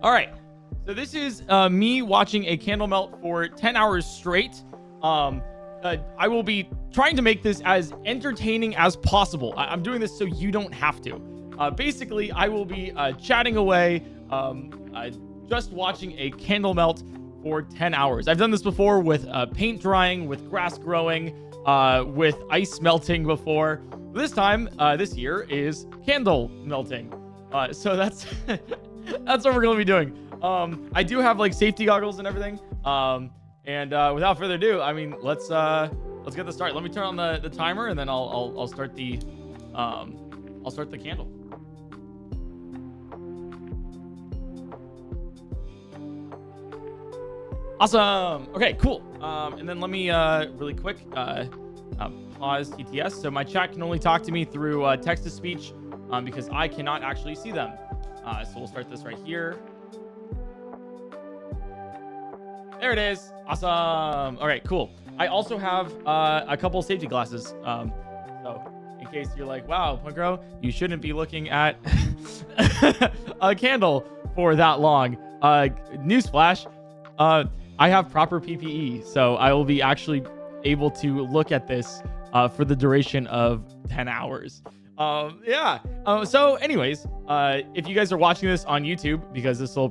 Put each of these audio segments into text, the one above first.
All right. So this is me watching a candle melt for 10 hours straight. I will be trying to make this as entertaining as possible. I'm doing this so you don't have to. Basically, I will be chatting away, just watching a candle melt for 10 hours. I've done this before with paint drying, with grass growing, with ice melting before. This time, this year is candle melting. So that's that's what we're going to be doing. I do have like safety goggles and everything. And without further ado, I mean, let's get this started. Let me turn on the timer, and then I'll start the candle. Awesome. Okay, cool. And then let me really quick pause TTS. So my chat can only talk to me through text to speech because I cannot actually see them. So we'll start this right here. There it is. Awesome. All right, cool. I also have a couple safety glasses. So in case you're like, wow, PointCrow, you shouldn't be looking at a candle for that long. Newsflash. I have proper PPE, so I will be actually able to look at this for the duration of 10 hours. Yeah. So anyways, if you guys are watching this on YouTube, because this will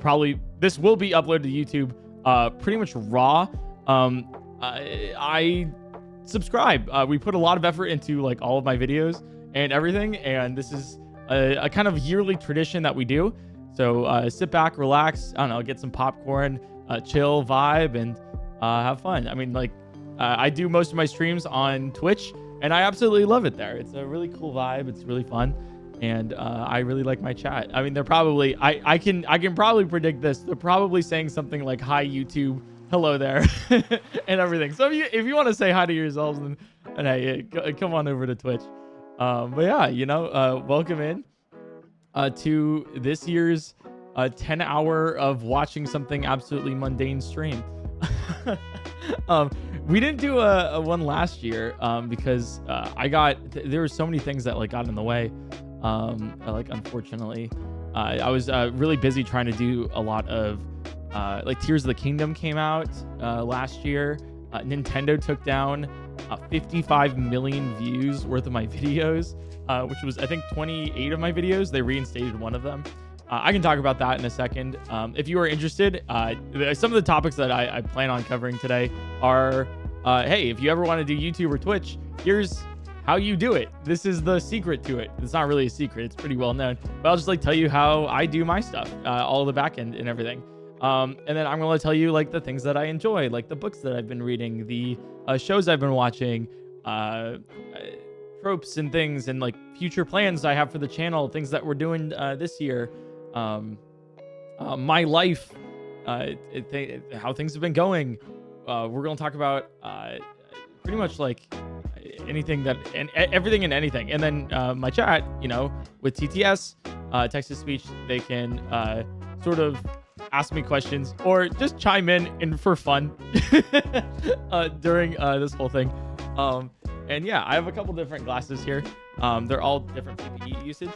be uploaded to YouTube pretty much raw, I subscribe. We put a lot of effort into like all of my videos and everything, and this is a kind of yearly tradition that we do. So sit back, relax, I don't know, get some popcorn, chill, vibe, and have fun. I mean, like, I do most of my streams on Twitch, and I absolutely love it there. It's a really cool vibe. It's really fun, and I really like my chat. I mean, they're probably I can probably predict this. They're probably saying something like "Hi YouTube," "Hello there," and everything. So if you want to say hi to yourselves, and hey, come on over to Twitch. But yeah, welcome in to this year's 10-hour of watching something absolutely mundane stream. We didn't do a one last year because there were so many things that like got in the way. Like unfortunately, I was really busy trying to do a lot of like Tears of the Kingdom came out last year. Nintendo took down 55 million views worth of my videos, which was I think 28 of my videos. They reinstated one of them. I can talk about that in a second. If you are interested, some of the topics that I plan on covering today are, hey, if you ever want to do YouTube or Twitch, here's how you do it. This is the secret to it. It's not really a secret. It's pretty well known. But I'll just like tell you how I do my stuff, all the back end and everything. And then I'm going to tell you like the things that I enjoy, like the books that I've been reading, the shows I've been watching, tropes and things, and like future plans I have for the channel, things that we're doing this year. My life, how things have been going. We're going to talk about pretty much like anything and everything and anything. And then my chat, with TTS, text to speech, they can sort of ask me questions or just chime in for fun during this whole thing. And yeah, I have a couple different glasses here. They're all different PPE usage.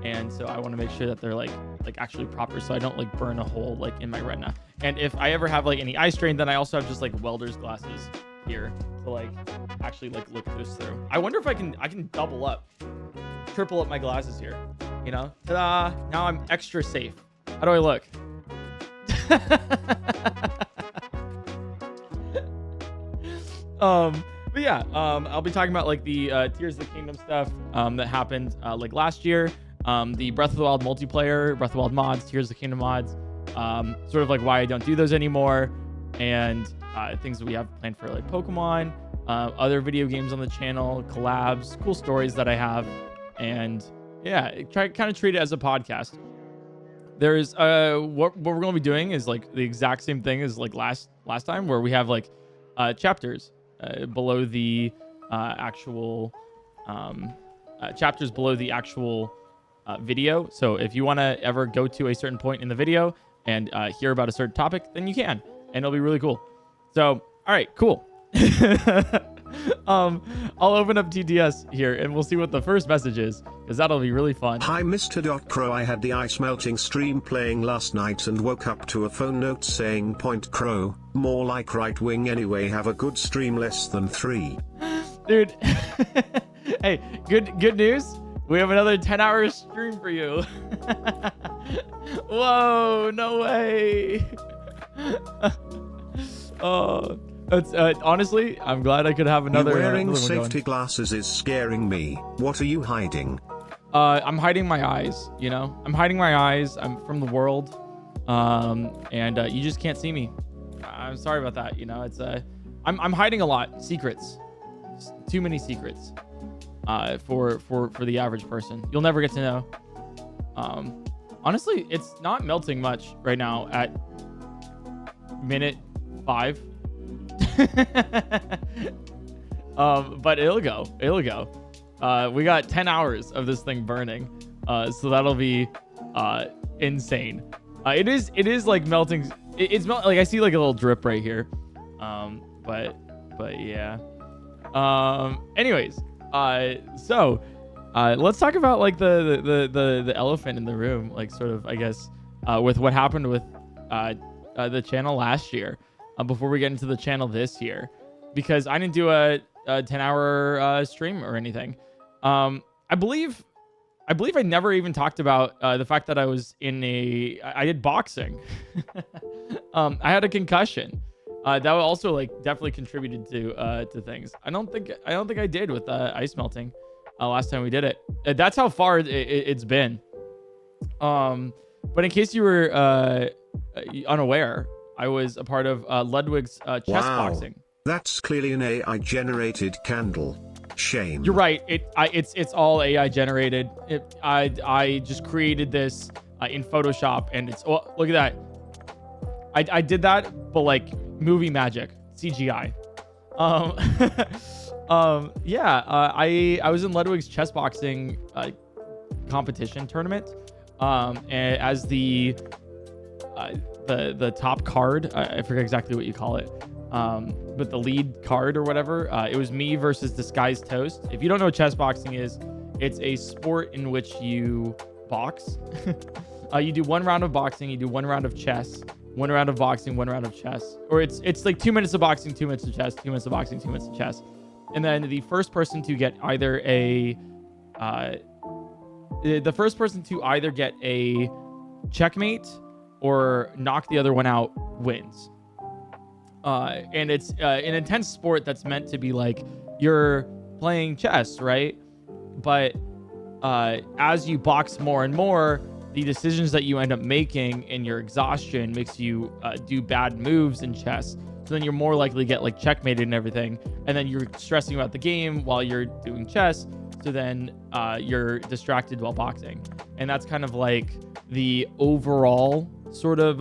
And so I want to make sure that they're like actually proper, so I don't like burn a hole like in my retina. And if I ever have like any eye strain, then I also have just like welder's glasses here to like actually like look this through. I wonder if I can double up, triple up my glasses here. Ta-da! Now I'm extra safe. How do I look? But yeah, I'll be talking about like the Tears of the Kingdom stuff that happened like last year. The Breath of the Wild multiplayer, Breath of the Wild mods, Tears of the Kingdom mods, sort of like why I don't do those anymore, and things that we have planned for like Pokemon, other video games on the channel, collabs, cool stories that I have, and yeah, kind of treat it as a podcast. There's what we're going to be doing is like the exact same thing as like last time, where we have like chapters below the actual chapters below the actual video. So if you want to ever go to a certain point in the video and hear about a certain topic, then you can, and it'll be really cool. So all right, cool. I'll open up TTS here and we'll see what the first message is, because that'll be really fun. Hi Mr. Crow, I had the ice melting stream playing last night and woke up to a phone note saying PointCrow, more like right wing anyway, have a good stream less than 3. Dude, hey, good news. We have another 10-hour stream for you. Whoa, no way. Oh, it's honestly, I'm glad I could have another. You wearing safety glasses is scaring me. What are you hiding? I'm hiding my eyes. You know, I'm hiding my eyes. I'm from the world, and you just can't see me. I'm sorry about that. You know, it's I'm hiding a lot. Secrets, too many secrets. For the average person, you'll never get to know. Honestly, it's not melting much right now at minute 5. But it'll go. We got 10 hours of this thing burning, so that'll be insane. It is like melting. It's like I see like a little drip right here. But yeah. Anyways. So let's talk about like the elephant in the room, like sort of, I guess, with what happened with the channel last year, before we get into the channel this year, because I didn't do a 10-hour stream or anything. I believe I never even talked about the fact that I was I did boxing. I had a concussion. That also like definitely contributed to things. I don't think I did with ice melting last time we did it. That's how far it's been. But in case you were unaware, I was a part of Ludwig's Chessboxing. Wow, that's clearly an AI generated candle. Shame. You're right. It's all AI generated. I just created this in Photoshop, and it's look at that. I did that, but like movie magic, CGI. Yeah. I was in Ludwig's Chessboxing competition tournament, and as the top card. I forget exactly what you call it, but the lead card or whatever. It was me versus Disguised Toast. If you don't know what chessboxing is, it's a sport in which you box. You do 1 round of boxing, you do 1 round of chess, 1 round of boxing, 1 round of chess. Or it's like 2 minutes of boxing, 2 minutes of chess, 2 minutes of boxing, 2 minutes of chess. And then the first person to get either a checkmate or knock the other one out wins. And it's an intense sport that's meant to be like you're playing chess, right? But as you box more and more, the decisions that you end up making and your exhaustion makes you do bad moves in chess. So then you're more likely to get like checkmated and everything. And then you're stressing about the game while you're doing chess. So then you're distracted while boxing. And that's kind of like the overall sort of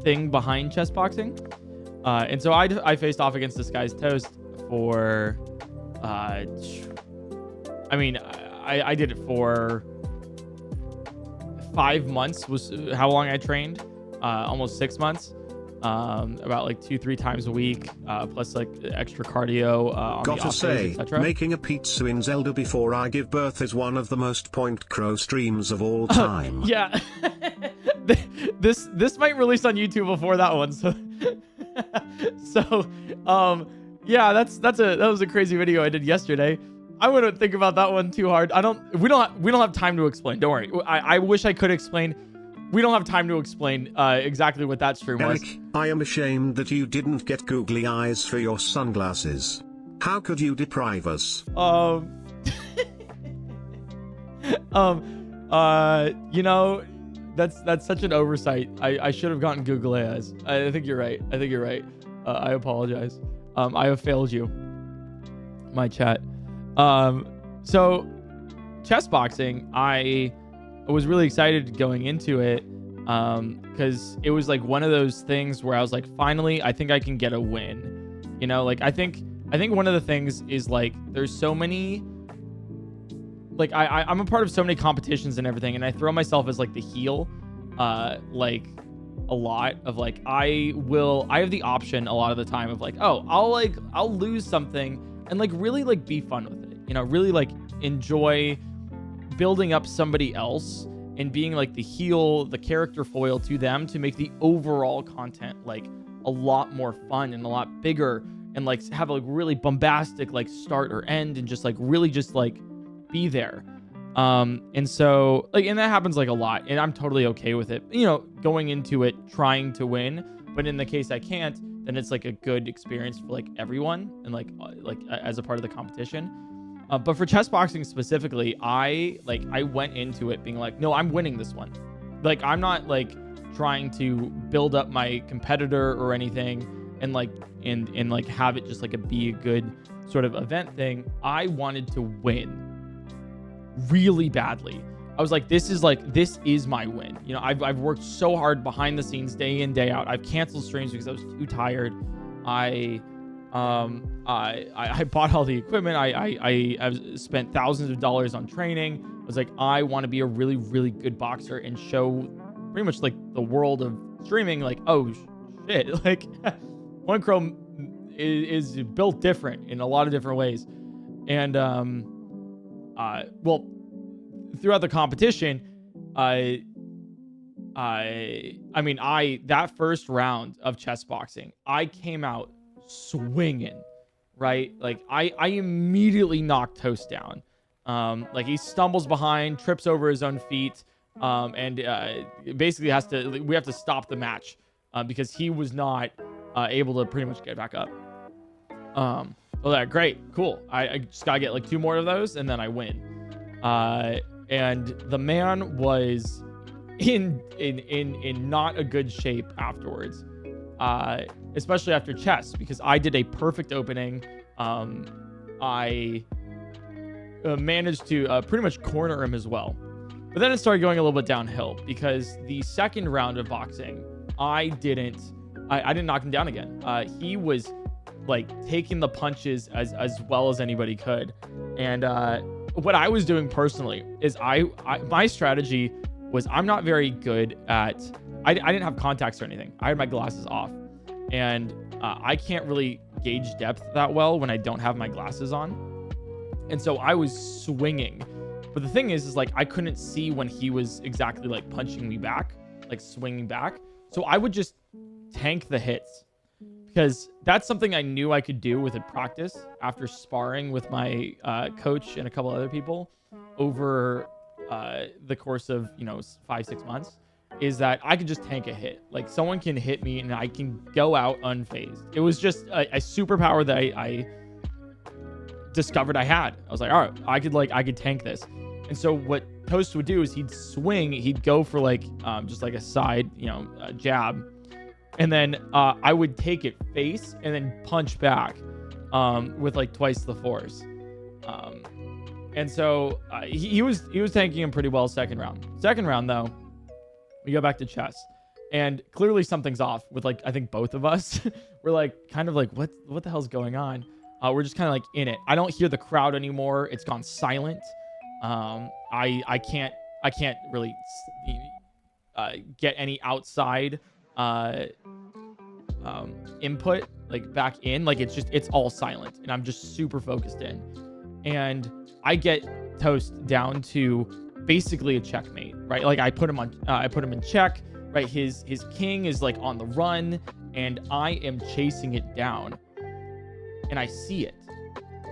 thing behind chess boxing. And so I faced off against Disguised Toast for I did it for 5 months was how long I trained. Almost 6 months. About like 2-3 times a week, plus like extra cardio on the off days, etc. Making a pizza in Zelda before I give birth is one of the most PointCrow streams of all time. Yeah. This might release on YouTube before that one. So yeah, that was a crazy video I did yesterday. I wouldn't think about that one too hard. We don't have time to explain. Don't worry. I wish I could explain. We don't have time to explain exactly what that stream was. Eric, I am ashamed that you didn't get googly eyes for your sunglasses. How could you deprive us? You know, that's such an oversight. I should have gotten googly eyes. I think you're right. I apologize. I have failed you, my chat. So chessboxing, I was really excited going into it because it was like one of those things where I was like, finally, I think I can get a win. You know, like I think one of the things is like there's so many, like I'm a part of so many competitions and everything, and I throw myself as like the heel, like a lot of like, I have the option a lot of the time of like, oh, I'll lose something and like really like be fun with it, you know, really like enjoy building up somebody else and being like the heel, the character foil to them to make the overall content like a lot more fun and a lot bigger, and like have a like, really bombastic like start or end, and just like really just like be there. And so like, and that happens like a lot, and I'm totally okay with it, you know, going into it trying to win. But in the case I can't, then it's like a good experience for like everyone, and like as a part of the competition. But for chess boxing specifically, I went into it being like, no, I'm winning this one. Like, I'm not like trying to build up my competitor or anything, and like and like have it just like be a good sort of event thing. I wanted to win really badly. I was like, this is my win. You know, I've worked so hard behind the scenes, day in, day out. I've canceled streams because I was too tired. I bought all the equipment. I've spent thousands of dollars on training. I was like, I want to be a really, really good boxer and show pretty much like the world of streaming, like, oh shit, like PointCrow is built different in a lot of different ways. And well, throughout the competition, that first round of chess boxing, I came out swinging, right? Like I immediately knocked Toast down. Like he stumbles behind, trips over his own feet, and basically we have to stop the match because he was not able to pretty much get back up. So that great, cool. I just gotta get like 2 more of those and then I win. And the man was in not a good shape afterwards, especially after chess, because I did a perfect opening. I managed to pretty much corner him as well. But then it started going a little bit downhill because the second round of boxing, I didn't knock him down again. He was like taking the punches as well as anybody could. And what I was doing personally is my strategy was, I'm not very good at, I didn't have contacts or anything. I had my glasses off, and I can't really gauge depth that well when I don't have my glasses on. And so I was swinging. But the thing is like, I couldn't see when he was exactly like punching me back, like swinging back. So I would just tank the hits, because that's something I knew I could do with a practice after sparring with my coach and a couple other people over the course of, 5-6 months, is that I could just tank a hit. Like someone can hit me and I can go out unfazed. It was just a superpower that I discovered I had. I was like, all right, I could tank this. And so what Toast would do is he'd swing, he'd go for like just like a side, jab. And then I would take it face and then punch back with like twice the force. And so he was tanking him pretty well second round. Second round though, we go back to chess, and clearly something's off with like, I think both of us. We're like kind of like, what the hell's going on? We're just kind of like in it. I don't hear the crowd anymore. It's gone silent. I can't really get any outside input like back in. Like it's all silent, and I'm just super focused in. And I get Toast down to basically a checkmate, right? Like I put him in check, right? His king is like on the run, and I am chasing it down, and I see it.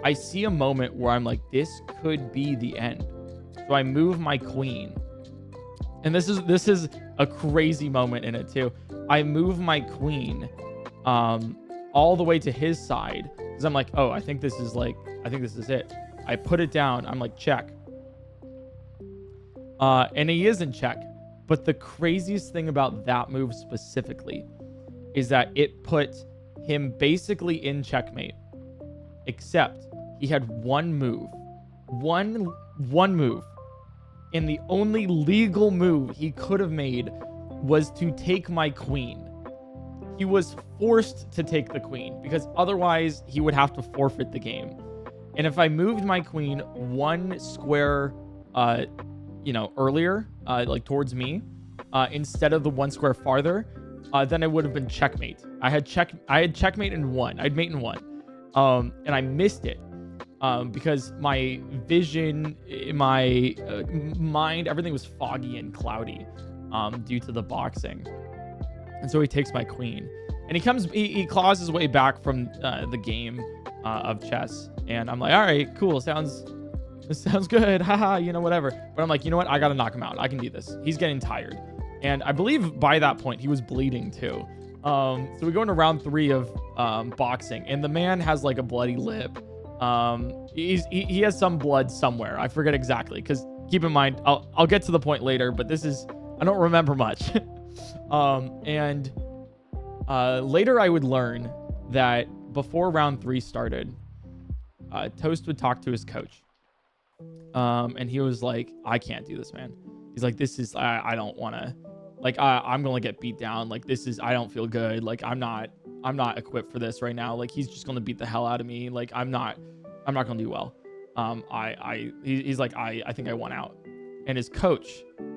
I see a moment where I'm like, this could be the end. So I move my queen, and this is a crazy moment in it too. I move my queen all the way to his side, because I'm like, oh, I think this is it. I put it down. I'm like, check. And he is in check. But the craziest thing about that move specifically is that it put him basically in checkmate, except he had one move. One move. And the only legal move he could have made was to take my queen. He was forced to take the queen, because otherwise he would have to forfeit the game. And if I moved my queen one square, earlier, like towards me, instead of the one square farther, then it would have been checkmate. I had checkmate and won. I'd mate and won. And I missed it. Because my vision, my mind, everything was foggy and cloudy, due to the boxing. And so he takes my queen, and he claws his way back from the game of chess. And I'm like, all right, cool, sounds good, haha, whatever. But I'm like, you know what? I gotta knock him out. I can do this. He's getting tired, and I believe by that point he was bleeding too. So we go into round 3 of boxing, and the man has like a bloody lip. He has some blood somewhere. I forget exactly, because keep in mind, I'll get to the point later, but I don't remember much. And later I would learn that before round 3 started, Toast would talk to his coach. And he was like, I can't do this, man. He's like, I don't want to, like, I'm going to get beat down. Like, I don't feel good. Like, I'm not equipped for this right now. Like, he's just going to beat the hell out of me. Like, I'm not going to do well. He's like, I think I won out. And his coach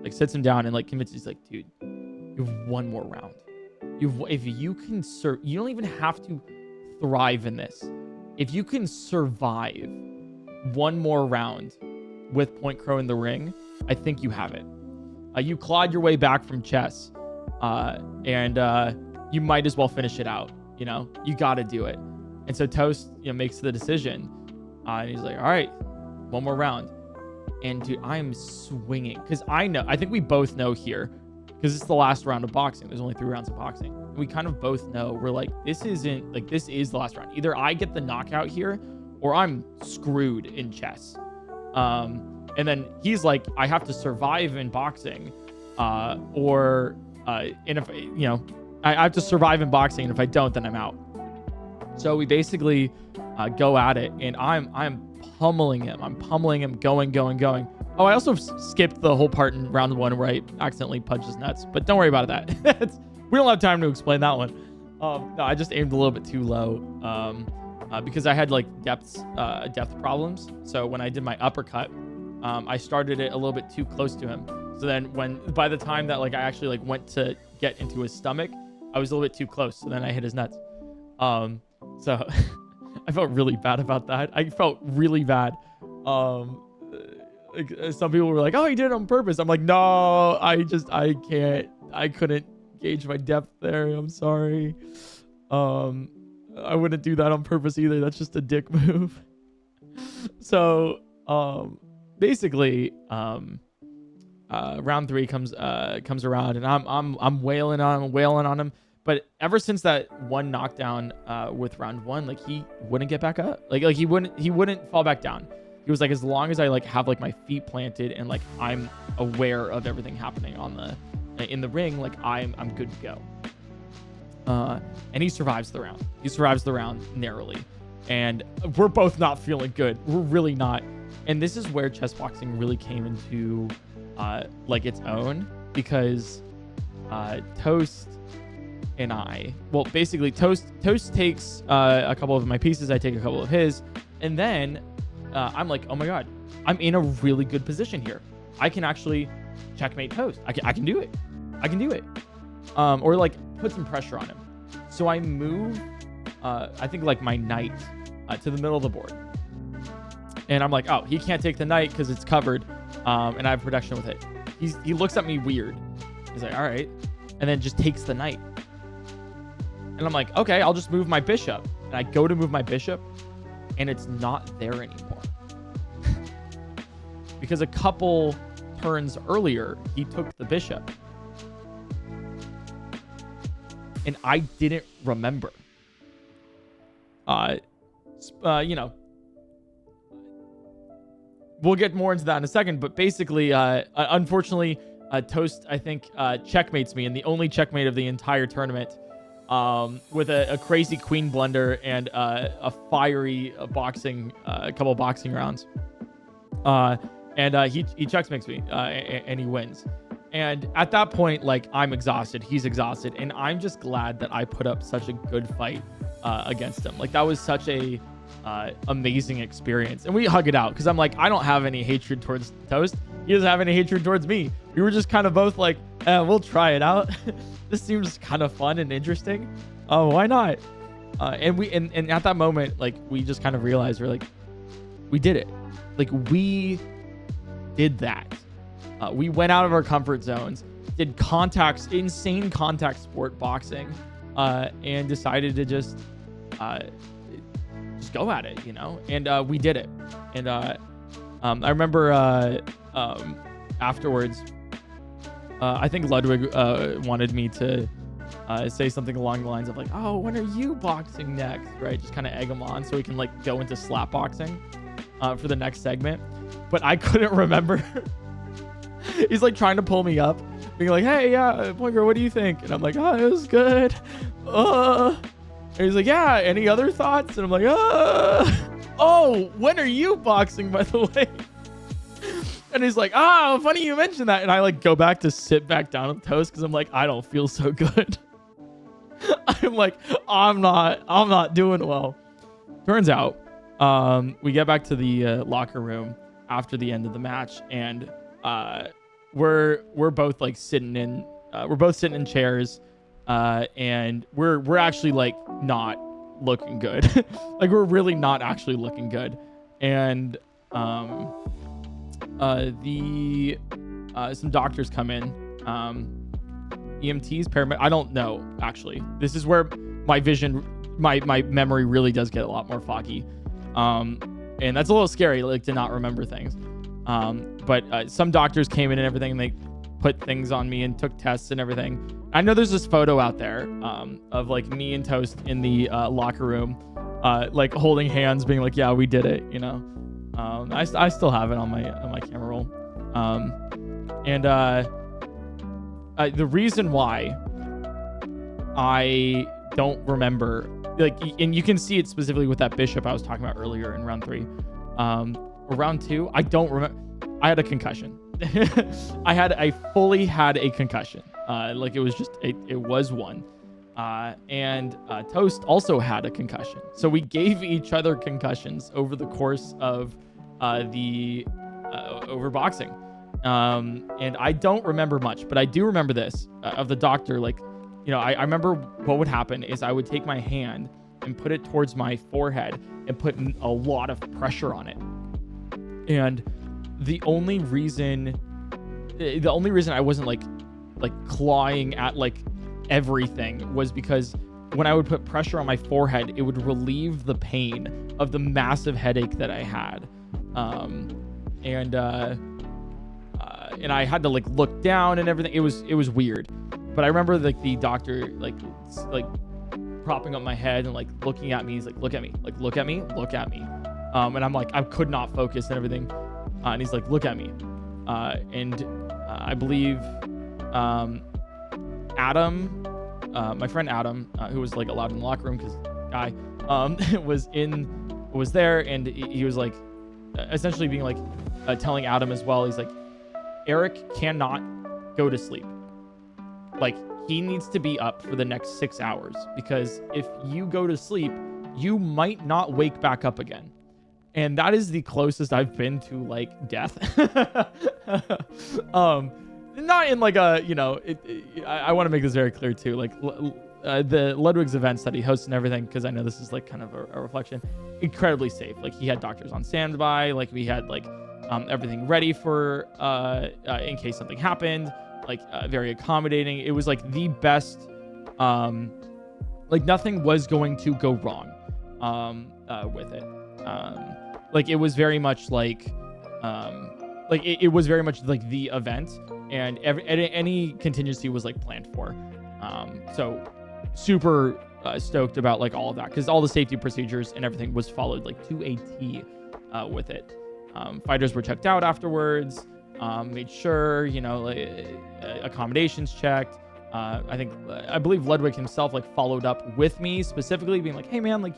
like sits him down and like convinces, he's like, dude, you have one more round. If you can you don't even have to thrive in this. If you can survive one more round with PointCrow in the ring, I think you have it. You clawed your way back from chess, and you might as well finish it out. You got to do it. And so Toast, makes the decision, and he's like, all right, one more round. And dude, I'm swinging, because I think we both know here, because it's the last round of boxing. There's only 3 rounds of boxing. And we kind of both know, we're like, this is the last round. Either I get the knockout here, or I'm screwed in chess. And then he's like, I have to survive in boxing, and if I have to survive in boxing, and if I don't, then I'm out. So we basically go at it, and I'm pummeling him. I'm pummeling him, going. Oh, I also skipped the whole part in round 1 where I accidentally punched his nuts, but don't worry about that. We don't have time to explain that one. No, I just aimed a little bit too low, because I had like depth problems. So when I did my uppercut, I started it a little bit too close to him. So then by the time that like I actually like went to get into his stomach, I was a little bit too close. So then I hit his nuts. So I felt really bad about that. I felt really bad. Some people were like, oh, he did it on purpose. I'm like, no, I couldn't gauge my depth there. I'm sorry. I wouldn't do that on purpose either. That's just a dick move. So, basically, round 3 comes around, and I'm wailing on him. But ever since that one knockdown with round 1, like he wouldn't get back up. Like he wouldn't fall back down. He was like, as long as I like have like my feet planted and like I'm aware of everything happening in the ring, like I'm good to go. And he survives the round. He survives the round narrowly. And we're both not feeling good. We're really not. And this is where chess boxing really came into like its own, because Toast and basically Toast takes a couple of my pieces, I take a couple of his, and then I'm like, oh my god, I'm in a really good position here. I can actually checkmate Toast. I can do it. Or like put some pressure on him. So I move, I think like my knight to the middle of the board. And I'm like, oh, he can't take the knight because it's covered, and I have protection with it. He looks at me weird. He's like, all right. And then just takes the knight. And I'm like, okay, I'll just move my bishop. And I go to move my bishop, and it's not there anymore. Because a couple turns earlier, he took the bishop. And I didn't remember. We'll get more into that in a second, but basically, unfortunately, Toast, I think, checkmates me, and the only checkmate of the entire tournament, with a crazy queen blunder and a fiery couple boxing rounds. He checkmates me, and he wins. And at that point, like, I'm exhausted, he's exhausted, and I'm just glad that I put up such a good fight against him. Like, that was such a amazing experience. And we hug it out, because I'm like, I don't have any hatred towards Toast. He doesn't have any hatred towards me. We were just kind of both like, we'll try it out. This seems kind of fun and interesting. Oh, why not? And at that moment, like, we just kind of realized we did it. Like, we did that. We went out of our comfort zones, did insane contact sport boxing, and decided to just go at it, and we did it. And I remember afterwards, I think Ludwig wanted me to say something along the lines of like, oh, when are you boxing next? Right? Just kind of egg him on so we can like go into slap boxing for the next segment. But I couldn't remember. He's like trying to pull me up, being like, hey, yeah, PointCrow, what do you think? And I'm like, oh, it was good. And he's like, yeah, any other thoughts? And I'm like, oh, when are you boxing, by the way? And he's like, oh, funny you mentioned that. And I like go back to sit back down on toast because I'm like, I don't feel so good. I'm like, I'm not doing well. Turns out, we get back to the locker room after the end of the match, and we're both like sitting in chairs, and we're actually like not looking good. Like, we're really not actually looking good. And some doctors come in, EMTs, paramedics. I don't know, actually. This is where my memory really does get a lot more foggy. And that's a little scary, like, to not remember things. But some doctors came in and everything, and they put things on me and took tests and everything. I know there's this photo out there of like me and Toast in the locker room, like holding hands, being like, yeah, we did it, I still have it on my camera roll. And the reason why I don't remember, like, and you can see it specifically with that bishop I was talking about earlier in round 3, or round 2. I don't remember. I had a concussion. I fully had a concussion. Like, it was just, it was one. And Toast also had a concussion. So we gave each other concussions over the course of over boxing. And I don't remember much, but I do remember this of the doctor. Like, I remember what would happen is I would take my hand and put it towards my forehead and put a lot of pressure on it. And the only reason I wasn't like clawing at like everything was because when I would put pressure on my forehead, it would relieve the pain of the massive headache that I had. And I had to like look down and everything. It was weird. But I remember like the doctor like propping up my head and like looking at me. He's like, look at me. And I'm like, I could not focus and everything. And he's like, look at me. And I believe Adam, my friend Adam, who was like allowed in the locker room because guy, was there, and he was like essentially being like telling Adam as well. He's like, Eric cannot go to sleep. Like, he needs to be up for the next 6 hours, because if you go to sleep, you might not wake back up again. And that is the closest I've been to like death. Not in like a, I want to make this very clear too. Like the Ludwig's events that he hosts and everything, because I know this is like kind of a reflection, incredibly safe. Like, he had doctors on standby. Like, we had like everything ready for in case something happened. Like, very accommodating. It was like the best. Like, nothing was going to go wrong with it. Like, it was very much like it was very much like the event, and any contingency was like planned for. So super stoked about like all of that, because all the safety procedures and everything was followed like to a T with it. Fighters were checked out afterwards, made sure, accommodations checked. I believe Ludwig himself like followed up with me specifically, being like, hey man, like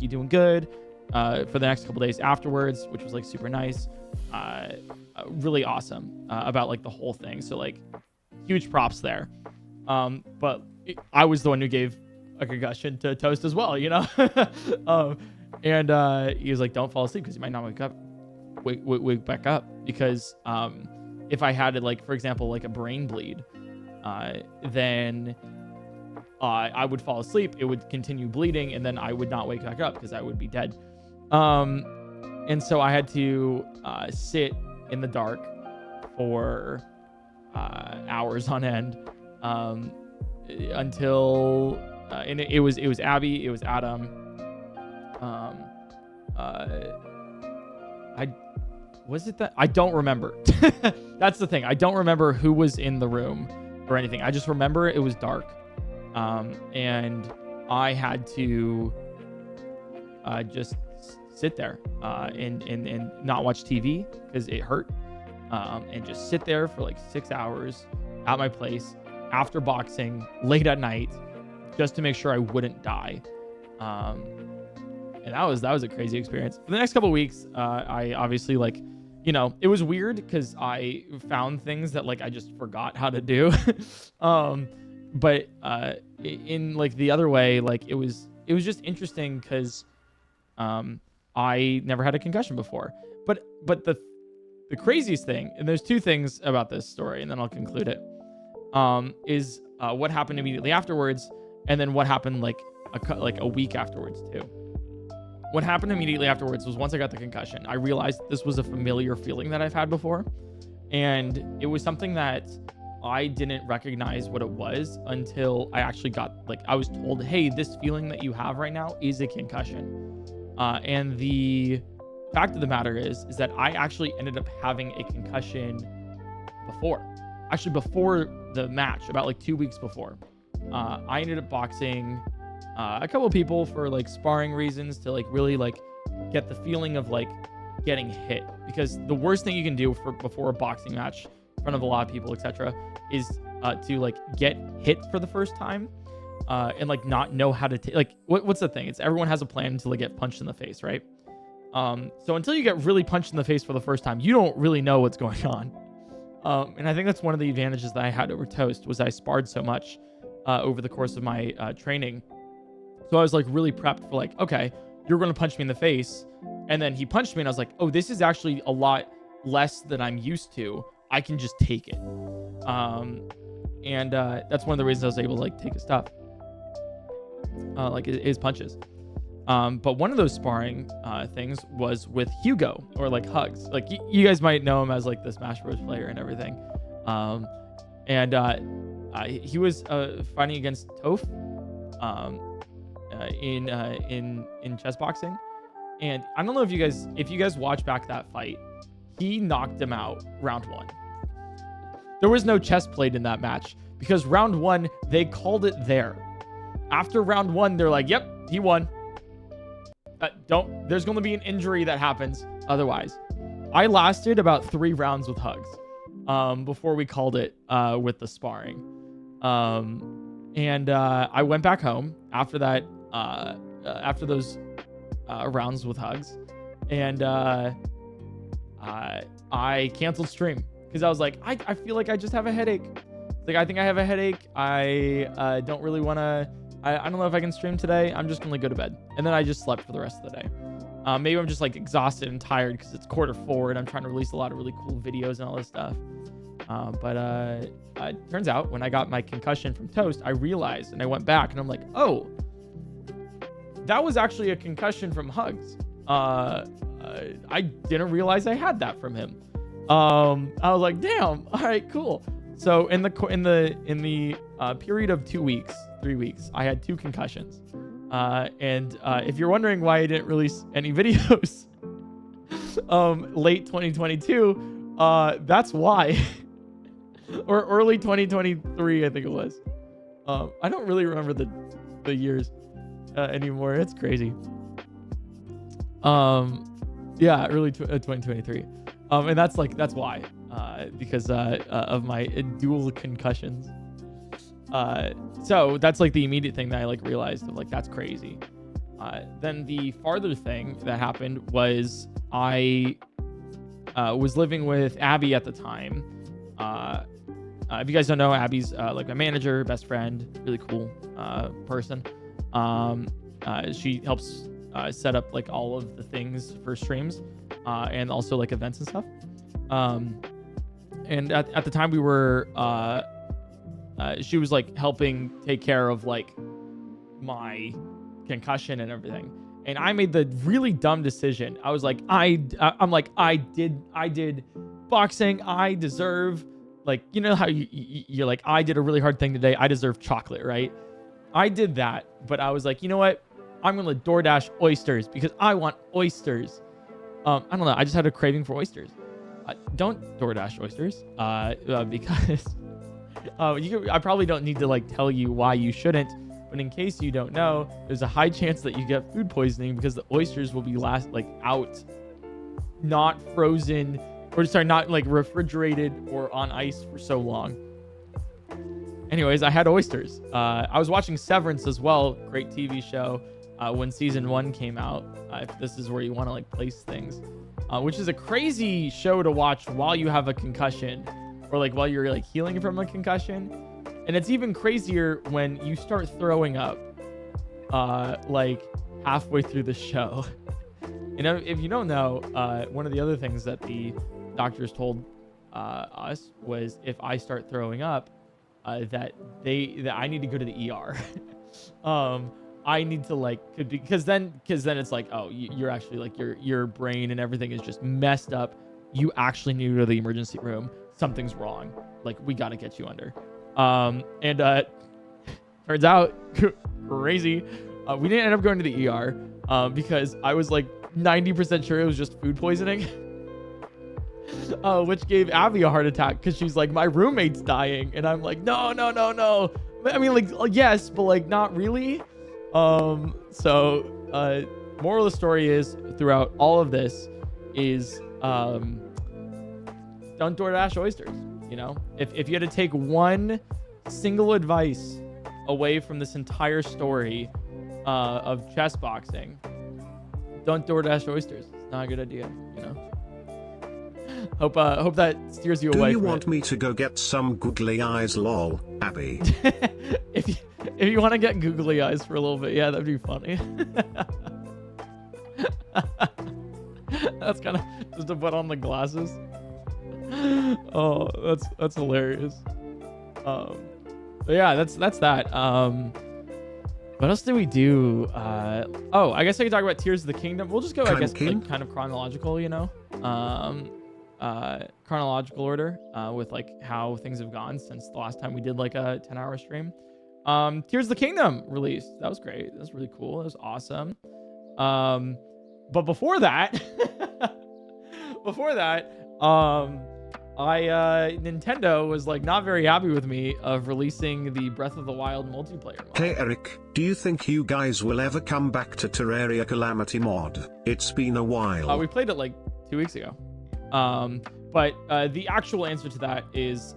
you doing good for the next couple days afterwards, which was like super nice. Really awesome about like the whole thing. So like, huge props there. But I was the one who gave a concussion to Toast as well, and he was like, don't fall asleep because you might not wake back up, because if I had like, for example, like a brain bleed, then I would fall asleep. It would continue bleeding, and then I would not wake back up because I would be dead. And so I had to sit in the dark for hours on end until and it was Abby, it was Adam. I don't remember. That's the thing. I don't remember who was in the room or anything. I just remember it was dark. And I had to just sit there and not watch TV because it hurt. And just sit there for like 6 hours at my place after boxing late at night just to make sure I wouldn't die. And that was a crazy experience. For the next couple of weeks, I obviously it was weird because I found things that I just forgot how to do. But in the other way, it was just interesting because I never had a concussion before. But the craziest thing, and there's two things about this story, and then I'll conclude it, is what happened immediately afterwards, and then what happened a week afterwards too. What happened immediately afterwards was once I got the concussion, I realized this was a familiar feeling that I've had before. And it was something that I didn't recognize what it was until I actually got, I was told, hey, this feeling that you have right now is a concussion. And the fact of the matter is that I actually ended up having a concussion before the match, about 2 weeks before. I ended up boxing a couple of people for sparring reasons to really get the feeling of getting hit, because the worst thing you can do before a boxing match in front of a lot of people, etc., is to get hit for the first time and not know how to take what's the thing? It's everyone has a plan until they get punched in the face, right? So until you get really punched in the face for the first time, you don't really know what's going on. And I think that's one of the advantages that I had over Toast, was I sparred so much over the course of my training. So I was really prepped for okay, you're going to punch me in the face. And then he punched me and I was like, oh, this is actually a lot less than I'm used to. I can just take it. And that's one of the reasons I was able to take his stuff, his punches. But one of those sparring things was with Hugo, or Hugs. You guys might know him as the Smash Bros player and everything. And he was fighting against Toph in chessboxing. And I don't know if you guys watch back that fight, he knocked him out round 1. There was no chess played in that match because round 1, they called it there. After round 1, they're like, yep, he won. There's going to be an injury that happens otherwise. I lasted about 3 rounds with Hugs before we called it with the sparring. And I went back home after that, after those rounds with Hugs, and I canceled stream because I was like, I feel like I just have a headache. I think I have a headache. I don't really want to. I don't know if I can stream today. I'm just gonna go to bed, and then I just slept for the rest of the day. Maybe I'm just exhausted and tired because it's Q4 and I'm trying to release a lot of really cool videos and all this stuff. But it turns out when I got my concussion from Toast, I realized, and I went back and I'm like, oh, that was actually a concussion from Hugs. I didn't realize I had that from him. I was like, damn, all right, cool. So in the period of 2 weeks, 3 weeks, I had 2 concussions. And if you're wondering why I didn't release any videos late 2022, that's why. Or early 2023, I think it was. I don't really remember the years anymore. It's crazy. Yeah, early 2023. And that's why, because of my dual concussions. So that's the immediate thing that I realized of that's crazy. Then the farther thing that happened was I was living with Abby at the time. If you guys don't know, Abby's my manager, best friend, really cool person. She helps set up all of the things for streams and also events and stuff. And at the time we were she was like helping take care of like my concussion and everything. And I made the really dumb decision. I was like, I'm like, I did boxing. I deserve, like, you know how you're like, I did a really hard thing today. I deserve chocolate, right? I did that, but I was like, you know what? I'm gonna DoorDash oysters because I want oysters. I don't know. I just had a craving for oysters. Don't DoorDash oysters, because I probably don't need to like tell you why you shouldn't. But in case you don't know, there's a high chance that you get food poisoning because the oysters will be out, not frozen, or sorry, not like refrigerated or on ice for so long. Anyways, I had oysters. I was watching Severance as well, great TV show, when season 1 came out. If this is where you want to like place things, which is a crazy show to watch while you have a concussion, or like while you're like healing from a concussion. And it's even crazier when you start throwing up, like halfway through the show. You know, if you don't know, one of the other things that the doctors told us was if I start throwing up, that I need to go to the ER. I need to like, because then it's like, oh, you're actually like your brain and everything is just messed up. You actually need to go to the emergency room. Something's wrong. Like, we got to get you under. Turns out, crazy, we didn't end up going to the ER because I was like 90% sure it was just food poisoning. Which gave Abby a heart attack because she's like, my roommate's dying, and I'm like, no. I mean, like, yes, but like not really. So moral of the story is, throughout all of this is don't DoorDash oysters. You know, if you had to take one single advice away from this entire story of chess boxing, don't DoorDash oysters. It's not a good idea, you know. Hope that steers you away. Do you want me to go get some googly eyes, lol, Abby? if you want to get googly eyes for a little bit, yeah, that'd be funny. That's kind of just to put on the glasses. Oh, that's hilarious. But yeah, that's that. What else did we do? Oh, I guess I could talk about Tears of the Kingdom. We'll just go, I guess, like kind of chronological, you know. Chronological order with like how things have gone since the last time we did like a 10-hour stream. Tears of the Kingdom released. That was great. That was really cool. That was awesome. But before that, Nintendo was like not very happy with me of releasing the Breath of the Wild multiplayer mod. Hey Eric, do you think you guys will ever come back to Terraria Calamity mod? It's been a while. We played it like 2 weeks ago. But the actual answer to that is,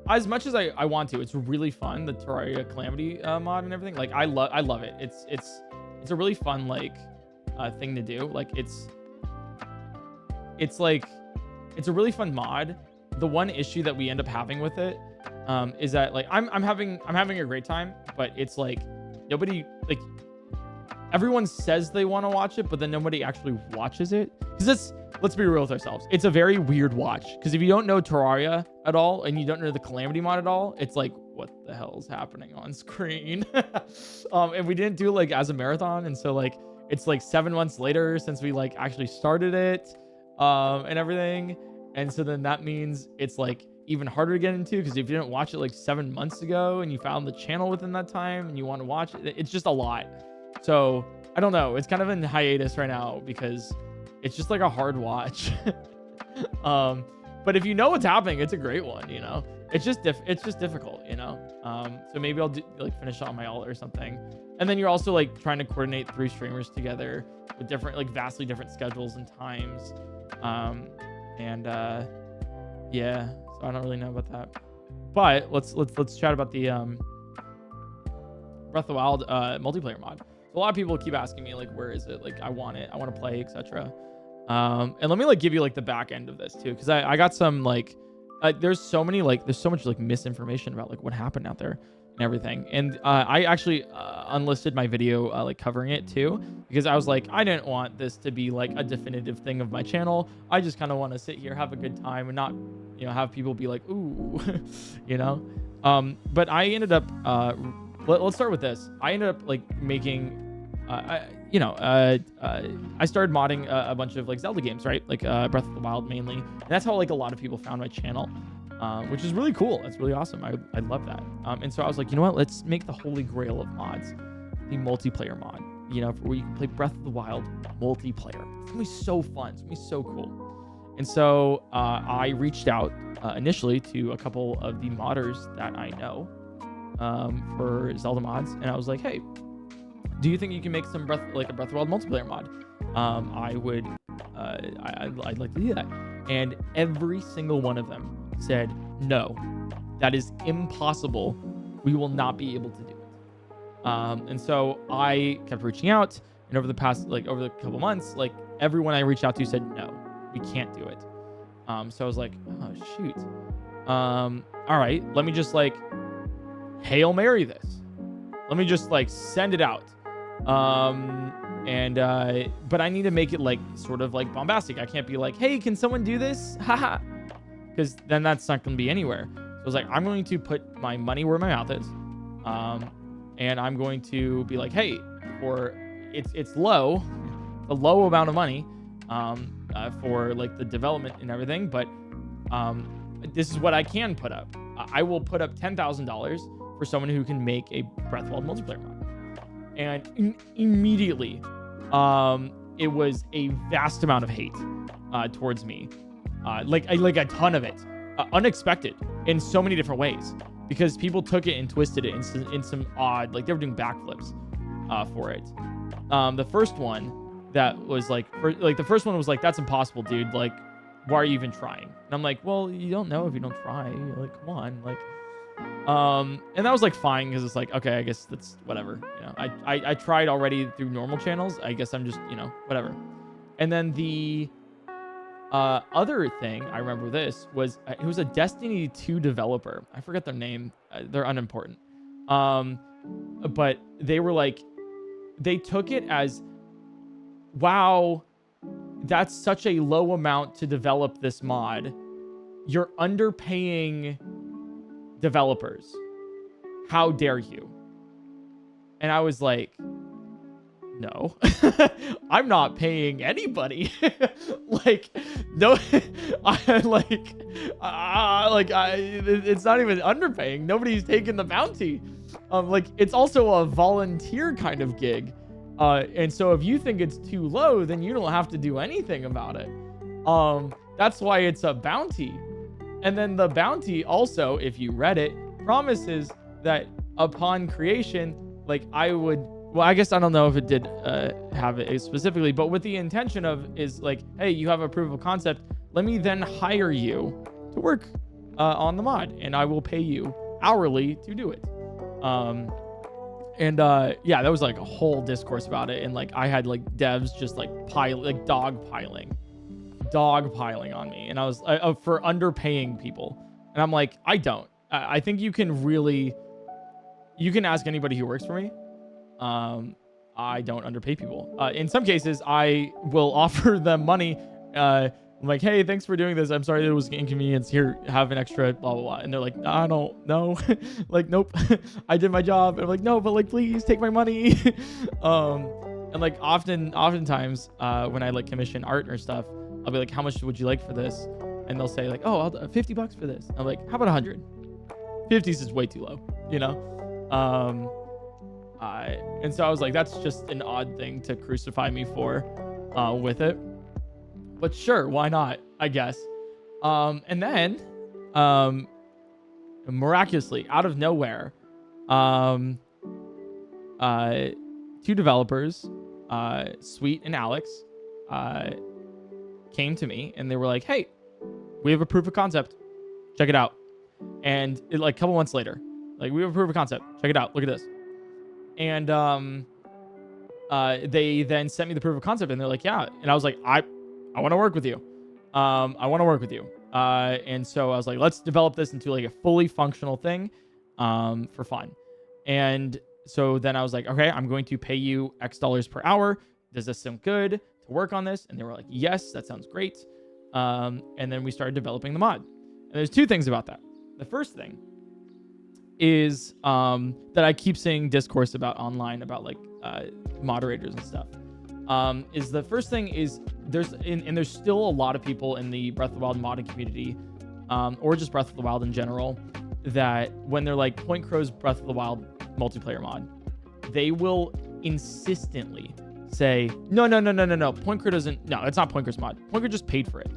as much as I want to, it's really fun, the Terraria Calamity mod and everything. Like I love it. It's a really fun like thing to do. Like it's a really fun mod. The one issue that we end up having with it is that like I'm having a great time, but it's like nobody, like, everyone says they want to watch it, but then nobody actually watches it. Because let's be real with ourselves, it's a very weird watch. Because if you don't know Terraria at all and you don't know the Calamity mod at all, it's like, what the hell is happening on screen? And we didn't do it like as a marathon, and so like it's like 7 months later since we like actually started it and everything. And so then that means it's like even harder to get into, because if you didn't watch it like 7 months ago and you found the channel within that time and you want to watch it, it's just a lot. So I don't know. It's kind of in hiatus right now because it's just like a hard watch. But if you know what's happening, it's a great one, you know. It's just difficult, you know. So maybe I'll finish it on my alt or something. And then you're also like trying to coordinate 3 streamers together with different, like vastly different schedules and times. Yeah, so I don't really know about that. But let's chat about the Breath of the Wild multiplayer mod. So a lot of people keep asking me like, where is it? Like, I want it. I want to play, etc. And let me like give you like the back end of this too, because I got some like there's so much like misinformation about like what happened out there and everything. And I actually unlisted my video like covering it too, because I was like, I didn't want this to be like a definitive thing of my channel. I just kind of want to sit here, have a good time, and not, you know, have people be like, ooh, you know. But I ended up, let's start with this. I ended up like making, I started modding a bunch of like Zelda games, right? Like Breath of the Wild mainly. And that's how like a lot of people found my channel, which is really cool. That's really awesome. I love that. And so I was like, you know what? Let's make the holy grail of mods, the multiplayer mod, where you can play Breath of the Wild multiplayer. It's gonna be so fun. It's gonna be so cool. And so I reached out initially to a couple of the modders that I know for Zelda mods, and I was like, hey, do you think you can make some a Breath of the Wild multiplayer mod? I'd like to do that. And every single one of them said, no, that is impossible. We will not be able to do it. And so I kept reaching out, and over the couple months, like everyone I reached out to said, no, we can't do it. So I was like, oh shoot. All right, let me just like Hail Mary this. Let me just like send it out. But I need to make it like sort of like bombastic. I can't be like, hey, can someone do this? Haha. Because then that's not going to be anywhere. So I was like, I'm going to put my money where my mouth is. And I'm going to be like, hey, it's low, a low amount of money, for like the development and everything. But, this is what I can put up. I will put up $10,000 for someone who can make a Breath of the Wild multiplayer mod. And immediately, it was a vast amount of hate towards me, like a ton of it, unexpected in so many different ways, because people took it and twisted it in some odd, like they were doing backflips for it. The first one that was like, the first one was like, that's impossible, dude. Like, why are you even trying? And I'm like, well, you don't know if you don't try. Like, come on, like. And that was like fine, because it's like, okay, I guess that's whatever. I tried already through normal channels. I guess I'm just, whatever. And then the other thing I remember this was it was a Destiny 2 developer. I forget their name. They're unimportant. But they were like, they took it as, wow, that's such a low amount to develop this mod. You're underpaying developers. How dare you? And I was like, no, I'm not paying anybody. Like, no, it's not even underpaying. Nobody's taking the bounty. Like, it's also a volunteer kind of gig. And so if you think it's too low, then you don't have to do anything about it. That's why it's a bounty. And then the bounty also, if you read it, promises that upon creation, like I guess I don't know if it did have it specifically, but with the intention of is like, hey, you have a proof of concept. Let me then hire you to work on the mod, and I will pay you hourly to do it. Yeah, that was like a whole discourse about it, and like I had like devs just like dogpiling on me, and I was for underpaying people, and I'm like, I think you can ask anybody who works for me. I don't underpay people. In some cases, I will offer them money. I'm like, hey, thanks for doing this. I'm sorry that it was an inconvenience. Here, have an extra blah, blah, blah. And they're like, I don't know. Like, nope, I did my job. And I'm like, no, but like, please take my money. And like oftentimes, when I like commission art or stuff, I'll be like, how much would you like for this? And they'll say like, oh, I'll $50 for this. I'm like, how about 100? 50 is way too low, and so I was like, that's just an odd thing to crucify me for, with it. But sure, why not? I guess. And then, miraculously, out of nowhere, two developers, Sweet and Alex, came to me and they were like, hey, we have a proof of concept. Check it out. And like a couple months later, like, we have a proof of concept. Check it out. Look at this. And they then sent me the proof of concept, and they're like, yeah. And I was like, I want to work with you. And so I was like, let's develop this into like a fully functional thing, for fun. And so then I was like, okay, I'm going to pay you X dollars per hour. Does this sound good to work on this? And they were like, yes, that sounds great. And then we started developing the mod. And there's two things about that. The first thing is that I keep seeing discourse about online about like moderators and stuff. Is the first thing is there's still a lot of people in the Breath of the Wild modding community, or just Breath of the Wild in general, that when they're like PointCrow's Breath of the Wild multiplayer mod, they will insistently say, no, PointCrow doesn't, no, it's not PointCrow's mod. PointCrow just paid for it.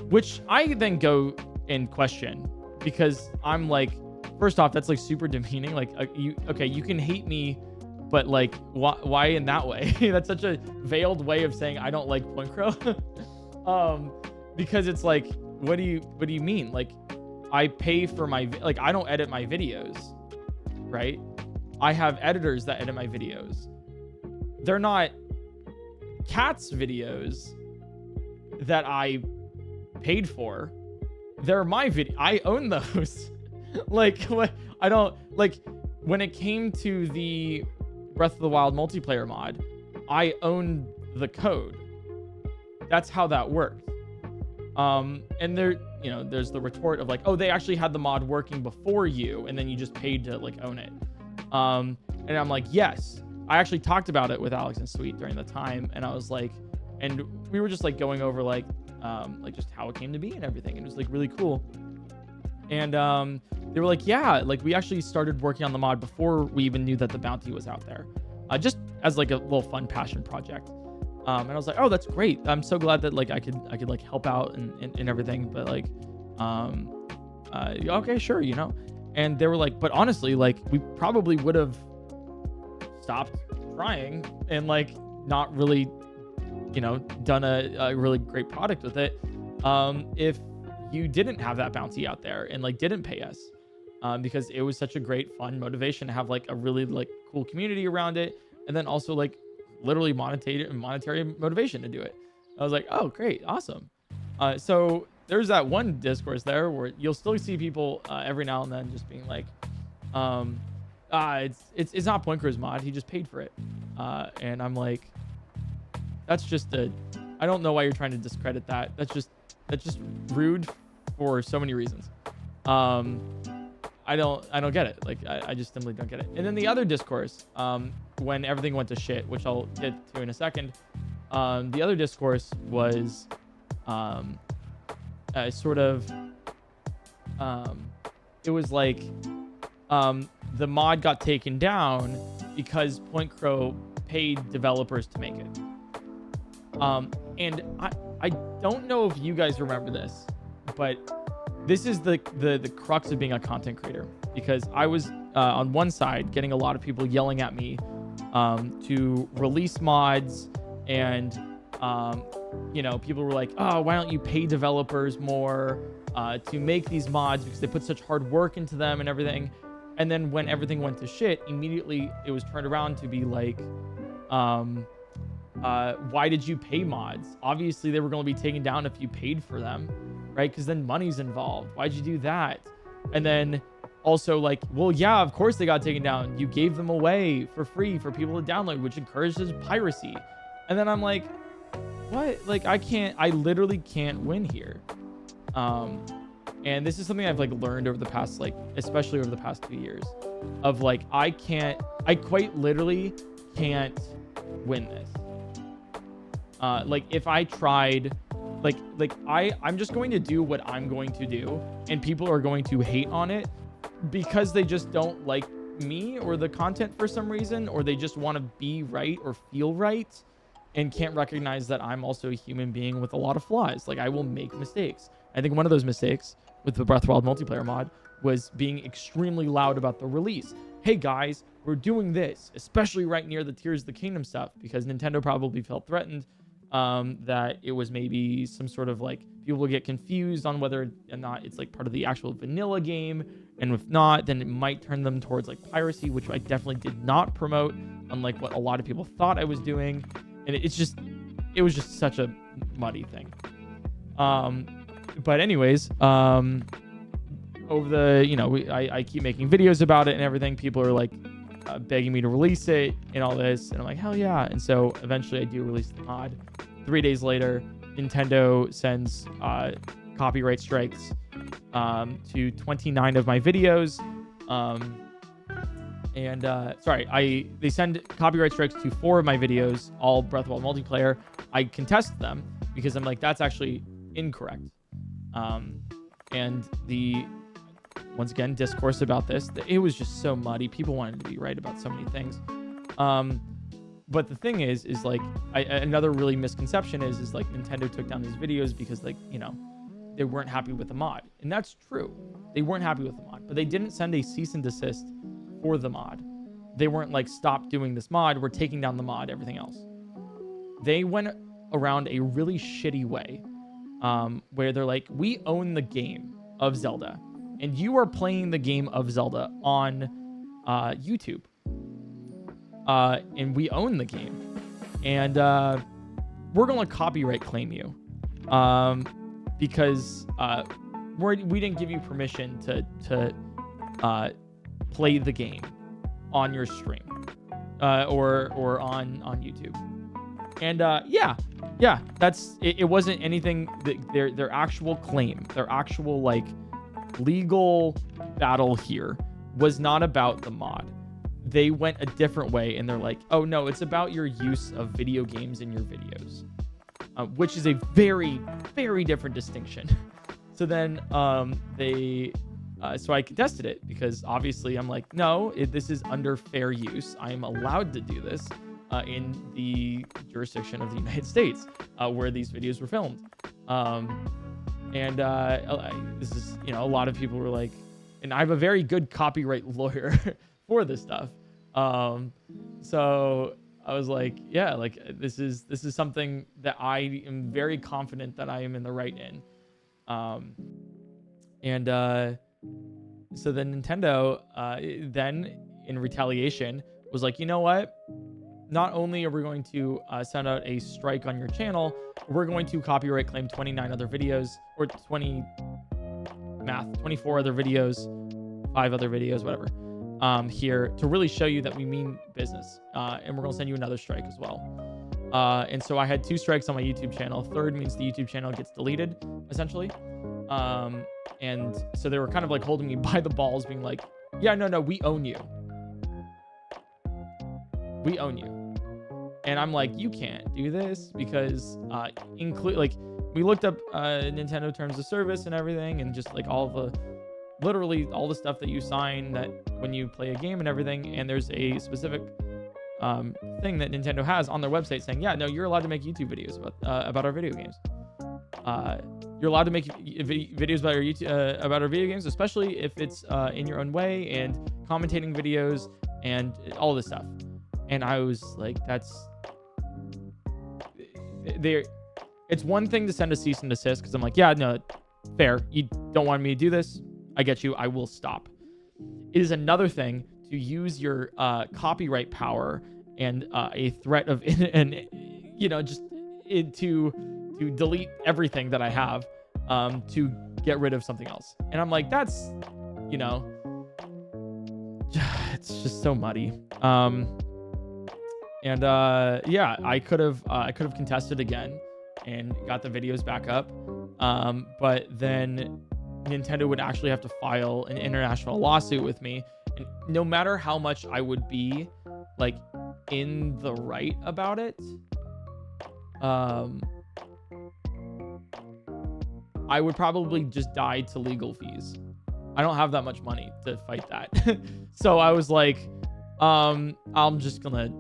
Which I then go and question, because I'm like, first off, that's like super demeaning. Like, you can hate me, but like, why in that way? That's such a veiled way of saying I don't like PointCrow. Because it's like, what do you mean? Like, I pay for my, like, I don't edit my videos, right? I have editors that edit my videos. They're not Cat's videos that I paid for. They're my video. I own those. Like, what? I don't, like, when it came to the Breath of the Wild multiplayer mod, I owned the code. That's how that worked. And there, you know, there's the retort of like, oh, they actually had the mod working before you, and then you just paid to like own it. And I'm like, yes, I actually talked about it with Alex and Sweet during the time, and I was like, and we were just like going over like just how it came to be and everything. And it was like really cool. And they were like, yeah, like we actually started working on the mod before we even knew that the bounty was out there, just as like a little fun passion project. And I was like, oh, that's great. I'm so glad that like I could like help out and everything. But like, okay, sure, you know. And they were like, but honestly, like we probably would have stopped trying and like not really, you know, done a really great product with it, if you didn't have that bounty out there and like didn't pay us, because it was such a great fun motivation to have like a really like cool community around it, and then also like literally monetary motivation to do it. I was like, oh, great, awesome. So there's that one discourse there where you'll still see people every now and then just being like, it's not PointCrow's mod, he just paid for it. And I'm like, that's just I don't know why you're trying to discredit that. That's just rude for so many reasons. I don't get it. Like, I just simply don't get it. And then the other discourse, when everything went to shit, which I'll get to in a second, the other discourse was sort of, it was like, the mod got taken down because PointCrow paid developers to make it. And I don't know if you guys remember this, but this is the crux of being a content creator, because I was on one side getting a lot of people yelling at me to release mods, and you know, people were like, oh, why don't you pay developers more to make these mods, because they put such hard work into them and everything. And then when everything went to shit, immediately it was turned around to be like, why did you pay mods? Obviously they were going to be taken down if you paid for them, right? Because then money's involved. Why'd you do that? And then also like, well, yeah, of course they got taken down. You gave them away for free for people to download, which encourages piracy. And then I'm like, what? Like, I literally can't win here. And this is something I've like learned over the past, like, especially over the past 2 years, of like, I quite literally can't win this. Like if I tried, I'm just going to do what I'm going to do, and people are going to hate on it because they just don't like me or the content for some reason, or they just want to be right or feel right and can't recognize that I'm also a human being with a lot of flaws. Like, I will make mistakes. I think one of those mistakes with the Breath of the Wild multiplayer mod was being extremely loud about the release. Hey guys, we're doing this, especially right near the Tears of the Kingdom stuff, because Nintendo probably felt threatened that it was maybe some sort of like, people will get confused on whether or not it's like part of the actual vanilla game, and if not, then it might turn them towards like piracy, which I definitely did not promote, unlike what a lot of people thought I was doing. And it was just such a muddy thing. But anyways, over the, you know, I keep making videos about it and everything. People are like begging me to release it and all this, and I'm like, hell yeah. And so eventually I do release the mod. 3 days later, Nintendo sends copyright strikes to 29 of my videos. They send copyright strikes to 4 of my videos, all Breath of the Wild multiplayer. I contest them because I'm like, that's actually incorrect. And the, once again, discourse about this, it was just so muddy. People wanted to be right about so many things. But the thing is like, another really misconception is like Nintendo took down these videos because, like, you know, they weren't happy with the mod. And that's true. They weren't happy with the mod, but they didn't send a cease and desist for the mod. They weren't like, stop doing this mod, we're taking down the mod, everything else. They went around a really shitty way, where they're like, we own the game of Zelda, and you are playing the game of Zelda on YouTube. And we own the game, and we're gonna copyright claim you, because we didn't give you permission to play the game on your stream, or on YouTube. And yeah, that's it. It wasn't anything that their actual claim, their actual like legal battle here was not about the mod. They went a different way, and they're like, oh no, it's about your use of video games in your videos, which is a very, very different distinction. So then so I contested it because obviously I'm like, no, this is under fair use. I am allowed to do this in the jurisdiction of the United States, where these videos were filmed. This is, you know, a lot of people were like, and I have a very good copyright lawyer for this stuff. So I was like, yeah, like this is something that I am very confident that I am in the right in. So then Nintendo, then in retaliation, was like, you know what? Not only are we going to send out a strike on your channel, we're going to copyright claim 29 other videos, or 24 other videos, 5 other videos, whatever, here to really show you that we mean business. And we're going to send you another strike as well. And so I had 2 strikes on my YouTube channel. Third means the YouTube channel gets deleted, essentially. And so they were kind of like holding me by the balls, being like, yeah, no, we own you. We own you. And I'm like, you can't do this because we looked up Nintendo terms of service and everything, and just like literally all the stuff that you sign that when you play a game and everything. And there's a specific thing that Nintendo has on their website saying, yeah, no, you're allowed to make YouTube videos about our video games. You're allowed to make videos about our about our video games, especially if it's in your own way, and commentating videos and all this stuff. And I was like, it's one thing to send a cease and desist, because I'm like, yeah, no, fair. You don't want me to do this. I get you. I will stop. It is another thing to use your copyright power and a threat of, to delete everything that I have to get rid of something else. And I'm like, that's, it's just so muddy. I could have contested again and got the videos back up. But then Nintendo would actually have to file an international lawsuit with me. And no matter how much I would be like in the right about it, I would probably just die to legal fees. I don't have that much money to fight that. So I was like, I'm just gonna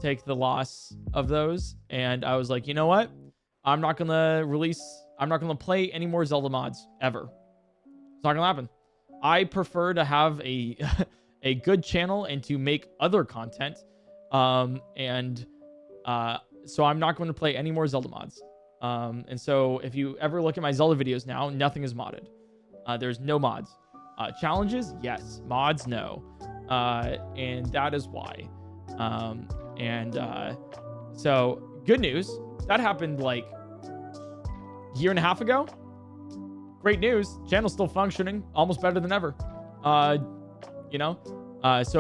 take the loss of those. And I was like, you know what? I'm not gonna play any more Zelda mods ever. It's not gonna happen. I prefer to have a good channel and to make other content. So I'm not going to play any more Zelda mods. And so if you ever look at my Zelda videos now, nothing is modded. There's no mods. Challenges, yes. Mods, no. And that is why. So good news. That happened like a year and a half ago. Great news. Channel's still functioning, almost better than ever. So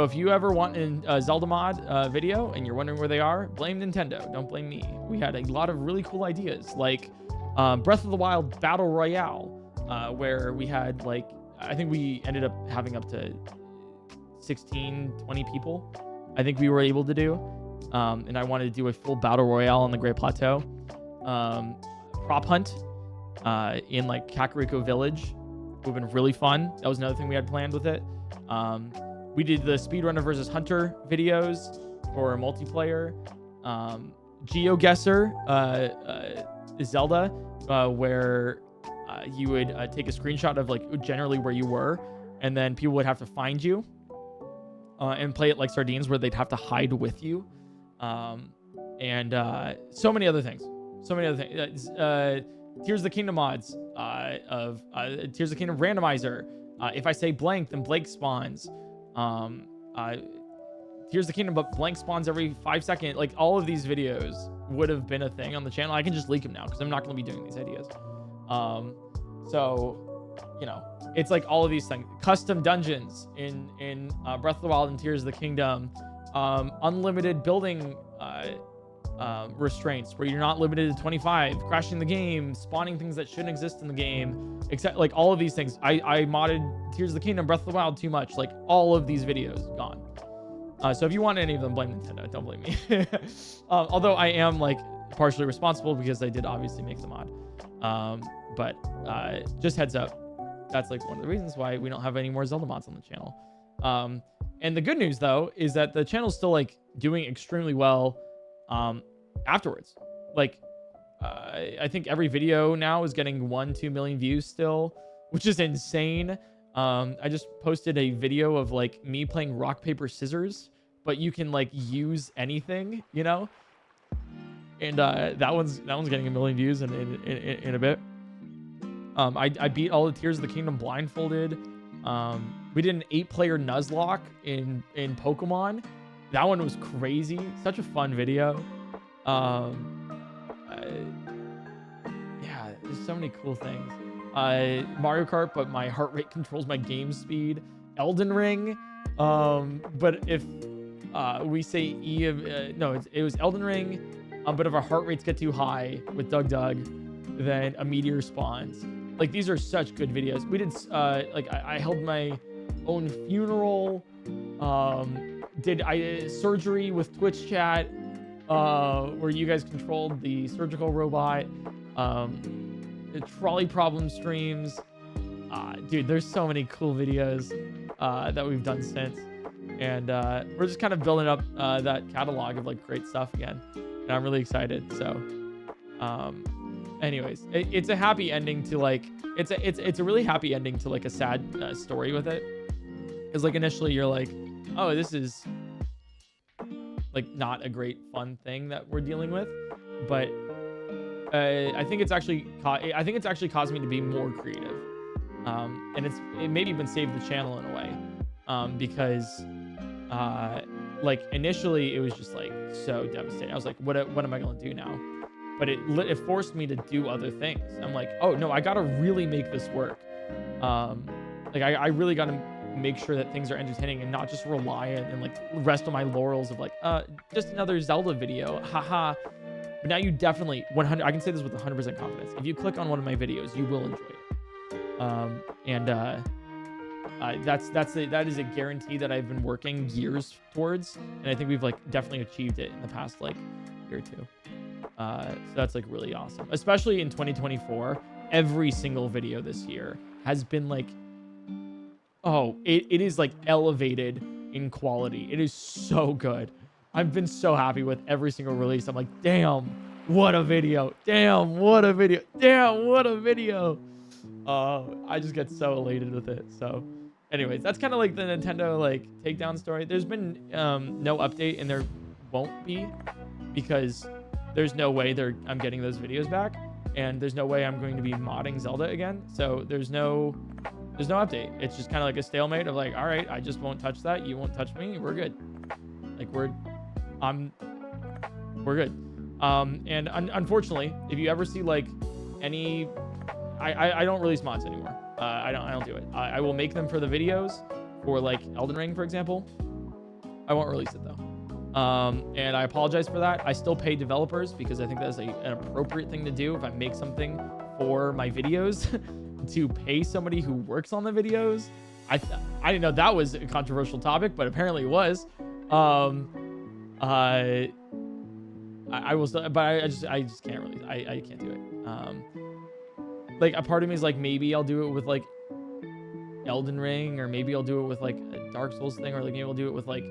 if you ever want a Zelda mod video and you're wondering where they are, blame Nintendo. Don't blame me. We had a lot of really cool ideas, like Breath of the Wild Battle Royale, where we had like, I think we ended up having up to 16, 20 people. I think we were able to do. And I wanted to do a full Battle Royale on the Great Plateau. Prop hunt in like Kakariko Village would have been really fun. That was another thing we had planned with it. We did the Speedrunner versus Hunter videos for multiplayer. GeoGuessr, Zelda, where you would take a screenshot of like generally where you were, and then people would have to find you and play it like sardines, where they'd have to hide with you. And so many other things. Tears of the Kingdom mods of Tears of the Kingdom randomizer. If I say blank, then blank spawns. Tears of the Kingdom, but blank spawns every 5 seconds. Like, all of these videos would have been a thing on the channel. I can just leak them now because I'm not going to be doing these ideas. So, you know, it's like all of these things. Custom dungeons in Breath of the Wild and Tears of the Kingdom. Unlimited building restraints where you're not limited to 25, crashing the game, spawning things that shouldn't exist in the game, except like all of these things. I modded Tears of the Kingdom, Breath of the Wild too much. Like, all of these videos gone. So if you want any of them, blame Nintendo. Don't blame me. Although I am like partially responsible because I did obviously make the mod. But just heads up, that's like one of the reasons why we don't have any more Zelda mods on the channel. And the good news though is that the channel's still like doing extremely well afterwards. Like I think every video now is getting 1-2 million views still, which is insane. I just posted a video of like me playing rock paper scissors, but you can like use anything, you know. And that one's getting 1 million views in a bit. I beat all the Tears of the Kingdom blindfolded. We did an 8-player Nuzlocke in Pokemon. That one was crazy. Such a fun video. Yeah, there's so many cool things. Mario Kart, but my heart rate controls my game speed. Elden Ring. But if we say it was Elden Ring. But if our heart rates get too high with Doug, then a meteor spawns. Like, these are such good videos. We did like I held my own funeral. Did surgery with Twitch chat, where you guys controlled the surgical robot. The trolley problem streams. Dude, there's so many cool videos that we've done since, and we're just kind of building up that catalog of like great stuff again, and I'm really excited. So anyways, it's a happy ending to like it's a really happy ending to like a sad story with it. Because like initially you're like, oh, this is like not a great fun thing that we're dealing with, but I think it's actually caused me to be more creative, and it maybe even saved the channel in a way, because like initially it was just like so devastating. I was like, what am I gonna do now? But it forced me to do other things. I'm like, oh no, I gotta really make this work. Like I really gotta make sure that things are entertaining and not just reliant and like rest on my laurels of like just another Zelda video, haha. But now you definitely 100. I can say this with 100% confidence. If you click on one of my videos, you will enjoy it. That is a guarantee that I've been working years towards, and I think we've like definitely achieved it in the past like year or two. So that's like really awesome, especially in 2024. Every single video this year has been like, oh, it is like elevated in quality. It is so good. I've been so happy with every single release. I'm like, damn, what a video. Damn, what a video. Damn, what a video. I just get so elated with it. So anyways, that's kind of like the Nintendo like takedown story. There's been no update, and there won't be, because there's no way I'm getting those videos back, and there's no way I'm going to be modding Zelda again. So there's no update. It's just kind of like a stalemate of like, all right, I just won't touch that. You won't touch me. We're good. Like we're good. And unfortunately, if you ever see like any, I don't release mods anymore. I don't do it. I will make them for the videos for like Elden Ring, for example. I won't release it though. And I apologize for that. I still pay developers because I think that's an appropriate thing to do if I make something for my videos to pay somebody who works on the videos. I didn't know that was a controversial topic, but apparently it was. I will still, but I just can't really, I can't do it. Like a part of me is like, maybe I'll do it with like Elden Ring, or maybe I'll do it with like a Dark Souls thing, or like maybe I'll do it with like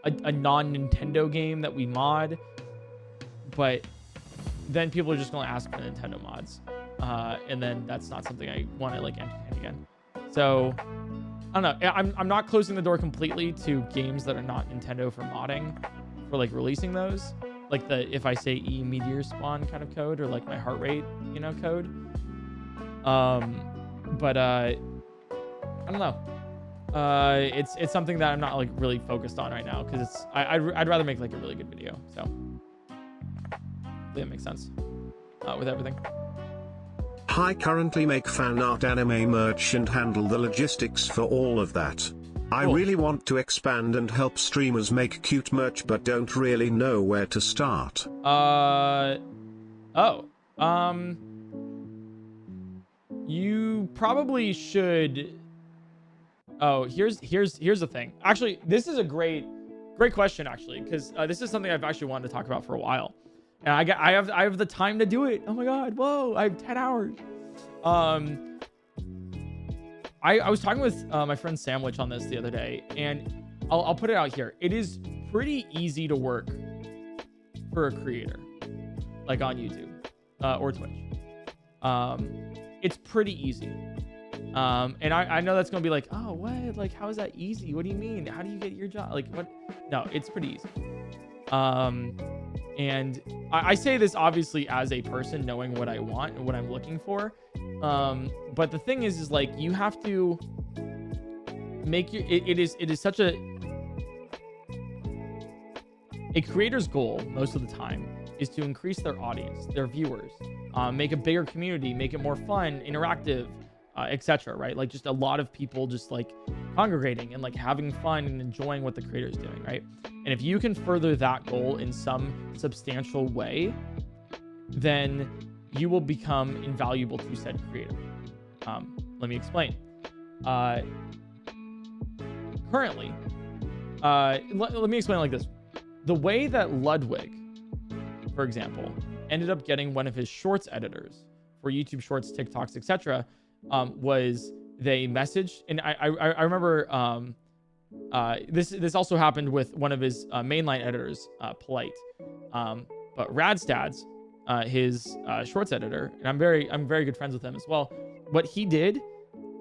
a non-Nintendo game that we mod. But then people are just going to ask for Nintendo mods. And then that's not something I want to like entertain again. So I don't know. I'm not closing the door completely to games that are not Nintendo for modding, for like releasing those. Like the if I say E meteor spawn kind of code, or like my heart rate, code. But I don't know. It's something that I'm not like really focused on right now, because I'd rather make like a really good video. So hopefully that makes sense with everything. I currently make fan art, anime merch, and handle the logistics for all of that. I really want to expand and help streamers make cute merch, but don't really know where to start. You probably should. Oh, here's the thing. Actually, this is a great question, actually, because this is something I've actually wanted to talk about for a while, and I have the time to do it. Oh my god, whoa! I have 10 hours. I was talking with my friend Sandwich on this the other day, and I'll put it out here. It is pretty easy to work for a creator, like on YouTube or Twitch. It's pretty easy. And I know that's gonna be like, oh, what? Like, how is that easy? What do you mean? How do you get your job? Like, what? No, it's pretty easy. And I say this obviously as a person knowing what I want and what I'm looking for. But the thing is like, you have to make your, it is such a creator's goal most of the time is to increase their audience, their viewers, make a bigger community, make it more fun, interactive, etc. Right? Like just a lot of people just like congregating and like having fun and enjoying what the creator is doing, right? And if you can further that goal in some substantial way, then you will become invaluable to said creator. Let me explain. Currently, let me explain like this. The way that Ludwig, for example, ended up getting one of his shorts editors for YouTube Shorts, TikToks, etc., was they messaged, and I remember this also happened with one of his mainline editors, Polite, but Radstads, his shorts editor, and I'm very good friends with him as well. What he did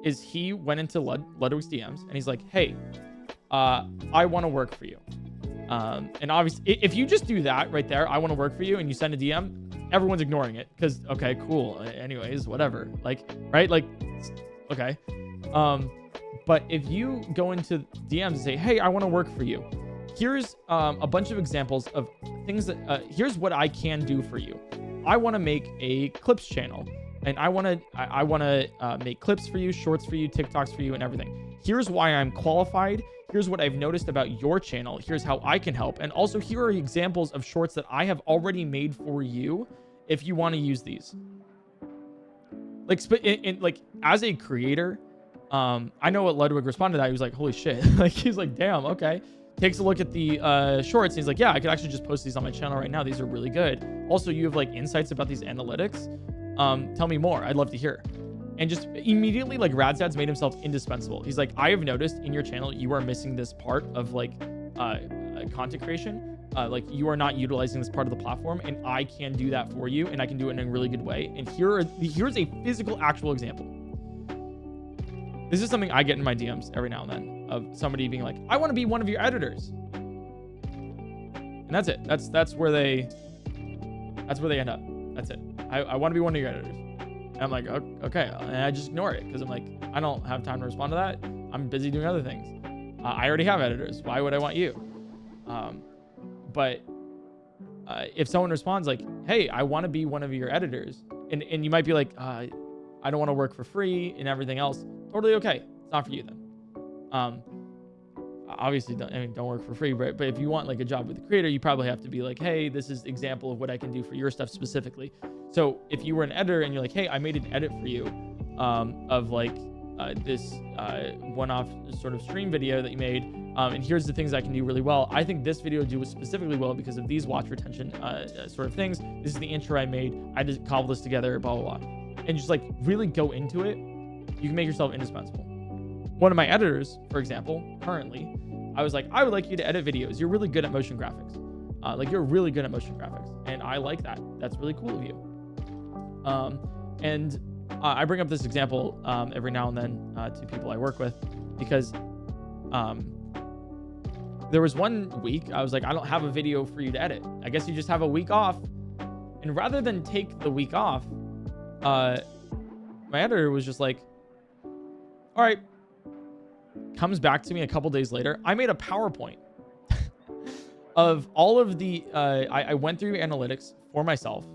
is he went into Ludwig's DMs and he's like, hey, I want to work for you. And obviously, if you just do that right there, I want to work for you, and you send a DM, everyone's ignoring it because, okay, cool. Anyways, whatever. Like, right? Like, okay. But if you go into DMs and say, hey, I want to work for you. Here's a bunch of examples of things that, here's what I can do for you. I want to make a clips channel, and I want to make clips for you, shorts for you, TikToks for you, and everything. Here's why I'm qualified. Here's what I've noticed about your channel. Here's how I can help. And also here are examples of shorts that I have already made for you if you want to use these. Like, like as a creator, I know what Ludwig responded to that. He was like, holy shit. Like, he's like, damn, okay. Takes a look at the shorts. And he's like, yeah, I could actually just post these on my channel right now. These are really good. Also, you have like insights about these analytics. Tell me more. I'd love to hear. And just immediately, like, Radstads made himself indispensable. He's like, I have noticed in your channel, you are missing this part of like content creation. Like, you are not utilizing this part of the platform, and I can do that for you, and I can do it in a really good way. And here's a physical, actual example. This is something I get in my DMs every now and then of somebody being like, I want to be one of your editors. And that's it. That's where they end up. That's it. I want to be one of your editors. And I'm like, okay. And I just ignore it because I'm like, I don't have time to respond to that. I'm busy doing other things. I already have editors. Why would I want you? But if someone responds like, hey, I want to be one of your editors, and you might be like, I don't want to work for free and everything else. Totally okay. It's not for you then. obviously don't work for free, but if you want like a job with the creator, you probably have to be like, hey, this is example of what I can do for your stuff specifically. So if you were an editor and you're like, hey, I made an edit for you of like this one-off sort of stream video that you made, and here's the things I can do really well. I think this video do specifically well because of these watch retention sort of things. This is the intro I made. I just cobbled this together, blah, blah, blah. And just like really go into it. You can make yourself indispensable. One of my editors, for example, currently, I was like, I would like you to edit videos. You're really good at motion graphics. You're really good at motion graphics. And I like that. That's really cool of you. I bring up this example every now and then to people I work with because there was one week I was like, I don't have a video for you to edit. I guess you just have a week off. And rather than take the week off, my editor was just like, all right, comes back to me a couple days later. I made a PowerPoint of all of the, I went through analytics for myself,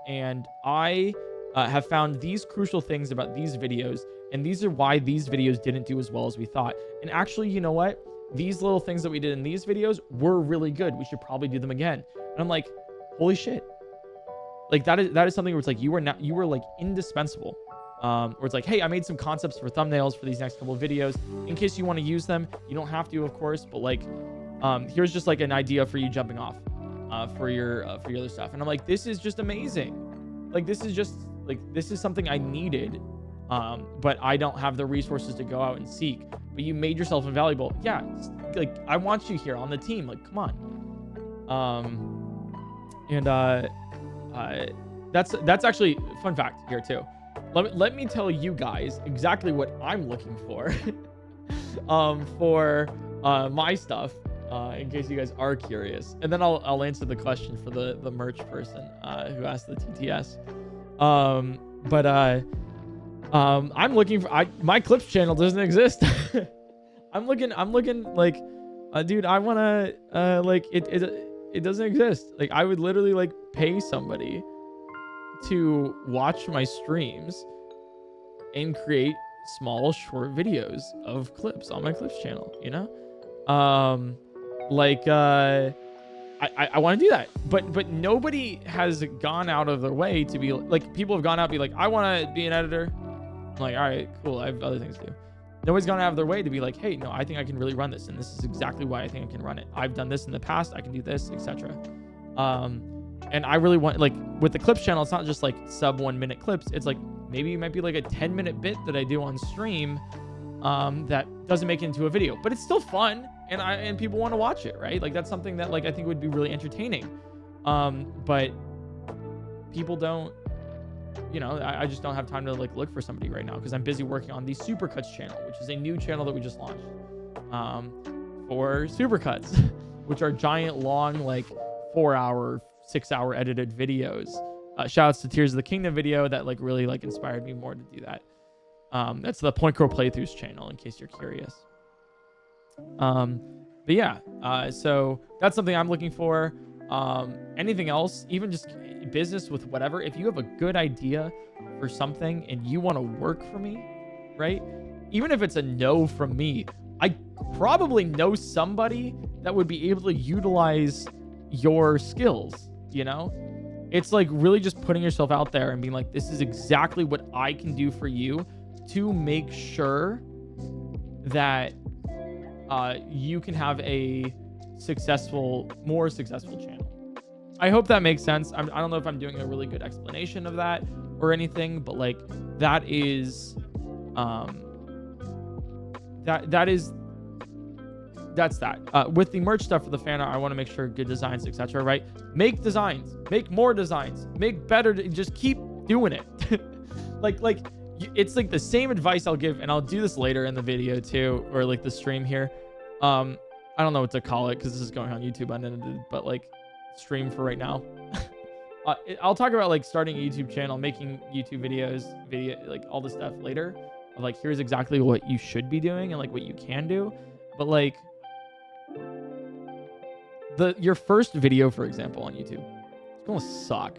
and I have found these crucial things about these videos, and these are why these videos didn't do as well as we thought. And actually, you know what? These little things that we did in these videos were really good. We should probably do them again. And I'm like, holy shit. Like that is something where it's like, you were like indispensable. Where it's like, hey, I made some concepts for thumbnails for these next couple of videos in case you want to use them. You don't have to, of course, but like, here's just like an idea for you jumping off for your other stuff. And I'm like, this is just amazing. Like, this is something I needed, but I don't have the resources to go out and seek. But you made yourself invaluable. Yeah, like I want you here on the team. Like, come on. That's actually a fun fact here too. Let me tell you guys exactly what I'm looking for for my stuff, in case you guys are curious. And then I'll answer the question for the merch person who asked the TTS. I'm looking for my clips channel doesn't exist. I'm looking like, dude, I want to like it doesn't exist. Like, I would literally like pay somebody to watch my streams and create small short videos of clips on my clips channel, you know? I want to do that, but nobody has gone out of their way to be like, people have gone out and be like, I want to be an editor. I'm like, all right, cool. I have other things to do. Nobody's gone out of their way to be like, hey, no, I think I can really run this. And this is exactly why I think I can run it. I've done this in the past. I can do this, etc. And I really want, like, with the clips channel, it's not just like sub 1 minute clips. It's like, maybe it might be like a 10-minute bit that I do on stream that doesn't make it into a video, but it's still fun. And people want to watch it, right? Like, that's something that like I think would be really entertaining. But people don't, you know, I just don't have time to like look for somebody right now because I'm busy working on the Supercuts channel, which is a new channel that we just launched for Supercuts, which are giant, long, like 4-hour, 6-hour edited videos. Shout outs to Tears of the Kingdom video that like really like inspired me more to do that. That's the PointCrow playthroughs channel, in case you're curious. But yeah, so that's something I'm looking for. Anything else, even just business with whatever, if you have a good idea for something and you want to work for me, right? Even if it's a no from me, I probably know somebody that would be able to utilize your skills, you know? It's like really just putting yourself out there and being like, this is exactly what I can do for you to make sure that you can have a more successful channel. I hope that makes sense. I don't know if I'm doing a really good explanation of that or anything, but like that is that's that. With the merch stuff for the fan art, I want to make sure good designs, etc. Right? Make designs, make more designs, make better. Just keep doing it. like it's like the same advice I'll give, and I'll do this later in the video too, or like the stream here. I don't know what to call it because this is going on YouTube unedited, but like stream for right now. I'll talk about like starting a YouTube channel, making YouTube videos, like all this stuff later. Of like, here's exactly what you should be doing and like what you can do. But like your first video, for example, on YouTube, it's gonna suck.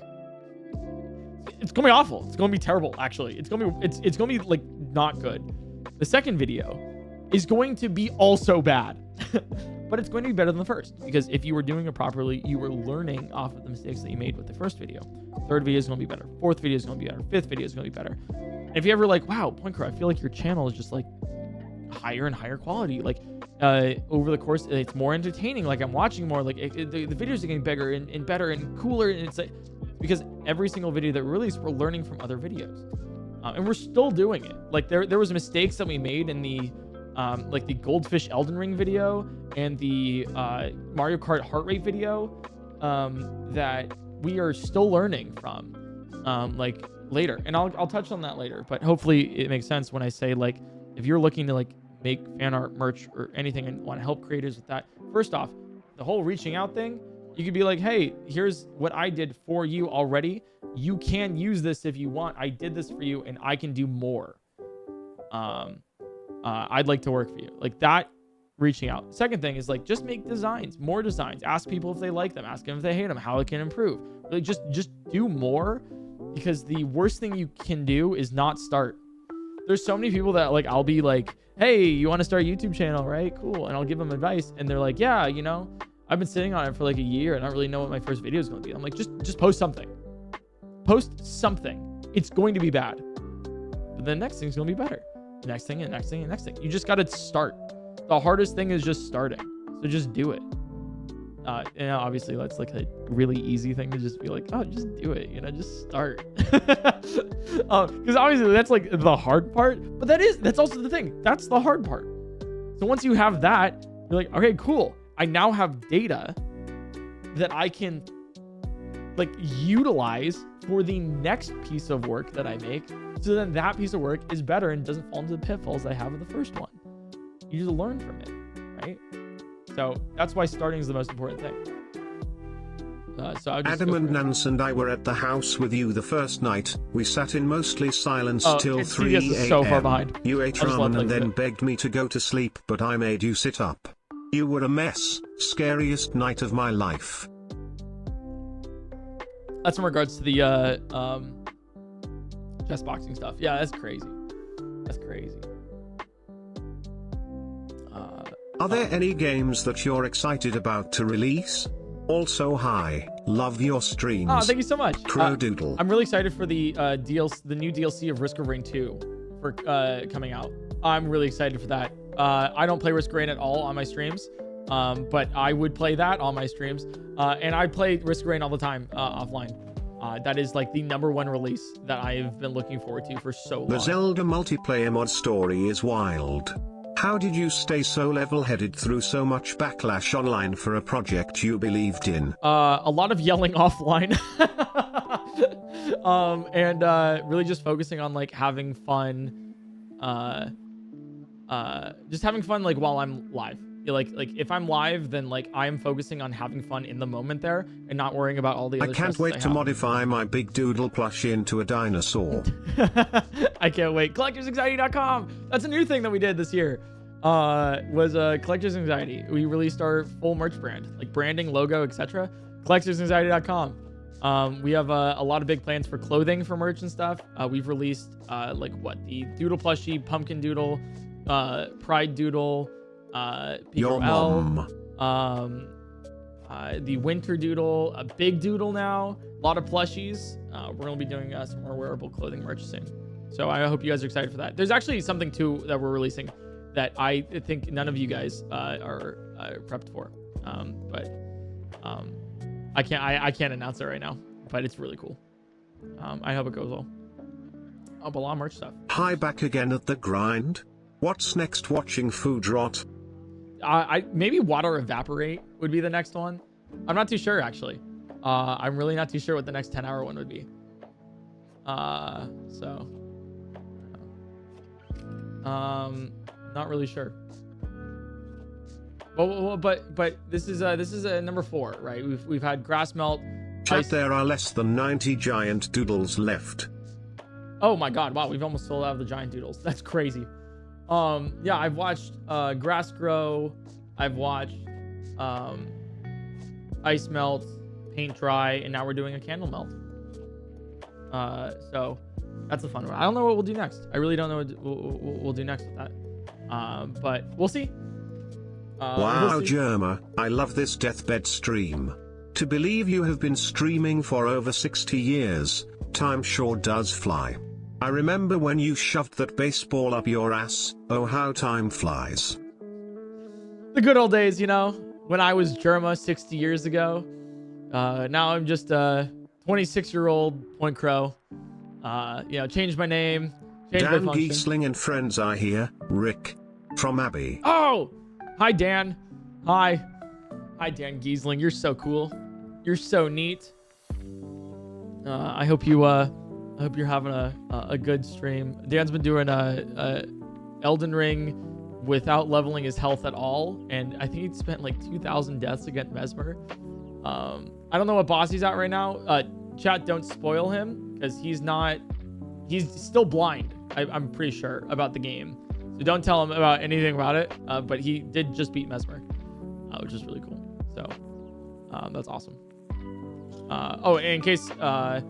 It's gonna be awful. It's gonna be terrible. Actually, it's gonna be like not good. The second video is going to be also bad. But it's going to be better than the first, because if you were doing it properly, you were learning off of the mistakes that you made with the first video. Third video is going to be better. Fourth video is going to be better. Fifth video is going to be better. And if you ever like, wow, PointCrow, I feel like your channel is just like higher and higher quality. Like over the course, it's more entertaining. Like I'm watching more. Like the videos are getting bigger and better and cooler. And it's like, because every single video that we release, we're learning from other videos, and we're still doing it. Like there was mistakes that we made in the like the Goldfish Elden Ring video and the Mario Kart heart rate video that we are still learning from like later. And I'll touch on that later, but hopefully it makes sense when I say, like, if you're looking to like make fan art, merch, or anything and want to help creators with that, first off, the whole reaching out thing, you could be like, hey, here's what I did for you already. You can use this if you want. I did this for you and I can do more. I'd like to work for you. Like that, reaching out. Second thing is like, just make designs, more designs. Ask people if they like them. Ask them if they hate them, how it can improve. Really just do more, because the worst thing you can do is not start. There's so many people that like, I'll be like, hey, you want to start a YouTube channel, right? Cool. And I'll give them advice. And they're like, yeah, you know, I've been sitting on it for like a year and I don't really know what my first video is going to be. I'm like, just post something. Post something. It's going to be bad, but the next thing's going to be better. Next thing and next thing and next thing. You just got to start. The hardest thing is just starting. So just do it. And obviously that's like a really easy thing to just be like, oh, just do it. You know, just start. Because obviously that's like the hard part, but that's also the thing. That's the hard part. So once you have that, you're like, okay, cool. I now have data that I can like utilize for the next piece of work that I make. So then that piece of work is better and doesn't fall into the pitfalls I have with the first one. You just learn from it, right? So that's why starting is the most important thing. So Adam and Nance and I were at the house with you the first night. We sat in mostly silence till 3 a.m. So far behind. You ate ramen and then begged me to go to sleep, but I made you sit up. You were a mess. Scariest night of my life. That's in regards to the chessboxing stuff. Yeah, that's crazy. That's crazy. Are there any games that you're excited about to release? Also, hi, love your streams. Oh, thank you so much. Crowdoodle. I'm really excited for the the new DLC of Risk of Rain 2 for coming out. I'm really excited for that. I don't play Risk of Rain at all on my streams, but I would play that on my streams. And I play Risk of Rain all the time offline. That is like the #1 release that I've been looking forward to for so long. The Zelda multiplayer mod story is wild. How did you stay so level-headed through so much backlash online for a project you believed in? A lot of yelling offline. And really just focusing on like having fun. Just having fun like while I'm live. Like if I'm live, then like I'm focusing on having fun in the moment there and not worrying about all the other. I can't wait to modify my big doodle plushie into a dinosaur. I can't wait. CollectorsAnxiety.com. That's a new thing that we did this year. Was Collectors Anxiety. We released our full merch brand, like branding, logo, etc. CollectorsAnxiety.com. We have a lot of big plans for clothing, for merch and stuff. We've released like the doodle plushie, pumpkin doodle, pride doodle, Your L, mom. the winter doodle, a big doodle now, a lot of plushies. We're gonna be doing some more wearable clothing merch soon. So I hope you guys are excited for that. There's actually something too that we're releasing that I think none of you guys are prepped for. But I can't announce it right now, but it's really cool. I hope it goes well. Oh, but a lot of merch stuff. Hi, back again at the grind. What's next? Watching food rot? I maybe water evaporate would be the next one. I'm not too sure actually. I'm really not too sure what the next 10-hour one would be. Not really sure. But this is number 4, right? We've had grass melt. Chat, there are less than 90 giant doodles left. Oh my god! Wow, we've almost sold out of the giant doodles. That's crazy. Yeah, I've watched grass grow. I've watched ice melt, paint dry, and now we're doing a candle melt. So that's a fun one. I don't know what we'll do next. I really don't know what we'll do next with that. But we'll see. Wow, Germa, I love this deathbed stream. To believe you have been streaming for over 60 years, time sure does fly. I remember when you shoved that baseball up your ass, oh how time flies. The good old days, you know, when I was Germa 60 years ago. Now I'm just a 26-year-old PointCrow. You know, changed my name, changed my Dan function. Giesling and friends I hear, Rick, from Abby. Oh! Hi, Dan. Hi. Hi, Dan Giesling. You're so cool. You're so neat. I hope you're having a good stream. Dan's been doing Elden Ring without leveling his health at all, and I think he spent like 2,000 deaths against Mesmer. I don't know what boss he's at right now. Chat, don't spoil him because he's still blind. I'm pretty sure about the game, so don't tell him about anything about it. But he did just beat Mesmer, which is really cool. So that's awesome. Oh, and in case I'm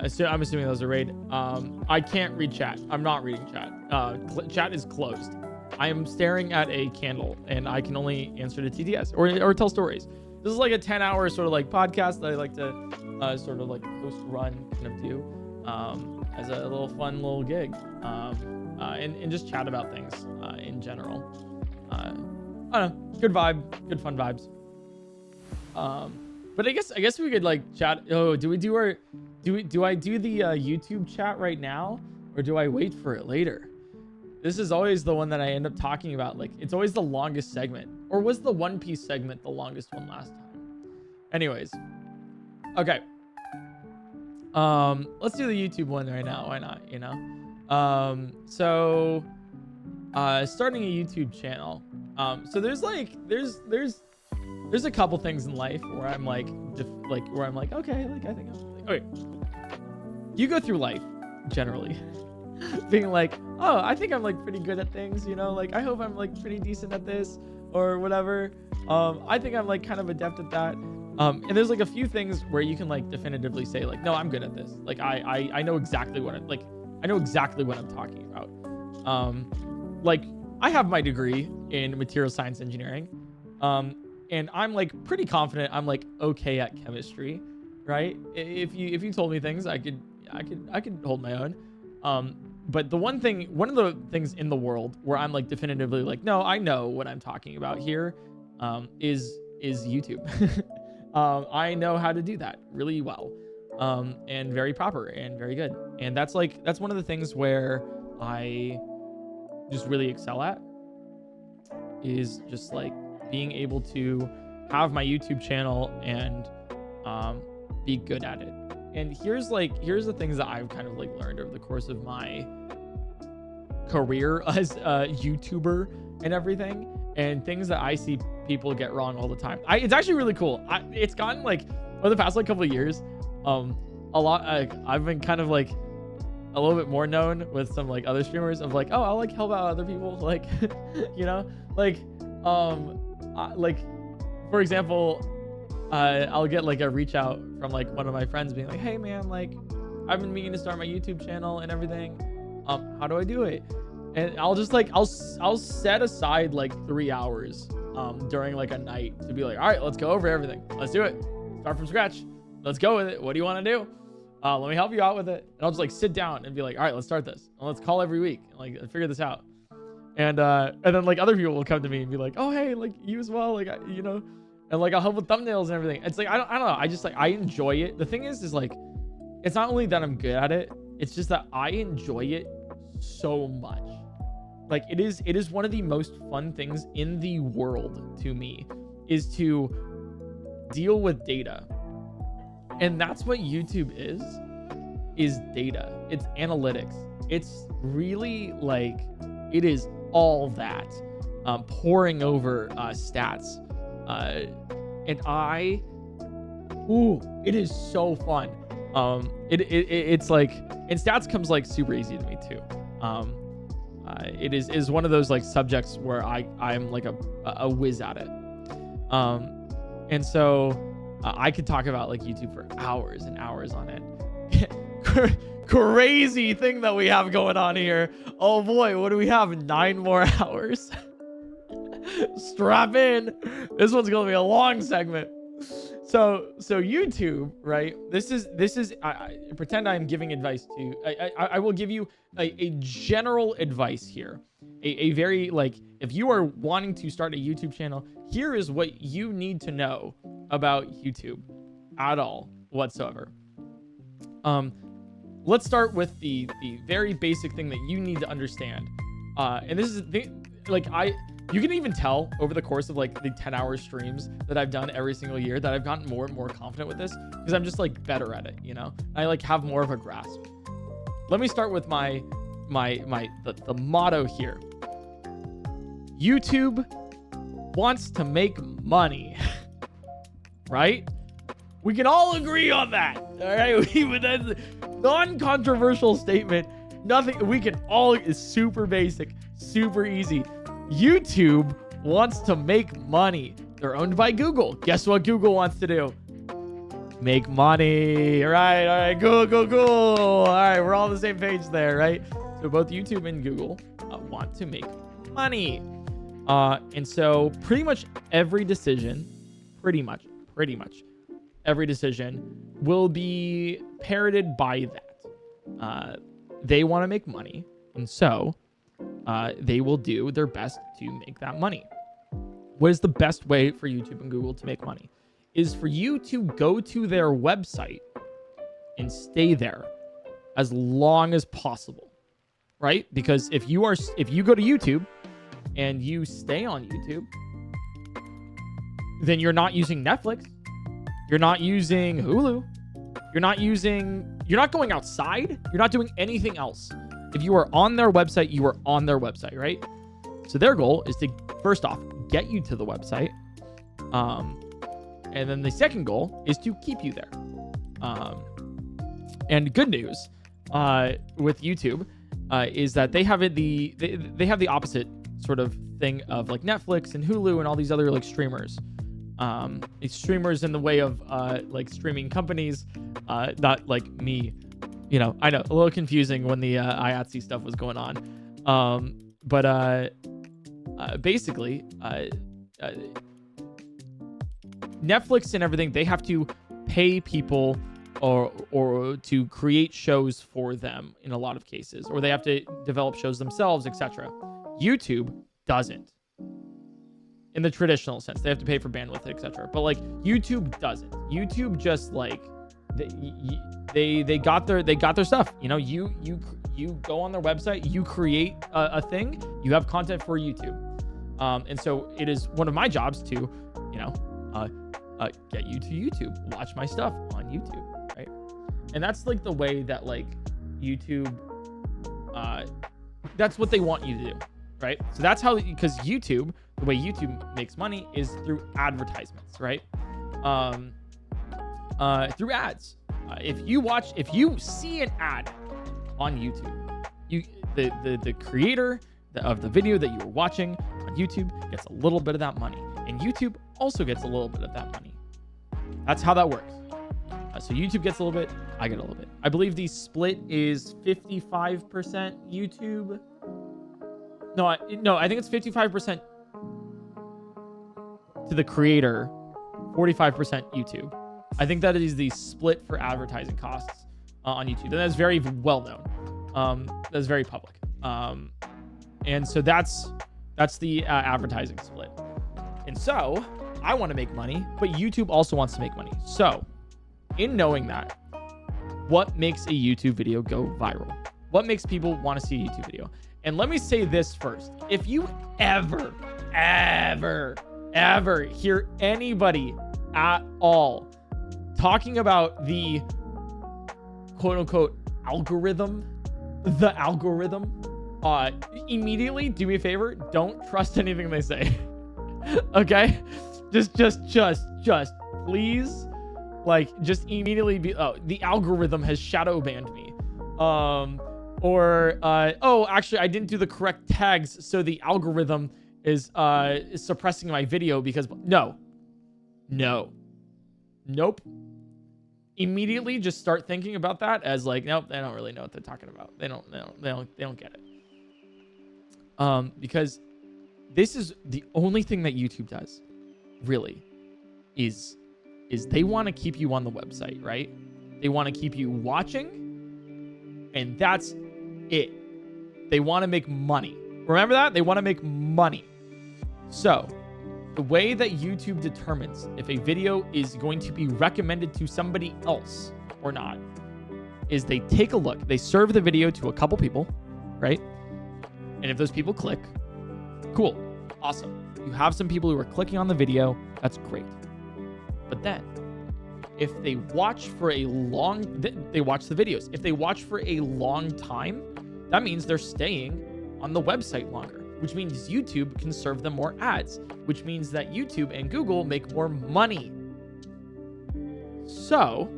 assuming that was a raid. I can't read chat. I'm not reading chat. Chat is closed. I am staring at a candle, and I can only answer to TTS or tell stories. This is like a 10-hour sort of like podcast that I like to sort of like post run kind of do as a little fun little gig, and just chat about things in general. I don't know, good vibe, good fun vibes. But I guess we could like chat. Oh, do I do the YouTube chat right now, or do I wait for it later? This is always the one that I end up talking about. Like, it's always the longest segment. Or was the One Piece segment the longest one last time? Anyways. Okay. Let's do the YouTube one right now. Why not, you know? Starting a YouTube channel. So there's a couple things in life where I'm like, okay, like I think okay. You go through life generally being like, oh, I think I'm like pretty good at things, you know, like I hope I'm like pretty decent at this or whatever. I think I'm like kind of adept at that. And there's like a few things where you can like definitively say like, no, I'm good at this. Like I know exactly what I know exactly what I'm talking about. Like I have my degree in material science engineering. And I'm like pretty confident I'm like okay at chemistry, right? If you told me things, I could hold my own. But one of the things in the world where I'm like definitively like, no, I know what I'm talking about here, is YouTube. I know how to do that really well, and very proper and very good. And that's one of the things where I just really excel at, is just like being able to have my YouTube channel and be good at it. And here's the things that I've kind of like learned over the course of my career as a YouTuber and everything, and things that I see people get wrong all the time. It's actually really cool. It's gotten like over the past like couple of years, a lot. I've been kind of like a little bit more known with some like other streamers of like, oh, I'll like help out other people, like you know, like for example, I'll get like a reach out from like one of my friends being like, hey man, like I've been meaning to start my YouTube channel and everything. How do I do it? And I'll just like, I'll set aside like 3 hours during like a night to be like, all right, let's go over everything. Let's do it. Start from scratch. Let's go with it. What do you want to do? Let me help you out with it. And I'll just like sit down and be like, all right, let's start this. And let's call every week and like figure this out. And then like other people will come to me and be like, oh, hey, like you as well. Like, you know, and like I'll help with thumbnails and everything. It's like, I don't know. I just like, I enjoy it. The thing is like, it's not only that I'm good at it, it's just that I enjoy it so much. Like it is one of the most fun things in the world to me, is to deal with data. And that's what YouTube is data. It's analytics. It's really like, it is all that, pouring over stats. And it is so fun. It's like, and stats comes like super easy to me too. It is one of those like subjects where I'm like a whiz at it. And so I could talk about like YouTube for hours and hours on it. crazy thing that we have going on here. Oh boy, what do we have? 9 more hours. Strap in. This one's gonna be a long segment. So YouTube, right? This is I pretend I'm giving advice to. I will give you a general advice here. A very, like, if you are wanting to start a YouTube channel, here is what you need to know about YouTube at all whatsoever. Let's start with the very basic thing that you need to understand. And this is you can even tell over the course of like the 10-hour streams that I've done every single year that I've gotten more and more confident with this, because I'm just like better at it, you know? I like have more of a grasp. Let me start with the motto here. YouTube wants to make money. Right? We can all agree on that. All right? That's a non-controversial statement. Nothing, we can all, is super basic, super easy. YouTube wants to make money. They're owned by Google. Guess what Google wants to do? Make money. All right, Google. All right, we're all on the same page there, right? So both YouTube and Google want to make money. And so pretty much every decision, pretty much every decision will be parroted by that. They want to make money, and so they will do their best to make that money. What is the best way for YouTube and Google to make money? Is for you to go to their website and stay there as long as possible, right? Because if you go to YouTube and you stay on YouTube, then you're not using Netflix, you're not using Hulu, you're not going outside, you're not doing anything else. If you are on their website, you are on their website, right? So their goal is to, first off, get you to the website. And then the second goal is to keep you there. And good news with YouTube is that they have they have the opposite sort of thing of like Netflix and Hulu and all these other like streamers. It's streamers in the way of like streaming companies, not like me. You know, I know, a little confusing when the IATSE stuff was going on. But basically, Netflix and everything, they have to pay people or to create shows for them in a lot of cases, or they have to develop shows themselves, etc. YouTube doesn't. In the traditional sense, they have to pay for bandwidth, etc. But like YouTube doesn't. YouTube just like they got their stuff. You know, you go on their website, you create a thing, you have content for YouTube. And so it is one of my jobs to, you know, get you to YouTube, watch my stuff on YouTube, right? And that's like the way that like YouTube, that's what they want you to do, right? So that's how, because YouTube, the way YouTube makes money is through advertisements, right? Through ads. If you see an ad on YouTube, the creator of the video that you were watching on YouTube gets a little bit of that money, and YouTube also gets a little bit of that money. That's how that works. So YouTube gets a little bit, I get a little bit. I believe the split is 55% YouTube. No, I think it's 55% to the creator, 45% YouTube. I think that is the split for advertising costs on YouTube. And that's very well known. That's very public. And so that's the advertising split. And so I want to make money, but YouTube also wants to make money. So in knowing that, what makes a YouTube video go viral? What makes people want to see a YouTube video? And let me say this first. If you ever hear anybody at all talking about the quote unquote algorithm, immediately do me a favor, don't trust anything they say. Okay? Just please, like, just immediately be, oh, the algorithm has shadow banned me. Oh, actually I didn't do the correct tags, so the algorithm is suppressing my video because nope. immediately just start thinking about that as like, nope, they don't really know what they're talking about. They don't get it. Because this is the only thing that YouTube does, really, is they want to keep you on the website, right? They want to keep you watching, and that's it. They want to make money. Remember that? They want to make money. So, the way that YouTube determines if a video is going to be recommended to somebody else or not is they take a look. They serve the video to a couple people, right? And if those people click, cool, awesome. You have some people who are clicking on the video. That's great. But then, if they watch for a long, they watch the videos. If they watch for a long time, that means they're staying on the website longer, which means YouTube can serve them more ads, which means that YouTube and Google make more money. So,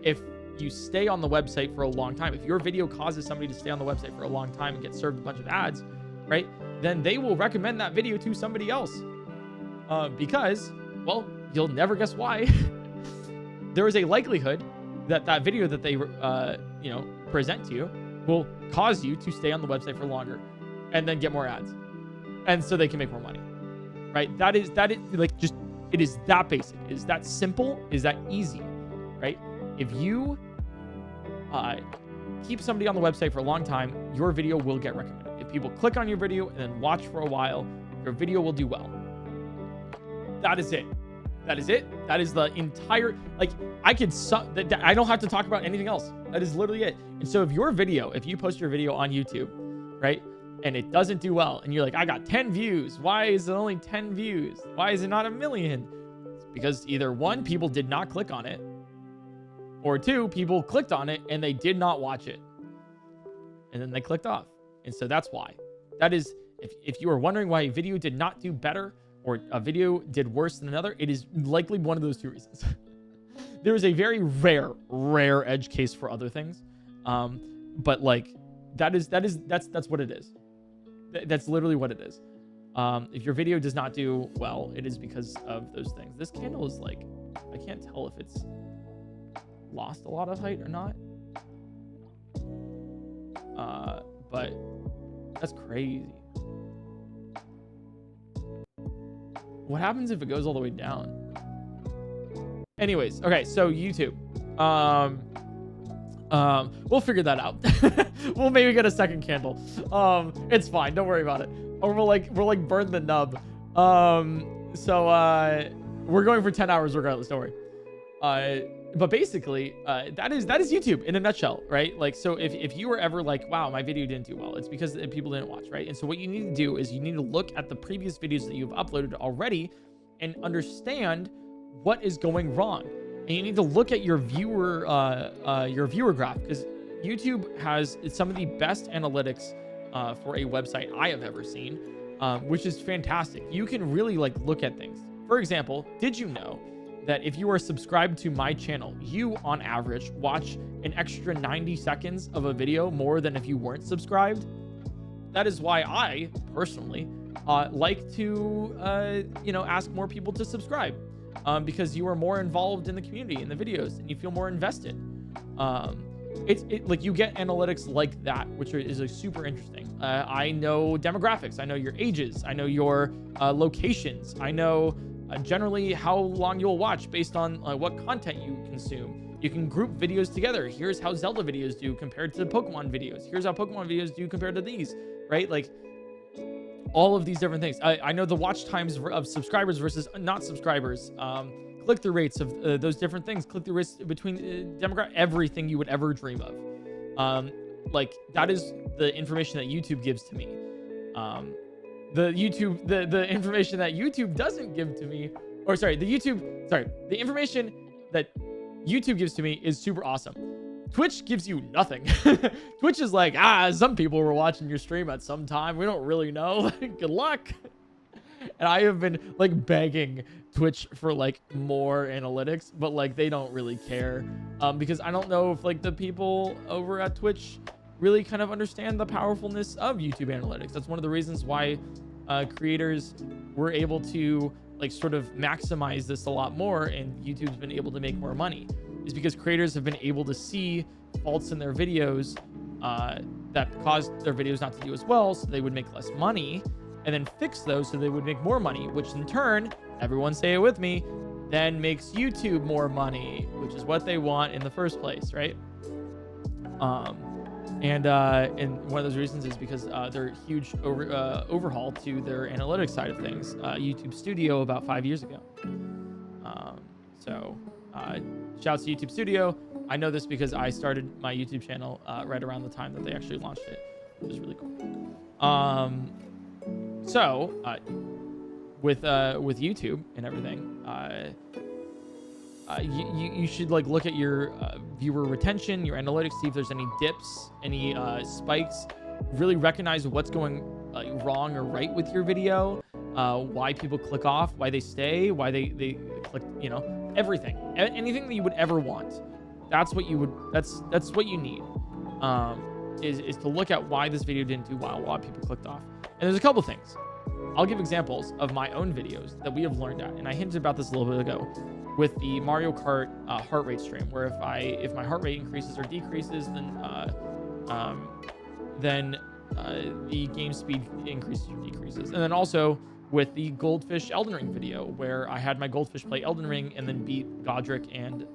if you stay on the website for a long time, if your video causes somebody to stay on the website for a long time and get served a bunch of ads, right, then they will recommend that video to somebody else. Because, well, you'll never guess why. There is a likelihood that that video that they, present to you will cause you to stay on the website for longer and then get more ads. And so they can make more money, right? That is like, just, it is that basic. It is that simple. It is that easy, right? If you keep somebody on the website for a long time, your video will get recommended. If people click on your video and then watch for a while, your video will do well. That is it. That is it. That is the entire, like, I don't have to talk about anything else. That is literally it. And so if you post your video on YouTube, right, and it doesn't do well, and you're like, I got 10 views. Why is it only 10 views? Why is it not 1 million? It's because either one, people did not click on it, or two, people clicked on it and they did not watch it. And then they clicked off. And so that's why. That is, if you are wondering why a video did not do better or a video did worse than another, it is likely one of those two reasons. There is a very rare edge case for other things. But like, that's what it is. That's literally what it is. If your video does not do well, it is because of those things. This candle is like, I can't tell if it's lost a lot of height or not. But that's crazy. What happens if it goes all the way down? Anyways, okay, so YouTube. We'll figure that out. We'll maybe get a second candle. It's fine, don't worry about it. Or we'll like burn the nub. So we're going for 10 hours regardless, don't worry. But basically, that is YouTube in a nutshell, right? Like, so if you were ever like, wow, my video didn't do well, it's because people didn't watch, right? And so what you need to do is you need to look at the previous videos that you've uploaded already and understand what is going wrong. And you need to look at your viewer graph, because YouTube has some of the best analytics for a website I have ever seen, which is fantastic. You can really like look at things. For example, did you know that if you are subscribed to my channel, you on average watch an extra 90 seconds of a video more than if you weren't subscribed? That is why I personally like to ask more people to subscribe, because you are more involved in the community, in the videos, and you feel more invested. It's like you get analytics like that, which is like super interesting. I know demographics, I know your ages, I know your locations, I know generally how long you'll watch based on what content you consume. You can group videos together. Here's how Zelda videos do compared to Pokemon videos. Here's how Pokemon videos do compared to these, right? Like all of these different things. I know the watch times of subscribers versus not subscribers, click-through rates of those different things, click-through rates between demographic, everything you would ever dream of. Like that is the information that YouTube gives to me. The information that YouTube doesn't give to me, the information that YouTube gives to me is super awesome. Twitch gives you nothing. Twitch is like, some people were watching your stream at some time. We don't really know. Good luck. And I have been like begging Twitch for like more analytics, but like they don't really care, because I don't know if like the people over at Twitch really kind of understand the powerfulness of YouTube analytics. That's one of the reasons why creators were able to like sort of maximize this a lot more, and YouTube's been able to make more money, is because creators have been able to see faults in their videos that caused their videos not to do as well, so they would make less money, and then fix those so they would make more money, which in turn, everyone say it with me, then makes YouTube more money, which is what they want in the first place, right? And one of those reasons is because they're huge overhaul to their analytics side of things. YouTube Studio about 5 years ago. Shouts to YouTube Studio. I know this because I started my YouTube channel right around the time that they actually launched it, which is really cool. With YouTube and everything, you should like look at your viewer retention, your analytics, see if there's any dips, any spikes. Really recognize what's going wrong or right with your video, why people click off, why they stay, why they click, everything, anything that you would ever want. That's what you would. That's what you need. Is to look at why this video didn't do well, why people clicked off. And there's a couple things. I'll give examples of my own videos that we have learned at, and I hinted about this a little bit ago with the Mario Kart heart rate stream, where if my heart rate increases or decreases, then the game speed increases or decreases. And then also with the Goldfish Elden Ring video, where I had my Goldfish play Elden Ring and then beat Godric and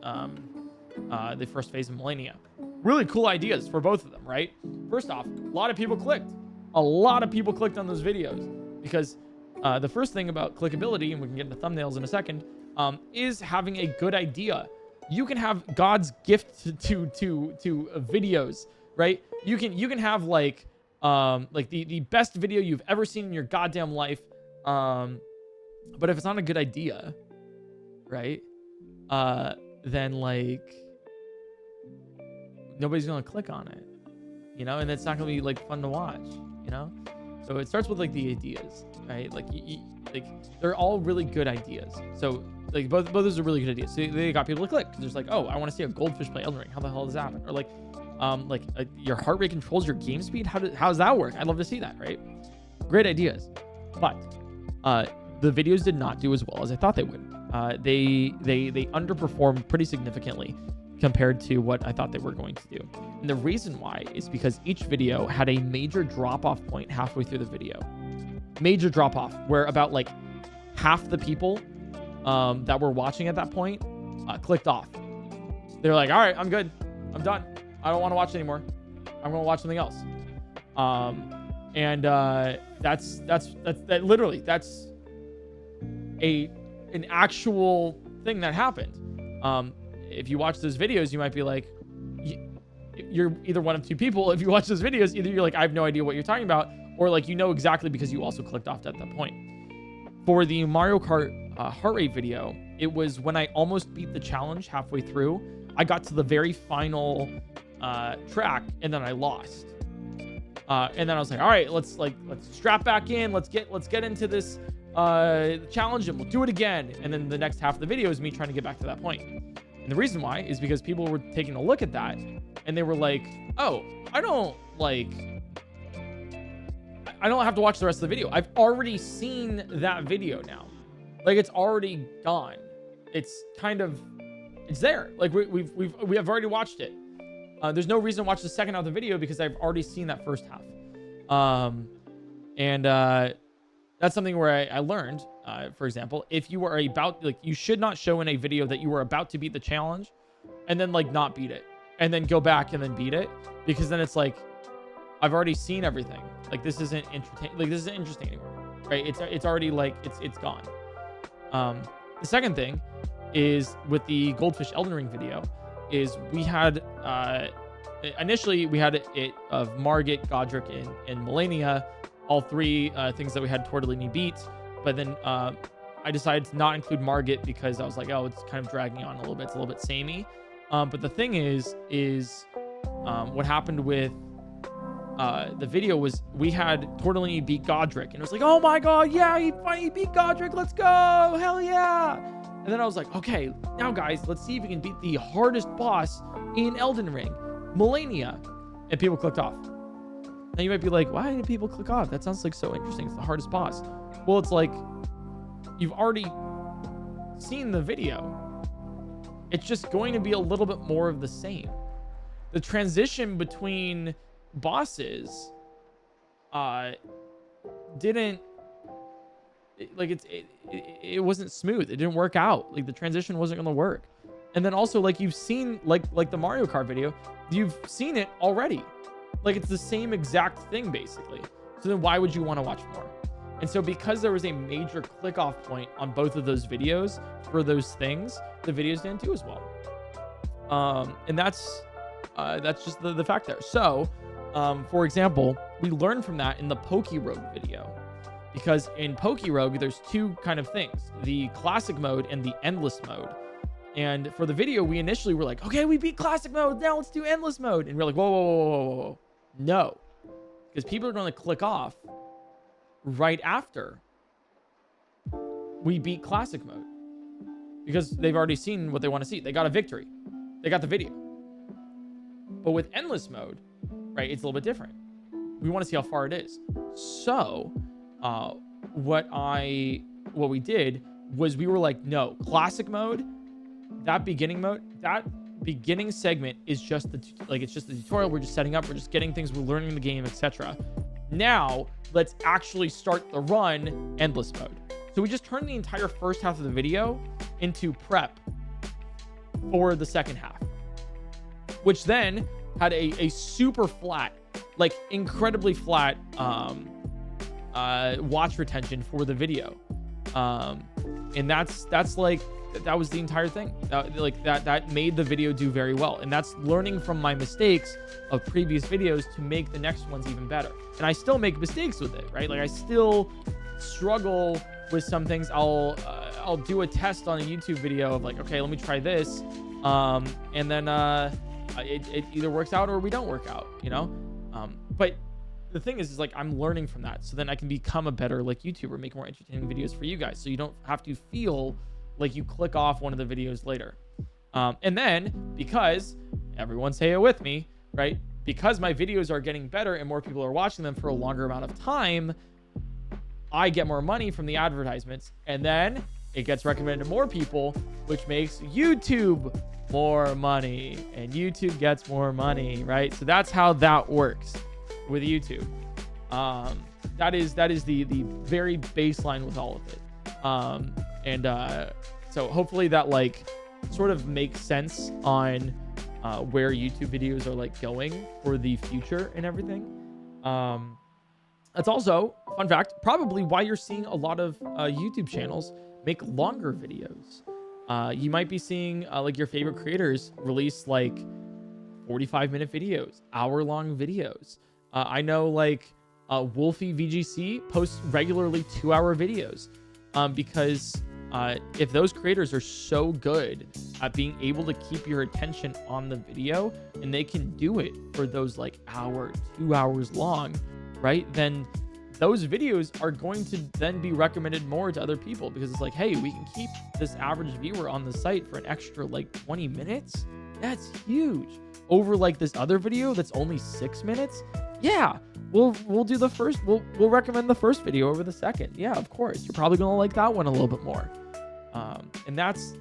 the first phase of Millennia. Really cool ideas for both of them, right? First off, a lot of people clicked. A lot of people clicked on those videos because the first thing about clickability, and we can get into thumbnails in a second, is having a good idea. You can have God's gift to videos, right? You can have like the best video you've ever seen in your goddamn life, but if it's not a good idea, right? Then like nobody's gonna click on it, and it's not gonna be like fun to watch, So it starts with like the ideas, right? Like they're all really good ideas. So like both of those are really good ideas. So they got people to click. There's like, oh, I want to see a Goldfish play Elden Ring. How the hell does that happen? Or like your heart rate controls your game speed. How does that work? I'd love to see that, right? Great ideas, but the videos did not do as well as I thought they would. They underperformed pretty significantly compared to what I thought they were going to do. And the reason why is because each video had a major drop-off point halfway through the video. Major drop-off, where about like half the people that were watching at that point clicked off. They're like, all right, I'm good. I'm done. I don't want to watch anymore. I'm going to watch something else. That's literally, that's an actual thing that happened. If you watch those videos, you might be like, you're either one of two people. If you watch those videos, either you're like, I have no idea what you're talking about, or like, exactly because you also clicked off at that point. For the Mario Kart heart rate video, it was when I almost beat the challenge halfway through. I got to the very final track, and then I lost. And then I was like, all right, let's strap back in. Let's get into this challenge, and we'll do it again. And then the next half of the video is me trying to get back to that point. And the reason why is because people were taking a look at that, and they were like, oh, I don't have to watch the rest of the video. I've already seen that video now. Like, it's already gone. It's there. Like we have already watched it. There's no reason to watch the second half of the video because I've already seen that first half. That's something where I learned, for example, if you are you should not show in a video that you are about to beat the challenge and then not beat it and then go back and then beat it, because then it's like, I've already seen everything. Like, this isn't entertaining. Like, this isn't interesting anymore, right? It's already it's gone. The second thing is with the Goldfish Elden Ring video is we had, initially we had it of Margit, Godric, and Millennia, all three things that we had Tortellini beat. But then I decided to not include Margit because I was like, oh, it's kind of dragging on a little bit. It's a little bit samey. But the thing is what happened with the video was we had Tortellini beat Godric, and it was like, oh my god, yeah, he beat Godric, let's go, hell yeah. And then I was like, okay, now guys, let's see if we can beat the hardest boss in Elden Ring, Millennia. And people clicked off. Now you might be like, why do people click off? That sounds like so interesting. It's the hardest boss. Well, it's like you've already seen the video. It's just going to be a little bit more of the same. The transition between bosses didn't like it wasn't smooth. It didn't work out. Like the transition wasn't going to work. And then also like you've seen like the Mario Kart video, you've seen it already. Like it's the same exact thing basically. So then why would you want to watch more? And so because there was a major click off point on both of those videos for those things, the videos didn't do as well. And that's just the fact there. So, for example, we learned from that in the PokeRogue video, because in PokeRogue, there's two kind of things, the classic mode and the endless mode. And for the video, we initially were like, okay, we beat classic mode. Now let's do endless mode. And we're like, whoa. No, because people are going to click off right after we beat classic mode because they've already seen what they want to see. They got a victory. They got the video. But with endless mode, right, it's a little bit different. We want to see how far it is. So what we did was we were like, no, classic mode, that beginning segment is just it's just the tutorial. We're just setting up. We're just getting things. We're learning the game, etc. Now let's actually start the run endless mode. So we just turned the entire first half of the video into prep for the second half, which then had a super flat, like incredibly flat watch retention for the video. And that's like, that was the entire thing. That made the video do very well. And that's learning from my mistakes of previous videos to make the next ones even better. And I still make mistakes with it, right? Like I still struggle with some things. I'll do a test on a YouTube video of like, okay, let me try this. And then it either works out or we don't work out, you know? But the thing is like I'm learning from that. So then I can become a better like YouTuber, make more entertaining videos for you guys. So you don't have to feel like you click off one of the videos later. And then because everyone say it with me, right? Because my videos are getting better and more people are watching them for a longer amount of time, I get more money from the advertisements, and then it gets recommended to more people, which makes YouTube more money, and YouTube gets more money, right? So that's how that works with YouTube. That is the very baseline with all of it. So hopefully that like sort of makes sense on where YouTube videos are like going for the future and everything. That's also, fun fact, probably why you're seeing a lot of YouTube channels make longer videos. You might be seeing like your favorite creators release like 45-minute videos, hour-long videos. I know like Wolfie VGC posts regularly 2-hour videos because if those creators are so good at being able to keep your attention on the video and they can do it for those like 2 hours long, right? Then those videos are going to then be recommended more to other people because it's like, hey, we can keep this average viewer on the site for an extra like 20 minutes. That's huge. Over like this other video that's only 6 minutes. Yeah, we'll do the first, we'll recommend the first video over the second. Yeah, of course. You're probably gonna like that one a little bit more. And that's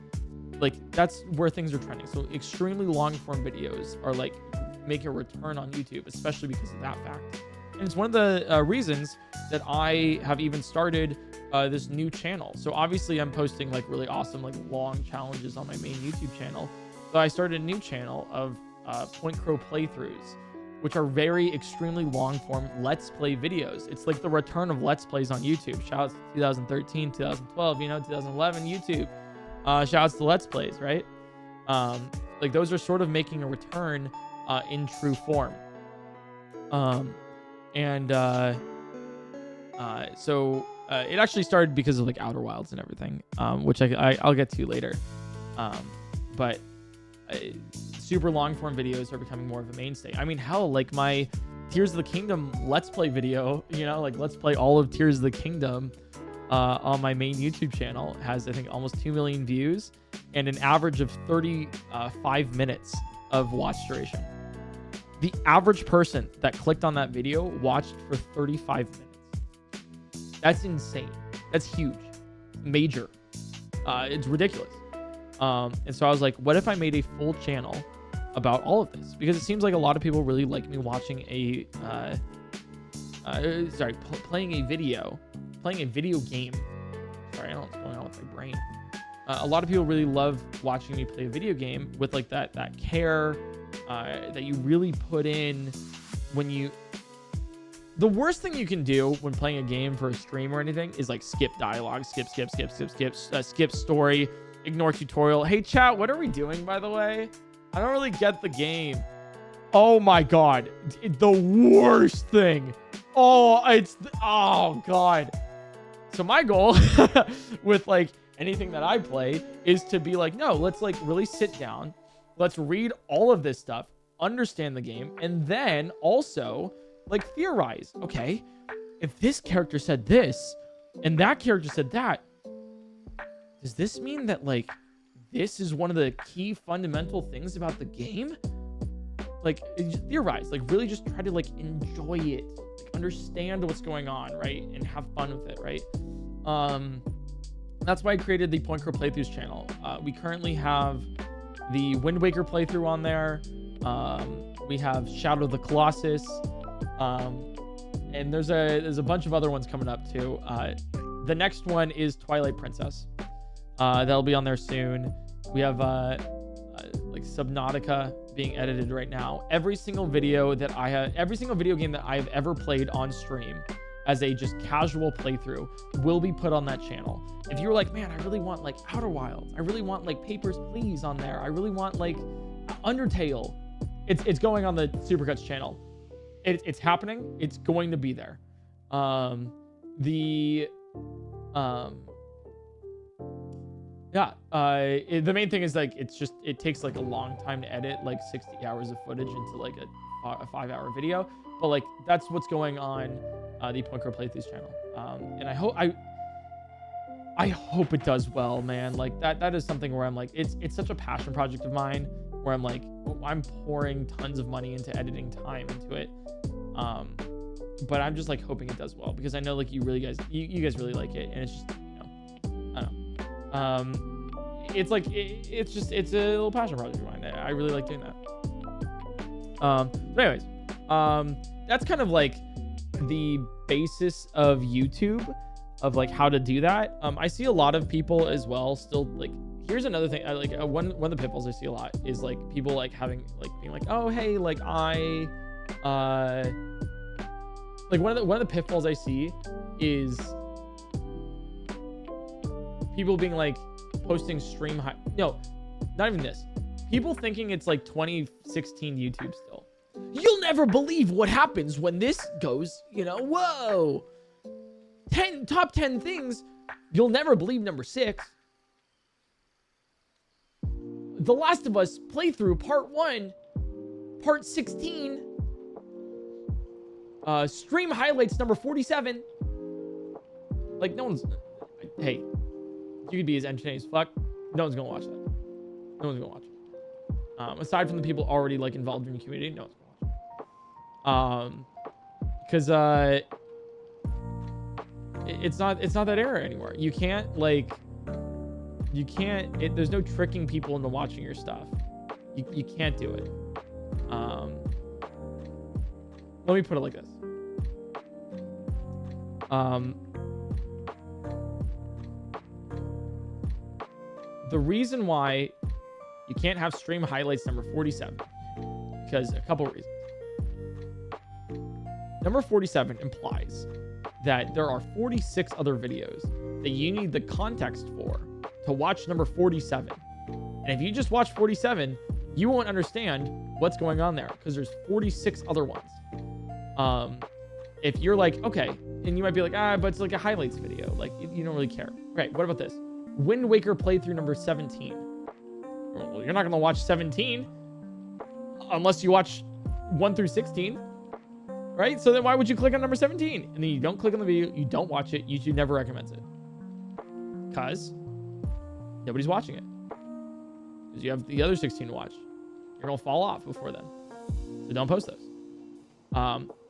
where things are trending. So extremely long form videos are like make a return on YouTube, especially because of that fact. And it's one of the reasons that I have even started this new channel. So obviously I'm posting like really awesome, like long challenges on my main YouTube channel. So I started a new channel of PointCrow playthroughs, which are very extremely long form Let's Play videos. It's like the return of Let's Plays on YouTube. Shout out to 2013, 2012, 2011 YouTube. Shout outs to Let's Plays, right? Like those are sort of making a return in true form. So it actually started because of like Outer Wilds and everything, which I'll get to later. But super long form videos are becoming more of a mainstay. I mean, hell, like my Tears of the Kingdom Let's Play video, like Let's Play all of Tears of the Kingdom on my main YouTube channel has, I think, almost 2 million views and an average of 35 minutes of watch duration. The average person that clicked on that video watched for 35 minutes. That's insane. That's huge. Major. It's ridiculous. And so I was like, what if I made a full channel about all of this? Because it seems like a lot of people really like me watching playing a video game. Sorry, I don't know what's going on with my brain. A lot of people really love watching me play a video game with like that care that you really put in when you. The worst thing you can do when playing a game for a stream or anything is like skip dialogue, skip story, ignore tutorial. Hey chat, what are we doing, by the way? I don't really get the game. Oh my god, the worst thing. Oh god. So my goal with like anything that I play is to be like, no, let's like really sit down. Let's read all of this stuff, understand the game, and then also like theorize. Okay, if this character said this and that character said that, does this mean that like this is one of the key fundamental things about the game? Like theorize, like really just try to like enjoy it, like, understand what's going on, right? And have fun with it, right? That's why I created the PointCrow playthroughs channel. We currently have the Wind Waker playthrough on there. We have Shadow of the Colossus. And there's a bunch of other ones coming up too. The next one is Twilight Princess. That'll be on there soon. We have like Subnautica being edited right now. Every single video game that I have ever played on stream as a just casual playthrough will be put on that channel. If you're like, man, I really want like Outer Wilds, I really want like Papers, Please on there, I really want like Undertale, it's going on the Supercuts channel. It's happening. It's going to be there. The main thing is like it takes like a long time to edit like 60 hours of footage into like a 5-hour video, but like that's what's going on the PointCrow playthroughs channel. And I hope it does well, man. Like that is something where I'm like, it's such a passion project of mine where I'm like, I'm pouring tons of money into editing time into it. But I'm just like hoping it does well because I know like you guys really like it, and it's just, I don't know. It's like it's a little passion project of mine. I really like doing that. But anyways, that's kind of like the basis of YouTube, of like how to do that. I see a lot of people as well still like, here's another thing. I like one of the pitfalls I see a lot is like people like having like being like, oh hey, like like one of the pitfalls I see is people being like posting no, not even this. People thinking it's like 2016 YouTube still. You'll never believe what happens when this goes, whoa. Top 10 things you'll never believe. Number 6. The Last of Us playthrough part 1, part 16. Stream highlights number 47. Like no one's, hey, you could be as entertaining as fuck. No one's gonna watch that. No one's gonna watch it. Aside from the people already like involved in the community, no one's gonna watch it. Because it's not that era anymore. You can't there's no tricking people into watching your stuff. You can't do it. Let me put it like this. The reason why you can't have stream highlights number 47, because a couple of reasons. Number 47 implies that there are 46 other videos that you need the context for to watch number 47. And if you just watch 47, you won't understand what's going on there because there's 46 other ones. If you're like, okay, and you might be like, but it's like a highlights video. Like, you don't really care. Right, what about this? Wind Waker playthrough number 17. Well, you're not going to watch 17 unless you watch 1 through 16. Right? So then why would you click on number 17? And then you don't click on the video, you don't watch it, YouTube never recommends it. Because nobody's watching it. Because you have the other 16 to watch. You're going to fall off before then. So don't post those.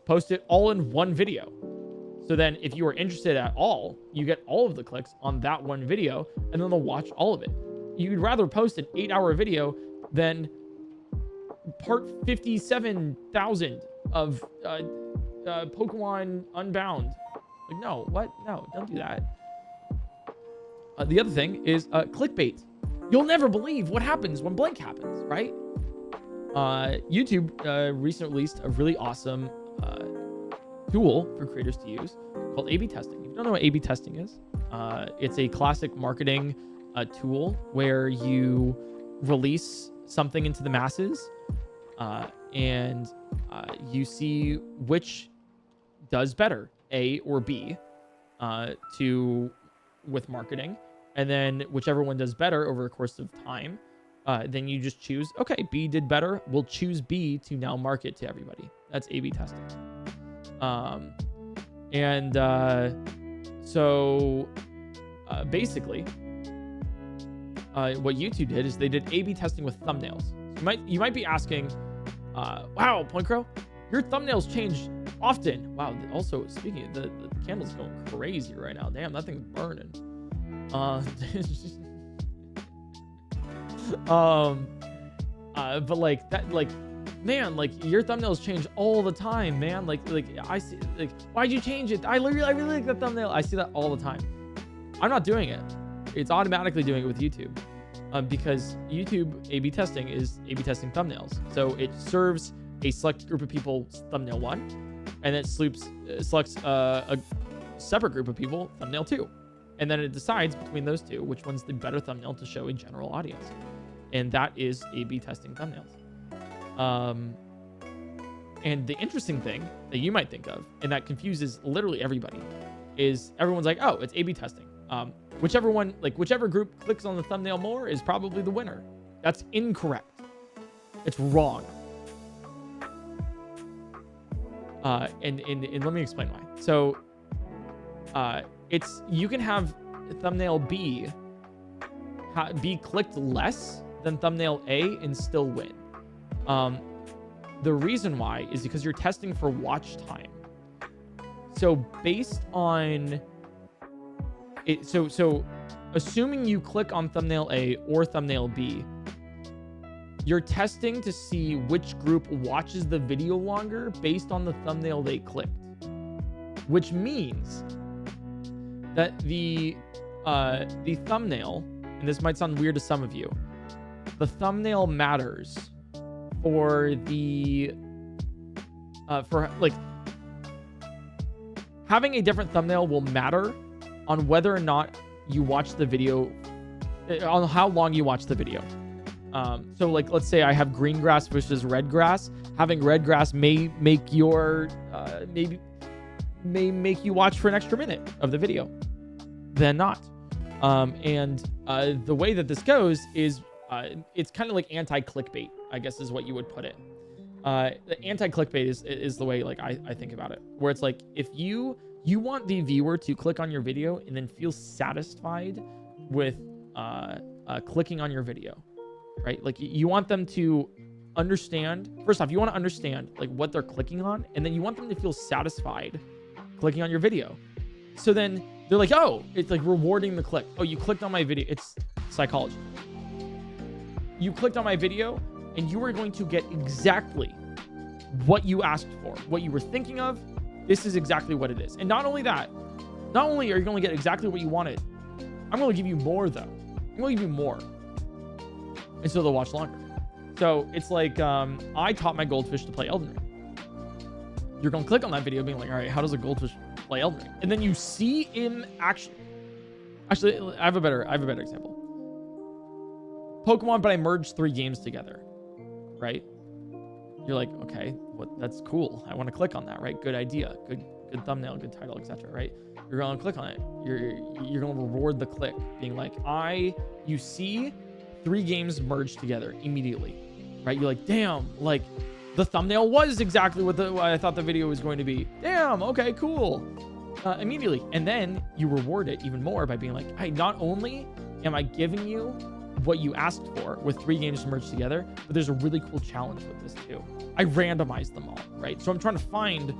Post it all in one video. So then if you are interested at all, you get all of the clicks on that one video, and then they'll watch all of it. You'd rather post an 8-hour video than part 57,000 of Pokemon Unbound. Like, no, what? No, don't do that. The other thing is clickbait. You'll never believe what happens when blank happens, right? YouTube recently released a really awesome tool for creators to use called A/B testing. If you don't know what A/B testing is, it's a classic marketing tool where you release something into the masses and you see which does better, A or B, with marketing. And then whichever one does better over the course of time, then you just choose, okay, B did better. We'll choose B to now market to everybody. That's A/B testing. So basically, what YouTube did is they did A/B testing with thumbnails. You might be asking, wow, PointCrow, your thumbnails change often. Wow. Also, speaking of the candle's going crazy right now. Damn, that thing's burning. But like that, like, man, like your thumbnails change all the time, man. Like I see, like, why'd you change it? I really like the thumbnail. I see that all the time. I'm not doing it. It's automatically doing it with YouTube, because YouTube A/B testing is A/B testing thumbnails. So it serves a select group of people thumbnail 1, and then selects a separate group of people thumbnail 2. And then it decides between those two which one's the better thumbnail to show a general audience. And that is A/B testing thumbnails. And the interesting thing that you might think of, and that confuses literally everybody, is everyone's like, oh, it's A/B testing. Whichever group clicks on the thumbnail more is probably the winner. That's incorrect. It's wrong. And let me explain why. So, you can have thumbnail B be clicked less than thumbnail A and still win. The reason why is because you're testing for watch time. So based on it, so assuming you click on thumbnail A or thumbnail B, you're testing to see which group watches the video longer based on the thumbnail they clicked, which means that the thumbnail, and this might sound weird to some of you, the thumbnail matters for having a different thumbnail will matter on whether or not you watch the video, on how long you watch the video. So like, let's say I have green grass versus red grass. Having red grass may make your may make you watch for an extra minute of the video than not. The way that this goes is it's kind of like anti-clickbait, I guess is what you would put it. The anti-clickbait is the way, like, I think about it, where it's like, if you want the viewer to click on your video and then feel satisfied with clicking on your video, right? Like, you want them to understand, first off, you want to understand like what they're clicking on, and then you want them to feel satisfied clicking on your video. So then they're like, oh, it's like rewarding the click. Oh, you clicked on my video. It's psychology. You clicked on my video and you are going to get exactly what you asked for, what you were thinking of. This is exactly what it is. And not only that, not only are you going to get exactly what you wanted, I'm going to give you more though. I'm going to give you more. And so they'll watch longer. So it's like, I taught my goldfish to play Elden Ring. You're going to click on that video being like, all right, how does a goldfish play Elden Ring? And then you see him actually, I have a better example. Pokemon, but I merged 3 games together, right? You're like, okay, that's cool. I want to click on that, right? Good idea, good thumbnail, good title, etc. Right? You're going to click on it. You're going to reward the click, being like, you see 3 games merged together immediately, right? You're like, damn, like the thumbnail was exactly what I thought the video was going to be. Damn, okay, cool. Immediately, and then you reward it even more by being like, hey, not only am I giving you what you asked for with 3 games merged together, but there's a really cool challenge with this too. I randomized them all, right? So I'm trying to find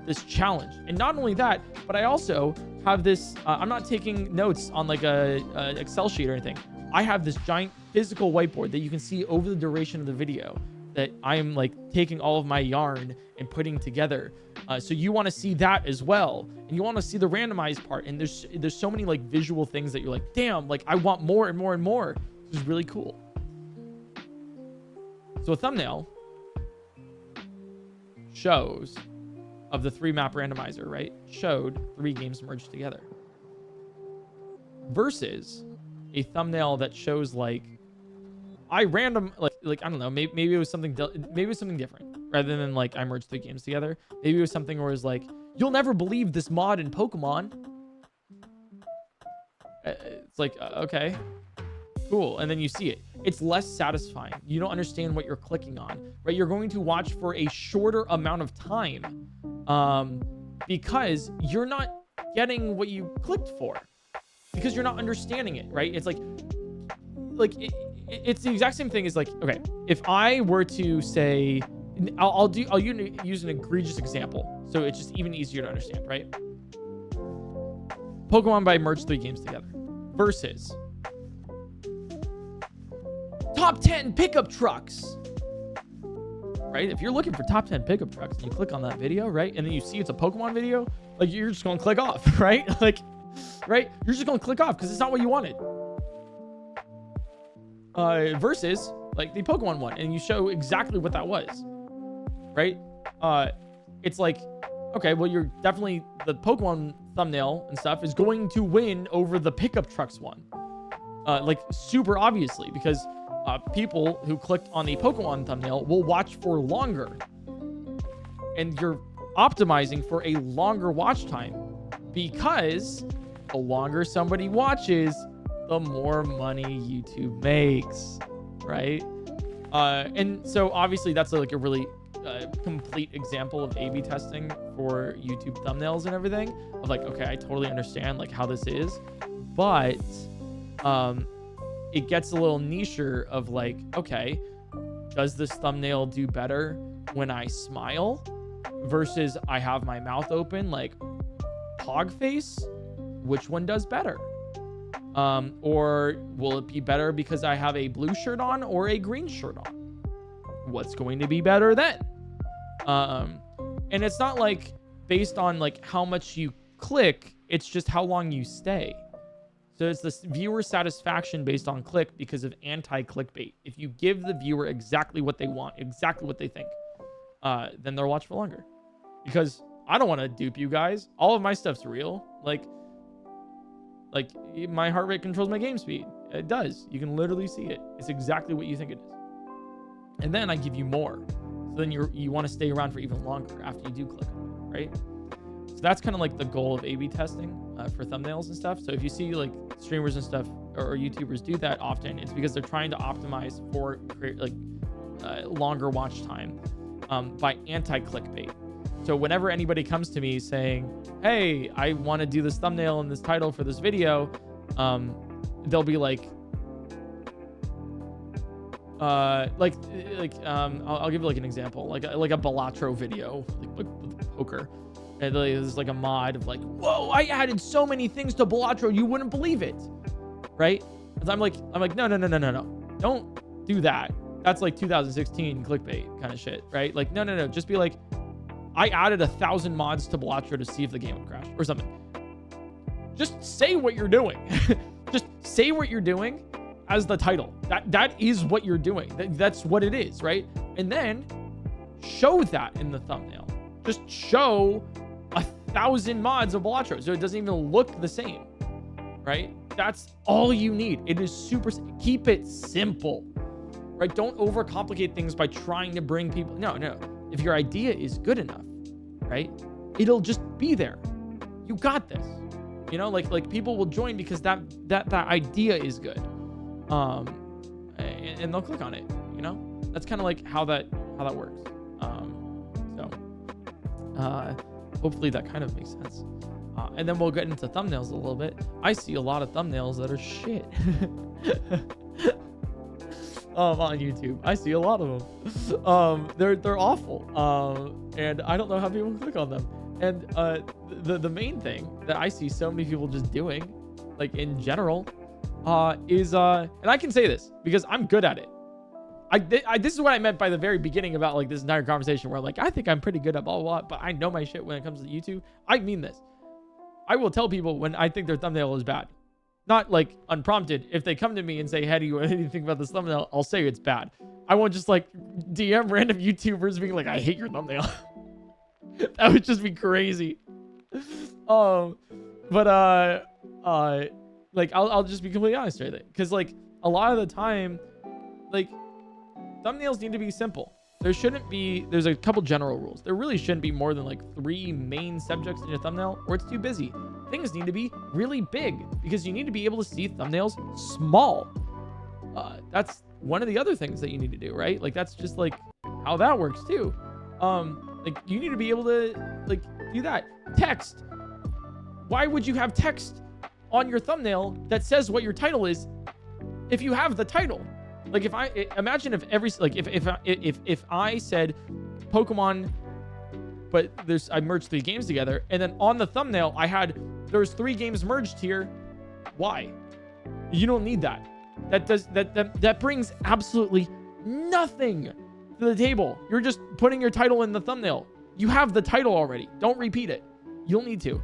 this challenge. And not only that, but I also have this, I'm not taking notes on like a Excel sheet or anything. I have this giant physical whiteboard that you can see over the duration of the video that I'm like taking all of my yarn and putting together. So you want to see that as well. And you want to see the randomized part. And there's so many like visual things that you're like, damn, like I want more and more and more. This is really cool. So a thumbnail shows of the 3 map randomizer, right? Showed 3 games merged together. Versus a thumbnail that shows like I don't know, maybe it was something different rather than like I merged 3 games together. Maybe it was something where it's like, you'll never believe this mod in Pokemon. It's like, okay, cool. And then you see it. It's less satisfying. You don't understand what you're clicking on, right? You're going to watch for a shorter amount of time because you're not getting what you clicked for because you're not understanding it, right? It's like it's the exact same thing as like, okay, if I were to say, I'll use an egregious example so it's just even easier to understand, right? Pokemon by merged 3 games together versus top 10 pickup trucks, right? If you're looking for top 10 pickup trucks and you click on that video, right? And then you see it's a Pokemon video, like you're just going to click off, right? Like, right? You're just going to click off because it's not what you wanted. Versus like the Pokemon one, and you show exactly what that was, right? It's like, okay, well, you're definitely, the Pokemon thumbnail and stuff is going to win over the pickup trucks one, like super obviously, because people who clicked on the Pokemon thumbnail will watch for longer, and you're optimizing for a longer watch time because the longer somebody watches, the more money YouTube makes, right? And so obviously that's like a really complete example of A/B testing for YouTube thumbnails and everything. Of like, okay, I totally understand like how this is, but it gets a little nicher of like, okay, does this thumbnail do better when I smile versus I have my mouth open like hog face? Which one does better? Or will it be better because I have a blue shirt on or a green shirt on? What's going to be better then? And it's not like based on like how much you click, it's just how long you stay. So it's this viewer satisfaction based on click because of anti-clickbait. If you give the viewer exactly what they want, exactly what they think, then they'll watch for longer. Because I don't want to dupe you guys. All of my stuff's real. Like my heart rate controls my game speed. It does. You can literally see it. It's exactly what you think it is. And then I give you more. So then you want to stay around for even longer after you do click on it, right? So that's kind of like the goal of A/B testing for thumbnails and stuff. So if you see like streamers and stuff or YouTubers do that often, it's because they're trying to optimize for longer watch time by anti-clickbait. So whenever anybody comes to me saying, hey, I want to do this thumbnail and this title for this video, they'll be like, I'll give you like an example, like a Balatro video, like with poker. And there's like a mod of like, whoa, I added so many things to Balatro, you wouldn't believe it, right? And I'm like, no, don't do that. That's like 2016 clickbait kind of shit, right? Like, no, just be like, I added 1,000 mods to Balatro to see if the game would crash or something. Just say what you're doing. Just say what you're doing as the title. That is what you're doing. That's what it is, right? And then show that in the thumbnail. Just show 1,000 mods of Balatro so it doesn't even look the same, right? That's all you need. It is super. Keep it simple, right? Don't overcomplicate things by trying to bring people. No. If your idea is good enough, right? It'll just be there. You got this. You know, like people will join because that idea is good. And they'll click on it, you know? That's kind of like how that works. Hopefully that kind of makes sense. And then we'll get into thumbnails a little bit. I see a lot of thumbnails that are shit. On YouTube, I see a lot of them. They're awful. And I don't know how people click on them. And the main thing that I see so many people just doing, like in general, is and I can say this because I'm good at it. This is what I meant by the very beginning about like this entire conversation, where I'm like, I think I'm pretty good at blah, blah, blah, but I know my shit when it comes to YouTube. I mean this. I will tell people when I think their thumbnail is bad. Not like unprompted. If they come to me and say, hey, do you want anything about this thumbnail? I'll say it's bad. I won't just like DM random YouTubers being like, I hate your thumbnail. That would just be crazy. Like I'll just be completely honest with it. Because like a lot of the time, like thumbnails need to be simple. There's a couple general rules. There really shouldn't be more than like 3 main subjects in your thumbnail, or it's too busy. Things need to be really big because you need to be able to see thumbnails small. That's one of the other things that you need to do, right? Like that's just like how that works too. Like you need to be able to like do that. Text. Why would you have text on your thumbnail that says what your title is if you have the title? Like if I imagine if every like if I said Pokemon, but I merged 3 games together, and then on the thumbnail there's 3 games merged here. Why? You don't need that. That brings absolutely nothing to the table. You're just putting your title in the thumbnail. You have the title already. Don't repeat it. You don't need to.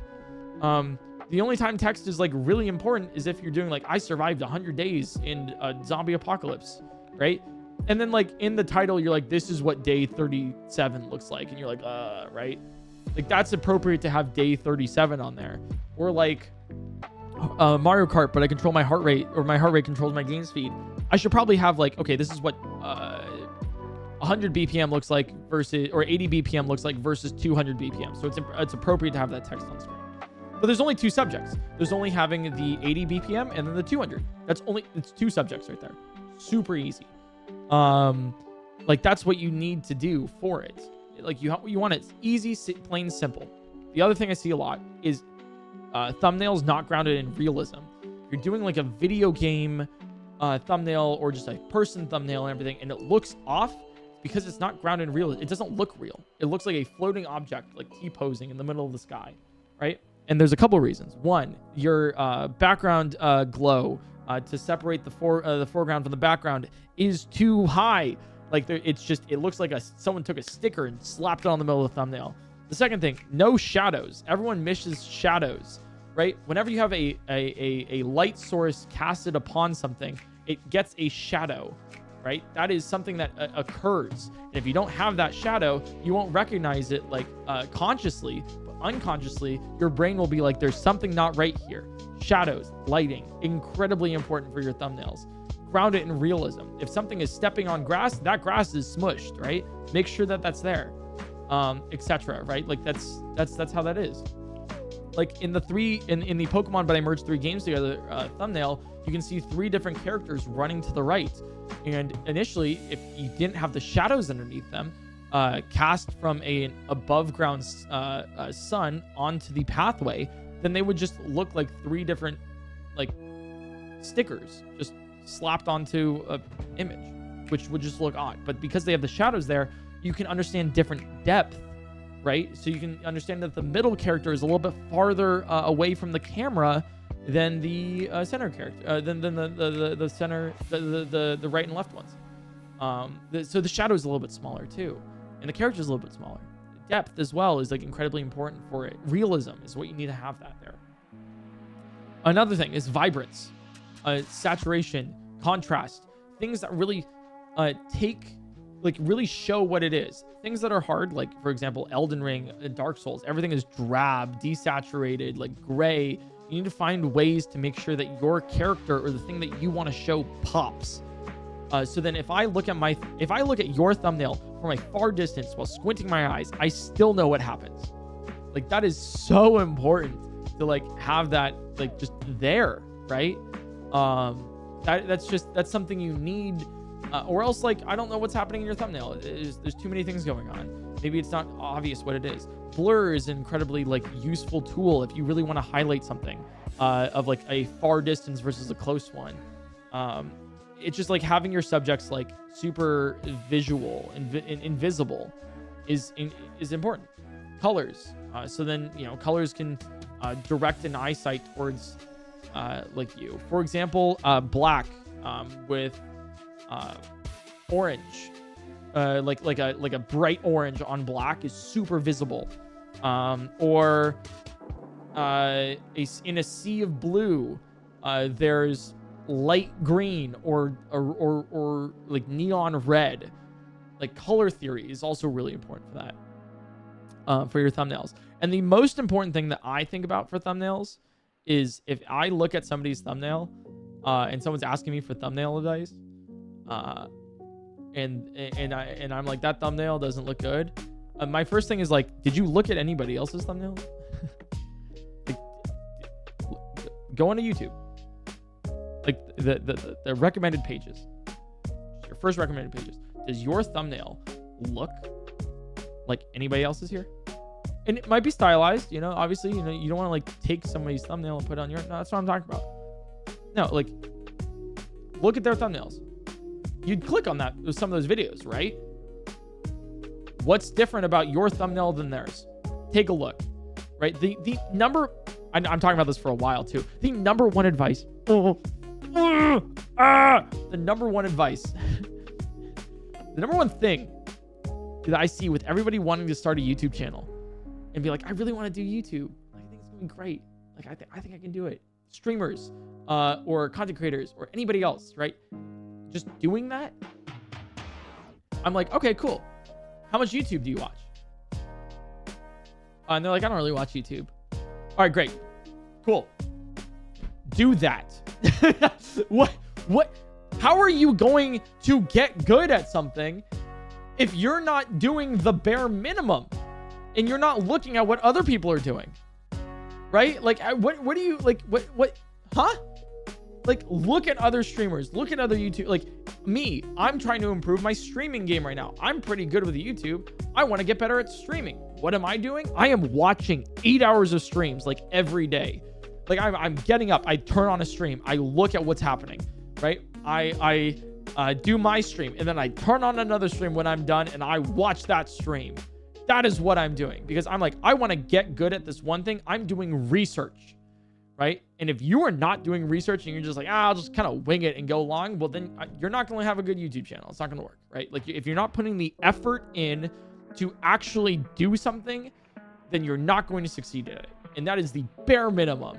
The only time text is like really important is if you're doing like, I survived 100 days in a zombie apocalypse, right? And then like in the title, you're like, this is what day 37 looks like. And you're like, right? Like that's appropriate to have day 37 on there. Or like Mario Kart, but I control my heart rate, or my heart rate controls my game speed. I should probably have like, okay, this is what 100 BPM looks like versus, or 80 BPM looks like versus 200 BPM. So it's appropriate to have that text on screen. But there's only 2 subjects. There's only having the 80 BPM and then the 200. It's 2 subjects right there. Super easy. Like that's what you need to do for it. Like you want it easy, plain, simple. The other thing I see a lot is thumbnails not grounded in realism. You're doing like a video game thumbnail or just a person thumbnail and everything, and it looks off because it's not grounded in realism. It doesn't look real. It looks like a floating object, like T-posing in the middle of the sky, right? And there's a couple reasons. One, your background glow to separate the foreground from the background is too high. Like it looks like someone took a sticker and slapped it on the middle of the thumbnail. The second thing, no shadows. Everyone misses shadows, right? Whenever you have a light source casted upon something, it gets a shadow, right? That is something that occurs. And if you don't have that shadow, you won't recognize it like consciously. Unconsciously, your brain will be like, there's something not right here. Shadows, lighting, incredibly important for your thumbnails. Ground it in realism. If something is stepping on grass, that grass is smushed, right? Make sure that that's there, etc. Right? Like that's how that is. Like in the Pokemon, but I merged 3 games together thumbnail, you can see 3 different characters running to the right. And initially, if you didn't have the shadows underneath them, cast from an above ground sun onto the pathway, then they would just look like 3 different like stickers just slapped onto a image, which would just look odd. But because they have the shadows there, you can understand different depth, right? So you can understand that the middle character is a little bit farther away from the camera than the center character, than the center, the right and left ones. So the shadow is a little bit smaller too. And the character is a little bit smaller. Depth as well is like incredibly important for it. Realism is what you need to have that there. Another thing is saturation, contrast, things that really really show what it is. Things that are hard, like for example, Elden Ring, Dark Souls, everything is drab, desaturated, like gray. You need to find ways to make sure that your character or the thing that you want to show pops. So then if I look at your thumbnail from a far distance while squinting my eyes, I still know what happens. Like that is so important to like have that like just there, right? That's something you need, or else like I don't know what's happening in your thumbnail. There's too many things going on. Maybe it's not obvious what it is. blur is an incredibly like useful tool if you really want to highlight something of like a far distance versus a close one. It's just like having your subjects like super visual and invisible is important. Colors. So then, you know, colors can direct an eyesight towards like you. For example, black with orange, like a bright orange on black is super visible. Or in a sea of blue, there's light green or like neon red. Like color theory is also really important for that, for your thumbnails. And the most important thing that I think about for thumbnails is if I look at somebody's thumbnail and someone's asking me for thumbnail advice, and I'm like, that thumbnail doesn't look good. My first thing is like, did you look at anybody else's thumbnail? Like, go onto YouTube. Like the recommended pages, your first recommended pages. Does your thumbnail look like anybody else's here? And it might be stylized, you know, obviously, you know, you don't want to like take somebody's thumbnail and put it on your, no, that's what I'm talking about. No, like look at their thumbnails. You'd click on that with some of those videos, right? What's different about your thumbnail than theirs? Take a look, right? The number, I'm talking about this for a while too. The number one advice, the number one advice, the number one thing that I see with everybody wanting to start a YouTube channel and be like, I really want to do YouTube. Like, I think it's going to be great. Like, I think I can do it. Streamers, or content creators, or anybody else, right? Just doing that. I'm like, okay, cool. How much YouTube do you watch? And they're like, I don't really watch YouTube. All right, great. Cool. Do that. What? How are you going to get good at something if you're not doing the bare minimum and you're not looking at what other people are doing? Right? Like, what do you, like, what, huh? Like, look at other streamers, look at other YouTube, like me, I'm trying to improve my streaming game right now. I'm pretty good with YouTube. I want to get better at streaming. What am I doing? I am watching 8 hours of streams, like every day. Like I'm getting up, I turn on a stream, I look at what's happening, right? I do my stream, and then I turn on another stream when I'm done, and I watch that stream. That is what I'm doing, because I'm like, I want to get good at this one thing. I'm doing research, right? And if you are not doing research and you're just like, I'll just kind of wing it and go along, well, then you're not going to have a good YouTube channel. It's not going to work, right? Like, if you're not putting the effort in to actually do something, then you're not going to succeed at it. And that is the bare minimum.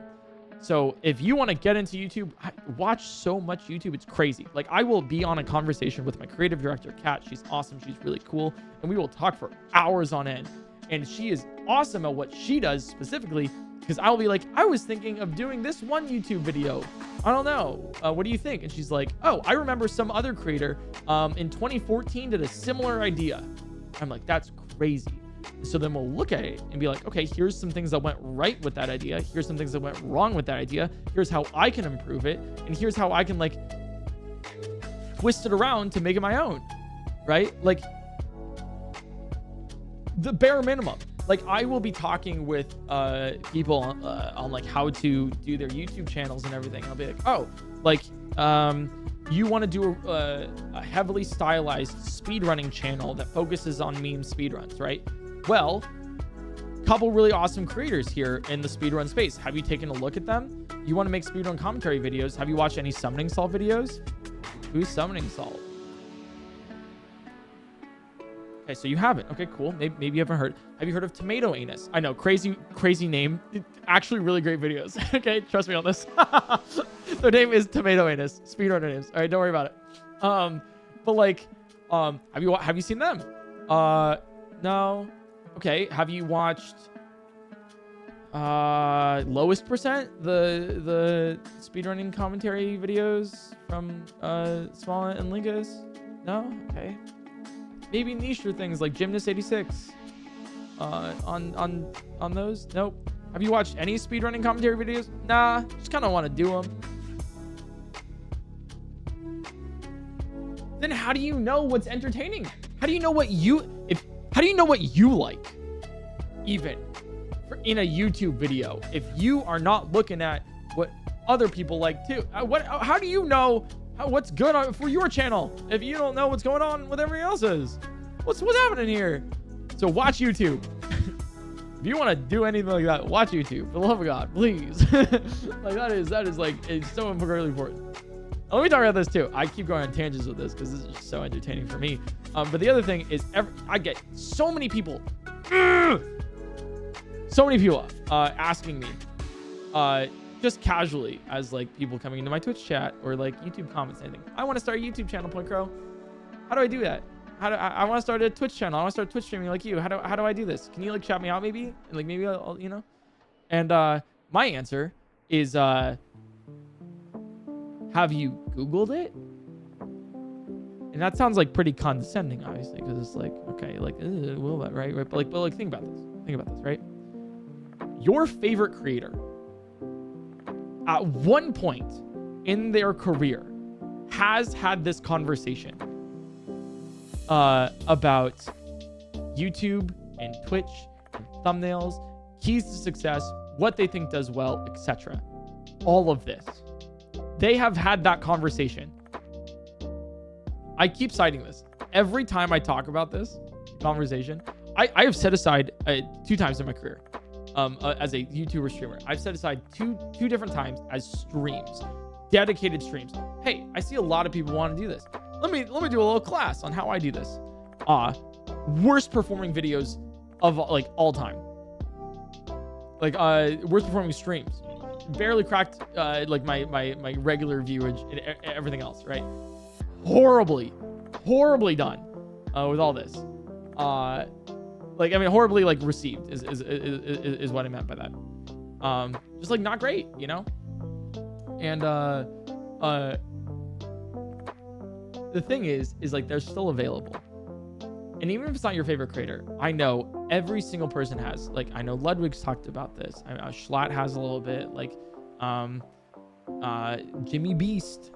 So if you want to get into YouTube, watch so much YouTube. It's crazy. Like, I will be on a conversation with my creative director, Kat. She's awesome. She's really cool. And we will talk for hours on end. And she is awesome at what she does specifically, because I'll be like, I was thinking of doing this one YouTube video. I don't know. What do you think? And she's like, oh, I remember some other creator in 2014 did a similar idea. I'm like, that's crazy. So then we'll look at it and be like, okay, here's some things that went right with that idea. Here's some things that went wrong with that idea. Here's how I can improve it. And here's how I can like twist it around to make it my own, right? Like the bare minimum. Like, I will be talking with people on like how to do their YouTube channels and everything. I'll be like, oh, like, you want to do a heavily stylized speedrunning channel that focuses on meme speedruns, right? Well, couple really awesome creators here in the speedrun space. Have you taken a look at them? You want to make speedrun commentary videos? Have you watched any Summoning Salt videos? Who's Summoning Salt? Okay, so you haven't. Okay, cool. Maybe you haven't heard. Have you heard of Tomato Anus? I know, crazy name. Actually, really great videos. Okay, trust me on this. Their name is Tomato Anus. Speedrunner names. All right, don't worry about it. But like, have you seen them? No. Okay, have you watched Lowest Percent, the speedrunning commentary videos from Small and Lingus? No. Okay. Maybe nicher things like Gymnast86 on those? Nope. Have you watched any speedrunning commentary videos? Nah, just kind of want to do them. Then how do you know what's entertaining? How do you know what you like? even in a YouTube video, if you are not looking at what other people like too, how do you know what's good for your channel if you don't know what's going on with everybody else's? What's happening here? So watch YouTube. If you want to do anything like that, watch YouTube. For the love of God, please. Like that is like, it's so incredibly important. Let me talk about this too. I keep going on tangents with this because this is just so entertaining for me. But the other thing is, I get so many people asking me, just casually, as like people coming into my Twitch chat or like YouTube comments, anything. I want to start a YouTube channel, PointCrow. How do I do that? I want to start a Twitch channel. I want to start Twitch streaming like you. How do I do this? Can you like shout me out maybe? And like maybe I'll you know. And my answer is have you Googled it? And that sounds like pretty condescending, obviously, because it's like, okay, like, well, right? But like, think about this. Think about this, right? Your favorite creator, at one point in their career, has had this conversation about YouTube and Twitch and thumbnails, keys to success, what they think does well, etc. All of this. They have had that conversation. I keep citing this. Every time I talk about this conversation, I have set aside 2 times in my career as a YouTuber streamer. I've set aside two different times as streams, dedicated streams. Hey, I see a lot of people want to do this. Let me do a little class on how I do this. Worst performing videos of like all time. Like worst performing streams. Barely cracked like my regular viewage and everything else, right? Horribly done with all this. Like, I mean, horribly like received is what I meant by that. Just like not great, you know? And the thing is like they're still available. And even if it's not your favorite creator, I know every single person has, like, I know Ludwig's talked about this. Schlatt has a little bit, like, Jimmy Beast,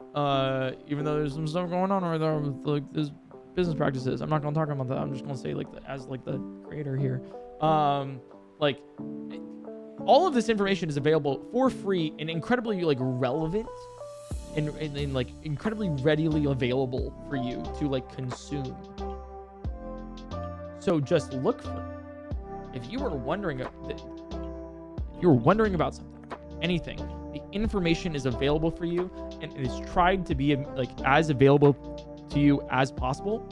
even though there's some stuff going on over there with like this business practices. I'm not going to talk about that. I'm just going to say like as like the creator here. Like all of this information is available for free and incredibly like relevant and like incredibly readily available for you to like consume. So just look for it. If you were wondering about something, anything, the information is available for you and it is tried to be like as available to you as possible.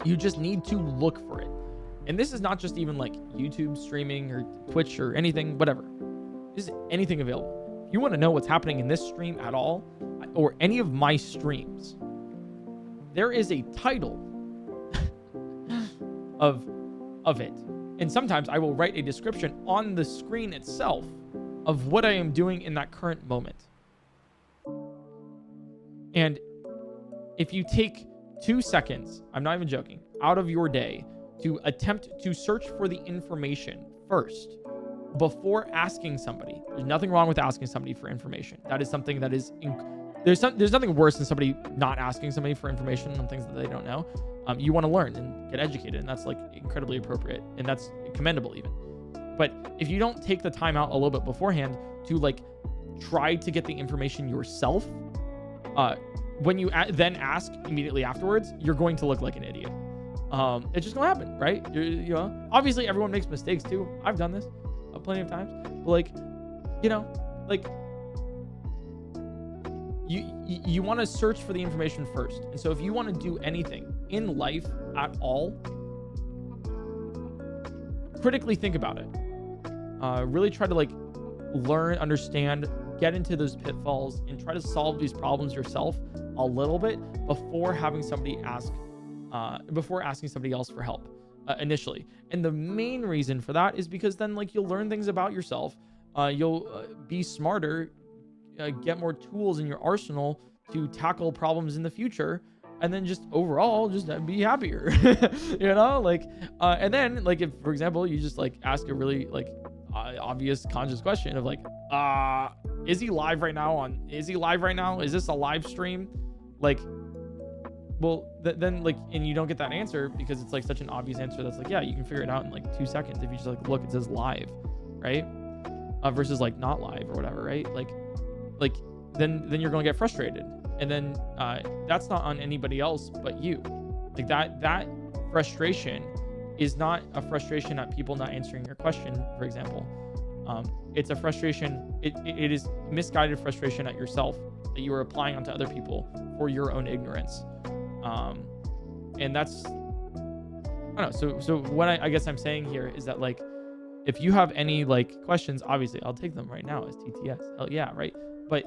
You just need to look for it. And this is not just even like YouTube streaming or Twitch or anything, whatever. This is anything available. If you want to know what's happening in this stream at all, or any of my streams, there is a title of it. And sometimes I will write a description on the screen itself of what I am doing in that current moment. And if you take 2 seconds, I'm not even joking, out of your day to attempt to search for the information first before asking somebody. There's nothing wrong with asking somebody for information. That is something that is there's nothing worse than somebody not asking somebody for information on things that they don't know. You want to learn and get educated, and that's like incredibly appropriate, and that's commendable even. But if you don't take the time out a little bit beforehand to like try to get the information yourself, when you then ask immediately afterwards, you're going to look like an idiot. It's just gonna happen, right? You know, obviously everyone makes mistakes too. I've done this plenty of times, but like, you know, like you want to search for the information first. And so if you want to do anything in life at all, critically think about it. Really try to like learn, understand, get into those pitfalls, and try to solve these problems yourself a little bit before having somebody before asking somebody else for help initially. And the main reason for that is because then like you'll learn things about yourself. You'll be smarter, get more tools in your arsenal to tackle problems in the future, and then just overall just be happier. You know, like and then like if for example you just like ask a really like obvious conscious question of like is he live right now? Is this a live stream? Like well, then like, and you don't get that answer because it's like such an obvious answer that's like, yeah, you can figure it out in like 2 seconds if you just like look, it says live, right? Versus like not live or whatever, right? Like then you're gonna get frustrated, and then that's not on anybody else but you. Like that frustration is not a frustration at people not answering your question, for example. It's a frustration. It is misguided frustration at yourself that you are applying onto other people for your own ignorance. And that's, I don't know. So what I guess I'm saying here is that, like, if you have any like questions, obviously I'll take them right now as TTS. Oh yeah, right. But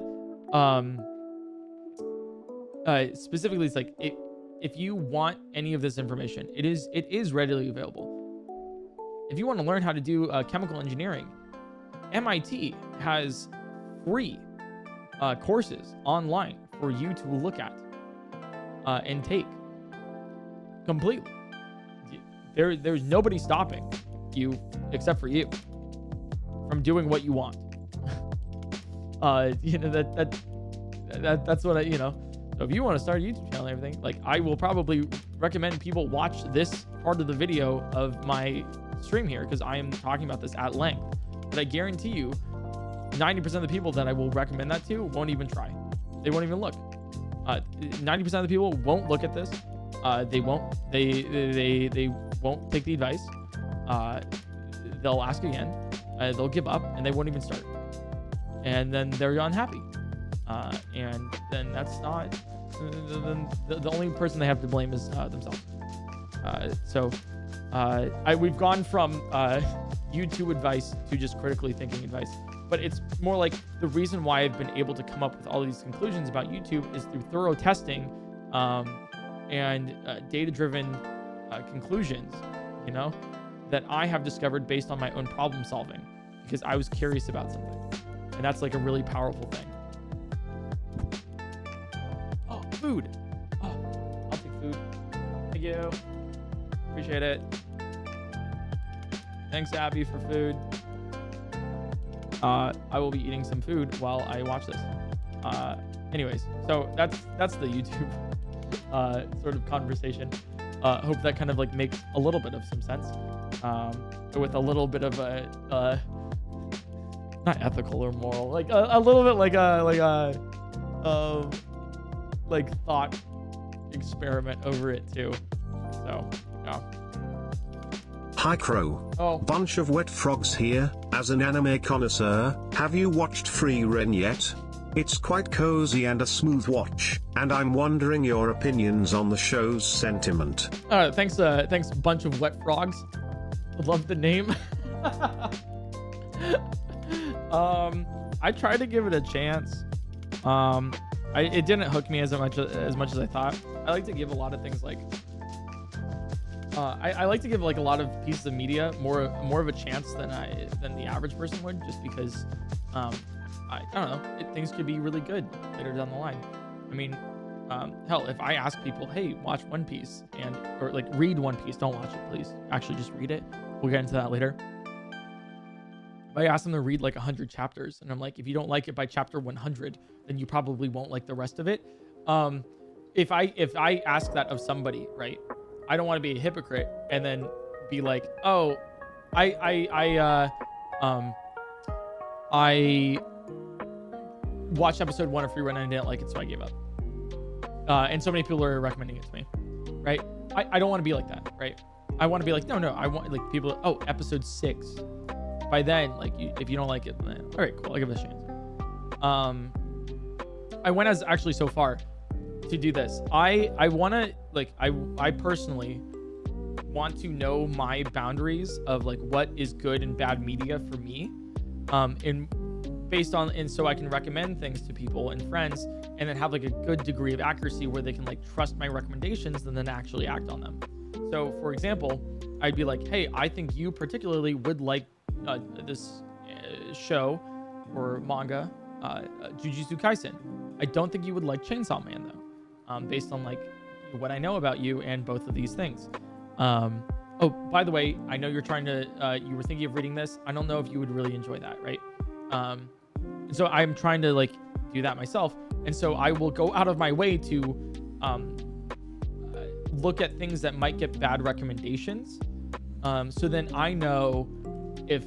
specifically, it's like if you want any of this information, it is readily available. If you want to learn how to do chemical engineering, MIT has free courses online for you to look at and take completely. There's nobody stopping you except for you from doing what you want. You know, that's what so if you want to start a YouTube channel and everything, like, I will probably recommend people watch this part of the video of my stream here, because I am talking about this at length. But I guarantee you 90% of the people that I will recommend that to won't even try. They won't even look. 90% of the people won't look at this. They won't take the advice. They'll ask again. They'll give up, and they won't even start. And then they're unhappy. And then that's not, the only person they have to blame is themselves. We've gone from YouTube advice to just critically thinking advice. But it's more like the reason why I've been able to come up with all these conclusions about YouTube is through thorough testing and data-driven conclusions, that I have discovered based on my own problem solving, because I was curious about something. And that's like a really powerful thing. Oh, food. Oh, I'll take food. Thank you. Appreciate it. Thanks, Abby, for food. I will be eating some food while I watch this. Anyways, so that's the YouTube sort of conversation. Hope that kind of like makes a little bit of some sense, with a little bit of a not ethical or moral, like a little bit like a thought experiment over it too. So yeah. Hi Crow. Oh. Bunch of wet frogs here. As an anime connoisseur, have you watched Free Ren yet? It's quite cozy and a smooth watch, and I'm wondering your opinions on the show's sentiment. Thanks bunch of wet frogs. I love the name. I tried to give it a chance. It didn't hook me as much as I thought. I like to give a lot of things like I like to give like a lot of pieces of media more of a chance than the average person would, just because I don't know, things could be really good later down the line. I mean, hell, if I ask people, hey, watch One Piece or like read One Piece, don't watch it, please. Actually, just read it. We'll get into that later. If I ask them to read like 100 chapters, and I'm like, if you don't like it by chapter 100, then you probably won't like the rest of it. If I ask that of somebody, right? I don't want to be a hypocrite and then be like, oh, I watched episode 1 of Free Run and I didn't like it, so I gave up. And so many people are recommending it to me, right? I don't want to be like that, right? I want to be like, no, I want like people, oh, episode 6. By then, like, if you don't like it, then all right, cool, I'll give it a chance. I went as actually so far to do this. I want to, like, I personally want to know my boundaries of like what is good and bad media for me, and so I can recommend things to people and friends, and then have like a good degree of accuracy where they can like trust my recommendations and then actually act on them. So for example, I'd be like, hey, I think you particularly would like this show or manga, Jujutsu Kaisen. I don't think you would like Chainsaw Man though, based on like what I know about you and both of these things. Oh, by the way, I know you're trying to, you were thinking of reading this. I don't know if you would really enjoy that, right? So I'm trying to like do that myself. And so I will go out of my way to look at things that might get bad recommendations. So then I know if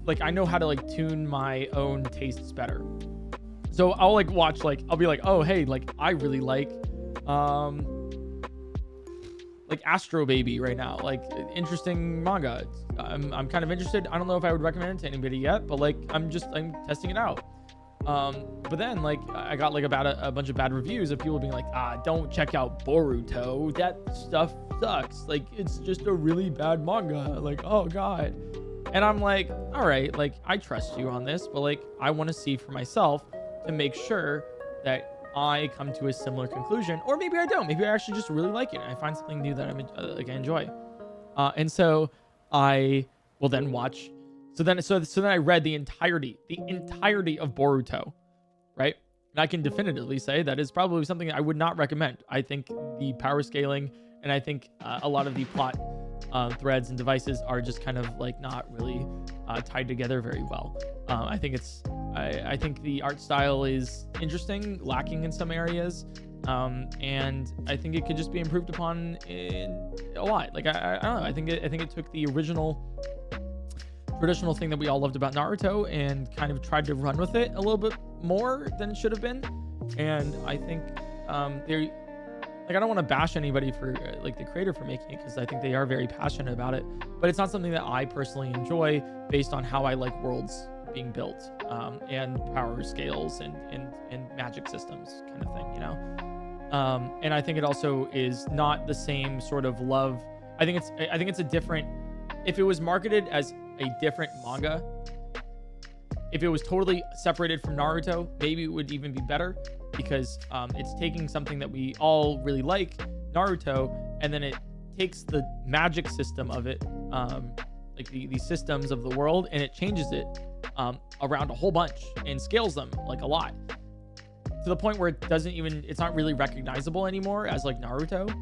like I know how to like tune my own tastes better. So I'll like watch like I'll be like, oh hey, like I really like Astro Baby right now, like interesting manga. I'm kind of interested. I don't know if I would recommend it to anybody yet, but like I'm testing it out. But then like I got like about a bunch of bad reviews of people being like, don't check out Boruto, that stuff sucks, like it's just a really bad manga, like oh god. And I'm like, all right, like I trust you on this, but like I want to see for myself to make sure that I come to a similar conclusion, or maybe I don't. Maybe I actually just really like it and I find something new that I enjoy. And so I will then watch. So then I read the entirety of Boruto, right? And I can definitively say that is probably something I would not recommend. I think the power scaling and I think a lot of the plot threads and devices are just kind of like not really tied together very well. I think the art style is interesting, lacking in some areas, and I think it could just be improved upon in a lot. Like I don't know. I think it took the original traditional thing that we all loved about Naruto and kind of tried to run with it a little bit more than it should have been. And I think they're like, I don't want to bash anybody for like the creator for making it, because I think they are very passionate about it, but it's not something that I personally enjoy based on how I like worlds being built, and power scales and magic systems kind of thing, you know? And I think it also is not the same sort of love. I think it's a different, if it was marketed as a different manga, if it was totally separated from Naruto, maybe it would even be better, because it's taking something that we all really like, Naruto, and then it takes the magic system of it, like the systems of the world, and it changes it around a whole bunch and scales them like a lot, to the point where it's not really recognizable anymore as like Naruto.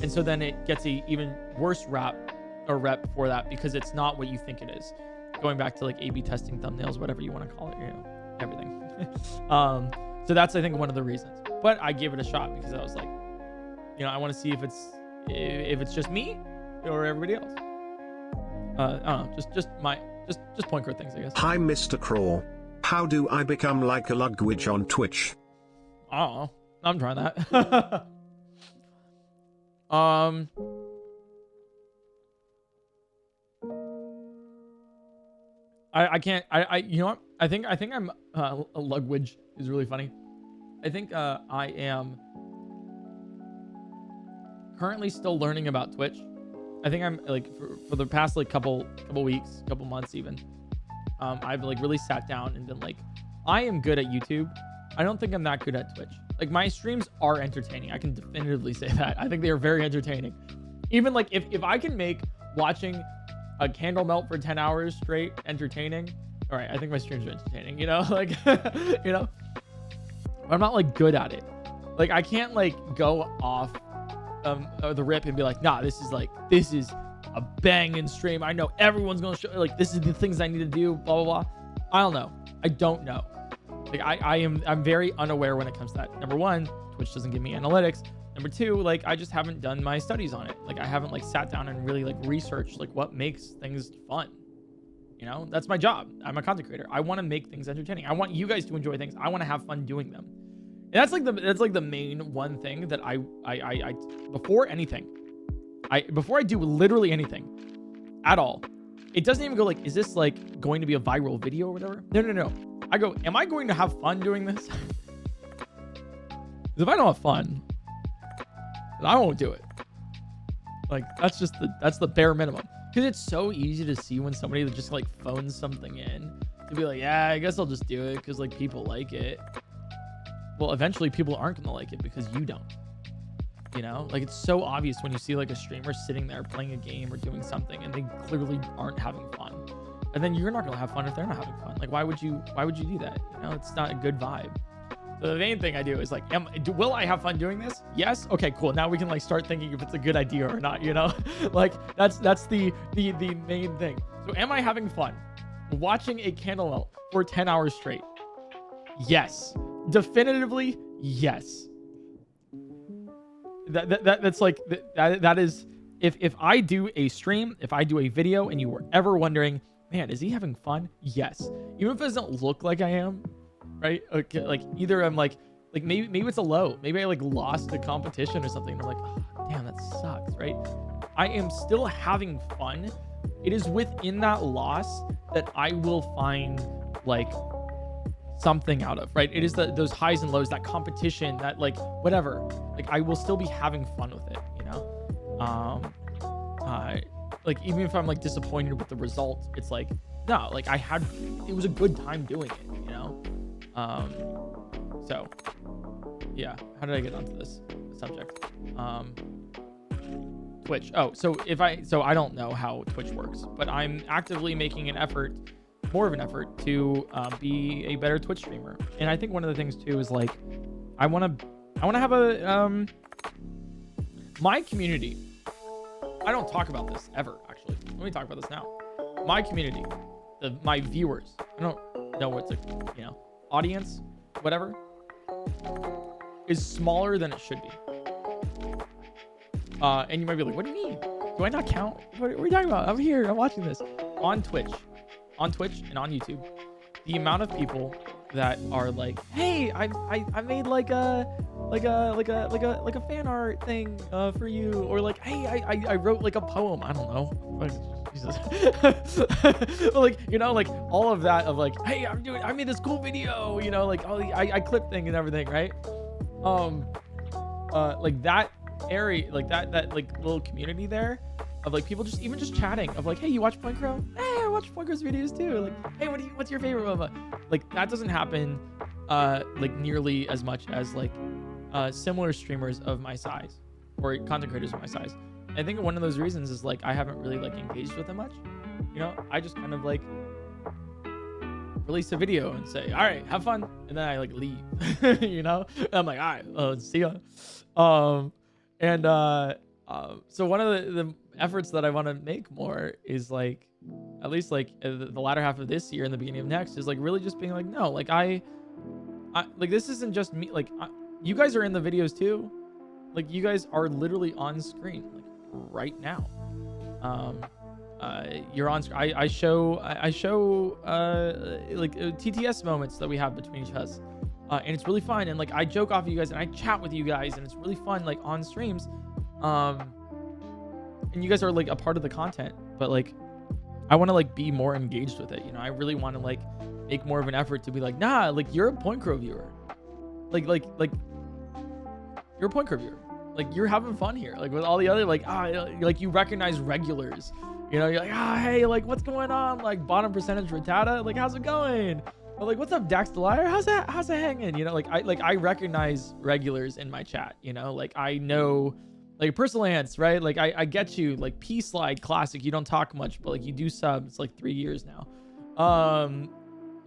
And so then it gets a even worse rep for that, because it's not what you think it is. Going back to like A/B testing thumbnails, whatever you want to call it, you know, everything. So that's, I think, one of the reasons. But I gave it a shot because I was like, you know, I want to see if it's just me or everybody else. I don't know, just PointCrow things, I guess. Hi, Mr. Craw. How do I become like a language on Twitch? Oh, I'm trying that. I can't. You know what? I think I'm a language is really funny. I think I am currently still learning about Twitch. I think I'm like for the past like couple weeks, couple months even. I've like really sat down and been like, I am good at YouTube. I don't think I'm that good at Twitch. Like my streams are entertaining. I can definitively say that. I think they are very entertaining. Even like if I can make watching a candle melt for 10 hours straight entertaining, all right, I think my streams are entertaining, you know, like, you know, but I'm not like good at it. Like I can't like go off the rip and be like, nah, this is a banging stream. I know everyone's gonna show, like, this is the things I need to do, blah, blah, blah. I don't know. I don't know. Like I'm very unaware when it comes to that. Number one, Twitch doesn't give me analytics. Number two, like I just haven't done my studies on it. Like I haven't like sat down and really like researched like what makes things fun. You know, that's my job. I'm a content creator. I want to make things entertaining. I want you guys to enjoy things. I want to have fun doing them. And that's like the main one thing that I before I do literally anything at all, it doesn't even go like, is this like going to be a viral video or whatever? No. I go, am I going to have fun doing this? Because if I don't have fun, then I won't do it. Like that's the bare minimum. Because it's so easy to see when somebody just like phones something in to be like, yeah, I guess I'll just do it because like people like it. Well, eventually people aren't gonna like it because you don't. You know, like it's so obvious when you see like a streamer sitting there playing a game or doing something and they clearly aren't having fun. And then you're not gonna have fun if they're not having fun. Like why would you do that? You know, it's not a good vibe. So the main thing I do is like, will I have fun doing this? Yes. Okay, cool. Now we can like start thinking if it's a good idea or not, you know? Like that's the main thing. So am I having fun watching a candle melt for 10 hours straight? Yes. Definitively, yes. that's like that is if I do a stream, if I do a video, and you were ever wondering, man, is he having fun? Yes, even if it doesn't look like I am, right? Okay, like either I'm like maybe it's a low, maybe I like lost a competition or something, and I'm like, oh, damn, that sucks, right? I am still having fun. It is within that loss that I will find like something out of, right? It is those highs and lows, that competition, that like whatever, like I will still be having fun with it, you know? Like even if I'm like disappointed with the result, it's like, no, like it was a good time doing it, you know? So yeah, how did I get onto this subject? Twitch. Oh, so I don't know how Twitch works, but I'm actively making an effort, more of an effort to be a better Twitch streamer. And I think one of the things too is like, I want to have a, my community. I don't talk about this ever, actually. Let me talk about this now. My community, my viewers, I don't know what's you know, audience, whatever, is smaller than it should be. And you might be like, what do you mean? Do I not count? What are you talking about? I'm here. I'm watching this on Twitch and on YouTube. The amount of people that are like, hey, I made like a fan art thing for you, or like, hey, I wrote like a poem. I don't know. Jesus. Like, you know, like all of that of like, hey, I made this cool video, you know, like I clip thing and everything, right? Like that area, like that like little community there of like people just even just chatting of like, hey, you watch PointCrow? Hey, I watch PointCrow's videos too. Like, hey, what's your favorite one? Like that doesn't happen like nearly as much as like similar streamers of my size or content creators of my size. I think one of those reasons is like I haven't really like engaged with them much. You know, I just kind of like release a video and say, all right, have fun, and then I like leave. You know, and I'm like, all right, see ya. So one of the efforts that I want to make more is like, at least like the latter half of this year and the beginning of next, is like really just being like, no, like I like this isn't just me. Like you guys are in the videos too. Like you guys are literally on screen like right now. You're on. I show like TTS moments that we have between each of us, and it's really fun. And like I joke off of you guys, and I chat with you guys, and it's really fun like on streams. And you guys are like a part of the content, but like I want to like be more engaged with it. You know, I really want to like make more of an effort to be like, nah, like you're a PointCrow viewer, like you're a PointCrow viewer. Like you're having fun here, like with all the other like like you recognize regulars. You know, you're like, hey, like what's going on? Like bottom percentage Rattata, like how's it going? Or like what's up, Dax the Liar? How's that hanging? You know, like I recognize regulars in my chat. You know, like I know, like Personal Ants, right? Like I get you. Like P Slide Classic, you don't talk much, but like you do sub. It's like 3 years now.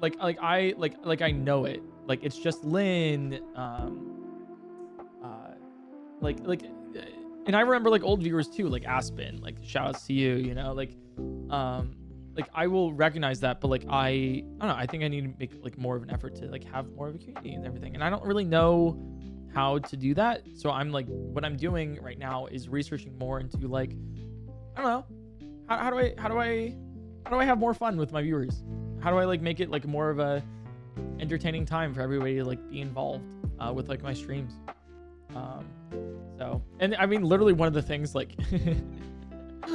Like I know it. Like it's just Lynn. And I remember like old viewers too, like Aspen, like shout outs to you, you know, like I will recognize that, but like I don't know, I think I need to make like more of an effort to like have more of a community and everything, and I don't really know how to do that. So I'm like, what I'm doing right now is researching more into like, I don't know, how do I have more fun with my viewers? How do I like make it like more of a entertaining time for everybody to like be involved with like my streams? So, and I mean, literally one of the things like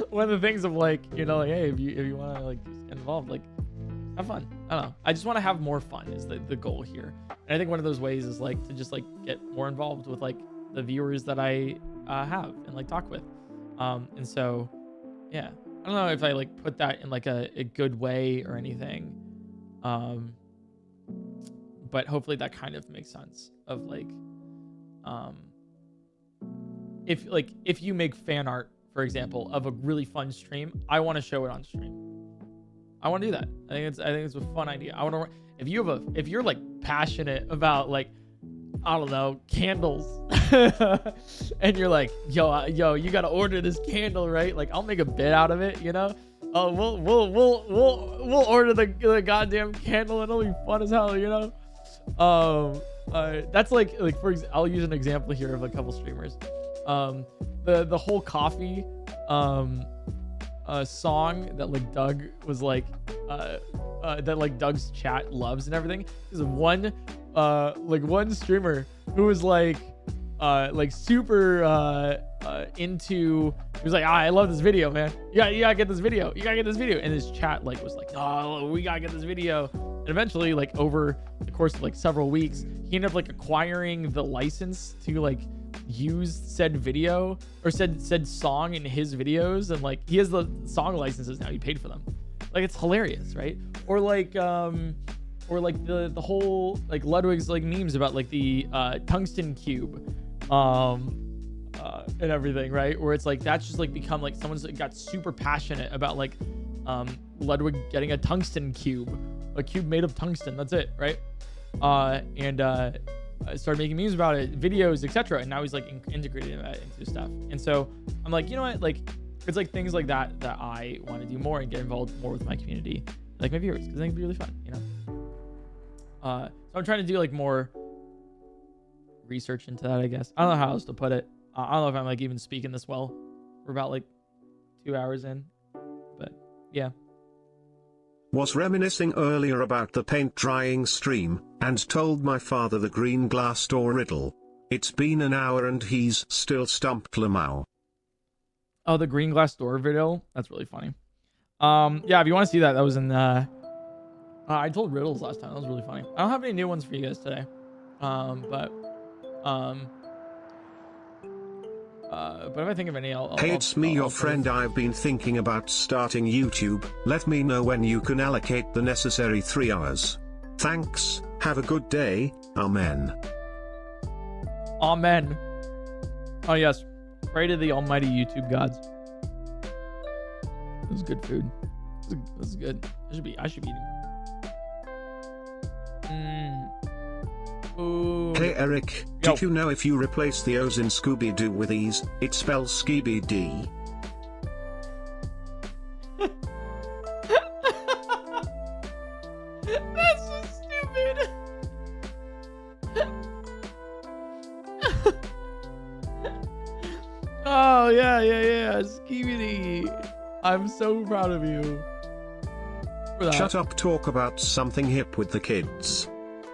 one of the things of like, you know, like, hey, if you want to like just get involved, like have fun. I don't know. I just want to have more fun is the goal here. And I think one of those ways is like to just like get more involved with like the viewers that I have and like talk with. And so, yeah, I don't know if I like put that in like a good way or anything. But hopefully that kind of makes sense of like, if you make fan art, for example, of a really fun stream, I want to show it on stream. I want to do that. I think it's a fun idea. I want to, if you're like passionate about like, I don't know, candles, and you're like, yo, you got to order this candle, right? Like I'll make a bit out of it, you know? Oh, we'll order the goddamn candle and it'll be fun as hell, you know? That's like I'll use an example here of a couple streamers. The whole coffee song that like Doug was like that like Doug's chat loves and everything is one streamer who was like super into, he was like, I love this video, man. You gotta get this video. You gotta get this video. And his chat like was like, no, we gotta get this video. And eventually, like over the course of like several weeks, he ended up like acquiring the license to like use said video or said song in his videos, and like he has the song licenses now. He paid for them. Like it's hilarious, right? Or like the whole like Ludwig's like memes about like the tungsten cube and everything, right? Where it's like that's just like become like someone's got super passionate about like Ludwig getting a tungsten cube, a cube made of tungsten. That's it, right? And started making memes about it, videos, etc. And now he's like integrating that into stuff. And so I'm like, you know what? Like it's like things like that I want to do more and get involved more with my community, like my viewers, because I think it'd be really fun, you know. So I'm trying to do like more research into that, I guess. I don't know how else to put it. I don't know if I'm like even speaking this well. We're about like 2 hours in, but yeah. Was reminiscing earlier about the paint drying stream, and told my father the green glass door riddle. It's been an hour and he's still stumped Lamau. Oh, the green glass door video? That's really funny. Yeah, if you want to see that, that was in I told riddles last time. That was really funny. I don't have any new ones for you guys today. But if I think of any, Hey, it's me, your friend. I've been thinking about starting YouTube. Let me know when you can allocate the necessary 3 hours. Thanks. Have a good day. Amen. Amen. Oh yes. Pray to the almighty YouTube gods. This is good food. This is good. I should be eating. Ooh. Hey Eric, did you know if you replace the O's in Scooby-Doo with E's, it spells Skibidi? That's so stupid. Oh yeah. Skibidi. I'm so proud of you. Shut up, talk about something hip with the kids.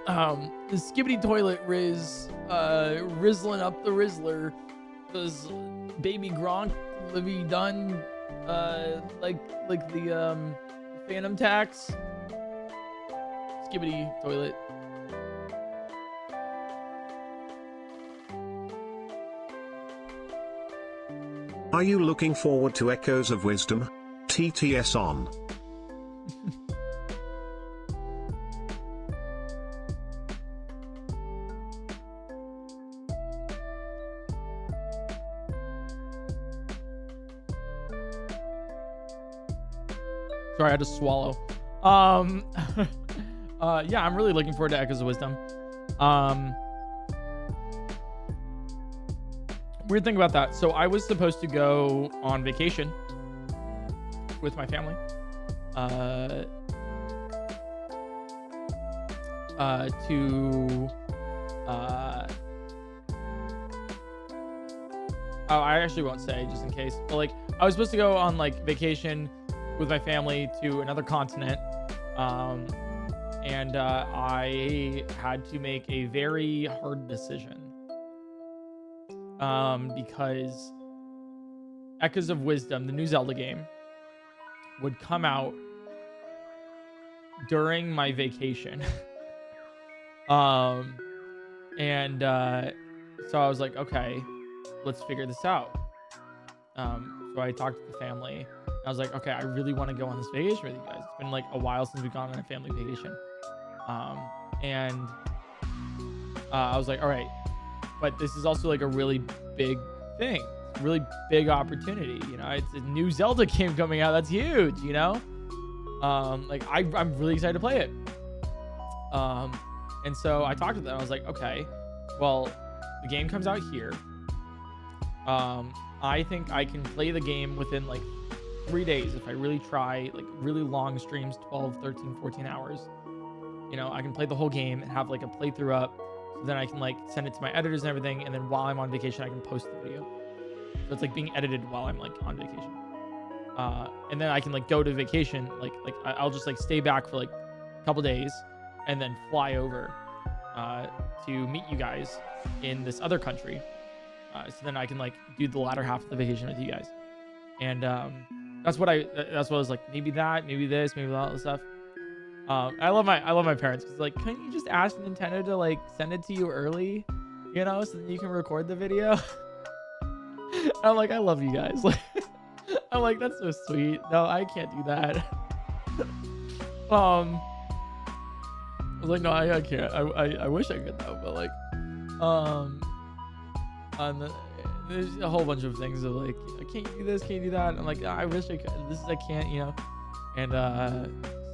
The Skibidi toilet rizzling up the Rizzler. Does baby Gronk Livy done like the Phantom Tax? Skibidi toilet. Are you looking forward to Echoes of Wisdom? TTS on. Sorry, I had to swallow. Yeah, I'm really looking forward to Echoes of Wisdom. Weird thing about that. So I was supposed to go on vacation with my family. Oh, I actually won't say just in case. But like, I was supposed to go on like vacation with my family to another continent, and I had to make a very hard decision, because Echoes of Wisdom, the new Zelda game, would come out during my vacation. So I was like, okay, let's figure this out. So I talked to the family. I was like, okay, I really want to go on this vacation with you guys. It's been like a while since we've gone on a family vacation. I was like, all right, but this is also like a really big thing, really big opportunity. You know, it's a new Zelda game coming out. That's huge, you know? Like I'm really excited to play it. And so I talked to them. I was like, okay, well, the game comes out here. I think I can play the game within like 3 days if I really try, like really long streams, 12, 13, 14 hours. You know, I can play the whole game and have like a playthrough up so then I can like send it to my editors and everything, and then while I'm on vacation I can post the video. So it's like being edited while I'm like on vacation. And then I can like go to vacation, I'll just like stay back for like a couple days and then fly over to meet you guys in this other country. So then I can like do the latter half of the vacation with you guys. And that's what I was like, maybe that, maybe this, maybe all that stuff. I love my parents, because like, couldn't you just ask Nintendo to like send it to you early, you know, so that you can record the video? I'm like, I love you guys. Like, I'm like, that's so sweet. No, I can't do that. I was like, no, I can't. I wish I could though, but like, there's a whole bunch of things of like, can't you do this? Can't you do that? And I'm like, I wish I could. I can't, you know. And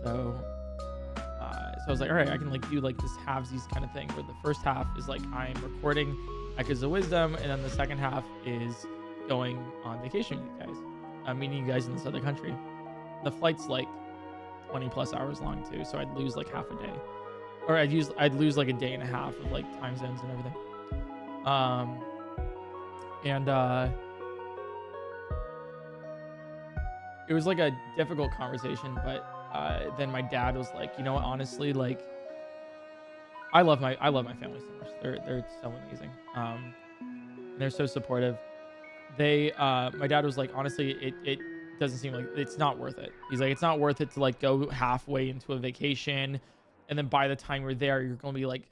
so I was like, all right, I can like do like this halvesies kind of thing, where the first half is like I'm recording Echoes of Wisdom, and then the second half is going on vacation with you guys. I'm meeting you guys in this other country. The flight's like 20 plus hours long too, so I'd lose like half a day, or I'd lose like a day and a half of like time zones and everything. It was like a difficult conversation, but then my dad was like, you know what, honestly, like I love my family so much. They're so amazing. And they're so supportive. My dad was like, honestly, it doesn't seem like it's not worth it. He's like, it's not worth it to like go halfway into a vacation, and then by the time you're there, you're gonna be like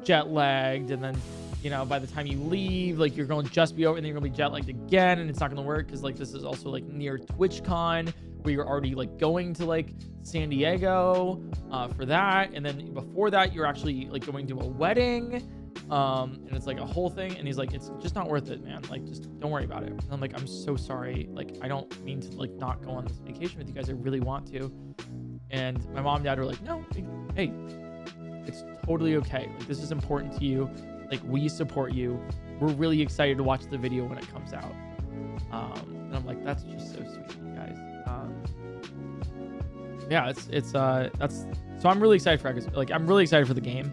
jet lagged, and then, you know, by the time you leave, like you're going to just be over, and then you're gonna be jet lagged again, and it's not gonna work, because like this is also like near TwitchCon, where you're already like going to like San Diego for that, and then before that you're actually like going to a wedding, and it's like a whole thing. And he's like, it's just not worth it, man, like just don't worry about it. And I'm like, I'm so sorry, like I don't mean to like not go on this vacation with you guys, I really want to. And my mom and dad were like, no, hey, it's totally okay, like this is important to you, like we support you, we're really excited to watch the video when it comes out. And I'm like, that's just so sweet, you guys. Yeah, that's so I'm really excited for Echoes. Like I'm really excited for the game.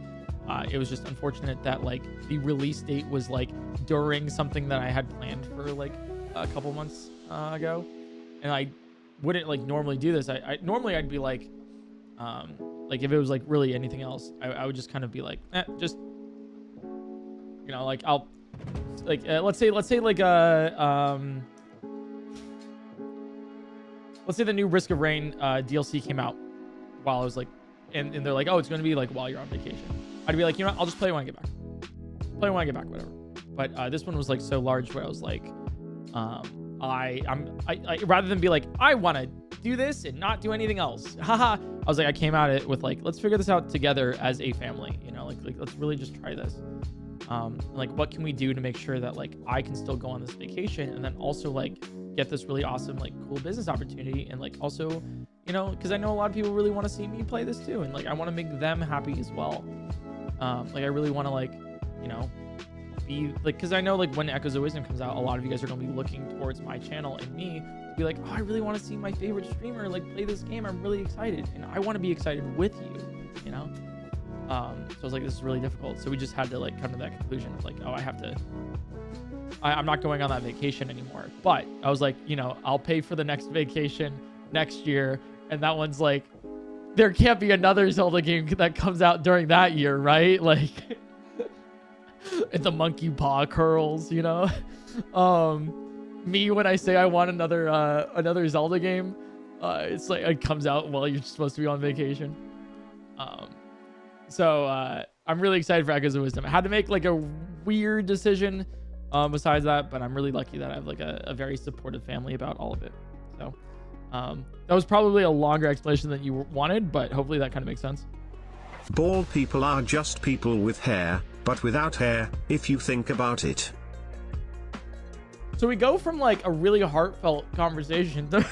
It was just unfortunate that like the release date was like during something that I had planned for like a couple months ago, and I wouldn't like normally do this. I normally I'd be like if it was like really anything else, I would just kind of be like, just, you know, like I'll like let's say like let's say the new Risk of Rain DLC came out while I was like, and they're like, oh, it's going to be like while you're on vacation. I'd be like, you know what, I'll just play when I get back. Whatever. But this one was like so large where I was like, I rather than be like, I want to do this and not do anything else, haha, I was like, I came at it with like, let's figure this out together as a family, you know, like let's really just try this. Like what can we do to make sure that like I can still go on this vacation, and then also like get this really awesome like cool business opportunity, and like also, you know, because I know a lot of people really want to see me play this too, and like I want to make them happy as well. Like I really want to like, you know, be like, because I know like when Echoes of Wisdom comes out, a lot of you guys are going to be looking towards my channel and me to be like, oh, I really want to see my favorite streamer like play this game, I'm really excited, and I want to be excited with you, you know. So I was like, this is really difficult, so we just had to like come to that conclusion of like, oh, I'm not going on that vacation anymore. But I was like, you know, I'll pay for the next vacation next year, and that one's like, there can't be another Zelda game that comes out during that year, right? Like and the monkey paw curls, you know. Me when I say I want another Zelda game, it's like it comes out while you're supposed to be on vacation. So I'm really excited for Echoes of Wisdom. I had to make like a weird decision besides that, but I'm really lucky that I have like a very supportive family about all of it. So that was probably a longer explanation than you wanted, but hopefully that kind of makes sense. Bald people are just people with hair, but without hair, if you think about it. So we go from like a really heartfelt conversation to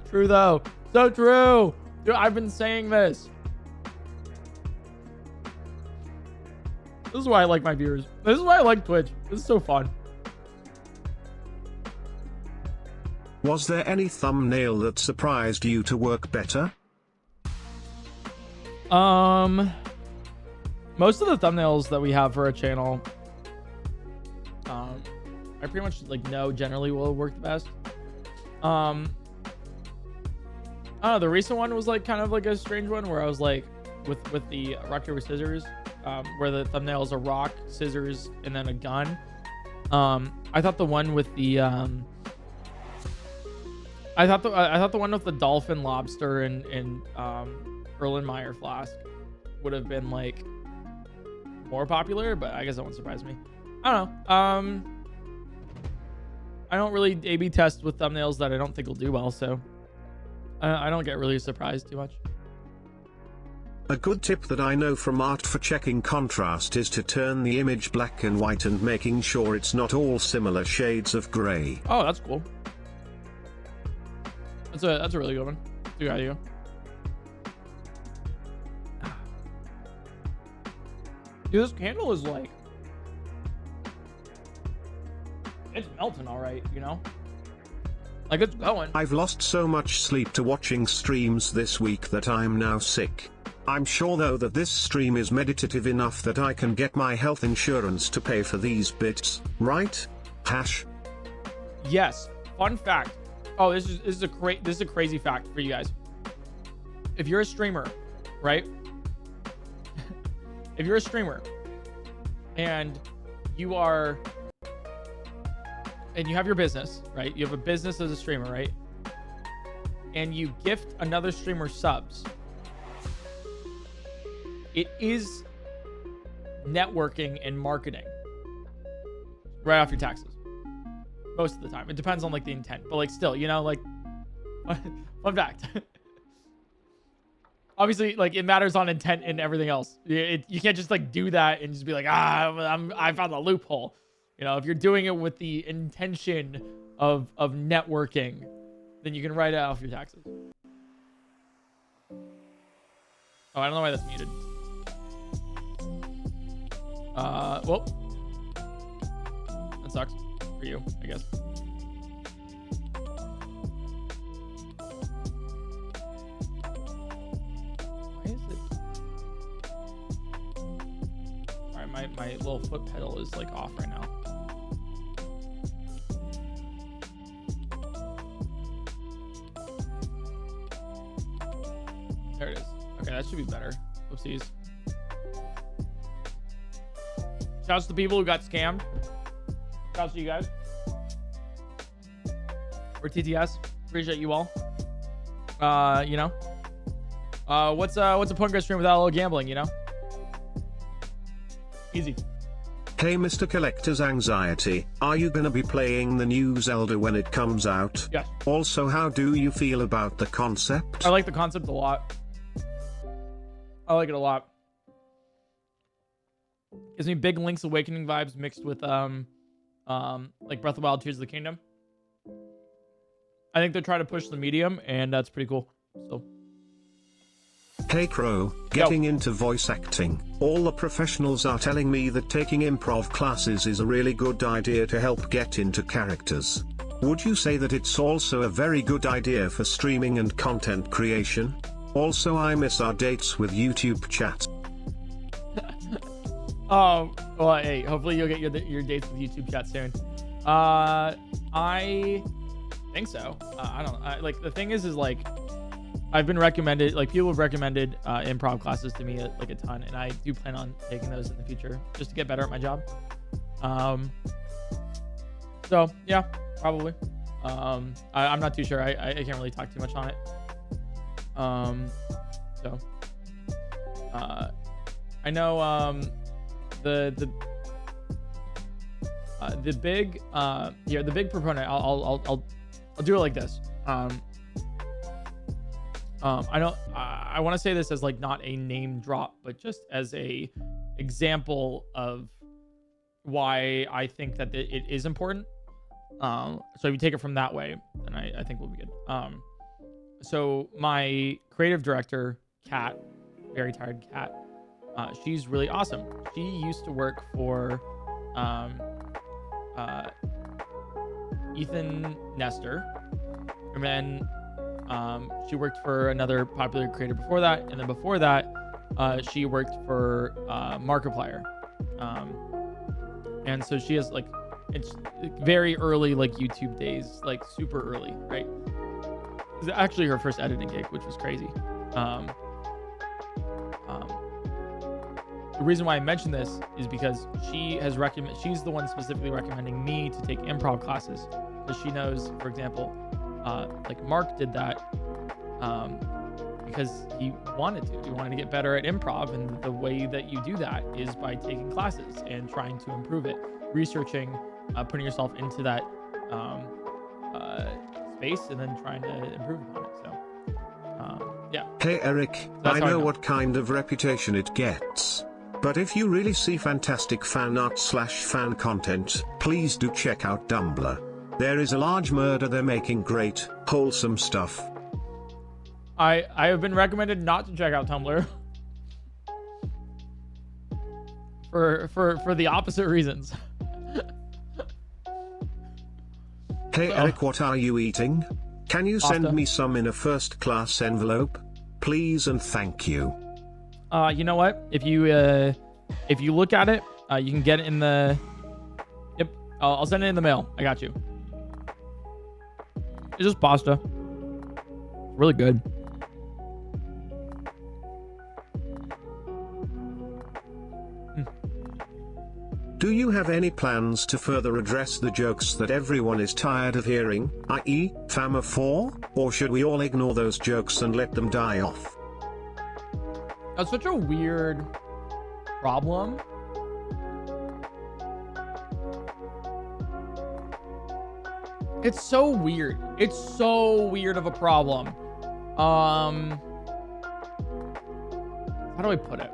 true though, so true. Dude, I've been saying this. This is why I like my viewers. This is why I like Twitch. This is so fun. Was there any thumbnail that surprised you to work better? Most of the thumbnails that we have for a channel, I pretty much like know generally will work the best. I don't know, the recent one was like kind of like a strange one where I was like with the rock paper scissors, where the thumbnail is a rock, scissors, and then a gun. I thought the one with the I thought the one with the dolphin, lobster, and Erlenmeyer flask would have been like more popular, but I guess that won't surprise me. I don't know. I don't really A/B test with thumbnails that I don't think will do well, so I don't get really surprised too much. A good tip that I know from art for checking contrast is to turn the image black and white and making sure it's not all similar shades of gray. Oh, that's cool. That's a really good one. Good idea. Dude, this candle is like, it's melting all right, you know? Like, it's going. I've lost so much sleep to watching streams this week that I'm now sick. I'm sure though that this stream is meditative enough that I can get my health insurance to pay for these bits, right? Hash. Yes. Fun fact. Oh, this is a crazy fact for you guys. If you're a streamer, right? If you're a streamer and you have your business, right? You have a business as a streamer, right? And you gift another streamer subs. It is networking and marketing right off your taxes. Most of the time. It depends on like the intent, but like still, you know, like fun fact. Obviously, like it matters on intent and everything else. You can't just like do that and just be like, I found a loophole. You know, if you're doing it with the intention of networking, then you can write it off your taxes. Oh, I don't know why that's muted. Well, that sucks for you, I guess. Why is it? All right, my little foot pedal is like off right now. There it is. Okay, that should be better. Oopsies. Shouts to the people who got scammed. Shouts to you guys. Or TTS. Appreciate you all. You know. What's a PointCrow stream without a little gambling, you know? Easy. Hey Mr. Collector's Anxiety, are you gonna be playing the new Zelda when it comes out? Yes. Also, how do you feel about the concept? I like the concept a lot. I like it a lot. Gives me big Link's Awakening vibes mixed with like Breath of the Wild, Tears of the Kingdom. I think they're trying to push the medium, and that's pretty cool. So. Hey Crow, getting into voice acting. All the professionals are telling me that taking improv classes is a really good idea to help get into characters. Would you say that it's also a very good idea for streaming and content creation? Also, I miss our dates with YouTube chat. Oh, well, hey, hopefully you'll get your dates with YouTube chat soon. I think so. I don't know. Like, the thing is like, I've been recommended, like, people have recommended improv classes to me like a ton, and I do plan on taking those in the future just to get better at my job. So, yeah, probably. I'm not too sure. I can't really talk too much on it. So, I know, the big the big proponent, I'll do it like this. I want to say this as like not a name drop, but just as a example of why I think that it is important. So if you take it from that way, then I think we'll be good. So my creative director, Kat, very tired Kat, she's really awesome. She used to work for Ethan Nestor, and then she worked for another popular creator before that, and then before that she worked for Markiplier, and so she has like, it's very early like YouTube days, like super early, right? It was actually her first editing gig, which was crazy. The reason why I mention this is because she's the one specifically recommending me to take improv classes, because she knows, for example, like Mark did that because he wanted to get better at improv, and the way that you do that is by taking classes and trying to improve it, researching, putting yourself into that space, and then trying to improve upon it. So yeah. Hey Eric, I know what kind of reputation it gets. But if you really see fantastic fan art / fan content, please do check out Tumblr. There is a large murder there making great, wholesome stuff. I have been recommended not to check out Tumblr for the opposite reasons. Hey Eric, what are you eating? Can you send me some in a first-class envelope? Please and thank you. You know what? If you look at it, you can get it in the. Yep, I'll send it in the mail. I got you. It's just pasta. Really good. Do you have any plans to further address the jokes that everyone is tired of hearing, i.e., Fama 4, or should we all ignore those jokes and let them die off? That's such a weird problem. It's so weird. It's so weird of a problem. How do I put it?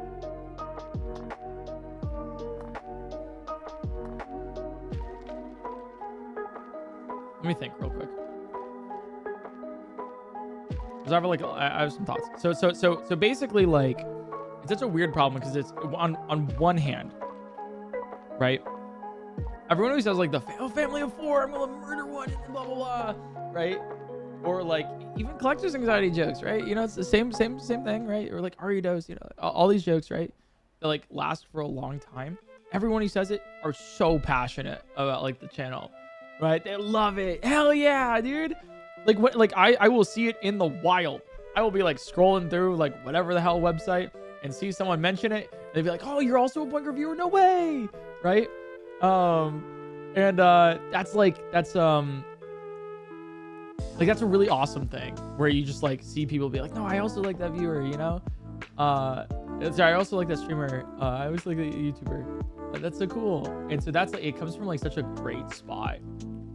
Let me think real quick. I have some thoughts. So basically, like, it's such a weird problem because it's on one hand, right? Everyone always says like the family of 4, I'm gonna murder one and blah blah blah, right? Or like even collector's anxiety jokes, right? You know, it's the same thing, right? Or like Aridos, you know, all these jokes, right? That like last for a long time. Everyone who says it are so passionate about like the channel, right? They love it. Hell yeah, dude. Like what? Like I will see it in the wild. I will be like scrolling through like whatever the hell website and see someone mention it. And they'd be like, "Oh, you're also a point reviewer? No way!" Right? That's a really awesome thing where you just like see people be like, "No, I also like that viewer," you know. Sorry, I also like that streamer. I always like the YouTuber. That's so cool. And so that's like, it comes from like such a great spot.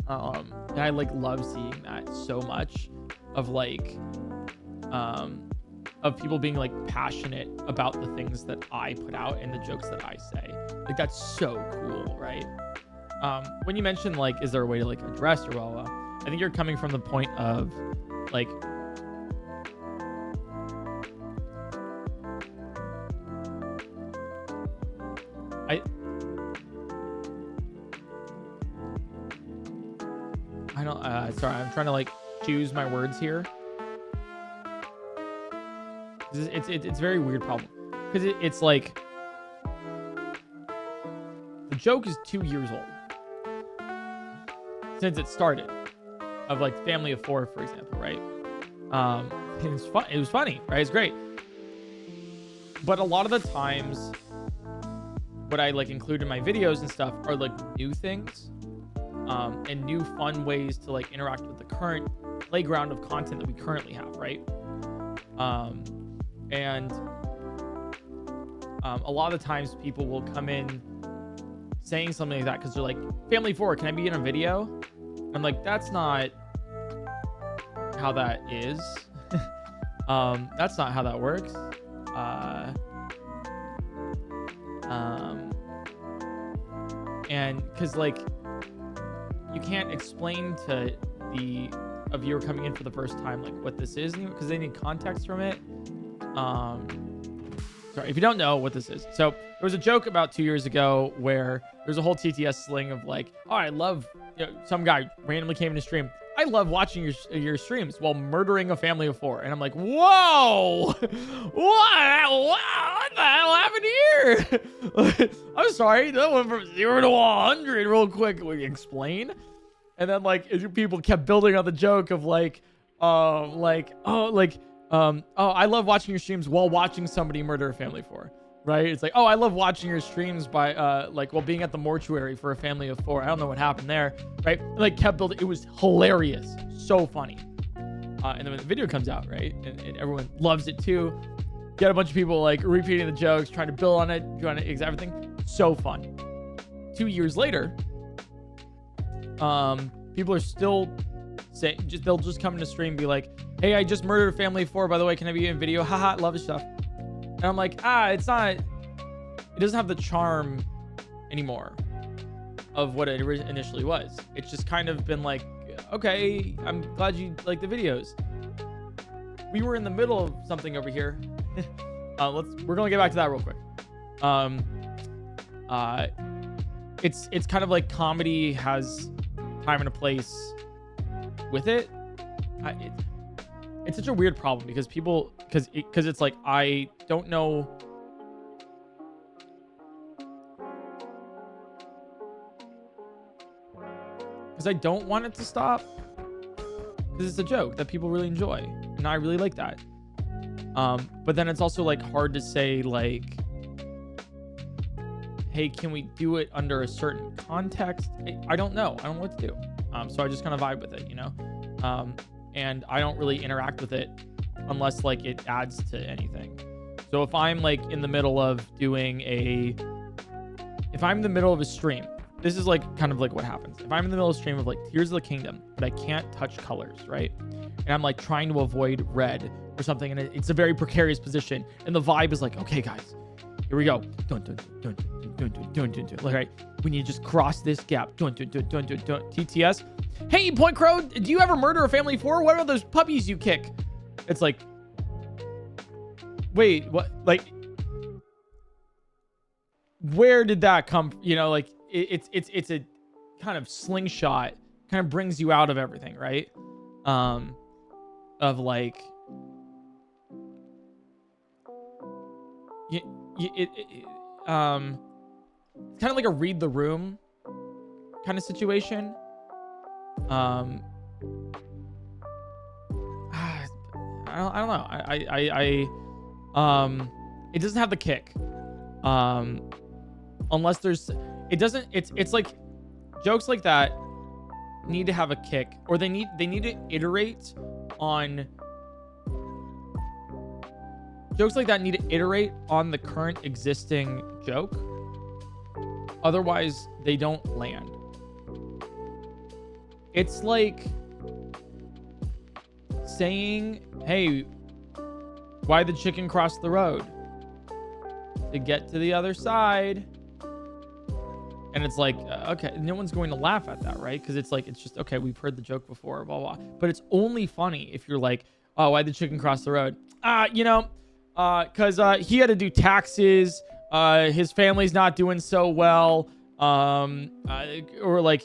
And I like love seeing that so much of like of people being like passionate about the things that I put out and the jokes that I say. Like that's so cool, right? When you mention like, is there a way to like address or blah, blah, blah, I think you're coming from the point of like, I don't, sorry, I'm trying to like choose my words here. It's a very weird problem because it's like the joke is 2 years old since it started, of like family of 4, for example, right? It was fun. It was funny, right? It's great. But a lot of the times what I like include in my videos and stuff are like new things, and new fun ways to like interact with the current playground of content that we currently have, right? And a lot of the times people will come in saying something like that because they're like, family 4, can I be in a video? I'm like, that's not how that is. That's not how that works. And because like you can't explain to a viewer coming in for the first time like what this is, because they need context from it. Sorry if you don't know what this is. So there was a joke about 2 years ago where there's a whole TTS sling of like, oh, I love, you know, some guy randomly came in to stream, I love watching your streams while murdering a family of 4. And I'm like, whoa, what the hell happened here? I'm sorry, that went from 0 to 100 real quick. Will you explain? And then like people kept building on the joke of I love watching your streams while watching somebody murder a family of 4. Right? It's like, oh, I love watching your streams by while being at the mortuary for a family of 4. I don't know what happened there, right? And, like kept building. It was hilarious, so funny. And then when the video comes out, right, and everyone loves it too. Get a bunch of people like repeating the jokes, trying to build on it, trying to everything. So fun. 2 years later, people are still saying, they'll just come into stream and be like, hey, I just murdered a family of 4. By the way, can I be in video? Haha, love his stuff. And I'm like, it doesn't have the charm anymore of what it initially was. It's just kind of been like, okay, I'm glad you like the videos. We were in the middle of something over here. We're gonna get back to that real quick. It's kind of like comedy has time and a place with it. It's such a weird problem because it's like, I don't know. Because I don't want it to stop. Because it's a joke that people really enjoy. And I really like that. But then it's also like hard to say like, hey, can we do it under a certain context? I don't know. I don't know what to do. So I just kind of vibe with it, you know? And I don't really interact with it unless like it adds to anything. So if I'm like in the middle of if I'm in the middle of a stream, this is like kind of like what happens. If I'm in the middle of a stream of like Tears of the Kingdom, but I can't touch colors, right? And I'm like trying to avoid red or something, and it's a very precarious position. And the vibe is like, okay, guys, here we go. Dun, dun, dun, dun, dun, dun, dun, dun, dun. Like, right, we need to just cross this gap. Dun, dun, dun, dun, dun, dun. TTS. Hey, PointCrow, do you ever murder a family of 4? What are those puppies you kick? It's like, wait, what? Like, where did that come? You know, like it's a kind of slingshot, kind of brings you out of everything, right? Of like, it's kind of like a read the room kind of situation. I don't know. It doesn't have the kick. Unless there's, it's like jokes like that need to have a kick, or they need to iterate on jokes like that need to iterate on the current existing joke. Otherwise, they don't land. It's like saying, hey, why the chicken cross the road? To get to the other side. And it's like, okay, no one's going to laugh at that, right? Because it's like, it's just, okay, we've heard the joke before, blah, blah. But it's only funny if you're like, oh, why'd the chicken cross the road? Because he had to do taxes. His family's not doing so well. Or like,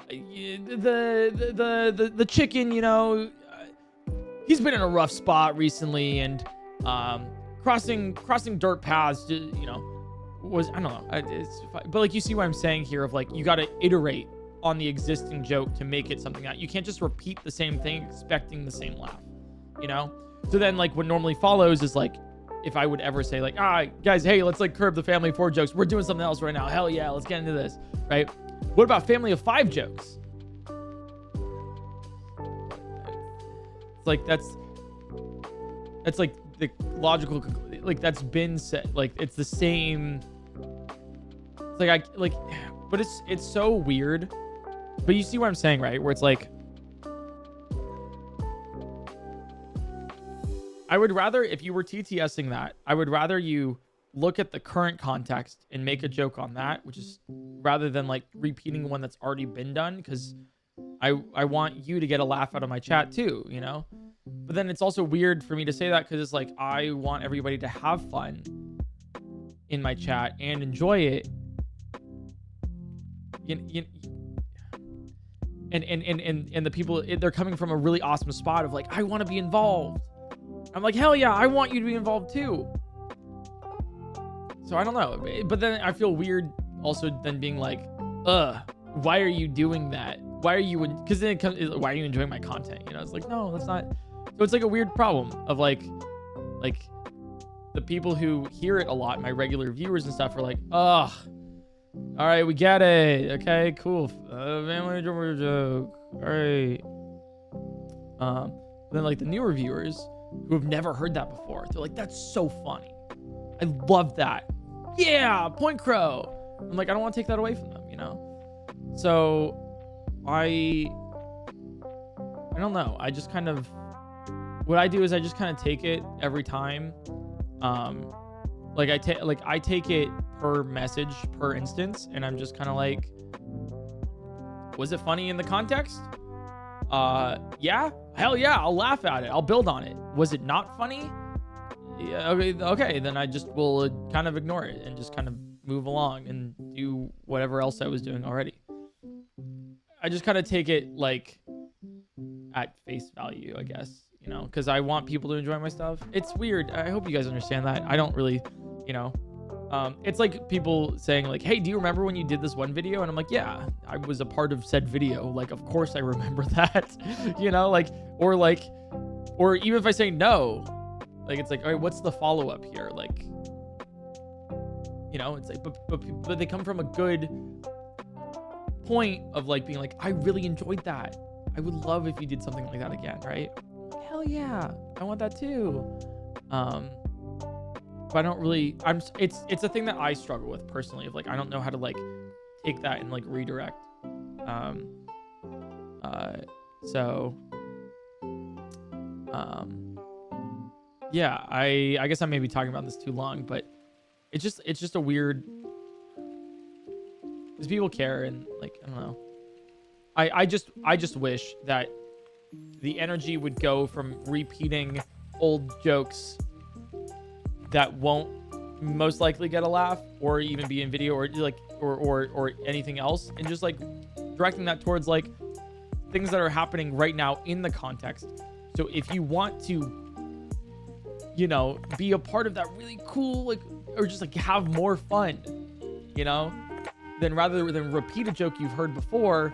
the chicken, you know, he's been in a rough spot recently, and crossing dirt paths, you know, was, I don't know, but like, you see what I'm saying here of like, you got to iterate on the existing joke to make it something that you can't just repeat the same thing expecting the same laugh, you know? So then like what normally follows is like, if I would ever say like, guys, hey, let's like curb the family of 4 jokes. We're doing something else right now. Hell yeah, let's get into this, right? What about family of 5 jokes? It's like, that's like the logical, like that's been said, like it's the same. It's like but it's so weird. But you see what I'm saying, right? Where it's like, I would rather, if you were TTSing that, I would rather you look at the current context and make a joke on that, which is rather than like repeating one that's already been done, because I want you to get a laugh out of my chat too, you know? But then it's also weird for me to say that because it's like, I want everybody to have fun in my chat and enjoy it. and the people, they're coming from a really awesome spot of like, I want to be involved. I'm like, hell yeah, I want you to be involved too. So I don't know, but then I feel weird also then being like, why are you doing that? Why are you, because then it comes, why are you enjoying my content? You know, it's like, no, that's not. So it's like a weird problem of like the people who hear it a lot, my regular viewers and stuff, are like, ugh, all right, we get it. Okay, cool. Family drama joke. All right. Then like the newer viewers who have never heard that before, they're like, that's so funny. I love that. Yeah, PointCrow. I'm like, I don't want to take that away from them, you know? So I don't know. I just kind of, what I do is I just kind of take it every time. Like I take it per message, per instance, and I'm just kind of like, was it funny in the context? Yeah, hell yeah, I'll laugh at it. I'll build on it. Was it not funny? Yeah, okay, then I just will kind of ignore it and just kind of move along and do whatever else I was doing already. I just kind of take it like at face value, I guess, you know, because I want people to enjoy my stuff. It's weird. I hope you guys understand that. I don't really, you know, it's like people saying like, hey, do you remember when you did this one video? And I'm like, yeah, I was a part of said video. Like, of course I remember that, you know, like, or even if I say no, like, it's like, all right, what's the follow-up here? Like, you know, it's like, but they come from a good point of like being like, I really enjoyed that. I would love if you did something like that again, right? Hell yeah, I want that too. But I don't really, it's a thing that I struggle with personally, of like, I don't know how to like take that and like redirect. Yeah, I guess I may be talking about this too long, but it's just a weird, because people care, and like, I don't know. I just wish that the energy would go from repeating old jokes that won't most likely get a laugh or even be in video or like or anything else, and just like directing that towards like things that are happening right now in the context. So if you want to, you know, be a part of that really cool, like, or just like have more fun, you know, then rather than repeat a joke you've heard before,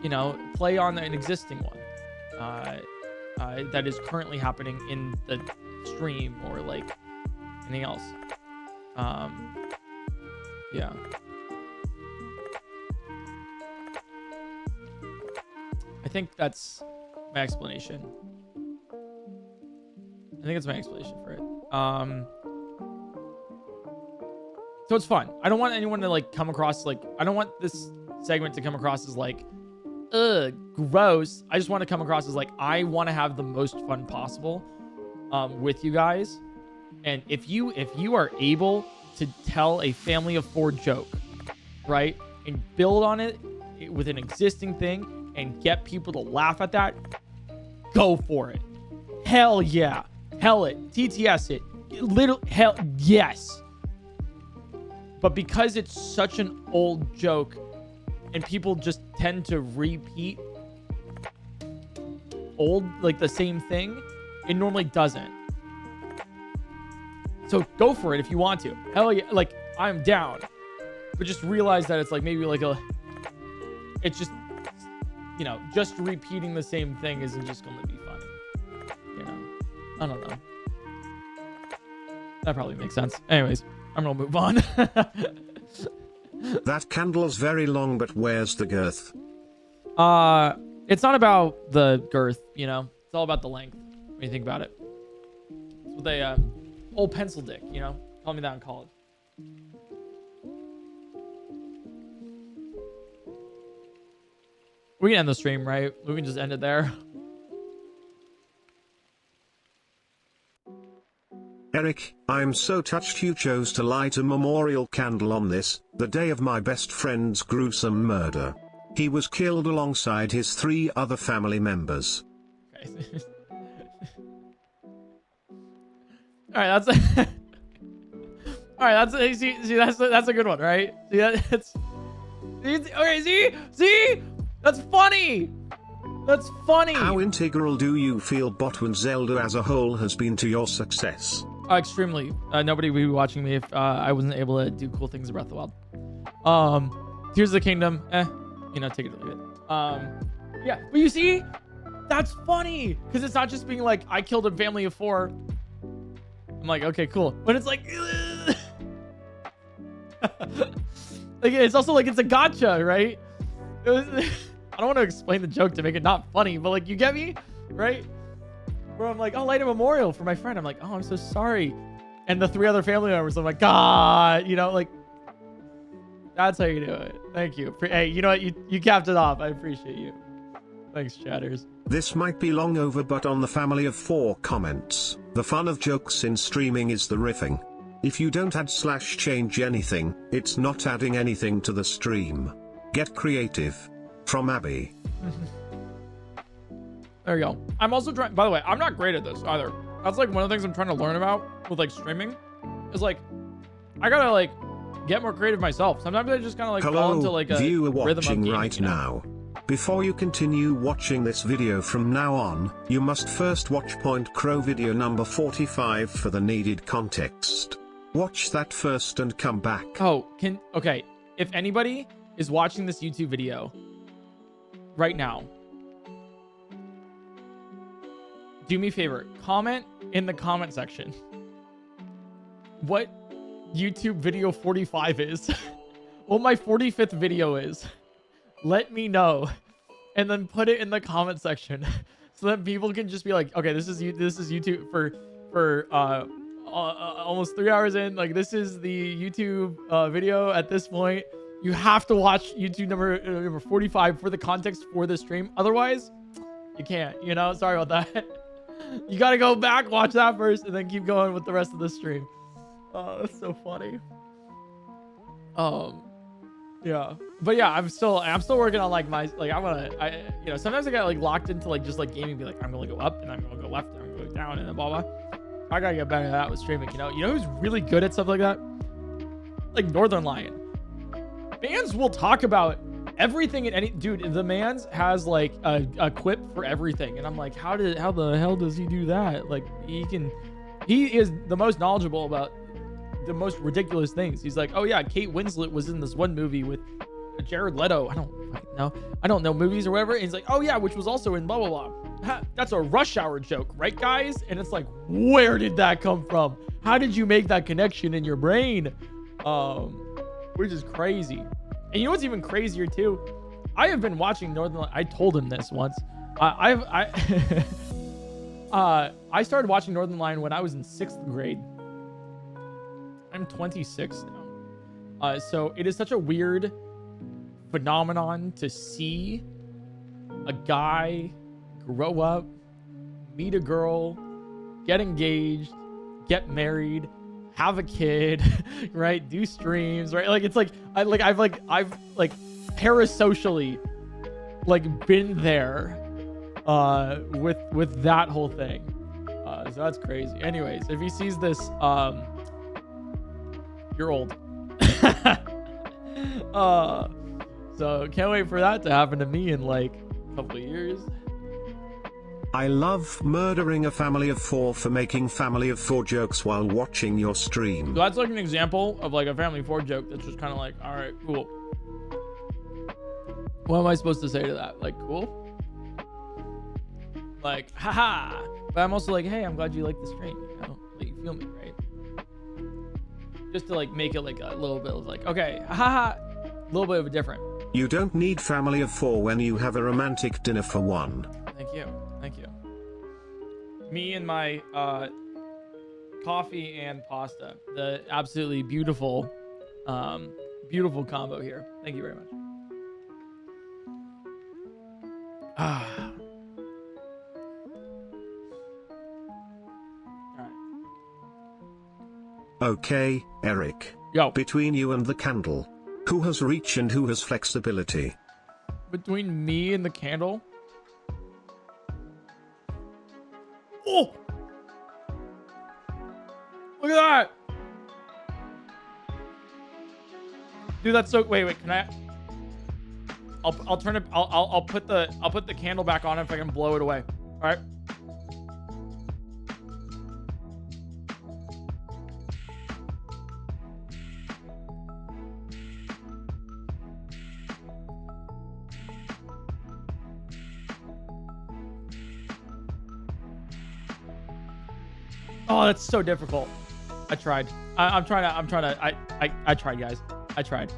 you know, play on an existing one that is currently happening in the stream or like anything else. Yeah. I think that's my explanation. I think it's my explanation for it. So it's fun. I don't want anyone to like come across like, I don't want this segment to come across as like, ugh, gross. I just want to come across as like, I want to have the most fun possible with you guys. And if you are able to tell a family of 4 joke, right, and build on it with an existing thing and get people to laugh at that, go for it. Hell yeah. Hell it. TTS it. Little hell yes. But because it's such an old joke and people just tend to repeat old, like the same thing, it normally doesn't. So go for it if you want to. Hell yeah, like I'm down. But just realize that it's like maybe like it's just, you know, just repeating the same thing isn't just going to be funny. You know, I don't know. That probably makes sense. Anyways, I'm going to move on. That candle's very long, but where's the girth? It's not about the girth, you know. It's all about the length when you think about it. It's with a old pencil dick, you know. Call me that in college. We can end the stream, right? We can just end it there. Eric, I'm so touched you chose to light a memorial candle on this, the day of my best friend's gruesome murder. He was killed alongside his 3 other family members. Okay. All right, that's all right. That's see that's a good one, right? See that's okay. See That's funny. That's funny. How integral do you feel Botwood Zelda as a whole has been to your success? Extremely. Nobody would be watching me if I wasn't able to do cool things in Breath of the Wild. Tears of the Kingdom. You know, take it or leave it. Yeah, but you see, that's funny because it's not just being like I killed a family of 4. I'm like, okay, cool, but it's like, like it's also like it's a gotcha, right? It was, I don't want to explain the joke to make it not funny, but like you get me, right? Where I'm like, I'll light a memorial for my friend. I'm like, oh, I'm so sorry. And the 3 other family members, I'm like, God, you know, like, that's how you do it. Thank you. Hey, you know what? You capped it off. I appreciate you. Thanks, chatters. This might be long over, but on the family of 4 comments, the fun of jokes in streaming is the riffing. If you don't add/change anything, it's not adding anything to the stream. Get creative. From Abby. There you go. I'm also trying, by the way, I'm not great at this either. That's like one of the things I'm trying to learn about with like streaming is like, I gotta like get more creative myself. Sometimes I just kind of like fall into like a viewer rhythm of watching gaming, right you know? now. Before you continue watching this video from now on, you must first watch PointCrow video number 45 for the needed context. Watch that first and come back. Oh, okay. If anybody is watching this YouTube video right now, do me a favor, comment in the comment section what YouTube video 45 is, what my 45th video is. Let me know, and then put it in the comment section so that people can just be like, okay, this is YouTube for almost 3 hours in. Like, this is the YouTube video at this point. You have to watch YouTube number 45 for the context for this stream. Otherwise, you can't. You know, sorry about that. You got to go back, watch that first, and then keep going with the rest of the stream. Oh, that's so funny. Yeah, but yeah, I'm still working on like you know, sometimes I get like locked into like just like gaming, be like, I'm gonna go up and I'm gonna go left and I'm gonna go down and then blah blah. I gotta get better at that with streaming. You know who's really good at stuff like that? Like Northern Lion. Mans will talk about everything and any dude. The man's has like a quip for everything, and I'm like, how the hell does he do that? Like he is the most knowledgeable about the most ridiculous things. He's like, oh yeah, Kate Winslet was in this one movie with Jared Leto. I don't know movies or whatever. And he's like, oh yeah, which was also in blah blah blah. That's a Rush Hour joke, right guys? And it's like, where did that come from? How did you make that connection in your brain? Which is crazy. And you know what's even crazier too? I have been watching Northern Light. I told him this once. I started watching Northern Lion when I was in 6th grade. I'm 26 now. So it is such a weird phenomenon to see a guy grow up, meet a girl, get engaged, get married, have a kid, right? Do streams, right? Like it's like I've parasocially like been there with that whole thing. So that's crazy. Anyways, if he sees this, you're old. So can't wait for that to happen to me in like a couple of years. I love murdering a family of 4 for making family of 4 jokes while watching your stream. So that's like an example of like a family 4 joke that's just kind of like, all right, cool. What am I supposed to say to that? Like, cool? Like, haha. But I'm also like, hey, I'm glad you like the stream. You know, like, you feel me, right? Just to like make it like a little bit of like, okay, haha, a little bit of a different. You don't need family of 4 when you have a romantic dinner for 1. Thank you. Thank you. Me and my coffee and pasta. The absolutely beautiful, beautiful combo here. Thank you very much. Ah. All right. Okay, Eric. Yo. Between you and the candle, who has reach and who has flexibility? Between me and the candle. Oh! Look at that! Dude, that's so... Wait, can I... I'll turn it. I'll put the candle back on if I can blow it away. All right. Oh, that's so difficult. I tried. I tried, guys. I tried.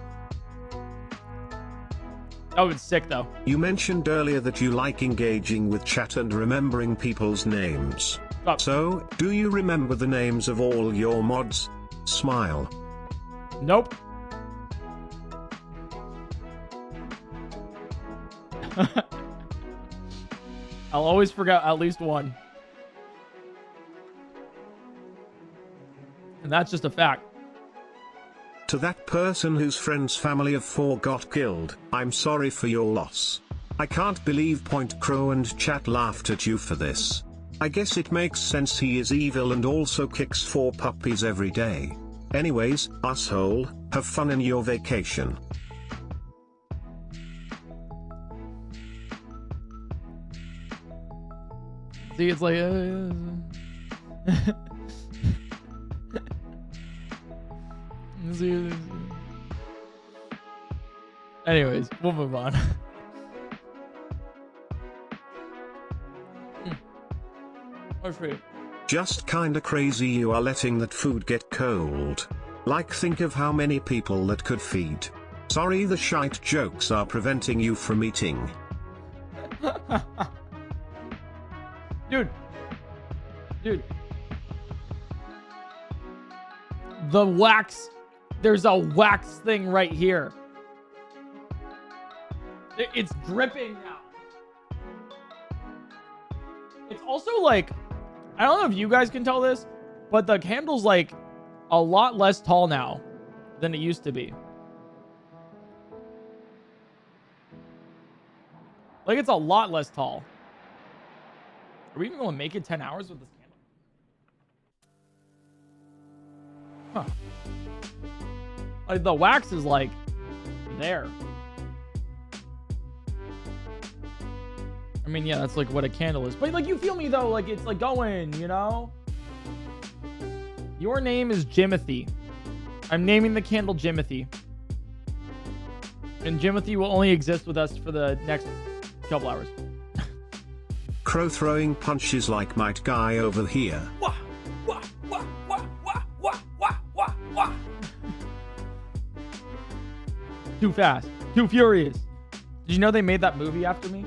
That was sick, though. You mentioned earlier that you like engaging with chat and remembering people's names. Stop. So, do you remember the names of all your mods? Smile. Nope. I'll always forget at least one. And that's just a fact. To that person whose friend's family of 4 got killed, I'm sorry for your loss. I can't believe PointCrow and chat laughed at you for this. I guess it makes sense, he is evil and also kicks 4 puppies every day. Anyways, asshole, have fun in your vacation. See, it's like... Anyways, we'll move on. Oh, sweet. Just kinda crazy you are letting that food get cold. Like, think of how many people that could feed. Sorry, the shite jokes are preventing you from eating. Dude. The wax. There's a wax thing right here. It's dripping now. It's also like, I don't know if you guys can tell this, but the candle's like a lot less tall now than it used to be. Like, it's a lot less tall. Are we even going to make it 10 hours with this candle? Huh. Like, the wax is like there. I mean, yeah, that's like what a candle is. But like, you feel me though? Like, it's like going, you know? Your name is Jimothy. I'm naming the candle Jimothy. And Jimothy will only exist with us for the next couple hours. Crow throwing punches like might guy over here. Wah, wah, wah, wah, wah, wah, wah, wah, wah. Too fast. Too furious. Did you know they made that movie after me?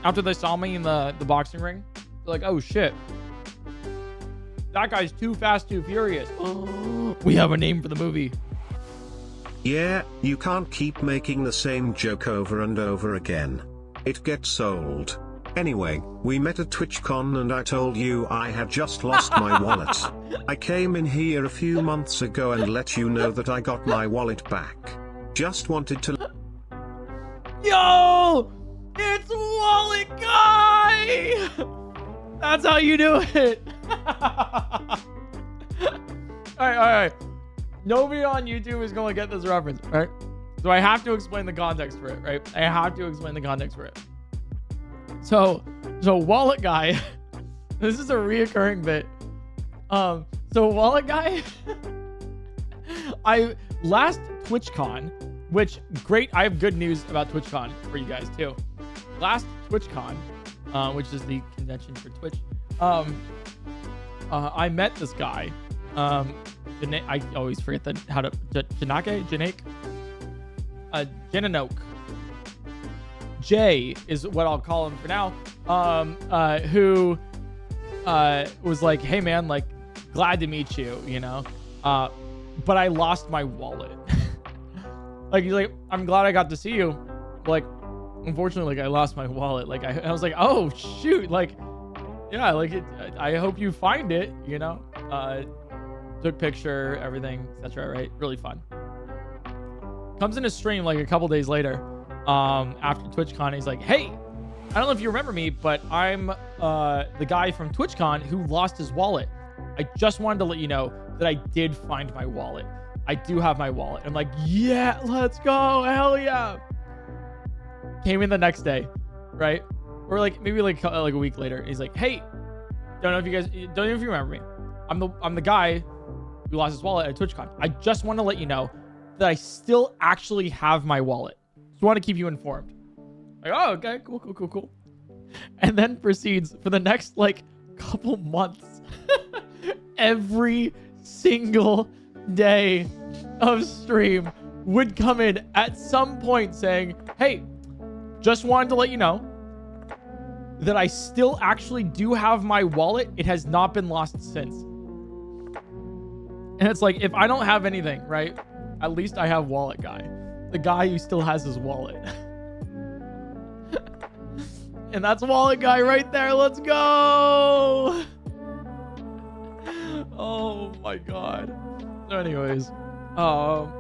After they saw me in the boxing ring? They're like, oh shit. That guy's too fast, too furious. We have a name for the movie. Yeah, you can't keep making the same joke over and over again. It gets old. Anyway, we met at TwitchCon and I told you I had just lost my wallet. I came in here a few months ago and let you know that I got my wallet back. Just wanted to... Yo! It's Wallet Guy! That's how you do it. Alright. Nobody on YouTube is going to get this reference, right? So I have to explain the context for it, right? I have to explain the context for it. So Wallet Guy, this is a reoccurring bit. So Wallet Guy, last TwitchCon, which great, I have good news about TwitchCon for you guys too. Last TwitchCon, which is the convention for Twitch, I met this guy. I always forget how to Janake. Jananoke. Jay is what I'll call him for now. Who was like, hey man, like, glad to meet you, you know? But I lost my wallet. Like, he's like, I'm glad I got to see you. Like, unfortunately, like, I lost my wallet. Like, I was like, oh shoot, like, yeah, like, I hope you find it, you know? Took picture, everything, etc. Right? Really fun. Comes in a stream like a couple days later, after TwitchCon. He's like, hey, I don't know if you remember me, but I'm the guy from TwitchCon who lost his wallet. I just wanted to let you know that I did find my wallet. I do have my wallet. I'm like, yeah, let's go. Hell yeah. Came in the next day, right? Or like maybe like a week later. He's like, hey, don't know if you remember me. I'm the guy who lost his wallet at TwitchCon. I just want to let you know that I still actually have my wallet. Just want to keep you informed. Like, oh, okay, cool. And then proceeds for the next like couple months, every single day of stream would come in at some point saying, hey, just wanted to let you know that I still actually do have my wallet. It has not been lost since. And it's like, if I don't have anything, right, at least I have Wallet Guy, the guy who still has his wallet. And that's Wallet Guy right there. Let's go. Oh my god. So anyways,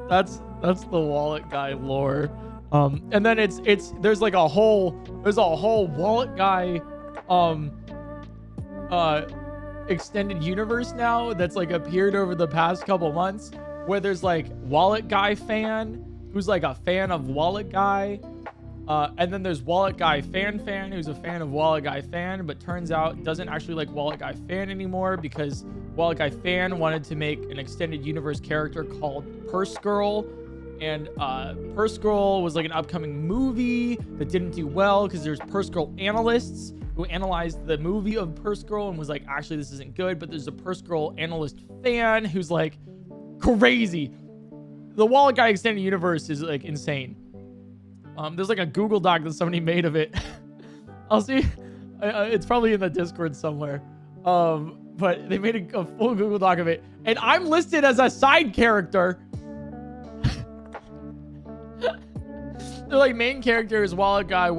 that's the Wallet Guy lore. And then there's a whole Wallet Guy extended universe now that's like appeared over the past couple months, where there's like Wallet Guy fan who's like a fan of Wallet Guy, and then there's Wallet Guy fan who's a fan of Wallet Guy fan, but turns out doesn't actually like Wallet Guy fan anymore because Wallet Guy fan wanted to make an extended universe character called Purse Girl. And Purse Girl was like an upcoming movie that didn't do well because there's Purse Girl analysts who analyzed the movie of Purse Girl and was like, actually, this isn't good. But there's a Purse Girl analyst fan who's like crazy. The Wallet Guy extended universe is like insane. There's like a Google Doc that somebody made of it. I'll see. It's probably in the Discord somewhere. But they made a full Google Doc of it. And I'm listed as a side character. They're like main characters, Wallet Guy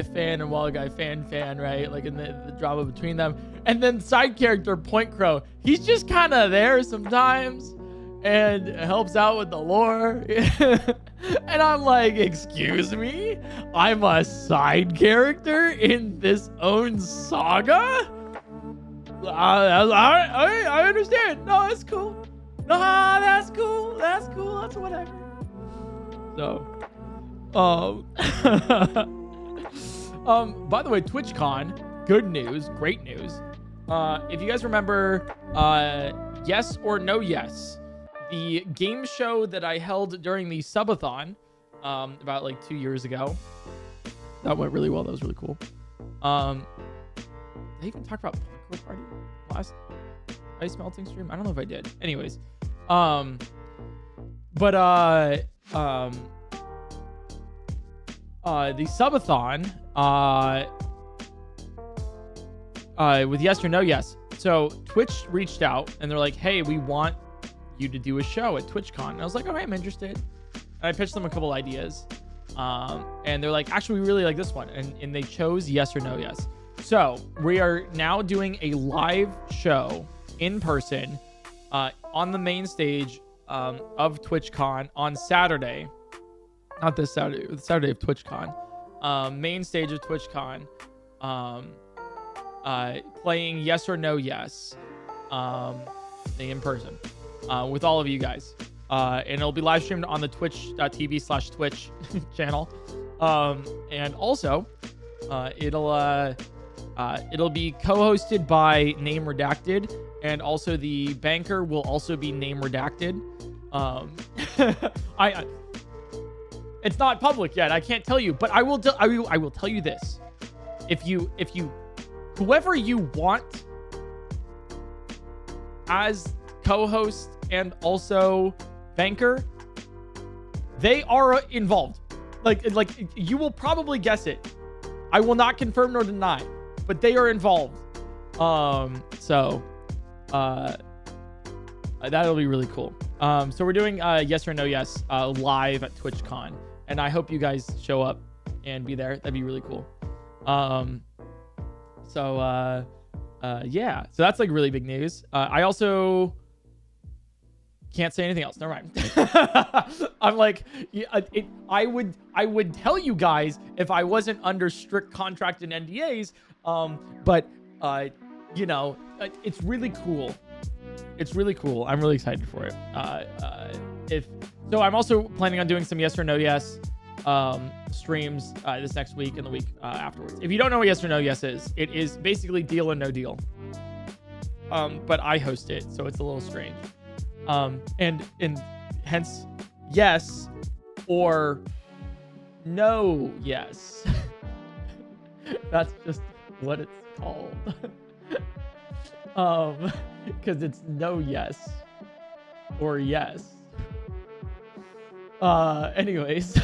fan, and Wallet Guy fan, right? Like in the drama between them. And then side character, PointCrow. He's just kind of there sometimes and helps out with the lore. And I'm like, excuse me? I'm a side character in this own saga? I understand. No, that's cool. No, that's cool. That's whatever. So... by the way, TwitchCon, good news, great news. If you guys remember, Yes or No Yes, the game show that I held during the subathon, about like 2 years ago, that went really well. That was really cool. Did I even talk about PointCrow Party last ice melting stream? I don't know if I did. Anyways, the subathon with Yes or No Yes. So Twitch reached out and they're like, hey, we want you to do a show at TwitchCon. And I was like, okay, I'm interested. And I pitched them a couple ideas. And they're like, actually, we really like this one. And they chose Yes or No Yes. So we are now doing a live show in person on the main stage of TwitchCon on Saturday. Not this Saturday, the Saturday of TwitchCon. Main stage of TwitchCon. Playing Yes or No Yes. In person. With all of you guys. And it'll be live streamed on the twitch.tv/Twitch channel. And also, it'll be co-hosted by Name Redacted. And also the banker will also be Name Redacted. It's not public yet. I can't tell you, but I will tell you this. If you whoever you want as co-host and also banker, they are involved. Like you will probably guess it. I will not confirm nor deny, but they are involved. So that'll be really cool. So we're doing Yes or No Yes live at TwitchCon. And I hope you guys show up and be there. That'd be really cool. Yeah. So that's like really big news. I also can't say anything else. Never mind. I'm like, I would tell you guys if I wasn't under strict contract and NDAs. But it's really cool. It's really cool. I'm really excited for it. so I'm also planning on doing some yes or no yes streams this next week and the week afterwards. If you don't know what yes or no yes is, it is basically deal or no deal. But I host it, so it's a little strange. And hence yes or no yes. That's just what it's called. Because it's no yes or yes. Anyways.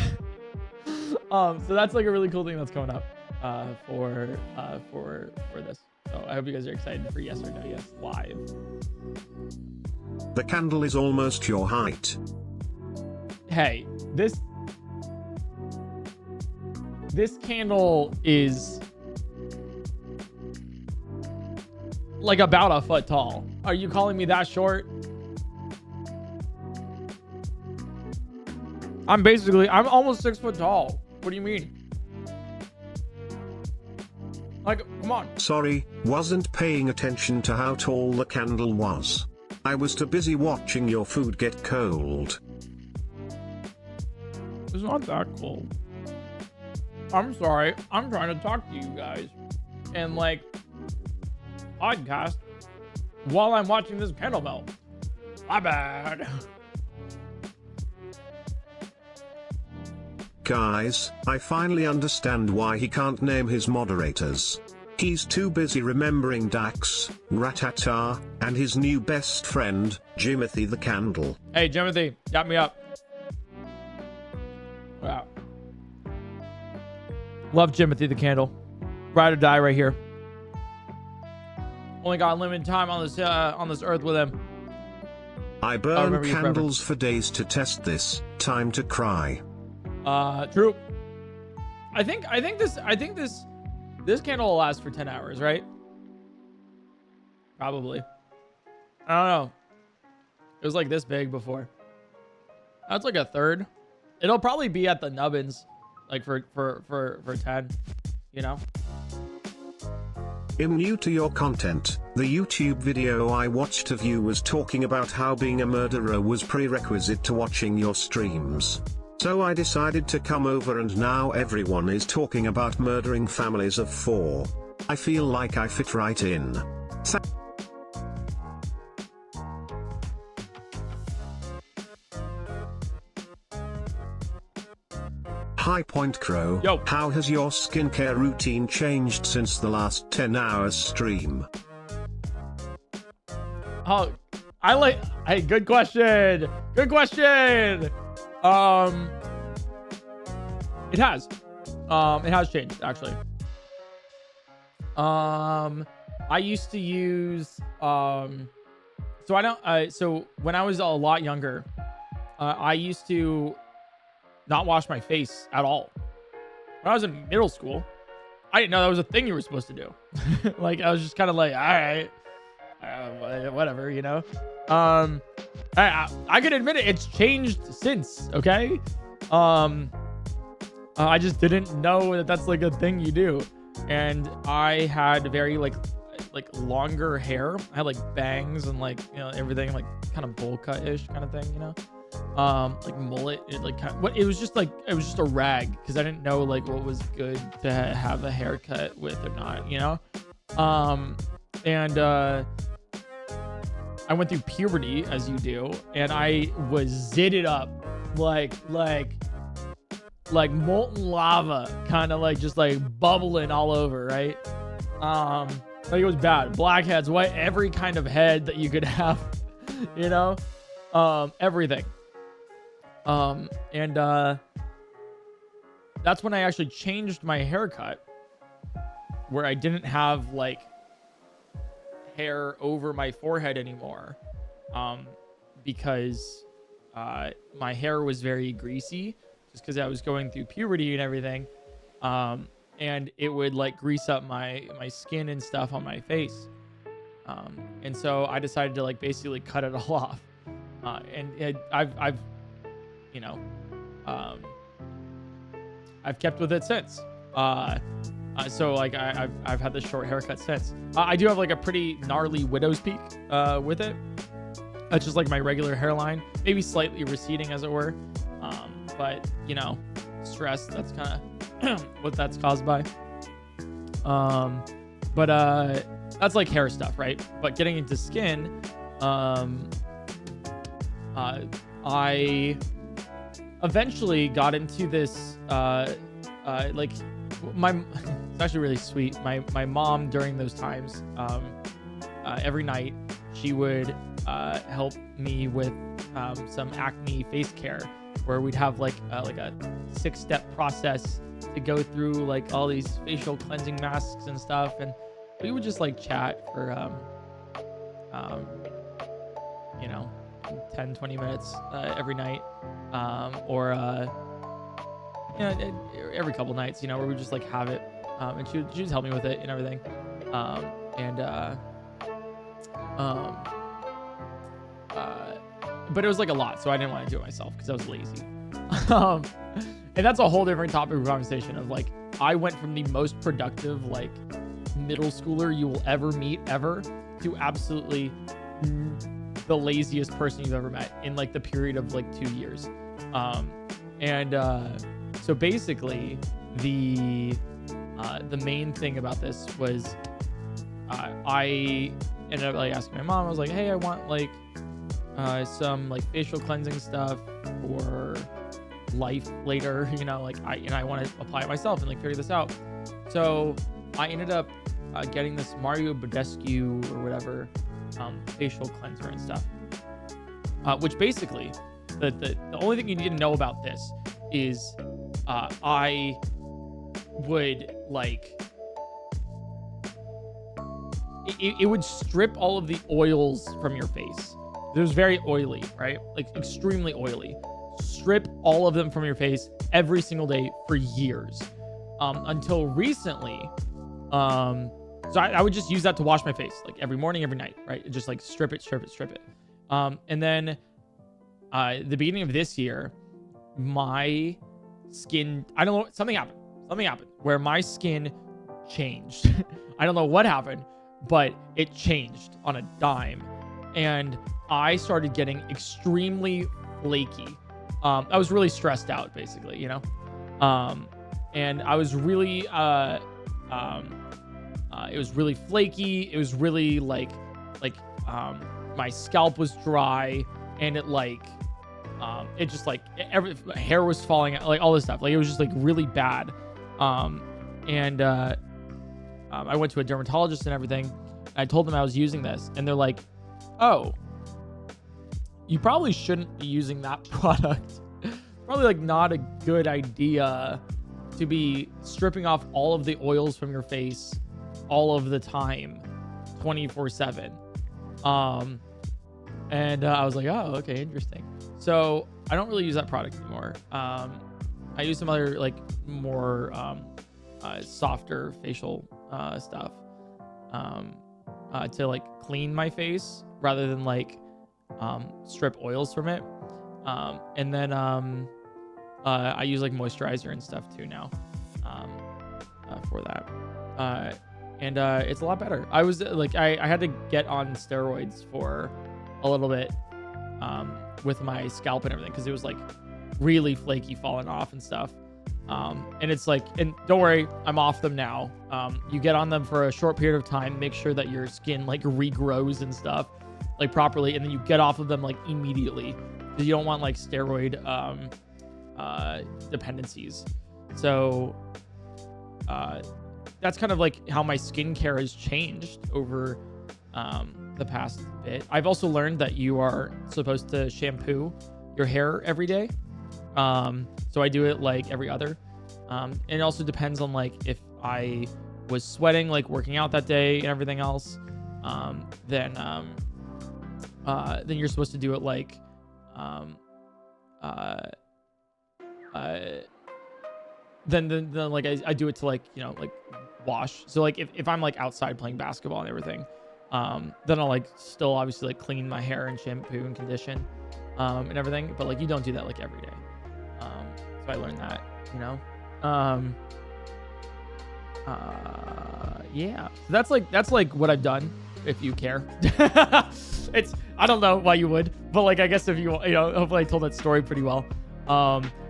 So that's like a really cool thing that's coming up for this. So I hope you guys are excited for yes or no yes live. The candle is almost your height. Hey, this candle is like about a foot tall. Are you calling me that short? I'm almost 6 foot tall. What do you mean? Like, come on. Sorry, wasn't paying attention to how tall the candle was. I was too busy watching your food get cold. It's not that cold. I'm sorry. I'm trying to talk to you guys and like podcast while I'm watching this candle melt. My bad. Guys, I finally understand why he can't name his moderators. He's too busy remembering Dax, Ratata, and his new best friend, Jimothy the Candle. Hey, Jimothy, got me up. Wow. Love Jimothy the Candle. Ride or die right here. Only got limited time on this earth with him. I burn candles for days to test this. Time to cry. True. I think this candle will last for 10 hours, right? Probably. I don't know. It was like this big before. That's like a third. It'll probably be at the nubbins, like for 10, you know? I'm new to your content. The YouTube video I watched of you was talking about how being a murderer was prerequisite to watching your streams. So I decided to come over, and now everyone is talking about murdering families of 4. I feel like I fit right in. Hi PointCrow. Yo. How has your skincare routine changed since the last 10 hours stream? Oh, hey, good question. Good question. It has changed actually. I used to use, so when I was a lot younger, I used to not wash my face at all. When I was in middle school, I didn't know that was a thing you were supposed to do. Like, I was just kind of like, all right, whatever, you know? I can admit it, it's changed since, okay? I just didn't know that that's like a thing you do. And I had very like longer hair. I had like bangs and like, you know, everything like kind of bowl cut-ish kind of thing, you know? Like mullet, it was just a rag because I didn't know like what was good to have a haircut with or not, you know? And I went through puberty as you do, and I was zitted up like molten lava, kind of like just like bubbling all over, right? Like it was bad. Blackheads, white, every kind of head that you could have, you know? Everything. And that's when I actually changed my haircut, where I didn't have like hair over my forehead anymore, because my hair was very greasy just because I was going through puberty and everything, and it would like grease up my skin and stuff on my face, and so I decided to like basically cut it all off, and I've you know, I've kept with it since. So like I've had this short haircut since. I do have like a pretty gnarly widow's peak with it. That's just like my regular hairline, maybe slightly receding as it were. But you know, stress, that's kind of what that's caused by. But that's like hair stuff, right? But getting into skin, I eventually got into this, like it's actually really sweet. My mom during those times, every night she would help me with some acne face care, where we'd have like a 6-step process to go through like all these facial cleansing masks and stuff, and we would just like chat for 10-20 minutes every night, or every couple nights, you know, where we just like have it, and she would help me with it and everything, but it was like a lot, so I didn't want to do it myself because I was lazy. And that's a whole different topic of conversation of like, I went from the most productive like middle schooler you will ever meet ever to absolutely the laziest person you've ever met in like the period of like 2 years. So basically the main thing about this was I ended up like asking my mom. I was like, hey, I want like some like facial cleansing stuff for life later, you know, like I want to apply it myself and like figure this out. So I ended up getting this Mario Badescu or whatever facial cleanser and stuff, which basically the only thing you need to know about this is I would like it would strip all of the oils from your face. It was very oily, right? Like extremely oily. Strip all of them from your face every single day for years, until recently. So I would just use that to wash my face like every morning, every night, right? Just like strip it. And then the beginning of this year, my skin, I don't know, something happened where my skin changed. I don't know what happened, but it changed on a dime. And I started getting extremely flaky. I was really stressed out, basically, you know? And I was really, it was really flaky. It was really like, my scalp was dry, and it it just like every hair was falling out, like all this stuff. Like it was just like really bad. I went to a dermatologist and everything. I told them I was using this, and they're like, oh, you probably shouldn't be using that product. Probably like not a good idea to be stripping off all of the oils from your face all of the time, 24/7. I was like, oh, okay, interesting. So I don't really use that product anymore. I use some other like more softer facial stuff to like clean my face rather than like strip oils from it. I use like moisturizer and stuff too now for that. It's a lot better. I was like, I had to get on steroids for a little bit with my scalp and everything, because it was like really flaky, falling off and stuff. And it's like, and don't worry, I'm off them now. You get on them for a short period of time, make sure that your skin like regrows and stuff like properly, and then you get off of them like immediately, because you don't want like steroid dependencies. So that's kind of like how my skincare has changed over the past bit. I've also learned that you are supposed to shampoo your hair every day. So I do it like every other. And it also depends on like if I was sweating, like working out that day and everything else, then you're supposed to do it like then like I do it to like, you know, like wash. So like if I'm like outside playing basketball and everything, then I'll like still obviously like clean my hair and shampoo and condition and everything, but like you don't do that like every day. So I learned that, you know. Yeah. So that's like what I've done, if you care. I don't know why you would, but like, I guess if you know, hopefully I told that story pretty well.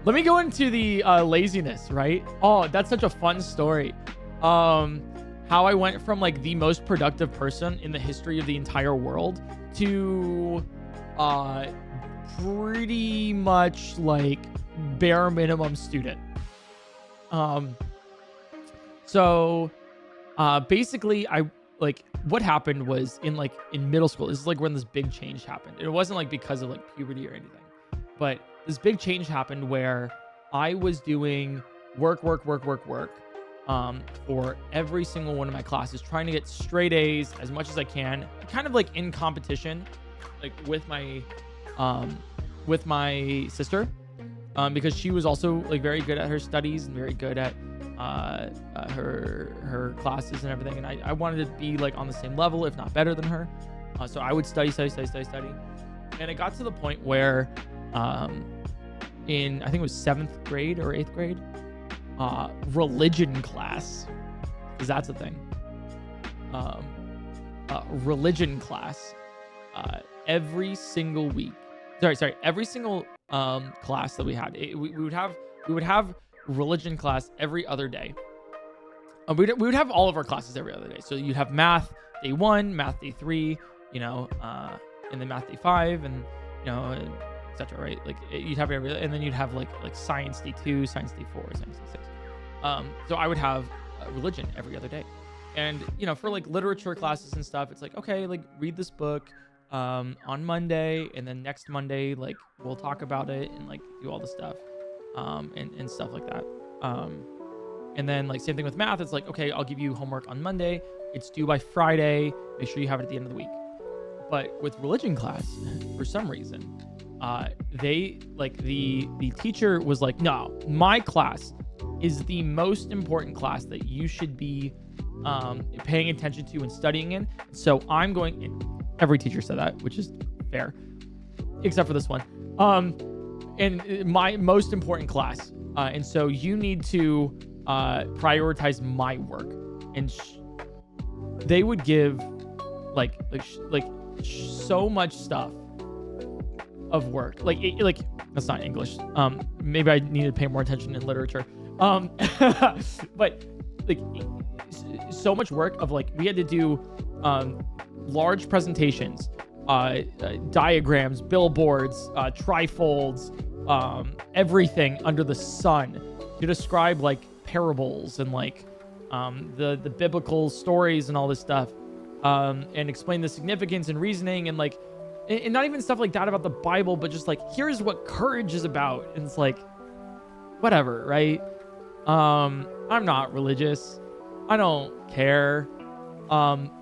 Let me go into the laziness, right? Oh, that's such a fun story. How I went from like the most productive person in the history of the entire world to pretty much like bare minimum student. So basically what happened was in middle school, this is like when this big change happened. It wasn't like because of like puberty or anything, but this big change happened where I was doing work for every single one of my classes, trying to get straight A's as much as I can, kind of like in competition, like with my sister, because she was also like very good at her studies and very good at her classes and everything, and I wanted to be like on the same level, if not better than her. So I would study, and it got to the point where in I think it was 7th grade or 8th grade, religion class, because that's a thing. Religion class, every single week. Every single class that we had, we would have religion class every other day. We would have all of our classes every other day. So you'd have math day 1, math day 3, and then math day 5, and etc. Right? Like you'd have every, and then you'd have like science day 2, science day 4, science day 6. So I would have religion every other day, and for like literature classes and stuff, it's like, okay, like read this book on Monday, and then next Monday like we'll talk about it and like do all the stuff, and stuff like that. And then like same thing with math. It's like, okay, I'll give you homework on Monday. It's due by Friday. Make sure you have it at the end of the week. But with religion class, for some reason, they like the teacher was like, no, my class is the most important class that you should be paying attention to and studying in. So I'm going. Every teacher said that, which is fair, except for this one. And my most important class, and so you need to prioritize my work. And they would give like so much stuff of work. Like that's not English. Maybe I need to pay more attention in literature. But like so much work of like we had to do large presentations, diagrams, billboards, trifolds, everything under the sun to describe like parables and like the biblical stories and all this stuff, and explain the significance and reasoning and like, and not even stuff like that about the Bible, but just like, here's what courage is about. And it's like, whatever, right? I'm not religious. I don't care.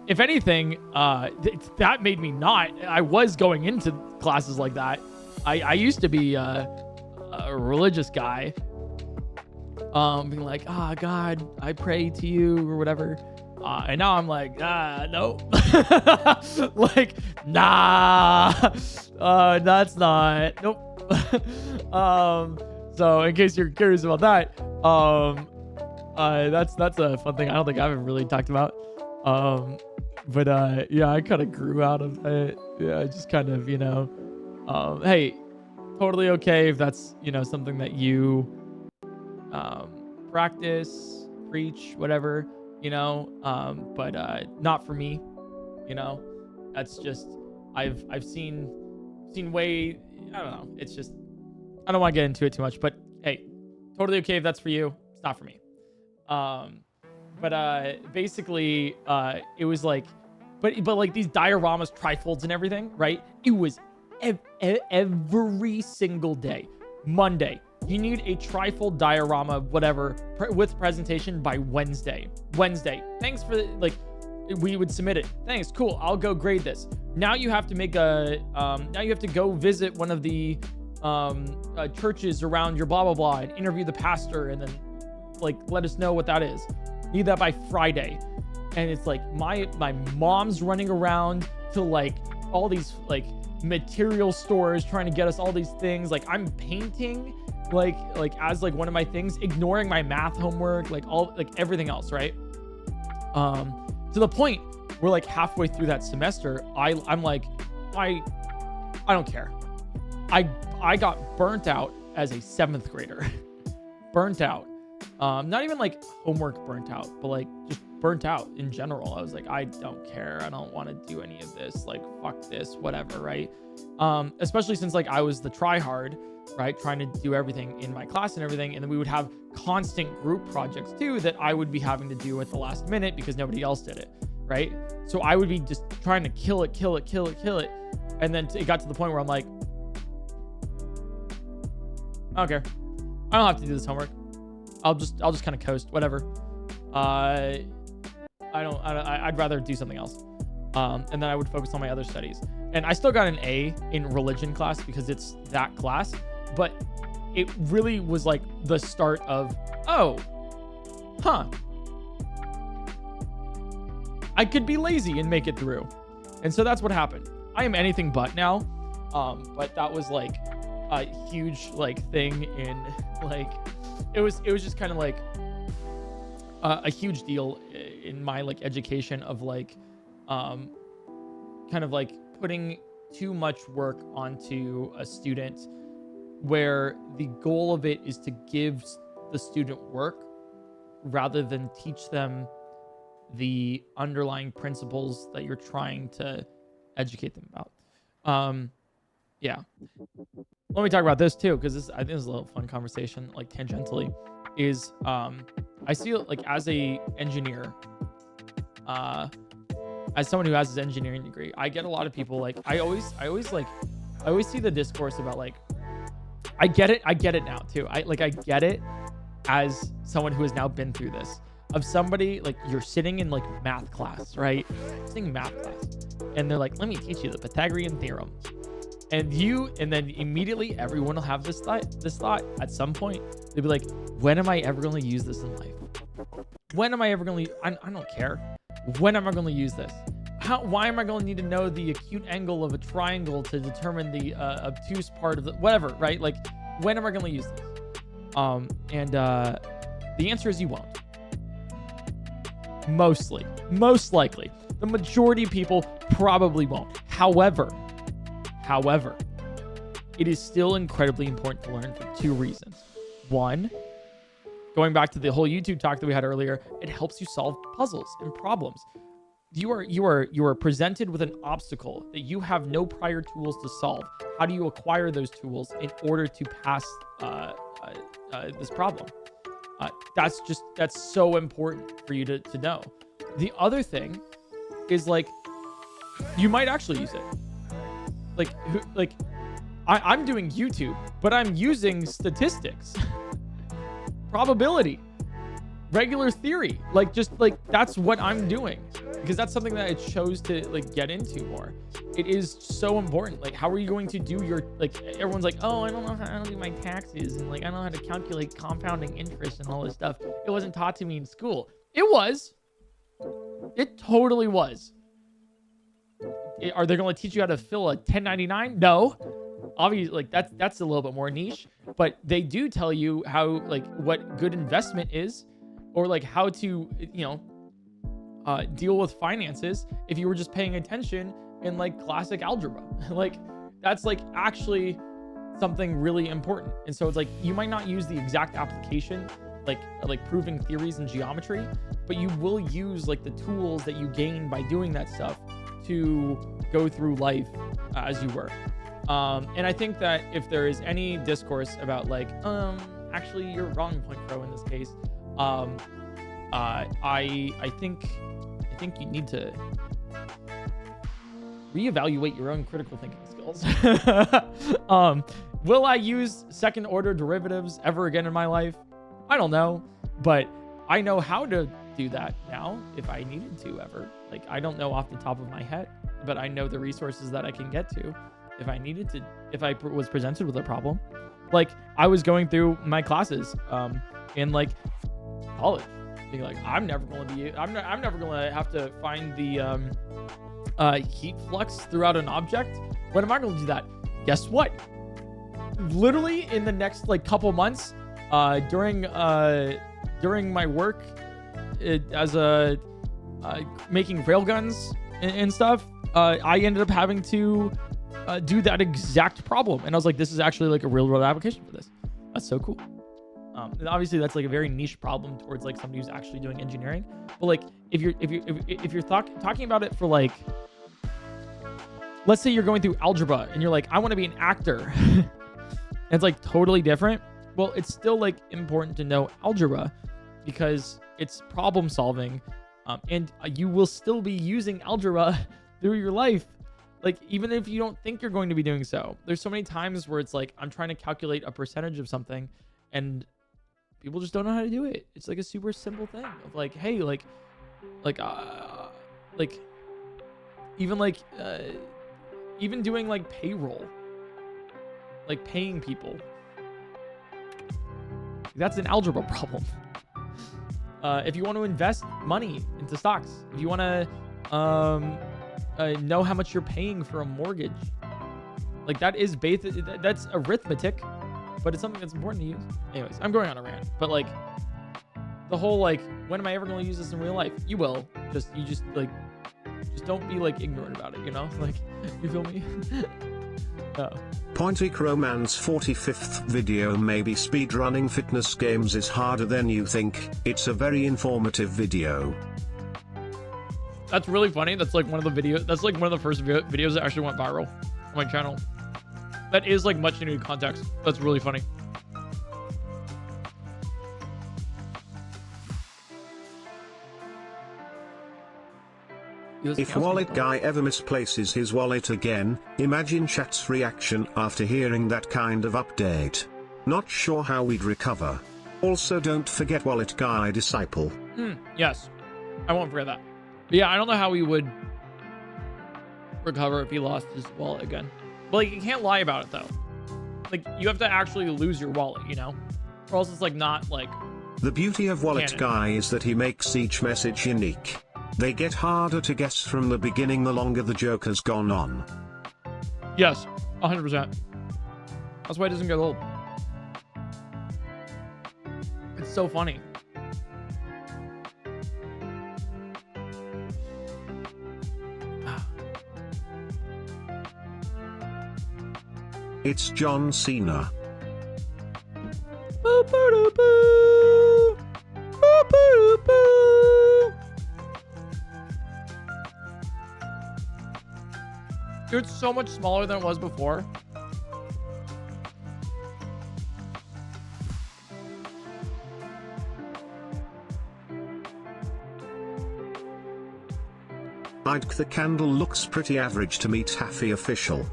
If anything, that made me not. I was going into classes like that. I used to be a religious guy, being like, God, I pray to you or whatever. And now I'm like, no, like, nah, that's not, nope. So in case you're curious about that, that's a fun thing. I don't think I've ever really talked about. But yeah, I kind of grew out of it. Yeah, I just kind of, hey, totally okay if that's, something that you practice, preach, whatever, but not for me, that's just, I've seen way, I don't know. It's just, I don't want to get into it too much, but hey, totally okay if that's for you. It's not for me. But basically, it was like, but like these dioramas, trifolds and everything, right? It was every single day. Monday, you need a trifold diorama, whatever, with presentation by Wednesday. Thanks for like, we would submit it. Thanks, cool. I'll go grade this. Now you have to make now you have to go visit one of the churches around your blah blah blah and interview the pastor and then like let us know what that is. Need that by Friday. And it's like my mom's running around to like all these like material stores trying to get us all these things. Like I'm painting like as like one of my things, ignoring my math homework, like all like everything else, right? To the point where like halfway through that semester, I'm like, I don't care. I got burnt out as a 7th grader. Burnt out. Not even like homework burnt out, but like just burnt out in general. I was like, I don't care. I don't want to do any of this. Like, fuck this, whatever, right? Especially since like I was the tryhard, right? Trying to do everything in my class and everything. And then we would have constant group projects too that I would be having to do at the last minute because nobody else did it, right? So I would be just trying to kill it. And then it got to the point where I'm like, I don't care. I don't have to do this homework. I'll just kind of coast, whatever. I'd rather do something else. And then I would focus on my other studies. And I still got an A in religion class because it's that class, but it really was like the start of, I could be lazy and make it through. And so that's what happened. I am anything but now. But that was like a huge like thing in like, it was just kind of like a huge deal in my like education of like, kind of like putting too much work onto a student where the goal of it is to give the student work rather than teach them the underlying principles that you're trying to educate them about. Yeah. Let me talk about this too, because I think this is a little fun conversation, like tangentially, is I see it like as a engineer, as someone who has his engineering degree, I get a lot of people like, I always see the discourse about like, I get it now too. I get it as someone who has now been through this, of somebody like you're sitting in like math class, right? Sitting in math class, and they're like, let me teach you the Pythagorean theorem. And then immediately everyone will have this thought at some point. They'll be like, when am I ever going to use this in life? When am I ever going to, I don't care. When am I going to use this? Why am I going to need to know the acute angle of a triangle to determine the obtuse part of the, whatever, right? Like, when am I going to use this? The answer is you won't. Most likely. The majority of people probably won't. However, it is still incredibly important to learn for 2 reasons. 1, going back to the whole YouTube talk that we had earlier, it helps you solve puzzles and problems. You are presented with an obstacle that you have no prior tools to solve. How do you acquire those tools in order to pass this problem? That's so important for you to know. The other thing is like, you might actually use it. I'm doing YouTube, but I'm using statistics, probability, regular theory. That's what I'm doing, because that's something that I chose to like get into more. It is so important. Like, how are you going to do your, like, everyone's like, oh, I don't know how to do my taxes, and like, I don't know how to calculate compounding interest and all this stuff. It wasn't taught to me in school. It totally was. Are they going to teach you how to fill a 1099? No. Obviously, like that's a little bit more niche, but they do tell you how, like, what good investment is, or like how to, deal with finances if you were just paying attention in like classic algebra. Like, that's like actually something really important. And so it's like, you might not use the exact application, like proving theories in geometry, but you will use like the tools that you gain by doing that stuff to go through life as you work. And I think that if there is any discourse about like, actually you're wrong, PointCrow, in this case, I think you need to reevaluate your own critical thinking skills. Will I use second order derivatives ever again in my life? I don't know, but I know how to do that now if I needed to ever. Like, I don't know off the top of my head, but I know the resources that I can get to if I needed to, if I was presented with a problem. Like, I was going through my classes in like college, being like, I'm never going to have to find the heat flux throughout an object. When am I going to do that? Guess what? Literally in the next like couple months, during my work as a making railguns and stuff, I ended up having to do that exact problem. And I was like, this is actually like a real world application for this. That's so cool. And obviously that's like a very niche problem towards like somebody who's actually doing engineering. But like if you're talking about it for like, let's say you're going through algebra and you're like, I want to be an actor. It's like totally different. Well, it's still like important to know algebra because it's problem solving. And you will still be using algebra through your life. Like, even if you don't think you're going to be doing so, there's so many times where it's like, I'm trying to calculate a percentage of something and people just don't know how to do it. It's like a super simple thing of like, hey, even doing like payroll, like paying people. That's an algebra problem. If you want to invest money into stocks, if you want to know how much you're paying for a mortgage, like that's arithmetic, but it's something that's important to use. Anyways, I'm going on a rant, but like the whole like, when am I ever going to use this in real life? You will. Just don't be like ignorant about it, you know? Like, you feel me? PointCrow Man's 45th video. Maybe speedrunning fitness games is harder than you think. It's a very informative video. That's really funny. That's like one of the first videos that actually went viral on my channel. That is like much needed context. That's really funny. If Wallet Guy ever misplaces his wallet again, imagine chat's reaction after hearing that kind of update. Not sure how we'd recover. Also, don't forget Wallet Guy Disciple. Yes, I won't forget that. But yeah, I don't know how we would recover if he lost his wallet again. But like, you can't lie about it though. Like, you have to actually lose your wallet, you know? Or else it's like not like... The beauty of Wallet canon. Guy is that he makes each message unique. They get harder to guess from the beginning the longer the joke has gone on. Yes, 100%. That's why it doesn't get old. It's so funny. It's John Cena. Boo-boo-doo-boo. Boo-boo-doo-boo. Dude, it's so much smaller than it was before. The candle looks pretty average to meet Happy Official.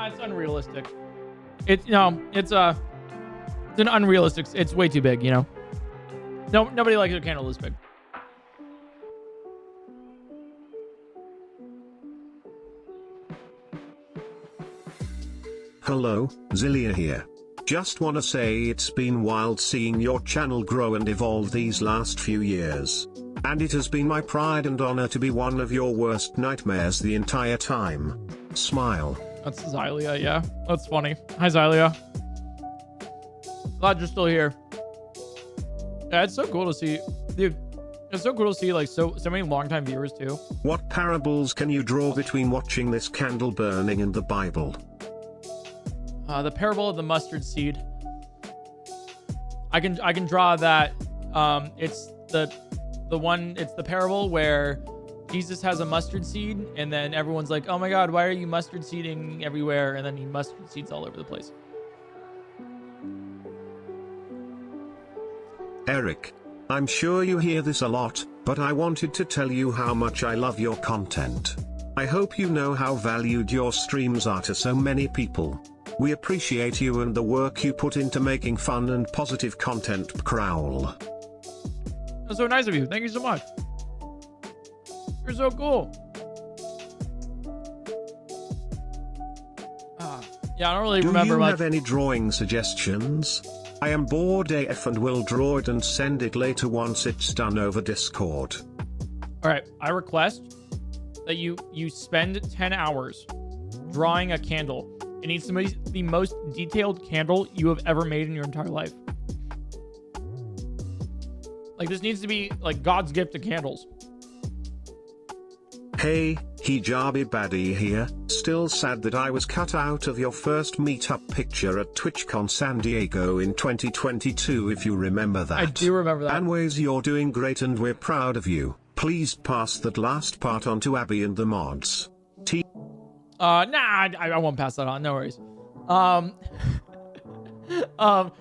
It's unrealistic. It's an unrealistic. It's way too big, you know. No, nobody likes a candle this big. Hello, Zilia here. Just wanna say it's been wild seeing your channel grow and evolve these last few years. And it has been my pride and honor to be one of your worst nightmares the entire time. Smile. That's Xylia, yeah. That's funny. Hi, Xylia. Glad you're still here. Yeah, it's so cool to see, dude. It's so cool to see like so many longtime viewers too. What parables can you draw between watching this candle burning and the Bible? The parable of the mustard seed. I can draw that. It's the parable where Jesus has a mustard seed, and then everyone's like, "Oh my God, why are you mustard seeding everywhere?" And then he mustard seeds all over the place. Eric, I'm sure you hear this a lot, but I wanted to tell you how much I love your content. I hope you know how valued your streams are to so many people. We appreciate you and the work you put into making fun and positive content. Prowl. That's so nice of you. Thank you so much. You're so cool. Yeah, I don't really remember much. Do you have any drawing suggestions? I am bored AF and will draw it and send it later once it's done over Discord. All right, I request that you spend 10 hours drawing a candle. It needs to be the most detailed candle you have ever made in your entire life. Like, this needs to be like God's gift to candles. Hey, Hijabi Baddie here. Still sad that I was cut out of your first meetup picture at TwitchCon San Diego in 2022, if you remember that. I do remember that. Anyways, you're doing great and we're proud of you. Please pass that last part on to Abby and the mods. Nah, I won't pass that on. No worries.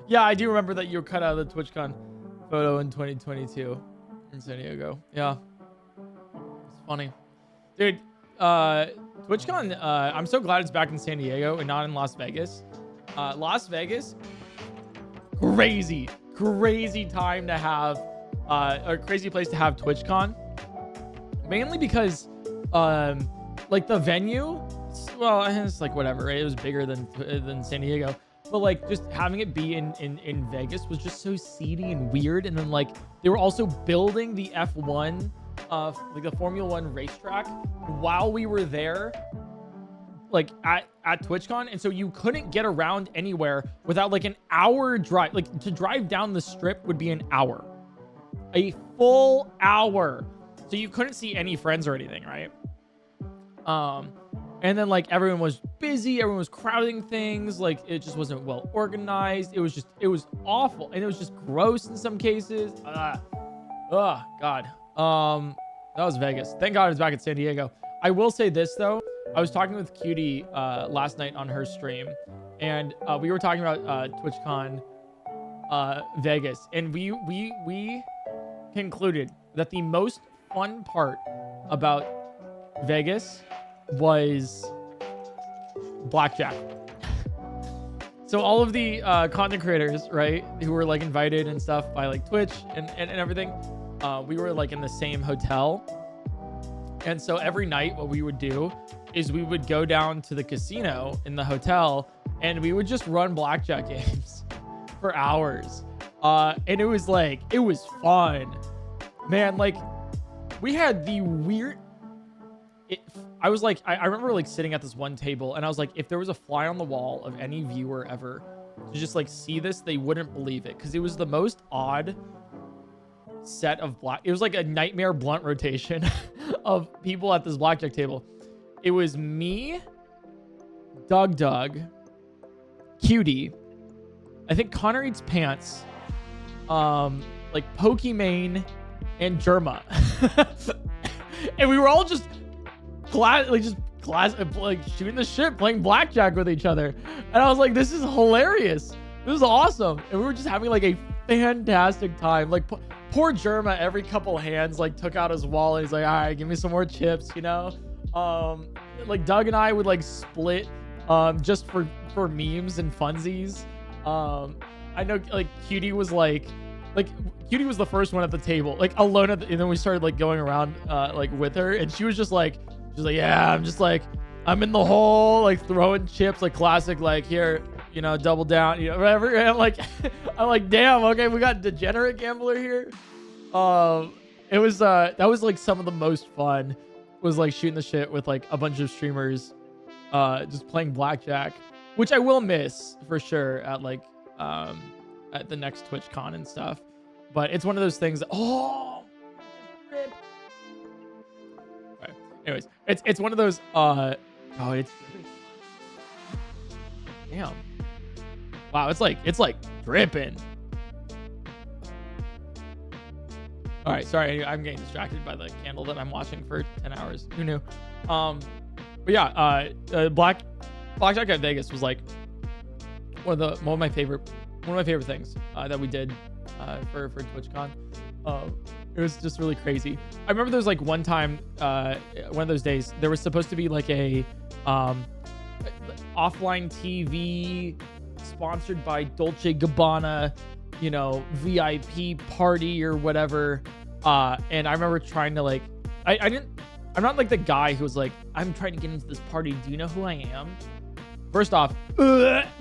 Yeah, I do remember that you were cut out of the TwitchCon photo in 2022 in San Diego. Yeah. It's funny. Dude, TwitchCon, I'm so glad it's back in San Diego and not in Las Vegas. Las Vegas, crazy time to have, a crazy place to have TwitchCon. Mainly because, like the venue, well, it's like whatever, right? It was bigger than San Diego. But like just having it be in Vegas was just so seedy and weird. And then like they were also building the F1, like the Formula One racetrack while we were there, like at TwitchCon. And so you couldn't get around anywhere without like an hour drive. Like to drive down the strip would be an hour, a full hour. So you couldn't see any friends or anything, right? And then like everyone was busy, everyone was crowding things, like it just wasn't well organized. It was awful, and it was just gross in some cases. Oh God. That was Vegas. Thank God it's back at San Diego. I will say this though, I was talking with Cutie last night on her stream, and we were talking about TwitchCon Vegas, and we concluded that the most fun part about Vegas was blackjack. So all of the content creators, right, who were like invited and stuff by like Twitch and everything, we were like in the same hotel. And so every night what we would do is we would go down to the casino in the hotel and we would just run blackjack games for hours. And it was fun, man. Like we had the weird, I was like, I remember like sitting at this one table and I was like, if there was a fly on the wall of any viewer ever to just like see this, they wouldn't believe it. Cause it was the most odd set of it was like a nightmare blunt rotation of people at this blackjack table. It was me, Doug, Cutie, I think Connor Eats Pants, like Pokimane and Germa. And we were all just like shooting the shit, playing blackjack with each other. And I was like, this is hilarious. This is awesome. And we were just having like a fantastic time. Like poor Germa, every couple hands, like took out his wallet. He's like, all right, give me some more chips, you know? Like Doug and I would like split, just for memes and funsies. I know like Cutie was Cutie was the first one at the table, like alone and then we started like going around, like with her, and she was like, yeah, I'm in the hole, like throwing chips, like classic, like here, you know, double down, you know, whatever. And I'm like, damn, okay, we got degenerate gambler here. It was, that was like some of the most fun, was like shooting the shit with like a bunch of streamers, just playing blackjack, which I will miss for sure at like, at the next TwitchCon and stuff. But it's one of those things that, rip. Right. Anyways, it's one of those, it's damn. Wow, it's like dripping. All right, sorry, I'm getting distracted by the candle that I'm watching for 10 hours. Who knew? But yeah, blackjack at Vegas was like one of my favorite things that we did for TwitchCon. It was just really crazy. I remember there was like one time, one of those days, there was supposed to be like a offline TV sponsored by Dolce Gabbana, you know, VIP party or whatever. And I remember trying to like, I'm not like the guy who was like, I'm trying to get into this party. Do you know who I am? First off,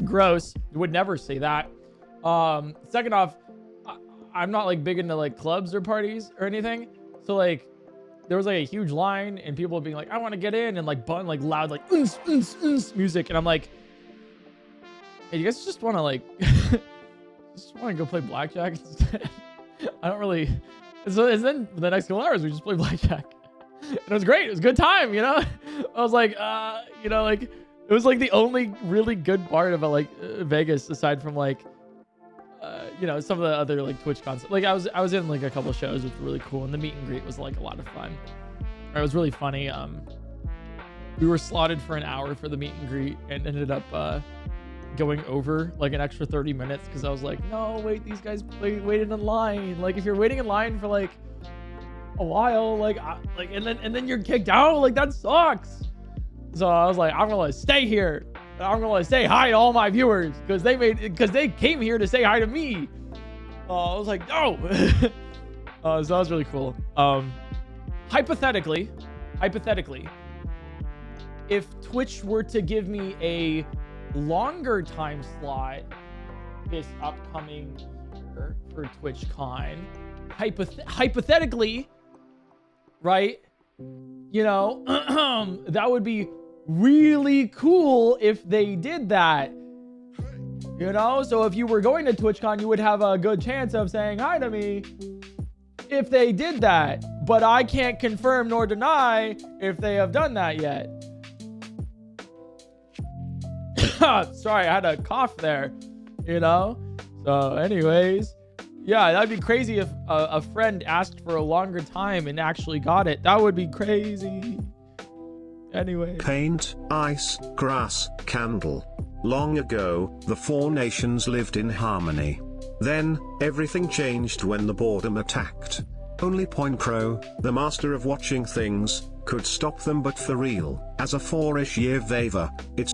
gross. Would never say that. Second off, I'm not like big into like clubs or parties or anything. So like there was like a huge line and people being like, I want to get in, and like like loud, like music. And I'm like, hey, you guys just want to like, just want to go play blackjack instead? I don't really. So and then the next couple hours we just played blackjack, and it was great. It was a good time, you know. I was like, you know, like it was like the only really good part about like Vegas, aside from like, you know, some of the other like Twitch concepts. Like I was in like a couple shows, which were really cool, and the meet and greet was like a lot of fun. It was really funny. We were slotted for an hour for the meet and greet, and ended up going over like an extra 30 minutes because I was like, no, wait, these guys waited in line. Like if you're waiting in line for like a while, like and then you're kicked out, like that sucks. So I was like, I'm gonna stay here. I'm gonna say hi to all my viewers because they came here to say hi to me. I was like, no. So that was really cool. Hypothetically, if Twitch were to give me a longer time slot this upcoming year for TwitchCon, hypothetically, right? You know, that would be really cool if they did that. You know, so if you were going to TwitchCon, you would have a good chance of saying hi to me if they did that. But I can't confirm nor deny if they have done that yet. Sorry, I had a cough there, you know? So anyways, yeah, that'd be crazy if a friend asked for a longer time and actually got it. That would be crazy. Anyway. Paint, ice, grass, candle. Long ago, the four nations lived in harmony. Then, everything changed when the boredom attacked. Only PointCrow, the master of watching things, could stop them, but for real, as a 4-ish year Vaver, it's...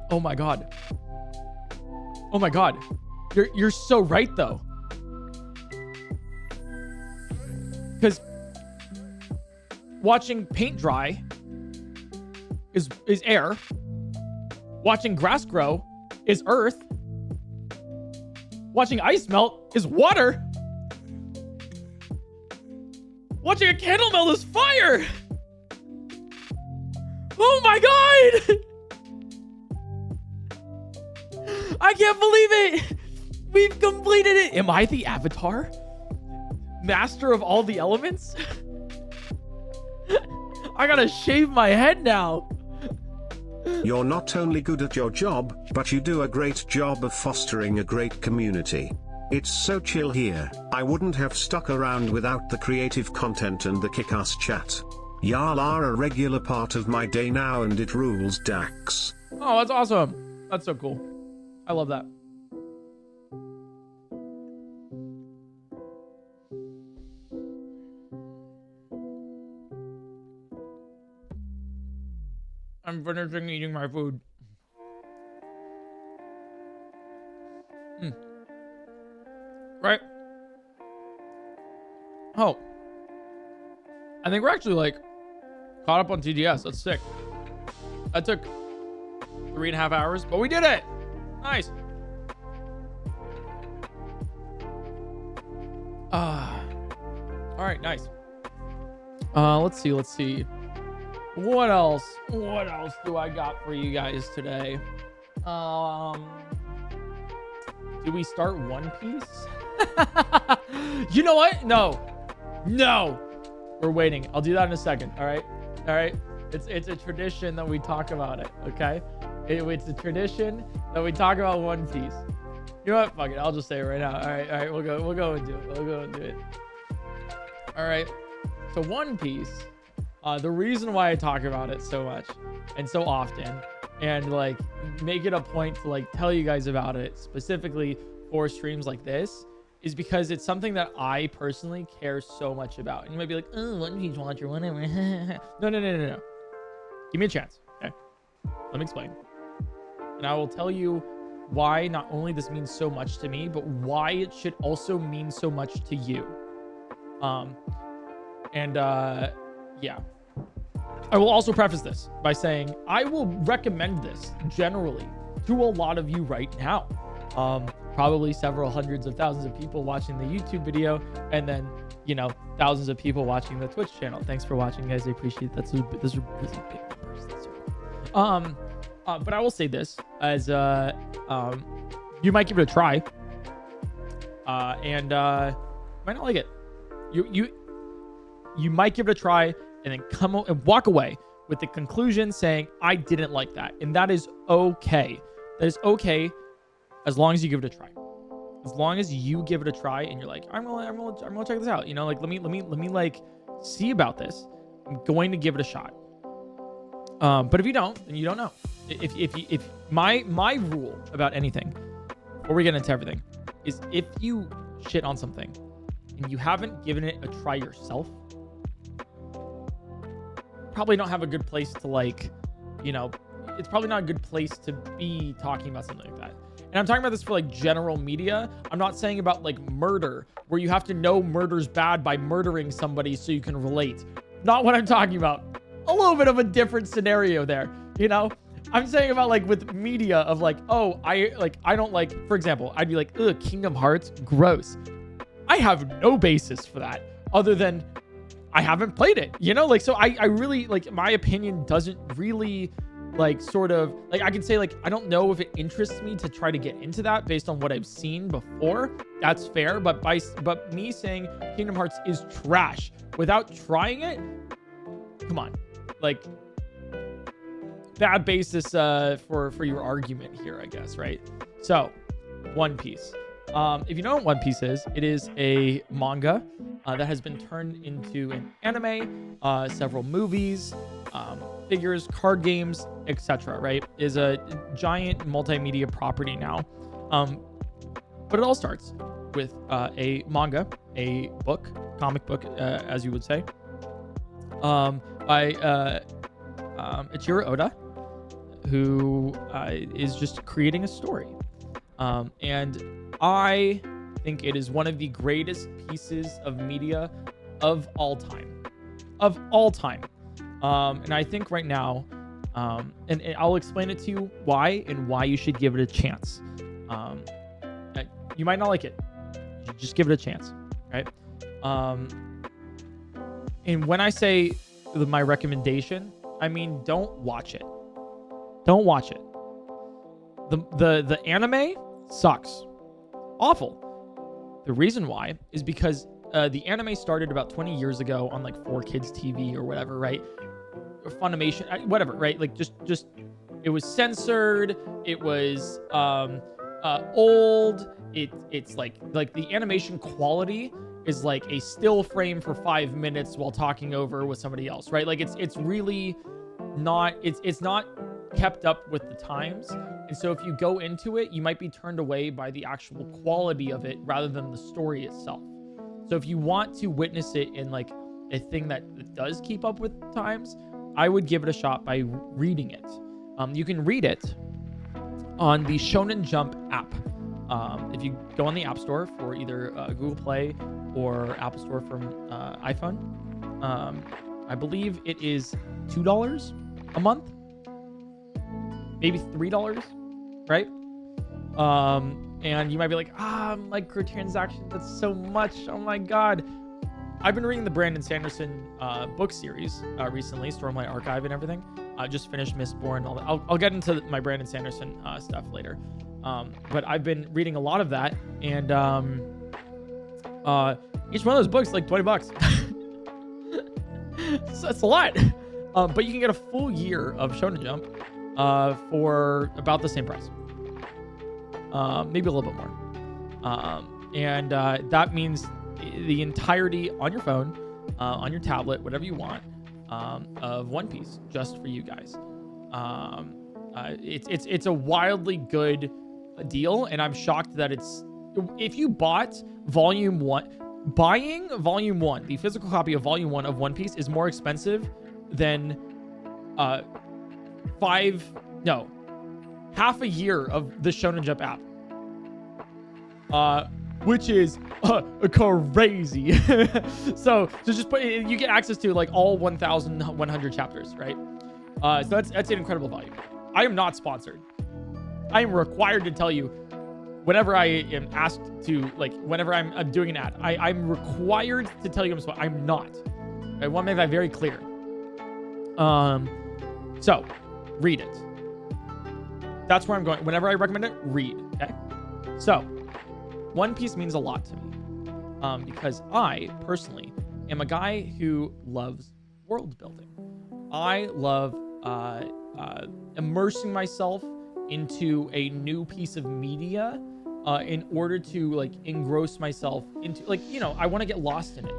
Oh my god. Oh my god. You're so right though. Because watching paint dry is air. Watching grass grow is earth. Watching ice melt is water. Watching a candle melt is fire. Oh my god. I can't believe it. We've completed it. Am I the Avatar? Master of all the elements? I gotta shave my head now. You're not only good at your job, but you do a great job of fostering a great community. It's so chill here. I wouldn't have stuck around without the creative content and the kick-ass chat. Y'all are a regular part of my day now, and it rules, Dax. Oh, that's awesome. That's so cool. I love that. I'm finishing eating my food. Right? Oh. I think we're actually like caught up on TDS. That's sick. That took 3.5 hours, but we did it. Nice. All right, nice. Let's see. What else do I got for you guys today? Do we start One Piece? You know what? No. We're waiting. I'll do that in a second. All right. It's a tradition that we talk about it. Okay. It's a tradition that we talk about One Piece. You know what? Fuck it. I'll just say it right now. All right. We'll go and do it. All right. So One Piece. The reason why I talk about it so much and so often, and like make it a point to like tell you guys about it specifically for streams like this, is because it's something that I personally care so much about. And you might be like, oh, One Piece watcher, whatever. No. Give me a chance. Okay. Let me explain. And I will tell you why not only this means so much to me, but why it should also mean so much to you. Yeah. I will also preface this by saying I will recommend this generally to a lot of you right now. Probably several hundreds of thousands of people watching the YouTube video, and then, you know, thousands of people watching the Twitch channel. Thanks for watching, guys. I appreciate that. Those are really big numbers. That's so cool. But I will say this as you might give it a try. and might not like it. You might give it a try and then come and walk away with the conclusion saying, I didn't like that. And that is okay. That is okay as long as you give it a try. As long as you give it a try and you're like, I'm gonna check this out. You know, like let me like see about this. I'm going to give it a shot. But if you don't, then you don't know. If my rule about anything, before we get into everything, is if you shit on something and you haven't given it a try yourself, probably don't have a good place to like, you know, it's probably not a good place to be talking about something like that. And I'm talking about this for like general media. I'm not saying about like murder, where you have to know murder's bad by murdering somebody so you can relate. Not what I'm talking about. A little bit of a different scenario there, you know? I'm saying about like with media of like, oh, I don't like, for example, I'd be like, ugh, Kingdom Hearts, gross. I have no basis for that other than I haven't played it, you know? Like, so I really, like, my opinion doesn't really, like, sort of, like, I can say, like, I don't know if it interests me to try to get into that based on what I've seen before. That's fair, but me saying Kingdom Hearts is trash without trying it, come on. Like, bad basis for your argument here, I guess, right? So, One Piece. If you know what One Piece is, it is a manga that has been turned into an anime, several movies, figures, card games, etc. Right? Is a giant multimedia property now. But it all starts with a manga, a book, comic book, as you would say, by Ichiro Oda, who is just creating a story. And I think it is one of the greatest pieces of media of all time. Of all time. And I think right now, and I'll explain it to you why and why you should give it a chance. You might not like it. Just give it a chance, right? And when I say my recommendation, I mean don't watch it. Don't watch it. The anime sucks. Awful. The reason why is because the anime started about 20 years ago on like 4Kids TV or whatever, right? Or Funimation, whatever, right? Like just it was censored. It was old. It's like the animation quality is like a still frame for 5 minutes while talking over with somebody else, right? Like it's really not, it's not kept up with the times. And so if you go into it, you might be turned away by the actual quality of it rather than the story itself. So if you want to witness it in like a thing that does keep up with times, I would give it a shot by reading it. You can read it on the Shonen Jump app. If you go on the App Store for either Google Play or Apple Store from iPhone, I believe it is $2 a month, maybe $3, right? And you might be like, microtransactions, that's so much. Oh my God. I've been reading the Brandon Sanderson book series recently, Stormlight Archive and everything. I just finished Mistborn and all that. I'll get into my Brandon Sanderson stuff later. But I've been reading a lot of that, and each one of those books like $20. So that's a lot. But you can get a full year of Shonen Jump for about the same price. Maybe a little bit more. And that means the entirety on your phone, on your tablet, whatever you want, of One Piece, just for you guys. It's a wildly good deal, and I'm shocked that if you bought Volume 1, buying Volume 1, the physical copy of Volume 1 of One Piece is more expensive than half a year of the Shonen Jump app. Which is crazy. so just you get access to like all 1,100 chapters, right? So that's an incredible value. I am not sponsored. I am required to tell you whenever I am asked to, like, whenever I'm doing an ad, I'm required to tell you I'm not. I want to make that very clear. So read it. That's where I'm going. Whenever I recommend it, read. Okay. So One Piece means a lot to me because I personally am a guy who loves world building. I love immersing myself into a new piece of media in order to like engross myself into, like, you know, I want to get lost in it.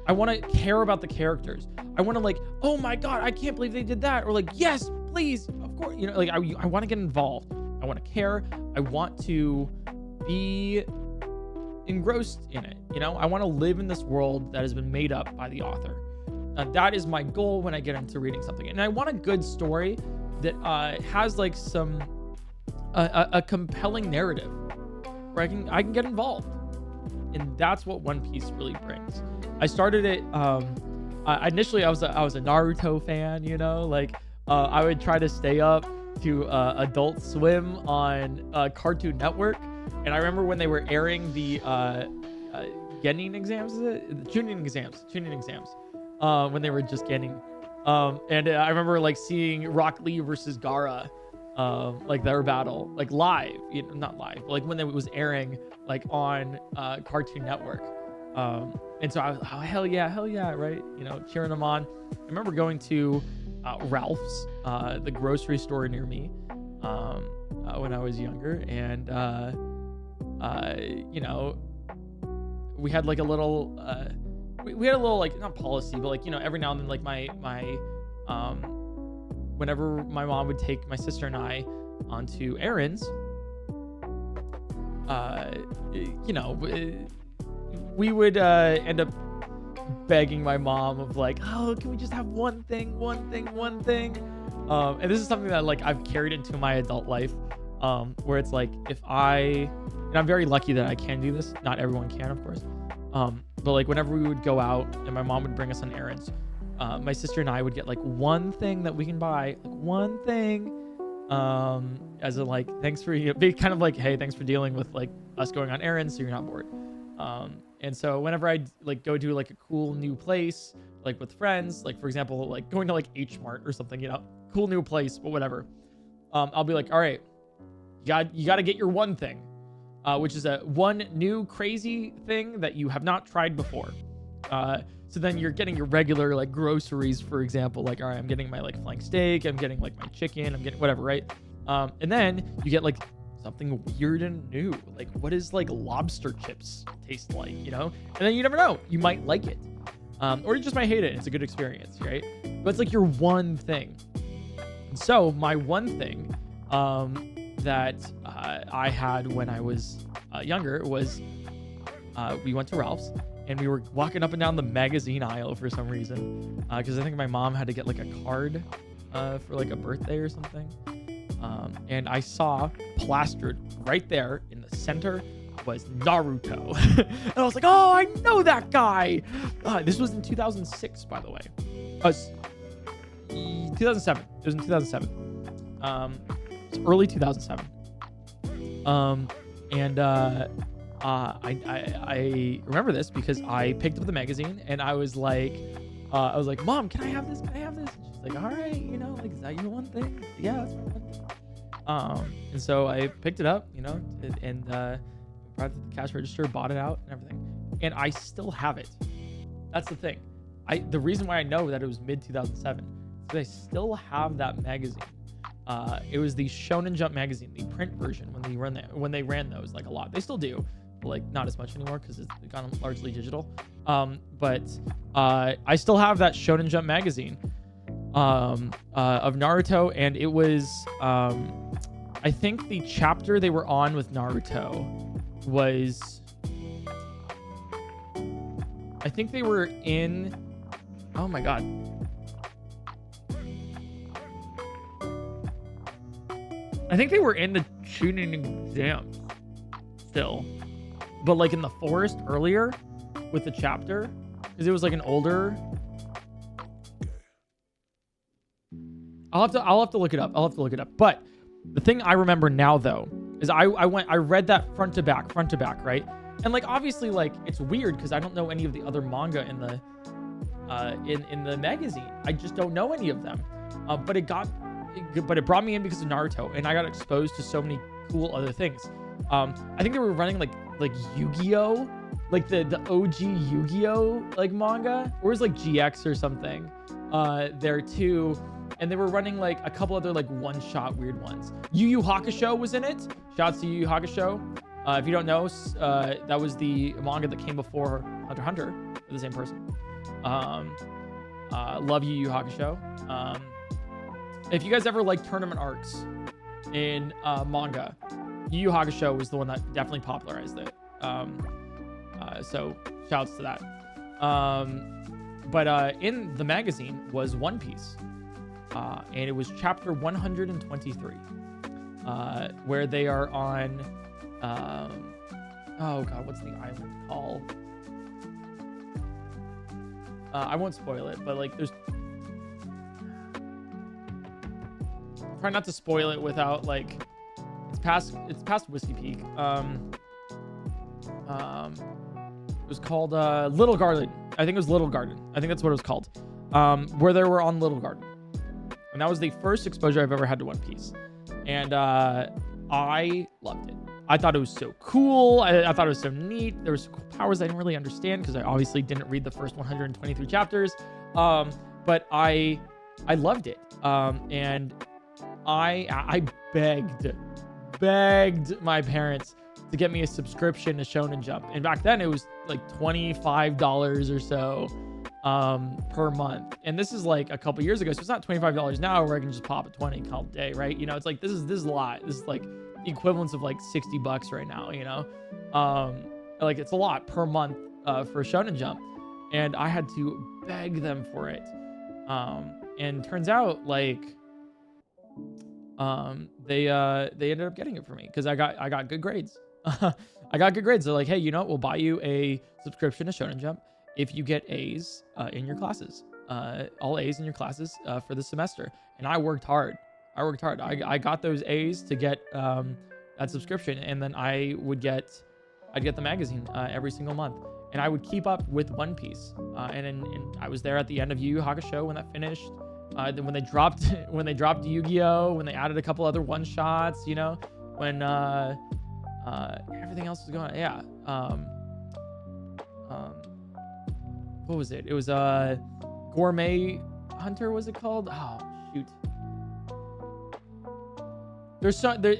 I want to care about the characters. I want to like, oh my God, I can't believe they did that. Or like, yes, please, of course. You know, like I want to get involved. I want to care. I want to be engrossed in it. You know, I want to live in this world that has been made up by the author. That is my goal when I get into reading something. And I want a good story that has like some a compelling narrative where I can get involved. And that's what One Piece really brings. I started it initially I was a Naruto fan, you know, like I would try to stay up to Adult Swim on Cartoon Network. And I remember when they were airing the Genin exams, is it? The Chunin exams, when they were just getting. And I remember like seeing Rock Lee versus Gaara, like their battle, like live, you know, not live, but like when it was airing like on Cartoon Network. And so I was, oh, hell yeah, right? You know, cheering them on. I remember going to Ralph's, the grocery store near me, when I was younger. And, you know, we had like a little, we had a little, like, not policy, but like, you know, every now and then, like whenever my mom would take my sister and I onto errands, you know, we would end up begging my mom of like, oh, can we just have one thing? And this is something that like I've carried into my adult life, where it's like, and I'm very lucky that I can do this. Not everyone can, of course. But like whenever we would go out and my mom would bring us on errands, my sister and I would get like one thing that we can buy, like one thing, as a like, thanks for, be kind of like, hey, thanks for dealing with like us going on errands so you're not bored. And so whenever I like go to like a cool new place, like with friends, like for example, like going to like H Mart or something, you know, cool new place, but whatever. I'll be like, all right, you got to get your one thing, which is one new crazy thing that you have not tried before. So then you're getting your regular like groceries, for example, like, all right, I'm getting my like flank steak, I'm getting like my chicken, I'm getting whatever, right? And then you get like something weird and new. Like, what does like lobster chips taste like, you know? And then you never know, you might like it, or you just might hate it. It's a good experience, right? But it's like your one thing. And so my one thing that I had when I was younger was we went to Ralph's and we were walking up and down the magazine aisle for some reason, because I think my mom had to get like a card for like a birthday or something. And I saw plastered right there in the center was Naruto. And I was like, oh, I know that guy. This was in 2006, by the way. 2007. It was in 2007. It's early 2007. I remember this because I picked up the magazine and I was like, Mom, can I have this? And she's like, all right, you know, like, is that your one thing? Yeah, that's my one thing. And so I picked it up, you know, and brought it to the cash register, bought it out and everything. And I still have it. That's the thing. The reason why I know that it was mid 2007 is because I still have that magazine. It was the Shonen Jump magazine, the print version when they ran those like a lot. They still do, but like not as much anymore because it's gone largely digital. But I still have that Shonen Jump magazine of Naruto, and it was I think the chapter they were on with Naruto was, I think they were in, oh my god, I think they were in the Chunin exams still, but like in the forest earlier with the chapter, because it was like an older. I'll have to look it up. But the thing I remember now though is I read that front to back, right? And like obviously like it's weird because I don't know any of the other manga in the magazine. I just don't know any of them. But it brought me in because of Naruto, and I got exposed to so many cool other things. I think they were running like Yu-Gi-Oh, like the OG Yu-Gi-Oh like manga, or it was like GX or something there too. And they were running like a couple other like one-shot weird ones. Yu Yu Hakusho was in it. Shouts to Yu Yu Hakusho. If you don't know, that was the manga that came before Hunter x Hunter, the same person. Love Yu Yu Hakusho. If you guys ever like tournament arcs in manga, Yu Yu Hakusho was the one that definitely popularized it. So shouts to that. But in the magazine was One Piece. And it was chapter 123, where they are on, oh God, what's the island called? I won't spoil it, but like there's, try not to spoil it without like, it's past Whiskey Peak. It was called Little Garden. I think it was Little Garden. I think that's what it was called. Where they were on Little Garden. And that was the first exposure I've ever had to One Piece. And I loved it. I thought it was so cool. I thought it was so neat. There was cool powers I didn't really understand because I obviously didn't read the first 123 chapters. But I loved it. And I begged my parents to get me a subscription to Shonen Jump. And back then it was like $25 or so per month. And this is like a couple years ago. So it's not $25 now where I can just pop a 20 and call it a day, right? You know, it's like, this is a lot. This is like the equivalence of like $60 right now, you know? Like it's a lot per month for Shonen Jump. And I had to beg them for it. And turns out like, they ended up getting it for me because I got good grades. I got good grades. They're like, hey, you know what? We'll buy you a subscription to Shonen Jump if you get A's in your classes, all A's in your classes for the semester. And I worked hard. I got those A's to get that subscription, and then I'd get the magazine every single month, and I would keep up with One Piece. And I was there at the end of Yu Yu Hakusho when that finished. Then when they dropped Yu-Gi-Oh, when they added a couple other one shots, you know, when everything else was going on. Yeah. What was it? It was Gourmet Hunter, was it called? Oh shoot.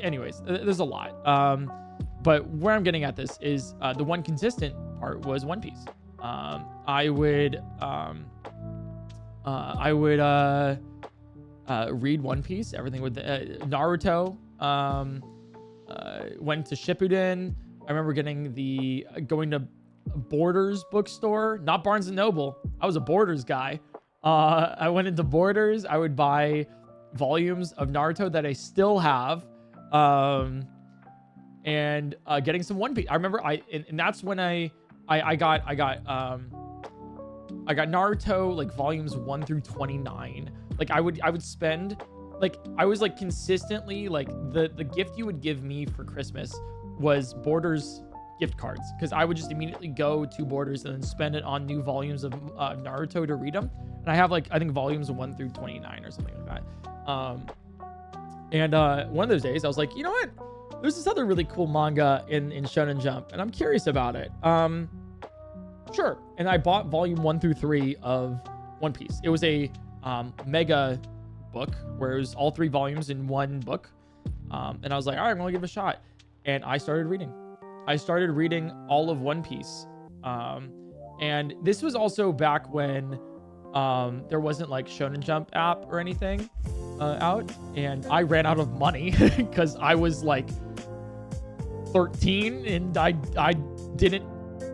Anyways, there's a lot. But where I'm getting at this is the one consistent part was One Piece. I would read One Piece, everything with Naruto. Went to Shippuden. I remember going to Borders bookstore, not Barnes and Noble. I was a Borders guy. I went into Borders. I would buy volumes of Naruto that I still have. And getting some One Piece. I remember and that's when I got Naruto like volumes 1 through 29. Like I would spend, like I was like consistently like the gift you would give me for Christmas was Borders gift cards, because I would just immediately go to Borders and then spend it on new volumes of Naruto to read them. And I have like, I think volumes 1 through 29 or something like that. And one of those days I was like, you know what? There's this other really cool manga in Shonen Jump, and I'm curious about it. Sure. And I bought volume 1 through 3 of One Piece. It was a mega book where it was all 3 volumes in one book. And I was like, all right, I'm going to give it a shot. And I started reading all of One Piece. And this was also back when there wasn't like Shonen Jump app or anything out. And I ran out of money because I was like 13 and I didn't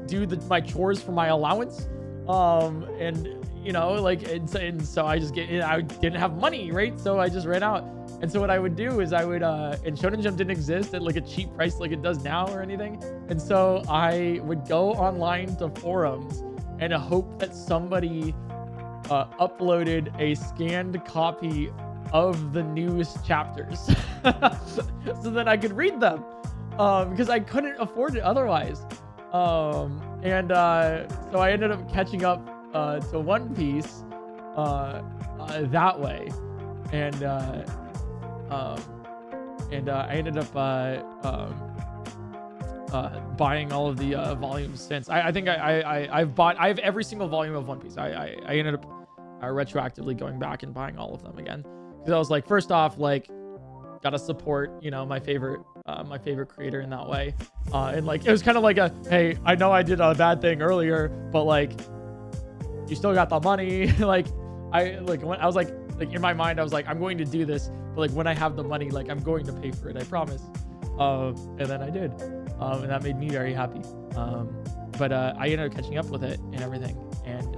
do my chores for my allowance. And you know, like, and so I didn't have money, right? So I just ran out. And so what I would do is and Shonen Jump didn't exist at like a cheap price like it does now or anything. And so I would go online to forums and hope that somebody uploaded a scanned copy of the newest chapters so that I could read them, because I couldn't afford it otherwise. So I ended up catching up to One Piece that way, and I ended up buying all of the volumes since. I think I have every single volume of One Piece. I ended up retroactively going back and buying all of them again, because I was like, first off, like, gotta support, you know, my favorite creator in that way. And like, it was kind of like a, hey, I know I did a bad thing earlier, but like, you still got the money. Like, when I was like in my mind, I was like, I'm going to do this, but like when I have the money, like I'm going to pay for it, I promise. And then I did, and that made me very happy. But I ended up catching up with it and everything, and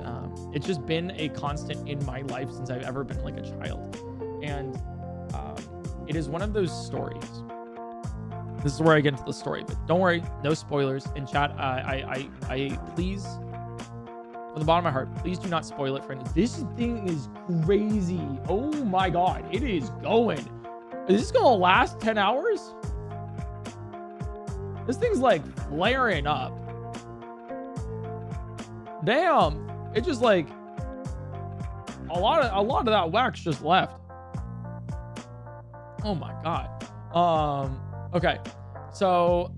it's just been a constant in my life since I've ever been like a child. And it is one of those stories. This is where I get into the story, but don't worry, no spoilers in chat. I please, from the bottom of my heart, please do not spoil it for any. This thing is crazy. Oh my god, it is going. Is this gonna last 10 hours? This thing's like flaring up. Damn, it just like a lot of that wax just left. Oh my god. Okay, so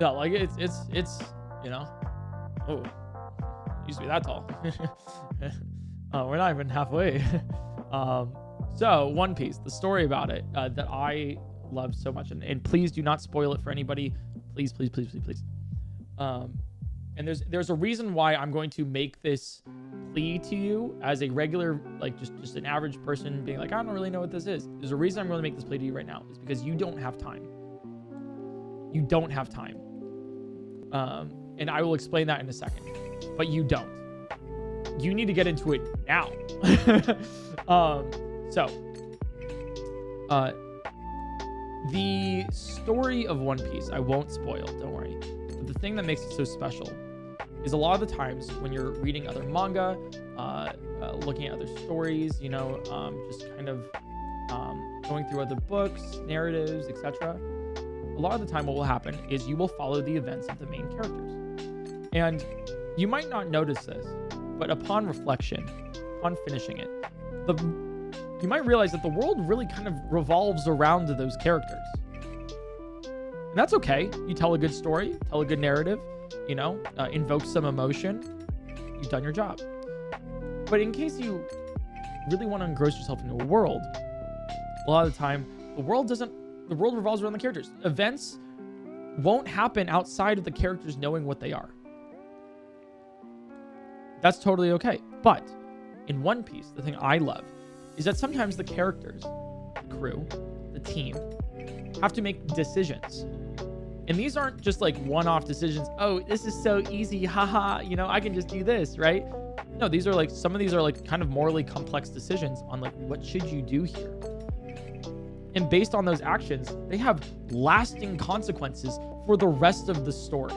yeah, like it's you know, oh, it used to be that tall. We're not even halfway. So One Piece, the story about it that I love so much, and please do not spoil it for anybody, please. And there's a reason why I'm going to make this plea to you as a regular, like just an average person being like, I don't really know what this is. There's a reason I'm going to make this plea to you right now, is because you don't have time. You don't have time. And I will explain that in a second, but you don't. You need to get into it now. The story of One Piece, I won't spoil, don't worry. But the thing that makes it so special is a lot of the times when you're reading other manga, looking at other stories, you know, just kind of going through other books, narratives, etc. A lot of the time what will happen is you will follow the events of the main characters. And you might not notice this, but upon reflection, upon finishing it, you might realize that the world really kind of revolves around those characters. And that's okay. You tell a good story, tell a good narrative, you know, invoke some emotion, you've done your job. But in case you really want to engross yourself into a world, a lot of the time, the world revolves around the characters. Events won't happen outside of the characters knowing what they are. That's totally okay. But in One Piece, the thing I love is that sometimes the characters, the crew, the team, have to make decisions. And these aren't just like one-off decisions. Oh, this is so easy, haha, you know, I can just do this, right? No, these are like, some of these are like kind of morally complex decisions on like, what should you do here? And based on those actions, they have lasting consequences for the rest of the story.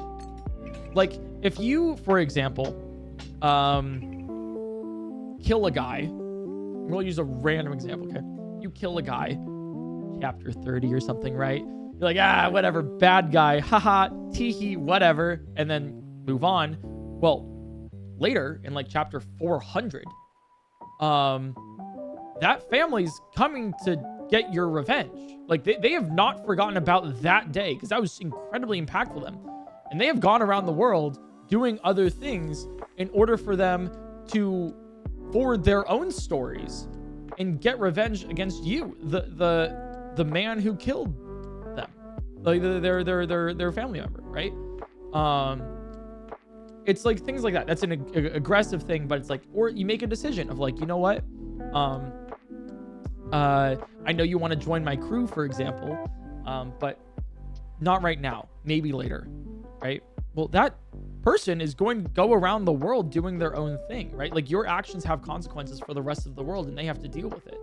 Like if you, for example, kill a guy, we'll use a random example, okay? You kill a guy, chapter 30 or something, right? You're like, whatever, bad guy, haha, teehee, whatever, and then move on. Well, later in like chapter 400, that family's coming to get your revenge. Like they have not forgotten about that day, because that was incredibly impactful to them. And they have gone around the world doing other things in order for them to forward their own stories and get revenge against you, the man who killed them, like their family member, right? It's like things like that. That's an aggressive thing, but it's like, or you make a decision of like, you know what? I know you want to join my crew, for example, but not right now, maybe later, right? Well, that person is going to go around the world doing their own thing, right? Like your actions have consequences for the rest of the world and they have to deal with it.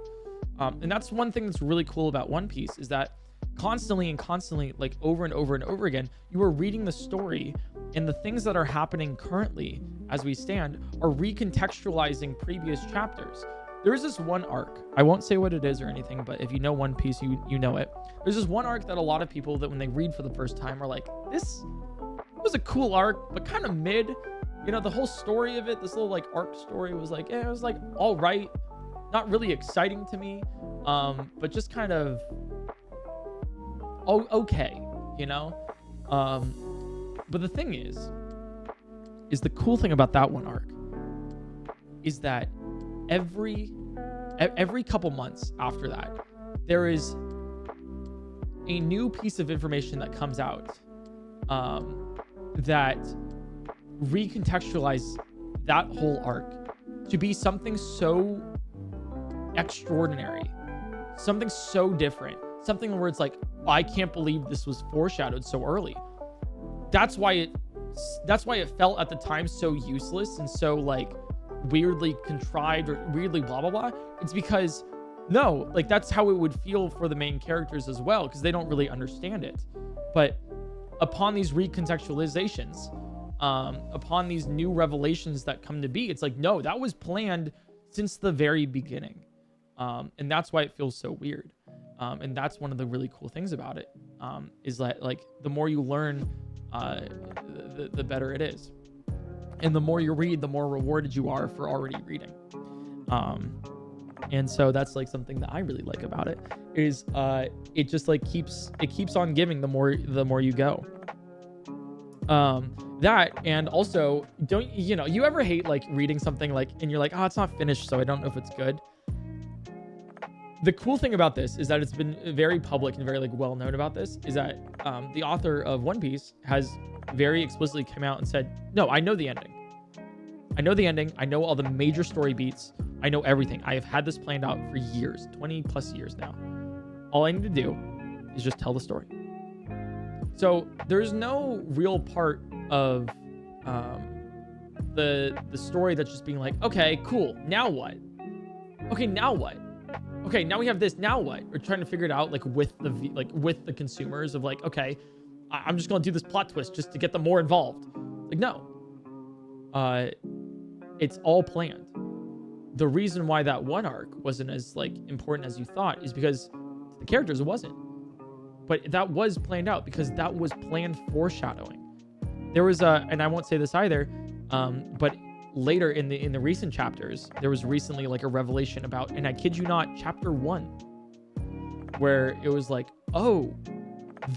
And that's one thing that's really cool about One Piece, is that constantly, like over and over and over again, you are reading the story, and the things that are happening currently as we stand are recontextualizing previous chapters. There's this one arc, I won't say what it is or anything, but if you know One Piece, you know it. There's this one arc that a lot of people, that when they read for the first time, are like, this was a cool arc, but kind of mid. You know, the whole story of it, this little like arc story was like, it was like all right, not really exciting to me, but just kind of okay, you know. But the thing is the cool thing about that one arc is that every couple months after that, there is a new piece of information that comes out that recontextualize that whole arc to be something so extraordinary, something so different, something where it's like, I can't believe this was foreshadowed so early. That's why it felt at the time so useless and so like weirdly contrived or weirdly blah blah blah. It's because no, like that's how it would feel for the main characters as well, because they don't really understand it. But upon these recontextualizations, upon these new revelations that come to be, it's like, no, that was planned since the very beginning. And that's why it feels so weird. And that's one of the really cool things about it, is that like the more you learn, the better it is. And the more you read, the more rewarded you are for already reading. And so that's like something that I really like about it, is it just like keeps on giving the more you go. That, and also, you ever hate like reading something like, and you're like, oh, it's not finished, so I don't know if it's good. The cool thing about this is that it's been very public and very like well known about this, is that the author of One Piece has very explicitly come out and said, no, I know the ending. I know all the major story beats. I know everything. I have had this planned out for years, 20 plus years now. All I need to do is just tell the story. So there's no real part of the story that's just being like, okay, cool, now what? Okay, now what? Okay, now we have this, now what? We're trying to figure it out like with the consumers of like, okay, I'm just gonna do this plot twist just to get them more involved. Like, no. It's all planned. The reason why that one arc wasn't as like important as you thought is because the characters, it wasn't. But that was planned out, because that was planned foreshadowing. There was and I won't say this either, but later in the recent chapters, there was recently like a revelation about, and I kid you not, chapter 1, where it was like, oh,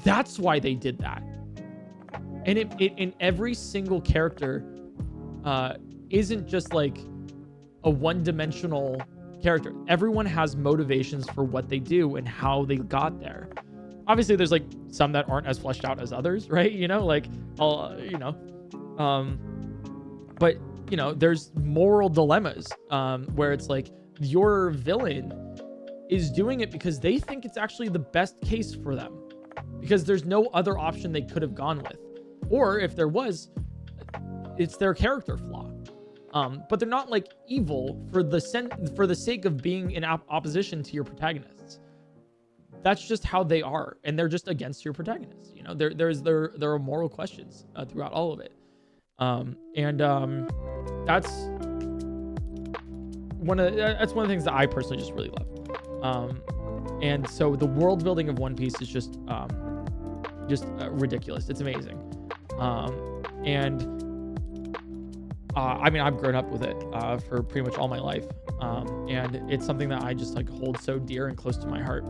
that's why they did that. And it in every single character isn't just like a one-dimensional character. Everyone has motivations for what they do and how they got there. Obviously, there's like some that aren't as fleshed out as others, right? But there's moral dilemmas where it's like your villain is doing it because they think it's actually the best case for them, because there's no other option they could have gone with, or if there was, it's their character flaw. But they're not like evil for the sake of being in opposition to your protagonists. That's just how they are, and they're just against your protagonists. There are moral questions throughout all of it, that's one of the things that I personally just really love. And so the world building of One Piece is just ridiculous. It's amazing. I mean, I've grown up with it for pretty much all my life, and it's something that I just like hold so dear and close to my heart.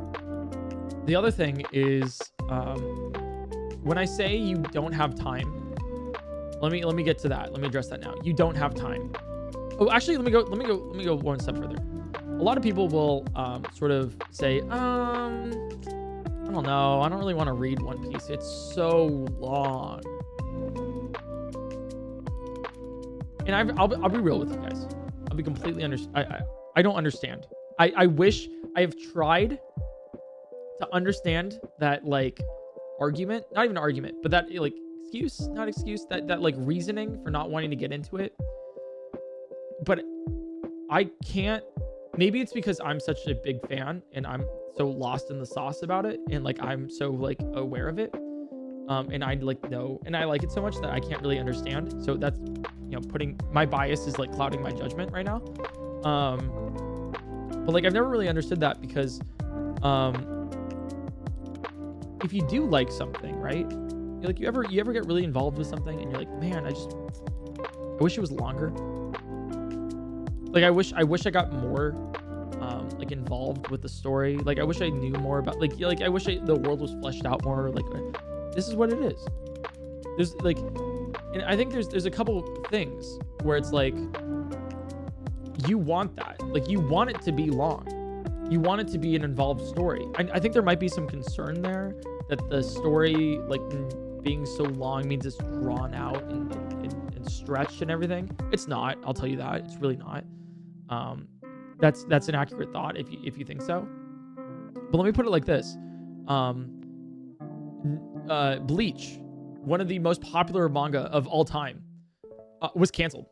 The other thing is, when I say you don't have time, let me get to that. Let me address that now. You don't have time. Oh, actually, let me go one step further. A lot of people will sort of say, I don't know, I don't really want to read One Piece. It's so long. And I'll be real with you guys. I'll be completely I don't understand. I wish I have tried to understand that like argument, not even argument, but that like excuse, that like reasoning for not wanting to get into it. But I can't. Maybe it's because I'm such a big fan and I'm so lost in the sauce about it, and like I'm so like aware of it, and I like know, and I like it so much that I can't really understand. So that's, putting my bias is like clouding my judgment right now. But like I've never really understood that, because if you do like something, right? Like you ever get really involved with something and you're like, man, I wish it was longer. Like I wish I got more like involved with the story. Like I wish I knew more about like I wish the world was fleshed out more. Like this is what it is. there's like, and I think there's a couple things where it's like, you want that. Like, you want it to be long. You want it to be an involved story. I think there might be some concern there that the story, like, being so long means it's drawn out and stretched and everything. It's not. I'll tell you that. It's really not. That's an accurate thought if you think so. But let me put it like this. Bleach, one of the most popular manga of all time, was canceled.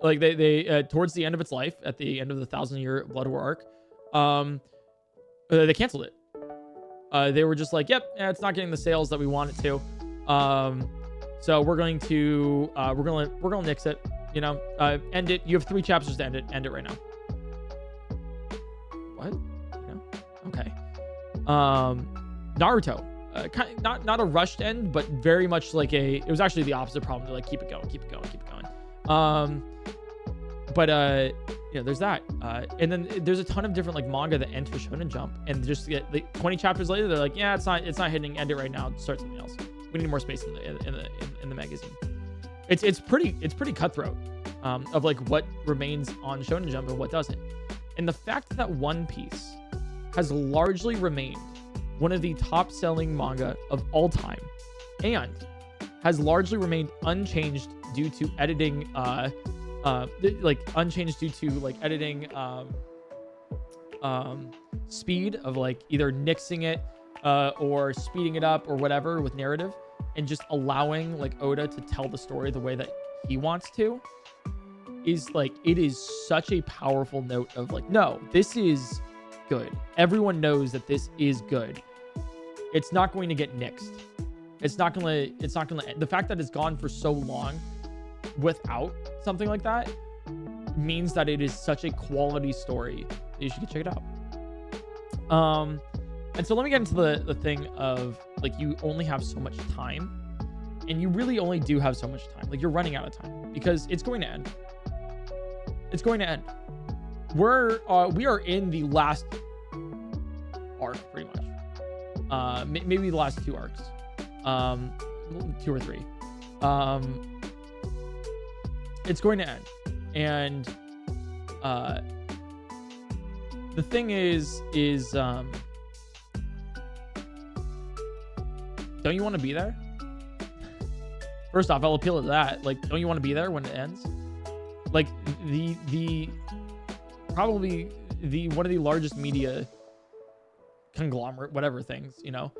Like they towards the end of its life, at the end of the 1,000-year Blood War arc, they canceled it. They were just like, yep, it's not getting the sales that we want it to. So we're going to nix it, you know, end it. You have 3 chapters to end it right now. What? You know? Okay. Naruto, not a rushed end, but very much like it was actually the opposite problem. They're like, keep it going. But you know, there's that. And then there's a ton of different like manga that enter Shonen Jump, and just get like 20 chapters later, they're like, yeah, it's not hitting. End it right now. Start something else. We need more space in the magazine. It's pretty cutthroat of like what remains on Shonen Jump and what doesn't. And the fact that One Piece has largely remained one of the top-selling manga of all time, and has largely remained unchanged due to editing, speed of like either nixing it or speeding it up or whatever with narrative, and just allowing like Oda to tell the story the way that he wants to, is like, it is such a powerful note of like, no, this is good. Everyone knows that this is good. It's not going to get nixed. It's not gonna, the fact that it's gone for so long without something like that means that it is such a quality story that you should check it out. And so let me get into the thing of like, you only have so much time, and you really only do have so much time. Like, you're running out of time because it's going to end. It's going to end. We are in the last arc, pretty much. Maybe the last 2 arcs, 2 or 3. It's going to end, and the thing is, don't you want to be there? First off, I'll appeal to that. Like, don't you want to be there when it ends? Like, probably one of the largest media conglomerate, whatever things, you know,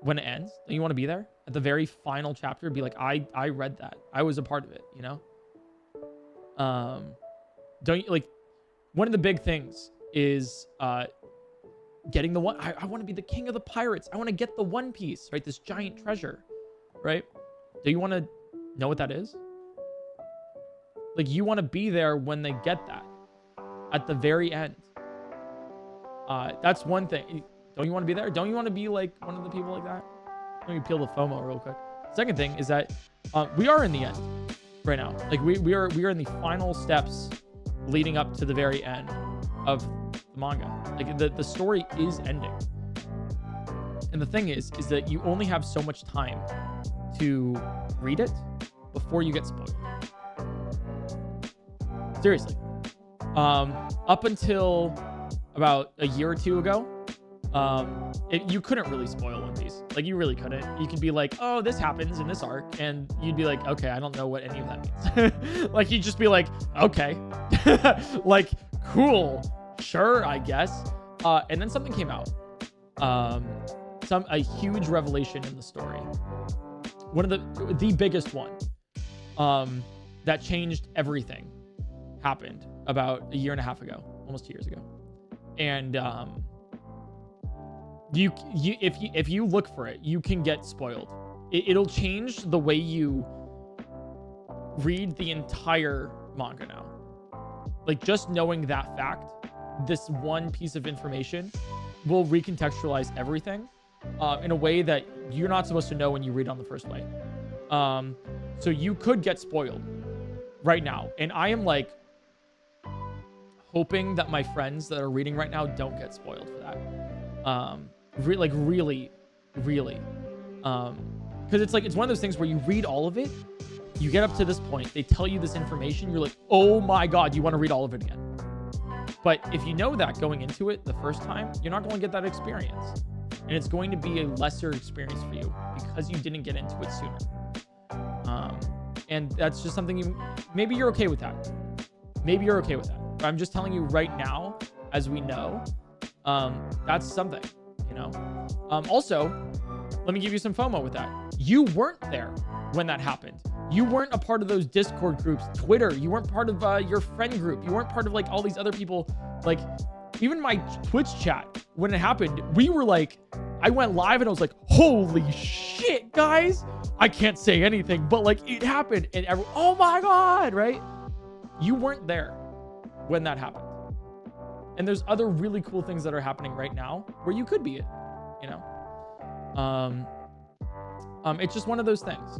when it ends, don't you want to be there at the very final chapter? Be like, I read that. I was a part of it, you know? Don't you, like, one of the big things is getting the one. I want to be the king of the pirates. I want to get the One Piece, right? This giant treasure, right? Do you want to know what that is? Like, you want to be there when they get that at the very end. That's one thing. Don't you want to be there? Don't you want to be like one of the people like that? Let me peel the FOMO real quick. Second thing is that we are in the end right now. Like, we are in the final steps leading up to the very end of the manga. Like, the story is ending. And the thing is that you only have so much time to read it before you get spoiled. Seriously. Up until about a year or 2 ago, you couldn't really spoil One Piece. Like, you really couldn't. You could be like, oh, this happens in this arc, and you'd be like, okay, I don't know what any of that means. Like, you'd just be like, okay. Like, cool, sure, I guess. And then something came out. A huge revelation in the story. One of the biggest one, that changed everything, happened about a year and a half ago, almost 2 years ago. And if you look for it, you can get spoiled. It'll change the way you read the entire manga now. Like, just knowing that fact, this one piece of information will recontextualize everything in a way that you're not supposed to know when you read on the first way. So you could get spoiled right now. And I am like hoping that my friends that are reading right now don't get spoiled for that. Really. because it's like, it's one of those things where you read all of it, you get up to this point, they tell you this information, you're like, oh my God, you want to read all of it again. But if you know that going into it the first time, you're not going to get that experience. And it's going to be a lesser experience for you because you didn't get into it sooner. And that's just something maybe you're okay with that. Maybe you're okay with that. But I'm just telling you right now, as we know, that's something, you know? Also, let me give you some FOMO with that. You weren't there when that happened. You weren't a part of those Discord groups, Twitter. You weren't part of your friend group. You weren't part of like all these other people. Like even my Twitch chat, when it happened, we were like, I went live and I was like, holy shit, guys. I can't say anything, but like it happened and oh my God, right? You weren't there when that happened. And there's other really cool things that are happening right now where you could be it, you know? It's just one of those things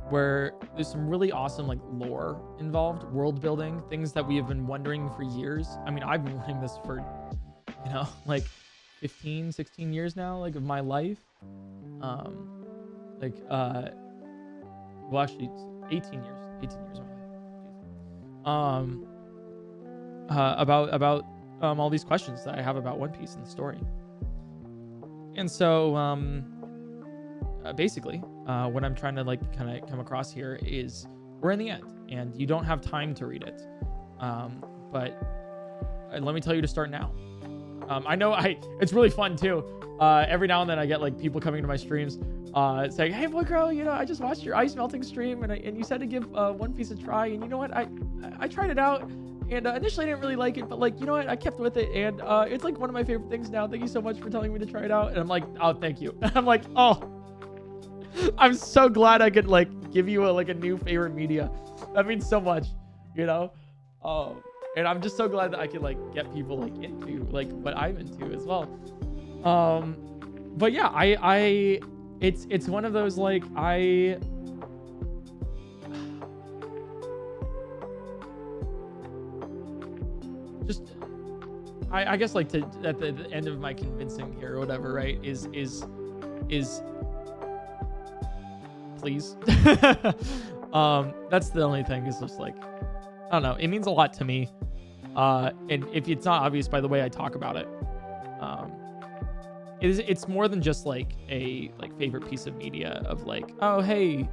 where there's some really awesome like lore involved, world building, things that we have been wondering for years. I mean, I've been wanting this for, you know, like 15, 16 years now, like of my life. Well, actually 18 years of my life. About all these questions that I have about One Piece and the story. And so, basically, what I'm trying to like kind of come across here is we're in the end and you don't have time to read it. But let me tell you to start now. I know it's really fun too. Every now and then I get like people coming to my streams, saying, hey PointCrow, you know, I just watched your ice melting stream and you said to give One Piece a try. And you know what? I tried it out and initially I didn't really like it, but like, you know what? I kept with it and it's like one of my favorite things now. Thank you so much for telling me to try it out. And I'm like, oh, thank you. I'm like, oh, I'm so glad I could like give you a new favorite media. That means so much, you know? And I'm just so glad that I could like get people like into like what I'm into as well. But yeah, it's one of those like I guess like at the end of my convincing here or whatever, right? Is please. That's the only thing. Is just like, I don't know. It means a lot to me. And if it's not obvious by the way I talk about it, it's more than just like a favorite piece of media of like, oh, hey,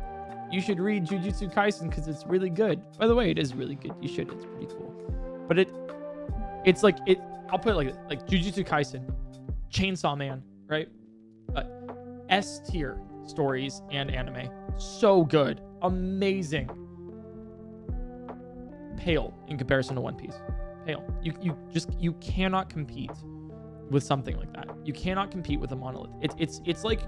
you should read Jujutsu Kaisen because it's really good. By the way, it is really good. You should. It's pretty cool. But it's like it. I'll put it like Jujutsu Kaisen, Chainsaw Man, right? S tier stories and anime. So good. Amazing. Pale in comparison to One Piece. Pale. You cannot compete with something like that. You cannot compete with a monolith. It's like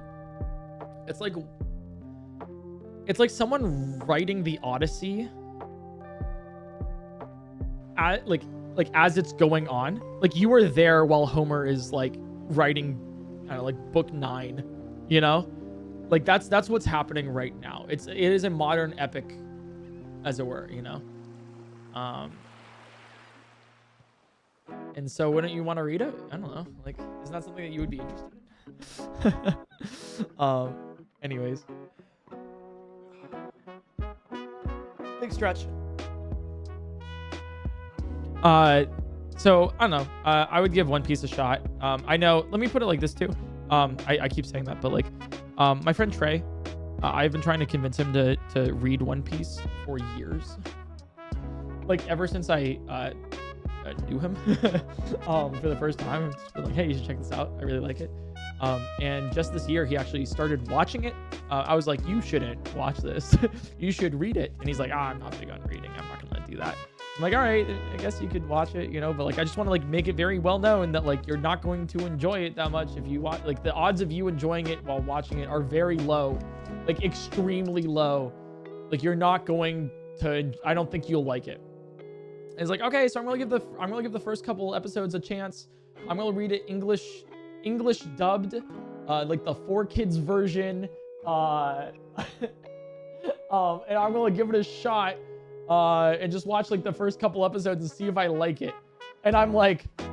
someone writing the Odyssey at as it's going on. Like you were there while Homer is like writing, I don't know, like book 9, you know? Like that's what's happening right now. It is a modern epic, as it were, you know? And so wouldn't you want to read it? I don't know. Like, isn't that something that you would be interested in? Anyways. Big stretch. So I don't know. I would give One Piece a shot. I know, let me put it like this too. I keep saying that, but like, my friend Trey, I've been trying to convince him to read One Piece for years. Like ever since I knew him for the first time. I've just been like, hey, you should check this out. I really like it. And just this year, he actually started watching it. I was like, you shouldn't watch this. You should read it. And he's like, I'm not big on reading. I'm not gonna do that. I'm like, all right, I guess you could watch it, you know, but like, I just want to like make it very well known that like, you're not going to enjoy it that much if you watch, like the odds of you enjoying it while watching it are very low, like extremely low. Like you're not going to, I don't think you'll like it. And it's like, okay, so I'm gonna give the first couple episodes a chance. I'm gonna read it English dubbed, like the 4Kids version, and I'm gonna give it a shot, and just watch like the first couple episodes and see if I like it. And I'm like, I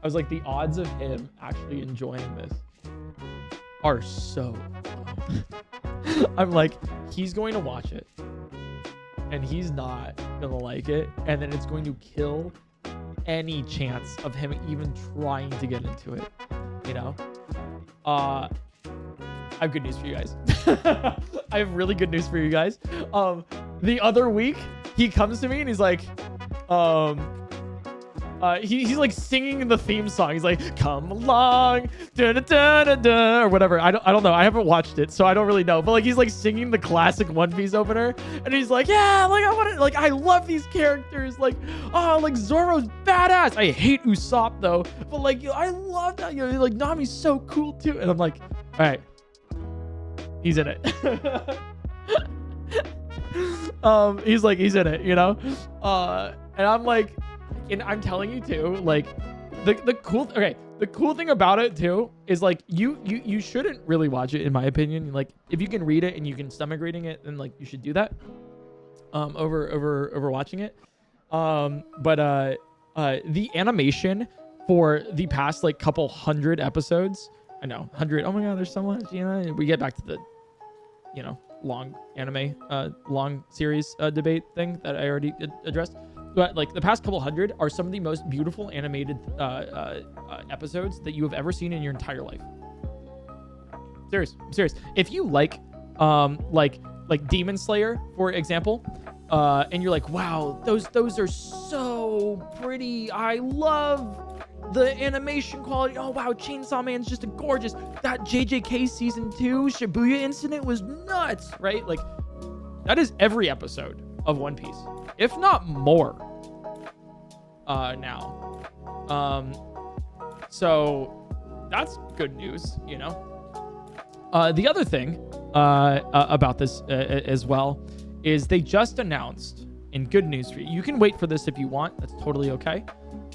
was like, the odds of him actually enjoying this are so I'm like, he's going to watch it and he's not gonna like it, and then it's going to kill any chance of him even trying to get into it, you know. I have good news for you guys. I have really good news for you guys. The other week he comes to me and he's like, he's like singing the theme song. He's like, "Come along, da da da da da," or whatever. I don't know. I haven't watched it, so I don't really know. But like, he's like singing the classic One Piece opener, and he's like, "Yeah, like I want to, like I love these characters. Like, oh, like Zoro's badass. I hate Usopp though, but like I love that. You know, like Nami's so cool too." And I'm like, "All right, he's in it." He's in it, you know. And I'm like. And I'm telling you too, like the cool thing about it too is like you shouldn't really watch it, in my opinion. Like if you can read it and you can stomach reading it, then like you should do that over watching it. But the animation for the past like couple hundred episodes, I know 100, oh my god, there's so much, you know. We get back to the, you know, long anime long series debate thing that I already addressed. But like the past couple hundred are some of the most beautiful animated episodes that you have ever seen in your entire life. Serious. If you like Demon Slayer, for example, and you're like, wow, those are so pretty. I love the animation quality. Oh wow, Chainsaw Man's just a gorgeous. That JJK season 2 Shibuya incident was nuts, right? Like that is every episode of One Piece, if not more. Now, so that's good news, you know. The other thing about this as well is they just announced, and good news for you. You can wait for this if you want. That's totally okay.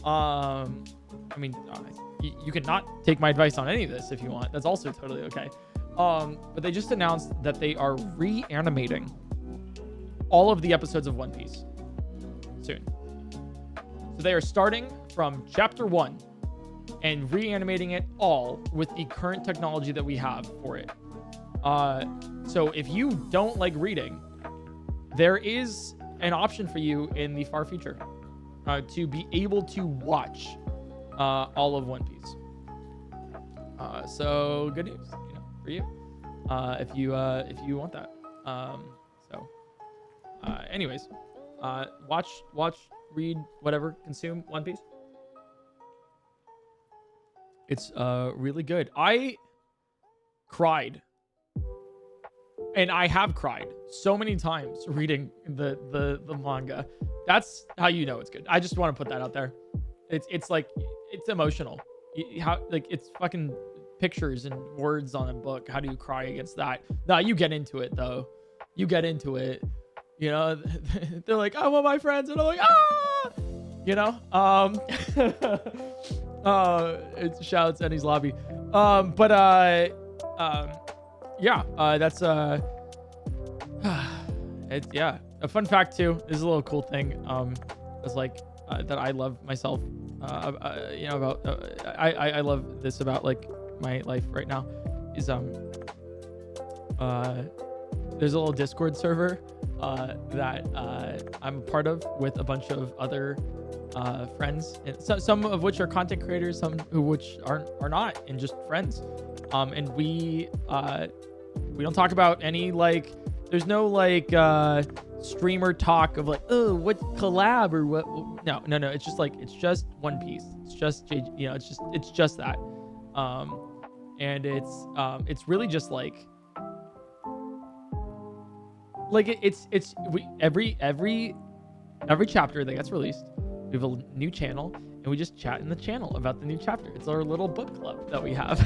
I mean, you can not take my advice on any of this if you want. That's also totally okay. But they just announced that they are reanimating all of the episodes of One Piece soon. So they are starting from chapter 1 and reanimating it all with the current technology that we have for it. So if you don't like reading, there is an option for you in the far future to be able to watch all of One Piece. So good news, you know, for you, if you want that. Anyways, watch, read, whatever, consume One Piece. It's really good. I cried, and I have cried so many times reading the manga. That's how you know it's good. I just want to put that out there. It's like, it's emotional. It's fucking pictures and words on a book. How do you cry against that? No, you get into it though. You get into it. You know, they're like, I want my friends, and I'm like, ah, you know. It's shouts Ennie's lobby. That's it's yeah. A fun fact too. This is a little cool thing. It's like that I love myself. You know, about I love this about like my life right now. Is there's a little Discord server that I'm a part of with a bunch of other friends, and some of which are content creators, some of which are not, and just friends. And we don't talk about any like, there's no like streamer talk of like, oh, what collab or what. No. It's just like, it's just One Piece. It's just you know, it's just that. And it's really just like every chapter that gets released, we have a new channel, and we just chat in the channel about the new chapter. It's our little book club that we have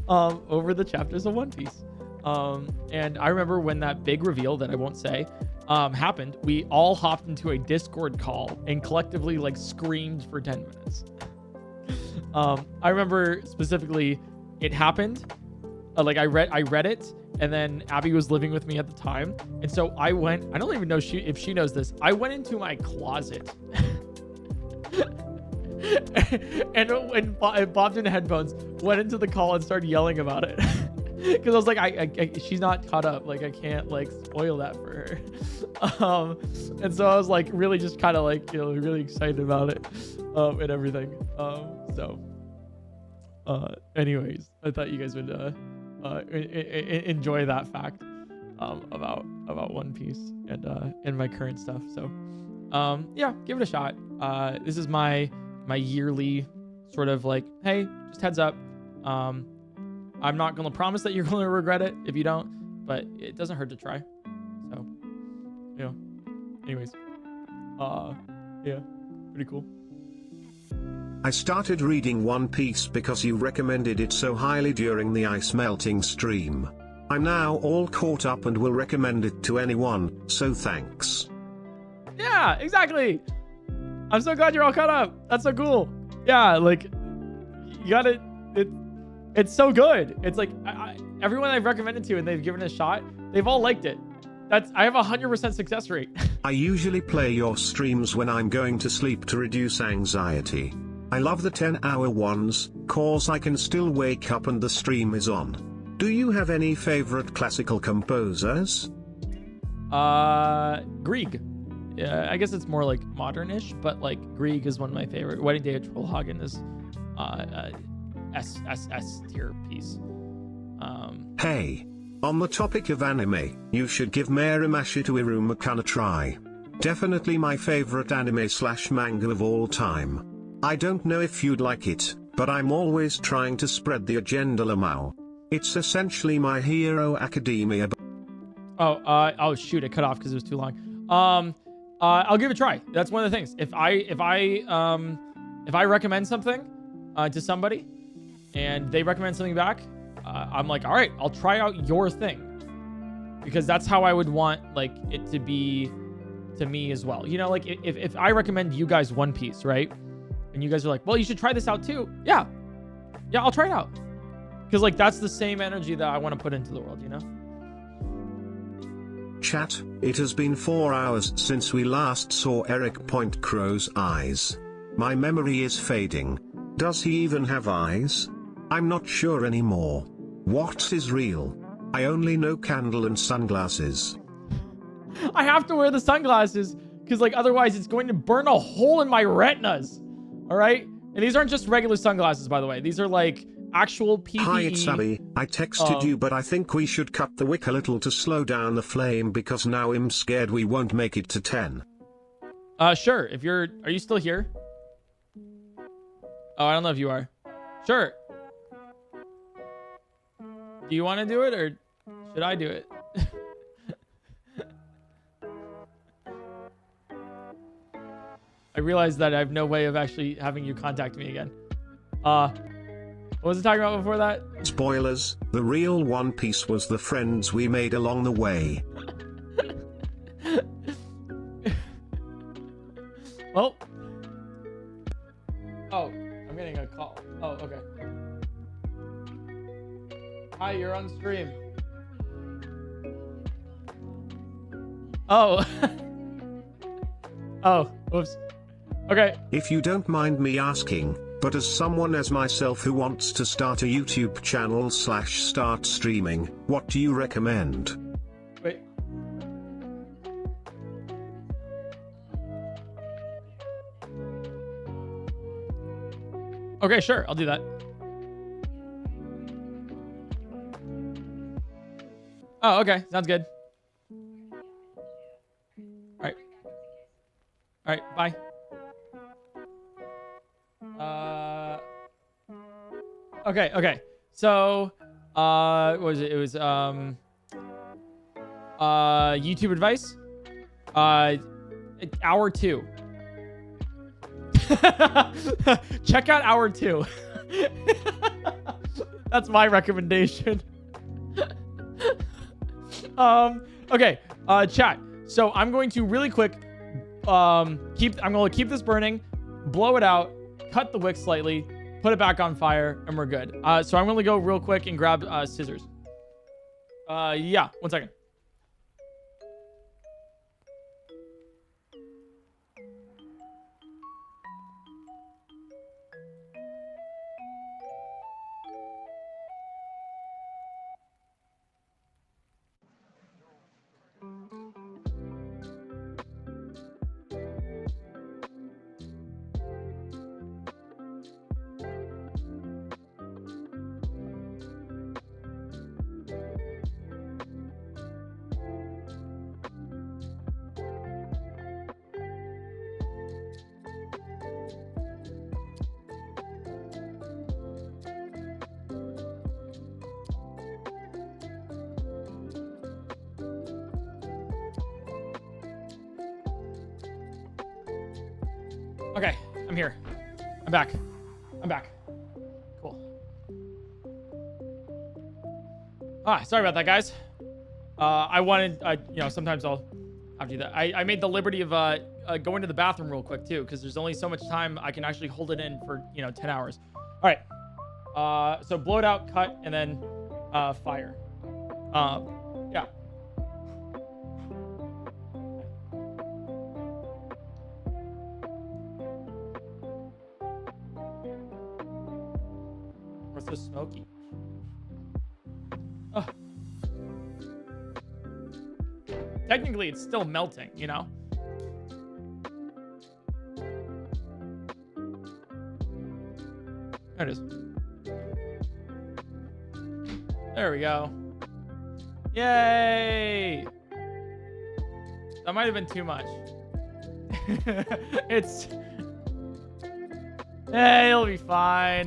over the chapters of One Piece. And I remember when that big reveal that I won't say happened, we all hopped into a Discord call and collectively like screamed for 10 minutes. I remember specifically it happened. Like I read it, and then Abby was living with me at the time, and so I went. I don't even know if she knows this. I went into my closet and popped in headphones, went into the call and started yelling about it. Because I was like, she's not caught up. Like, I can't like spoil that for her. And so I was like, really just kind of like, really excited about it, and everything. Anyways, I thought you guys would enjoy that fact about One Piece and my current stuff. So, yeah, give it a shot. This is my yearly sort of like, hey, just heads up. I'm not going to promise that you're going to regret it if you don't, but it doesn't hurt to try. So, anyways, yeah, pretty cool. I started reading One Piece because you recommended it so highly during the ice melting stream. I'm now all caught up and will recommend it to anyone, so thanks. Yeah, exactly. I'm so glad you're all caught up. That's so cool. Yeah, like, you got it. It's so good. It's like, everyone I've recommended to and they've given it a shot, they've all liked it. I have a 100% success rate. I usually play your streams when I'm going to sleep to reduce anxiety. I love the 10-hour ones, cause I can still wake up and the stream is on. Do you have any favorite classical composers? Grieg. Yeah, I guess it's more like modern-ish, but like Grieg is one of my favorite. Wedding Day of Trollhagen is S tier piece. Hey, on the topic of anime, you should give Murasame to Iruma-kun a try. Definitely my favorite anime/manga of all time. I don't know if you'd like it, but I'm always trying to spread the agenda lamau. It's essentially My Hero Academia. Oh shoot, it cut off because it was too long. I'll give it a try. That's one of the things. If I recommend something to somebody and they recommend something back, I'm like, all right, I'll try out your thing, because that's how I would want like it to be to me as well. Like if I recommend you guys One Piece, right? And you guys are like, well, you should try this out too. Yeah, I'll try it out. Because like that's the same energy that I want to put into the world, Chat, it has been 4 hours since we last saw Eric PointCrow's eyes. My memory is fading. Does he even have eyes? I'm not sure anymore. What is real? I only know candle and sunglasses. I have to wear the sunglasses because like otherwise it's going to burn a hole in my retinas. All right? And these aren't just regular sunglasses, by the way. These are like actual PPE. Hi, it's Abby. I texted you, but I think we should cut the wick a little to slow down the flame because now I'm scared we won't make it to 10. Sure. Are you still here? Oh, I don't know if you are. Sure. Do you want to do it or should I do it? I realized that I have no way of actually having you contact me again. What was it talking about before that? Spoilers, the real One Piece was the friends we made along the way. Well. Oh, I'm getting a call. Oh, okay. Hi, you're on stream. Oh. Oh, whoops. Okay. If you don't mind me asking, but as someone as myself who wants to start a YouTube channel / start streaming, what do you recommend? Wait. Okay, sure. I'll do that. Oh, okay. Sounds good. All right. Bye. Okay. So, what was it? It was, YouTube advice. Hour 2. Check out hour 2. That's my recommendation. Okay, chat. So I'm going to really quick, I'm going to keep this burning, blow it out, cut the wick slightly, put it back on fire, and we're good. So I'm going to go real quick and grab scissors. Yeah, 1 second. Okay, I'm here. I'm back. Cool. Sorry about that, guys. I wanted, sometimes I'll have to do that. I made the liberty of going to the bathroom real quick too, because there's only so much time I can actually hold it in for 10 hours. All right. So blow it out, cut, and then fire. Yeah. What's so smoky? Oh. Technically, it's still melting, There it is. There we go. Yay! That might have been too much. Hey, it'll be fine.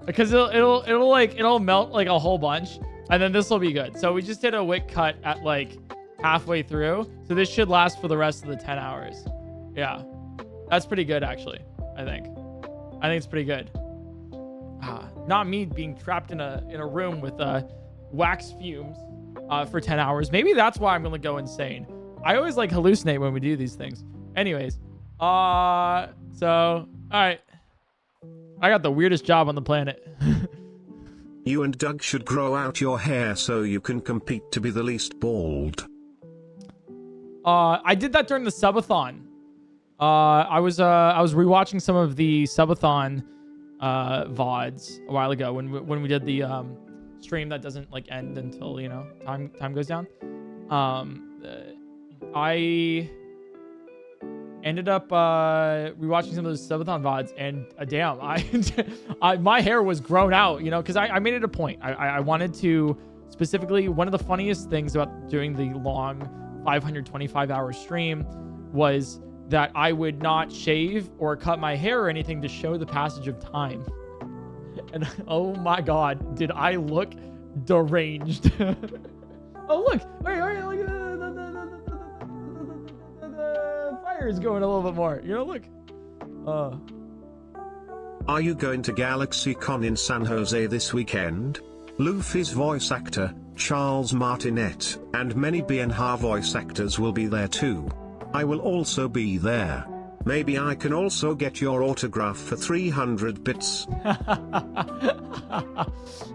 Because it'll melt like a whole bunch, and then this will be good. So we just did a wick cut at like halfway through, so this should last for the rest of the 10 hours. Yeah, that's pretty good actually. I think it's pretty good. Not me being trapped in a room with wax fumes for 10 hours. Maybe that's why I'm gonna go insane. I always like hallucinate when we do these things. Anyways, so all right, I got the weirdest job on the planet. You and Doug should grow out your hair so you can compete to be the least bald. I did that during the subathon. I was rewatching some of the subathon VODs a while ago when we did the stream that doesn't like end until time goes down. I ended up rewatching some of those subathon VODs, and damn, my hair was grown out, because I made it a point. I wanted to specifically, one of the funniest things about doing the long 525-hour stream was that I would not shave or cut my hair or anything to show the passage of time. And oh my God, did I look deranged. Oh, look. Wait, look. The fire is going a little bit more. Look. Are you going to GalaxyCon in San Jose this weekend? Luffy's voice actor, Charles Martinet, and many BNH voice actors will be there too. I will also be there. Maybe I can also get your autograph for 300 bits.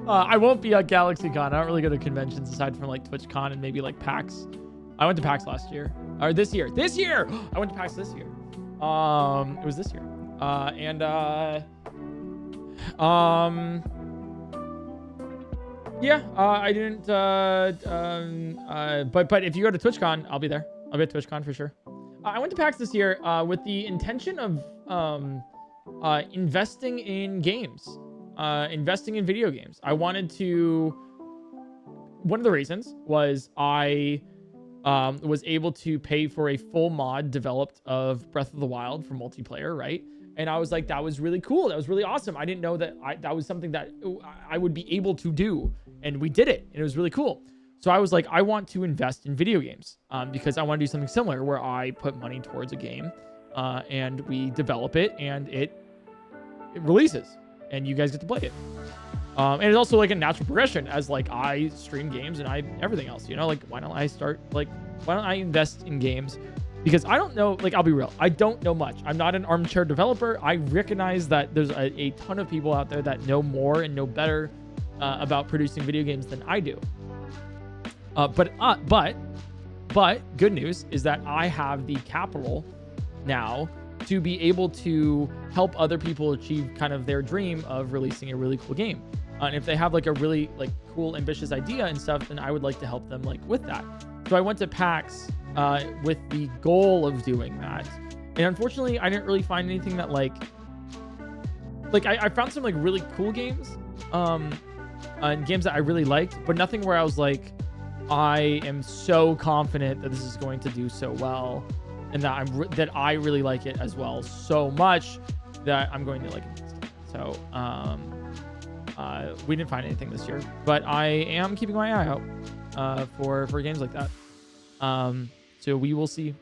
I won't be at GalaxyCon. I don't really go to conventions aside from like TwitchCon and maybe like PAX. I went to PAX last year. Or this year. I went to PAX this year. It was this year. Yeah, I didn't, but if you go to TwitchCon, I'll be there. I'll be at TwitchCon for sure. I went to PAX this year with the intention of investing in games, investing in video games. I wanted to. One of the reasons was I was able to pay for a full mod developed of Breath of the Wild for multiplayer, right? And I was like, that was really cool. That was really awesome. I didn't know that that was something that I would be able to do. And we did it. And it was really cool. So I was like, I want to invest in video games because I want to do something similar where I put money towards a game and we develop it and it releases and you guys get to play it. And it's also like a natural progression as like I stream games and everything else, like why don't I invest in games? Because I don't know, like, I'll be real. I don't know much. I'm not an armchair developer. I recognize that there's a ton of people out there that know more and know better about producing video games than I do. But good news is that I have the capital now to be able to help other people achieve kind of their dream of releasing a really cool game. And if they have like a really like cool, ambitious idea and stuff, then I would like to help them like with that. So I went to PAX with the goal of doing that. And unfortunately, I didn't really find anything that like I found some like really cool games and games that I really liked, but nothing where I was like, I am so confident that this is going to do so well and that I really like it as well so much that I'm going to like it. So we didn't find anything this year, but I am keeping my eye out for games like that. So we will see.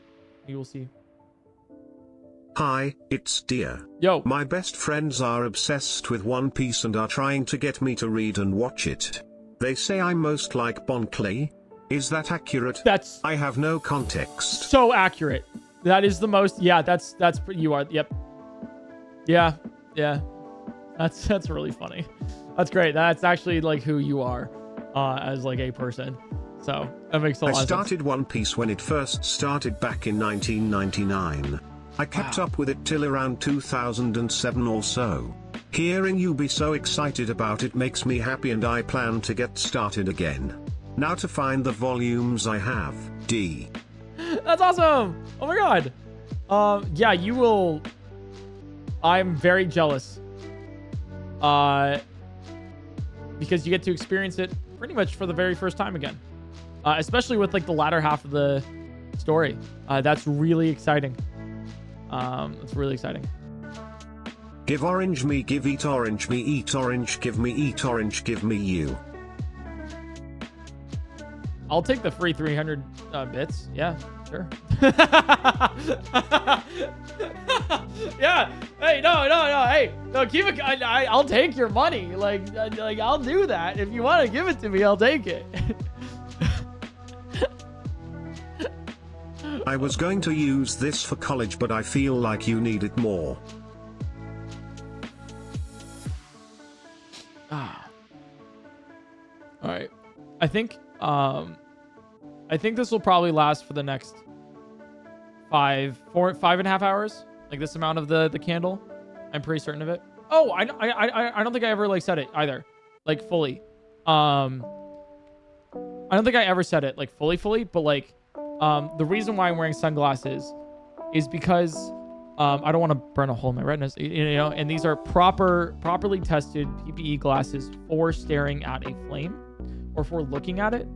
Hi, it's Dear. Yo. My best friends are obsessed with One Piece and are trying to get me to read and watch it. They say I'm most like Bon Clay. Is that accurate? I have no context. So accurate. That is the most. Yeah, that's you are. Yep. Yeah. That's really funny. That's great. That's actually like who you are as like a person. So that makes a lot of sense. I started One Piece when it first started back in 1999. I kept up with it till around 2007 or so. Hearing you be so excited about it makes me happy, and I plan to get started again. Now to find the volumes I have, D. That's awesome. Oh my god. Yeah, you will. I'm very jealous. Because you get to experience it pretty much for the very first time again. Especially with like the latter half of the story. That's really exciting. It's really exciting. Give orange me, give eat orange me, eat orange, give me eat orange, give me you. I'll take the free 300 bits. Yeah, sure. Yeah. Hey, no. Hey, no, keep it. I'll take your money. Like I'll do that. If you want to give it to me, I'll take it. I was going to use this for college, but I feel like you need it more. All right. I think this will probably last for the next 5.5 hours. Like this amount of the candle. I'm pretty certain of it. Oh, I don't think I ever like said it either. Like fully. I don't think I ever said it like fully, but like the reason why I'm wearing sunglasses is because I don't want to burn a hole in my retinas, you know, and these are properly tested PPE glasses for staring at a flame or for looking at it.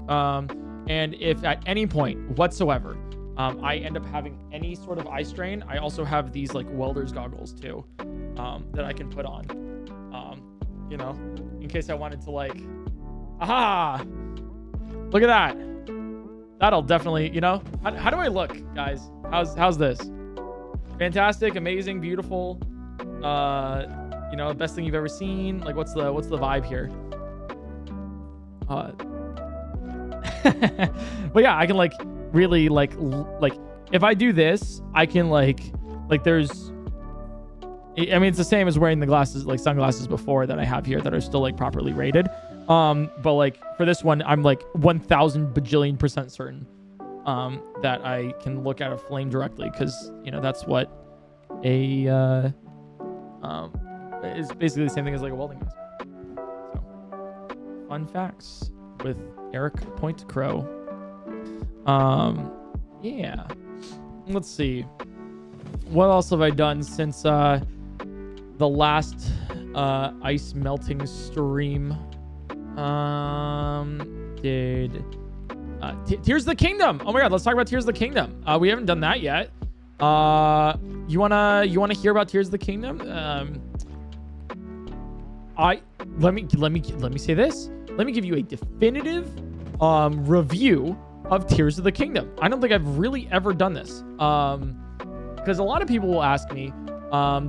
And if at any point whatsoever, I end up having any sort of eye strain, I also have these like welder's goggles too, that I can put on, you know, in case I wanted to like, aha, look at that. That'll definitely, you know, how do I look, guys? How's this? Fantastic, amazing, beautiful, you know, best thing you've ever seen. Like, what's the vibe here? But yeah, I can like really like if I do this, I can like there's, I mean, it's the same as wearing the glasses, like sunglasses before that I have here that are still like properly rated. But like for this one, I'm like 1,000 bajillion% certain that I can look at a flame directly, because you know that's what a is basically the same thing as like a welding mask. So, fun facts with Eric PointCrow. Yeah. Let's see. What else have I done since the last ice melting stream? Tears of the Kingdom. Oh my god, let's talk about Tears of the Kingdom. We haven't done that yet. You wanna hear about Tears of the Kingdom? Let me say this. Let me give you a definitive review of Tears of the Kingdom. I don't think I've really ever done this. Because a lot of people will ask me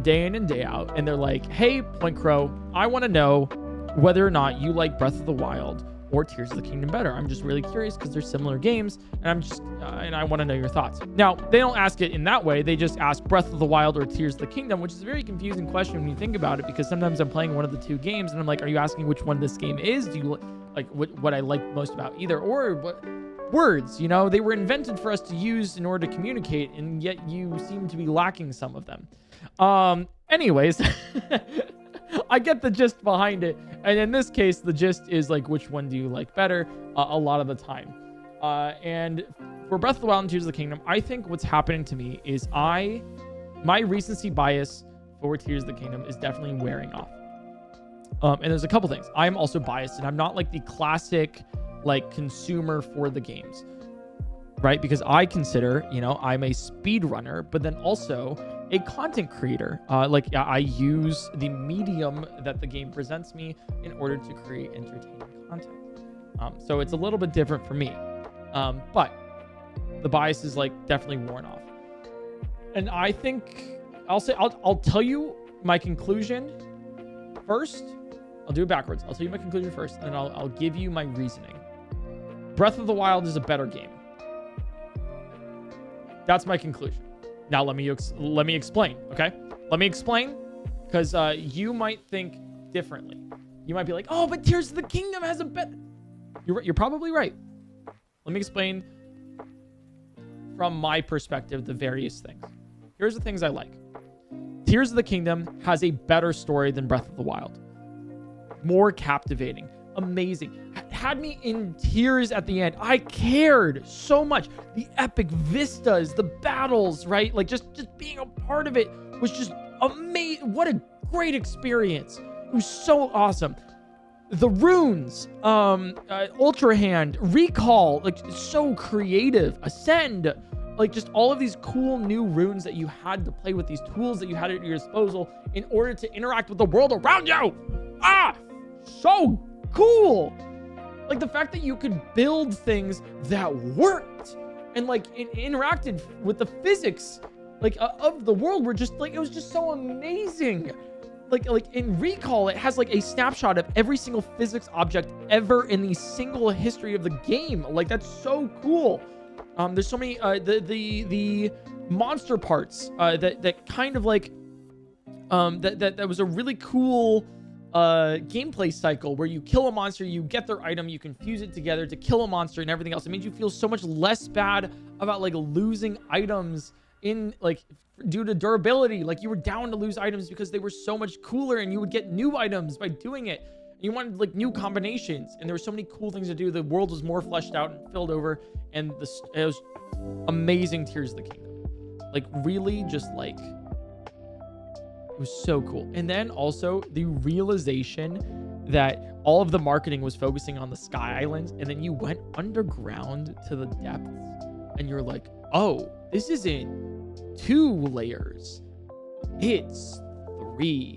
day in and day out, and they're like, hey, PointCrow, I want to know whether or not you like Breath of the Wild or Tears of the Kingdom better. I'm just really curious because they're similar games, and and I want to know your thoughts. Now, they don't ask it in that way. They just ask Breath of the Wild or Tears of the Kingdom, which is a very confusing question when you think about it, because sometimes I'm playing one of the two games, and I'm like, are you asking which one this game is? Do you like what I like most about either? Or what words, you know, they were invented for us to use in order to communicate, and yet you seem to be lacking some of them. Anyways, I get the gist behind it. And in this case, the gist is like, which one do you like better a lot of the time? And for Breath of the Wild and Tears of the Kingdom, I think what's happening to me is my recency bias for Tears of the Kingdom is definitely wearing off. And there's a couple things. I'm also biased, and I'm not like the classic like consumer for the games, right? Because I consider, you know, I'm a speedrunner, but then also a content creator. Like I use the medium that the game presents me in order to create entertaining content. So it's a little bit different for me. But the bias is like definitely worn off. And I think I'll tell you my conclusion first. I'll do it backwards. I'll tell you my conclusion first, and then I'll give you my reasoning. Breath of the Wild is a better game. That's my conclusion. Now let me explain, okay? Let me explain, because you might think differently. You might be like, oh, but Tears of the Kingdom has a better... You're probably right. Let me explain from my perspective the various things. Here's the things I like. Tears of the Kingdom has a better story than Breath of the Wild. More captivating. Amazing. Had me in tears at the end. I cared so much. The epic vistas, the battles, right? Like just being a part of it was just amazing. What a great experience. It was so awesome. The runes, Ultra Hand, Recall, like so creative. Ascend, like just all of these cool new runes that you had to play with, these tools that you had at your disposal in order to interact with the world around you. So cool. Like the fact that you could build things that worked and like interacted with the physics like of the world were just like, it was just so amazing. Like in Recall, it has like a snapshot of every single physics object ever in the single history of the game. Like that's so cool. There's so many the monster parts that kind of like that was a really cool gameplay cycle where you kill a monster, you get their item, you can fuse it together to kill a monster and everything else. It made you feel so much less bad about like losing items in like due to durability. Like you were down to lose items because they were so much cooler and you would get new items by doing it. You wanted like new combinations and there were so many cool things to do. The world was more fleshed out and filled over, and it was amazing. Tears of the Kingdom, like really just like it was so cool. And then also the realization that all of the marketing was focusing on the Sky Islands, and then you went underground to the depths and you're like, oh, this isn't 2 layers, it's 3.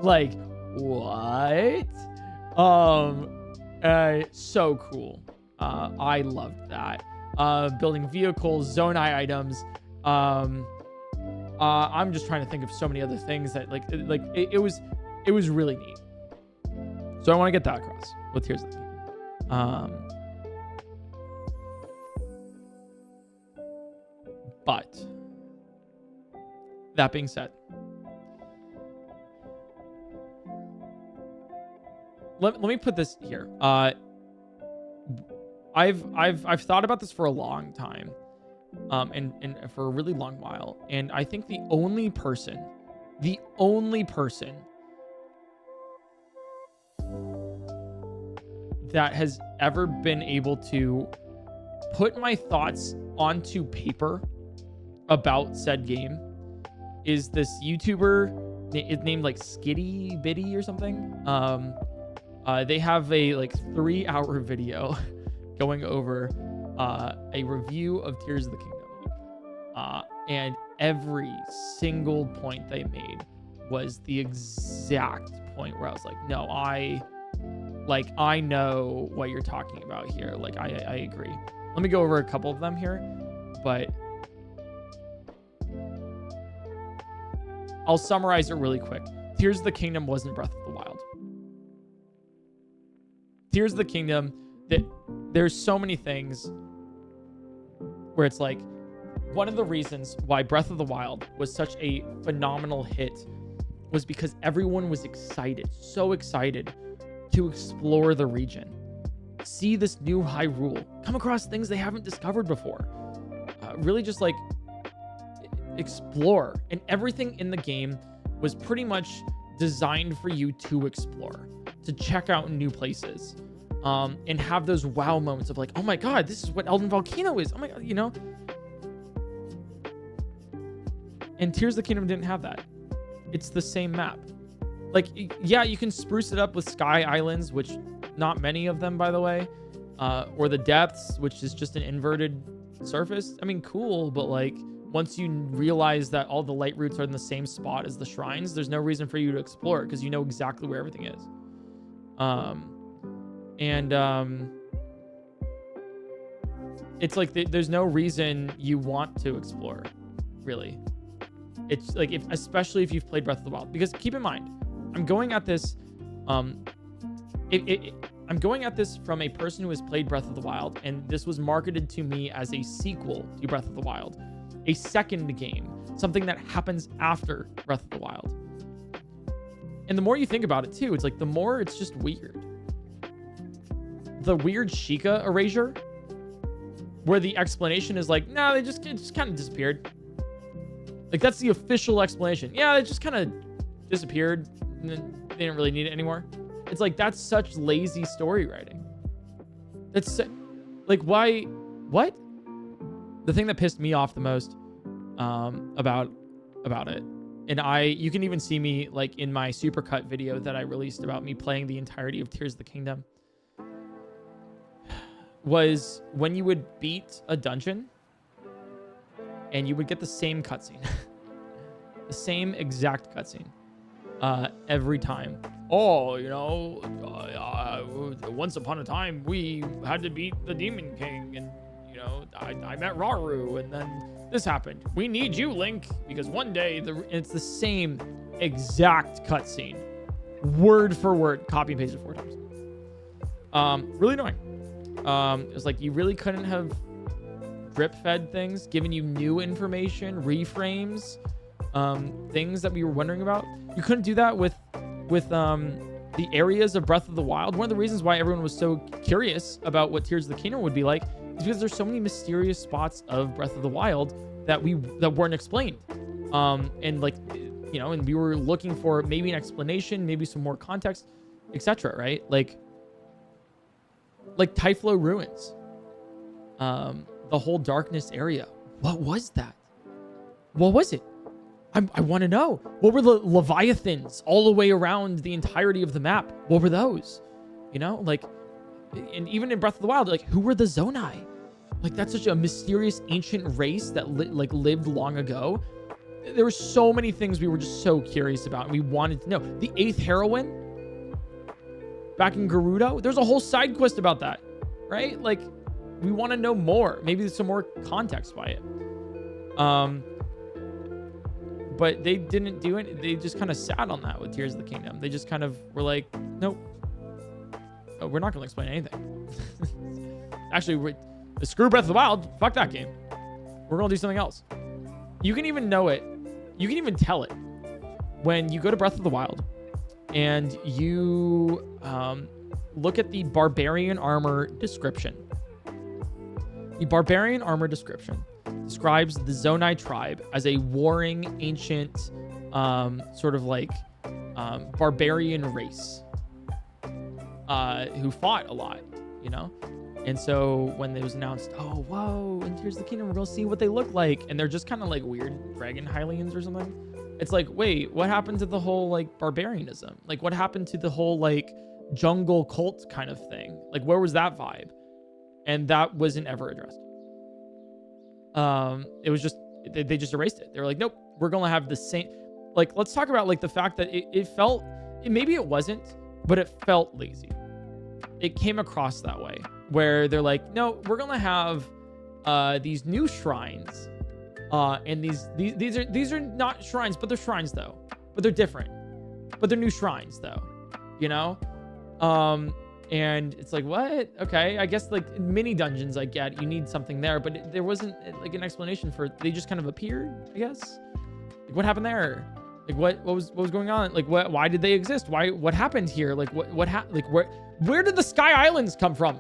Like what? So cool. I loved that. Building vehicles, Zonai items. I'm just trying to think of so many other things that it was really neat. So I want to get that across with Tears of the Kingdom. But that being said, let me put this here. I've thought about this for a long time, and for a really long while, and I think the only person that has ever been able to put my thoughts onto paper about said game is this YouTuber. It's named like Skitty Bitty or something. They have a like 3-hour video going over a review of Tears of the Kingdom, and every single point they made was the exact point where I was like, no, I know what you're talking about here. Like I agree. Let me go over a couple of them here, but I'll summarize it really quick. Tears of the Kingdom wasn't Breath of the Wild. Tears of the Kingdom, there's so many things where it's like, one of the reasons why Breath of the Wild was such a phenomenal hit was because everyone was excited, so excited to explore the region, see this new Hyrule, come across things they haven't discovered before, really just like explore. And everything in the game was pretty much designed for you to explore, to check out new places, and have those wow moments of like, oh my god, this is what Elden Volcano is. Oh my god, you know? And Tears of the Kingdom didn't have that. It's the same map. Like, yeah, you can spruce it up with Sky Islands, which not many of them, by the way, or the Depths, which is just an inverted surface. I mean, cool, but like, once you realize that all the light routes are in the same spot as the shrines, there's no reason for you to explore because you know exactly where everything is. It's like there's no reason you want to explore, really. It's like, especially if you've played Breath of the Wild, because keep in mind, I'm going at this from a person who has played Breath of the Wild, and this was marketed to me as a sequel to Breath of the Wild, a second game, something that happens after Breath of the Wild. And the more you think about it too, it's like the more it's just weird. The weird Sheikah erasure, where the explanation is like, no, it just kind of disappeared. Like, that's the official explanation. Yeah, it just kind of disappeared, and then they didn't really need it anymore. It's like, that's such lazy story writing. That's like, why? What? The thing that pissed me off the most about it, and you can even see me like in my supercut video that I released about me playing the entirety of Tears of the Kingdom, was when you would beat a dungeon and you would get the same cutscene. The same exact cutscene every time. Oh, you know, once upon a time we had to beat the Demon King, and you know, I met Rauru, and then this happened. We need you, Link, because one day it's the same exact cutscene, word for word, copy and pasted 4 times. Really annoying. It was like, you really couldn't have drip fed things, given you new information, reframes, things that we were wondering about. You couldn't do that with the areas of Breath of the Wild. One of the reasons why everyone was so curious about what Tears of the Kingdom would be like is because there's so many mysterious spots of Breath of the Wild that weren't explained. And like, you know, and we were looking for maybe an explanation, maybe some more context, etc. Right? Like Typhlo Ruins. The whole darkness area. What was that? What was it? I want to know. What were the Leviathans all the way around the entirety of the map? What were those? You know, like, and even in Breath of the Wild, like, who were the Zonai? Like, that's such a mysterious ancient race that lived long ago. There were so many things we were just so curious about, and we wanted to know. The 8th heroine back in Gerudo, there's a whole side quest about that, right? Like, we want to know more. Maybe there's some more context by it. But they didn't do it. They just kind of sat on that with Tears of the Kingdom. They just kind of were like, nope. Oh, we're not going to explain anything. Actually, screw Breath of the Wild. Fuck that game. We're going to do something else. You can even know it. You can even tell it when you go to Breath of the Wild and you look at the Barbarian Armor description. The Barbarian Armor description describes the Zonai tribe as a warring, ancient, sort of like barbarian race who fought a lot, you know? And so when it was announced, oh, whoa, and Tears of the Kingdom, we're going to see what they look like. And they're just kind of like weird dragon Hylians or something. It's like, wait, what happened to the whole like barbarianism? Like, what happened to the whole like jungle cult kind of thing? Like, where was that vibe? And that wasn't ever addressed. It was just, they just erased it. They were like, nope, we're going to have the same, like, let's talk about like the fact that it felt, maybe it wasn't, but it felt lazy. It came across that way where they're like, no, we're going to have, these new shrines. And these are not shrines, but they're shrines though, but they're different, but they're new shrines though, you know? And it's like, what? Okay, I guess like mini dungeons, I get you need something there, but there wasn't like an explanation for it. They just kind of appeared, I guess. Like, what happened there? Like, what was going on? Like, why did they exist? What happened here? Like, what happened? Like, where did the Sky Islands come from?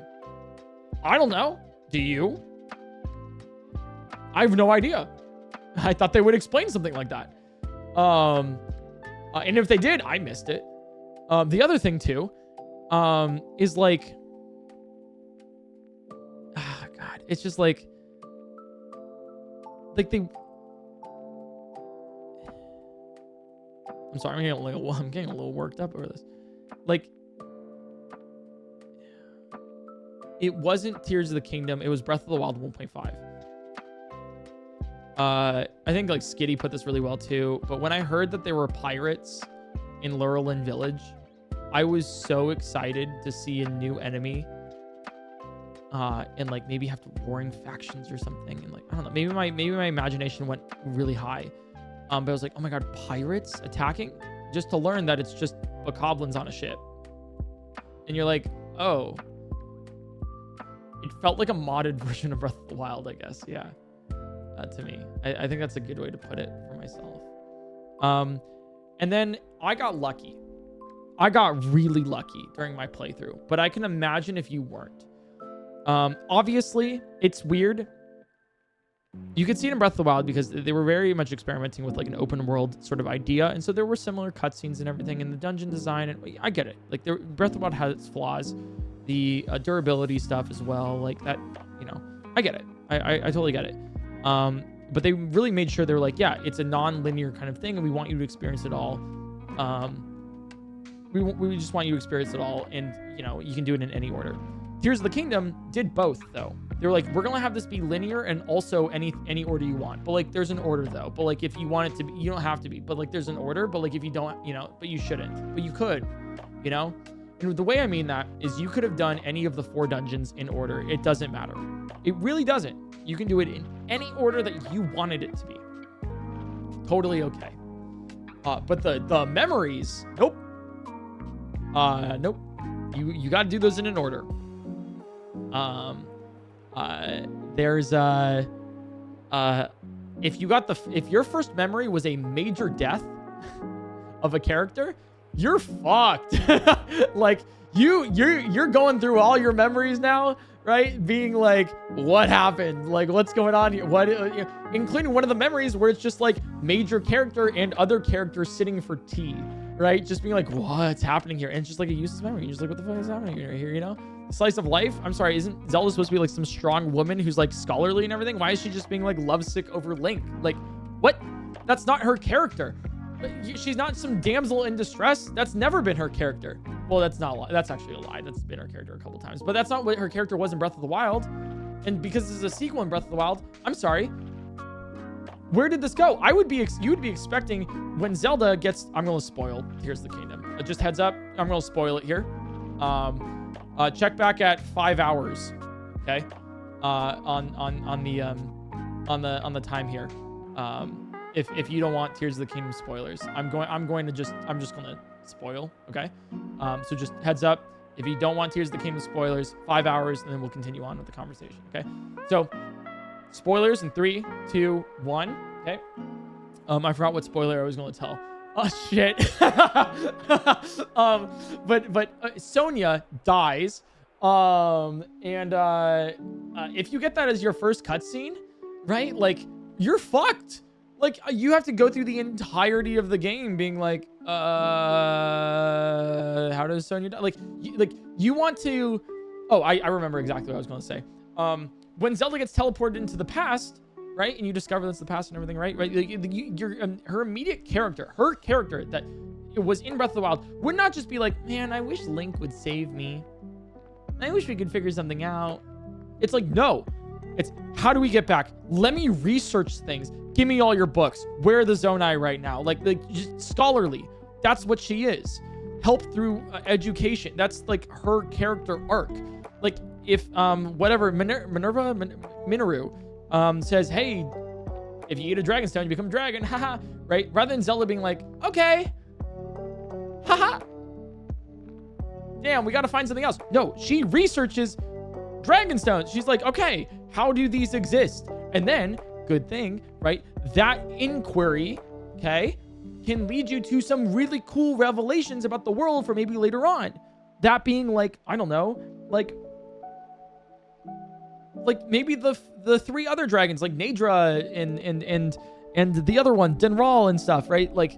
I don't know. Do you? I have no idea. I thought they would explain something like that. And if they did, I missed it. The other thing too, is like, God, it's just like they, I'm sorry, I'm getting a little worked up over this. Like, it wasn't Tears of the Kingdom. It was Breath of the Wild 1.5. I think like Skitty put this really well too, but when I heard that there were pirates in Lurelin Village, I was so excited to see a new enemy and like maybe have to warring factions or something. And like, I don't know, maybe my imagination went really high. But I was like, oh my God, pirates attacking, just to learn that it's just bokoblins on a ship. And you're like, oh, it felt like a modded version of Breath of the Wild, I guess. Yeah. To me, I think that's a good way to put it for myself. And then I got lucky. I got really lucky during my playthrough, but I can imagine if you weren't. Obviously, it's weird. You could see it in Breath of the Wild because they were very much experimenting with like an open world sort of idea. And so there were similar cutscenes and everything in the dungeon design. And I get it. Like Breath of the Wild has its flaws, the durability stuff as well. Like that, you know, I get it. I totally get it. But they really made sure they were like, yeah, it's a non-linear kind of thing. And we want you to experience it all. We just want you to experience it all. And, you know, you can do it in any order. Tears of the Kingdom did both, though. They were like, we're going to have this be linear and also any order you want. But, like, there's an order, though. But, like, if you want it to be, you don't have to be. But, like, there's an order. But, like, if you don't, you know, but you shouldn't. But you could, you know? And the way I mean that is you could have done any of the 4 dungeons in order. It doesn't matter. It really doesn't. You can do it in any order that you wanted it to be. Totally okay. But the memories, nope. Nope. You got to do those in an order. There's if your first memory was a major death of a character, you're fucked. Like you're going through all your memories now, right? Being like, what happened? Like, what's going on here? What, including one of the memories where it's just like major character and other characters sitting for tea, right? Just being like, what's happening here? And it's just like a useless memory. You're just like, what the fuck is happening here? You know? Slice of life. I'm sorry, isn't Zelda supposed to be like some strong woman who's like scholarly and everything? Why is she just being like lovesick over Link? Like, what? That's not her character. She's not some damsel in distress. That's never been her character. Well, that's not. That's actually a lie. That's been her character a couple times, but that's not what her character was in Breath of the Wild. And because this is a sequel in Breath of the Wild, I'm sorry. Where did this go? You would be expecting when Zelda gets. I'm gonna spoil Tears of the Kingdom. Just heads up. I'm gonna spoil it here. Check back at 5 hours. Okay. On the time here. If you don't want Tears of the Kingdom spoilers, I'm just gonna spoil. Okay. So just heads up. If you don't want Tears of the Kingdom spoilers, 5 hours, and then we'll continue on with the conversation. Okay. So spoilers in 3, 2, 1. Okay. I forgot what spoiler I was going to tell. Oh shit. But Sonya dies. If you get that as your first cutscene, right? Like you're fucked. Like you have to go through the entirety of the game being like, how does Sonya die? Like you want to. Oh, I remember exactly what I was going to say. When Zelda gets teleported into the past, right, and you discover that's the past and everything, right? Like, her immediate character, that was in Breath of the Wild, would not just be like, man, I wish Link would save me. I wish we could figure something out. It's like, no. It's how do we get back? Let me research things. Give me all your books. Where are the Zonai right now? Like just scholarly. That's what she is. Help through education. That's like her character arc. Like if whatever Minoru says, hey, if you eat a dragon stone, you become a dragon. Haha. Right? Rather than Zelda being like, okay. Haha. Damn, we got to find something else. No, she researches dragon stones. She's like, okay, how do these exist? And then, good thing, right? That inquiry, okay, can lead you to some really cool revelations about the world for maybe later on. That being like, I don't know, like maybe the 3 other dragons, like Nadra and the other one, Denral and stuff, right? Like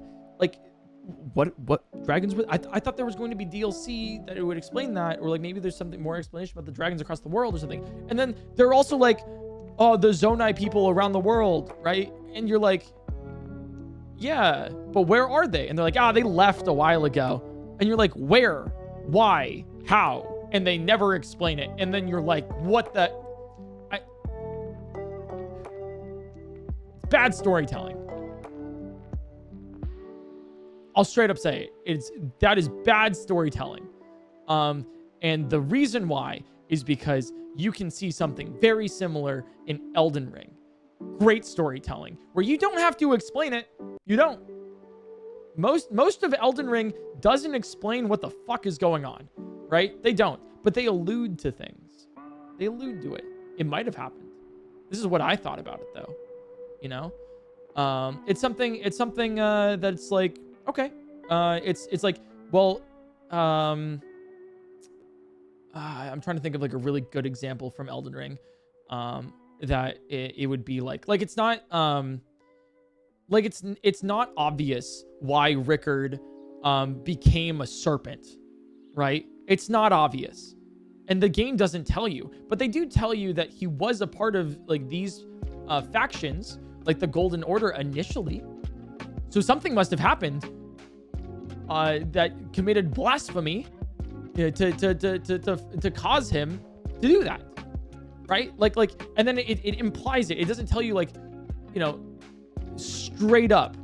what dragons would I thought there was going to be DLC that it would explain that, or like maybe there's something more explanation about the dragons across the world or something. And then they're also like, oh, the Zonai people around the world, right? And you're like, yeah, but where are they? And they're like, they left a while ago. And you're like, where? Why? How? And they never explain it. And then you're like, what the? Bad storytelling. I'll straight up say it. That is bad storytelling. And the reason why is because you can see something very similar in Elden Ring. Great storytelling, where you don't have to explain it. You don't. Most of Elden Ring doesn't explain what the fuck is going on, right? They don't, but they allude to things. They allude to it. It might have happened. This is what I thought about it, though. You know, it's something that's like, okay, it's like, well, I'm trying to think of like a really good example from Elden Ring, that it would be like it's not, like it's not obvious why Rickard became a serpent, right? It's not obvious. And the game doesn't tell you, but they do tell you that he was a part of like these factions, like the Golden Order initially. So something must have happened that committed blasphemy to cause him to do that, right? Like, and then it implies it. It doesn't tell you like, you know, straight up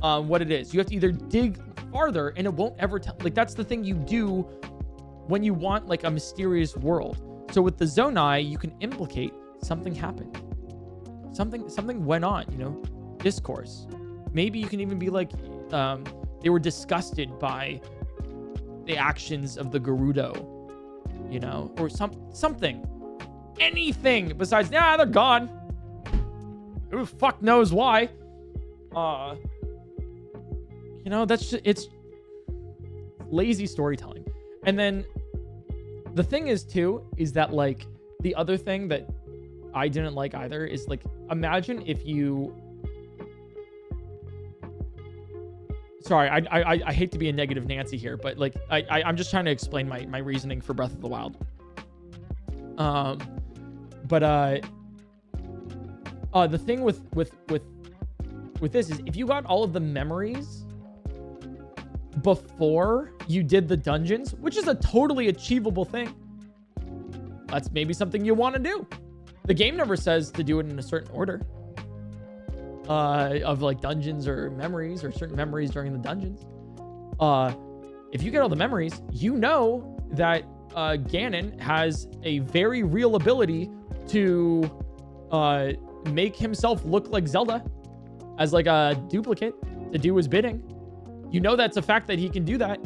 what it is. You have to either dig farther, and it won't ever tell. Like that's the thing you do when you want like a mysterious world. So with the Zonai, you can implicate something happened. Something went on, you know, discourse. Maybe you can even be like, they were disgusted by the actions of the Gerudo, you know, or something, anything besides, they're gone. Who fuck knows why? You know, that's just, it's lazy storytelling. And then the thing is too, is that like the other thing that I didn't like either is like, imagine if you, sorry, I hate to be a negative Nancy here, but like, I'm just trying to explain my reasoning for Breath of the Wild. The thing with this is if you got all of the memories before you did the dungeons, which is a totally achievable thing, that's maybe something you want to do. The game never says to do it in a certain order of like dungeons or memories or certain memories during the dungeons. If you get all the memories, you know that Ganon has a very real ability to make himself look like Zelda as like a duplicate to do his bidding. You know that's a fact that he can do that.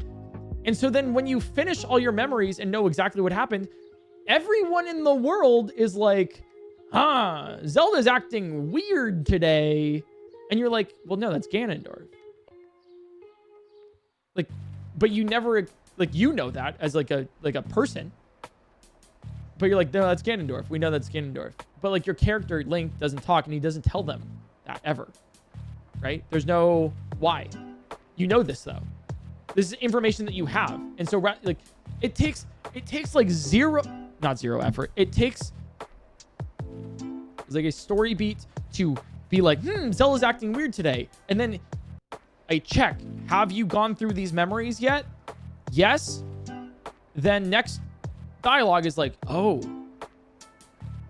And so then when you finish all your memories and know exactly what happened, everyone in the world is like, Zelda's acting weird today. And you're like, well, no, that's Ganondorf. Like, but you never, like, you know that as like a person. But you're like, no, that's Ganondorf. We know that's Ganondorf. But like your character, Link, doesn't talk and he doesn't tell them that ever. Right? There's no why. You know this though. This is information that you have. And so like it takes like not zero effort. It takes like a story beat to be like, Zelda's acting weird today. And then I check, have you gone through these memories yet? Yes. Then next dialogue is like, oh,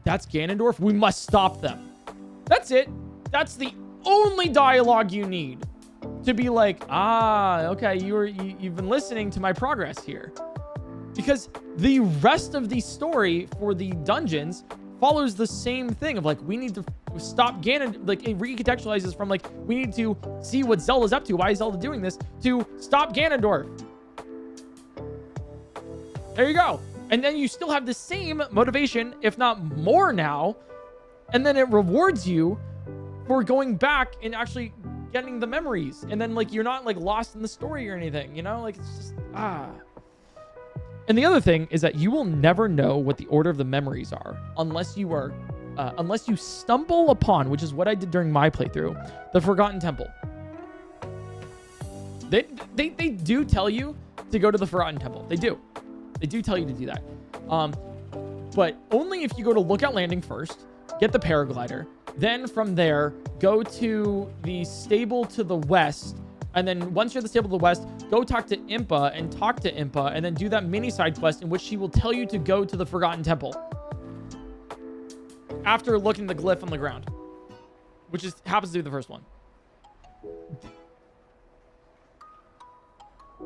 that's Ganondorf. We must stop them. That's it. That's the only dialogue you need to be like, okay, you've been listening to my progress here. Because the rest of the story for the dungeons follows the same thing of like, we need to stop Ganon. Like it recontextualizes from like, we need to see what Zelda's up to. Why is Zelda doing this? To stop Ganondorf. There you go. And then you still have the same motivation, if not more now. And then it rewards you for going back and actually getting the memories. And then like, you're not like lost in the story or anything, you know, like it's just, And the other thing is that you will never know what the order of the memories are unless you are, unless you stumble upon, which is what I did during my playthrough, the Forgotten Temple. They do tell you to go to the Forgotten Temple. They do tell you to do that. But only if you go to Lookout Landing first, get the paraglider, then from there, go to the stable to the west. And then once you're at the stable to the west, go talk to Impa and talk to Impa and then do that mini side quest in which she will tell you to go to the Forgotten Temple. After looking at the glyph on the ground, which happens to be the first one.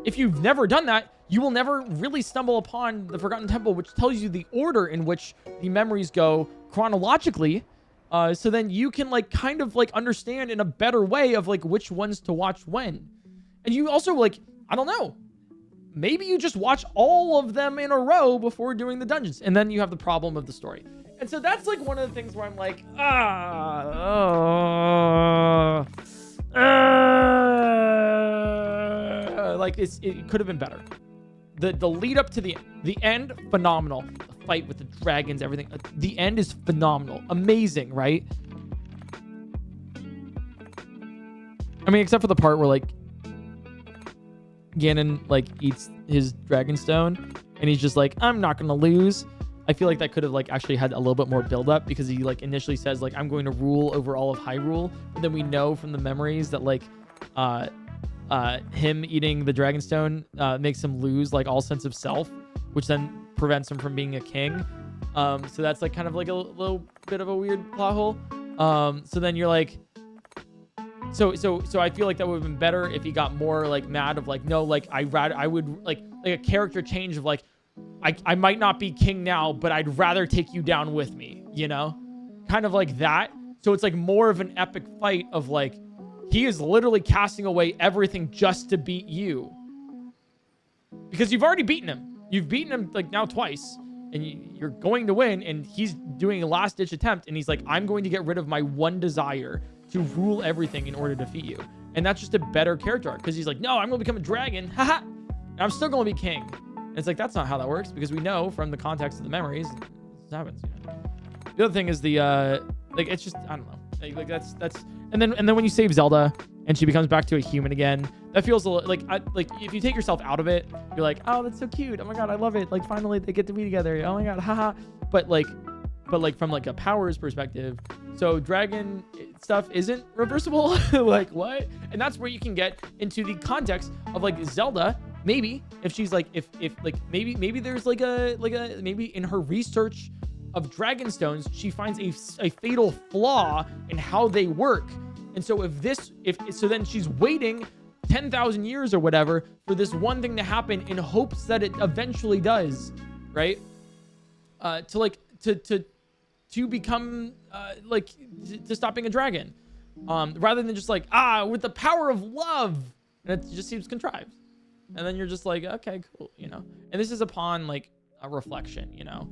If you've never done that, you will never really stumble upon the Forgotten Temple, which tells you the order in which the memories go chronologically. So then you can like kind of like understand in a better way of like which ones to watch when. And you also like, I don't know, maybe you just watch all of them in a row before doing the dungeons. And then you have the problem of the story. And so that's like one of the things where I'm like, like it could have been better. The lead up to the end, phenomenal. The fight with the dragons, everything. The end is phenomenal. Amazing, right? I mean, except for the part where like Ganon like eats his dragon stone and he's just like, I'm not gonna lose. I feel like that could have like actually had a little bit more build up, because he like initially says like, I'm going to rule over all of Hyrule, but then we know from the memories that like him eating the Dragonstone makes him lose like all sense of self, which then prevents him from being a king. So that's like kind of like a little bit of a weird plot hole. So then you're like, so I feel like that would have been better if he got more like mad of like, no, like I would like a character change of like, I might not be king now, but I'd rather take you down with me, you know, kind of like that. So it's like more of an epic fight of like, he is literally casting away everything just to beat you, because you've already beaten him. You've beaten him like now twice, and you're going to win. And he's doing a last ditch attempt. And he's like, I'm going to get rid of my one desire to rule everything in order to defeat you. And that's just a better character arc, because he's like, no, I'm going to become a dragon. Haha. And I'm still going to be king. And it's like, that's not how that works, because we know from the context of the memories, this happens. You know? The other thing is the, like, it's just, I don't know. Like that's, and then when you save Zelda and she becomes back to a human again, that feels a little like, like if you take yourself out of it, you're like, oh, that's so cute. Oh my God, I love it. Like finally they get to be together. Oh my God, haha. But like from like a powers perspective, so dragon stuff isn't reversible. Like what? And that's where you can get into the context of like Zelda. Maybe if she's like, if like maybe there's like a maybe in her research of Dragonstones, she finds a fatal flaw in how they work. And so so then she's waiting 10,000 years or whatever for this one thing to happen in hopes that it eventually does, right? To become to stop being a dragon, rather than just like, with the power of love. And it just seems contrived. And then you're just like, okay, cool, you know. And this is upon like a reflection, you know.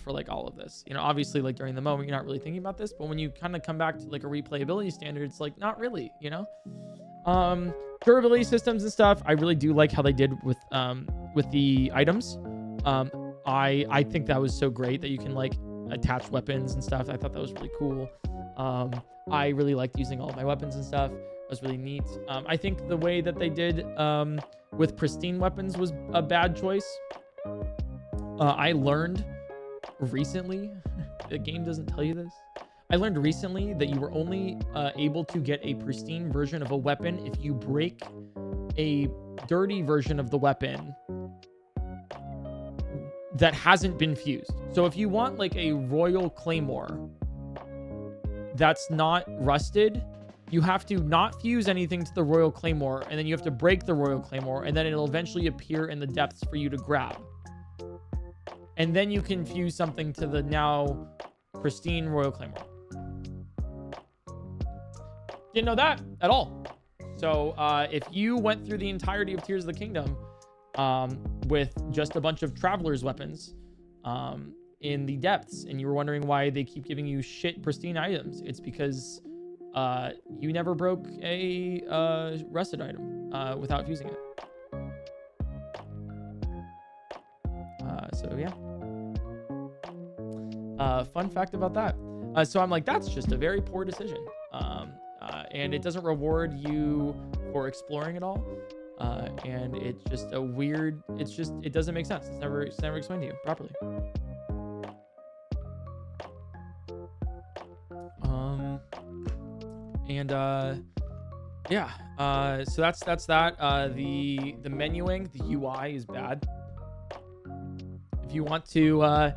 For like all of this, you know, obviously like during the moment you're not really thinking about this, but when you kind of come back to like a replayability standard, it's like not really, you know. Durability systems and stuff, I really do like how they did with the items. I think that was so great that you can like attach weapons and stuff. I thought that was really cool. I really liked using all of my weapons and stuff. It was really neat. I think the way that they did with pristine weapons was a bad choice. I learned recently, the game doesn't tell you this, I learned recently that you were only able to get a pristine version of a weapon if you break a dirty version of the weapon that hasn't been fused. So if you want like a royal claymore that's not rusted, you have to not fuse anything to the royal claymore, and then you have to break the royal claymore, and then it'll eventually appear in the depths for you to grab. And then you can fuse something to the now pristine royal claymore. Didn't know that at all. So if you went through the entirety of Tears of the Kingdom with just a bunch of traveler's weapons in the depths, and you were wondering why they keep giving you shit pristine items, it's because you never broke a rusted item without fusing it. So yeah. Fun fact about that. So I'm like, that's just a very poor decision. And it doesn't reward you for exploring it all. And it's just a weird, it doesn't make sense. It's never explained to you properly. Yeah. So that's that. The menuing, the UI is bad. If you want to,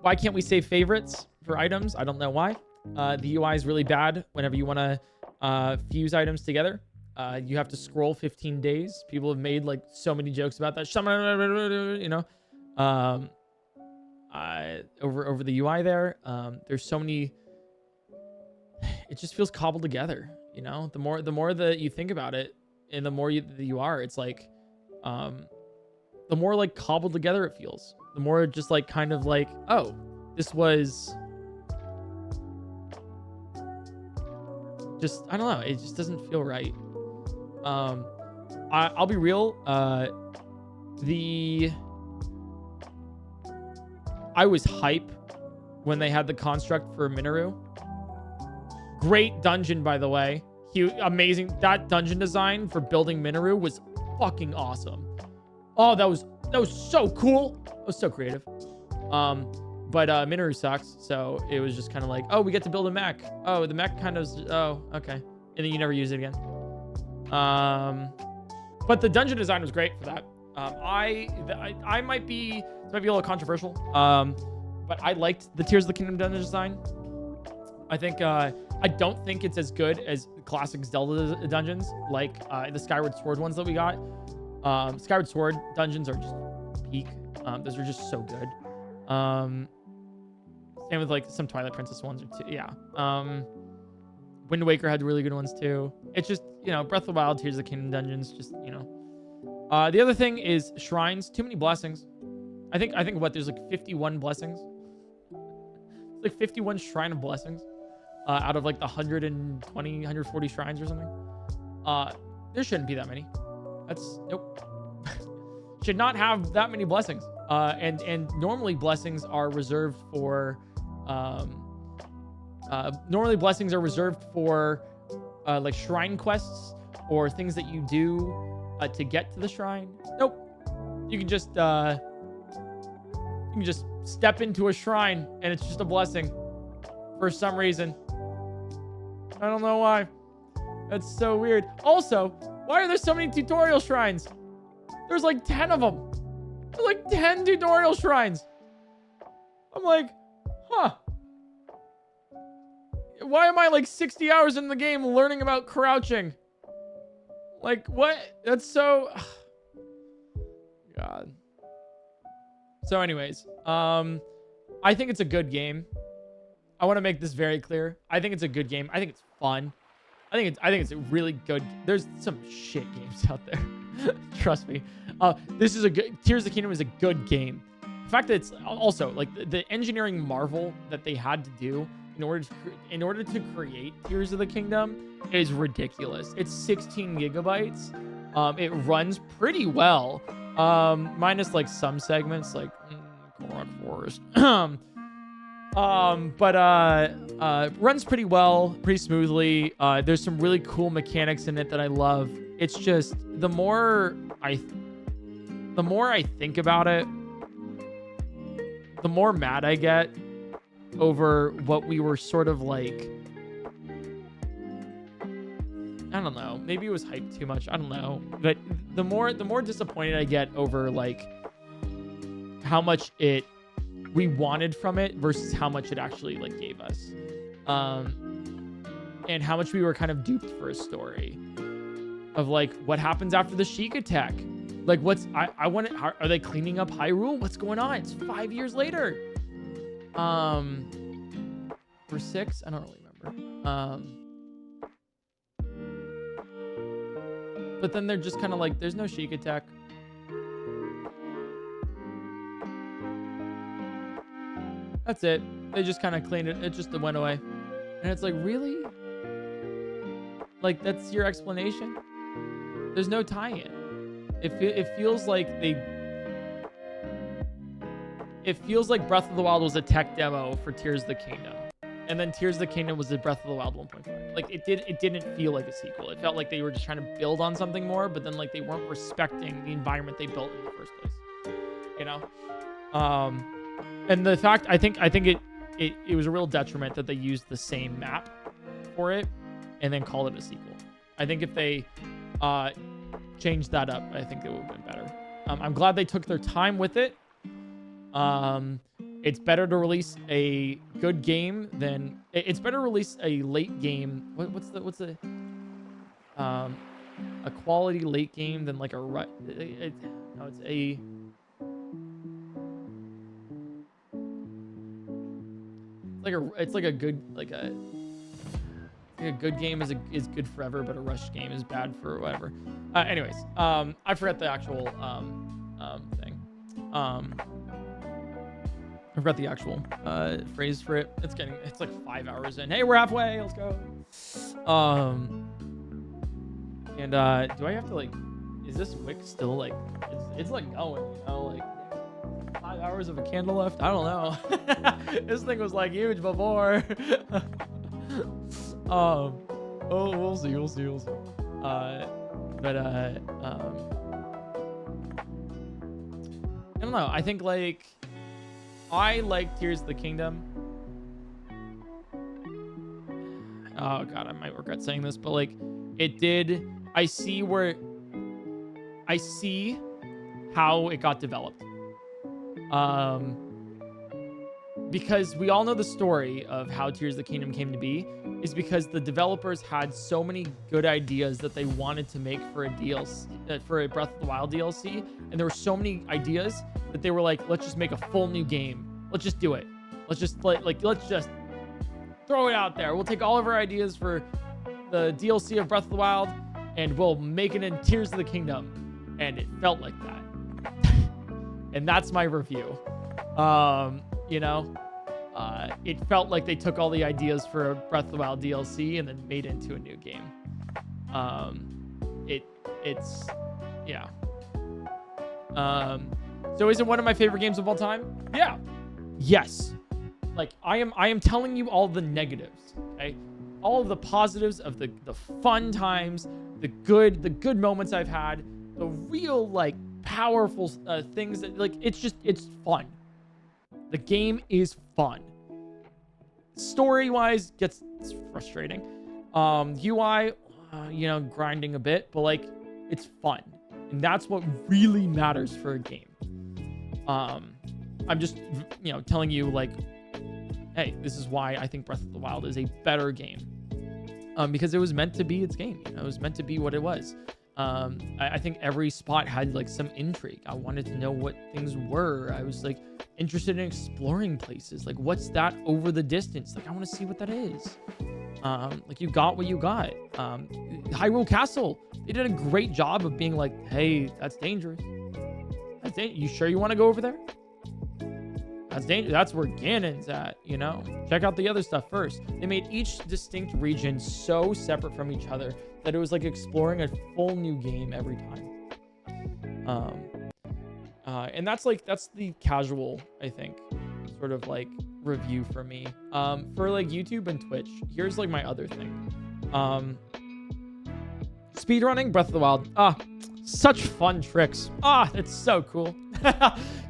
why can't we save favorites for items? I don't know why. The UI is really bad whenever you want to fuse items together. You have to scroll 15 days. People have made like so many jokes about that. You know, over the UI there. There's so many. It just feels cobbled together. You know, the more that you think about it, and the more you are, it's like, the more like cobbled together it feels. The more just like kind of like, oh, this was just, I don't know. It just doesn't feel right. I'll be real. I was hype when they had the construct for Minoru. Great dungeon, by the way. Amazing. That dungeon design for building Minoru was fucking awesome. Oh, that was so cool. It was so creative. But Minoru sucks, so it was just kind of like, oh, we get to build a mech. Oh, the mech kind of, oh, okay. And then you never use it again. But the dungeon design was great for that. I might be, this might be a little controversial. But I liked the Tears of the Kingdom dungeon design. I think, I don't think it's as good as classic Zelda dungeons, like the Skyward Sword ones that we got. Skyward Sword dungeons are just peak. Those are just so good. Same with like some Twilight Princess ones or two. Yeah. Wind Waker had really good ones too. It's just, you know, Breath of the Wild, Tears of the Kingdom dungeons, just, you know. The other thing is shrines. Too many blessings. I think what, there's like 51 blessings. It's like 51 shrine of blessings out of like the 120, 140 shrines or something. There shouldn't be that many. That's, nope. Should not have that many blessings. And normally blessings are reserved for, like shrine quests or things that you do to get to the shrine. Nope. You can just step into a shrine and it's just a blessing for some reason. I don't know why. That's so weird. Also, why are there so many tutorial shrines? There's like 10 of them. There's like 10 tutorial shrines. I'm like, huh. Why am I like 60 hours in the game learning about crouching? Like, what? That's so... God. So anyways, I think it's a good game. I want to make this very clear. I think it's a good game. I think it's fun. I think it's a really good. There's some shit games out there. Trust me. This is a good. Tears of the Kingdom is a good game. The fact that it's also like the engineering marvel that they had to do in order to create Tears of the Kingdom is ridiculous. It's 16 gigabytes. It runs pretty well. Minus like some segments like Korok Forest. Runs pretty well, pretty smoothly. There's some really cool mechanics in it that I love. It's just the more I think about it, the more mad I get over what we were sort of like. I don't know. Maybe it was hyped too much. I don't know. But the more disappointed I get over like how much we wanted from it versus how much it actually like gave us, and how much we were kind of duped for a story of like what happens after the Sheik attack. Like I want it. Are they cleaning up Hyrule? What's going on? It's 5 years later. For 6, I don't really remember. But then they're just kind of like, there's no Sheik attack. That's it. They just kind of cleaned it. It just went away. And it's like, really? Like, that's your explanation? There's no tie-in. It feels like It feels like Breath of the Wild was a tech demo for Tears of the Kingdom. And then Tears of the Kingdom was the Breath of the Wild 1.5. Like, it didn't feel like a sequel. It felt like they were just trying to build on something more, but then, like, they weren't respecting the environment they built in the first place. You know? And the fact, I think it was a real detriment that they used the same map for it and then called it a sequel. I think if they changed that up, I think it would have been better. I'm glad they took their time with it. It's better to release a good game than it's better to release a late game. What's the a quality late game than like a no, it's like a good a good game is good forever, but a rushed game is bad for whatever. Anyways, I forgot the actual thing. I forgot the actual phrase for it. It's like 5 hours in. Hey, we're halfway. Let's go. And do I have to like? Is this wick still like? It's like going, you know, like 5 hours of a candle left. I don't know. This thing was like huge before. Oh, we'll see. But I don't know. I think like I like Tears of the Kingdom. Oh god, I might regret saying this, but like it did. I see how it got developed. Because we all know the story of how Tears of the Kingdom came to be is because the developers had so many good ideas that they wanted to make for a DLC, for a Breath of the Wild DLC, and there were so many ideas that they were like, let's just make a full new game. Let's just do it. Let's just let's just throw it out there. We'll take all of our ideas for the DLC of Breath of the Wild and we'll make it in Tears of the Kingdom. And it felt like that. And that's my review. You know, it felt like they took all the ideas for a Breath of the Wild DLC and then made it into a new game. It's yeah. So is it one of my favorite games of all time? Yeah. Yes. Like I am telling you all the negatives, okay? All of the positives of the fun times, the good moments I've had, the real like powerful things that like it's fun. The game is fun. Story-wise it's frustrating. UI, you know, grinding a bit, but like it's fun. And that's what really matters for a game. I'm just, you know, telling you like, hey, this is why I think Breath of the Wild is a better game. Because it was meant to be its game. You know, it was meant to be what it was. I think every spot had like some intrigue. I wanted to know what things were. I was like interested in exploring places. Like, what's that over the distance? Like, I want to see what that is. Like, you got what you got. Hyrule Castle, they did a great job of being like, hey, that's dangerous. You sure you want to go over there? That's dangerous. That's where Ganon's at, you know? Check out the other stuff first. They made each distinct region so separate from each other that it was like exploring a full new game every time. And that's the casual, I think, sort of like review for me. For like YouTube and Twitch, here's like my other thing. Speedrunning Breath of the Wild. Such fun tricks. It's so cool.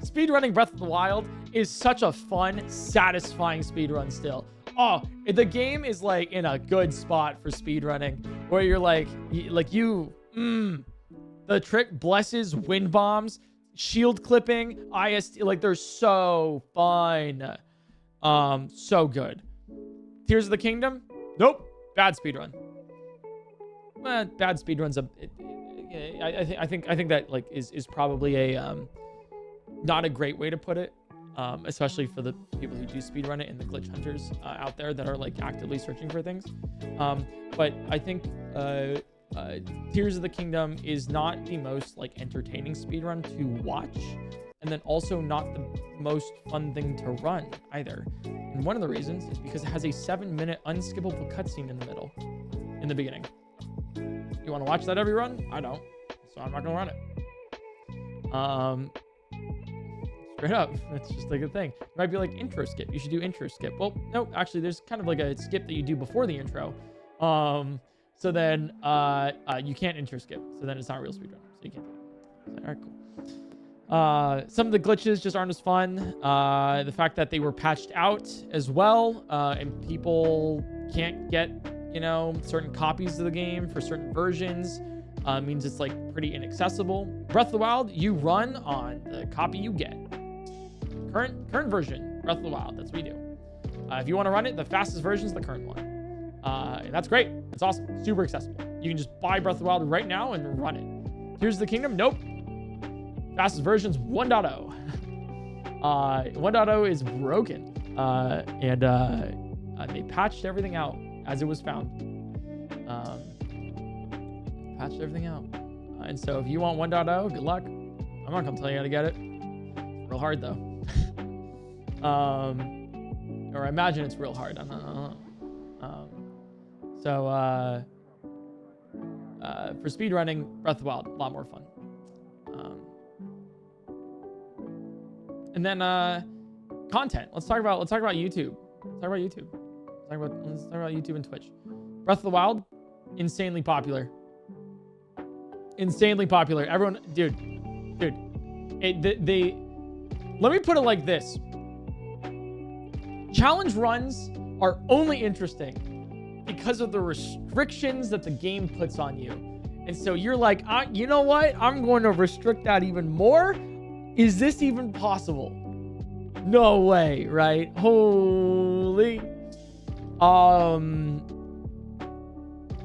Speedrunning Breath of the Wild is such a fun, satisfying speedrun still. The game is like in a good spot for speedrunning where you're like the trick blesses, wind bombs, shield clipping, IST, like they're so fun. So good. Tears of the Kingdom? Nope. Bad speedrun. Bad speedrun's I think that like is probably a not a great way to put it, especially for the people who do speedrun it and the glitch hunters out there that are like actively searching for things. But I think Tears of the Kingdom is not the most like entertaining speedrun to watch, and then also not the most fun thing to run either. And one of the reasons is because it has a 7-minute unskippable cutscene in the beginning. You want to watch that every run? I don't, so I'm not gonna run it. Straight up, it's just like a thing. It might be like intro skip. You should do intro skip. Well, no, actually, there's kind of like a skip that you do before the intro. So then you can't intro skip. So then it's not real speedrun. So you can't do it. So, all right, cool. Some of the glitches just aren't as fun. The fact that they were patched out as well, and people can't get, you know, certain copies of the game for certain versions, means it's like pretty inaccessible. Breath of the Wild, you run on the copy you get. Current version, Breath of the Wild, that's what we do. If you want to run it, the fastest version is the current one. And that's great. It's awesome. Super accessible. You can just buy Breath of the Wild right now and run it. Tears of the Kingdom, nope. Fastest version's 1.0. 1.0 is broken. And they patched everything out as it was found. Patched everything out. And so if you want 1.0, good luck. I'm not gonna tell you how to get it. It's real hard though. Or I imagine it's real hard. I don't know. For speedrunning, Breath of the Wild, a lot more fun. And then content. Let's talk about YouTube. Let's talk about YouTube and Twitch. Breath of the Wild, insanely popular. Insanely popular. Everyone, dude. Let me put it like this. Challenge runs are only interesting because of the restrictions that the game puts on you. And so you're like, you know what? I'm going to restrict that even more. Is this even possible? No way, right? Holy.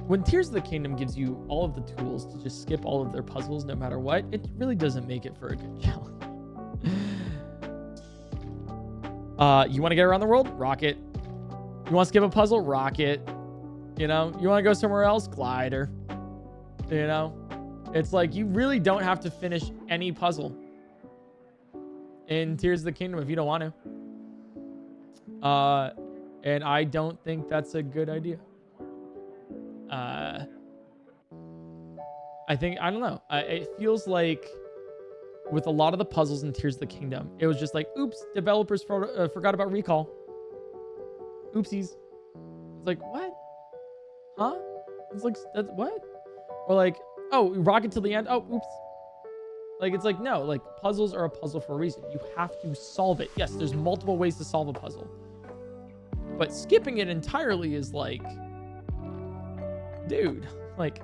When Tears of the Kingdom gives you all of the tools to just skip all of their puzzles no matter what, it really doesn't make it for a good challenge. You want to get around the world? Rocket. You want to skip a puzzle? Rocket. You know, you want to go somewhere else? Glider. You know, it's like you really don't have to finish any puzzle in Tears of the Kingdom if you don't want to. And I don't think that's a good idea. I don't know. It feels like with a lot of the puzzles in Tears of the Kingdom, it was just like, oops, developers forgot about recall. Oopsies. It's like, what? Huh? It's like, that's what? Or like, oh, rocket till the end. Oh, oops. Like, it's like, no, like puzzles are a puzzle for a reason. You have to solve it. Yes, there's multiple ways to solve a puzzle. But skipping it entirely is like, dude, like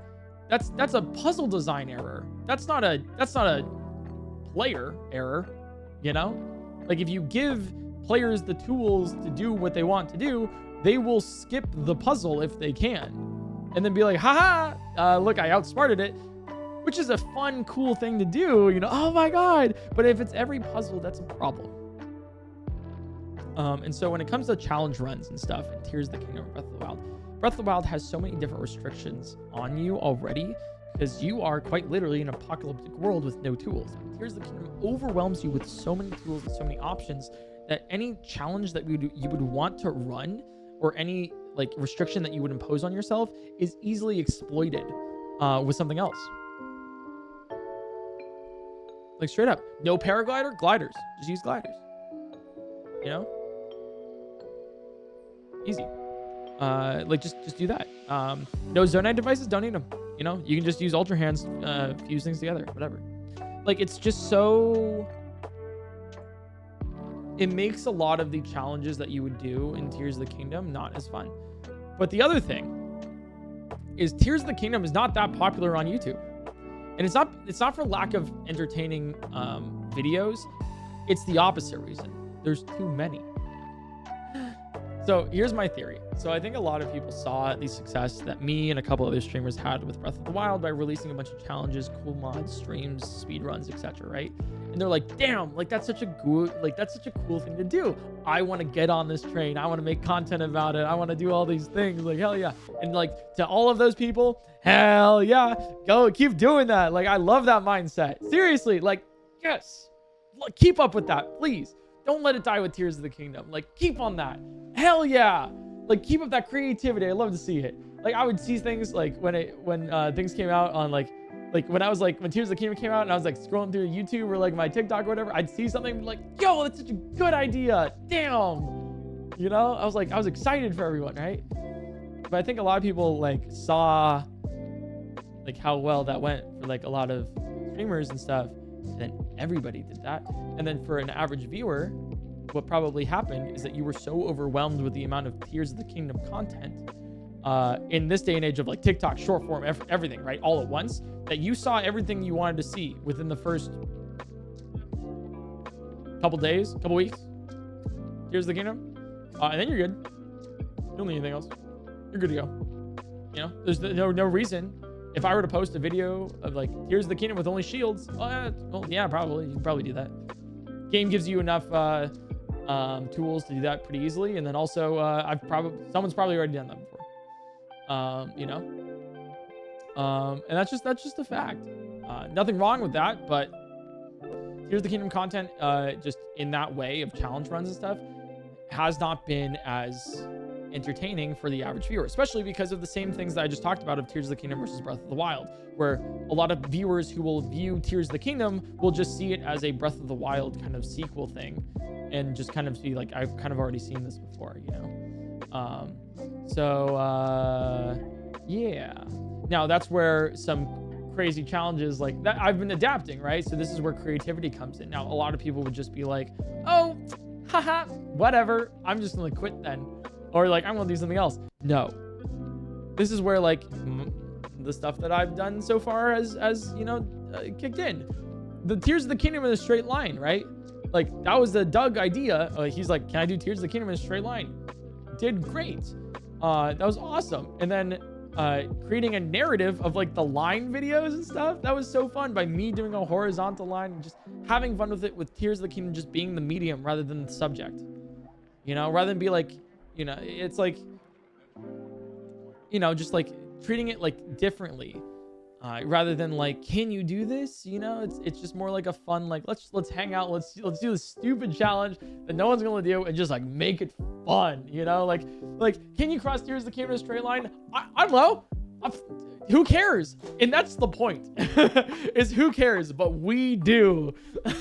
that's a puzzle design error. That's not a player error, you know? Like if you give players the tools to do what they want to do, they will skip the puzzle if they can. And then be like, haha, look, I outsmarted it, which is a fun, cool thing to do, you know? Oh my God. But if it's every puzzle, that's a problem. And so when it comes to challenge runs and stuff, and Tears of the Kingdom, Breath of the Wild has so many different restrictions on you already because you are quite literally in an apocalyptic world with no tools. Tears of the Kingdom overwhelms you with so many tools and so many options that any challenge that you would want to run or any like restriction that you would impose on yourself is easily exploited with something else. Like straight up, no paraglider, gliders. Just use gliders. You know? Easy. Like just do that. No Zonite devices, don't need them. You know, you can just use Ultra Hands, fuse things together, whatever. Like it's just so. It makes a lot of the challenges that you would do in Tears of the Kingdom not as fun. But the other thing is Tears of the Kingdom is not that popular on YouTube, and it's not for lack of entertaining videos. It's the opposite reason. There's too many. So here's my theory. So I think a lot of people saw the success that me and a couple other streamers had with Breath of the Wild by releasing a bunch of challenges, cool mods, streams, speedruns, etc. Right? And they're like, damn, like that's such a cool thing to do. I want to get on this train. I want to make content about it. I want to do all these things. Like, hell yeah. And like to all of those people, hell yeah. Go keep doing that. Like, I love that mindset. Seriously, like, yes. Keep up with that, please. Don't let it die with Tears of the Kingdom. Like, keep on that. Hell yeah. Like, keep up that creativity. I love to see it. Like, I would see things like when things came out on like when Tears of the Kingdom came out and I was like scrolling through YouTube or like my TikTok or whatever, I'd see something like, yo, that's such a good idea. Damn. You know, I was excited for everyone, right? But I think a lot of people like saw like how well that went for like a lot of streamers and stuff. And then everybody did that. And then for an average viewer, what probably happened is that you were so overwhelmed with the amount of Tears of the Kingdom content in this day and age of like TikTok, short form, everything, right? All at once, that you saw everything you wanted to see within the first couple days, couple weeks. Tears of the Kingdom. And then you're good. You don't need anything else. you're good to go. You know, there's no reason. If I were to post a video of like, here's the kingdom with only shields, well, yeah, probably. You can probably do that. Game gives you enough tools to do that pretty easily. And then also, someone's probably already done that before. You know, and that's just a fact. Nothing wrong with that, but here's the kingdom content, just in that way of challenge runs and stuff, has not been as entertaining for the average viewer, especially because of the same things that I just talked about of Tears of the Kingdom versus Breath of the Wild, where a lot of viewers who will view Tears of the Kingdom will just see it as a Breath of the Wild kind of sequel thing and just kind of be like, I've kind of already seen this before, you know? Yeah. Now that's where some crazy challenges like that I've been adapting, right? So this is where creativity comes in. Now, a lot of people would just be like, oh, haha, whatever, I'm just gonna quit then. Or like, I'm gonna do something else. No. This is where like the stuff that I've done so far has you know, kicked in. The Tears of the Kingdom in a straight line, right? Like that was the Doug idea. He's like, can I do Tears of the Kingdom in a straight line? Did great. That was awesome. And then creating a narrative of like the line videos and stuff. That was so fun by me doing a horizontal line and just having fun with it, with Tears of the Kingdom just being the medium rather than the subject. You know, rather than be like, you know, it's like, you know, just like treating it like differently, rather than like, can you do this? You know, it's just more like a fun, like, let's hang out. Let's do this stupid challenge that no one's going to do and just like make it fun, you know, like, can you cross Tears of the Kingdom in a straight line? I don't know. Who cares? And that's the point is who cares, but we do.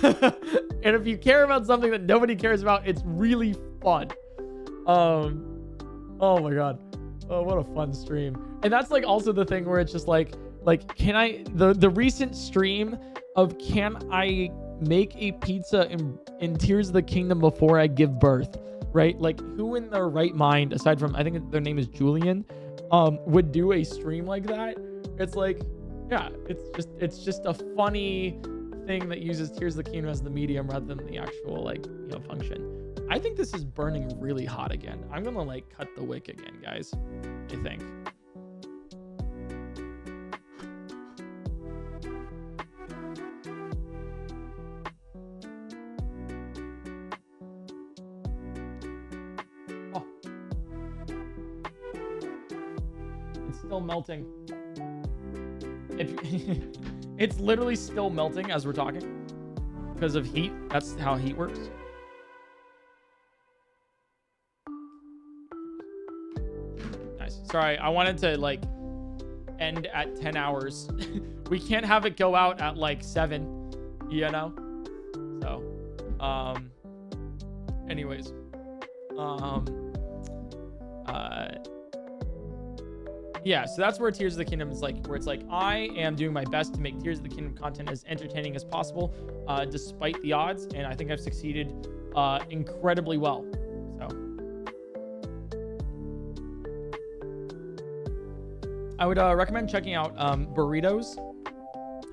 And if you care about something that nobody cares about, it's really fun. Oh my God. Oh, what a fun stream. And that's like also the thing where it's just like, can I, the recent stream of, can I make a pizza in Tears of the Kingdom before I give birth, right? Like who in their right mind, aside from, I think their name is Julian, would do a stream like that? It's like, yeah, it's just a funny thing that uses Tears of the Kingdom as the medium rather than the actual like, you know, function. I think this is burning really hot again. I'm gonna like cut the wick again, guys. I think. Oh. It's still melting. It's literally still melting as we're talking because of heat. That's how heat works. Sorry, I wanted to like end at 10 hours. We can't have it go out at like 7, you know? So, anyways, yeah, so that's where Tears of the Kingdom is like, where it's like, I am doing my best to make Tears of the Kingdom content as entertaining as possible, despite the odds. And I think I've succeeded, incredibly well. So I would recommend checking out Burritos,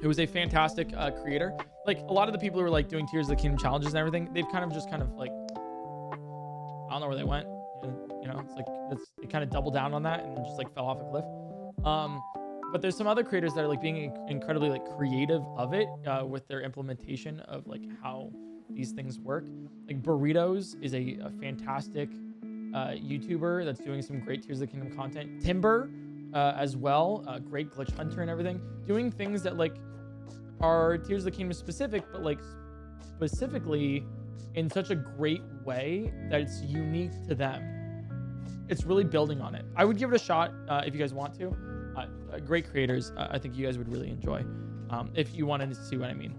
who is a fantastic creator. Like a lot of the people who are like doing Tears of the Kingdom challenges and everything, they've kind of like, I don't know where they went. You know, it's like they kind of doubled down on that and then just like fell off a cliff. But there's some other creators that are like being incredibly like creative of it, with their implementation of like how these things work. Like Burritos is a fantastic YouTuber that's doing some great Tears of the Kingdom content. Timber, as well, great glitch hunter and everything, doing things that like are Tears of the Kingdom specific, but like specifically in such a great way that it's unique to them. It's really building on it. I would give it a shot if you guys want to. Great creators. I think you guys would really enjoy, if you wanted to see what I mean.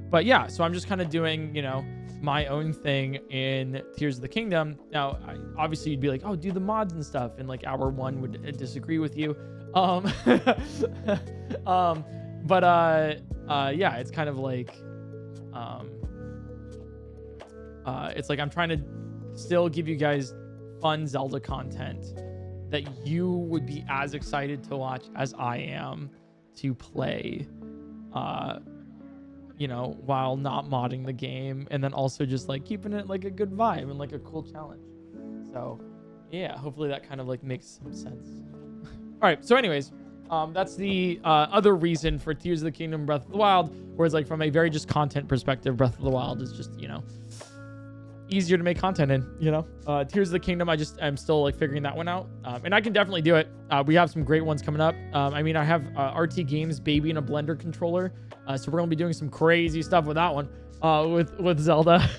But yeah, so I'm just kind of doing, you know, my own thing in Tears of the Kingdom. Now, obviously you'd be like, oh, do the mods and stuff. And like Hour One would disagree with you. Yeah, it's kind of like, it's like I'm trying to still give you guys fun Zelda content that you would be as excited to watch as I am to play, you know, while not modding the game, and then also just like keeping it like a good vibe and like a cool challenge. So Yeah, hopefully that kind of like makes some sense. All right, so anyways, that's the other reason for Tears of the Kingdom Breath of the Wild, whereas like from a very just content perspective, Breath of the Wild is just, you know, easier to make content in, you know. Tears of the Kingdom, I'm still like figuring that one out, and I can definitely do it. We have some great ones coming up. I mean, I have RT Games Baby in a Blender controller, so we're gonna be doing some crazy stuff with that one, with Zelda.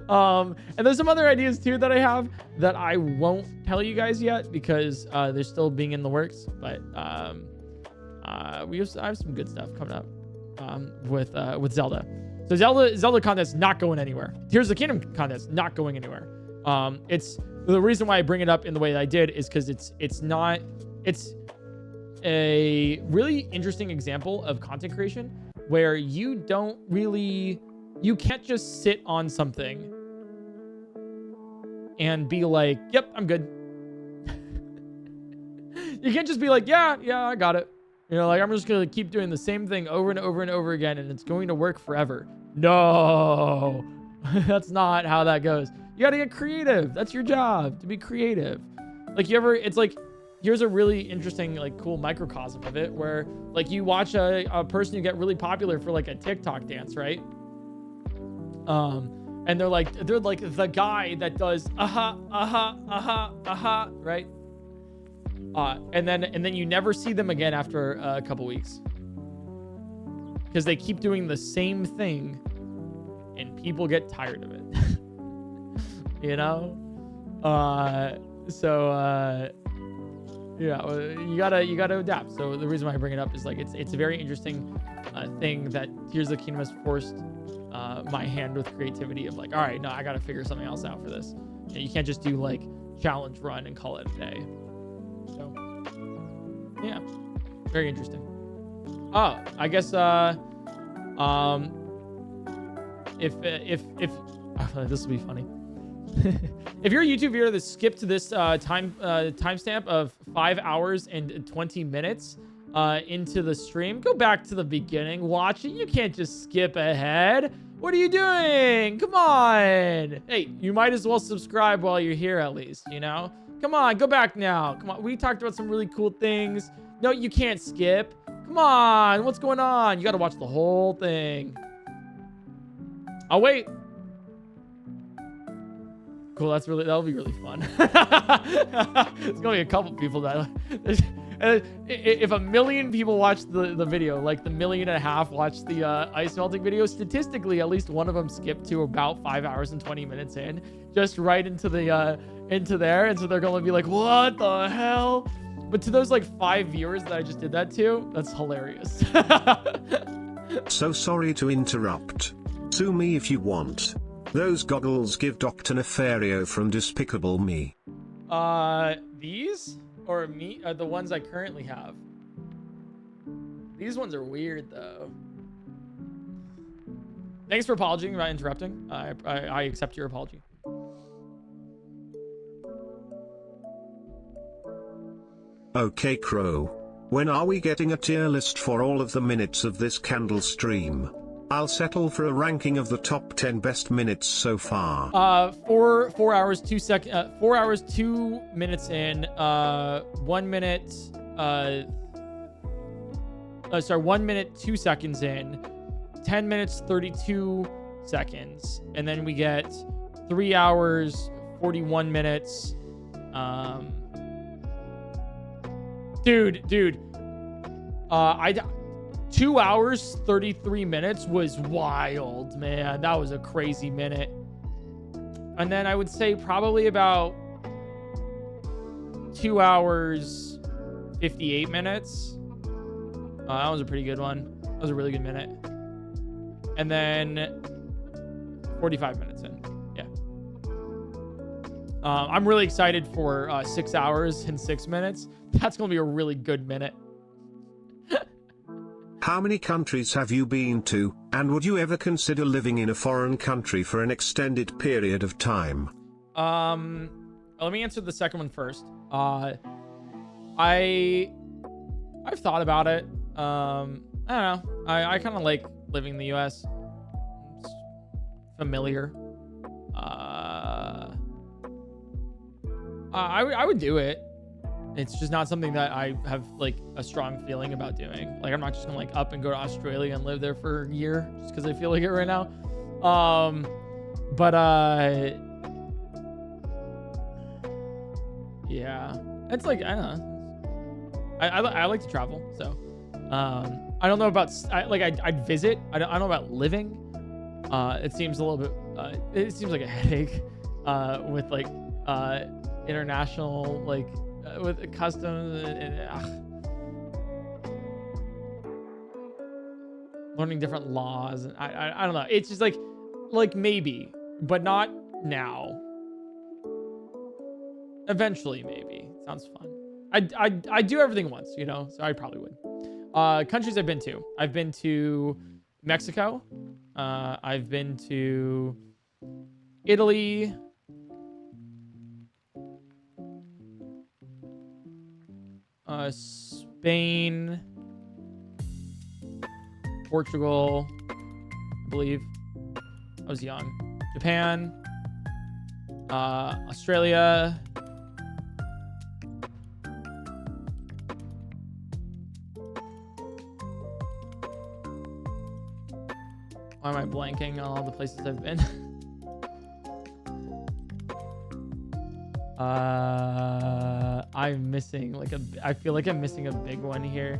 And there's some other ideas too that I have that I won't tell you guys yet because they're still being in the works, but I have some good stuff coming up with Zelda. So Zelda content's not going anywhere. Tears of the Kingdom content's not going anywhere. It's the reason why I bring it up in the way that I did is because it's a really interesting example of content creation where you can't just sit on something and be like, yep, I'm good. You can't just be like, yeah, I got it. You know, like, I'm just going to keep doing the same thing over and over and over again, and it's going to work forever. No, that's not how that goes. You got to get creative. That's your job, to be creative. Like, it's like, here's a really interesting, like, cool microcosm of it where, like, you watch a person who get really popular for, like, a TikTok dance, right? And they're like the guy that does right? And then you never see them again after a couple weeks because they keep doing the same thing and people get tired of it. You know? Yeah, you gotta adapt. So the reason why I bring it up is like it's a very interesting thing that Tears of the Kingdom has forced my hand with creativity of like, all right, no, I gotta figure something else out for this. You know, you can't just do like challenge run and call it a day. So yeah, very interesting. Oh, I guess if this will be funny. If you're a YouTube viewer that skipped this timestamp of 5 hours and 20 minutes into the stream, go back to the beginning, watch it. You can't just skip ahead. What are you doing? Come on. Hey, you might as well subscribe while you're here at least, you know? Come on, go back now. Come on, we talked about some really cool things. No, you can't skip. Come on, what's going on? You gotta watch the whole thing. I'll wait. Cool, that'll be really fun. There's gonna be a couple people that if 1 million people watch the video, like the 1.5 million watch the ice melting video, statistically at least one of them skipped to about 5 hours and 20 minutes in, just right into there, and so they're gonna be like, what the hell? But to those like 5 viewers that I just did that to, that's hilarious. So sorry to interrupt. Sue me if you want. Those goggles give Dr. Nefario from Despicable Me. These? Or me? The ones I currently have. These ones are weird, though. Thanks for apologizing about interrupting. I accept your apology. Okay, Crow. When are we getting a tier list for all of the minutes of this candle stream? I'll settle for a ranking of the top 10 best minutes so far. 4 hours 2 seconds. 4 hours 2 minutes in. 1 minute. 1 minute 2 seconds in. 10 minutes 32 seconds, and then we get 3 hours 41 minutes. Dude. 2 hours 33 minutes was wild, man. That was a crazy minute. And then I would say probably about 2 hours 58 minutes. That was a pretty good one. That was a really good minute. And then 45 minutes in. Yeah. I'm really excited for 6 hours and 6 minutes. That's going to be a really good minute. How many countries have you been to, and would you ever consider living in a foreign country for an extended period of time? Let me answer the second one first. I've thought about it. I don't know. I kind of like living in the US. It's familiar. I would do it. It's just not something that I have like a strong feeling about doing. Like I'm not just gonna like up and go to Australia and live there for a year just because I feel like it right now. But yeah, it's like I don't know. I like to travel, so I don't know about I'd visit. I don't know about living. It seems a little bit. It seems like a headache with like international like. With customs and learning different laws, and I don't know. It's just like maybe, but not now. Eventually, maybe. Sounds fun. I do everything once, you know, so I probably would. Countries I've been to. I've been to Mexico. I've been to Italy. Spain, Portugal, I believe. I was young. Japan, Australia, why am I blanking on all the places I've been? I'm missing like I feel like I'm missing a big one here.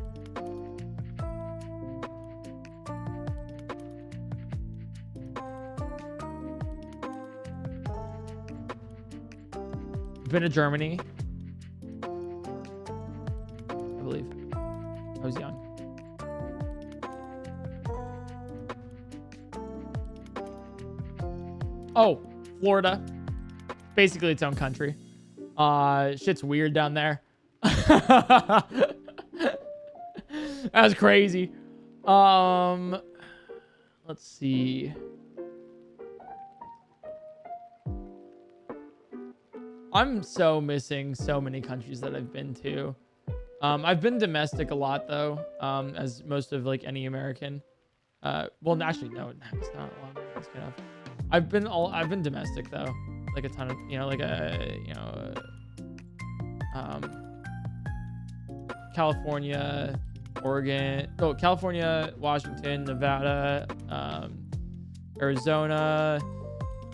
Been to Germany, I believe. I was young. Oh, Florida. Basically its own country. Shit's weird down there. That's crazy. Let's see. I'm so missing so many countries that I've been to. I've been domestic a lot though, as most of like any American. Well, actually, no, it's not a lot. It's good enough. I've been domestic though, like a ton of, you know, like California, Oregon, California, Washington, Nevada, Arizona,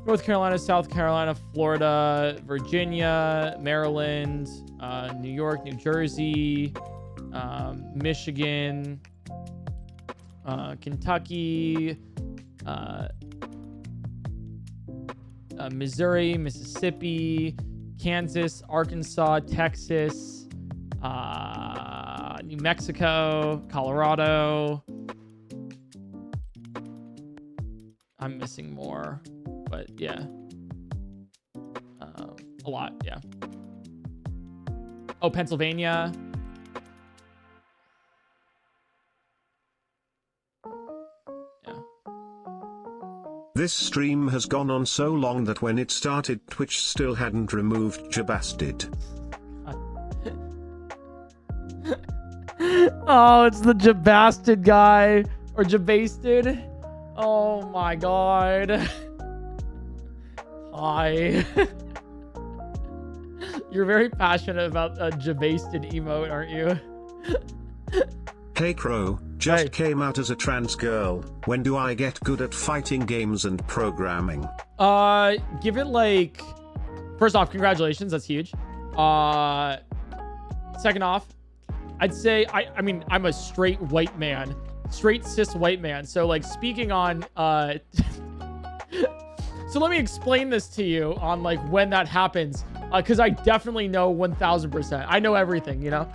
North Carolina, South Carolina, Florida, Virginia, Maryland, New York, New Jersey, Michigan, Kentucky, Missouri, Mississippi, Kansas, Arkansas, Texas, New Mexico, Colorado. I'm missing more, but yeah. A lot, yeah. Oh, Pennsylvania. This stream has gone on so long that when it started Twitch still hadn't removed Jabasted. Oh, it's the Jabasted guy. Or Jabasted. Oh my god. Hi. You're very passionate about a Jabasted emote, aren't you? Hey Crow, just came out as a trans girl. When do I get good at fighting games and programming? Give it like... First off, congratulations. That's huge. Second off, I'd say... I mean, I'm a straight white man. Straight cis white man. So like speaking on... So let me explain this to you on like when that happens. Because I definitely know 1000%. I know everything, you know?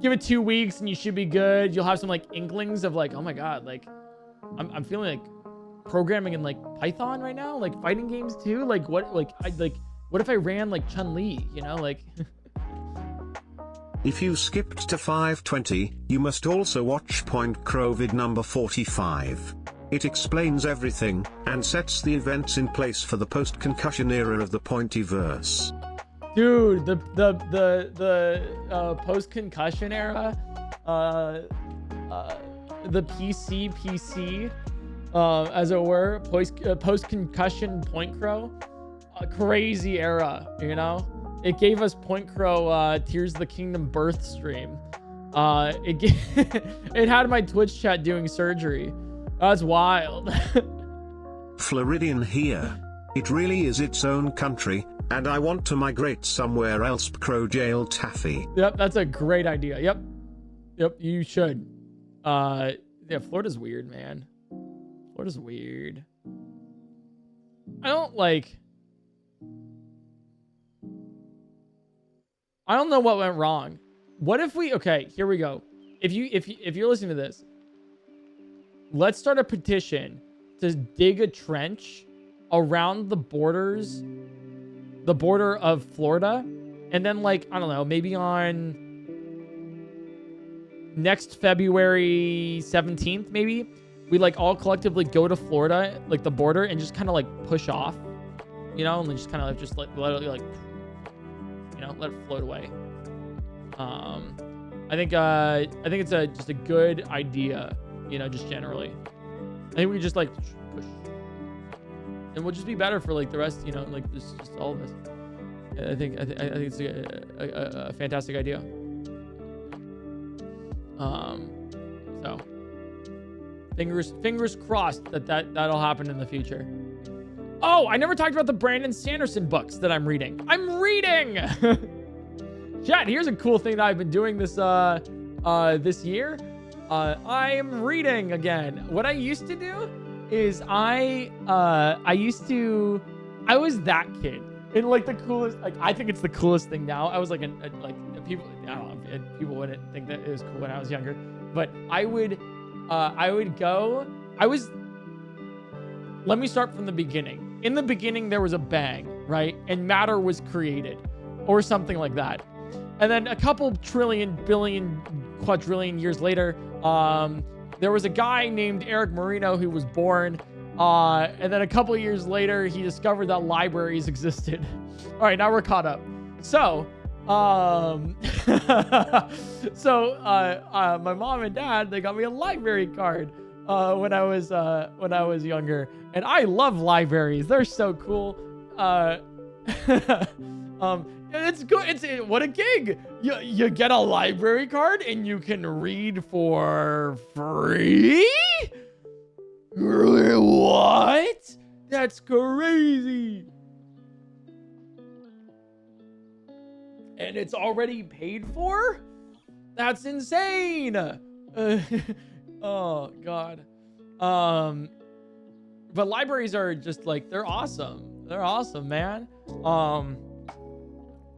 Give it 2 weeks and you should be good. You'll have some like inklings of like, oh my god, like I'm feeling like programming in like Python right now, like fighting games too. Like what, like what if I ran like Chun-Li, you know, like. If you skipped to 520, you must also watch PointCrow vid number 45. It explains everything and sets the events in place for the post-concussion era of the Pointyverse. Dude, the post-concussion era, the PC, as it were. Post-concussion PointCrow. A crazy era, you know? It gave us PointCrow Tears of the Kingdom birth stream. It had my Twitch chat doing surgery. That's wild. Floridian here. It really is its own country, and I want to migrate somewhere else. Crow jail taffy. Yep, that's a great idea. Yep, you should. Yeah, Florida's weird, man. Florida's weird. I don't know what went wrong. What if we, okay, here we go. If you're listening to this, let's start a petition to dig a trench around the border of Florida. And then I don't know, maybe on next February 17th, maybe we all collectively go to Florida, the border, and just kind of push off, you know, and just kind of just let it let it float away. I think it's just a good idea, you know, just generally. I think we just push, and we'll just be better for the rest, you know, just all of us. I think it's a fantastic idea. So fingers crossed that'll happen in the future. Oh, I never talked about the Brandon Sanderson books that I'm reading. Chat, here's a cool thing that I've been doing this this year. I'm reading again. What I used to do is I was that kid. And the coolest, I think it's the coolest thing now. I was people, I don't know, people wouldn't think that it was cool when I was younger, but let me start from the beginning. In the beginning, there was a bang, right? And matter was created or something like that. And then a couple trillion, billion, quadrillion years later, there was a guy named Eric Marino who was born. And then a couple of years later, he discovered that libraries existed. All right, now we're caught up. So, my mom and dad, they got me a library card when I was younger, and I love libraries. They're so cool. It's good. What a gig. You get a library card and you can read for free? What? That's crazy. And it's already paid for? That's insane. Oh God. But libraries are just they're awesome. They're awesome, man.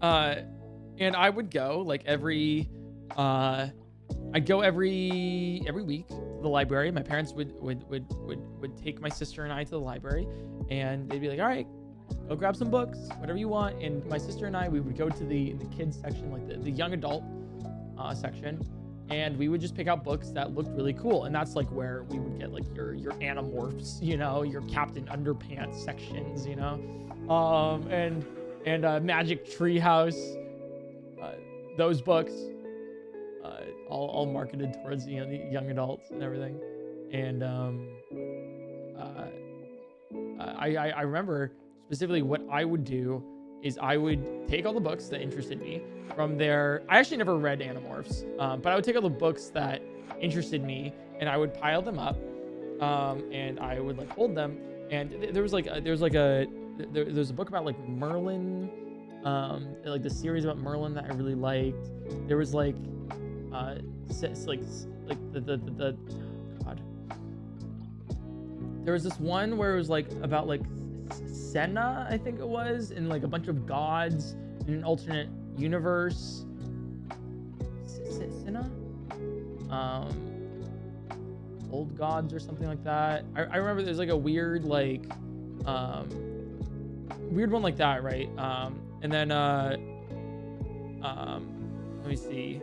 And I would go I'd go every week to the library. My parents would take my sister and I to the library, and they'd be like, all right, go grab some books, whatever you want. And my sister and I, we would go to the kids section, the young adult section, and we would just pick out books that looked really cool. And that's where we would get your Animorphs, you know, your Captain Underpants sections, you know, and Magic Treehouse, those books, all marketed towards the young adults and everything. And I remember specifically what I would do is I would take all the books that interested me from there. I actually never read Animorphs, but I would take all the books that interested me and I would pile them up, and I would hold them. And there's a book about Merlin, the series about Merlin that I really liked. There was God. There was this one where it was about Senna, I think it was, and a bunch of gods in an alternate universe. Senna? Old gods or something like that. I remember there's a weird weird one like that, right? And then let me see.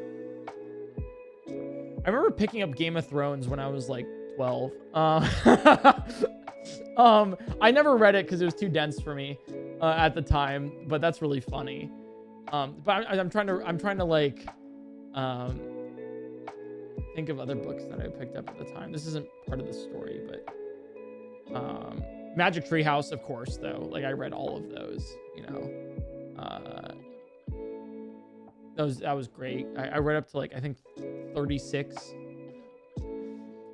I remember picking up Game of Thrones when I was 12. I never read it because it was too dense for me at the time, but that's really funny. But I'm trying to think of other books that I picked up at the time. This isn't part of the story, but Magic Treehouse, of course, though. Like I read all of those, you know. That was great. I read up to like I think 36.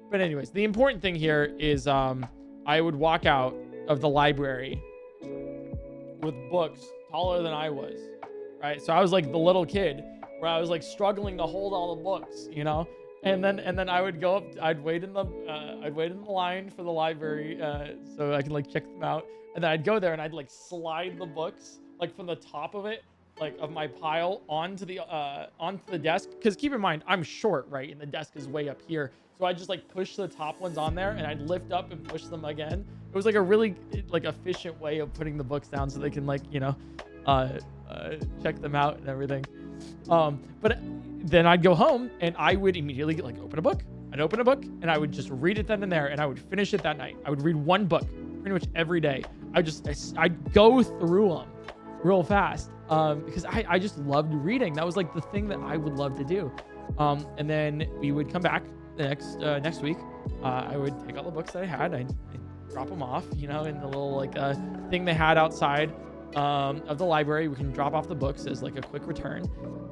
But anyways, the important thing here is I would walk out of the library with books taller than I was, right? So I was like the little kid where I was like struggling to hold all the books, you know. And then I would go up. I'd wait in the line for the library so I could like check them out. And then I'd go there and I'd like slide the books like from the top of it, like of my pile onto the desk. Because keep in mind, I'm short, right? And the desk is way up here. So I just like push the top ones on there and I'd lift up and push them again. It was like a really like efficient way of putting the books down so they can like, you know, check them out and everything. But then I'd go home and I would immediately like open a book. I'd open a book and I would just read it then and there and I would finish it that night. I would read one book pretty much every day. I'd go through them real fast because I just loved reading. That was like the thing that I would love to do. And then we would come back the next week. I would take all the books that I had. I'd drop them off, you know, in the little like thing they had outside of the library. We can drop off the books as like a quick return.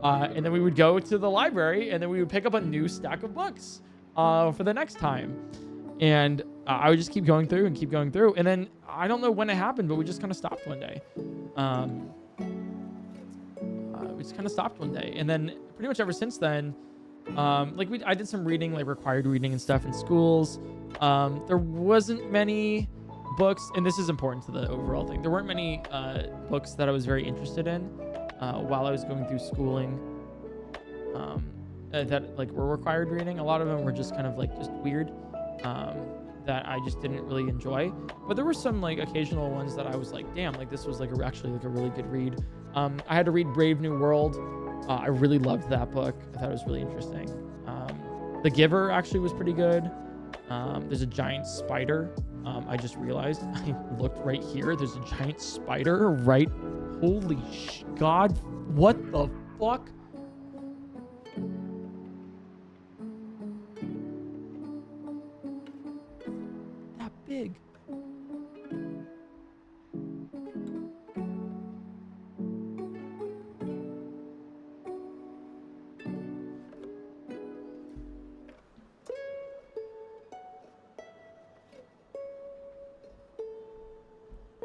And then we would go to the library and then we would pick up a new stack of books for the next time. And I would just keep going through. And then I don't know when it happened, but we just kind of stopped one day. We just kind of stopped one day. And then pretty much ever since then, I did some reading, like required reading and stuff in schools. There wasn't many books, and this is important to the overall thing. There weren't many books that I was very interested in while I was going through schooling that like were required reading. A lot of them were just kind of like just weird that I just didn't really enjoy. But there were some like occasional ones that I was like, damn, like this was like actually like a really good read. I had to read Brave New World. I really loved that book. I thought it was really interesting. The Giver actually was pretty good. There's a giant spider. I just realized I looked right here. There's a giant spider right. Holy God. What the fuck? That big.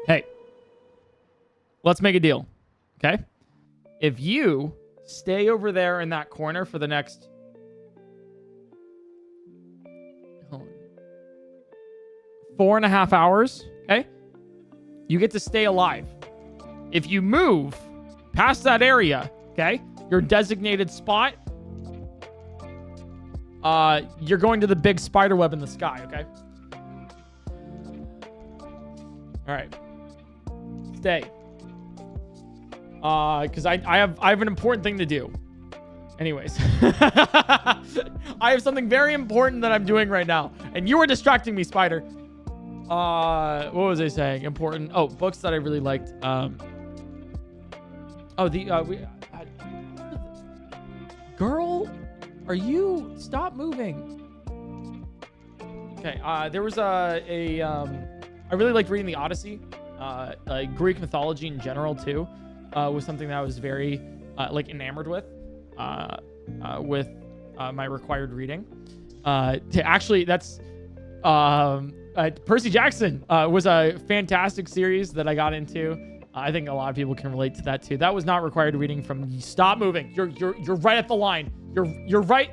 Hey, let's make a deal, okay? If you stay over there in that corner for the next 4.5 hours, okay? You get to stay alive. If you move past that area, okay, your designated spot, you're going to the big spider web in the sky, okay? All right. Stay. Because I have an important thing to do. Anyways. I have something very important that I'm doing right now. And you were distracting me, Spider. What was I saying? Important. Oh, books that I really liked. Girl, are you... Stop moving. Okay, there was I really liked reading the Odyssey. Like Greek mythology in general too, was something that I was very like enamored with my required reading. That's Percy Jackson was a fantastic series that I got into. I think a lot of people can relate to that too. That was not required reading from. Stop moving. You're right at the line. You're right.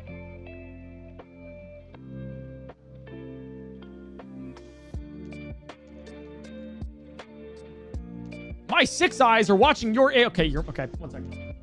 My 6 eyes are watching your... Okay, okay. 1 second.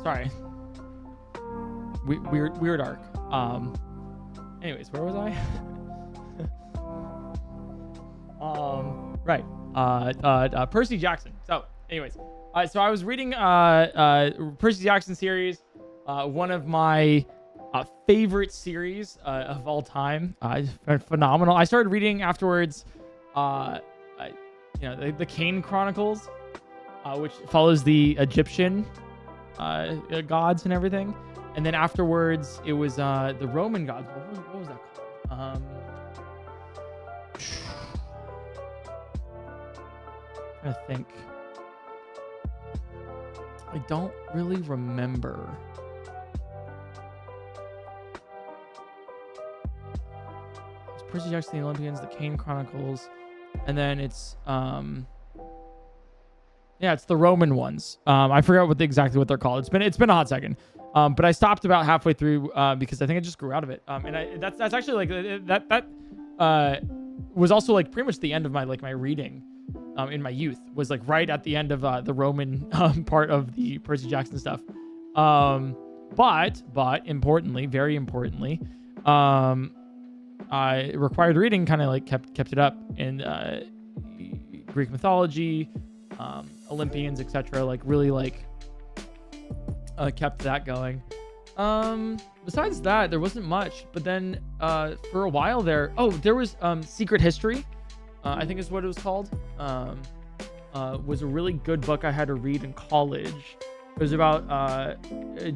Sorry. Weird arc. Anyways, where was I? Right. Percy Jackson. So, anyways, so I was reading Percy Jackson series, one of my favorite series of all time. Phenomenal. I started reading afterwards, the Kane Chronicles, which follows the Egyptian gods and everything, and then afterwards it was the Roman gods. What was that called? I think I don't really remember. It's Percy Jackson, the Olympians, the Kane Chronicles, and then it's it's the Roman ones. I forgot exactly what they're called. It's been a hot second. But I stopped about halfway through because I think I just grew out of it. And that's actually like that was also like pretty much the end of my reading in my youth, was like right at the end of the Roman part of the Percy Jackson stuff. But importantly, very importantly, I required reading kind of like kept it up in Greek mythology, Olympians, etc. Like really like kept that going. Besides that, there wasn't much. But then for a while there was Secret History, I think is what it was called. Was a really good book I had to read in college. It was about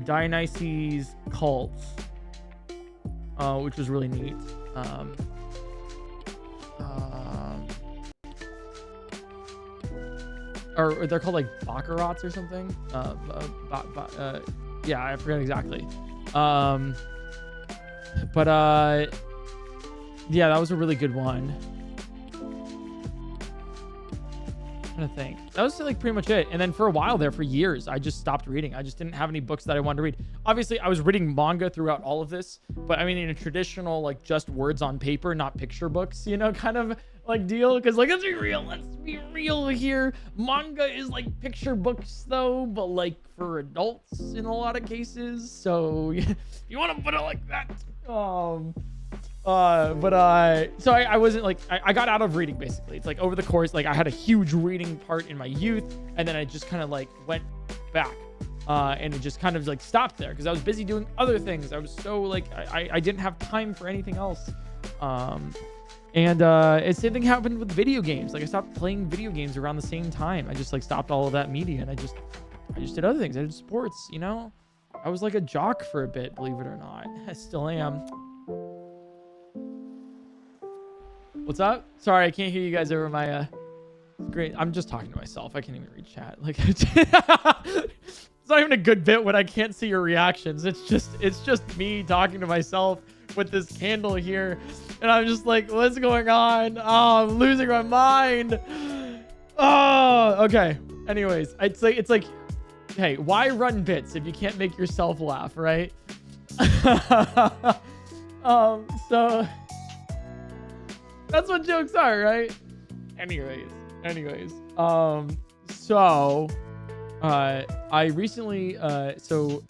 Dionysus cults, which was really neat. Or they're called like Baccarats or something. Yeah, I forget exactly. Yeah, that was a really good one. I'm trying to think. That was like pretty much it. And then for a while there, for years, I just stopped reading. I just didn't have any books that I wanted to read. Obviously, I was reading manga throughout all of this, but I mean in a traditional like just words on paper, not picture books, kind of like deal. Because like let's be real here. Manga is like picture books though, but like for adults in a lot of cases. So you want to put it like that. So I wasn't like, I got out of reading basically. It's like over the course, like I had a huge reading part in my youth, and then I just kind of like went back, and it just kind of like stopped there because I was busy doing other things. I was so like, I didn't have time for anything else. And it's same thing happened with video games. Like I stopped playing video games around the same time. I just like stopped all of that media, and I just did other things. I did sports, I was like a jock for a bit, believe it or not. I still am. What's up? Sorry, I can't hear you guys over my screen. I'm just talking to myself. I can't even read chat. Like it's not even a good bit when I can't see your reactions. It's just me talking to myself with this candle here, and I'm just like, what's going on? Oh, I'm losing my mind. Oh, okay. Anyways, it's like, hey, why run bits if you can't make yourself laugh, right? So that's what jokes are, right? Anyways. So I recently actually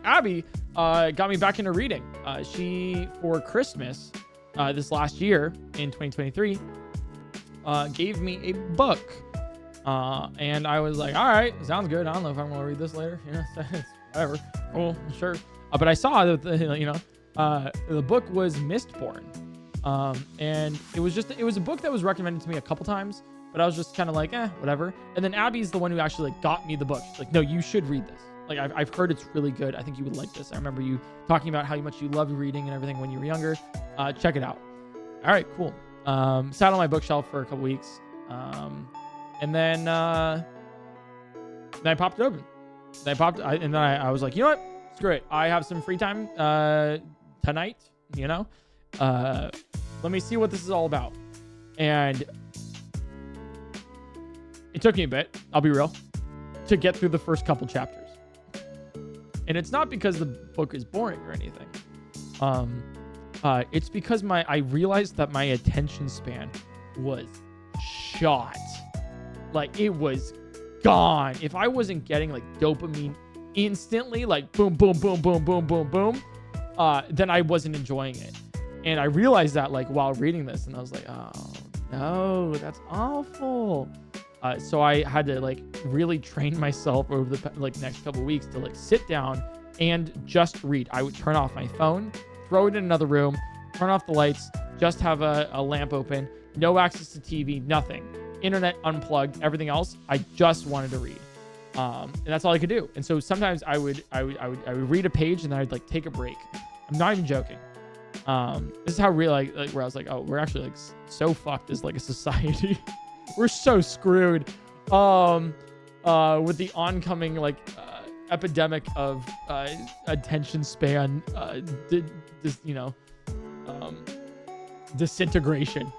Abby got me back into reading. She, for Christmas this last year in 2023, gave me a book, and I was like, all right, sounds good. I don't know if I'm gonna read this later, whatever, cool, sure. But I saw that the book was Mistborn. And it was a book that was recommended to me a couple times, but I was just kind of like, whatever. And then Abby's the one who actually like got me the book. She's like, no, you should read this. Like I've heard it's really good. I think you would like this. I remember you talking about how much you loved reading and everything when you were younger. Check it out. All right, cool. Sat on my bookshelf for a couple weeks. And then I popped it open. And then I was like, you know what? Screw it. I have some free time, tonight, let me see what this is all about. And it took me a bit, I'll be real, to get through the first couple chapters. And it's not because the book is boring or anything. It's because I realized that my attention span was shot. Like it was gone. If I wasn't getting like dopamine instantly, like boom, boom, boom, boom, boom, boom, boom, then I wasn't enjoying it. And I realized that like while reading this, and I was like, oh no, that's awful. So I had to like really train myself over the like next couple of weeks to like sit down and just read. I would turn off my phone, throw it in another room, turn off the lights, just have a lamp open, no access to TV, nothing. Internet unplugged, everything else. I just wanted to read. And that's all I could do. And so sometimes I would read a page and then I'd like take a break. I'm not even joking. This is how real like where I was like, oh, we're actually like so fucked as like a society. We're so screwed. With the oncoming like epidemic of attention span, disintegration.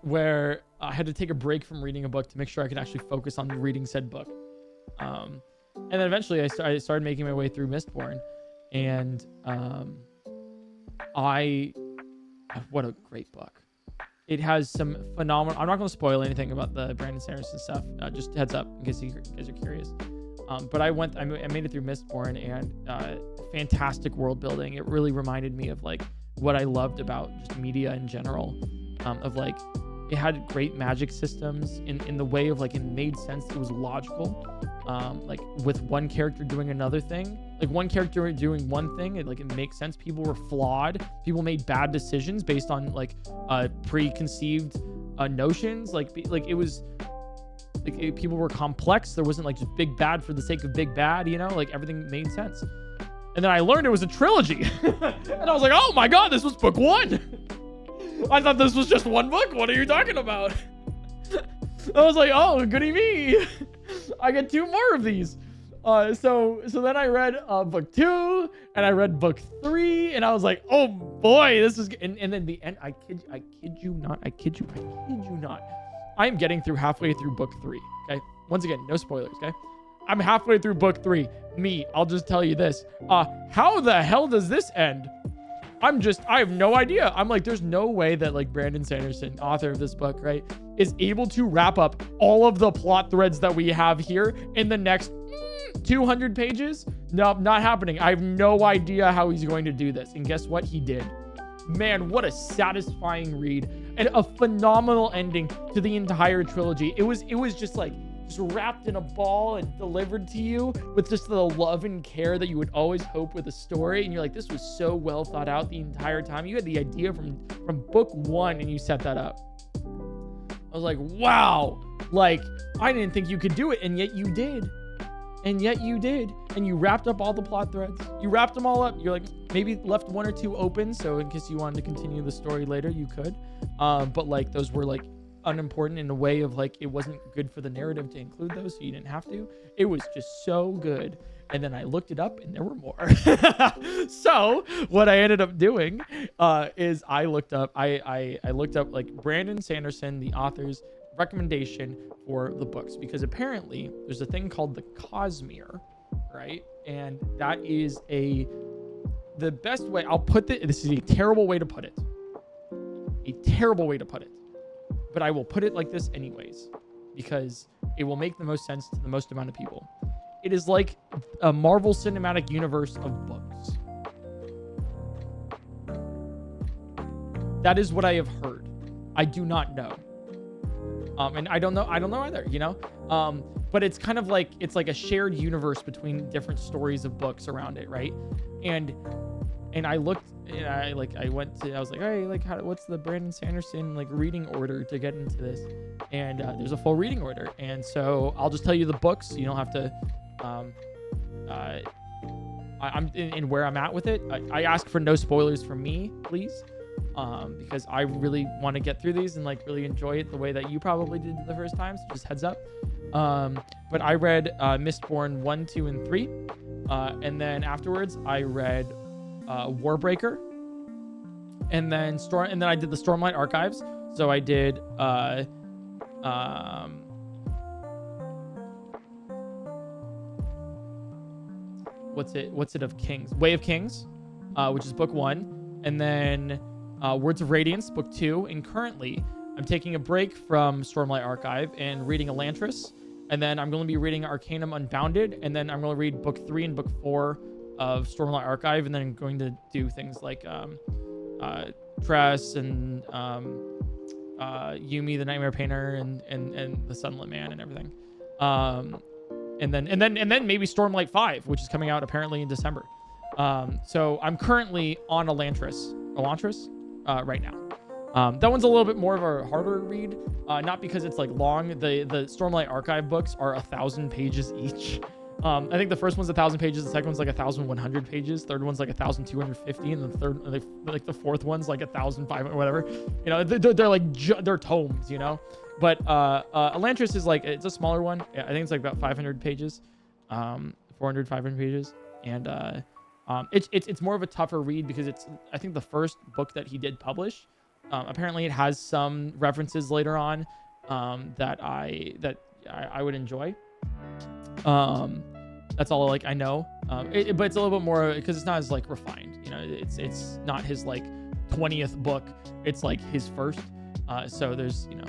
Where I had to take a break from reading a book to make sure I could actually focus on reading said book. And then eventually I started making my way through Mistborn, and what a great book. It has some phenomenal. I'm not going to spoil anything about the Brandon Sanderson stuff. Just heads up in case you guys are curious. But I made it through Mistborn, and fantastic world building. It really reminded me of like what I loved about just media in general. Of like, it had great magic systems in the way of like it made sense. It was logical. Like with one character doing another thing, like one character doing one thing, it makes sense. People were flawed. People made bad decisions based on like preconceived notions. Like it was like people were complex. There wasn't like just big bad for the sake of big bad. Like everything made sense. And then I learned it was a trilogy, and I was like, oh my god, this was book one. I thought this was just one book. What are you talking about? I was like, oh, goody me. I get 2 more of these. So then I read book 2, and I read book 3, and I was like, oh boy, this is. And then the end. I kid you not. I am getting through halfway through book 3. Okay. Once again, no spoilers. Okay. I'm halfway through book 3. I'll just tell you this. How the hell does this end? I have no idea. I'm like, there's no way that like Brandon Sanderson, author of this book, right, is able to wrap up all of the plot threads that we have here in the next 200 pages. No, not happening. I have no idea how he's going to do this. And guess what? He did. Man, what a satisfying read and a phenomenal ending to the entire trilogy. It was just like, just wrapped in a ball and delivered to you with just the love and care that you would always hope with a story. And you're like, this was so well thought out the entire time. You had the idea from book 1 and you set that up. I was like, wow, like I didn't think you could do it. And yet you did. And you wrapped up all the plot threads. You wrapped them all up. You're like, maybe left 1 or 2 open. So in case you wanted to continue the story later, you could. But like those were like unimportant in a way of like, it wasn't good for the narrative to include those, so you didn't have to. It was just so good. And then I looked it up and there were more. So what I ended up doing is I looked up like Brandon Sanderson, the author's recommendation for the books, because apparently there's a thing called the Cosmere, right? And that is the best way I'll put this is a terrible way to put it. But I will put it like this anyways, because it will make the most sense to the most amount of people. It is like a Marvel Cinematic Universe of books. That is what I have heard. I do not know. And I don't know either, but it's kind of like, it's like a shared universe between different stories of books around it. Right. And I looked, and I was like, hey, like, what's the Brandon Sanderson like reading order to get into this? And there's a full reading order. And so I'll just tell you the books. You don't have to, I'm in where I'm at with it. I ask for no spoilers from me, please. Because I really want to get through these and like really enjoy it the way that you probably did the first time. So just heads up. But I read Mistborn 1, 2, and 3. And then afterwards I read Warbreaker. And then I did the Stormlight Archives. So I did what's it of Kings? Way of Kings, which is book 1. And then Words of Radiance, book 2. And currently I'm taking a break from Stormlight Archive and reading Elantris. And then I'm going to be reading Arcanum Unbounded. And then I'm going to read book 3 and book 4 of Stormlight Archive. And then I'm going to do things like Tress and Yumi, the Nightmare Painter, and the Sunlit Man and everything. And then maybe Stormlight 5, which is coming out apparently in December. So I'm currently on Elantris right now. That one's a little bit more of a harder read, not because it's like long. The Stormlight Archive books are 1,000 pages each. I think the first one's 1,000 pages, the second one's like 1,100 pages, third one's like 1,250, and the fourth one's like 1,500, whatever. You know, they're like they're tomes, you know. But Elantris is like, it's a smaller one. I think it's like about 500 pages, 500 pages, and it's more of a tougher read because it's, I think, the first book that he did publish. Apparently it has some references later on that I would enjoy. That's all like I know. But it's a little bit more because it's not as like refined. You know, it's not his like 20th book. It's like his first. So there's, you know,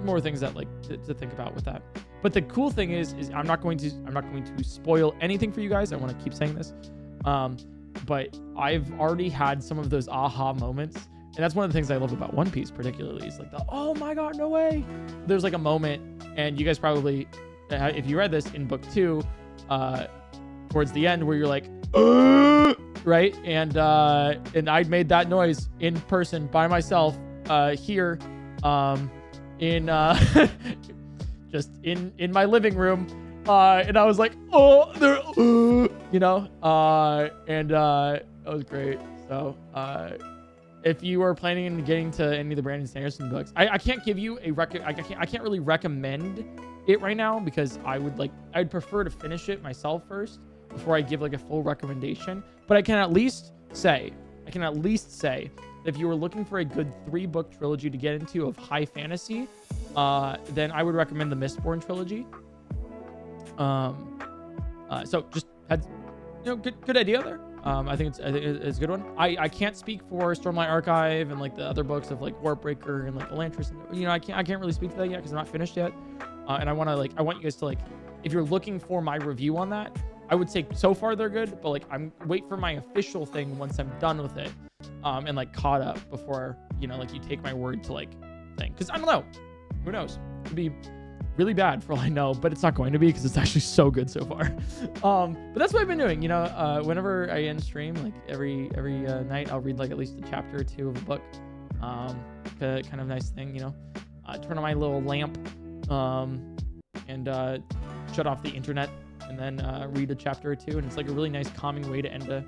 more things that like to think about with that. But the cool thing is I'm not going to spoil anything for you guys. I want to keep saying this. But I've already had some of those aha moments. And that's one of the things I love about One Piece particularly is like oh my God, no way. There's like a moment, and you guys probably, if you read this in book 2, towards the end where you're like, right? And I'd made that noise in person by myself, here, in, just in my living room. And I was like, oh, there, you know, and that was great. So, if you are planning on getting to any of the Brandon Sanderson books, I can't give you a I can't really recommend it right now because I'd prefer to finish it myself first before I give like a full recommendation. But I can at least say if you were looking for a good 3-book trilogy to get into of high fantasy, then I would recommend the Mistborn trilogy. So just had, you know, good idea there. I think it's a good one. I can't speak for Stormlight Archive and like the other books of like Wartbreaker and like Elantris. You know, I can't really speak to that yet because I'm not finished yet. And I want you guys to like, if you're looking for my review on that, I would say so far they're good, but like wait for my official thing once I'm done with it, and like caught up before, you know, like you take my word to like thing. Because I don't know, who knows? It could be really bad for all I know, but it's not going to be because it's actually so good so far. But that's what I've been doing. You know, whenever I end stream, like every night, I'll read like at least a chapter or 2 of a book. Kind of nice thing, you know. Turn on my little lamp, and shut off the internet, and then read a chapter or 2, and it's like a really nice calming way to end a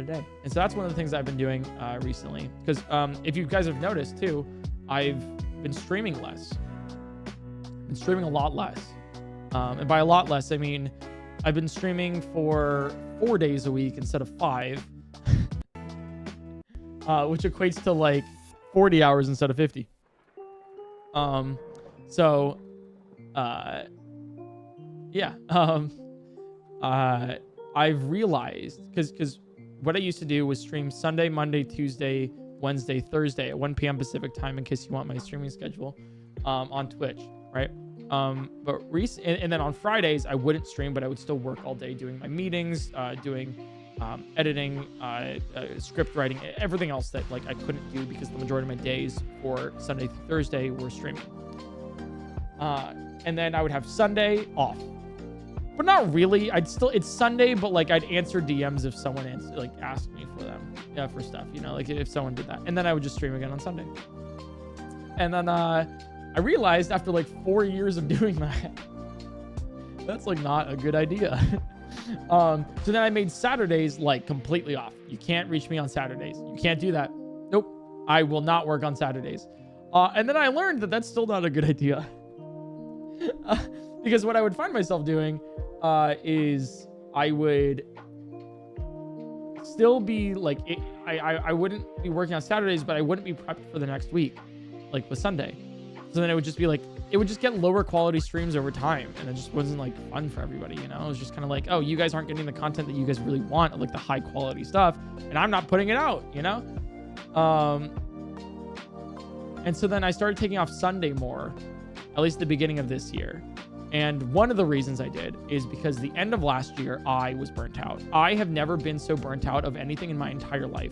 day. And so that's one of the things I've been doing recently. Because if you guys have noticed too, I've been streaming less. Been streaming a lot less, and by a lot less I mean I've been streaming for 4 days a week instead of 5, which equates to like 40 hours instead of 50. So yeah, I've realized because what I used to do was stream Sunday, Monday, Tuesday, Wednesday, Thursday at 1 p.m. Pacific time, in case you want my streaming schedule, on Twitch, right? But and then on Fridays I wouldn't stream, but I would still work all day doing my meetings, doing editing, script writing, everything else that like I couldn't do because the majority of my days for Sunday through Thursday were streaming. And then I would have Sunday off, but not really. It's Sunday, but like I'd answer DMs if someone asked me for them, for stuff, you know, like if someone did that, and then I would just stream again on Sunday. And then I realized after like 4 years of doing that, that's like not a good idea. So then I made Saturdays like completely off. You can't reach me on Saturdays. You can't do that. Nope. I will not work on Saturdays. And then I learned that that's still not a good idea. Because what I would find myself doing is I would still be like, I wouldn't be working on Saturdays, but I wouldn't be prepped for the next week, like with Sunday. So then it would just be like, it would just get lower quality streams over time. And it just wasn't like fun for everybody, you know? It was just kind of like, oh, you guys aren't getting the content that you guys really want, like the high quality stuff, and I'm not putting it out, you know? And so then I started taking off Sunday more, at least at the beginning of this year. And one of the reasons I did is because the end of last year, I was burnt out. I have never been so burnt out of anything in my entire life.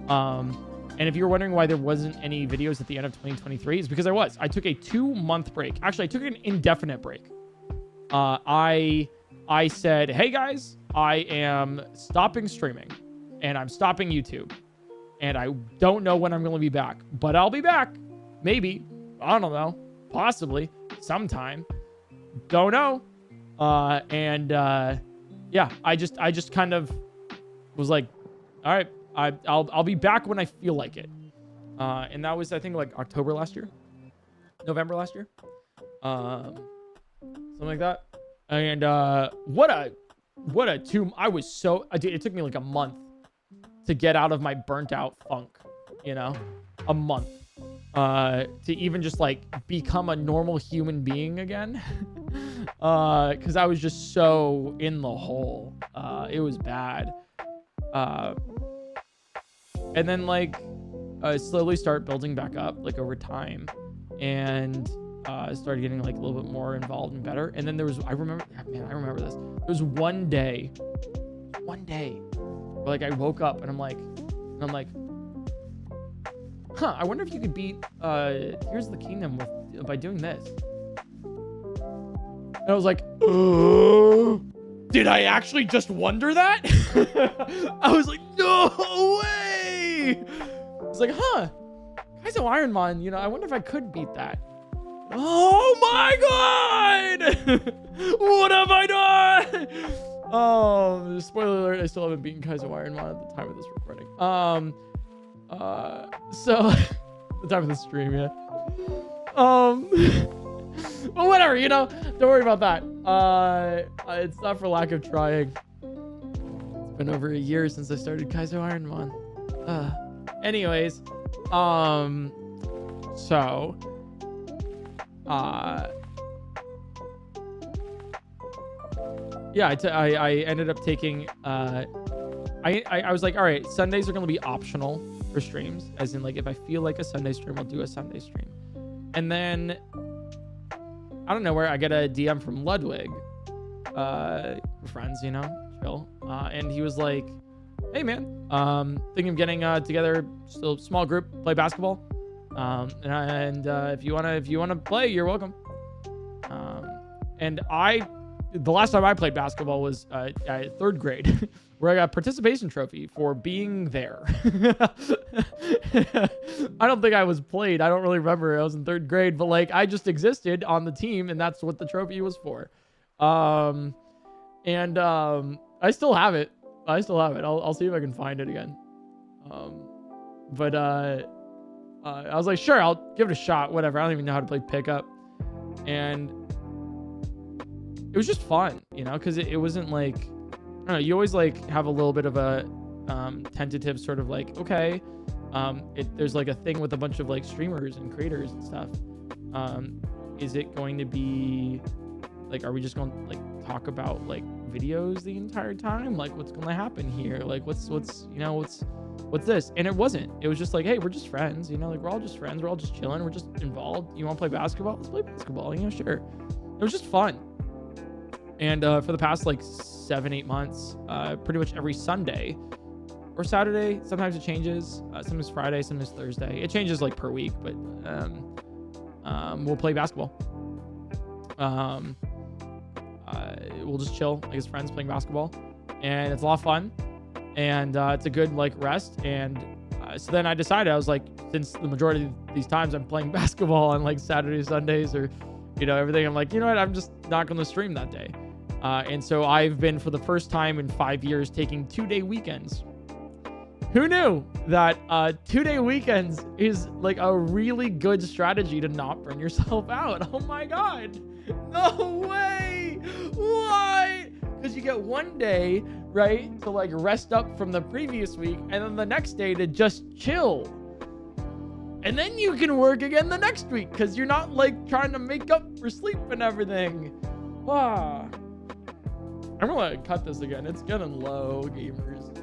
And if you're wondering why there wasn't any videos at the end of 2023, it's because I took a 2-month break. Actually, I took an indefinite break. I said, hey guys, I am stopping streaming and I'm stopping YouTube. And I don't know when I'm going to be back, but I'll be back. Maybe. I don't know. Possibly. Sometime. Don't know. Yeah, I just kind of was like, all right, I'll be back when I feel like it. And that was, I think, like November last year. Something like that. And what a I was so, it took me like a month to get out of my burnt out funk, you know, a month to even just like become a normal human being again. Because I was just so in the hole. It was bad. And then like slowly start building back up like over time, and started getting like a little bit more involved and better. And then there was, I remember this. There was one day where like I woke up and I'm like, huh, I wonder if you could beat Tears of the Kingdom by doing this. And I was like, did I actually just wonder that? I was like, no way. I was like, huh, Kaizo Ironmon, you know, I wonder if I could beat that. Oh my god! What have I done? Oh, spoiler alert, I still haven't beaten Kaizo Ironmon at the time of this recording. So the time of the stream, yeah. Well, whatever, you know, don't worry about that. It's not for lack of trying. It's been over a year since I started Kaizo Ironmon. Anyways, so yeah, I ended up taking I was like, all right, Sundays are going to be optional for streams, as in like if I feel like a Sunday stream, I'll do a Sunday stream. And then I don't know where I get a DM from Ludwig, friends, you know, chill, and he was like, hey man, thinking of getting together, still small group, play basketball, and if you wanna play, you're welcome. And the last time I played basketball was third grade, where I got a participation trophy for being there. I don't think I was played. I don't really remember. I was in third grade, but like I just existed on the team, and that's what the trophy was for. I still have it. I'll see if I can find it again. But I was like, sure, I'll give it a shot. Whatever. I don't even know how to play pickup, and it was just fun, you know, because it wasn't like, I don't know, you always like have a little bit of a tentative sort of like, okay, there's like a thing with a bunch of like streamers and creators and stuff. Is it going to be like, are we just going to like talk about like videos the entire time? Like what's going to happen here? Like what's this? And it wasn't. It was just like, hey, we're just friends, you know, like we're all just friends. We're all just chilling. We're just involved. You want to play basketball? Let's play basketball. You know, sure. It was just fun. And for the past like 7-8 months, pretty much every Sunday or Saturday, sometimes it changes. Sometimes Friday, sometimes Thursday. It changes like per week, but we'll play basketball. We'll just chill like as friends playing basketball, and it's a lot of fun, and it's a good like rest. And so then I decided, I was like, since the majority of these times I'm playing basketball on like Saturdays, Sundays, or you know, everything, I'm like, you know what, I'm just not going to stream that day. And so I've been, for the first time in 5 years, taking 2-day weekends. Who knew that 2-day weekends is like a really good strategy to not burn yourself out? Oh my God. No way. What? Because you get one day, right, to like rest up from the previous week, and then the next day to just chill. And then you can work again the next week because you're not like trying to make up for sleep and everything. Wow. I'm gonna cut this again. It's getting low, gamers.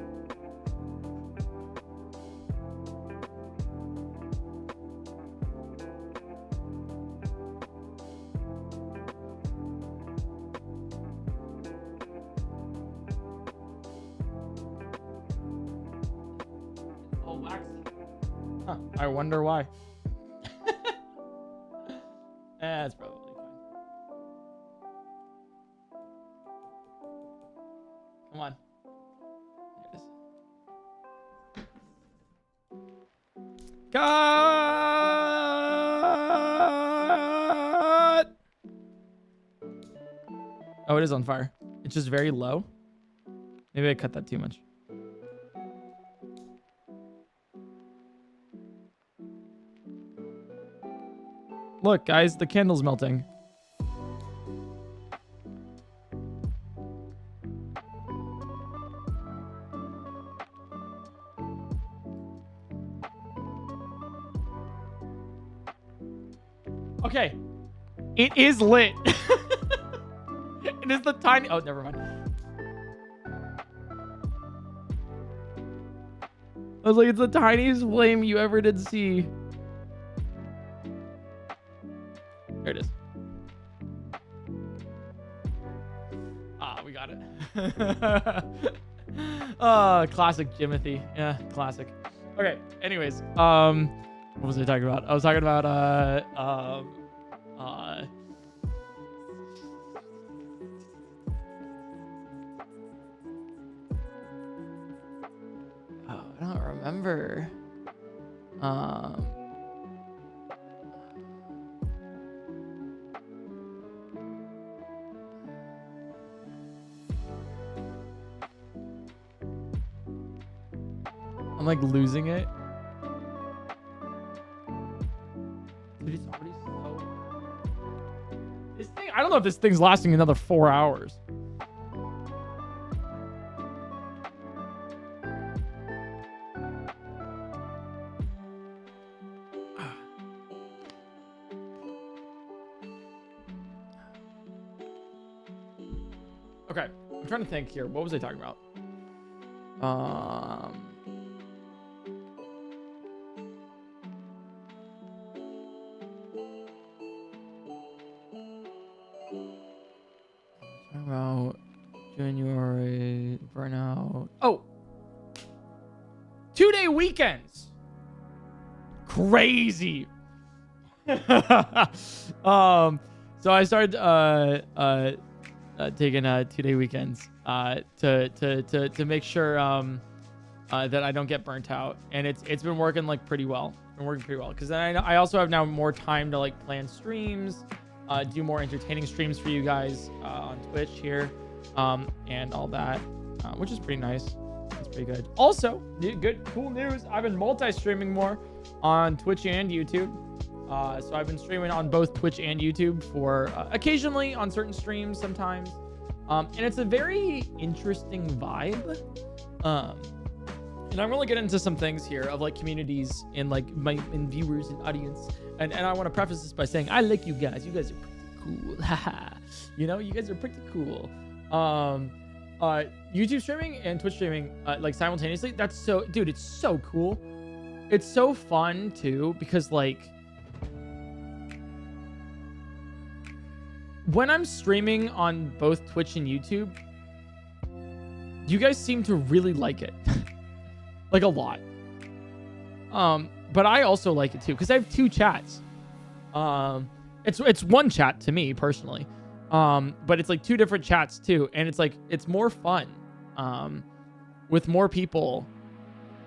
I wonder why. That's probably fine. Come on. There it is. Cut! Oh, it is on fire. It's just very low. Maybe I cut that too much. Look, guys, the candle's melting. Okay. It is lit. It is the tiny... Oh, never mind. I was like, it's the tiniest flame you ever did see. There it is. Ah, we got it. Classic Jimothy. Yeah, classic. Okay, anyways. What was I talking about? I was talking about, oh, I don't remember. I'm like losing it. Dude, it's already so... This thing, I don't know if this thing's lasting another 4 hours. Okay, I'm trying to think here. What was I talking about? About January burnout. Oh, 2-day weekends. Crazy. So I started taking 2-day weekends to make sure that I don't get burnt out, and it's been working like pretty well. Because then I also have now more time to like plan streams, do more entertaining streams for you guys on Twitch here, and all that, which is pretty nice. It's pretty good. Also, cool news. I've been multi-streaming more on Twitch and YouTube. So I've been streaming on both Twitch and YouTube for occasionally on certain streams sometimes. And it's a very interesting vibe. And I'm going to get into some things here of like communities and like and viewers and audience. And I want to preface this by saying, I like you guys. You guys are pretty cool. Haha. You know, you guys are pretty cool. YouTube streaming and Twitch streaming like simultaneously. That's so, dude, it's so cool. It's so fun too, because like, when I'm streaming on both Twitch and YouTube, you guys seem to really like it. Like a lot. But I also like it too, because I have 2 chats. It's one chat to me personally. But it's like 2 different chats too. And it's like, it's more fun. With more people.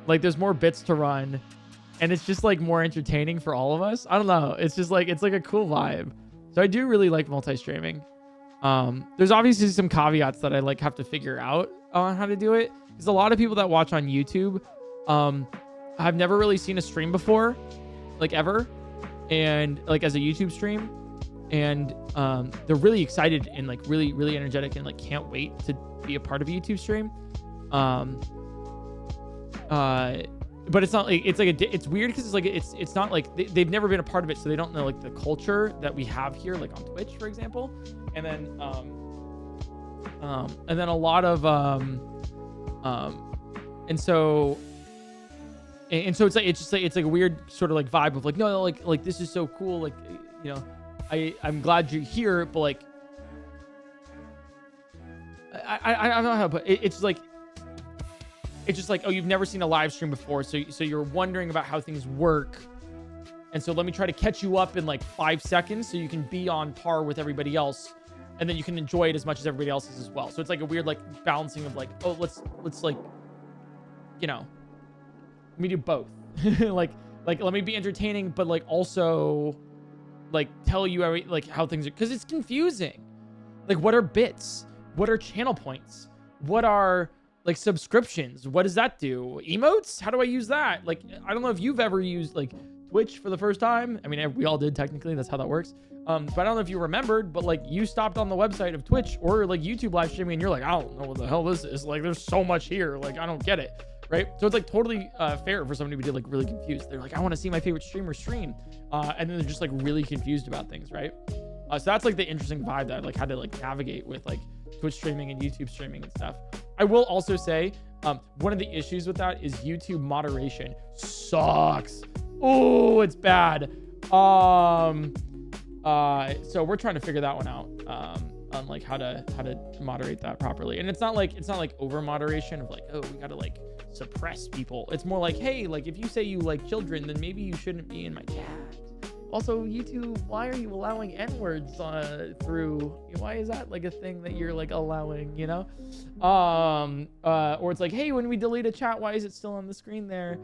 Like there's more bits to run. And it's just like more entertaining for all of us. I don't know. It's just like, it's like a cool vibe. So I do really like multi-streaming. There's obviously some caveats that I like have to figure out on how to do it. Because a lot of people that watch on YouTube, have never really seen a stream before, like ever, and like as a YouTube stream, and they're really excited and like really, really energetic and like can't wait to be a part of a YouTube stream. But it's not like it's weird because it's like it's not like they've never been a part of it, so they don't know like the culture that we have here, like on Twitch, for example. And then a lot of and so it's like it's like a weird sort of like vibe of like, no, like this is so cool, like, you know, I'm glad you're here, but like I don't know how to put it. It's like it's just like, oh, you've never seen a live stream before, so you're wondering about how things work, and so let me try to catch you up in like 5 seconds so you can be on par with everybody else, and then you can enjoy it as much as everybody else is as well. So it's like a weird like balancing of like, oh, let's like, you know, let me do both. like let me be entertaining, but like also like tell you like how things are, because it's confusing. Like, what are bits? What are channel points? What are like subscriptions? What does that do? Emotes? How do I use that? Like, I don't know if you've ever used like Twitch for the first time. I mean, we all did technically. That's how that works. But I don't know if you remembered, but like you stopped on the website of Twitch or like YouTube live streaming and you're like, I don't know what the hell this is. Like, there's so much here. Like, I don't get it. Right? So it's like totally fair for somebody to be like really confused. They're like, I want to see my favorite streamer stream. And then they're just like really confused about things, right? So that's like the interesting vibe that I like had to like navigate with like Twitch streaming and YouTube streaming and stuff. I will also say one of the issues with that is YouTube moderation sucks. Oh, it's bad. So we're trying to figure that one out on like how to moderate that properly. And it's not like over moderation of like, oh, we gotta like suppress people. It's more like, hey, like if you say you like children, then maybe you shouldn't be in my chat. Also, YouTube, why are you allowing N-words through? Why is that like a thing that you're like allowing, you know? Or it's like, hey, when we delete a chat, why is it still on the screen there?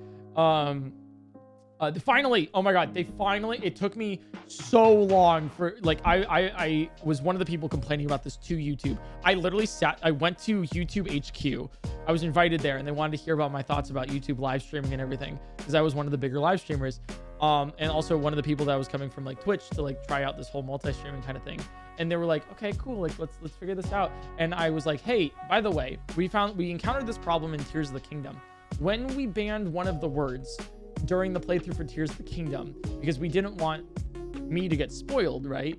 Finally, oh my God, it took me so long for, like, I was one of the people complaining about this to YouTube. I literally I went to YouTube HQ. I was invited there and they wanted to hear about my thoughts about YouTube live streaming and everything, because I was one of the bigger live streamers. And also one of the people that was coming from like Twitch to like try out this whole multi-streaming kind of thing. And they were like, okay, cool. Like, let's figure this out. And I was like, hey, by the way, we encountered this problem in Tears of the Kingdom. When we banned one of the words during the playthrough for Tears of the Kingdom, because we didn't want me to get spoiled, right?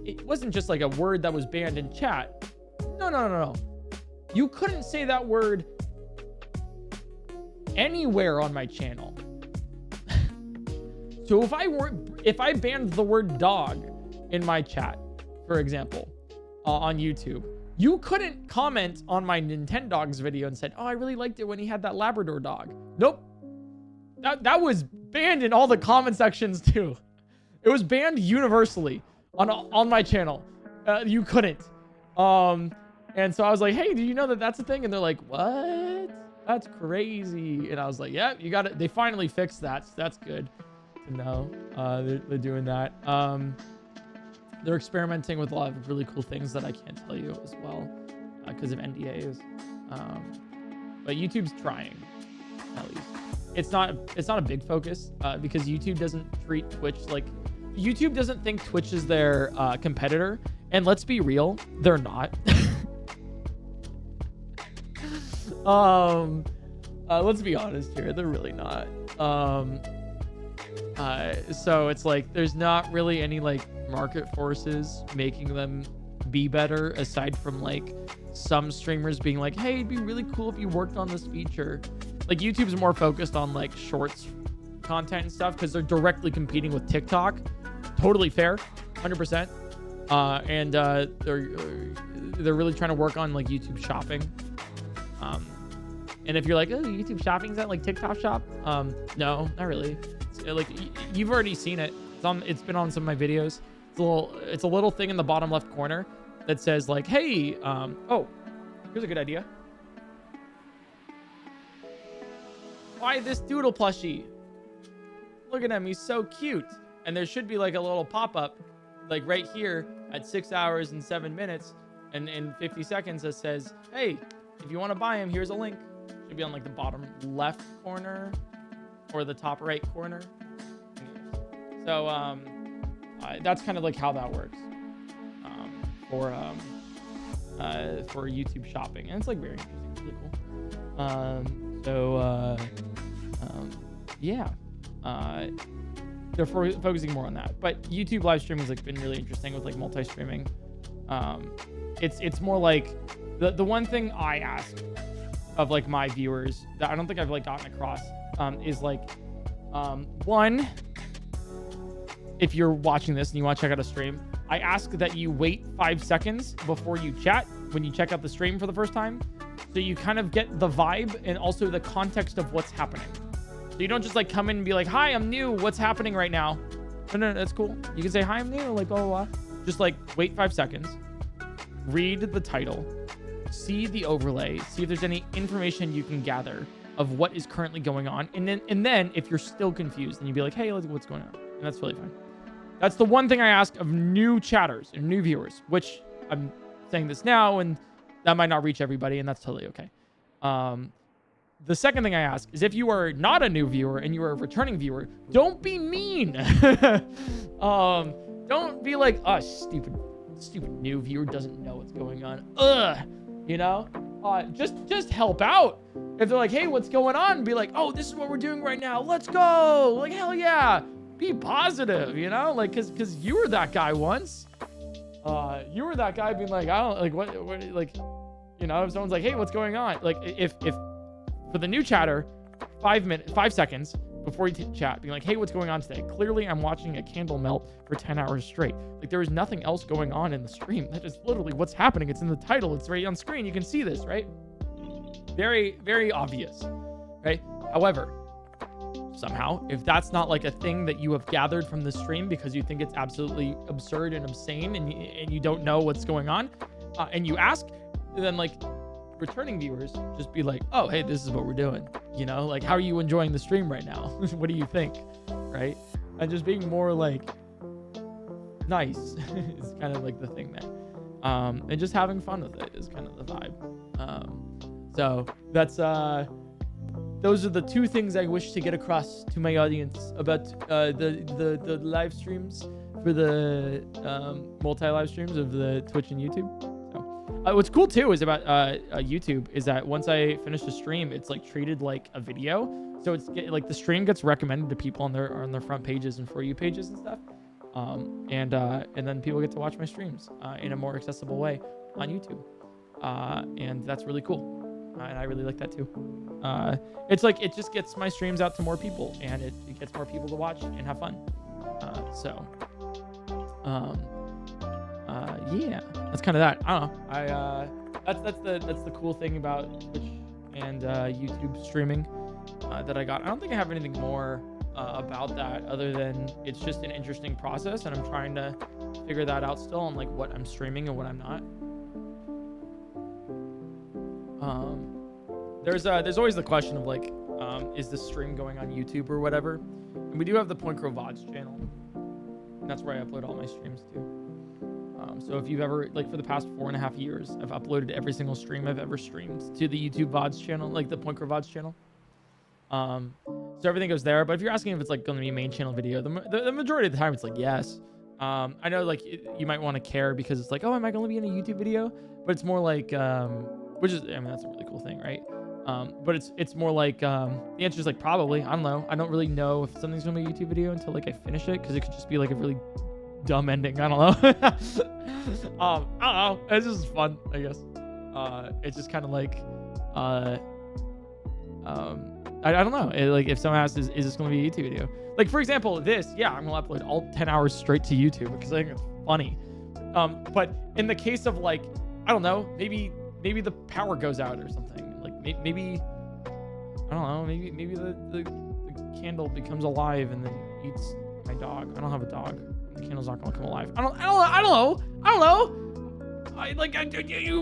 It wasn't just like a word that was banned in chat. No. You couldn't say that word anywhere on my channel. So if I banned the word dog in my chat, for example, on YouTube, you couldn't comment on my Nintendogs video and said, oh, I really liked it when he had that Labrador dog. Nope. That was banned in all the comment sections too. It was banned universally on my channel. You couldn't. And so I was like, hey, do you know that that's a thing? And they're like, what? That's crazy. And I was like, yeah, you got it. They finally fixed that. So that's good. No, they're doing that. They're experimenting with a lot of really cool things that I can't tell you as well because of NDAs. But YouTube's trying, at least. It's not a big focus because YouTube doesn't treat Twitch like, YouTube doesn't think Twitch is their competitor. And let's be real, they're not. Let's be honest here, they're really not. So it's like there's not really any like market forces making them be better, aside from like some streamers being like, hey, it'd be really cool if you worked on this feature. Like YouTube's more focused on like shorts content and stuff because they're directly competing with TikTok. Totally fair, 100%. And they're really trying to work on like YouTube shopping. And if you're like, oh, YouTube shopping, is that like TikTok shop? No, not really. Like you've already seen it. It's been on some of my videos. It's a little thing in the bottom left corner that says like, hey, oh, here's a good idea. Buy this doodle plushie. Look at him, he's so cute. And there should be like a little pop-up like right here at 6 hours and 7 minutes and in 50 seconds that says, hey, if you want to buy him, here's a link. Should be on like the bottom left corner or the top right corner. So that's kind of like how that works for YouTube shopping, and it's like very interesting, really cool. Yeah, they're focusing more on that, but YouTube live streaming has like been really interesting with like multi-streaming. It's more like the one thing I ask of like my viewers that I don't think I've like gotten across is like one, if you're watching this and you want to check out a stream, I ask that you wait 5 seconds before you chat when you check out the stream for the first time, So you kind of get the vibe and also the context of what's happening. So you don't just like come in and be like, hi, I'm new. What's happening right now? No, that's cool. You can say, hi, I'm new. Like, blah, blah, blah. Just like wait 5 seconds, read the title, see the overlay, see if there's any information you can gather of what is currently going on. And then if you're still confused, then you'd be like, hey, what's going on? And that's really fine. That's the one thing I ask of new chatters and new viewers, which I'm saying this now, and that might not reach everybody, and that's totally okay. The second thing I ask is if you are not a new viewer and you are a returning viewer, don't be mean. Don't be like, oh, stupid new viewer doesn't know what's going on. Ugh, you know? Just help out. If they're like, hey, what's going on? Be like, oh, this is what we're doing right now. Let's go. Like, hell yeah. Be positive, you know? Like, cause you were that guy once. You were that guy being like, I don't like what like, you know, if someone's like, hey, what's going on? Like, if for the new chatter, 5 seconds before you chat, being like, hey, what's going on today? Clearly, I'm watching a candle melt for 10 hours straight. Like, there is nothing else going on in the stream. That is literally what's happening. It's in the title. It's right on screen. You can see this, right? Very, very obvious, right? However, somehow, if that's not like a thing that you have gathered from the stream because you think it's absolutely absurd and insane and you don't know what's going on, and you ask, then like returning viewers just be like, oh, hey, this is what we're doing. You know, like, how are you enjoying the stream right now? What do you think? Right? And just being more like nice is kind of like the thing there. And just having fun with it is kind of the vibe. So that's those are the two things I wish to get across to my audience about the live streams for the multi-live streams of the Twitch and YouTube. So, what's cool too is about YouTube is that once I finish the stream, it's like treated like a video. So it's like the stream gets recommended to people on their front pages and For You pages and stuff. And then people get to watch my streams in a more accessible way on YouTube. And that's really cool. And I really like that too. It's like, it just gets my streams out to more people and it gets more people to watch and have fun. Yeah, that's kind of that. I don't know. That's the cool thing about Twitch and YouTube streaming that I got. I don't think I have anything more about that other than it's just an interesting process and I'm trying to figure that out still on like what I'm streaming and what I'm not. There's always the question of like, is the stream going on YouTube or whatever? And we do have the PointCrow VODs channel. And that's where I upload all my streams to. So if you've ever, like for the past 4.5 years, I've uploaded every single stream I've ever streamed to the YouTube VODs channel, like the PointCrow VODs channel. So everything goes there. But if you're asking if it's like going to be a main channel video, the majority of the time it's like, yes. I know like you might want to care because it's like, oh, am I going to be in a YouTube video? But it's more like, which is, I mean, that's a really cool thing, right? But it's more like, the answer is like, probably, I don't know. I don't really know if something's going to be a YouTube video until like I finish it. Cause it could just be like a really dumb ending. I don't know. I don't know. It's just fun, I guess. It's just kind of like, I don't know. Like if someone asks, is this going to be a YouTube video? Like for example, this, yeah, I'm going to upload all 10 hours straight to YouTube because I think it's funny. But in the case of like, I don't know, maybe the power goes out or something. Like maybe I don't know. Maybe the candle becomes alive and then eats my dog. I don't have a dog. The candle's not gonna come alive. I don't know.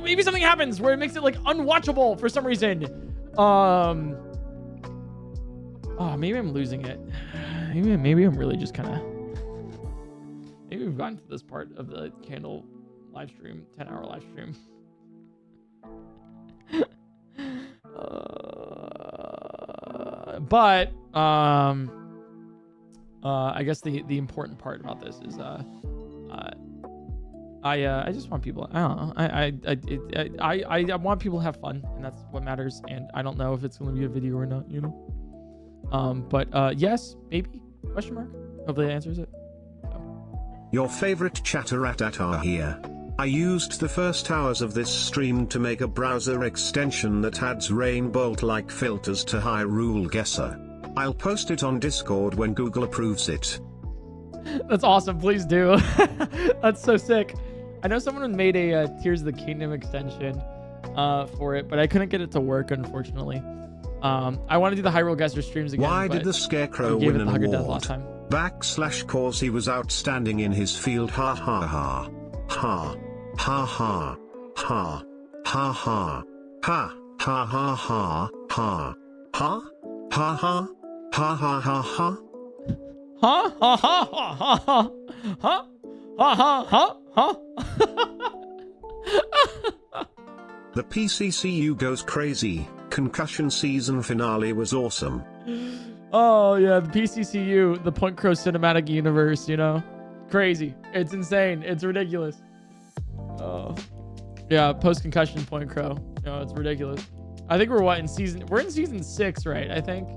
Maybe something happens where it makes it like unwatchable for some reason. Oh, maybe I'm losing it. Maybe I'm really just kind of. Maybe we've gotten to this part of the candle live stream, 10-hour live stream. But I guess the important part about this is I just want people, I don't know, I want people to have fun, and that's what matters. And I don't know if it's going to be a video or not, you know. But yes, maybe, question mark. Hopefully that answers it. So. Your favorite chatter are here. I used the first hours of this stream to make a browser extension that adds rainbow-like filters to Hyrule Guesser. I'll post it on Discord when Google approves it. That's awesome. Please do. That's so sick. I know someone made a Tears of the Kingdom extension for it, but I couldn't get it to work, unfortunately. I want to do the Hyrule Guesser streams again. Why did the Scarecrow win an award? Last time. /cause he was outstanding in his field. Ha ha ha. Ha. Ha ha. Ha. Ha ha. Ha. Ha ha ha. Ha. Ha. Ha ha. Ha ha ha ha. Ha ha ha ha ha. Ha. Ha ha ha ha. The PCCU goes crazy. Concussion season finale was awesome. Oh yeah, the PCCU, the PointCrow cinematic universe, you know, crazy. It's insane. It's ridiculous. Oh, yeah, post-concussion PointCrow. No, it's ridiculous. I think we're in season 6, right? I think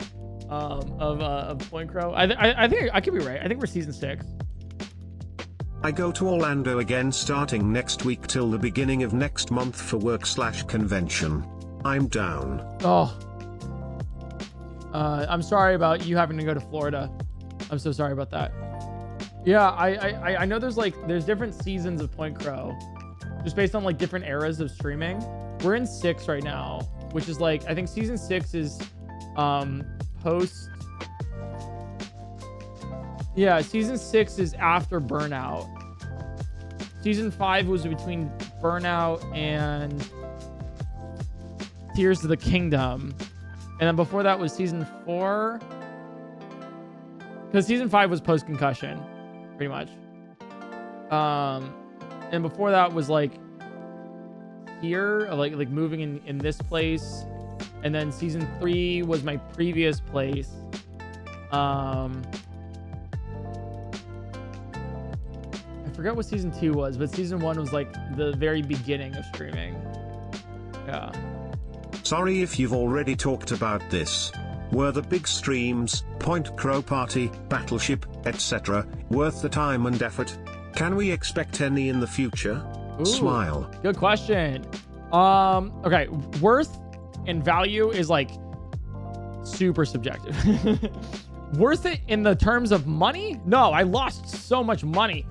of PointCrow. I think I could be right. I think we're season 6. I go to Orlando again starting next week till the beginning of next month for work/convention. I'm down. Oh. I'm sorry about you having to go to Florida. I'm so sorry about that. Yeah, I know there's different seasons of PointCrow, just based on like different eras of streaming. We're in 6 right now, which is like, I think season 6 is post. Yeah, season 6 is after Burnout. Season 5 was between Burnout and Tears of the Kingdom. And then before that was season 4. Because season 5 was post-concussion, pretty much. And before that was like here, like moving in this place. And then season 3 was my previous place. I forgot what season 2 was, but season 1 was like the very beginning of streaming. Yeah. Sorry if you've already talked about this. Were the big streams, PointCrow Party, Battleship, etc., worth the time and effort? Can we expect any in the future? Ooh, Smile. Good question. Okay, worth and value is like super subjective. Worth it in the terms of money? No, I lost so much money.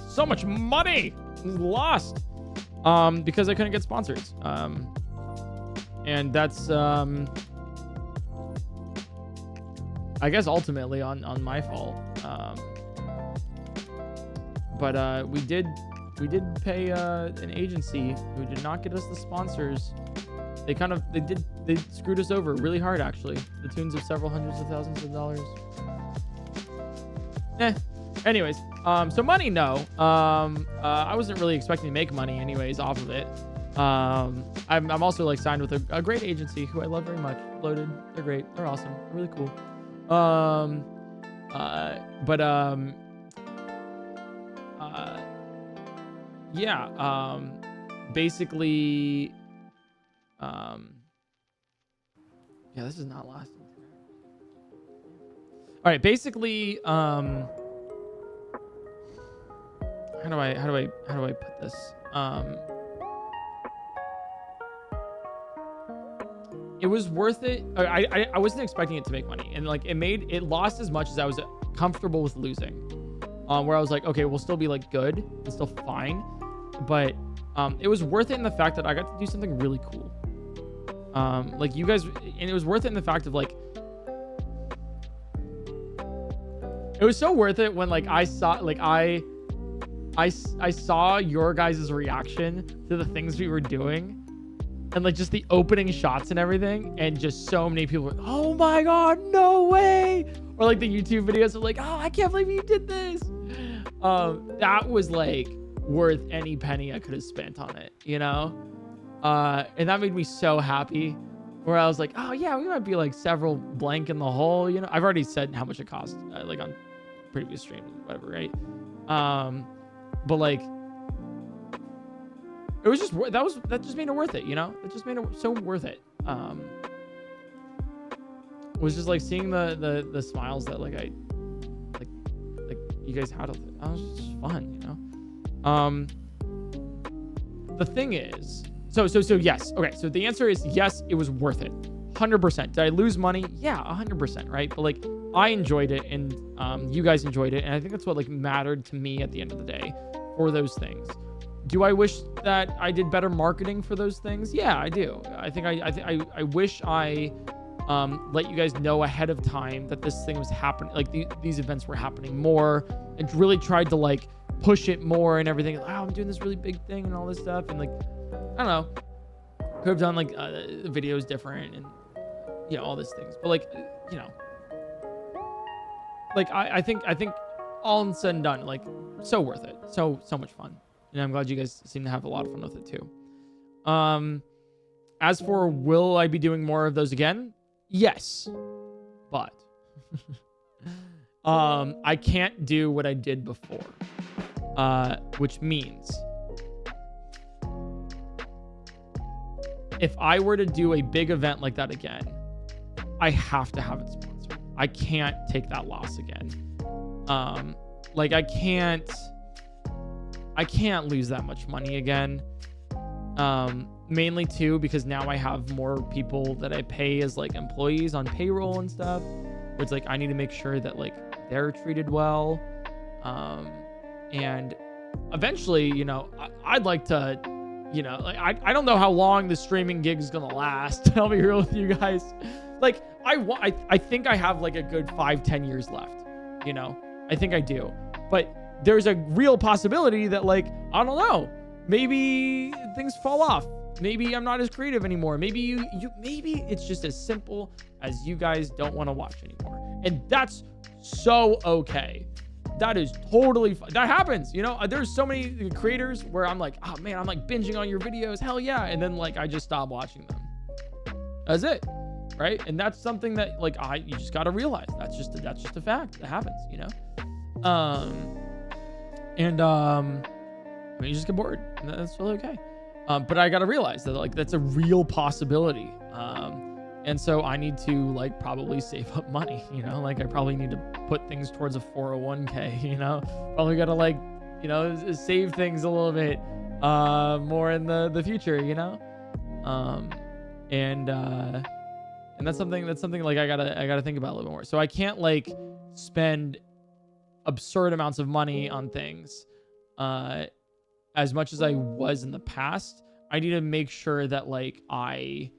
So much money lost because I couldn't get sponsors. And that's I guess ultimately on my fault. But we did pay an agency who did not get us the sponsors. They screwed us over really hard, actually, the tunes of several hundreds of thousands of dollars. Anyways, so money, no. I wasn't really expecting to make money anyways off of it. I'm also like signed with a great agency who I love very much. Loaded, they're great, they're awesome, they're really cool. Yeah, basically, yeah, this is not lasting. All right, basically, how do I put this? It was worth it. I wasn't expecting it to make money, and like it lost as much as I was comfortable with losing. Where I was like, okay, we'll still be like good and still fine, but it was worth it in the fact that I got to do something really cool. Like you guys, and it was worth it in the fact of like, it was so worth it when like I saw like I saw your guys' reaction to the things we were doing. And like just the opening shots and everything, and just so many people were, oh my god, no way! Or like the YouTube videos of like, oh, I can't believe you did this. That was like worth any penny I could have spent on it, you know? And that made me so happy. Where I was like, oh yeah, we might be like several blank in the hole, you know? I've already said how much it cost, like on previous streams, whatever, right? But like, it was just that just made it worth it, you know? It just made it so worth it. It was just like seeing the smiles that like you guys had. That was just fun, you know? The thing is, so yes, okay. So the answer is yes, it was worth it, 100%. Did I lose money? Yeah, 100%, right? But like I enjoyed it, and you guys enjoyed it, and I think that's what like mattered to me at the end of the day for those things. Do I wish that I did better marketing for those things? Yeah, I do. I think I wish I let you guys know ahead of time that this thing was happening, like these events were happening more, and really tried to like push it more and everything. Like, oh, I'm doing this really big thing and all this stuff, and like, I don't know, could have done like videos different and all these things. But like, like I think all said and done, like, so worth it, so much fun. And I'm glad you guys seem to have a lot of fun with it too. As for will I be doing more of those again? Yes, but I can't do what I did before, which means if I were to do a big event like that again, I have to have it sponsored. I can't take that loss again. Like I can't lose that much money again. Mainly too, because now I have more people that I pay as like employees on payroll and stuff. Where it's like, I need to make sure that like they're treated well. And eventually, I'd like to, like, I don't know how long the streaming gig is going to last. I'll be real with you guys. Like I think I have like a good 5-10 years left, I think I do, but there's a real possibility that like, I don't know, maybe things fall off. Maybe I'm not as creative anymore. Maybe maybe it's just as simple as you guys don't want to watch anymore. And that's so okay. That is totally fine. That happens. There's so many creators where I'm like, oh man, I'm like binging on your videos. Hell yeah. And then like, I just stop watching them. That's it. Right. And that's something that like, you just got to realize that's just a fact that happens, I mean, you just get bored, and that's really okay. But I got to realize that like, that's a real possibility. And so I need to like probably save up money, like I probably need to put things towards a 401k, probably got to like, save things a little bit, more in the future, and that's something like I gotta think about a little more. So I can't like spend absurd amounts of money on things, as much as I was in the past. I need to make sure that like I,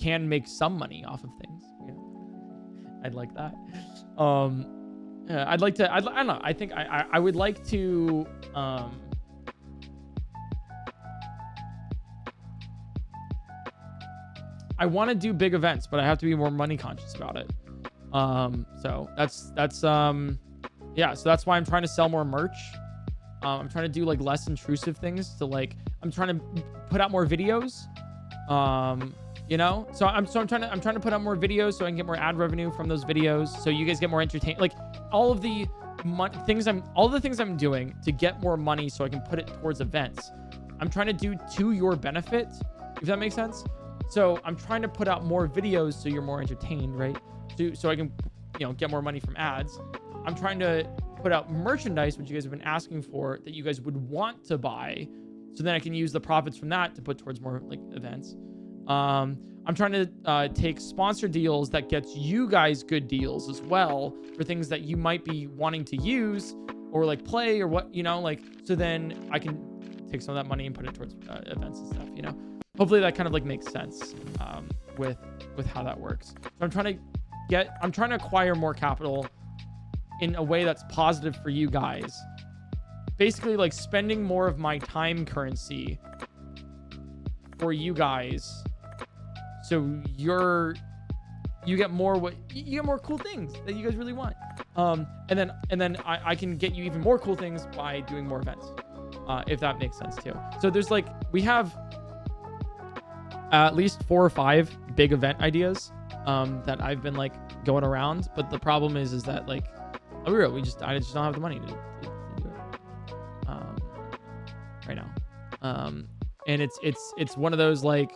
can make some money off of things. I'd like that. I'd like to, I don't know. I think I would like to, I want to do big events, but I have to be more money conscious about it. So that's yeah, so that's why I'm trying to sell more merch. I'm trying to do like less intrusive things to like, I'm trying to put out more videos. So I'm trying to put out more videos so I can get more ad revenue from those videos. So you guys get more entertained. Like all the things I'm doing to get more money so I can put it towards events. I'm trying to do to your benefit, if that makes sense. So I'm trying to put out more videos so you're more entertained, right? So I can, get more money from ads. I'm trying to put out merchandise, which you guys have been asking for, that you guys would want to buy. So then I can use the profits from that to put towards more like events. I'm trying to take sponsor deals that gets you guys good deals as well for things that you might be wanting to use or like play or what, so then I can take some of that money and put it towards events and stuff, Hopefully that kind of like makes sense with how that works. So I'm trying to acquire more capital in a way that's positive for you guys. Basically like spending more of my time currency for you guys. So you get more cool things that you guys really want. And then I can get you even more cool things by doing more events. If that makes sense too. So there's like, we have at least 4 or 5 big event ideas that I've been like going around, but the problem is that like, I just don't have the money to do it right now. And it's one of those like,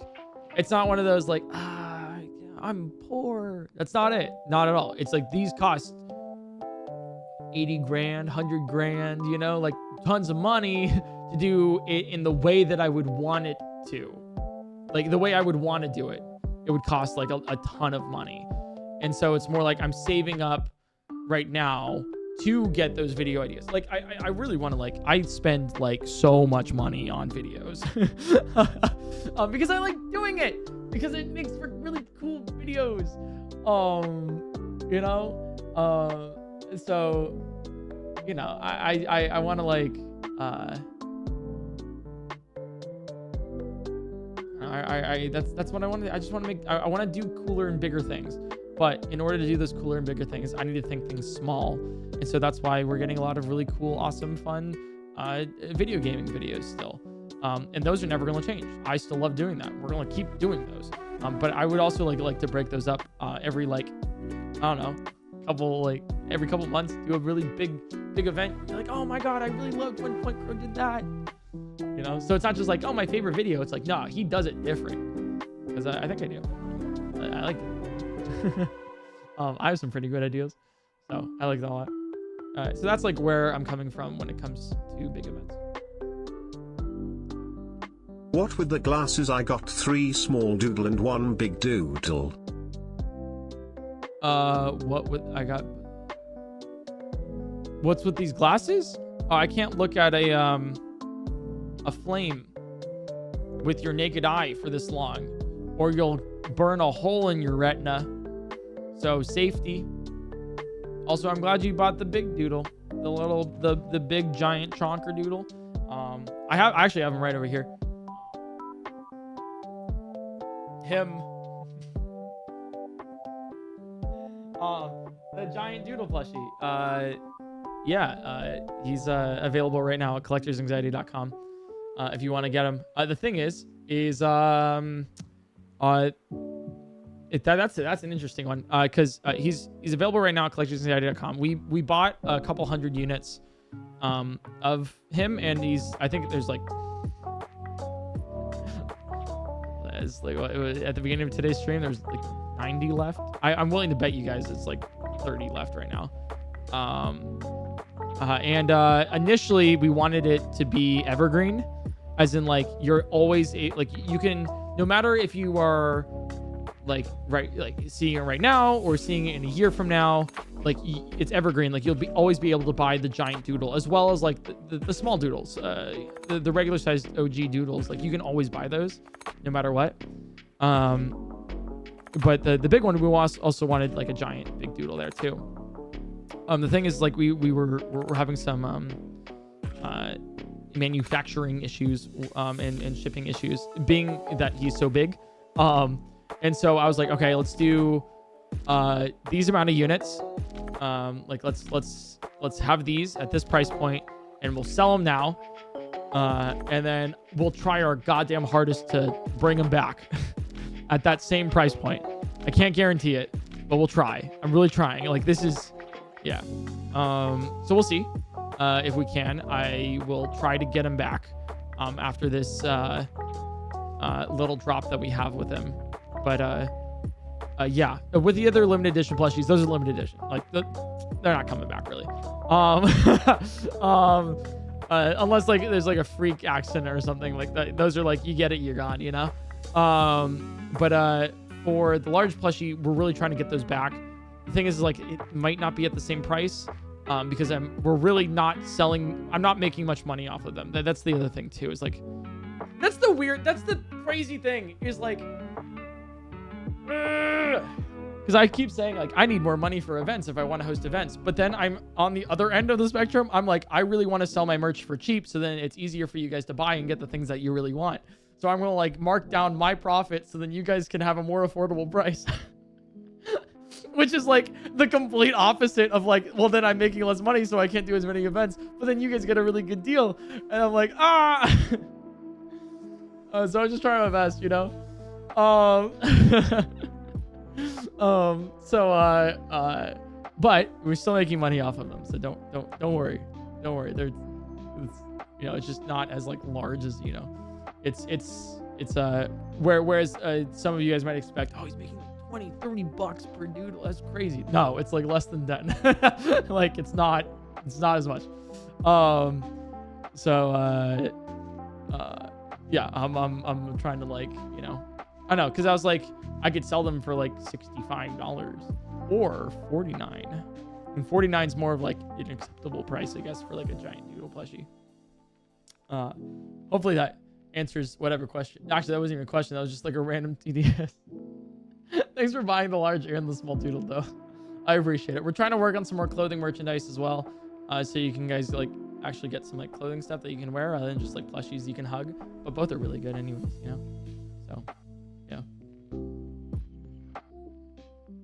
it's not one of those like, I'm poor. That's not it. Not at all. It's like these cost 80 grand, 100 grand, like tons of money to do it in the way that I would want it to. Like the way I would want to do it, it would cost like a ton of money. And so it's more like I'm saving up right now to get those video ideas. Like I really want to, like, I spend like so much money on videos because I like doing it, because it makes for really cool videos. You know, so, you know, I want to, like, that's what I want to. I just want to make. I want to do cooler and bigger things. But in order to do those cooler and bigger things, I need to think things small. And so that's why we're getting a lot of really cool, awesome, fun video gaming videos still. And those are never going to change. I still love doing that. We're going to keep doing those. But I would also like to break those up every, like, I don't know, every couple months, do a really big event. You're like, oh my God, I really loved when PointCrow did that. You know, so it's not just like, oh, my favorite video. It's like, no, he does it different. Because I think I do. I like it. I have some pretty good ideas, so I like that a lot. So that's like where I'm coming from when it comes to big events. What with the glasses? I got 3 small doodle and 1 big doodle. What's with these glasses? Oh, I can't look at a flame with your naked eye for this long, or you'll burn a hole in your retina. So safety. Also, I'm glad you bought the big doodle, the big giant chonker doodle. I actually have him right over here. Him. The giant doodle plushie. He's available right now at collectorsanxiety.com. If you want to get him. The thing is that's an interesting one, because he's available right now at collectorsanxiety.com. We bought a couple hundred units of him, and I think there's like at the beginning of today's stream there's like 90 left. I'm willing to bet you guys it's like 30 left right now. Initially we wanted it to be evergreen, as in like you're always like you can, no matter if you are like seeing it right now or seeing it in a year from now, like it's evergreen. Like you'll always be able to buy the giant doodle, as well as like the small doodles, the regular sized OG doodles. Like you can always buy those no matter what. But the big one, we also wanted like a giant big doodle there too. The thing is, like we're having some manufacturing issues and shipping issues, being that he's so big. And so I was like, okay, let's do these amount of units. Like let's have these at this price point, and we'll sell them now. And then we'll try our goddamn hardest to bring them back at that same price point. I can't guarantee it, but we'll try. I'm really trying. Like this is, yeah. So we'll see if we can. I will try to get him back after this little drop that we have with him. But yeah, with the other limited edition plushies, those are limited edition. Like they're not coming back really. Unless like there's like a freak accident or something like that. Those are like, you get it, you're gone, you know? But for the large plushie, we're really trying to get those back. The thing is like, it might not be at the same price because we're really not selling. I'm not making much money off of them. That's the other thing too, is like, that's the crazy thing is like, because I keep saying like I need more money for events if I want to host events, but then I'm on the other end of the spectrum. I'm like, I really want to sell my merch for cheap, so then it's easier for you guys to buy and get the things that you really want. So I'm gonna like mark down my profit so then you guys can have a more affordable price. Which is like the complete opposite of like, well, then I'm making less money so I can't do as many events, but then you guys get a really good deal, and I'm like, so I'm just trying my best, you know. But we're still making money off of them, so don't worry. They're, you know, it's just not as like large as, you know, whereas some of you guys might expect, oh, he's making like $20-$30 per doodle, that's crazy. No, it's like less than 10. Like it's not as much. Yeah, I'm trying to like, you know, I know, because I was like, I could sell them for like $65 or $49. And 49 is more of like an acceptable price, I guess, for like a giant doodle plushie. Hopefully that answers whatever question. Actually, that wasn't even a question. That was just like a random TDS. Thanks for buying the large and the small doodle, though. I appreciate it. We're trying to work on some more clothing merchandise as well, so you can guys like actually get some like clothing stuff that you can wear rather than just like plushies you can hug. But both are really good, anyways. You know. So, yeah.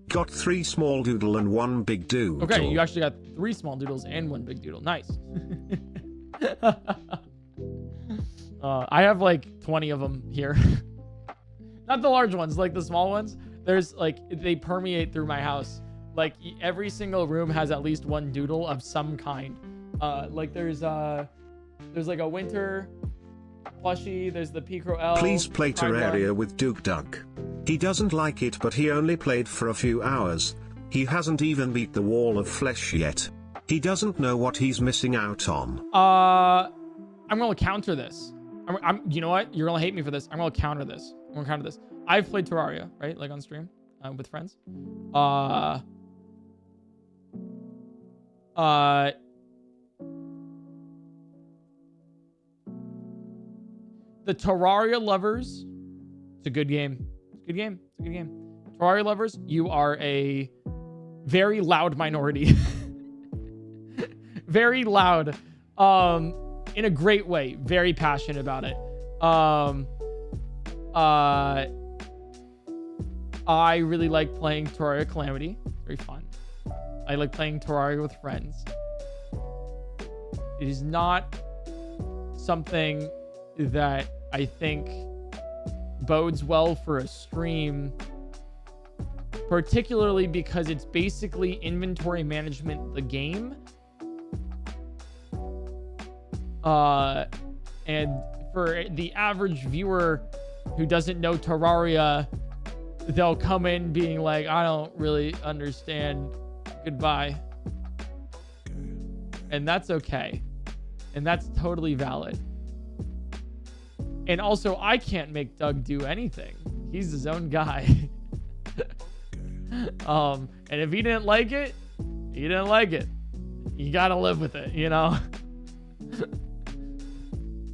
Got 3 small doodle and 1 big doodle. Okay, you actually got 3 small doodles and 1 big doodle. Nice. I have like 20 of them here. Not the large ones, like the small ones. There's like, they permeate through my house. Like every single room has at least 1 doodle of some kind. Like there's like a winter plushie. There's the PointCrow L. Please play Terraria with Duke Duck. He doesn't like it, but he only played for a few hours. He hasn't even beat the wall of flesh yet. He doesn't know what he's missing out on. I'm gonna counter this. You know what? You're gonna hate me for this. I'm gonna counter this. I've played Terraria, right? Like on stream, with friends. The Terraria lovers, it's a good game. Terraria lovers, you are a very loud minority. Very loud. In a great way. Very passionate about it. I really like playing Terraria Calamity. Very fun. I like playing Terraria with friends. It is not something that I think bodes well for a stream, particularly because it's basically inventory management, the game. And for the average viewer who doesn't know Terraria, they'll come in being like, I don't really understand. Goodbye. And that's okay. And that's totally valid. And also, I can't make Doug do anything. He's his own guy. And if he didn't like it, he didn't like it. You gotta live with it, you know?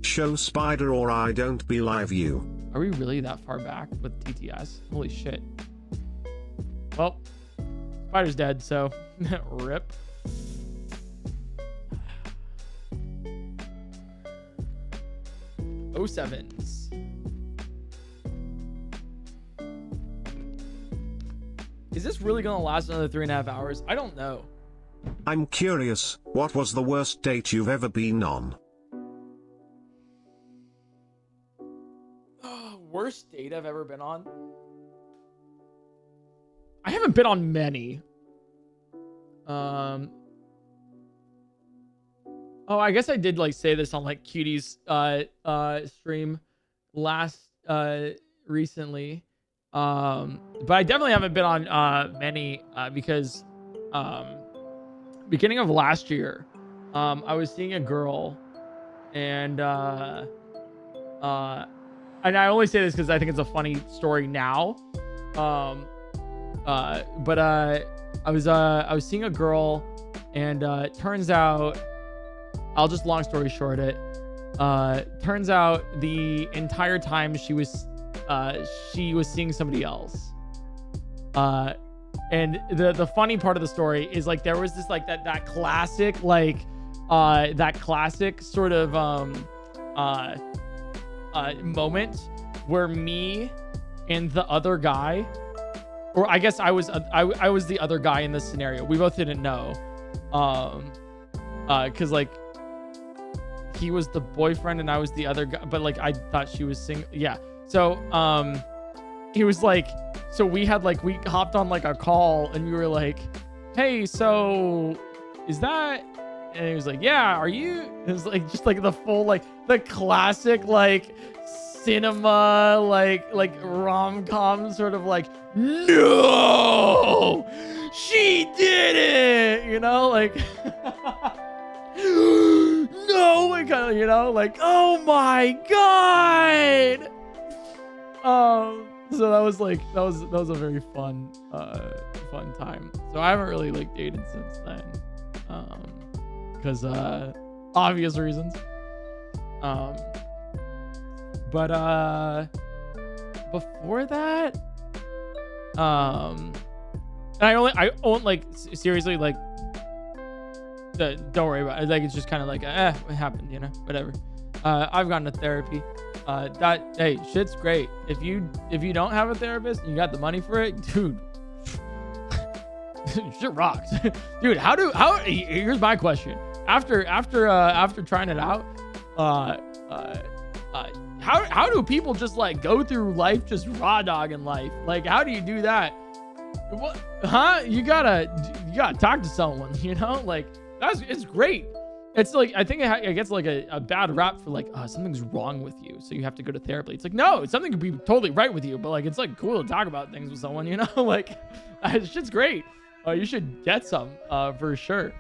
Show Spider or I don't be live you. Are we really that far back with TTS? Holy shit. Well, Spider's dead, so rip. '07s. Is this really gonna last another 3.5 hours? I don't know. I'm curious, what was the worst date you've ever been on? Worst date I've ever been on? I haven't been on many. Oh, I guess I did like say this on like Cutie's stream last recently. But I definitely haven't been on many because beginning of last year, I was seeing a girl and I only say this because I think it's a funny story now. But I was seeing a girl, and it turns out, I'll just long story short it. Turns out the entire time she was seeing somebody else. And the funny part of the story is like there was this like that classic sort of moment where me and the other guy, or I guess I was the other guy in this scenario. We both didn't know, because like he was the boyfriend and I was the other guy, but like I thought she was single. Yeah. So he was like, so we hopped on like a call and we were like, hey, so is that? And he was like, yeah, are you? It was like just like the full like the classic like cinema like rom-com sort of like, no, she did it, you know, like no, kind of, you know, like, oh my god. So that was a very fun time. So I haven't really like dated since then, because obvious reasons. But before that, and I won't like seriously like. Don't worry about it. Like it's just kind of like, it happened, you know, whatever. I've gotten to therapy. Hey, shit's great. If you don't have a therapist and you got the money for it, dude, shit rocks. Dude, here's my question. After trying it out, how do people just like go through life just raw dogging life? Like, how do you do that? What? Huh? You gotta talk to someone, you know? Like, it's great. It's like, I think it gets like a bad rap for like, something's wrong with you, so you have to go to therapy. It's like, no, something could be totally right with you, but like, it's like cool to talk about things with someone, you know? Like, shit's great. You should get some, for sure.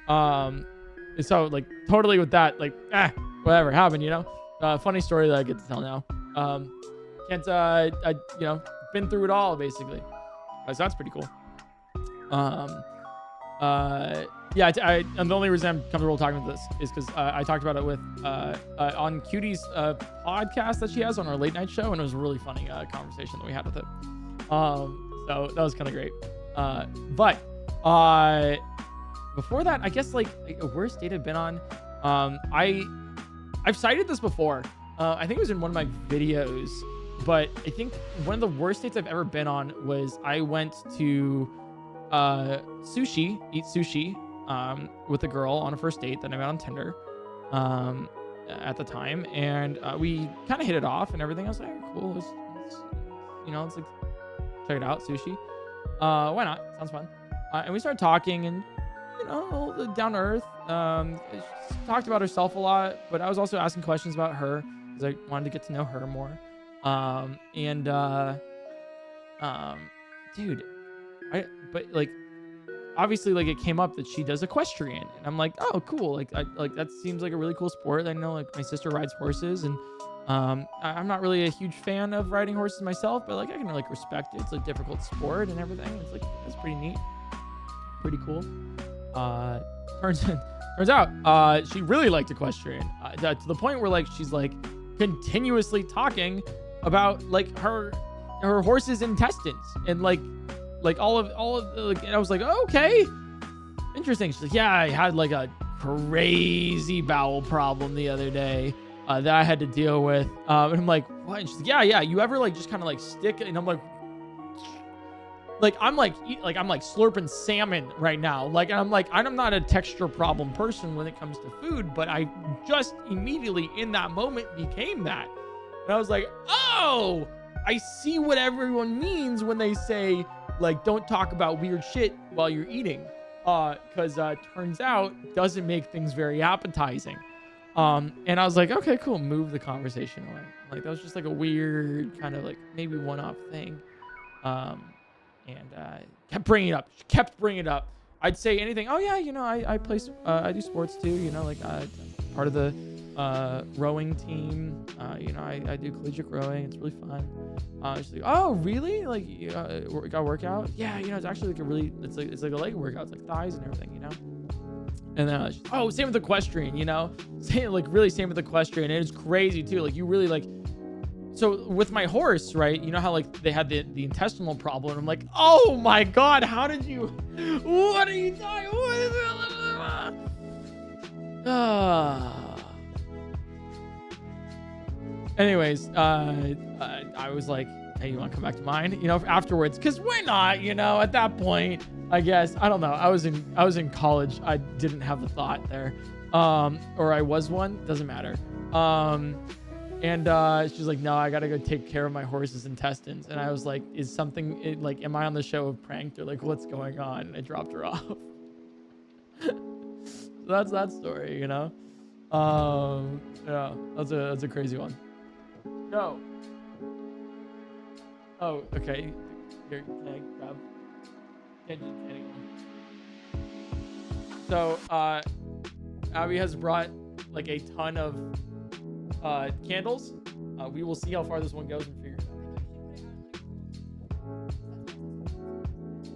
So like, totally with that, like, whatever happened, you know? Funny story that I get to tell now. I you know, been through it all basically. So that's pretty cool. Yeah, and the only reason I'm comfortable talking about this is because I talked about it with on Cutie's podcast that she has on our late night show, and it was a really funny conversation that we had with it. So that was kind of great. But before that, I guess like a worst date I've been on. I've cited this before. I think it was in one of my videos, but I think one of the worst dates I've ever been on was I went to eat sushi with a girl on a first date that I met on Tinder at the time, and we kind of hit it off and everything. I was like, cool, let's like check it out, sushi. Why not? Sounds fun. And we started talking, and you know, down to earth. She talked about herself a lot, but I was also asking questions about her because I wanted to get to know her more. Dude, but like, obviously, like, it came up that she does equestrian, and I'm like, oh, cool. Like, that seems like a really cool sport. I know, like, my sister rides horses, and I'm not really a huge fan of riding horses myself, but like, I can like respect it. It's a difficult sport and everything. It's like, that's pretty neat, pretty cool. Turns out, she really liked equestrian, to the point where like she's like continuously talking about like her horse's intestines and like all of like, and I was like, oh, okay, interesting. She's like, yeah, I had like a crazy bowel problem the other day that I had to deal with, and I'm like, what? And she's like, yeah, you ever like just kind of like stick, and I'm like I'm slurping salmon right now, like, and I'm like, I'm not a texture problem person when it comes to food, but I just immediately in that moment became that, and I was like, oh, I see what everyone means when they say like, don't talk about weird shit while you're eating, because turns out doesn't make things very appetizing. And I was like, okay, cool, move the conversation away. Like, that was just like a weird kind of like maybe one-off thing. And kept bringing it up. I'd say anything. Oh yeah, you know, I play, I do sports too. You know, like part of the rowing team. You know, I do collegiate rowing. It's really fun. She's like, oh really? Like, you got a workout? Yeah, you know, it's actually like it's like a leg workout. It's like thighs and everything, you know. And then she's, oh, same with equestrian, you know, same with equestrian. And it's crazy too. Like, you really like. So with my horse, right? You know how like they had the intestinal problem. And I'm like, oh my god, how did you? What are you talking? Anyways, I was like, hey, you want to come back to mine? You know, afterwards, because why not? You know, at that point, I guess, I don't know. I was in college. I didn't have the thought there, or I was one. Doesn't matter. And she's like, no, I gotta go take care of my horse's intestines. And I was like, is something like, am I on the show of Pranked, or like, what's going on? And I dropped her off. So that's that story, you know. Yeah, that's a crazy one. No. Oh, okay. Here, can I grab? So, Abby has brought like a ton of candles. We will see how far this one goes and figure it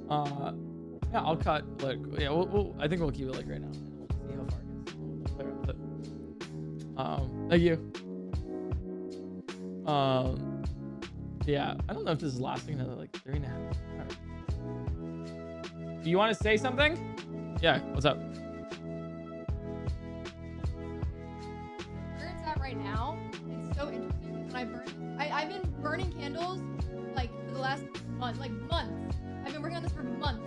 out. Yeah, I'll cut. Look, yeah, I think we'll keep it like right now. We'll see how far it gets. We'll play around with it. Thank you. Yeah, I don't know if this is lasting another like 3.5 hours. Do you want to say something? Yeah, what's up? Where it's at right now, it's so interesting. When I've been burning candles like for the last month, like months. I've been working on this for months.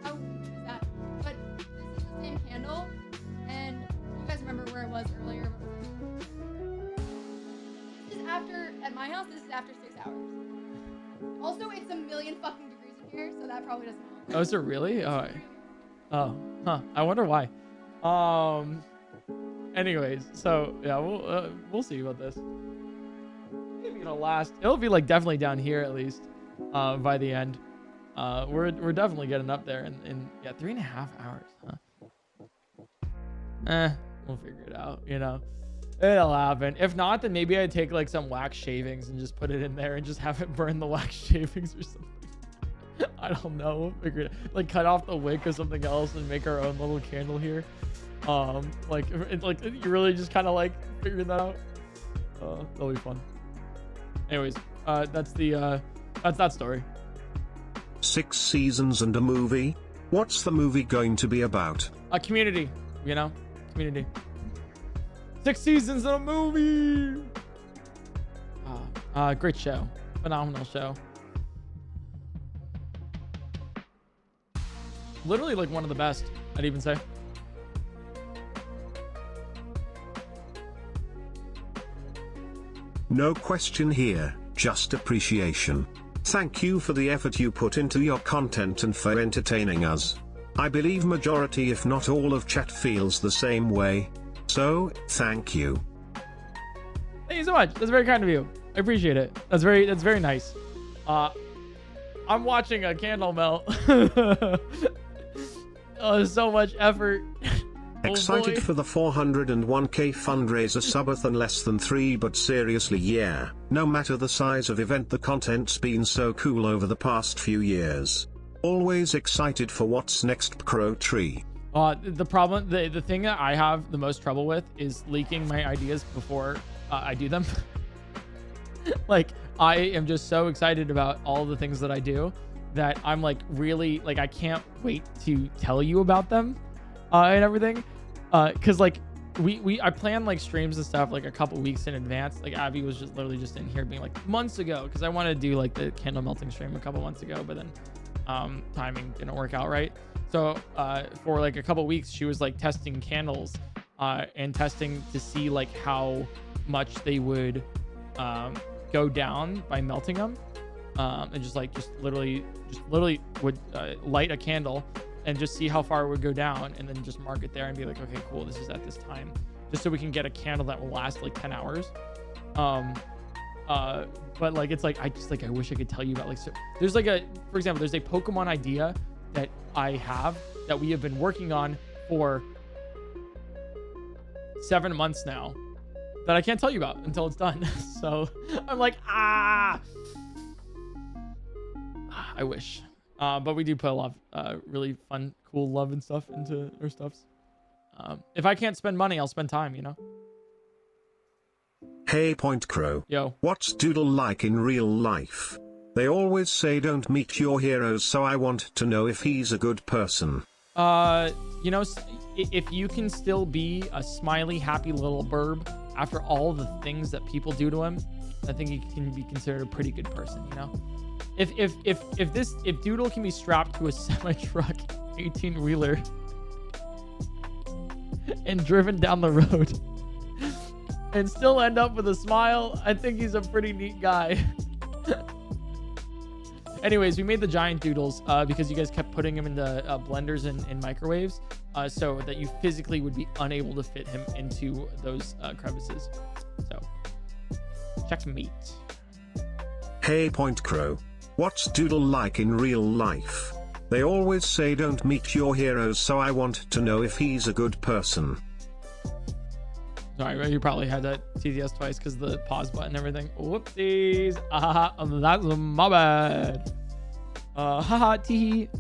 How is that? But this is the same candle, and you guys remember where it was earlier. This is after, at my house, this is after 6 hours. Also, it's 1,000,000 fucking degrees in here, so that probably doesn't help. Oh, is it really? Oh, huh. I wonder why. Anyways, so yeah, we'll see about this. Maybe it'll last. It'll be like definitely down here at least by the end. We're definitely getting up there in yeah, 3.5 hours, huh? We'll figure it out, you know. It'll happen. If not, then maybe I'd take like some wax shavings and just put it in there and just have it burn the wax shavings or something. I don't know. We'll figure it out. Like cut off the wick or something else and make our own little candle here. Like you really just kind of like figuring that out. That'll be fun. Anyways, that's that story. 6 seasons and a movie? What's the movie going to be about? A community, you know? Community. 6 seasons and a movie! Great show. Phenomenal show. Literally like one of the best, I'd even say. No question here, just appreciation. Thank you for the effort you put into your content and for entertaining us. I believe majority if not all of chat feels the same way. So, thank you. Thank you so much. That's very kind of you. I appreciate it. That's very nice. I'm watching a candle melt. Oh, so much effort. Excited for the 401k fundraiser subathon less than 3, but seriously, yeah, no matter the size of event, the content's been so cool over the past few years. Always excited for what's next, Crow Tree. The problem, the thing that I have the most trouble with is leaking my ideas before I do them. Like, I am just so excited about all the things that I do that I'm like really like I can't wait to tell you about them and everything. Cause like I plan like streams and stuff like a couple weeks in advance. Like Abby was just literally just in here being like months ago, because I wanted to do like the candle melting stream a couple months ago, but then timing didn't work out right. So for like a couple weeks she was like testing candles and testing to see like how much they would go down by melting them, and just literally would light a candle and just see how far it would go down, and then just mark it there and be like, okay, cool, this is at this time, just so we can get a candle that will last like 10 hours. But like it's like I wish I could tell you about, like, so there's like for example, there's a Pokemon idea that I have that we have been working on for 7 months now that I can't tell you about until it's done. So I'm like, I wish. But we do put a lot of really fun, cool love and stuff into our stuffs. If I can't spend money, I'll spend time, you know? Hey PointCrow. Yo. What's Doodle like in real life? They always say don't meet your heroes, so I want to know if he's a good person. You know, if you can still be a smiley, happy little burb after all the things that people do to him, I think he can be considered a pretty good person, you know? If Doodle can be strapped to a semi-truck 18-wheeler and driven down the road and still end up with a smile, I think he's a pretty neat guy. Anyways, we made the giant doodles because you guys kept putting him into blenders and microwaves, so that you physically would be unable to fit him into those crevices. So, checkmate. Hey PointCrow. What's Doodle like in real life? They always say don't meet your heroes, so I want to know if he's a good person. Sorry, you probably had that TTS twice because the pause button and everything. Whoopsies. That's my bad. Haha, tee.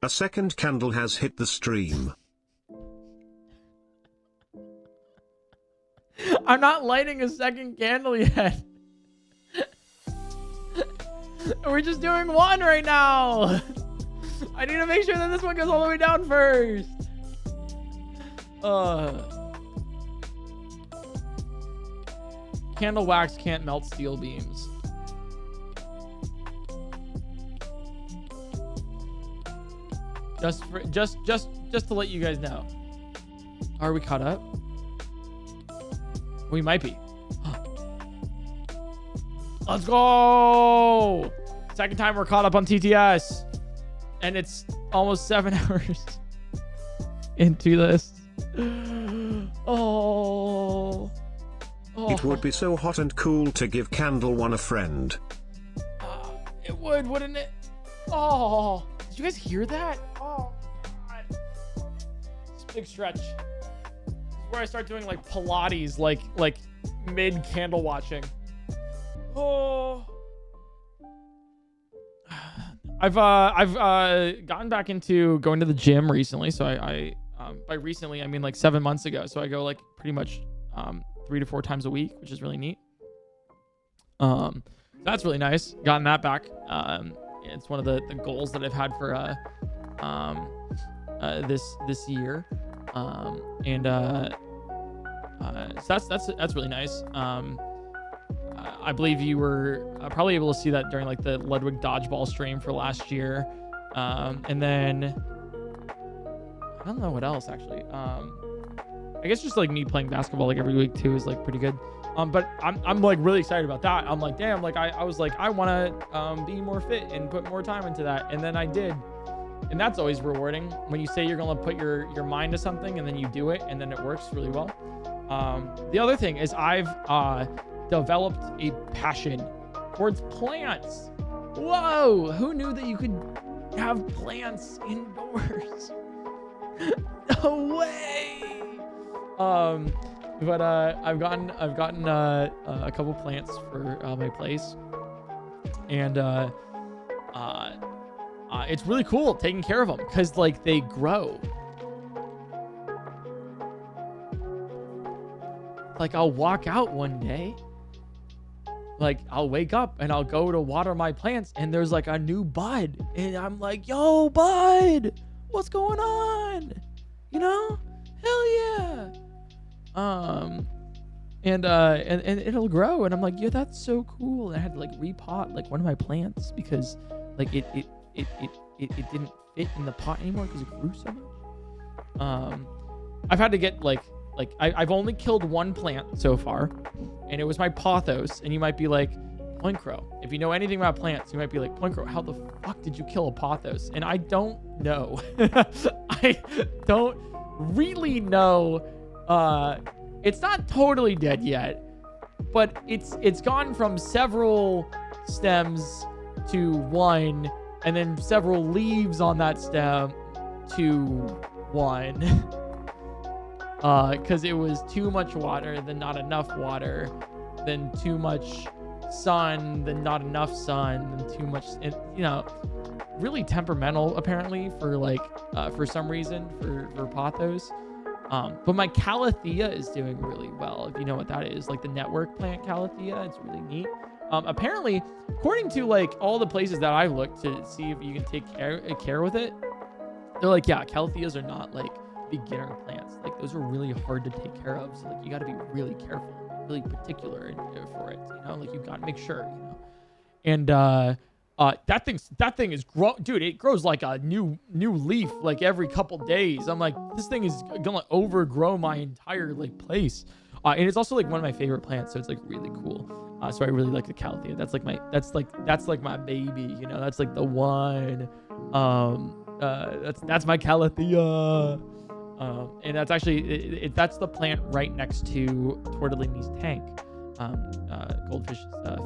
A second candle has hit the stream. I'm not lighting a second candle yet. We're just doing one right now. I need to make sure that this one goes all the way down first. Candle wax can't melt steel beams. Just to let you guys know. Are we caught up? We might be. Let's go! Second time we're caught up on TTS. And it's almost 7 hours into this. Oh. It would be so hot and cool to give Candle One a friend. It would, wouldn't it? Oh. Did you guys hear that? Oh, God. It's a big stretch. This is where I start doing like Pilates, like mid candle watching. Oh. I've gotten back into going to the gym recently. So I by recently I mean like 7 months ago. So I go like pretty much 3 to 4 times a week, which is really neat. That's really nice. Gotten that back. It's one of the goals that I've had for this year. So that's really nice. I believe you were probably able to see that during like the Ludwig dodgeball stream for last year. And then I don't know what else actually. I guess just like me playing basketball like every week too is like pretty good. But I'm like really excited about that. I'm like, damn, like I was like, I want to be more fit and put more time into that. And then I did. And that's always rewarding when you say you're going to put your mind to something and then you do it and then it works really well. The other thing is I've developed a passion towards plants. Whoa, who knew that you could have plants indoors? No way. But I've gotten a couple plants for my place, and it's really cool taking care of them because like they grow. Like I'll walk out one day, like I'll wake up and I'll go to water my plants and there's like a new bud and I'm like, yo bud, what's going on? You know, hell yeah. And it'll grow and I'm like, yeah, that's so cool. And I had to like repot like one of my plants because like it didn't fit in the pot anymore because it grew so much. I've had to get I've only killed one plant so far, and it was my pothos. And you might be like, PointCrow, if you know anything about plants, you might be like, PointCrow, how the fuck did you kill a pothos? And I don't know. I don't really know. It's not totally dead yet, but it's gone from several stems to one, and then several leaves on that stem to one. Because it was too much water, then not enough water, then too much sun, then not enough sun, then too much, you know, really temperamental apparently for like, for some reason for pothos. But my calathea is doing really well. If you know what that is, like the network plant calathea, it's really neat. Apparently, according to like all the places that I've looked to see if you can take care with it, they're like, yeah, calatheas are not like beginner plants. Like those are really hard to take care of. So like you got to be really careful, really particular for it. You know, like you got to make sure. You know, and that thing is dude. It grows like a new leaf like every couple days. I'm like, this thing is gonna overgrow my entire like place. And it's also like one of my favorite plants, so it's like really cool. So I really like the calathea. That's like my baby. You know, that's like the one. That's my calathea. And that's actually that's the plant right next to Tortellini's tank, goldfish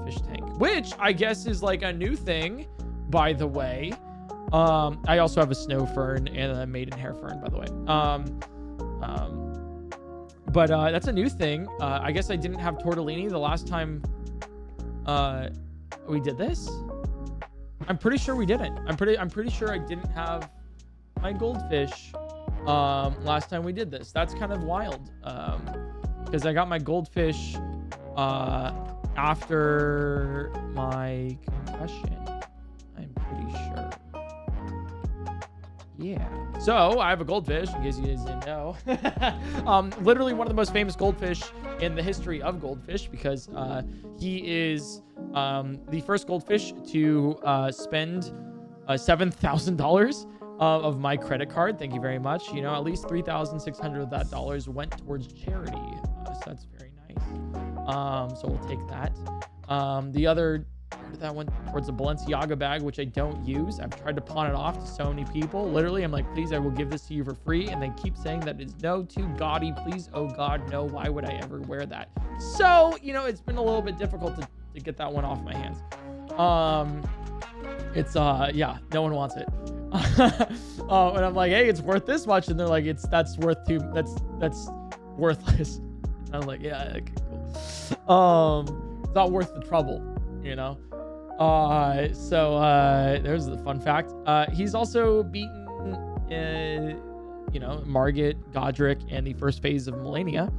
fish tank, which I guess is like a new thing, by the way. I also have a snow fern and a maidenhair fern, by the way. But that's a new thing. I guess I didn't have tortellini the last time we did this. I'm pretty sure we didn't. I'm pretty sure I didn't have my goldfish last time we did this. That's kind of wild. Because I got my goldfish after my concussion. I'm pretty sure. Yeah. So I have a goldfish, in case you guys didn't know. Literally one of the most famous goldfish in the history of goldfish, because he is the first goldfish to spend $7,000 of my credit card. Thank you very much. You know, at least $3,600 of that dollars went towards charity. So that's very nice. So we'll take that. The other part of that went towards the Balenciaga bag, which I don't use. I've tried to pawn it off to so many people. Literally, I'm like, please, I will give this to you for free. And they keep saying that it's no, too gaudy. Please, oh God, no. Why would I ever wear that? So, you know, it's been a little bit difficult to get that one off my hands. It's yeah, no one wants it. And I'm like, hey, it's worth this much, and they're like, that's worthless. And I'm like, yeah, okay, cool. It's not worth the trouble, you know. So there's the fun fact. He's also beaten you know, Margit, Godric, and the first phase of Millennia,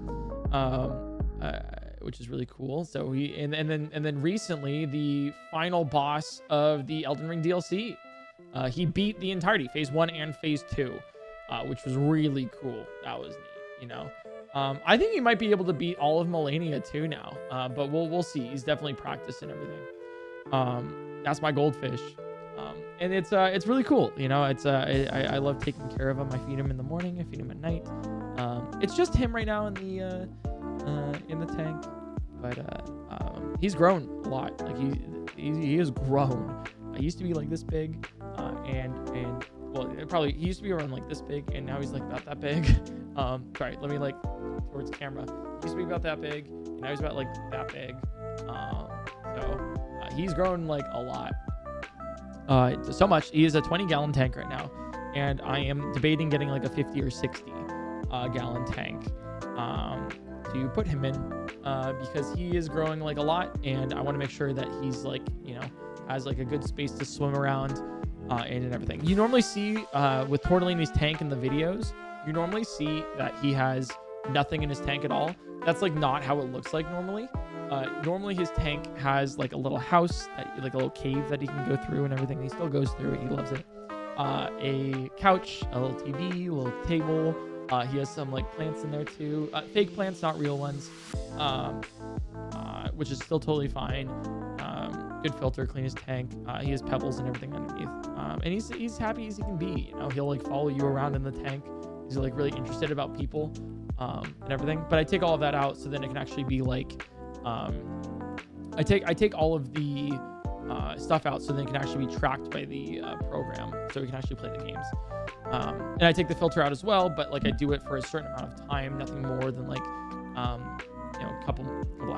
which is really cool. So he and then recently the final boss of the Elden Ring DLC. He beat the entirety, phase 1 and phase 2, which was really cool. That was neat, you know. I think he might be able to beat all of Millennia too now, but we'll see. He's definitely practiced and everything. That's my goldfish, and it's really cool, you know. It's I love taking care of him. I feed him in the morning, I feed him at night. It's just him right now in the tank, but he's grown a lot. Like he has grown. I used to be like this big, and well, he used to be around like this big, and now he's like about that big. Sorry, let me like towards camera. He used to be about that big, and now he's about like that big. So he's grown like a lot. So much. He is a 20-gallon tank right now, and I am debating getting like a 50 or 60 gallon tank to put him in, because he is growing like a lot, and I want to make sure that he's like, you know, has like a good space to swim around and everything. You normally see with Tortellini's tank in the videos, you normally see that he has nothing in his tank at all. That's like not how it looks like normally. Normally his tank has like a little house, like a little cave that he can go through and everything. He still goes through it. He loves it. A couch, a little TV, a little table. He has some like plants in there too. Fake plants, not real ones, which is still totally fine. Good filter, clean his tank. He has pebbles and everything underneath. And he's happy as he can be. You know, he'll like follow you around in the tank. He's like really interested about people and everything. But I take all of that out so then it can actually be like, I take all of the stuff out so then it can actually be tracked by the program, so we can actually play the games. And I take the filter out as well, but like I do it for a certain amount of time, nothing more than like you know, a couple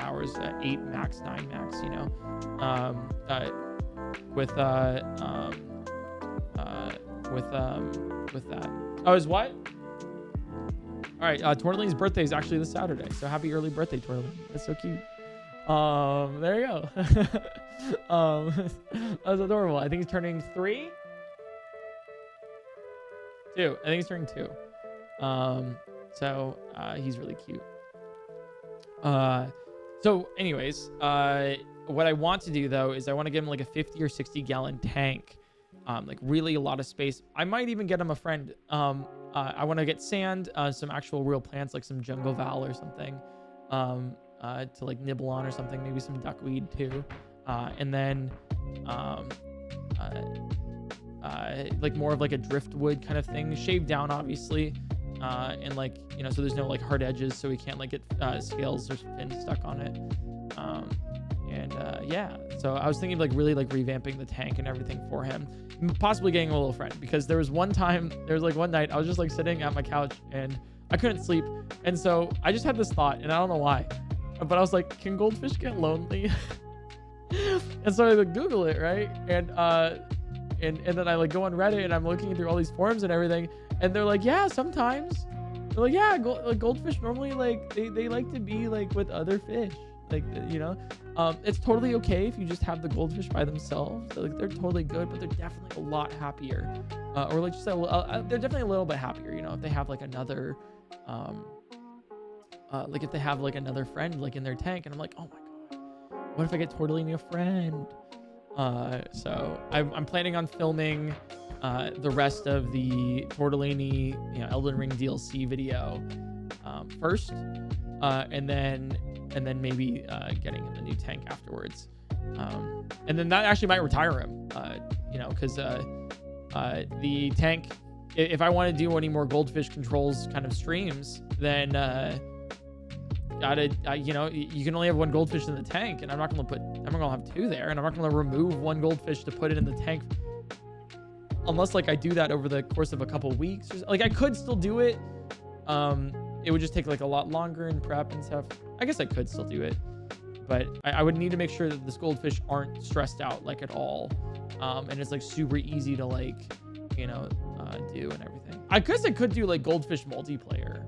hours, 8 max, 9 max, you know, with that. Oh, is what? All right, Tortellini's birthday is actually this Saturday, so happy early birthday, Tortellini. That's so cute. There you go. That's adorable. I think he's turning 3. 2. I think he's turning 2. So he's really cute. So anyways, what I want to do though is I want to give him like a 50 or 60 gallon tank, like really a lot of space. I might even get him a friend. I want to get sand, some actual real plants, like some jungle val or something, to like nibble on or something, maybe some duckweed too. And then, like more of like a driftwood kind of thing, shaved down obviously. And like, you know, so there's no like hard edges, so we can't like get scales or fins stuck on it. Yeah, so I was thinking of like really like revamping the tank and everything for him, possibly getting a little friend, because there was one night I was just like sitting at my couch and I couldn't sleep, and so I just had this thought, and I don't know why, but I was like, can goldfish get lonely? And so I like Google it, right? And then I like go on Reddit and I'm looking through all these forums and everything, and they're like, yeah, sometimes. They're like, yeah, goldfish normally like they like to be like with other fish. like, you know. It's totally okay if you just have the goldfish by themselves. Like, they're totally good, but they're definitely a lot happier. Or like you said, they're definitely a little bit happier, you know, if they have like another, like if they have like another friend like in their tank, and I'm like, oh my god, what if I get tortellini a friend? So I'm planning on filming the rest of the tortellini, you know, Elden Ring DLC video first, and then maybe getting him a new tank afterwards, and then that actually might retire him, you know, because the tank, if I want to do any more goldfish controls kind of streams, then you know, you can only have one goldfish in the tank, and I'm not gonna have two there, and I'm not gonna remove one goldfish to put it in the tank unless like I do that over the course of a couple weeks. Like, I could still do it. It would just take like a lot longer in prep and stuff. I guess I could still do it, but I would need to make sure that this goldfish aren't stressed out like at all, and it's like super easy to like, you know, do and everything. I guess I could do like goldfish multiplayer.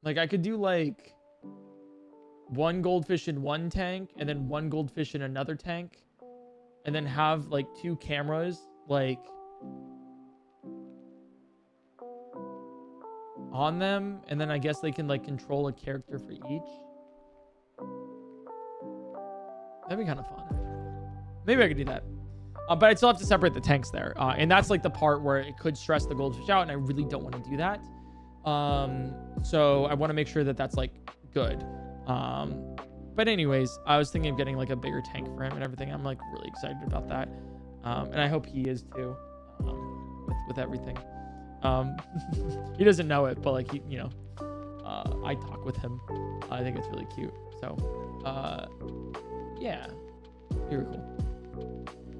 Like, I could do like one goldfish in one tank and then one goldfish in another tank, and then have like two cameras like on them, and then I guess they can like control a character for each. That'd be kind of fun. Maybe I could do that. But I'd still have to separate the tanks there. And that's like the part where it could stress the goldfish out, and I really don't want to do that. So I want to make sure that that's like good. But anyways, I was thinking of getting like a bigger tank for him and everything. I'm like really excited about that. And I hope he is too, with everything. He doesn't know it, but like, he, you know, I talk with him. I think it's really cute. So, yeah, very cool.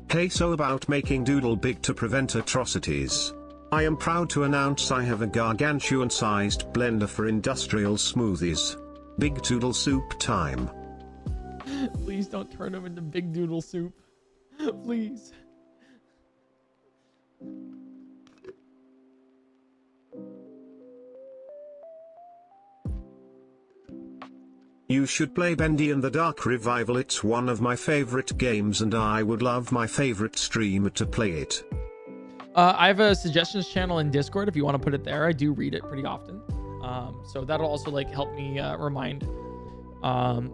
Hey, so about making Doodle big to prevent atrocities. I am proud to announce I have a gargantuan-sized blender for industrial smoothies. Big Doodle soup time. Please don't turn him into Big Doodle soup. Please. You should play Bendy and the Dark Revival. It's one of my favorite games, and I would love my favorite streamer to play it. I have a suggestions channel in Discord if you want to put it there. I do read it pretty often. So that'll also like help me remind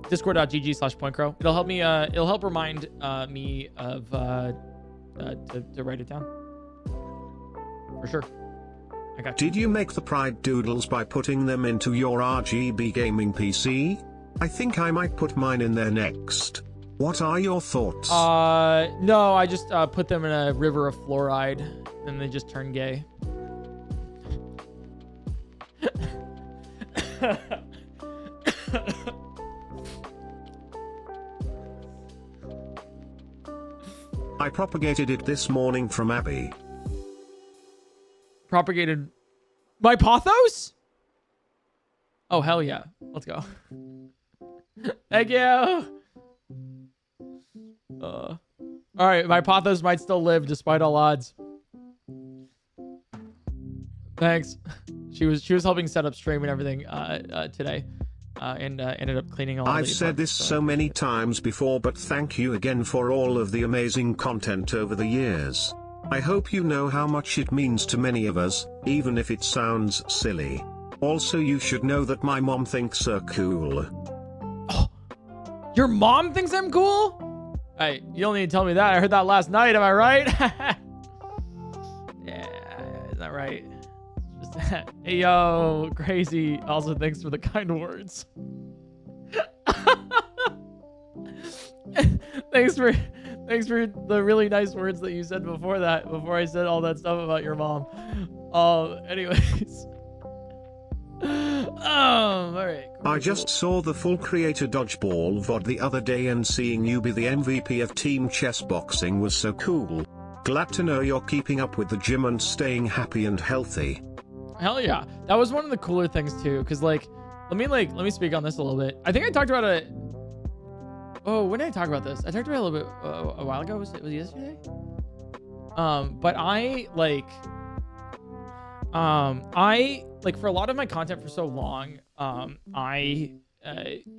discord.gg/PointCrow. It'll help me it'll help remind me of to write it down. For sure. I got you. Did you make the Pride Doodles by putting them into your RGB gaming PC? I think I might put mine in there next. What are your thoughts? No, I just put them in a river of fluoride, and they just turn gay. I propagated it this morning from Abby. Propagated my pothos? Oh, hell yeah. Let's go. Thank you. All right, my pothos might still live despite all odds. Thanks. She was helping set up stream and everything today, and ended up cleaning all. I've said this so many times before, but thank you again for all of the amazing content over the years. I hope you know how much it means to many of us, even if it sounds silly. Also, you should know that my mom thinks you're cool. Oh, your mom thinks I'm cool? Hey, you don't need to tell me that. I heard that last night. Am I right? Yeah, is that right? Just, hey, yo, crazy. Also, thanks for the kind words. Thanks for the really nice words that you said before that. Before I said all that stuff about your mom. Anyways. All right. Cool, I just saw the full creator dodgeball VOD the other day, and seeing you be the MVP of Team Chessboxing was so cool. Glad to know you're keeping up with the gym and staying happy and healthy. Hell yeah. That was one of the cooler things too, because like let me speak on this a little bit. I think I talked about it. Oh, when did I talk about this? I talked about it a little bit a while ago. Was it yesterday? But I like for a lot of my content for so long, I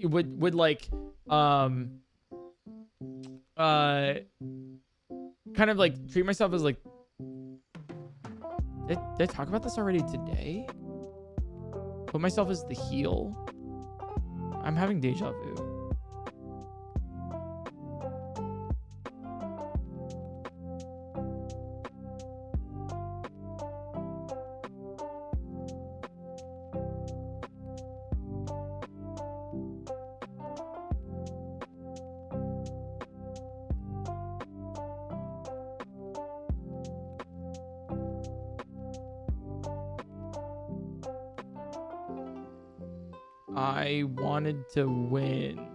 would like kind of like treat myself as like did I talk about this already today? Put myself as the heel. I'm having deja vu. I wanted to win.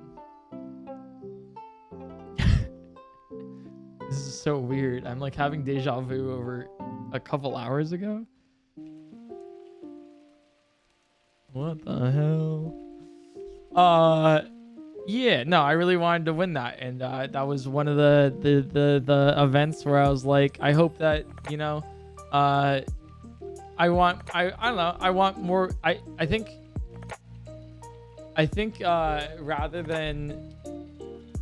This is so weird. I'm like having deja vu over a couple hours ago. What the hell? Yeah, no, I really wanted to win that, and that was one of the events where I was like, I hope that, you know, I don't know, I want more. I think rather than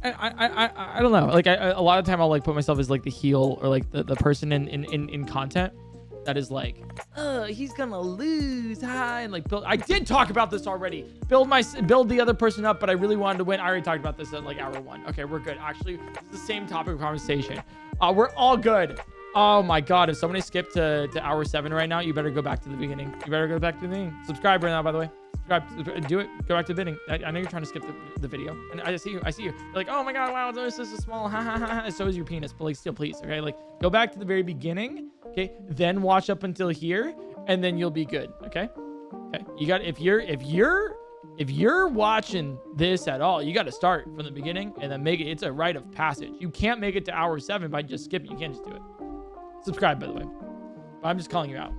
I don't know, like a lot of time I'll like put myself as like the heel or like the person in content that is like, oh, he's gonna lose, and like build. I did talk about this already. Build the other person up, but I really wanted to win. I already talked about this at like hour 1. Okay, we're good. Actually, it's the same topic of conversation. We're all good. Oh my god, if somebody skipped to hour 7 right now, you better go back to the beginning. You better go back to the beginning. Subscribe right now, by the way. Subscribe, do it. Go back to the bidding. I know you're trying to skip the video, and I see you. You're like, oh my god, wow, this is small. Ha ha ha. So is your penis, but like still, please, okay? Like go back to the very beginning, okay? Then watch up until here, and then you'll be good, okay? Okay. You got if you're watching this at all, you got to start from the beginning and then make it. It's a rite of passage. You can't make it to hour 7 by just skipping. You can't just do it. Subscribe, by the way. I'm just calling you out.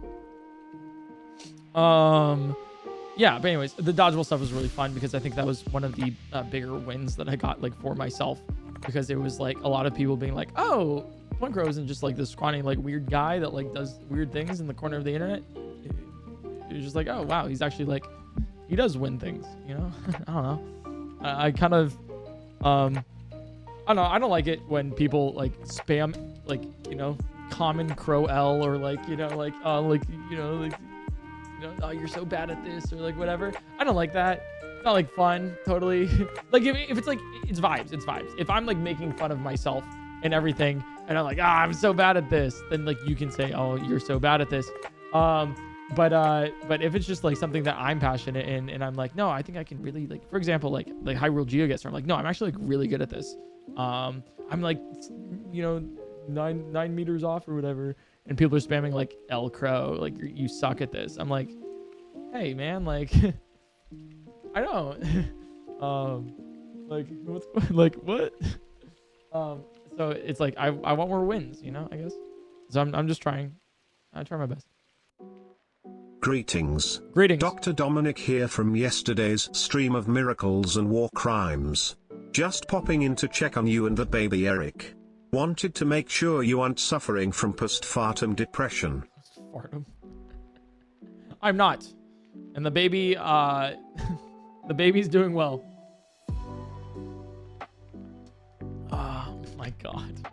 Yeah, but anyways, the dodgeball stuff was really fun because I think that was one of the bigger wins that I got like for myself, because it was like a lot of people being like, oh, PointCrow isn't just like this scrawny like weird guy that like does weird things in the corner of the internet. It was just like, oh wow, he's actually like, he does win things, you know. I don't know. I kind of I don't know, I don't like it when people like spam like, you know, common crow L or like, you know, like you know, like, oh, you're so bad at this or like whatever. I don't like that. It's not like fun. Totally. Like if it's like, it's vibes. If I'm like making fun of myself and everything and I'm like, I'm so bad at this, then like you can say, oh, you're so bad at this. But if it's just like something that I'm passionate in and I'm like, no, I think I can really like, for example, like Hyrule Geoguessr, I'm like, no, I'm actually like really good at this. I'm like, you know, 9 meters off or whatever. And people are spamming like L Crow, like you suck at this. I'm like, hey man, like I don't like what's like what? So it's like I want more wins, you know, I guess. So I'm just trying. I try my best. Greetings. Dr. Dominic here from yesterday's stream of miracles and war crimes. Just popping in to check on you and the baby Eric. Wanted to make sure you aren't suffering from postpartum depression. Postpartum? I'm not. And the baby, the baby's doing well. Oh my god.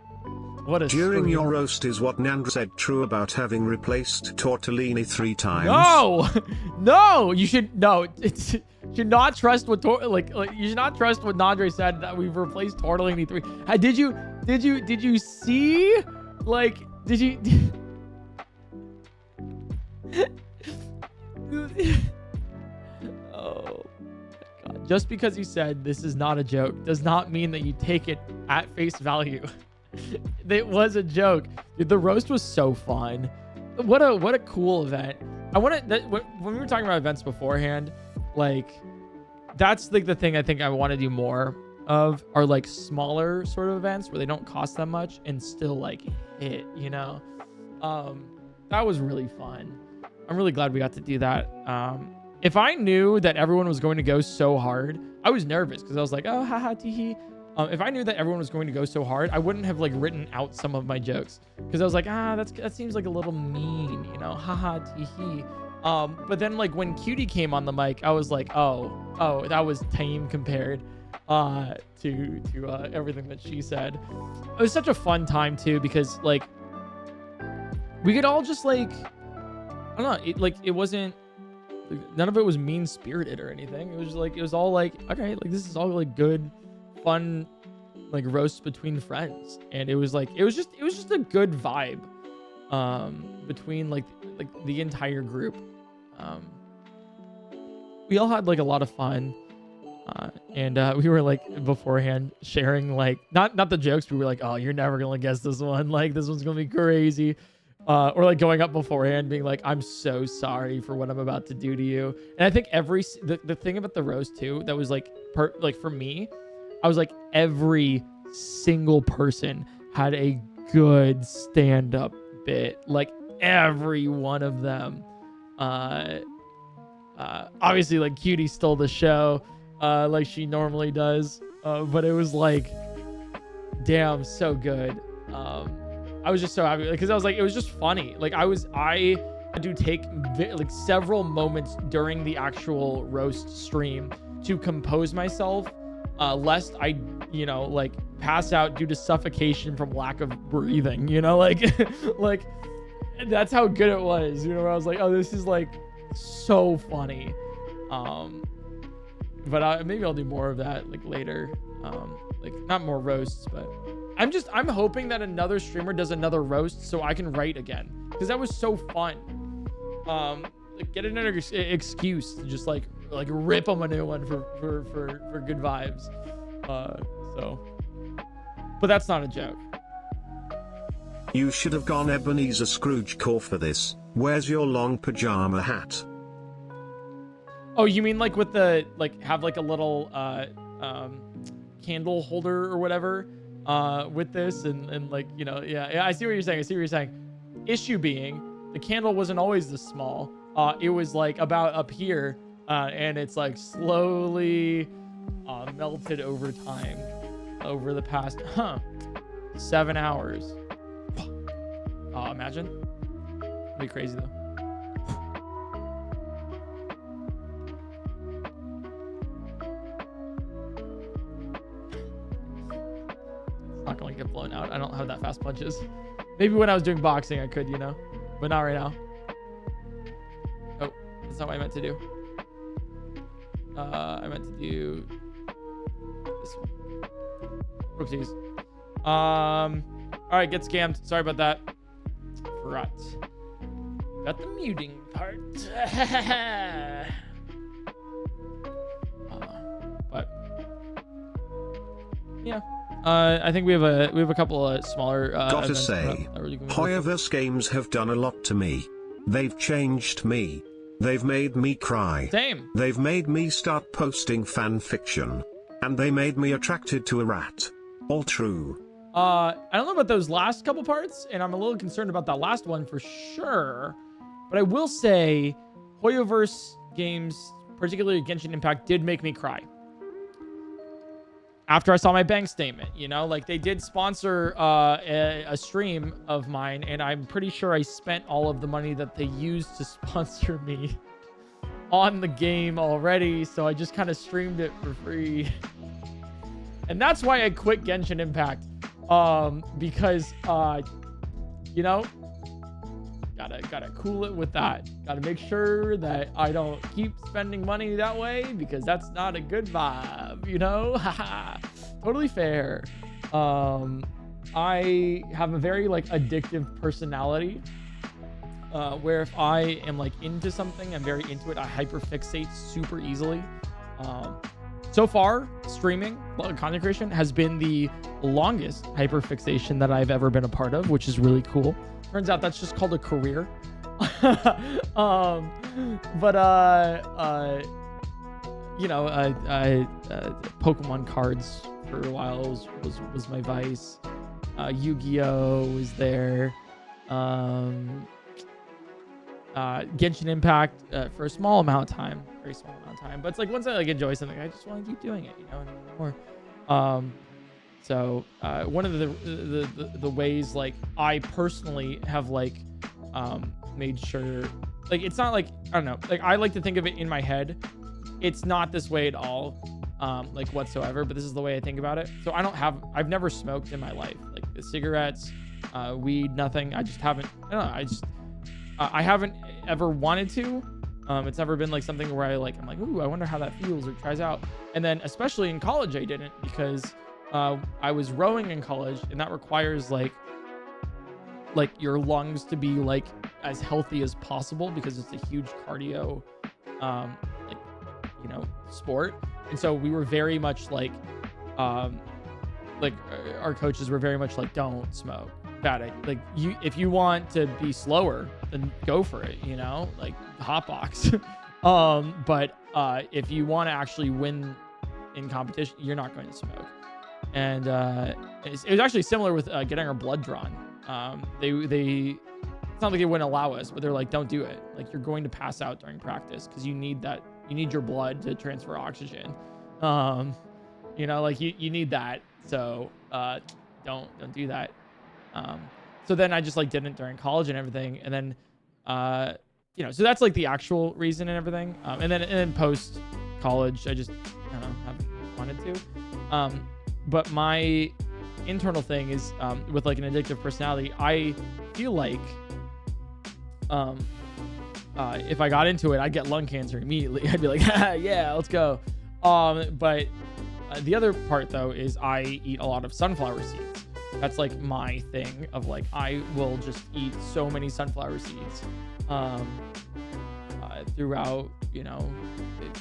What a During stream. your roast, is what Nandra said true about having replaced tortellini 3 times? No! No! You should, no. It's, should not trust what you should not trust what Nandre said that we've replaced tortellini 3. Did you see? Like, did you? Oh my god! Just because you said this is not a joke does not mean that you take it at face value. It was a joke. Dude, the roast was so fun. What a cool event. I want to, when we were talking about events beforehand, like that's like the thing I think I want to do more of, are like smaller sort of events where they don't cost that much and still like hit, you know. That was really fun. I'm really glad we got to do that. If I knew that everyone was going to go so hard, I was nervous because I was like, oh, haha, teehee. If I knew that everyone was going to go so hard, I wouldn't have like written out some of my jokes because I was like, that seems like a little mean, you know, haha, tee hee. But then like when Cutie came on the mic, I was like, oh, that was tame compared to everything that she said. It was such a fun time too because like we could all just like, I don't know, it wasn't, none of it was mean spirited or anything. It was just like, it was all like, okay, like this is all like good, fun, like roasts between friends. And it was just a good vibe between like the entire group. We all had like a lot of fun. And we were like beforehand sharing like not the jokes, but we were like, oh, you're never gonna guess this one, like this one's gonna be crazy, or like going up beforehand being like, I'm so sorry for what I'm about to do to you. And I think the thing about the roast too that was like for me, I was like, every single person had a good stand-up bit, like every one of them. Obviously like Cutie stole the show like she normally does, but it was like, damn, so good. I was just so happy because I was like, it was just funny. Like I had to take like several moments during the actual roast stream to compose myself, lest I, you know, like pass out due to suffocation from lack of breathing, you know, like like that's how good it was, you know, where I was like, oh, this is like so funny. But maybe I'll do more of that like later, like not more roasts, but I'm hoping that another streamer does another roast so I can write again, because that was so fun. Like get another excuse to just like rip them a new one for good vibes. But that's not a joke. You should have gone Ebenezer Scrooge core for this. Where's your long pajama hat? Oh, you mean like with the like have like a little candle holder or whatever with this and like, you know, yeah, I see what you're saying. Issue being, the candle wasn't always this small. It was like about up here, and it's like slowly melted over time, over the past 7 hours. Imagine. It'd be crazy though. Not gonna get blown out. I don't have that fast punches. Maybe when I was doing boxing I could, you know, but not right now. Oh, that's not what I meant to do. I meant to do this one. Oopsies. All right, get scammed. Sorry about that. Forgot. Got the muting part. But yeah. I think we have a couple of smaller Gotta say, Hoyoverse games have done a lot to me. They've changed me. They've made me cry. Same. They've made me start posting fan fiction. And they made me attracted to a rat. All true. I don't know about those last couple parts, and I'm a little concerned about that last one for sure. But I will say, Hoyoverse games, particularly Genshin Impact, did make me cry. After I saw my bank statement, you know, like they did sponsor a stream of mine, and I'm pretty sure I spent all of the money that they used to sponsor me on the game already. So I just kind of streamed it for free. And that's why I quit Genshin Impact. Because, you know, gotta cool it with that. Gotta make sure that I don't keep spending money that way, because that's not a good vibe, you know? Totally fair. I have a very like addictive personality, where if I am like into something, I'm very into it, I hyperfixate super easily. So far, streaming, content creation has been the longest hyperfixation that I've ever been a part of, which is really cool. Turns out that's just called a career. You know, Pokemon cards for a while was my vice. Yu-Gi-Oh was there. Genshin Impact for a small amount of time, very small amount of time. But it's like once I like enjoy something, I just want to keep doing it, you know, and more. So one of the ways like I personally have like made sure, like it's not like, I don't know, like I like to think of it in my head. It's not this way at all, like whatsoever, but this is the way I think about it. So I've never smoked in my life, like the cigarettes, weed, nothing. I just haven't, I don't know. I haven't ever wanted to. It's never been like something where I'm like, ooh, I wonder how that feels or tries out. And then especially in college, I didn't, because I was rowing in college, and that requires like your lungs to be like as healthy as possible, because it's a huge cardio, sport. And so we were very much like our coaches were very much like, don't smoke, bad. Like if you want to be slower, then go for it, like hotbox. But if you want to actually win in competition, you're not going to smoke. And it was actually similar with getting our blood drawn. It's not like they wouldn't allow us, but they're like, don't do it. Like, you're going to pass out during practice, because you need your blood to transfer oxygen. Like you need that. So don't do that. So then I just like didn't during college and everything. And then, so that's like the actual reason and everything. And then post college, I just, I don't know, haven't wanted to. But my internal thing is, with like an addictive personality, I feel like, if I got into it, I'd get lung cancer immediately. I'd be like, yeah, let's go. But the other part though is I eat a lot of sunflower seeds. That's like my thing of like, I will just eat so many sunflower seeds throughout,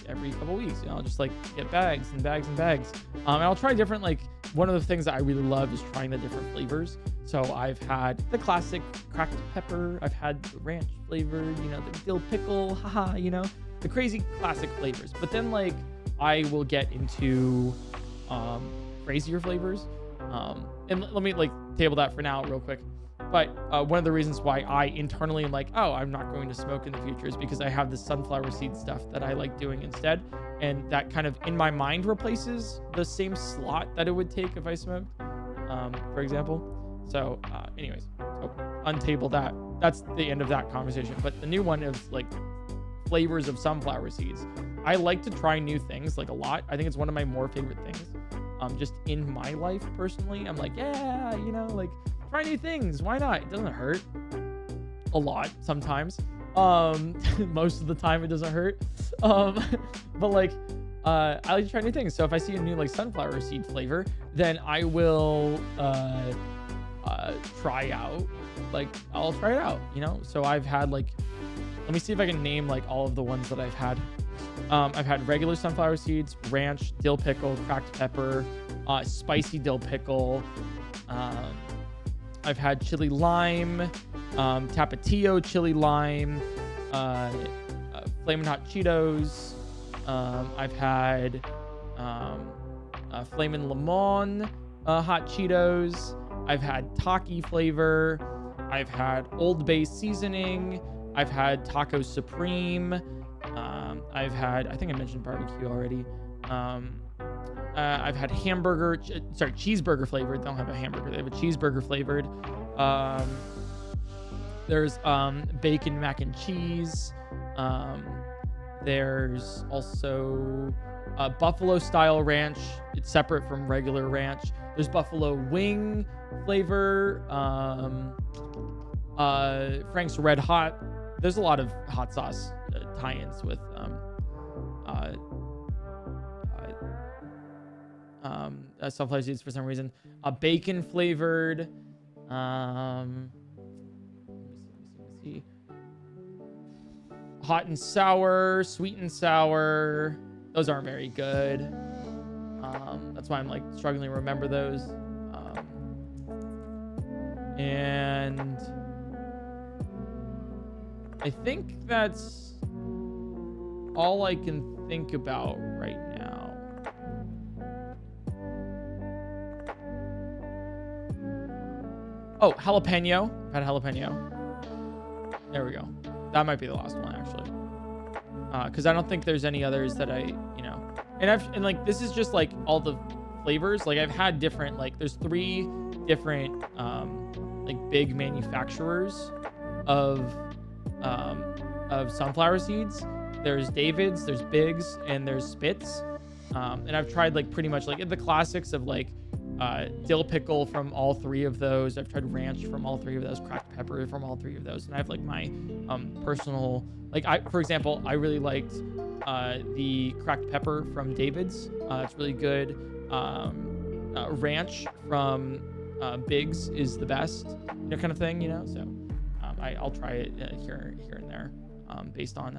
every couple weeks. I'll just like get bags and bags and bags. And I'll try different, like one of the things that I really love is trying the different flavors. So I've had the classic cracked pepper. I've had the ranch flavored, the dill pickle, the crazy classic flavors. But then like I will get into crazier flavors. And let me like table that for now real quick. But one of the reasons why I internally am like, oh, I'm not going to smoke in the future is because I have the sunflower seed stuff that I like doing instead. And that kind of in my mind replaces the same slot that it would take if I smoked, for example. So anyways, so untable that. That's the end of that conversation. But the new one is like flavors of sunflower seeds. I like to try new things like a lot. I think it's one of my more favorite things. Just in my life personally, I'm like, yeah, like try new things. Why not? It doesn't hurt a lot sometimes. Most of the time it doesn't hurt. But like, I like to try new things. So if I see a new like sunflower seed flavor, then I will try out. Like I'll try it out. So I've had like, let me see if I can name like all of the ones that I've had. I've had regular sunflower seeds, ranch, dill pickle, cracked pepper, spicy dill pickle. I've had chili lime, Tapatio chili lime, Flamin' Hot Cheetos. I've had Flamin' Lemon Hot Cheetos. I've had Taki flavor. I've had Old Bay seasoning. I've had Taco Supreme. I've had, I think I mentioned barbecue already. I've had cheeseburger flavored. They don't have a hamburger. They have a cheeseburger flavored. There's bacon mac and cheese. There's also buffalo style ranch. It's separate from regular ranch. There's buffalo wing flavor. Frank's Red Hot. There's a lot of hot sauce tie-ins with sunflower seeds for some reason. Bacon flavored. Let me see. Hot and sour, sweet and sour. Those aren't very good. That's why I'm like struggling to remember those. And I think that's all I can think about right now. Oh, jalapeno. I've had jalapeno. There we go. That might be the last one actually. Because I don't think there's any others that and like this is just like all the flavors. Like I've had different, like there's 3 different like big manufacturers of sunflower seeds. There's David's, there's Biggs, and there's Spitz. And I've tried like pretty much like the classics of like dill pickle from all 3 of those. I've tried ranch from all 3 of those, cracked pepper from all 3 of those. And I have like my personal, like for example, I really liked the cracked pepper from David's. It's really good. Ranch from Biggs is the best, kind of thing, So I'll try it here and there, based on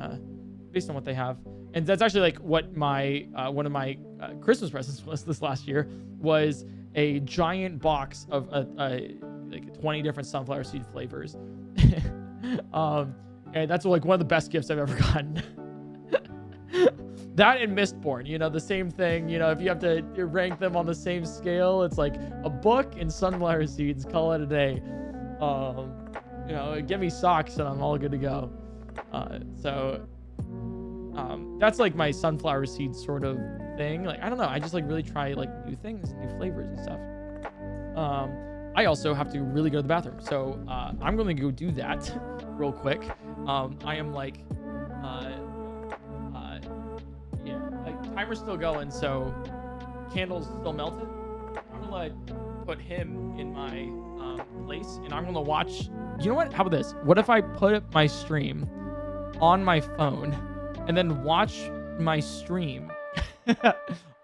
what they have. And that's actually like what my one of my Christmas presents was this last year, was a giant box of like 20 different sunflower seed flavors. And that's like one of the best gifts I've ever gotten. That and Mistborn, the same thing. If you have to rank them on the same scale, it's like a book and sunflower seeds, call it a day. Give me socks and I'm all good to go. That's like my sunflower seed sort of thing. Like, I don't know. I just like really try like new things, new flavors and stuff. I also have to really go to the bathroom. So I'm going to go do that real quick. I am like, timer's still going. So candle's still melted. I'm going to like put him in my place and I'm going to watch. You know what? How about this? What if I put up my stream on my phone and then watch my stream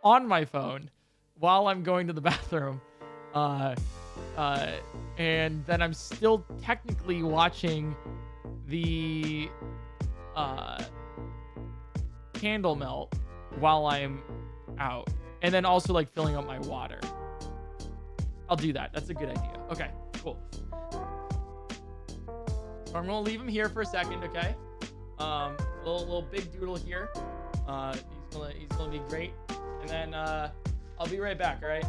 on my phone while I'm going to the bathroom, and then I'm still technically watching the candle melt while I'm out, and then also like filling up my water. I'll do that. That's a good idea. Okay, cool. So I'm gonna leave him here for a second, okay? Little big doodle here. He's gonna be great, and then I'll be right back. All right.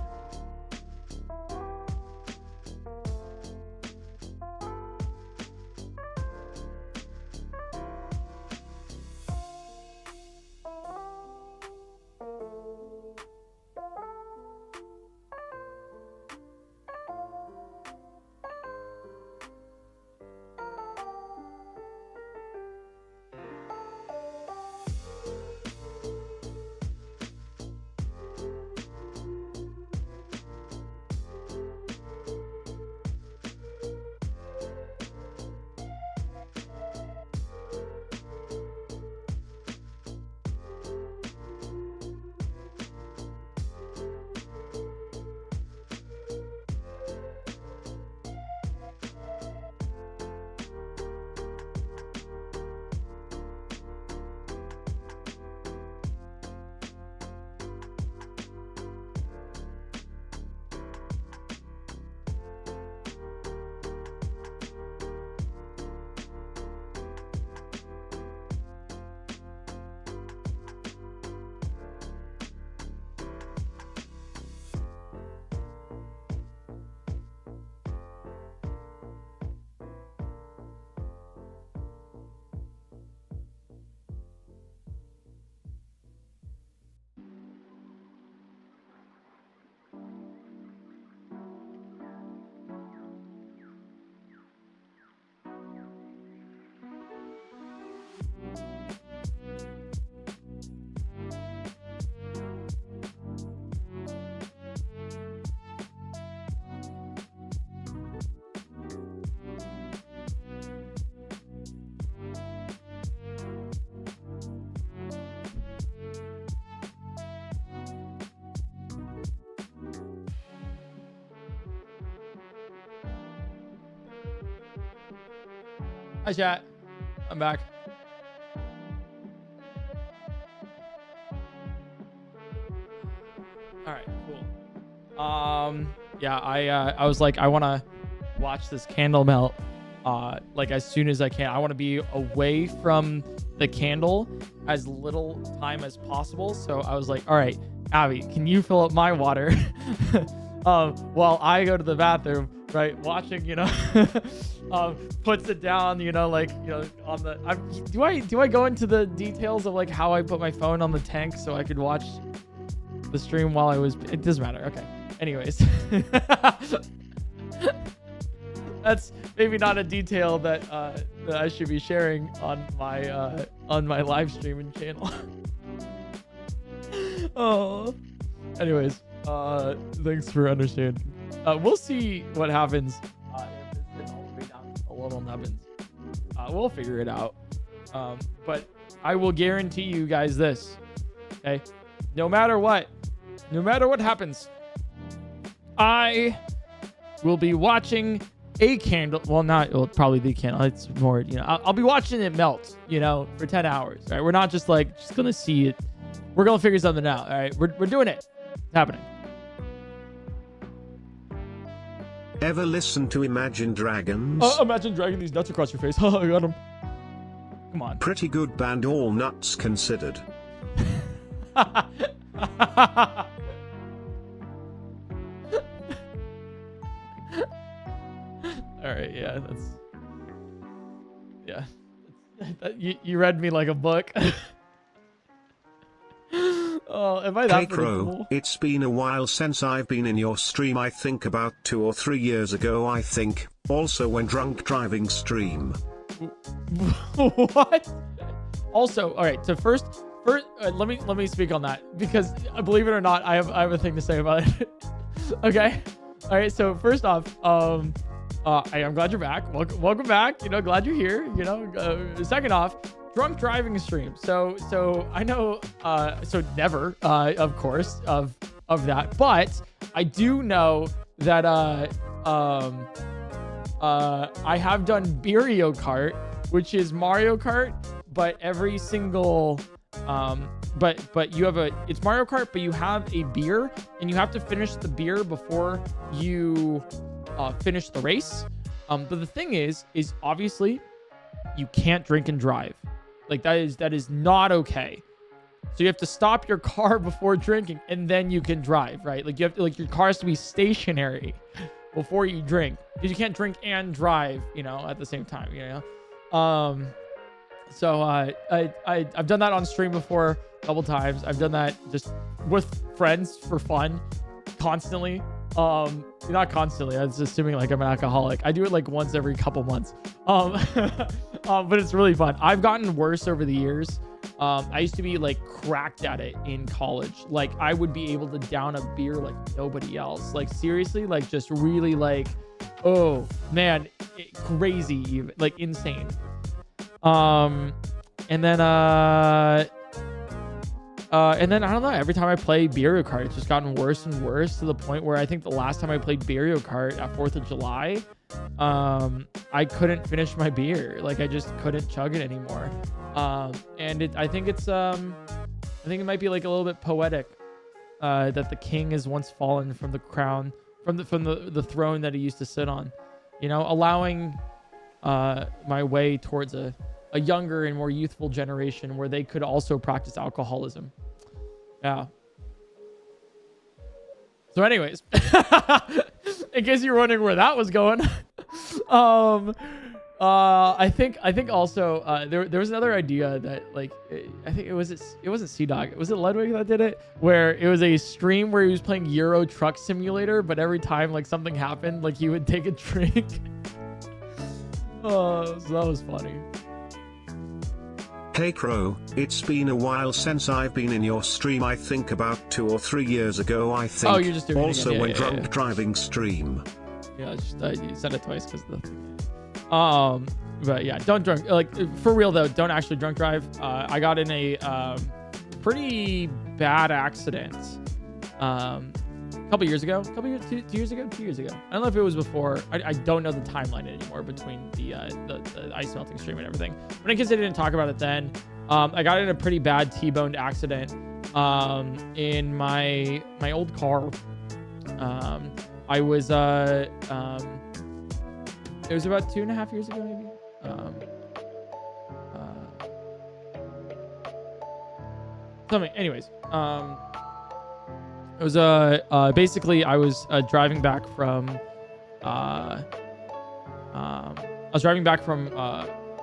Hi chat, I'm back. All right, cool. Yeah, I was like, I want to watch this candle melt, like as soon as I can. I want to be away from the candle as little time as possible. So I was like, all right, Abby, can you fill up my water while I go to the bathroom, right? Watching, puts it down, on the, do I go into the details of like how I put my phone on the tank so I could watch the stream while I was. It doesn't matter. Okay. Anyways, that's maybe not a detail that that I should be sharing on my live streaming channel. Oh. Anyways, thanks for understanding. We'll see what happens if it's been all the way down to little nubbins. We'll figure it out. But I will guarantee you guys this. Okay? No matter what happens, I will be watching a candle. Well, probably the candle. It's more, I'll be watching it melt, for 10 hours. Right? We're not just gonna see it. We're gonna figure something out. All right? We're doing it. It's happening. Ever listen to Imagine Dragons? Imagine dragging these nuts across your face. I got them. Come on. Pretty good band, all nuts considered. All right, yeah, you read me like a book. Oh, am I that pretty cool? It's been a while since I've been in your stream. I think about 2 or 3 years ago. I think also when drunk driving stream. What? Also, all right. So first, let me speak on that because believe it or not, I have a thing to say about it. Okay. All right. So first off, I'm glad you're back. Welcome back. Glad you're here. Second off, drunk driving stream. So I know. So never, of course, of that. But I do know that I have done Mario Kart, which is Mario Kart, but every single but you have it's Mario Kart, but you have a beer and you have to finish the beer before you finish the race. But the thing is obviously you can't drink and drive. That is not okay. So you have to stop your car before drinking and then you can drive, right? You have to, your car has to be stationary before you drink because you can't drink and drive, at the same time, So I've done that on stream before a couple times. I've done that just with friends for fun, constantly. Not constantly. I was assuming I'm an alcoholic. I do it once every couple months. But it's really fun. I've gotten worse over the years. I used to be cracked at it in college. I would be able to down a beer like nobody else. Seriously, just really oh man, crazy, even insane. And then I don't know, every time I play Mario Kart, it's just gotten worse and worse to the point where I think the last time I played Mario Kart at 4th of July, I couldn't finish my beer. I just couldn't chug it anymore. And I think it might be a little bit poetic, that the king has once fallen from the crown, from the throne that he used to sit on, allowing, my way towards a younger and more youthful generation where they could also practice alcoholism. Yeah. So anyways, in case you're wondering where that was going, I think also there was another idea that I think it wasn't Sea-Dog. Was it Ludwig that did it? Where it was a stream where he was playing Euro Truck Simulator, but every time something happened, he would take a drink. Oh, so that was funny. Hey Crow, it's been a while since I've been in your stream. I think about 2 or 3 years ago. I think. Oh, you're just doing also it again. when drunk driving stream. Yeah, you said it twice because of the. But yeah, don't drunk. For real though, don't actually drunk drive. I got in a pretty bad accident. Couple years ago, 2 years ago. I don't know if it was before. I don't know the timeline anymore between the ice melting stream and everything. But in case I didn't talk about it then, I got in a pretty bad T-boned accident in my old car. I was it was about 2.5 years ago maybe. Anyways, it was basically I was driving back from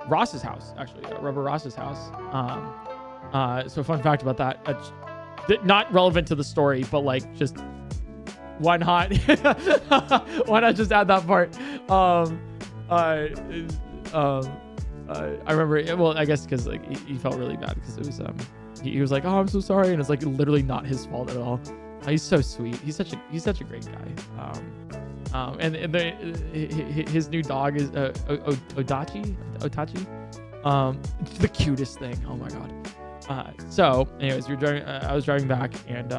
Ross's house, actually, Rubber Ross's house. So fun fact about that. not relevant to the story, but like just why not? Why not just add that part? I remember, well, I guess because like he felt really bad because it was he was like, oh, I'm so sorry, and it's like literally not his fault at all. He's so sweet. He's such a great guy. And his new dog is Otachi. The cutest thing. Oh my god. So anyways, I was driving back, and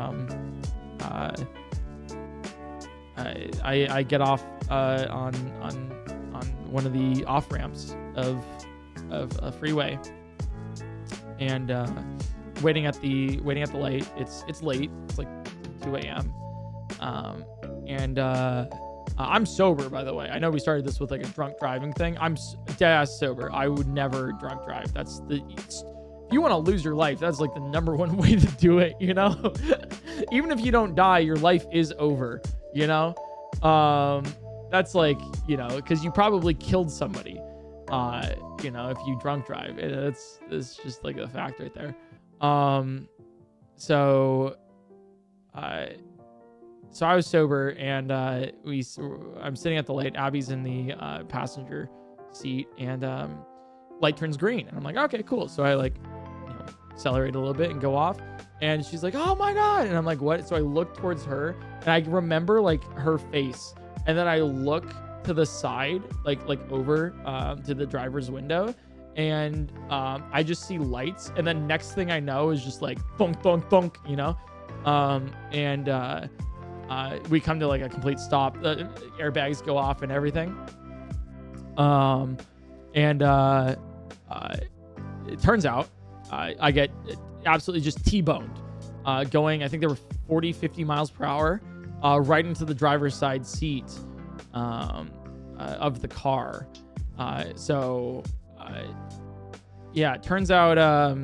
I get off on one of the off ramps of a freeway, and waiting at the light. It's late. It's like 2 a.m. And I'm sober, by the way. I know we started this with like a drunk driving thing. I'm dead ass sober. I would never drunk drive. If you want to lose your life, that's like the number one way to do it, you know? Even if you don't die, your life is over, you know? That's like, you know, because you probably killed somebody, you know, if you drunk drive. It's just like a fact right there. So I was sober, and I'm sitting at the light. Abby's in the passenger seat, and light turns green, and I'm like, okay, cool. So I like, you know, accelerate a little bit and go off, and she's like, oh my god, and I'm like, what? So I look towards her, and I remember like her face, and then I look to the side, like over to the driver's window, and I just see lights, and then next thing I know is just like thunk thunk thunk, you know, and we come to like a complete stop. The airbags go off and everything. It turns out I get absolutely just T-boned, going, I think there were 40, 50 miles per hour, right into the driver's side seat of the car. Yeah, it turns out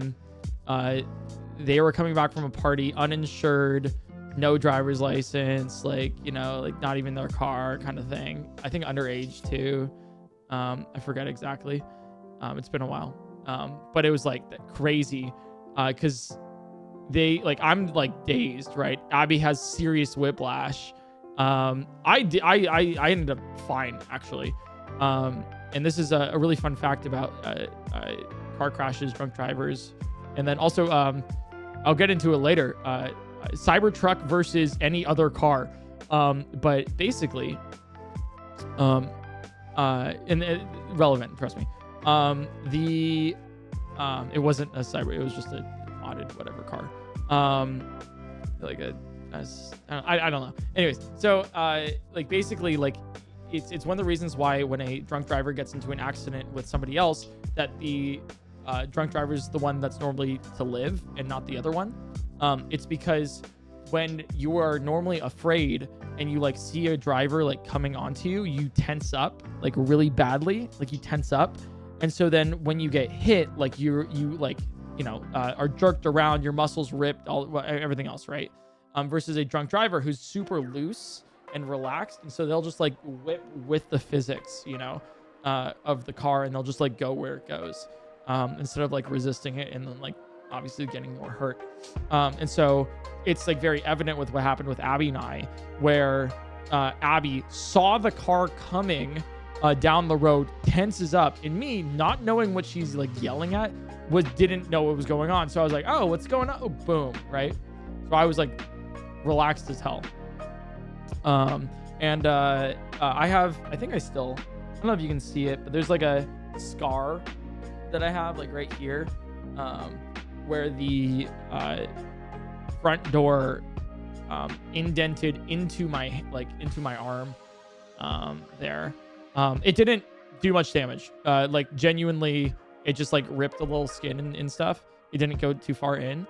they were coming back from a party, uninsured, no driver's license, like, you know, like not even their car kind of thing. I think underage too. I forget exactly. It's been a while. But it was like crazy, because they like, I'm like dazed, right? Abby has serious whiplash. I ended up fine, actually. And this is a really fun fact about car crashes, drunk drivers. And then also, I'll get into it later. Cybertruck versus any other car. But basically, and relevant, trust me. It wasn't a cyber, it was just a modded whatever car. Like I don't know. Anyways, so like basically, like it's one of the reasons why when a drunk driver gets into an accident with somebody else, that the drunk driver is the one that's normally to live and not the other one. It's because when you are normally afraid and you like see a driver like coming onto you, you tense up like really badly, like you tense up. And so then when you get hit, like you like, you know, are jerked around, your muscles ripped, everything else, right? Versus a drunk driver who's super loose and relaxed. And so they'll just like whip with the physics, you know, of the car, and they'll just like go where it goes, instead of like resisting it and then like obviously getting more hurt. And so it's like very evident with what happened with Abby and I, where Abby saw the car coming down the road, tenses up, and me not knowing what she's like yelling at, didn't know what was going on. So I was like, oh, what's going on? Oh, boom, right? So I was like relaxed as hell. I think I still, I don't know if you can see it, but there's like a scar that I have like right here, where the front door indented into my arm there. It didn't do much damage. Like genuinely, it just like ripped a little skin and stuff. It didn't go too far in.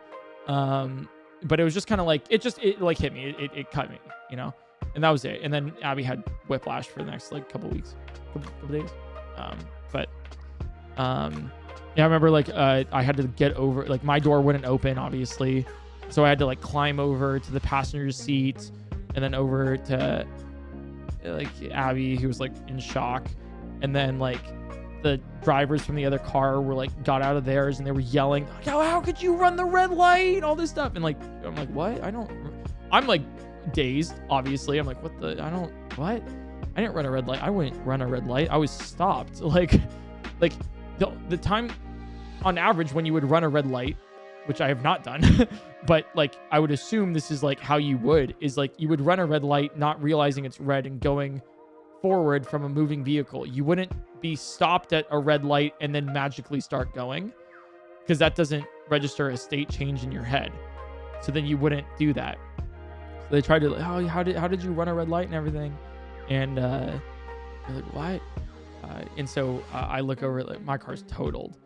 But it was just kind of like, it like hit me. It cut me, you know? And that was it. And then Abby had whiplash for the next like couple weeks, couple days. Yeah, I remember like I had to get over, like my door wouldn't open, obviously. So I had to like climb over to the passenger seat and then over to like Abby, who was like in shock. And then like the drivers from the other car were like got out of theirs and they were yelling, how could you run the red light, all this stuff. And like I'm like, what? I'm like dazed, obviously. I'm like, what? I didn't run a red light. I wouldn't run a red light. I was stopped. Like the time on average when you would run a red light, which I have not done, but like I would assume this is like how you would, is like you would run a red light not realizing it's red and going forward from a moving vehicle. You wouldn't be stopped at a red light and then magically start going, because that doesn't register a state change in your head. So then you wouldn't do that. So they tried to like, how did you run a red light and everything, and they're like, what? And so I look over, like my car's totaled.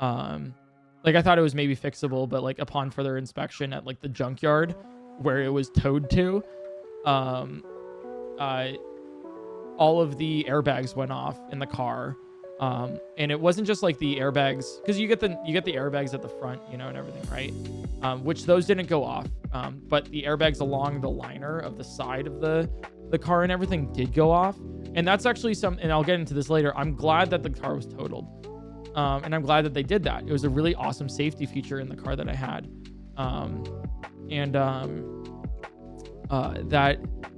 Like I thought it was maybe fixable, but like upon further inspection at like the junkyard where it was towed to, all of the airbags went off in the car. And it wasn't just like the airbags, because you get the airbags at the front, and everything, right? Which those didn't go off. But the airbags along the liner of the side of the car and everything did go off. And that's actually and I'll get into this later. I'm glad that the car was totaled. And I'm glad that they did that. It was a really awesome safety feature in the car that I had.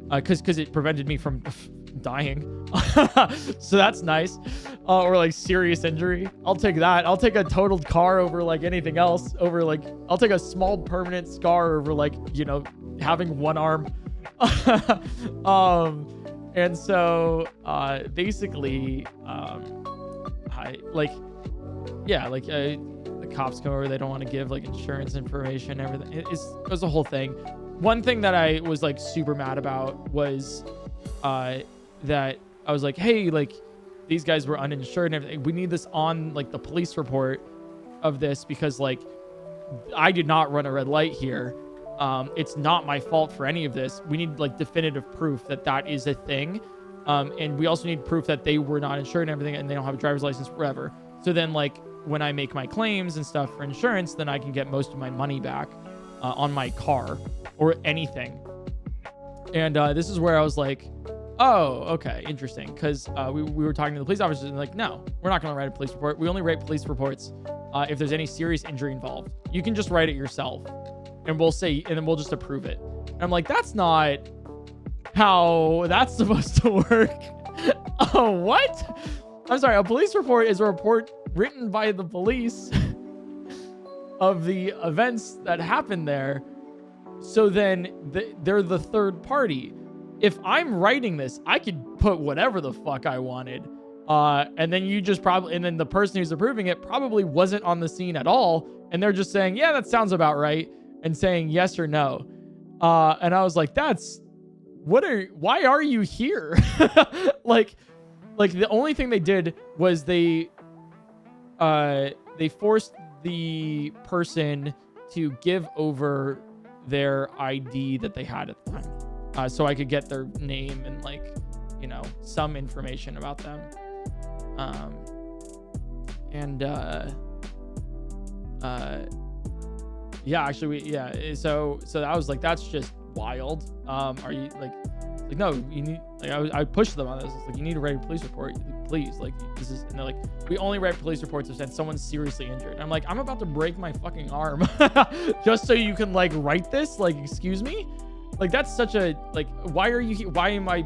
Because it prevented me from dying. So that's nice. Or like serious injury. I'll take that. I'll take a totaled car over like anything else. I'll take a small permanent scar over like, having one arm. And so basically, the cops come over. They don't want to give like insurance information, everything. It was a whole thing. One thing that I was like super mad about was that I was like, hey, like these guys were uninsured and everything. We need this on like the police report of this, because like I did not run a red light here. It's not my fault for any of this. We need like definitive proof that is a thing. And we also need proof that they were not insured and everything, and they don't have a driver's license forever. So then like when I make my claims and stuff for insurance, then I can get most of my money back on my car or anything. And this is where I was like, oh, okay, interesting. Because we were talking to the police officers and like, no, we're not going to write a police report. We only write police reports if there's any serious injury involved. You can just write it yourself and then we'll just approve it. And I'm like, that's not how that's supposed to work. Oh, what? I'm sorry. A police report is a report written by the police of the events that happened there. So then they're the third party. If I'm writing this, I could put whatever the fuck I wanted. And then and then the person who's approving it probably wasn't on the scene at all. And they're just saying, yeah, that sounds about right. And saying yes or no. And I was like, why are you here? like the only thing they did was they forced the person to give over their ID that they had at the time. So I could get their name and like, some information about them. So I was like, that's just wild. Are you like no, you need, like I pushed them on this. It's like, you need to write a police report, please. Like this is, and they're like, we only write police reports if someone's seriously injured. And I'm like, I'm about to break my fucking arm just so you can like write this. Like, excuse me. Like that's such a, like, why are you here? Why am I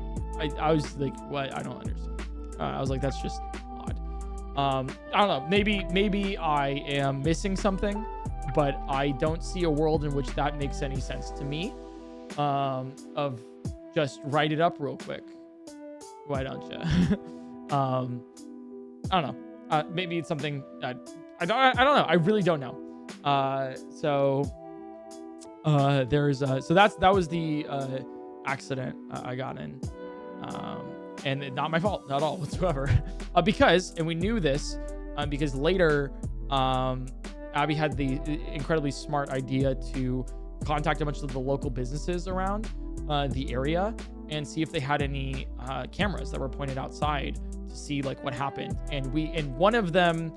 was like, what? I don't understand. I was like, that's just odd. I don't know. Maybe I am missing something, but I don't see a world in which that makes any sense to me. Of just write it up real quick. Why don't you? I don't know. Maybe it's something that I don't know. I really don't know. That was the accident I got in. And not my fault, not at all whatsoever. Because we knew this, because later, Abby had the incredibly smart idea to contact a bunch of the local businesses around the area and see if they had any cameras that were pointed outside to see like what happened. And one of them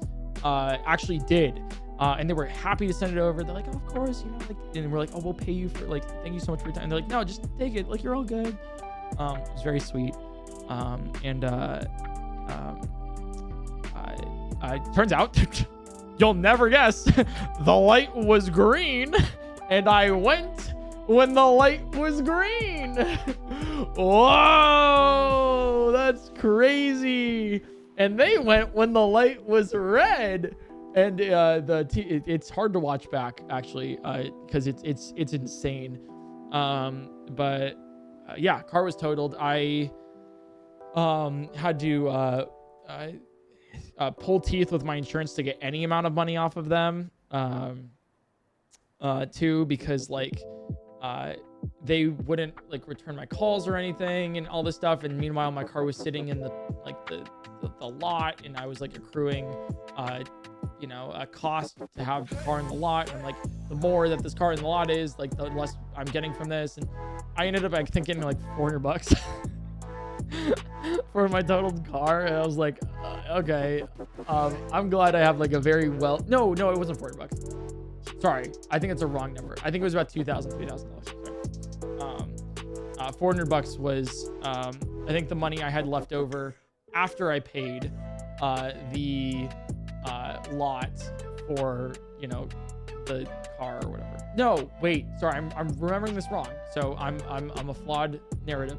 actually did. And they were happy to send it over. They're like, oh, of course, like, and we're like, oh, we'll pay you for, like, thank you so much for your time. And they're like, no, just take it. Like, you're all good. It was very sweet. turns out, you'll never guess, the light was green, and I went when the light was green. Whoa, that's crazy. And they went when the light was red. And it's hard to watch back actually, because it's insane. But yeah, car was totaled. I had to pull teeth with my insurance to get any amount of money off of them. Too, because like they wouldn't like return my calls or anything and all this stuff. And meanwhile, my car was sitting in the lot, and I was like accruing a cost to have the car in the lot. And like the more that this car in the lot is, like the less I'm getting from this. And I ended up like thinking like $400 for my totaled car. And I was like, okay, I'm glad I have like a very well, no, it wasn't $400. Sorry, I think it's a wrong number. I think it was about $3,000. $400 was, I think the money I had left over after I paid the lot for, the car or whatever. No, wait, sorry, I'm remembering this wrong. So I'm a flawed narrative.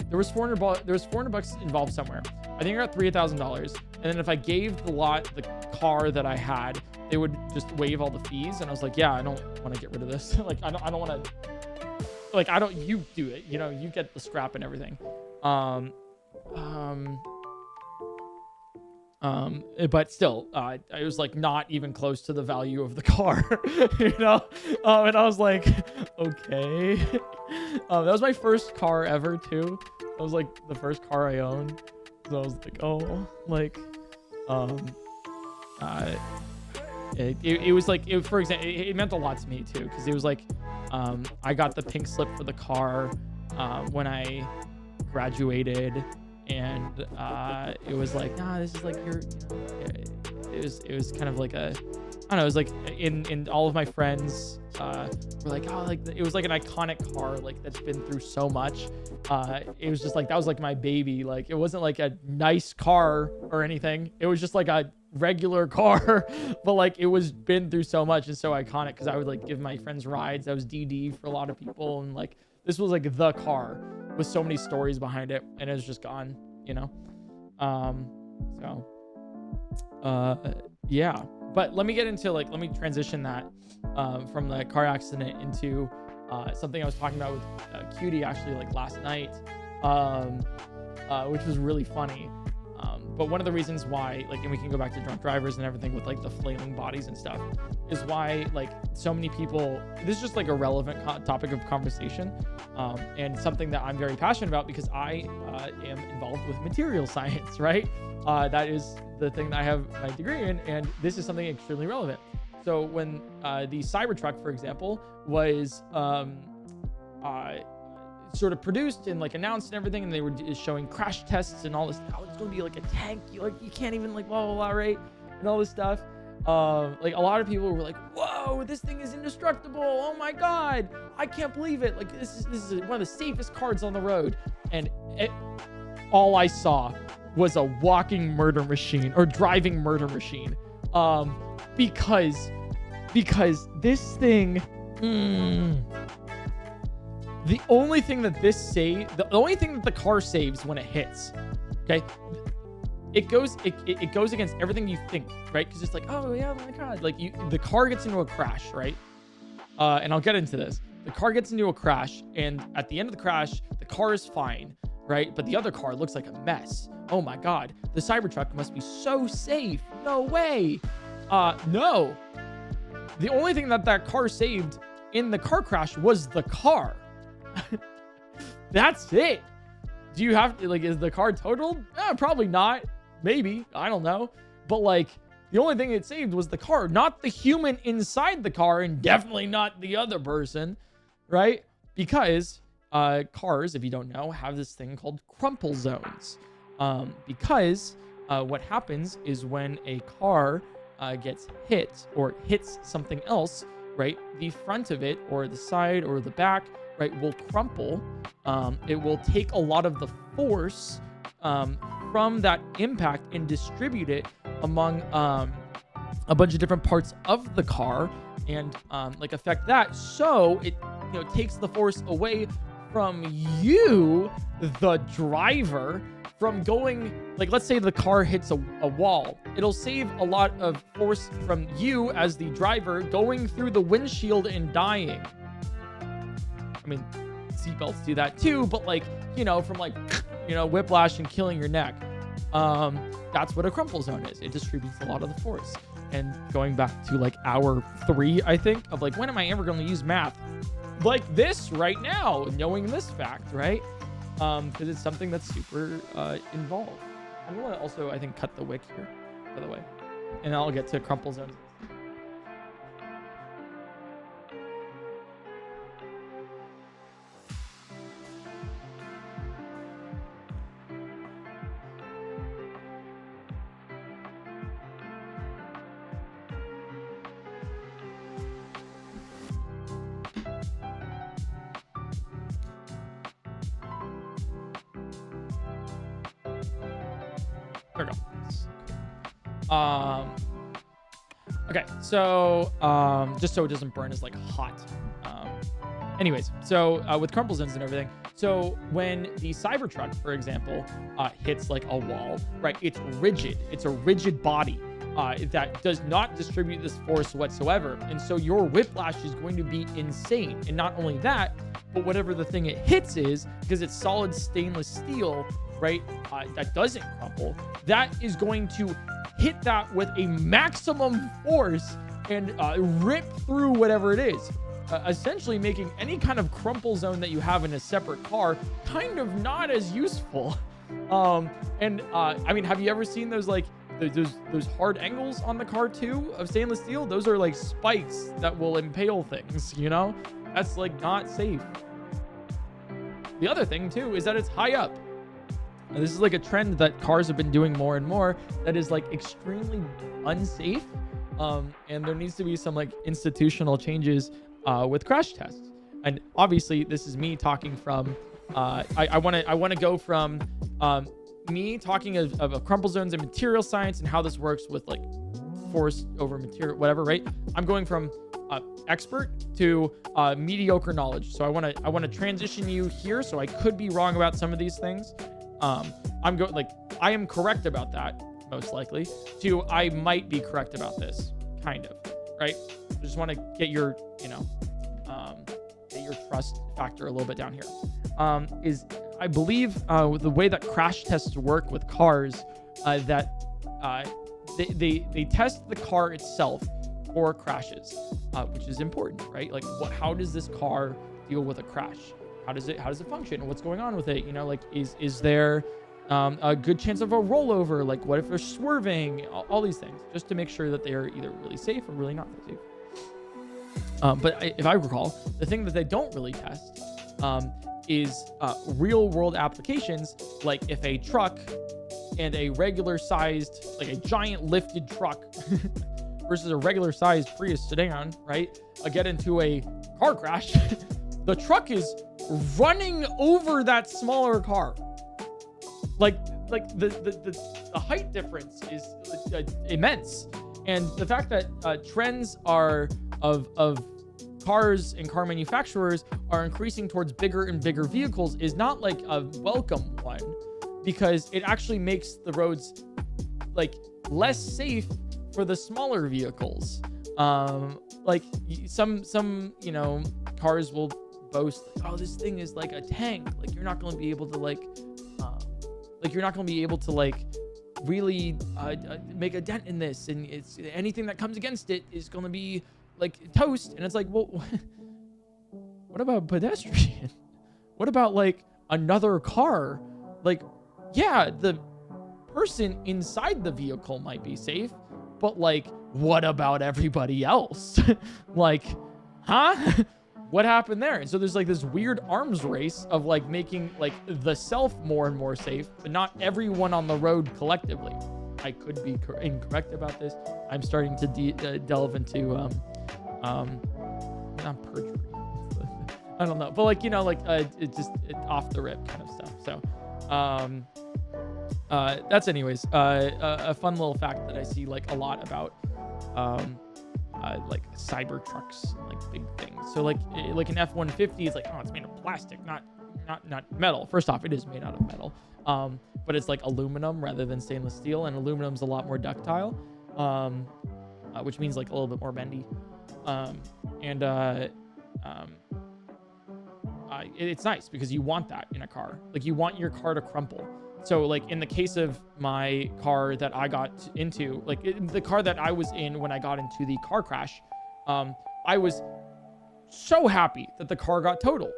There was $400 involved somewhere. I think I got $3,000. And then if I gave the lot the car that I had, they would just waive all the fees. And I was like, yeah, I don't want to get rid of this. Like, I don't want to, like, you do it, you get the scrap and everything. But still, I was like not even close to the value of the car, and I was like, okay. That was my first car ever too. That was like the first car I owned. So I was like, oh, like, it was like, for example, it meant a lot to me too. Cause it was like, I got the pink slip for the car, when I graduated. And it was like, nah, this is like it was kind of like a, I don't know, it was like in all of my friends were like, oh, like it was like an iconic car, like that's been through so much. It was just like, that was like my baby. Like it wasn't like a nice car or anything. It was just like a regular car, but like it was been through so much and so iconic, because I would like give my friends rides. I was DD for a lot of people, and like this was like the car with so many stories behind it, and it was just gone, yeah. But let me transition that from the car accident into something I was talking about with Cutie actually like last night, which was really funny. But one of the reasons why, like, and we can go back to drunk drivers and everything with like the flailing bodies and stuff, is why like so many people, this is just like a relevant topic of conversation, and something that I'm very passionate about, because I am involved with material science, right? That is the thing that I have my degree in, and this is something extremely relevant. So when the Cybertruck, for example, was sort of produced and like announced and everything, and they were showing crash tests and all this, oh, it's gonna be like a tank, you can't even like blah blah blah, right? And all this stuff. Like a lot of people were like, whoa, this thing is indestructible, oh my god, I can't believe it, like this is one of the safest cars on the road. And all I saw was a walking murder machine, or driving murder machine, because this thing, the only thing that the only thing that the car saves when it hits, okay, it goes against everything you think, right? Because it's like, oh yeah, oh my god, like the car gets into a crash, right? And I'll get into this. The car gets into a crash, and at the end of the crash, the car is fine, right? But the other car looks like a mess. Oh my god, the Cybertruck must be so safe. No way. No. The only thing that car saved in the car crash was the car. That's it. Do you have to, like, is the car totaled? Probably not. Maybe. I don't know. But like, the only thing it saved was the car, not the human inside the car, and definitely not the other person, right? Because cars, if you don't know, have this thing called crumple zones. Because what happens is when a car gets hit or hits something else, right, the front of it or the side or the back, right, will crumple. It will take a lot of the force from that impact and distribute it among a bunch of different parts of the car and like affect that. So it takes the force away from you, the driver, from going, like, let's say the car hits a wall. It'll save a lot of force from you as the driver going through the windshield and dying. I mean, seatbelts do that too, but like, from like, whiplash and killing your neck. That's what a crumple zone is. It distributes a lot of the force. And going back to like hour 3, I think, of like, when am I ever going to use math? Like this right now, knowing this fact, right? Because it's something that's super involved. I'm going to also, I think, cut the wick here, by the way. And I'll get to crumple zones. There we go. Okay, so just so it doesn't burn as like hot. Anyways, so with crumple zones and everything, so when the Cybertruck, for example, hits like a wall, right? It's rigid. It's a rigid body that does not distribute this force whatsoever, and so your whiplash is going to be insane. And not only that, but whatever the thing it hits is, because it's solid stainless steel, right, that doesn't crumple, that is going to hit that with a maximum force and rip through whatever it is, essentially making any kind of crumple zone that you have in a separate car kind of not as useful. I mean, have you ever seen those like those hard angles on the car too of stainless steel? Those are like spikes that will impale things, That's like not safe. The other thing too is that it's high up. This is like a trend that cars have been doing more and more that is like extremely unsafe. And there needs to be some like institutional changes with crash tests. And obviously this is me talking from, I want to go from me talking of crumple zones and material science and how this works with like force over material, whatever, right? I'm going from expert to mediocre knowledge. So I want to transition you here. So I could be wrong about some of these things. I am correct about that, most likely, to I might be correct about this, kind of, right? I just want to get your, get your trust factor a little bit down here. I believe the way that crash tests work with cars, that they test the car itself for crashes, which is important, right? Like, how does this car deal with a crash? How does it function? What's going on with it? Is there a good chance of a rollover? Like, what if they're swerving? All these things, just to make sure that they are either really safe or really not safe. But if I recall, the thing that they don't really test is real world applications, like if a truck and a regular sized, like a giant lifted truck versus a regular sized Prius sedan, right? Get into a car crash. The truck is running over that smaller car. Like the height difference is immense. And the fact that trends are of cars and car manufacturers are increasing towards bigger and bigger vehicles is not like a welcome one, because it actually makes the roads like less safe for the smaller vehicles. Like some cars will boast, oh, this thing is like a tank. Like you're not going to be able to really make a dent in this, and it's anything that comes against it is going to be like toast. And it's like, well, what about a pedestrian? What about like another car? Like, yeah, the person inside the vehicle might be safe, but like, what about everybody else? Like, huh? What happened there? And so there's like this weird arms race of like making like the self more and more safe, but not everyone on the road collectively. I could be incorrect about this. I'm starting to delve into not perjury. I don't know, but like, it just off the rip kind of stuff. So That's anyways a fun little fact that I see like a lot about like cyber trucks, like big things. So like an F-150 is like, oh, it's made of plastic, not metal. First off, it is made out of metal, but it's like aluminum rather than stainless steel, and aluminum's a lot more ductile, which means like a little bit more bendy, it's nice because you want that in a car. Like you want your car to crumple. So like in the case of my car that I got into, like the car that I was in when I got into the car crash, I was so happy that the car got totaled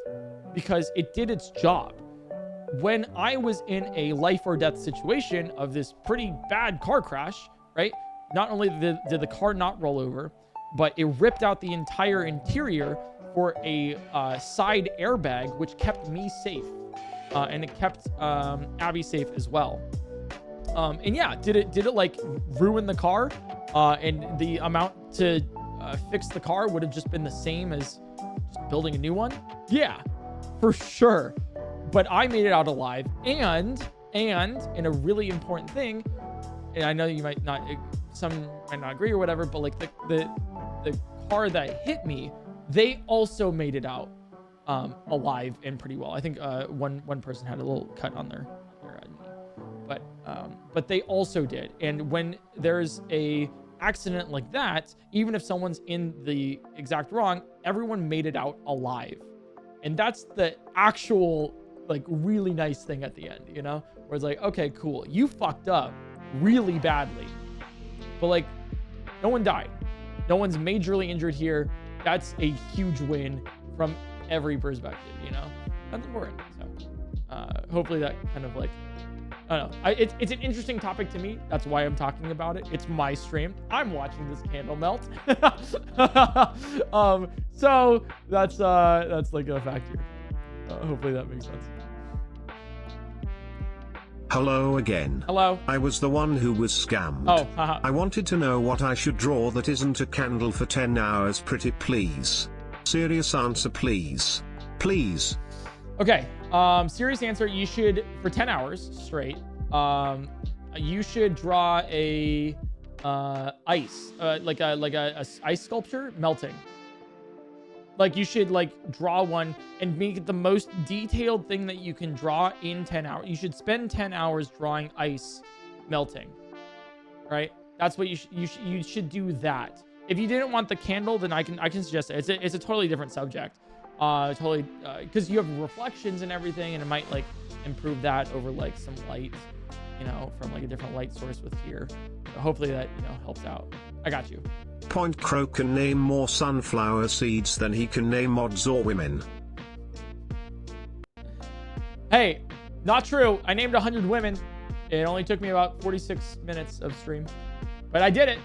because it did its job. When I was in a life or death situation of this pretty bad car crash, right? Not only did the car not roll over, but it ripped out the entire interior for a side airbag, which kept me safe. And it kept Abby safe as well. And yeah, did it like ruin the car? And the amount to fix the car would have just been the same as just building a new one? Yeah, for sure. But I made it out alive, and in a really important thing, and I know you might not, some might not agree or whatever, but like the car that hit me, they also made it out alive and pretty well. I think one person had a little cut on their knee, but they also did. And when there's a accident like that, even if someone's in the exact wrong, everyone made it out alive. And that's the actual like really nice thing at the end, you know, where it's like, okay, cool, you fucked up really badly, but like no one died, no one's majorly injured here. That's a huge win from every perspective, you know. That's important. So hopefully that kind of like, I don't know, it's an interesting topic to me. That's why I'm talking about it. It's my stream, I'm watching this candle melt. So that's like a fact here. Hopefully that makes sense. Hello again. Hello. I was the one who was scammed. Oh, haha. I wanted to know what I should draw that isn't a candle for 10 hours, pretty please. Serious answer, please. Please. Okay. Serious answer. You should, for 10 hours straight, you should draw a ice, like a ice sculpture melting. Like you should like draw one and make it the most detailed thing that you can draw in 10 hours. You should spend 10 hours drawing ice melting, right? That's what you should do that. If you didn't want the candle, then I can suggest it. It's a totally different subject. Totally, because you have reflections and everything, and it might like improve that over like some light, you know, from like a different light source with here. So hopefully that, you know, helps out. I got you. PointCrow can name more sunflower seeds than he can name mods or women. Hey, not true. I named 100 women. It only took me about 46 minutes of stream, but I did it.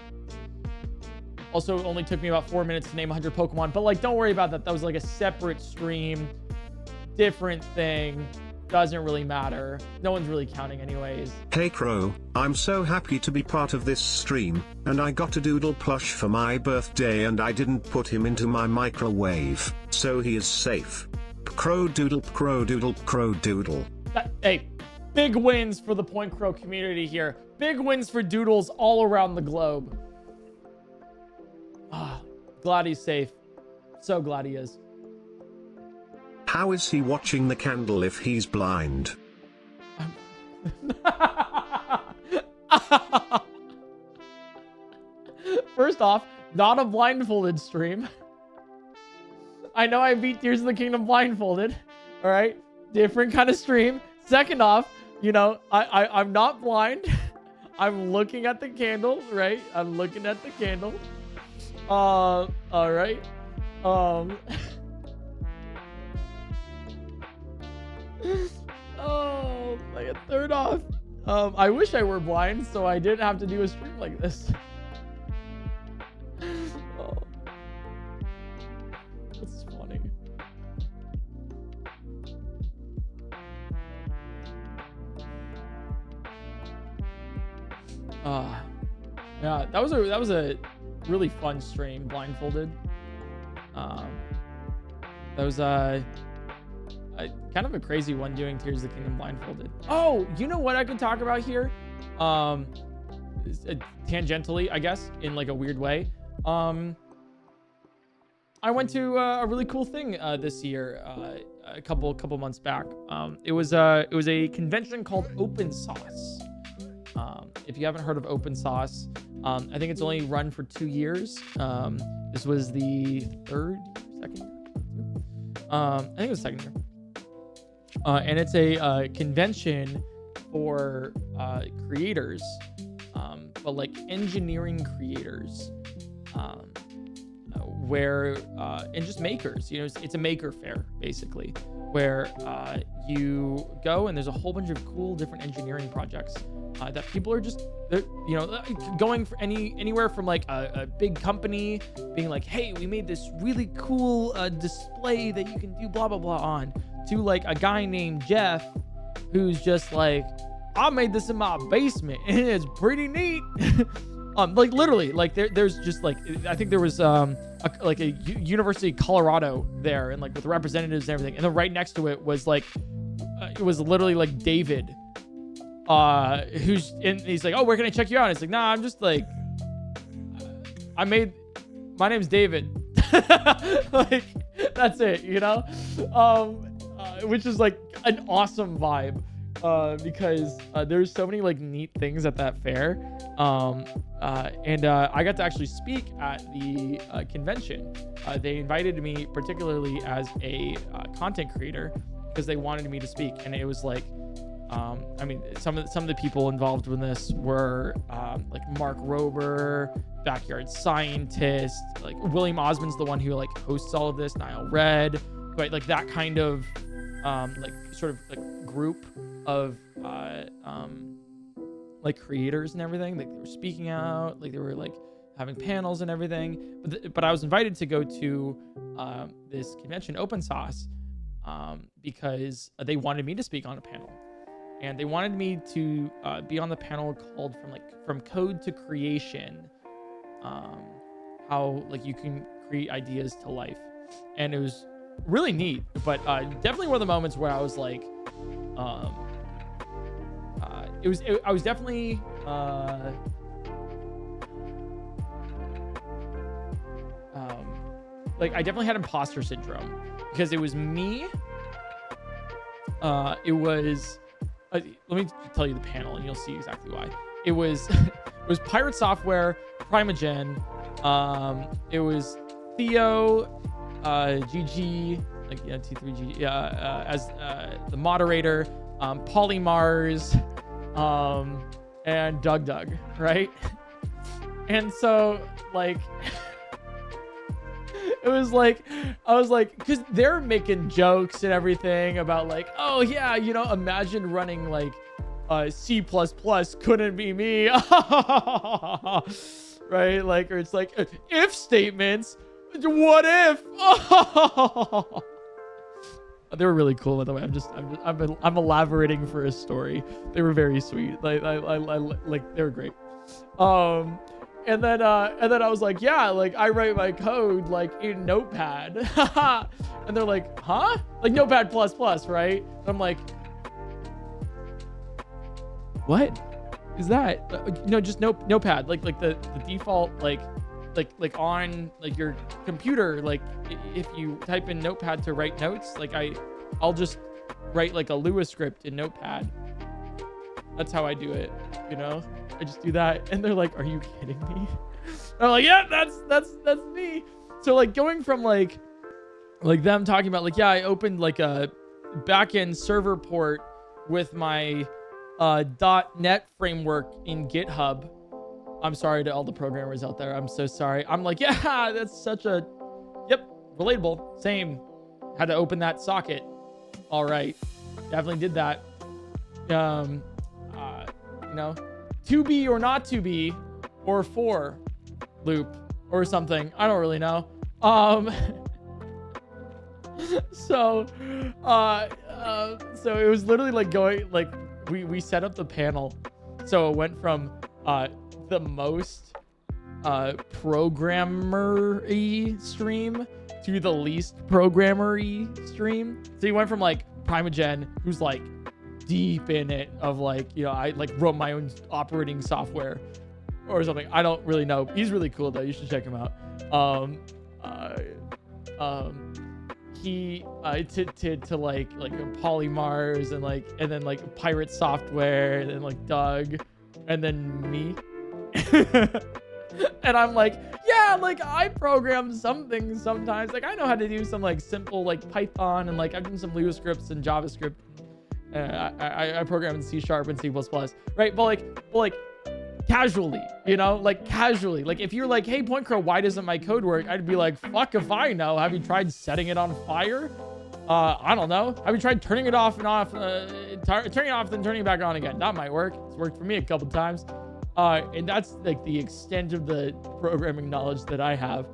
Also, it only took me about 4 minutes to name 100 Pokemon, but like, don't worry about that. That was like a separate stream, different thing. Doesn't really matter. No one's really counting anyways. Hey Crow, I'm so happy to be part of this stream, and I got a doodle plush for my birthday and I didn't put him into my microwave, so he is safe. Crow doodle, crow doodle, crow doodle. Hey, big wins for the PointCrow community here. Big wins for doodles all around the globe. Ah, glad he's safe. So glad he is. How is he watching the candle if he's blind? First off, not a blindfolded stream. I know I beat Tears of the Kingdom blindfolded. All right, different kind of stream. Second off, you know, I'm not blind. I'm looking at the candle, right? I'm looking at the candle. All right. Oh, like third off, I wish I were blind so I didn't have to do a stream like this. Oh, that's funny. Yeah, that was a really fun stream blindfolded. That was kind of a crazy one doing Tears of the Kingdom blindfolded. Oh, you know what I can talk about here? Tangentially, I guess, in like a weird way. I went to a really cool thing this year, a couple months back. It was a convention called Open Sauce. If you haven't heard of Open Sauce, I think it's only run for 2 years. This was the second year. I think it was second year. And it's a convention for creators, but like engineering creators, where and just makers. You know, it's a maker fair basically, where you go and there's a whole bunch of cool different engineering projects that people are just, you know, going for anywhere from like a big company being like, hey, we made this really cool display that you can do blah blah blah on, to like a guy named Jeff who's just like, I made this in my basement and it's pretty neat. Like literally, like there's just like, I think there was like a University of Colorado there, and like with representatives and everything, and then right next to it was like it was literally like David, who's in. He's like, oh, where can I check you out? And it's like, nah, I'm just like, my name's David. Like that's it, you know, which is like an awesome vibe. Because there's so many like neat things at that fair, and I got to actually speak at the convention. They invited me particularly as a content creator because they wanted me to speak, and it was like, I mean, some of the people involved in this were like Mark Rober, Backyard Scientist, like William Osmond's the one who like hosts all of this, Niall Red, right? Like that kind of like sort of like group of like creators and everything. Like they were speaking out, like they were like having panels and everything. But I was invited to go to this convention, Open Sauce, because they wanted me to speak on a panel, and they wanted me to be on the panel called From Code to Creation, how like you can create ideas to life. And it was really neat, but definitely one of the moments where I was like, I was definitely like I definitely had imposter syndrome, because it was me. It was let me tell you the panel and you'll see exactly why. It was it was Pirate Software, Primogen, it was Theo, GG, like yeah, T3G, as the moderator, Polymars, and Doug, right? And so like it was like, I was like, because they're making jokes and everything about like, oh yeah, you know, imagine running like C++, couldn't be me. Right? Like, or it's like if statements, what if? They were really cool, by the way. I'm elaborating for a story. They were very sweet. Like they were great. And then I was like, yeah, like I write my code like in Notepad. And they're like, huh? Like Notepad++, right? And I'm like, what is that? No, just Notepad. Like the default like on like your computer, like if you type in Notepad to write notes, like I'll just write like a Lua script in Notepad. That's how I do it, you know? I just do that. And they're like, are you kidding me? I'm like, yeah, that's me. So like going from like them talking about like, yeah, I opened like a backend server port with my .NET framework in GitHub. I'm sorry to all the programmers out there. I'm so sorry. I'm like, yeah, that's such a, yep, relatable. Same. Had to open that socket. All right. Definitely did that. You know, to be or not to be, or for loop or something. I don't really know. So it was literally like going, like we set up the panel. So it went from the most programmer-y stream to the least programmer-y stream. So you went from like Primogen, who's like deep in it of like, you know, I like wrote my own operating software or something. I don't really know. He's really cool though. You should check him out. He to like Polymars and then like Pirate Software and then like Doug and then me. And I'm like, yeah, like I program some things sometimes. Like I know how to do some like simple like Python and like I've done some Lua scripts and JavaScript. I program in C# and C++, right? But like casually, you know, like casually. Like if you're like, hey, PointCrow, why doesn't my code work? I'd be like, fuck if I know. Have you tried setting it on fire? I don't know. Have you tried turning it off and off, turning it off, then turning it back on again? That might work. It's worked for me a couple times. And that's like the extent of the programming knowledge that I have.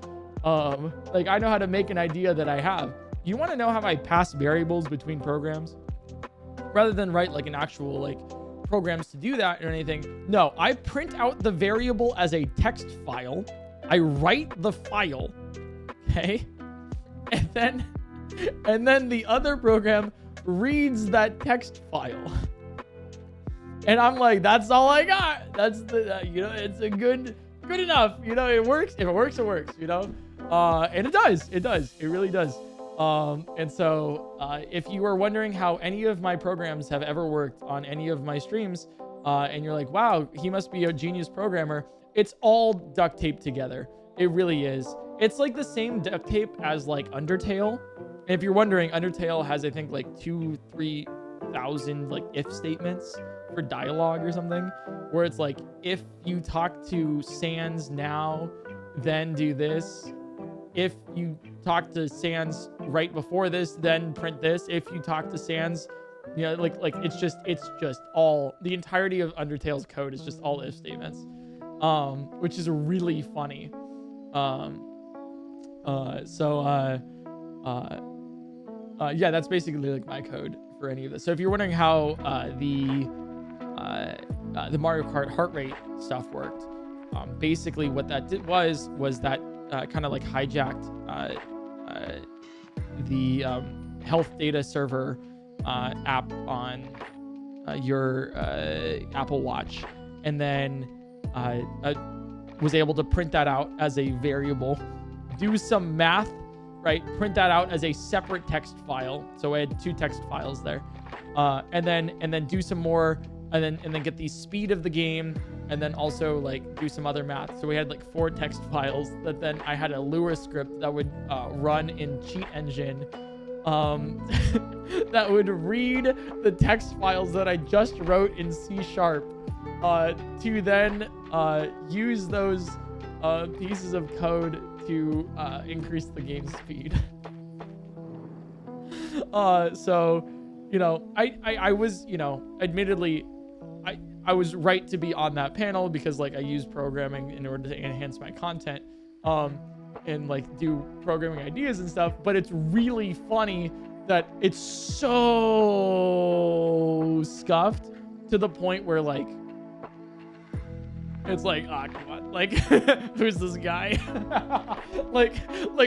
Like I know how to make an idea that I have. You want to know how I pass variables between programs? Rather than write like an actual like programs to do that or anything. No, I print out the variable as a text file. I write the file, okay? And then the other program reads that text file. And I'm like, that's all I got. That's the, you know, it's a good enough. You know, it works. If it works, it works, you know? And it does. It really does. And so if you are wondering how any of my programs have ever worked on any of my streams, and you're like, wow, he must be a genius programmer, it's all duct taped together. It really is. It's like the same duct tape as like Undertale. And if you're wondering, Undertale has, I think, like 2,000-3,000 like if statements for dialogue or something, where it's like, if you talk to Sans now, then do this. If you talk to Sans right before this, then print this. If you talk to Sans, you know, like it's just all, the entirety of Undertale's code is just all if statements, which is really funny. Yeah, that's basically like my code for any of this. So if you're wondering how the Mario Kart heart rate stuff worked, basically what that did was that kind of like hijacked the health data server app on your Apple Watch, and then was able to print that out as a variable, do some math, right? Print that out as a separate text file. So I had 2 text files there, and then do some more, and then get the speed of the game, and then also like do some other math. So we had like 4 text files that then I had a Lua script that would run in Cheat Engine, that would read the text files that I just wrote in C# to then use those pieces of code to increase the game speed. So, you know, I was, you know, admittedly, I was right to be on that panel because like I use programming in order to enhance my content, and like do programming ideas and stuff. But it's really funny that it's so scuffed to the point where like, it's like, ah, come on, like, who's this guy? like,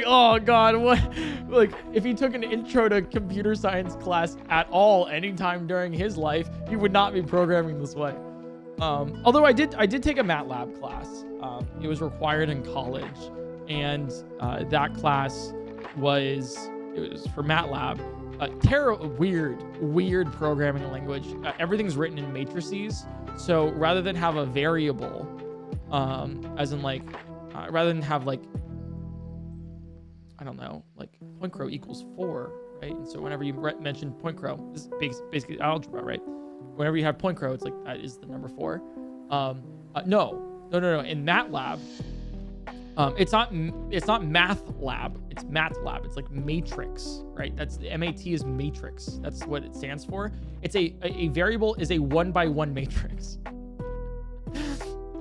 oh God, what? Like, if he took an intro to computer science class at all, anytime during his life, he would not be programming this way. Although I did take a MATLAB class. It was required in college, and that class was for MATLAB. Weird programming language. Everything's written in matrices. So rather than have a variable, as in like, rather than have like, I don't know, like PointCrow equals 4, right? And so whenever you mention PointCrow, this is basically algebra, right? Whenever you have PointCrow, it's like, that is the number 4. No. In MATLAB, it's not MathLab, it's MATLAB. It's like matrix, right? That's the MAT is matrix. That's what it stands for. It's a variable is a 1x1 matrix.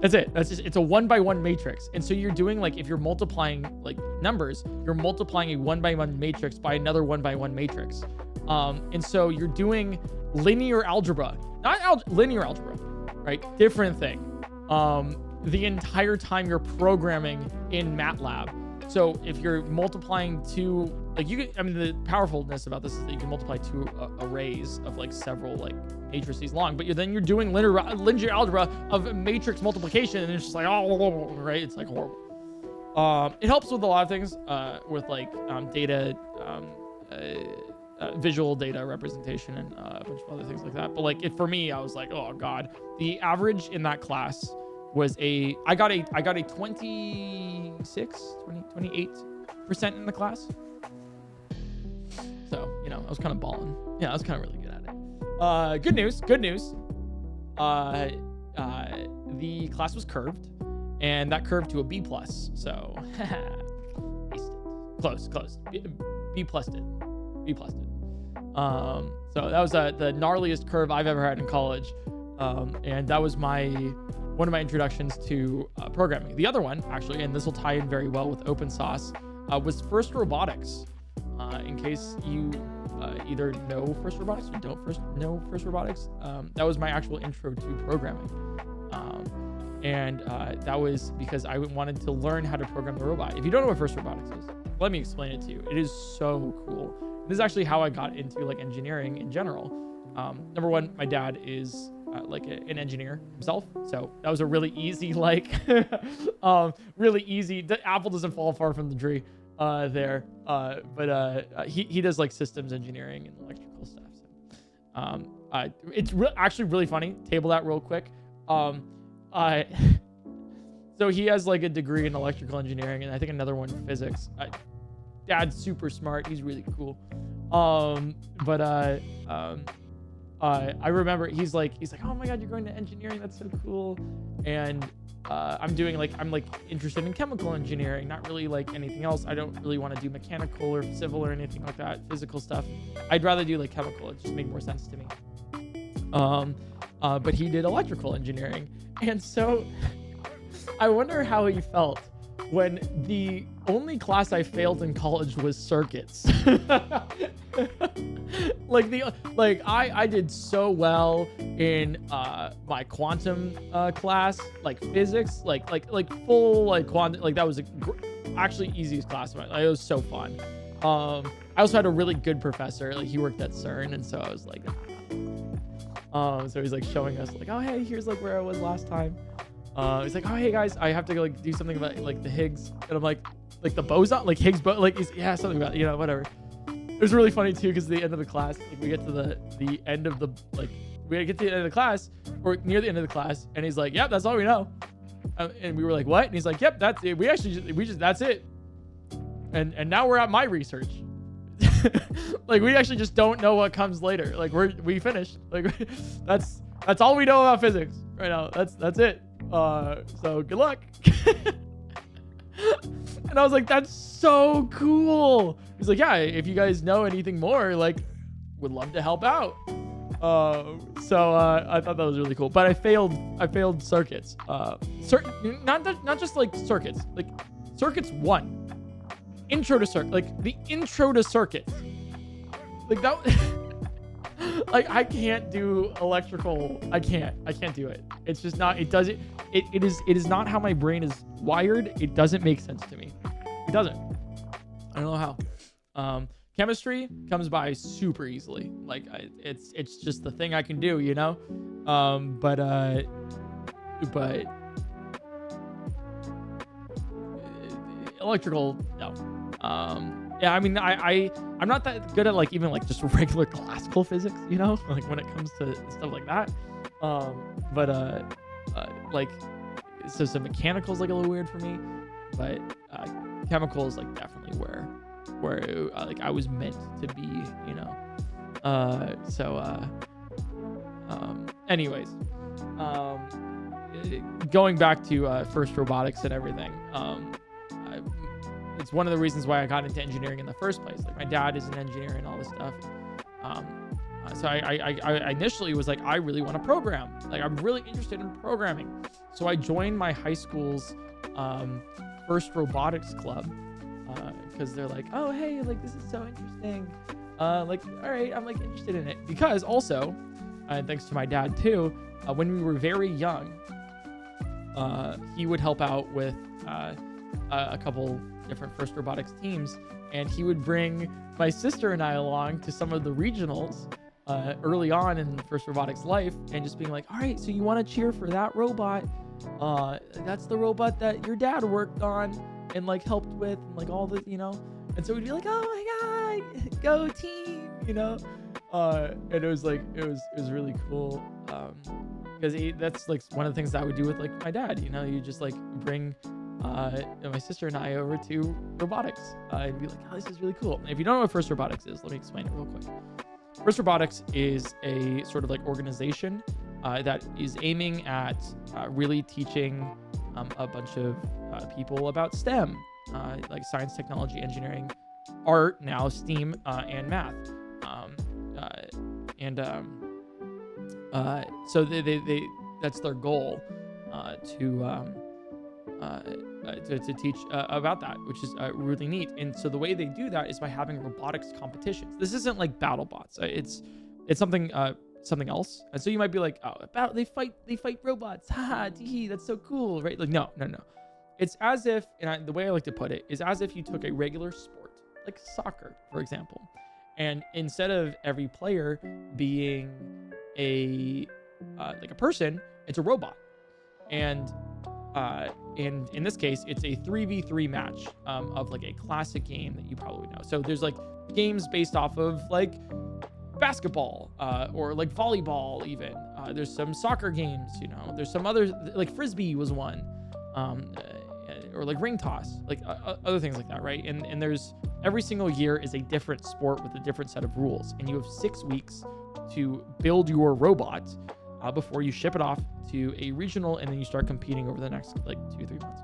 That's it. It's a 1x1 matrix. And so you're doing like, if you're multiplying like numbers, you're multiplying a 1x1 matrix by another 1x1 matrix. And so you're doing linear algebra, not linear algebra, right? Different thing. The entire time you're programming in MATLAB. So if you're multiplying 2 like you can, I mean, the powerfulness about this is that you can multiply two arrays of like several like matrices long, but then you're doing linear algebra of matrix multiplication, and it's just like, oh, right? It's like horrible. It helps with a lot of things, with like data, visual data representation, and a bunch of other things like that. But like for me, I was like, oh god, the average in that class was I got a 28% in the class. So, you know, I was kind of balling. Yeah, I was kind of really good at it. Good news. The class was curved, and that curved to a B+. So, close. B plus did. So that was the gnarliest curve I've ever had in college. And that was one of my introductions to programming. The other one, actually, and this will tie in very well with open source, was First Robotics. In case you either know First Robotics or don't know First Robotics, that was my actual intro to programming. And that was because I wanted to learn how to program the robot. If you don't know what First Robotics is, let me explain it to you. It is so cool. This is actually how I got into like engineering in general. Number one, my dad is like an engineer himself, so that was a really easy really easy. The apple doesn't fall far from the tree there. But he does like systems engineering and electrical stuff. So it's actually really funny. Table that real quick. So he has like a degree in electrical engineering, and I think another one in physics. Dad's super smart. He's really cool. I remember he's like, oh my god, you're going to engineering. That's so cool. And I'm interested in chemical engineering, not really like anything else. I don't really want to do mechanical or civil or anything like that, physical stuff. I'd rather do like chemical. It just made more sense to me. But he did electrical engineering. And so I wonder how he felt when the only class I failed in college was circuits. I did so well in my quantum class, like physics, like full like quantum, like that was actually easiest class of mine. It was so fun. I also had a really good professor. Like he worked at CERN, and so I was like, so he's like showing us like, oh hey, here's like where I was last time. He's like, oh hey guys, I have to go like do something about like the Higgs, and I'm like the boson, like Higgs, but like yeah, something about, you know, whatever. It was really funny too, because at the end of the class, like we get to the end of the end of the class, or near the end of the class, and he's like, yep, that's all we know. And we were like, what? And he's like, yep, that's it. We just that's it. And now we're at my research. Like we actually just don't know what comes later. Like we finished. Like that's all we know about physics right now. That's it. So good luck. And I was like, that's so cool. He's like, yeah, if you guys know anything more, like, would love to help out. So I thought that was really cool. But I failed circuits. Not just like circuits, like circuits 1. Intro to circuit, like the intro to circuits. Like that. Like I can't do electrical. I can't do it. It's just not. It doesn't. It is not how my brain is wired. It doesn't make sense to me. It doesn't. I don't know how. Chemistry comes by super easily. Like it's just the thing I can do, you know. But electrical, no. Yeah, I mean, I'm not that good at like even like just regular classical physics, you know, like when it comes to stuff like that. Like so mechanical is like a little weird for me, but chemical is like definitely where like I was meant to be, you know. Anyways, going back to First Robotics and everything, it's one of the reasons why I got into engineering in the first place. Like my dad is an engineer and all this stuff. So I initially was like, I really want to program. Like I'm really interested in programming. So I joined my high school's first robotics club, because they're like, oh hey, like this is so interesting. Like all right, I'm like interested in it, because also, thanks to my dad too, when we were very young, he would help out with a couple different First Robotics teams, and he would bring my sister and I along to some of the regionals early on in First Robotics life, and just being like, all right, so you want to cheer for that robot? That's the robot that your dad worked on and like helped with, and like all the, you know. And so we'd be like, oh my god, go team, you know. And it was like, it was really cool, because that's like one of the things that I would do with like my dad, you know. You just like bring my sister and I over to Robotics, and be like, oh, this is really cool. And if you don't know what First Robotics is, let me explain it real quick. First Robotics is a sort of like organization that is aiming at really teaching a bunch of people about STEM, like science, technology, engineering, art, now STEAM, and math. So they that's their goal, to teach about that, which is really neat. And so the way they do that is by having robotics competitions. This isn't like BattleBots. It's something else. And so you might be like, oh, they fight robots. Haha, tee, that's so cool, right? Like no. It's as if, and the way I like to put it is as if you took a regular sport, like soccer, for example, and instead of every player being like a person, it's a robot. And in this case, it's a 3v3 match of like a classic game that you probably know. So there's like games based off of like basketball or like volleyball even. There's some soccer games, you know. There's some other, like frisbee was one, or like ring toss, like other things like that, right? And there's every single year is a different sport with a different set of rules, and you have 6 weeks to build your robot before you ship it off to a regional, and then you start competing over the next like 2-3 months.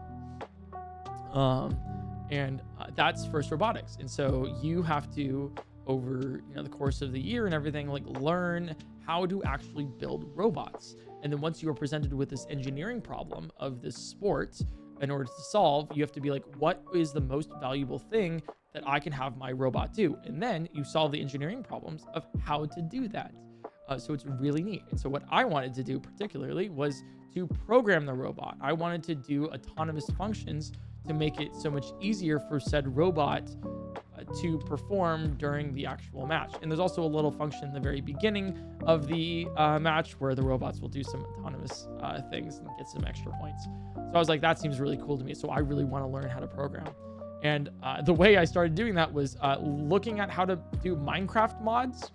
And that's First Robotics. And so you have to, over the course of the year and everything, like learn how to actually build robots. And then once you are presented with this engineering problem of this sport, in order to solve, you have to be like, what is the most valuable thing that I can have my robot do? And then you solve the engineering problems of how to do that. So it's really neat. And so what I wanted to do particularly was to program the robot. I wanted to do autonomous functions to make it so much easier for said robot to perform during the actual match. And there's also a little function in the very beginning of the match where the robots will do some autonomous things and get some extra points. So I was like, that seems really cool to me. So I really want to learn how to program. And the way I started doing that was looking at how to do Minecraft mods.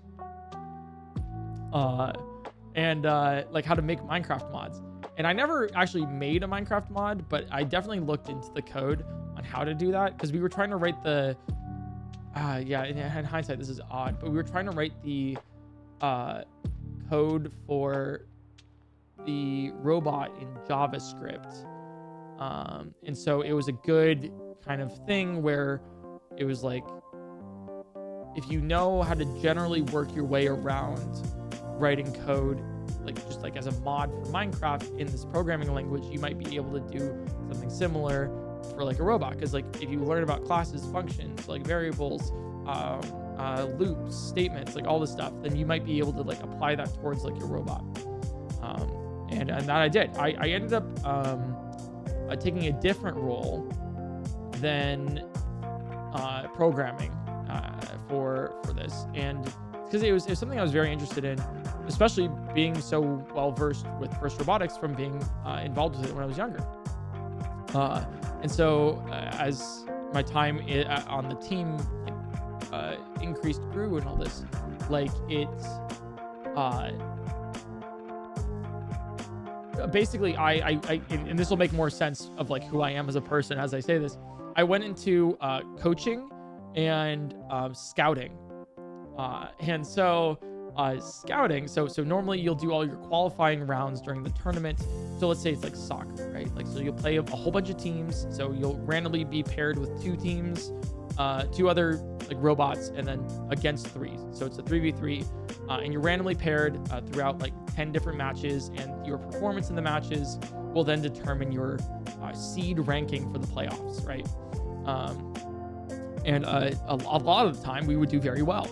Like how to make Minecraft mods. And I never actually made a Minecraft mod, but I definitely looked into the code on how to do that, because we were trying to write the in hindsight this is odd, but we were trying to write the code for the robot in JavaScript, and so it was a good kind of thing where it was like, if you know how to generally work your way around writing code, like just like as a mod for Minecraft in this programming language, you might be able to do something similar for like a robot. Because like if you learn about classes, functions, like variables, loops, statements, like all this stuff, then you might be able to like apply that towards like your robot. And that I did. I ended up taking a different role than programming for this, and because it was something I was very interested in, especially being so well versed with First Robotics from being involved with it when I was younger. And so as my time on the team increased, grew, and all this, like it basically I and this will make more sense of like who I am as a person as I say this. I went into coaching and scouting. And so scouting, so normally you'll do all your qualifying rounds during the tournament. So let's say it's like soccer, right? Like, so you'll play a whole bunch of teams. So you'll randomly be paired with 2 teams, 2 other like robots, and then against 3. So it's a 3v3, and you're randomly paired throughout like 10 different matches, and your performance in the matches will then determine your seed ranking for the playoffs, right? And a lot of the time we would do very well.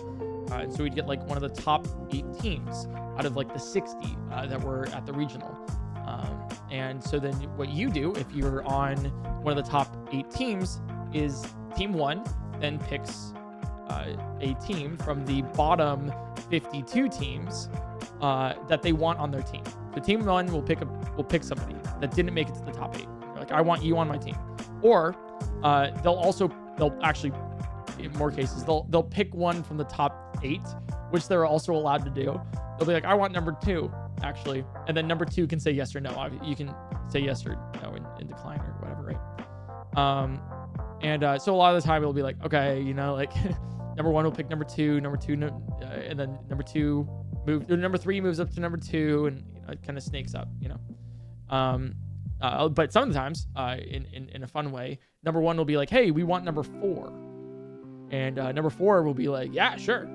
And so we'd get like one of the top 8 teams out of like the 60 that were at the regional. And so then what you do, if you're on one of the top 8 teams, is team 1 then picks a team from the bottom 52 teams that they want on their team. So team 1 will pick somebody that didn't make it to the top 8. They're like, I want you on my team. Or they'll actually, in more cases, they'll pick one from the top 8, which they're also allowed to do. They'll be like, I want number 2, actually. And then number 2 can say yes or no. You can say yes or no in decline or whatever, right? So a lot of the time it'll be like, okay, like number 1 will pick number 2, and then number 3 moves up to number 2, and it kind of snakes up, but sometimes in a fun way, number 1 will be like, hey, we want number 4, and number 4 will be like, yeah, sure.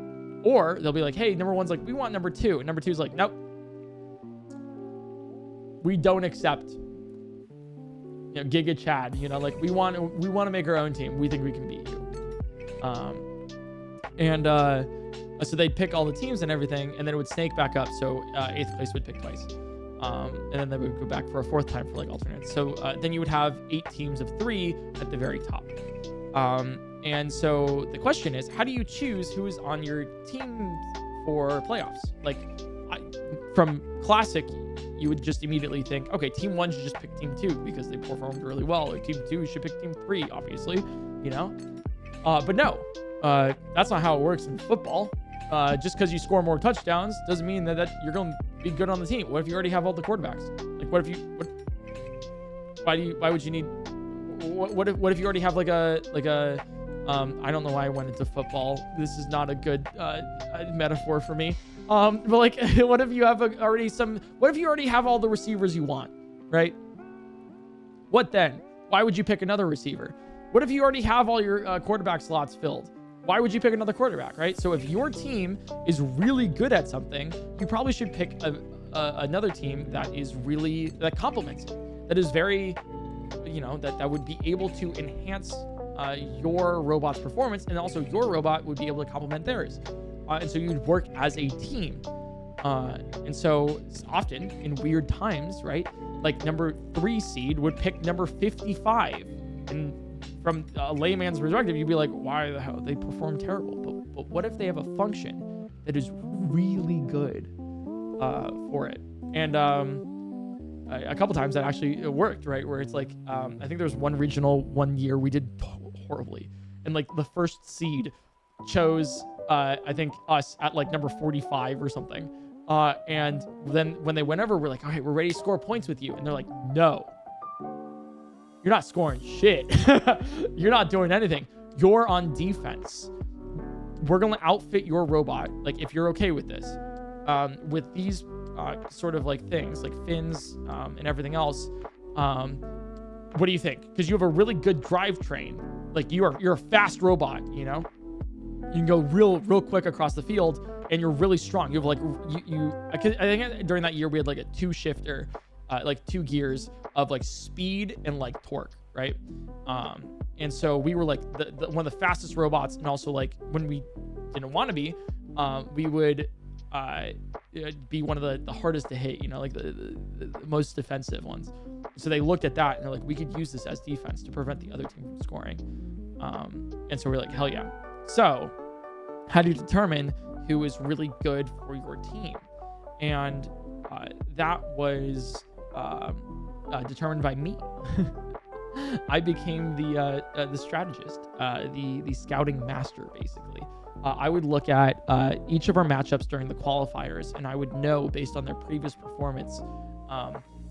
Or they'll be like, hey, number 1's like, we want number 2, and number 2's like, nope, we don't accept Giga Chad, like we want to make our own team. We think we can beat you. So they'd pick all the teams and everything, and then it would snake back up. So 8th place would pick twice. And then they would go back for a 4th time for like alternates. So then you would have 8 teams of 3 at the very top. And so the question is, how do you choose who is on your team for playoffs? Like from Classic, you would just immediately think, okay, team 1 should just pick team 2 because they performed really well. Like team 2 should pick team 3, obviously, but no, that's not how it works in football. Just because you score more touchdowns doesn't mean that you're going to be good on the team. What if you already have all the quarterbacks? Like, why would you need, what if you already have like a I don't know why I went into football. This is not a good metaphor for me. But like, what if you have what if you already have all the receivers you want, right? What then? Why would you pick another receiver? What if you already have all your quarterback slots filled? Why would you pick another quarterback, right? So if your team is really good at something, you probably should pick another team that complements it, that is very, that would be able to enhance your robot's performance, and also your robot would be able to complement theirs. And so you'd work as a team. And so often in weird times, right? Like number 3 seed would pick number 55. And from a layman's perspective, you'd be like, why the hell? They perform terrible. But what if they have a function that is really good for it? And a couple times that actually worked, right? Where it's like, I think there was one regional one year we did horribly. And like the first seed chose, I think us at like number 45 or something. And then when they went over, we're like, okay, we're ready to score points with you. And they're like, no, you're not scoring shit. You're not doing anything. You're on defense. We're going to outfit your robot. Like, if you're okay with this, with these sort of like things like fins and everything else. What do you think? Because you have a really good drivetrain. Like you're a fast robot, you can go real quick across the field, and you're really strong. You have like I think during that year we had like a 2-shifter, like 2 gears of like speed and like torque, right? And so we were like the one of the fastest robots, and also like when we didn't want to be, we would be one of the hardest to hit, like the most defensive ones. So they looked at that and they're like, we could use this as defense to prevent the other team from scoring. And so we're like, hell yeah. So how do you determine who is really good for your team? And that was determined by me. I became the strategist, the scouting master, basically. I would look at each of our matchups during the qualifiers, and I would know based on their previous performance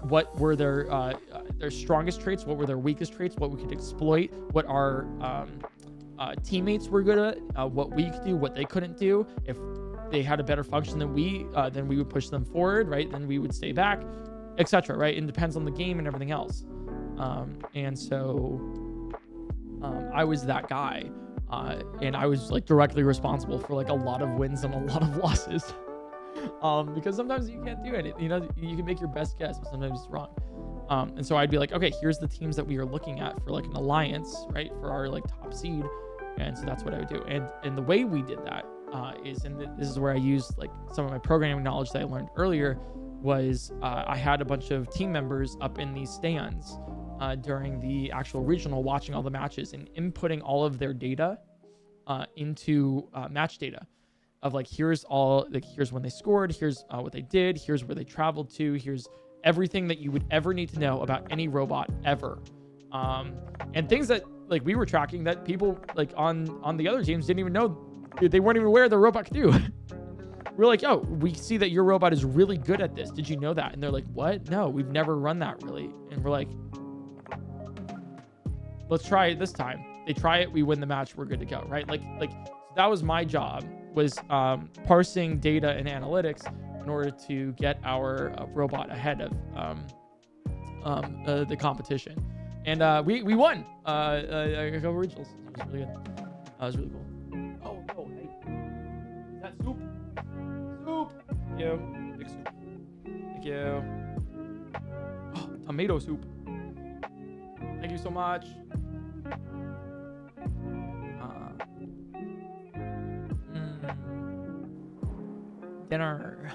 what were their strongest traits, what were their weakest traits, what we could exploit, what our teammates were good at, what we could do, what they couldn't do. If they had a better function than we would push them forward, right? Then we would stay back, etc. Right? It depends on the game and everything else. And so I was that guy. And I was like directly responsible for like a lot of wins and a lot of losses. Because sometimes you can't do it. You can make your best guess, but sometimes it's wrong. And so I'd be like, okay, here's the teams that we are looking at for like an alliance, right? For our like top seed. And so that's what I would do. And the way we did that is, and this is where I used like some of my programming knowledge that I learned earlier, was I had a bunch of team members up in these stands during the actual regional, watching all the matches and inputting all of their data into match data of like, here's when they scored, here's what they did, here's where they traveled to, here's everything that you would ever need to know about any robot ever. And things that like we were tracking that people like on the other teams didn't even know. They weren't even aware the robot could do. We're like, yo, we see that your robot is really good at this. Did you know that? And they're like, what? No, we've never run that really. And we're like, let's try it this time. They try it, we win the match, we're good to go, right? Like that was my job, was parsing data and analytics in order to get our robot ahead of the competition. And we won a couple regionals. It was really good. That was really cool. Oh, hey. Is that soup? Soup. Thank you. Big soup. Thank you. Oh, tomato soup. Thank you so much. Dinner.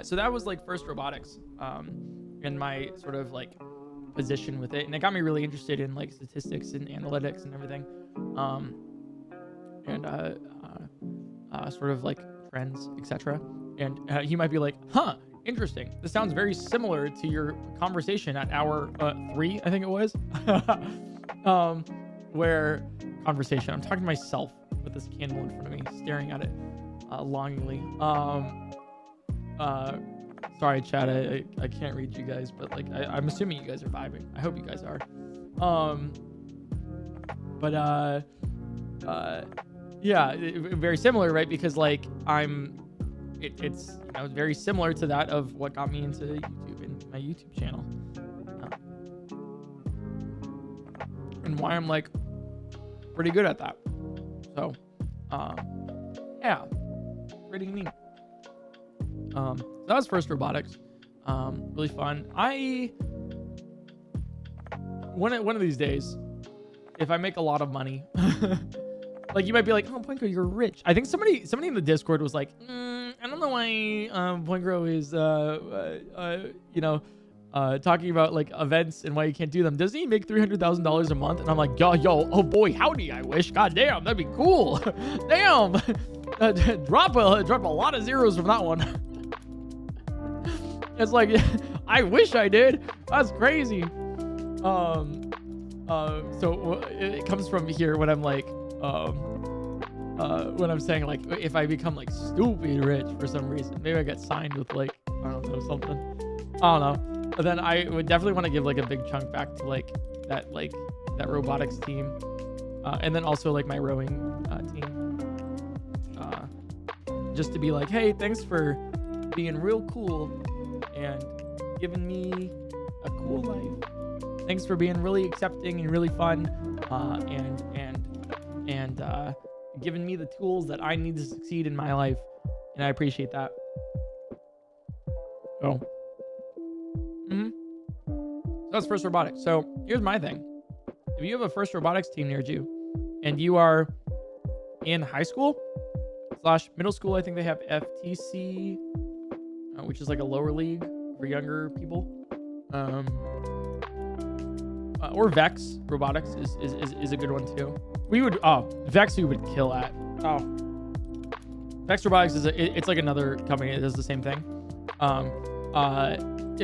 So that was like first robotics, and my sort of like position with it, and it got me really interested in like statistics and analytics and everything, and sort of like trends, etc. And you might be like, huh, interesting, this sounds very similar to your conversation at hour 3, I think it was. Where conversation, I'm talking to myself with this candle in front of me, staring at it longingly. Sorry, chat, I can't read you guys, but like I'm assuming you guys are vibing. I hope you guys are. Yeah, very similar, right? Because like it's you know, very similar to that of what got me into YouTube and my YouTube channel, and why I'm like pretty good at that. So yeah, pretty neat. So that was first robotics. Really fun. One of these days, if I make a lot of money, like you might be like, oh, PointCrow, you're rich. I think somebody in the Discord was like, I don't know why PointCrow is talking about like events and why you can't do them. Doesn't he make $300,000 a month? And I'm like, yo, oh boy, howdy, I wish. God damn, that'd be cool. Damn. Drop a lot of zeros from that one. It's like, I wish I did. That's crazy. So it comes from here when I'm like, when I'm saying like, if I become like stupid rich for some reason, maybe I get signed with like, I don't know, something. I don't know. But then I would definitely want to give like a big chunk back to like that robotics team, and then also like my rowing team, just to be like, hey, thanks for being real cool and giving me a cool life. Thanks for being really accepting and really fun, and giving me the tools that I need to succeed in my life, and I appreciate that. So, that's first robotics. So here's my thing: if you have a first robotics team near you, and you are in high school / middle school, I think they have FTC, which is like a lower league for younger people, or Vex Robotics is a good one too. Vex we would kill at. Vex Robotics it's like another company that does the same thing.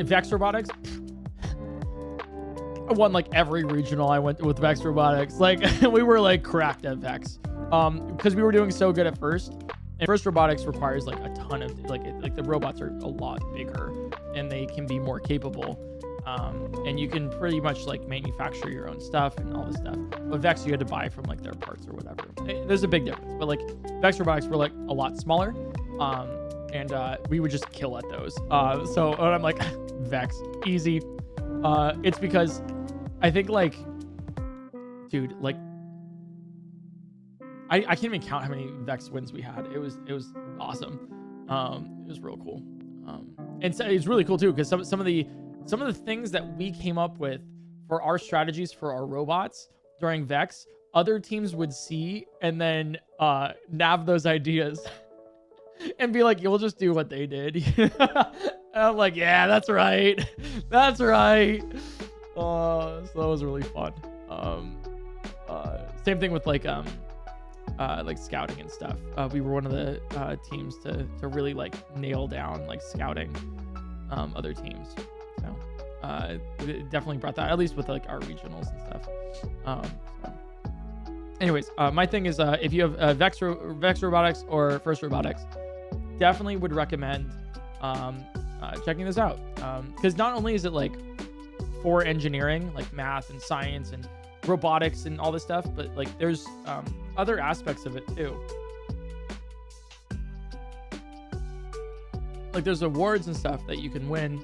Vex Robotics, I won like every regional I went with Vex Robotics. Like we were like cracked at Vex, because we were doing so good at first. And first robotics requires like a ton of like the robots are a lot bigger and they can be more capable, and you can pretty much like manufacture your own stuff and all this stuff. But Vex you had to buy from like their parts or whatever. There's a big difference. But like Vex robotics were like a lot smaller, and we would just kill at those. So I'm like Vex easy. It's because I think like, dude, like I can't even count how many Vex wins we had. It was awesome. It was real cool. And so it's really cool too, because some of the things that we came up with for our strategies for our robots during Vex, other teams would see and then nav those ideas and be like, you'll just do what they did. And I'm like, yeah, that's right. That's right. So that was really fun. Same thing with like scouting and stuff. We were one of the teams to really like nail down like scouting other teams. So it definitely brought that, at least with like our regionals and stuff. So. Anyways, my thing is if you have Vex Robotics or First Robotics, definitely would recommend checking this out, because not only is it like for engineering, like math and science and robotics and all this stuff, but like there's other aspects of it too. Like there's awards and stuff that you can win.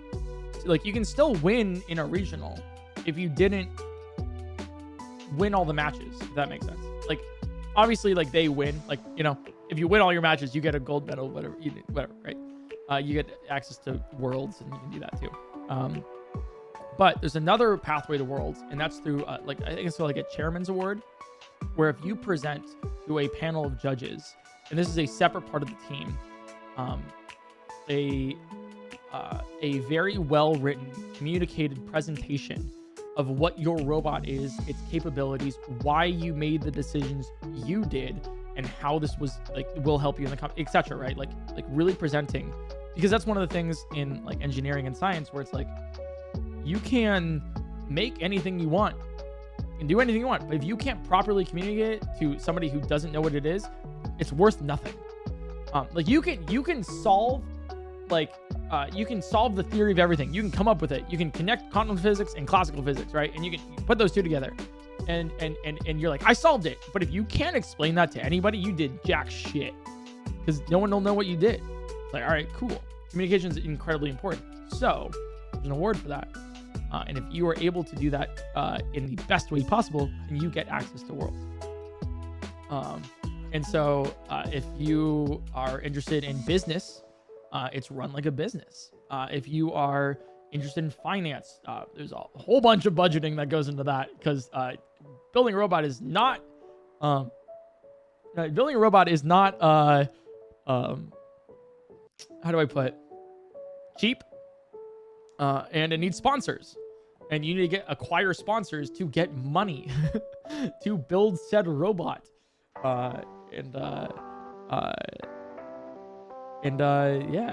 Like you can still win in a regional if you didn't win all the matches, if that makes sense. Like obviously like they win, like, you know, if you win all your matches, you get a gold medal, whatever, right? You get access to worlds and you can do that too. But there's another pathway to worlds, and that's through like I think it's like a chairman's award, where if you present to a panel of judges, and this is a separate part of the team, a very well written, communicated presentation of what your robot is, its capabilities, why you made the decisions you did, and how this was like will help you in the etc. Right? Like really presenting, because that's one of the things in like engineering and science where it's like you can make anything you want, you can do anything you want, but if you can't properly communicate it to somebody who doesn't know what it is, it's worth nothing. Like you can solve you can solve the theory of everything. You can come up with it. You can connect quantum physics and classical physics, right? And you can put those two together, and you're like, I solved it. But if you can't explain that to anybody, you did jack shit, because no one will know what you did. It's like, all right, cool. Communication is incredibly important. So there's an award for that. And if you are able to do that in the best way possible, then you get access to worlds. And so if you are interested in business, it's run like a business. If you are interested in finance, there's a whole bunch of budgeting that goes into that, because building a robot is not how do I put, cheap, and it needs sponsors, and you need to acquire sponsors to get money to build said robot. Yeah,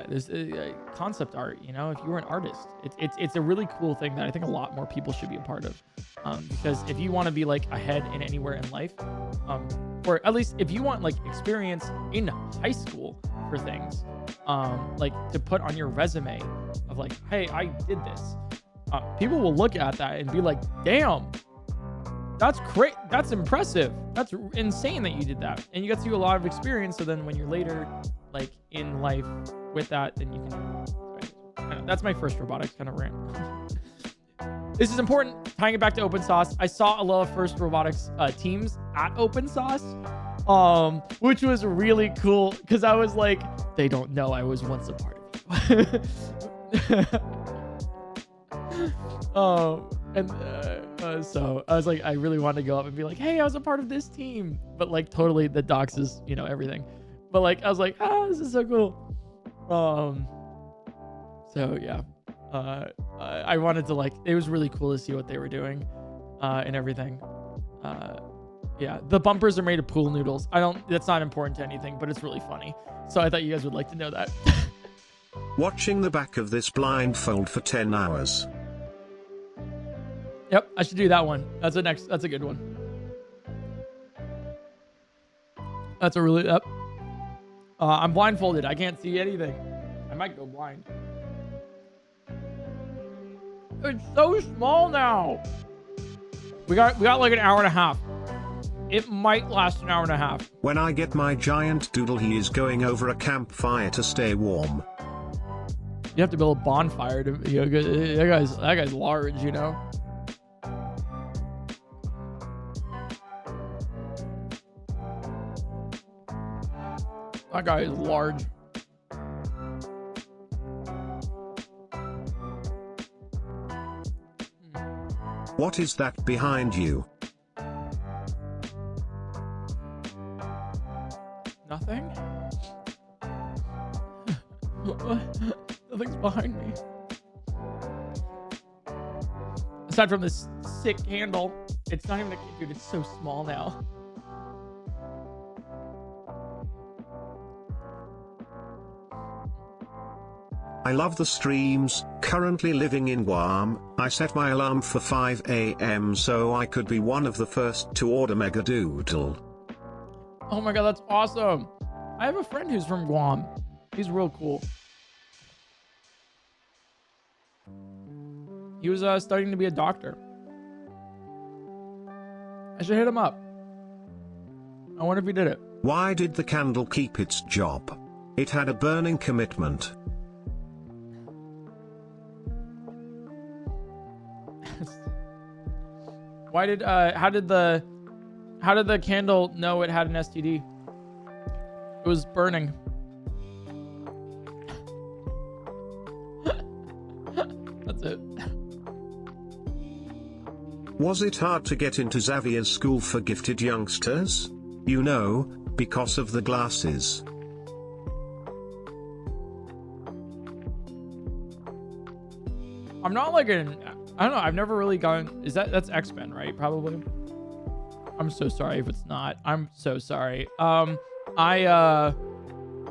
there's concept art. You know, if you were an artist, it's a really cool thing that I think a lot more people should be a part of, because if you want to be like ahead in anywhere in life, or at least if you want like experience in high school for things, like to put on your resume of like, hey, I did this. People will look at that and be like, damn, that's great. That's impressive. That's insane that you did that. And you get to do a lot of experience. So then when you're later like in life with that, then you can, that's my first robotics kind of rant. This is important. Tying it back to open source. I saw a lot of first robotics teams at open source, which was really cool, because I was like, they don't know I was once a part of it. So I was like, I really wanted to go up and be like, hey, I was a part of this team, but like totally the doxes, you know, everything. But like, I was like, this is so cool. So yeah, I wanted to like, it was really cool to see what they were doing, and everything. Yeah, the bumpers are made of pool noodles. That's not important to anything, but it's really funny. So I thought you guys would like to know that. Watching the back of this blindfold for 10 hours. Yep, I should do that one. That's a good one. That's a really, I'm blindfolded. I can't see anything. I might go blind. It's so small now. We got like an hour and a half. It might last an hour and a half. When I get my giant doodle, he is going over a campfire to stay warm. You have to build a bonfire to, you know, that guy's large, you know. That guy is large. What is that behind you? Nothing? Nothing's behind me. aside from this sick handle, it's not even a, dude, it's so small now. I love the streams. Currently living in Guam, I set my alarm for 5 a.m. so I could be one of the first to order Mega Doodle. Oh my god, that's awesome. I have a friend who's from Guam. He's real cool. He was studying to be a doctor. I should hit him up. I wonder if he did it. Why did the candle keep its job? It had a burning commitment. Why did how did the candle know it had an STD? It was burning. That's it. Was it hard to get into Xavier's school for gifted youngsters? You know, because of the glasses. I'm not like I don't know. I've never really gone. That's X-Men, right? Probably. I'm so sorry if it's not. I'm so sorry. I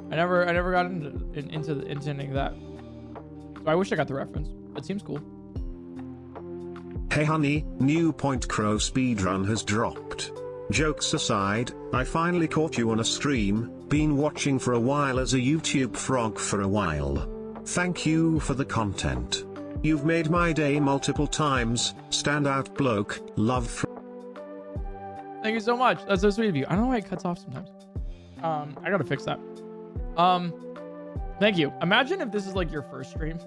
never got into any of that. So I wish I got the reference. It seems cool. Hey honey, new PointCrow speedrun has dropped. Jokes aside, I finally caught you on a stream. Been watching for a while as a YouTube frog for a while. Thank you for the content. You've made my day multiple times. Stand out bloke. Love from... Thank you so much. That's so sweet of you. I don't know why it cuts off sometimes. I gotta fix that. Thank you. Imagine if this is like your first stream.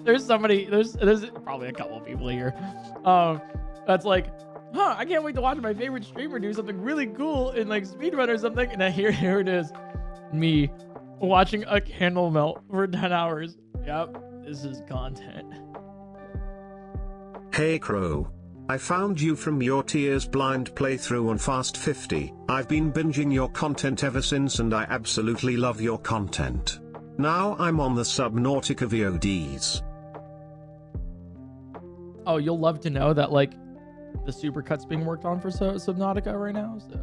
There's probably a couple of people here. That's like, I can't wait to watch my favorite streamer do something really cool in like speedrun or something. And then here it is. Me watching a candle melt for 10 hours. Yep, this is content. Hey Crow. I found you from your Tears Blind playthrough on Fast 50. I've been binging your content ever since and I absolutely love your content. Now I'm on the Subnautica VODs. Oh, you'll love to know that like the supercut's being worked on for Subnautica right now. So,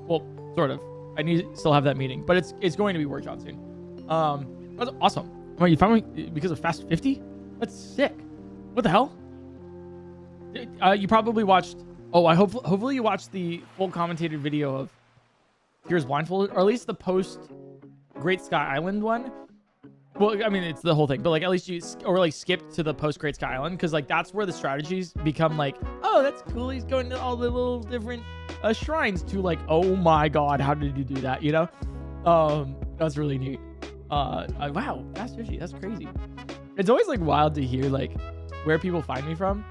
well, sort of. I need to still have that meeting, but it's going to be worked on soon. That's awesome. Oh, you found me because of Fast 50? That's sick. What the hell? You probably watched. Oh, hopefully you watched the full commentated video of Here's Blindfolded, or at least the post Great Sky Island one. Well, I mean, it's the whole thing, but like at least you skip to the post Great Sky Island, because like that's where the strategies become like, oh, that's cool. He's going to all the little different shrines to like, oh my god, how did you do that? You know, that's really neat. Wow, Fast 50, that's crazy. It's always like wild to hear like where people find me from,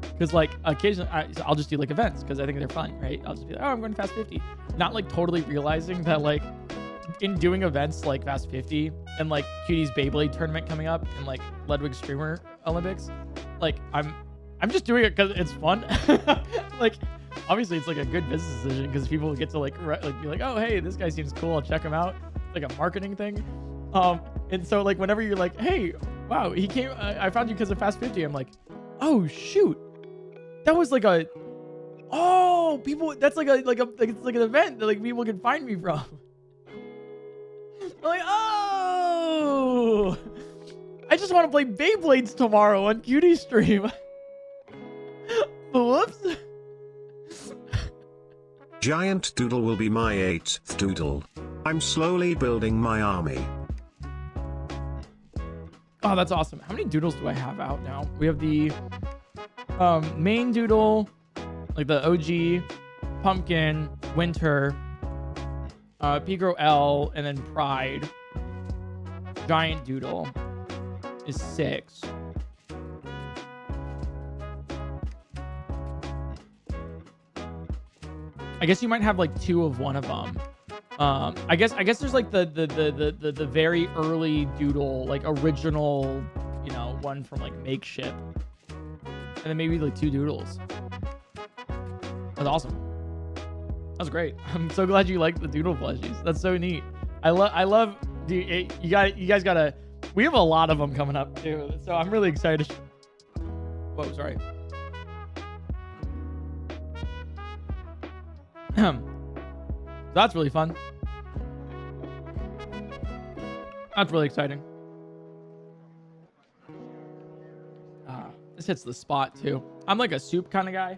because like occasionally I'll just do like events because I think they're fun, right? I'll just be like, oh, I'm going to Fast 50, not like totally realizing that like in doing events like Fast 50 and like Cutie's Beyblade tournament coming up and like Ludwig's Streamer Olympics, like I'm just doing it because it's fun. Like obviously it's like a good business decision because people get to like be like, oh hey, this guy seems cool, I'll check him out. It's like a marketing thing. And so like whenever you're like, hey, wow, he came, I found you because of Fast 50, I'm like, oh shoot, that was like a, oh, people, that's like it's like an event that like people can find me from. I'm like, oh, I just want to play Beyblades tomorrow on Cutie stream. Whoops. Giant Doodle will be my 8th Doodle. I'm slowly building my army. Oh, that's awesome. How many doodles do I have out now? We have the main doodle, like the OG, pumpkin, winter, PointCrow L, and then pride. Giant doodle is 6. I guess you might have like 2 of one of them. I guess there's like the very early doodle, like original, you know, one from like Makeshift, and then maybe like 2 doodles. That's awesome. That's great. I'm so glad you like the doodle plushies. That's so neat. I love. You guys gotta. We have a lot of them coming up too, so I'm really excited Whoa, sorry. That's really fun. That's really exciting. This hits the spot too. I'm like a soup kind of guy.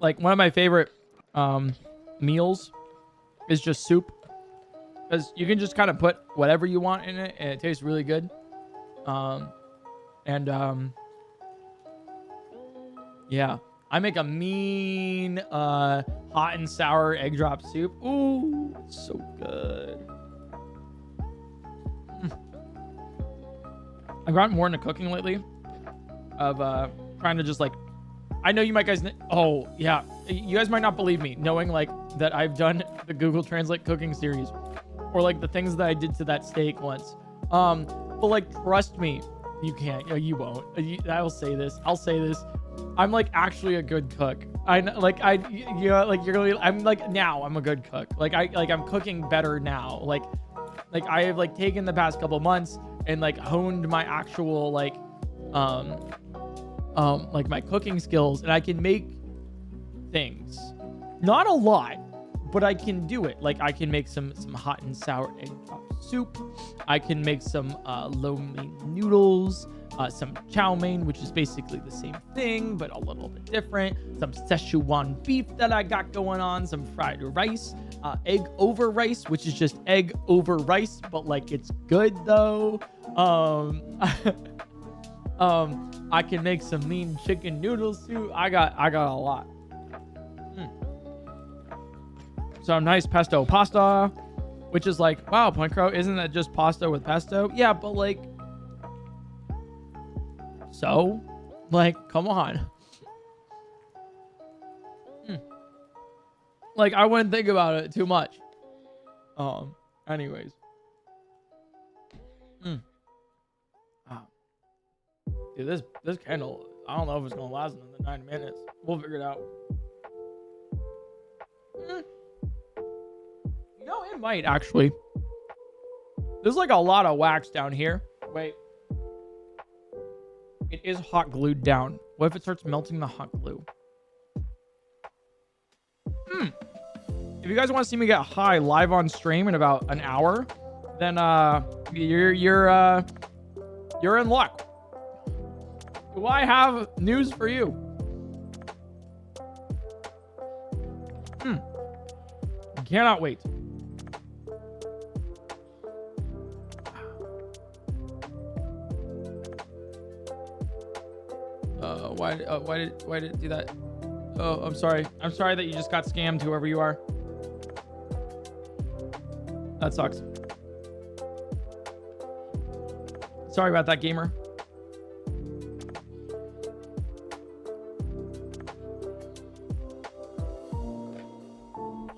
Like one of my favorite meals is just soup, because you can just kind of put whatever you want in it and it tastes really good. Yeah, I make a mean hot and sour egg drop soup. Ooh, it's so good. I've gotten more into cooking lately, of trying to just like, I know you might guys, oh yeah, you guys might not believe me knowing like that I've done the Google Translate cooking series, or like the things that I did to that steak once. But like, trust me, you can't, you won't. I'll say this. I'm like actually a good cook. I'm like now I'm a good cook. I'm cooking better now. Like I have like taken the past couple months and like honed my actual like my cooking skills, and I can make things. Not a lot, but I can do it. Like I can make some hot and sour egg drop soup. I can make some lo mein noodles, some chow mein, which is basically the same thing but a little bit different. Some Szechuan beef that I got going on. Some fried rice, egg over rice, which is just egg over rice, but like it's good though. I can make some mean chicken noodles too. I got a lot. Some nice pesto pasta, which is like, wow, PointCrow, isn't that just pasta with pesto? Yeah, but like, so, like, come on. Like, I wouldn't think about it too much. Anyways. Dude, this candle, I don't know if it's gonna last another 9 minutes. We'll figure it out. You know, it might actually. There's like a lot of wax down here. Wait. It is hot glued down. What if it starts melting the hot glue? If you guys want to see me get high live on stream in about an hour, then you're in luck. Do I have news for you? Cannot wait. Why did it do that? Oh, I'm sorry. I'm sorry that you just got scammed, whoever you are. That sucks. Sorry about that, gamer.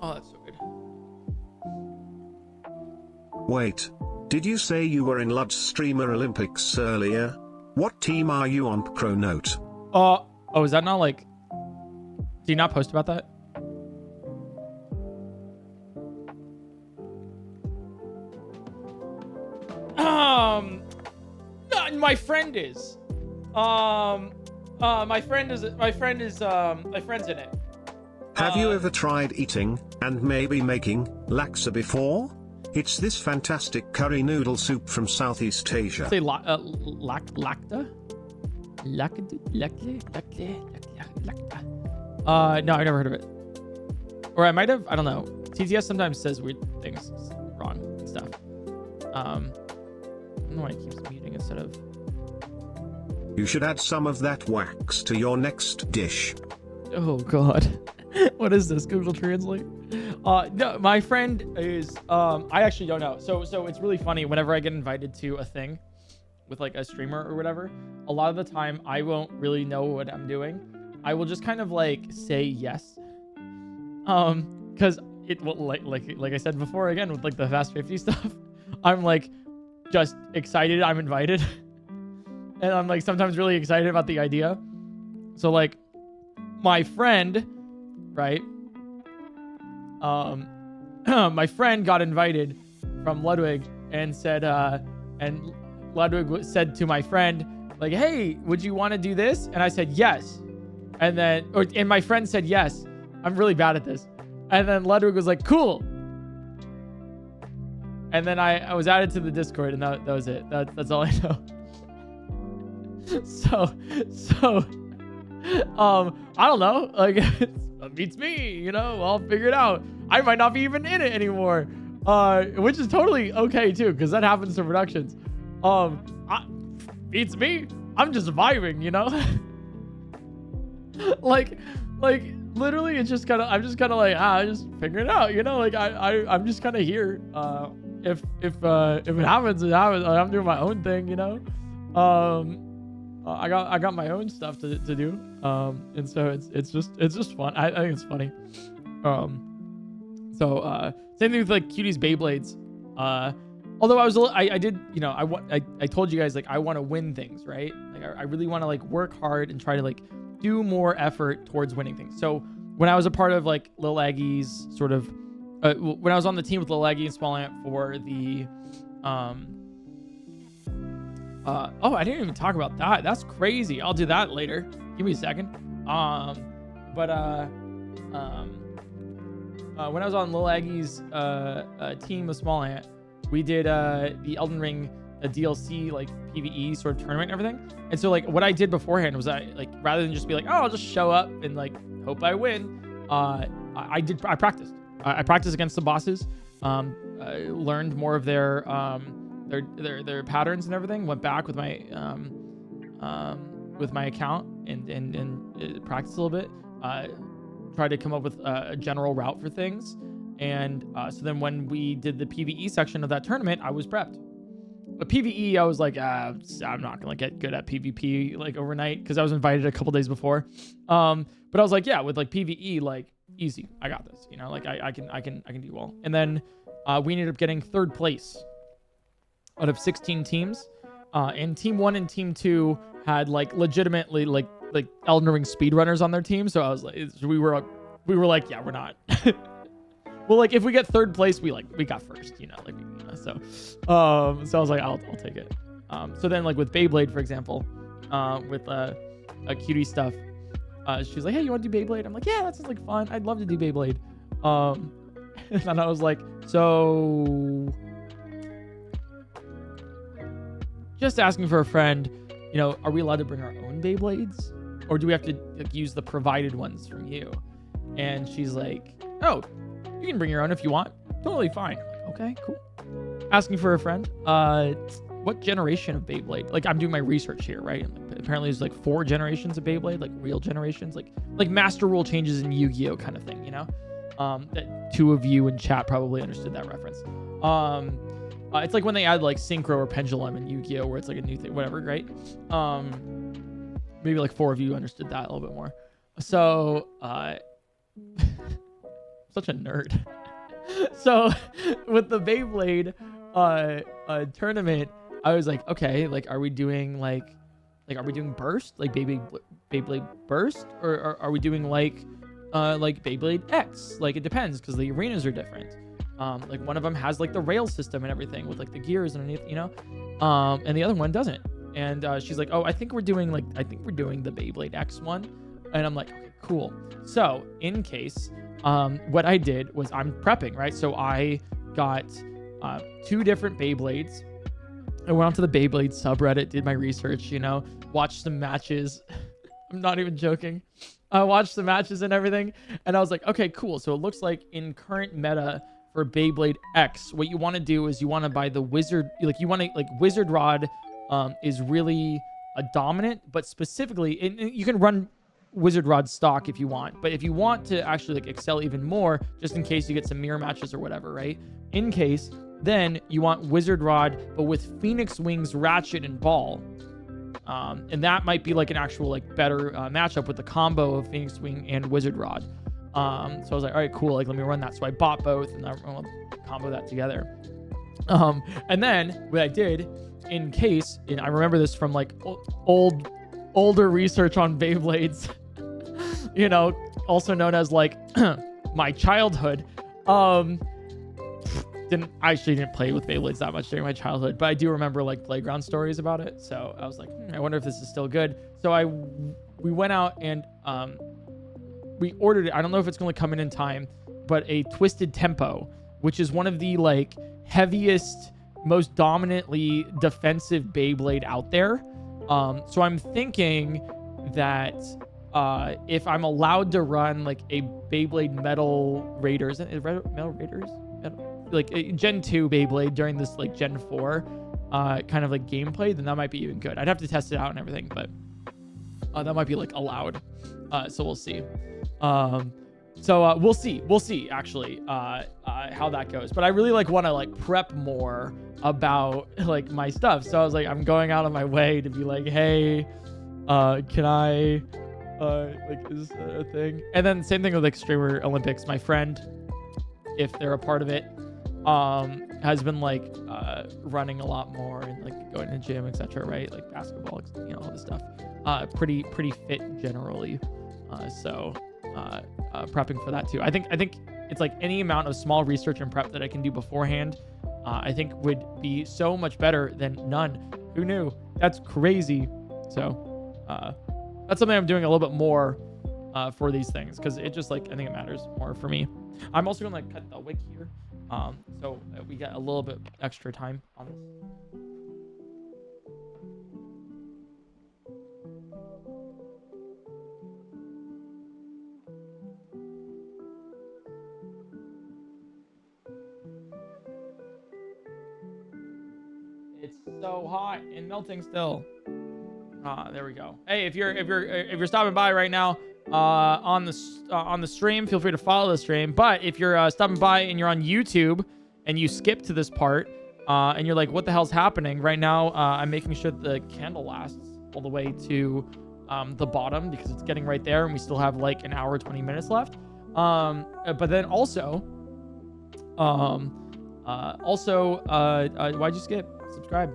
Oh, that's so good. Wait, did you say you were in Lud's Streamer Olympics earlier? What team are you on, Chronote? Oh, is that not like... Do you not post about that? My friend is. My friend's in it. Have you ever tried eating, and maybe making, laksa before? It's this fantastic curry noodle soup from Southeast Asia. Say lacta? No, I've never heard of it. Or I might have, I don't know. TTS sometimes says weird things wrong and stuff. I don't know why it keeps muting instead of... You should add some of that wax to your next dish. Oh god. What is this? Google Translate? No, my friend is I actually don't know. So it's really funny whenever I get invited to a thing with like a streamer or whatever, a lot of the time I won't really know what I'm doing. I will just kind of like say yes. Cuz it will like I said before again with like the Fast 50 stuff, I'm like just excited I'm invited. And I'm like sometimes really excited about the idea. So like my friend, right? My friend got invited from Ludwig and said, and Ludwig said to my friend, like, hey, would you want to do this? And I said yes. And my friend said yes. I'm really bad at this. And then Ludwig was like, cool. And then I was added to the Discord, and that was it. That's all I know. So I don't know. Like, it beats me, you know. I'll figure it out. I might not be even in it anymore, which is totally okay too, because that happens to productions. Beats me. I'm just vibing, you know. like literally, it's just kind of. I'm just kind of like just figuring it out, you know. Like I'm just kind of here. If it happens, it happens. I'm doing my own thing, you know. I got my own stuff to do. And so it's just fun. I think it's funny. So same thing with like Cutie's Beyblades. Although I did, you know, I told you guys, like, I want to win things, right? Like I really want to like work hard and try to like do more effort towards winning things. So when I was a part of like Lil Aggies, sort of, when I was on the team with Lil Aggie and Small Ant for the, oh, I didn't even talk about that. That's crazy. I'll do that later. Give me a second. When I was on Lil Aggie's team with Small Ant, we did the Elden Ring DLC like PvE sort of tournament and everything. And so like what I did beforehand was I like, rather than just be like, oh, I'll just show up and like hope I win, I practiced. I practiced against the bosses. I learned more of their patterns and everything. Went back with my account and practiced a little bit. Tried to come up with a general route for things. And so then when we did the PvE section of that tournament, I was prepped. But PvE, I was like, I'm not gonna get good at PvP like overnight, because I was invited a couple days before. But I was like, yeah, with like PvE, like easy, I got this. You know, like I can do well. And then we ended up getting 3rd place out of 16 teams. And Team 1 and Team 2 had like legitimately like Elden Ring speedrunners on their team. So I was like, we were like, yeah, we're not. Well, like if we get 3rd place, we got 1st, you know, like, so I was like, I'll take it. So then like with Beyblade, for example, with Cutie stuff, she's like, hey, you want to do Beyblade? I'm like, yeah, that sounds like fun. I'd love to do Beyblade. And then I was like, so just asking for a friend, you know, are we allowed to bring our own Beyblades, or do we have to like use the provided ones from you? And she's like, oh, you can bring your own if you want. Totally fine. Okay, cool. Asking for a friend. What generation of Beyblade? Like, I'm doing my research here, right? And like, apparently there's like 4 generations of Beyblade, like real generations, like master rule changes in Yu-Gi-Oh kind of thing, you know? That 2 of you in chat probably understood that reference. It's like when they add like synchro or pendulum in Yu-Gi-Oh, where it's like a new thing, whatever, right? Maybe like 4 of you understood that a little bit more. So, such a nerd. So with the Beyblade tournament, I was like, okay, like, are we doing are we doing burst, like Beyblade burst, or are we doing like Beyblade X? Like, it depends, because the arenas are different. Like one of them has like the rail system and everything with like the gears underneath, you know, and the other one doesn't. And she's like, oh, I think we're doing the Beyblade X one. And I'm like, okay, cool. So in case, what I did was I'm prepping, right? So I got 2 different Beyblades. I went onto the Beyblade subreddit, did my research, you know, watched some matches. I'm not even joking. I watched the matches and everything, and I was like, okay, cool. So it looks like in current meta for Beyblade X, what you want to do is you want to buy the wizard, like you want to like Wizard Rod is really a dominant, but specifically, and you can run Wizard Rod stock if you want, but if you want to actually like excel even more, just in case you get some mirror matches or whatever, right? In case, then you want Wizard Rod, but with Phoenix Wings, Ratchet, and Ball. And that might be like an actual like better matchup with the combo of Phoenix Wing and Wizard Rod. So I was like, all right, cool. Like, let me run that. So I bought both and I combo that together. And then what I did, in case, and I remember this from like older research on Beyblades, you know, also known as like my childhood. I actually didn't play with Beyblades that much during my childhood, but I do remember like playground stories about it. So I was like, I wonder if this is still good. So we went out and we ordered it. I don't know if it's going to come in time, but a Twisted Tempo, which is one of the like heaviest, most dominantly defensive Beyblade out there. So I'm thinking that if I'm allowed to run like a Beyblade Metal Raiders, Metal Raiders, like a Gen 2 Beyblade during this like Gen 4 kind of like gameplay, then that might be even good. I'd have to test it out and everything, but that might be like allowed. So we'll see. We'll see actually how that goes. But I really like want to like prep more about like my stuff. So I was like, I'm going out of my way to be like, hey, can I like, is this a thing? And then same thing with like Streamer Olympics. My friend, if they're a part of it, has been like running a lot more and like going to the gym, etc. Right, like basketball, you know, all this stuff. Pretty fit generally. So prepping for that too. I think it's like any amount of small research and prep that I can do beforehand, I think would be so much better than none. Who knew? That's crazy. So that's something I'm doing a little bit more for these things, because it just like, I think it matters more for me. I'm also gonna like cut the wig here, so we get a little bit extra time on this. It's so hot and melting still. There we go. Hey, if you're stopping by right now on the stream, feel free to follow the stream. But if you're stopping by and you're on YouTube and you skip to this part and you're like, what the hell's happening right now? I'm making sure that the candle lasts all the way to the bottom, because it's getting right there and we still have like an hour 20 minutes left. But then also why'd you skip? Subscribe.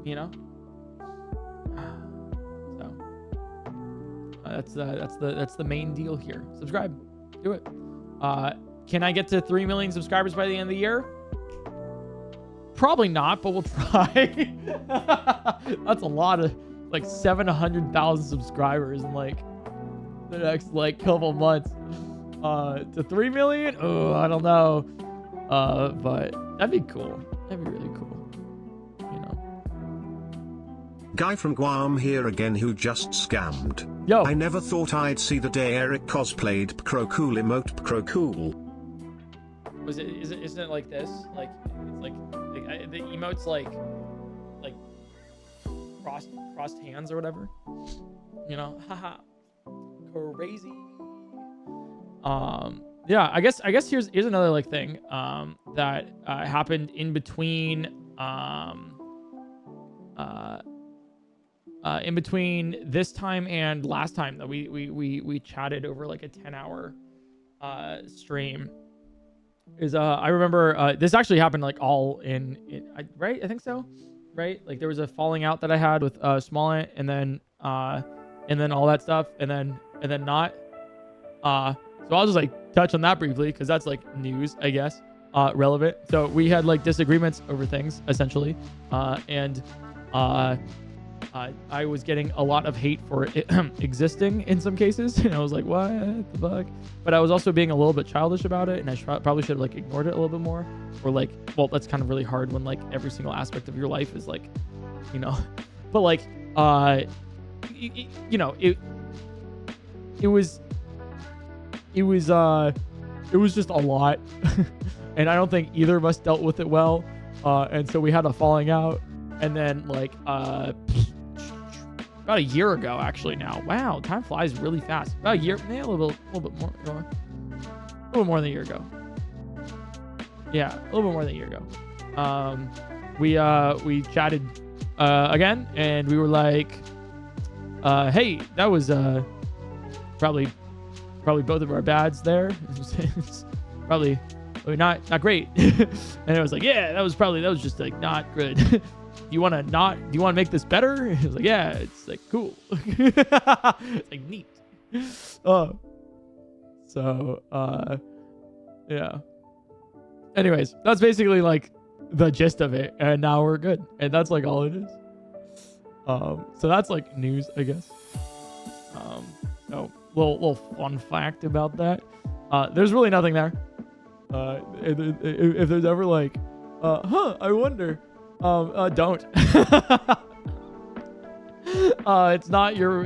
You know, so that's the main deal here. Subscribe, do it. Can I get to 3 million subscribers by the end of the year? Probably not, but we'll try. That's a lot of like 700,000 subscribers in like the next like couple months. To 3 million? Oh, I don't know. But that'd be cool. That'd be really cool. You know. Guy from Guam here again, who just scammed. Yo. I never thought I'd see the day Eric cosplayed PointCrow cool emote PointCrow cool. Isn't it like this? Like it's like the emote's like crossed hands or whatever. You know, haha, crazy. Yeah, I guess here's another like thing that happened in between this time and last time that we chatted over like a 10-hour stream. Is I remember this actually happened like all in right? I think so, right? Like there was a falling out that I had with Smollett, and then all that stuff, and then not. So I'll just like touch on that briefly, because that's like news, I guess, relevant. So we had like disagreements over things essentially, and I was getting a lot of hate for it existing in some cases, and I was like, what the fuck? But I was also being a little bit childish about it, and I probably should have like ignored it a little bit more, or like, well, that's kind of really hard when like every single aspect of your life is like, you know, but like, you know, it was just a lot. And I don't think either of us dealt with it well. And so we had a falling out. And then like about a year ago, actually now. Wow, time flies really fast. About a year, maybe a little bit more than a year ago. Yeah, a little bit more than a year ago. We chatted again, and we were like, hey, that was probably both of our bads there. It's probably not great. And I was like, yeah, that was just like not good. Do you want to make this better? It was like, yeah, it's like cool. It's like neat. So, yeah. Anyways, that's basically like the gist of it, and now we're good, and that's like all it is. So that's like news, I guess. So little fun fact about that. There's really nothing there. If there's ever like, I wonder. Don't. It's not your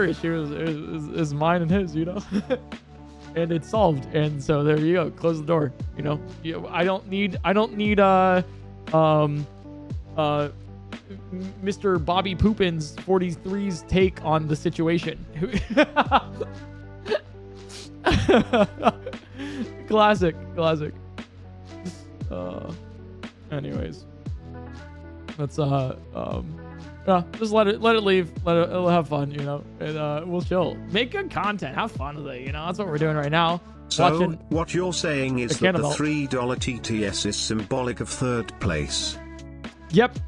issue. It's mine and his, you know. And it's solved. And so there you go. Close the door. You know. I don't need Mr. Bobby Poopin's 43's take on the situation. Classic. Anyways, let's yeah, just let it leave. It'll have fun, you know, and we'll chill. Make good content. Have fun with it, you know. That's what we're doing right now. So what you're saying is that the Cannibal. $3 TTS is symbolic of third place. Yep.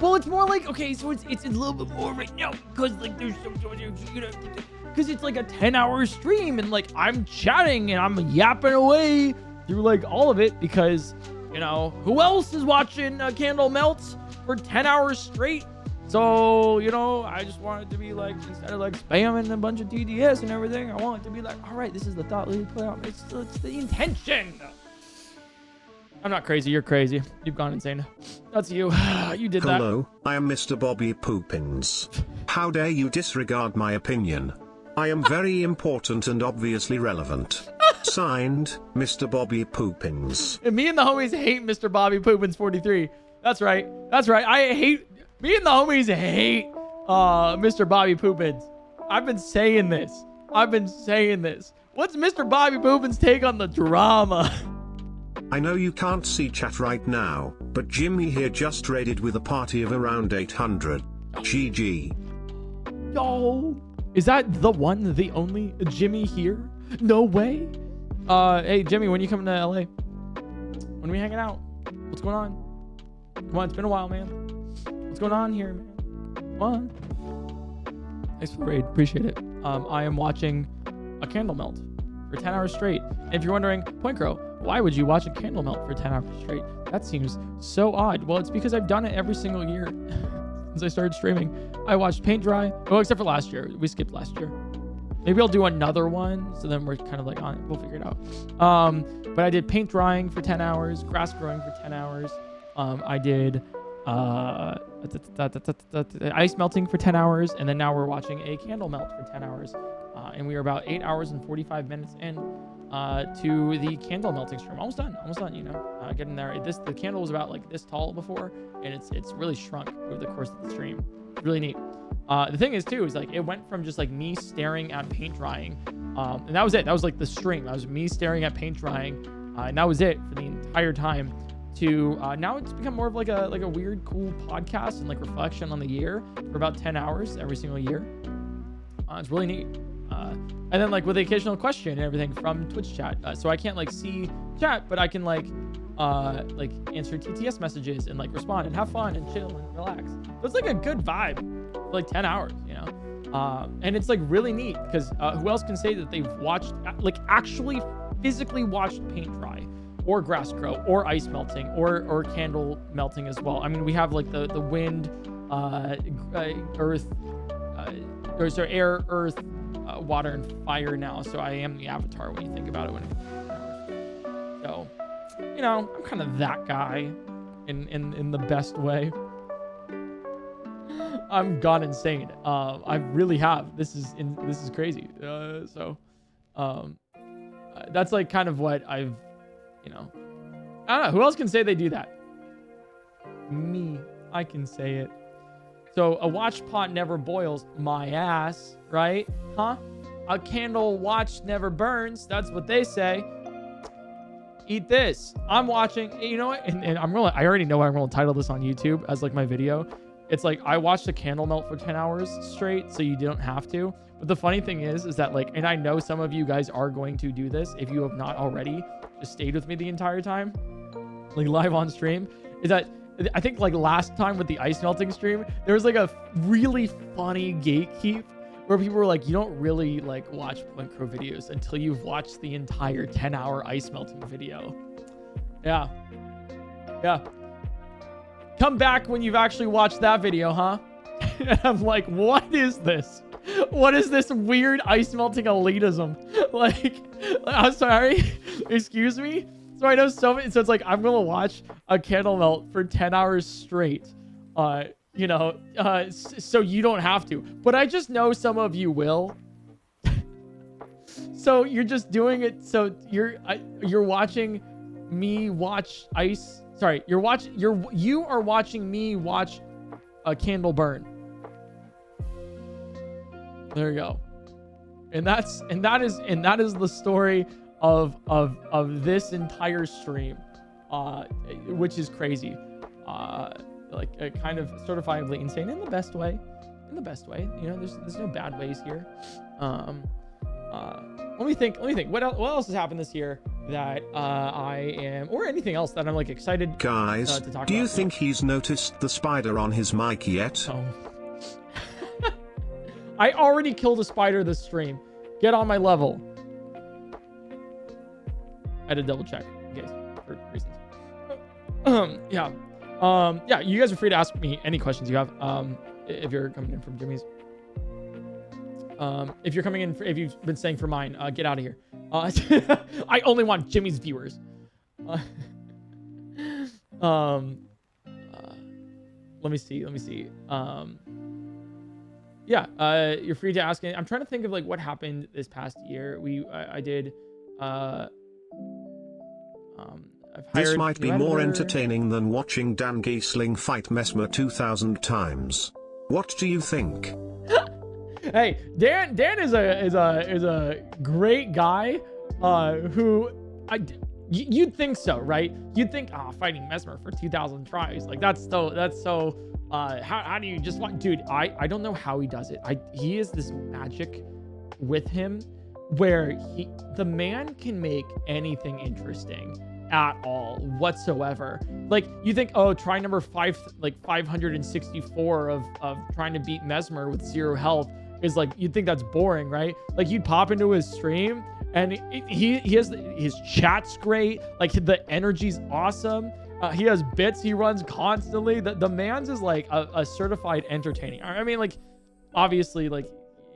Well, it's more like, okay, so it's a little bit more right now because like there's so you know, because it's like a 10-hour stream and like I'm chatting and I'm yapping away through like all of it because, you know, who else is watching a candle melt for 10 hours straight? So, you know, I just want it to be like, instead of like spamming a bunch of DDS and everything, I want it to be like, all right, this is the thought lead play out. It's the intention. I'm not crazy. You're crazy. You've gone insane. That's you. You did that. Hello, I am Mr. Bobby Poopins. How dare you disregard my opinion? I am very important and obviously relevant. Signed, Mr. Bobby Poopins. And me and the homies hate Mr. Bobby Poopins 43. That's right. Me and the homies hate Mr. Bobby Poopins. I've been saying this. What's Mr. Bobby Poopins' take on the drama? I know you can't see chat right now, but Jimmy here just raided with a party of around 800. GG. Yo, is that the one, the only Jimmy here? No way. Hey Jimmy, when you coming to LA? When we hanging out? What's going on? Come on, it's been a while, man. What's going on here, man? Come on. Thanks for the raid, appreciate it. I am watching a candle melt for 10 hours straight. And if you're wondering, PointCrow, why would you watch a candle melt for 10 hours straight? That seems so odd. Well, it's because I've done it every single year since I started streaming. I watched paint dry. Well, except for last year. We skipped last year. Maybe I'll do another one. So then we're kind of like on it. We'll figure it out. But I did paint drying for 10 hours, grass growing for 10 hours. I did ice melting for 10 hours. And then now we're watching a candle melt for 10 hours. And we are about 8 hours and 45 minutes in to the candle melting stream. Almost done, you know, getting there. The candle was about like this tall before, and it's really shrunk over the course of the stream. Really neat. The thing is too, is like it went from just like me staring at paint drying, and that was it. That was like the stream. That was me staring at paint drying, and that was it for the entire time. To now it's become more of like a weird, cool podcast and like reflection on the year for about 10 hours every single year. It's really neat. And then like with the occasional question and everything from Twitch chat. So I can't like see chat, but I can like answer TTS messages and like respond and have fun and chill and relax. So it's like a good vibe for like 10 hours, you know? And it's like really neat because who else can say that they've watched, like actually physically watched paint dry or grass grow or ice melting or candle melting as well. I mean, we have like the wind, earth, air, earth, water and fire now, so I am the avatar when you think about it. So, you know, I'm kind of that guy in the best way. I'm gone insane. I really have. This is crazy. So that's like kind of what I've, you know, I don't know. Who else can say they do that? Me. I can say it. So a watch pot never boils, my ass, right? Huh? A candle watch never burns. That's what they say. Eat this. I'm watching, you know what? And I already know I'm going to title this on YouTube as like my video. It's like, I watched a candle melt for 10 hours straight, so you don't have to. But the funny thing is that like, and I know some of you guys are going to do this if you have not already, just stayed with me the entire time, like live on stream, is that I think like last time with the ice melting stream, there was like a really funny gatekeep where people were like, you don't really like watch PointCrow videos until you've watched the entire 10-hour ice melting video. Yeah. Come back when you've actually watched that video, huh? And I'm like, what is this? What is this weird ice melting elitism? Like, I'm sorry. Excuse me? So I know so many. So it's like, I'm going to watch a candle melt for 10 hours straight. You know, so you don't have to. But I just know some of you will. So you're just doing it. So you're watching me watch ice. Sorry, you are watching me watch a candle burn. There you go. And that is the story of this entire stream, which is crazy. Like kind of certifiably insane in the best way. You know, there's no bad ways here. Let me think. What else has happened this year that I am, or anything else that I'm like excited Guys, to talk about? do you think he's noticed the spider on his mic yet? Oh. I already killed a spider this stream. Get on my level. I had to double check in case for reasons. Yeah. Yeah, you guys are free to ask me any questions you have. If you're coming in from Jimmy's. If you've been staying for mine, get out of here. I only want Jimmy's viewers. Let me see. Yeah, you're free to ask. I'm trying to think of like what happened this past year. I did. This might be more entertaining than watching Dan Giesling fight Mesmer 2,000 times. What do you think? Hey, Dan is a great guy. Who you'd think so, right? You'd think, fighting Mesmer for 2,000 tries, like that's so. How do you just want, dude? I don't know how he does it. He is this magic with him where the man can make anything interesting at all whatsoever. Like you think, try number 564 of trying to beat Mesmer with 0 health is like, you'd think that's boring, right? Like you'd pop into his stream and he has his chat's great, like the energy's awesome. He has bits he runs constantly. The man's is like a certified entertaining. I mean, like, obviously, like,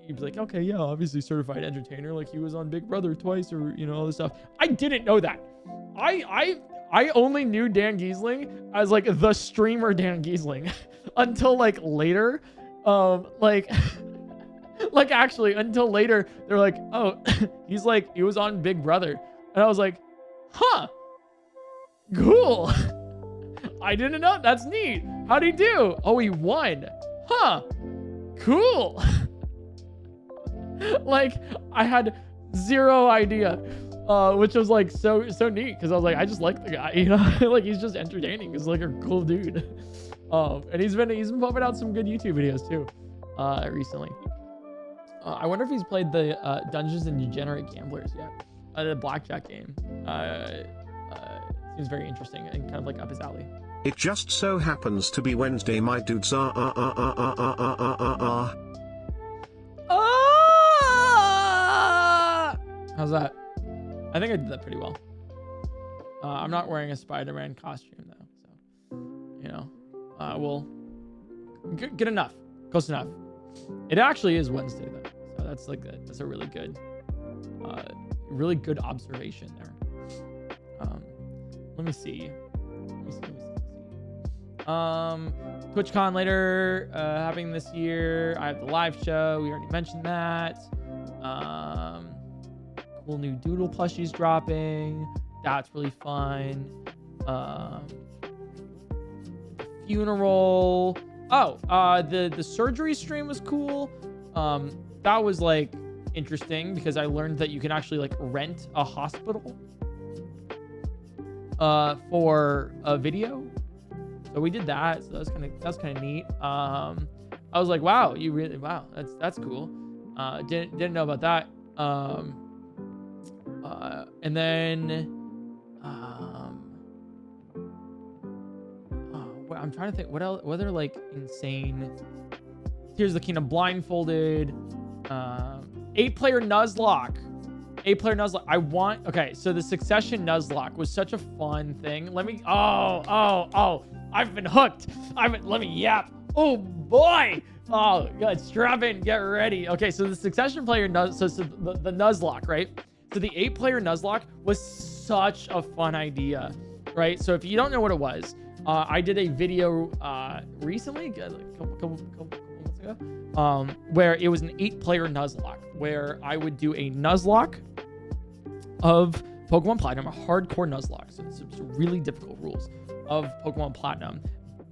you'd be like, okay, yeah, obviously certified entertainer. Like, he was on Big Brother twice, or, you know, all this stuff. I didn't know that. I only knew Dan Giesling as, like, the streamer Dan Giesling until, like, later. Like, actually, until later, they're like, oh, he was on Big Brother. And I was like, huh. Cool. I didn't know. That's neat. How'd he do? Oh, he won. Huh. Cool. Like, I had 0 idea, which was like so neat because I was like, I just like the guy, you know. Like, he's just entertaining. He's like a cool dude. And he's been pumping out some good YouTube videos too, recently. I wonder if he's played the Dungeons and Degenerate Gamblers yet. The blackjack game. Seems very interesting and kind of like up his alley. It just so happens to be Wednesday, my dudes. How's that? I think I did that pretty well. I'm not wearing a Spider-Man costume though, so you know, we'll good enough, close enough. It actually is Wednesday though, so that's like that's a really good observation there. Let me see. TwitchCon later, happening this year. I have the live show. We already mentioned that. Cool new Doodle plushies dropping. That's really fun. Funeral. Oh, the surgery stream was cool. That was like interesting because I learned that you can actually like rent a hospital for a video. So we did that. So that's kind of neat. I was like, wow, that's cool. Didn't know about that. And then I'm trying to think what else, what other like insane Tears of the Kingdom blindfolded. 8-player Nuzlocke. 8-player Nuzlocke. Okay, so the Succession Nuzlocke was such a fun thing. Let me, I've been hooked. Let me yap. Oh boy. Oh, God, strap in, get ready. Okay, so the Succession player, the Nuzlocke, right? So the 8-player Nuzlocke was such a fun idea, right? So if you don't know what it was, I did a video recently, a couple months ago, where it was an 8-player Nuzlocke, where I would do a Nuzlocke of Pokemon Platinum, a hardcore Nuzlocke. So it's really difficult rules of Pokemon Platinum.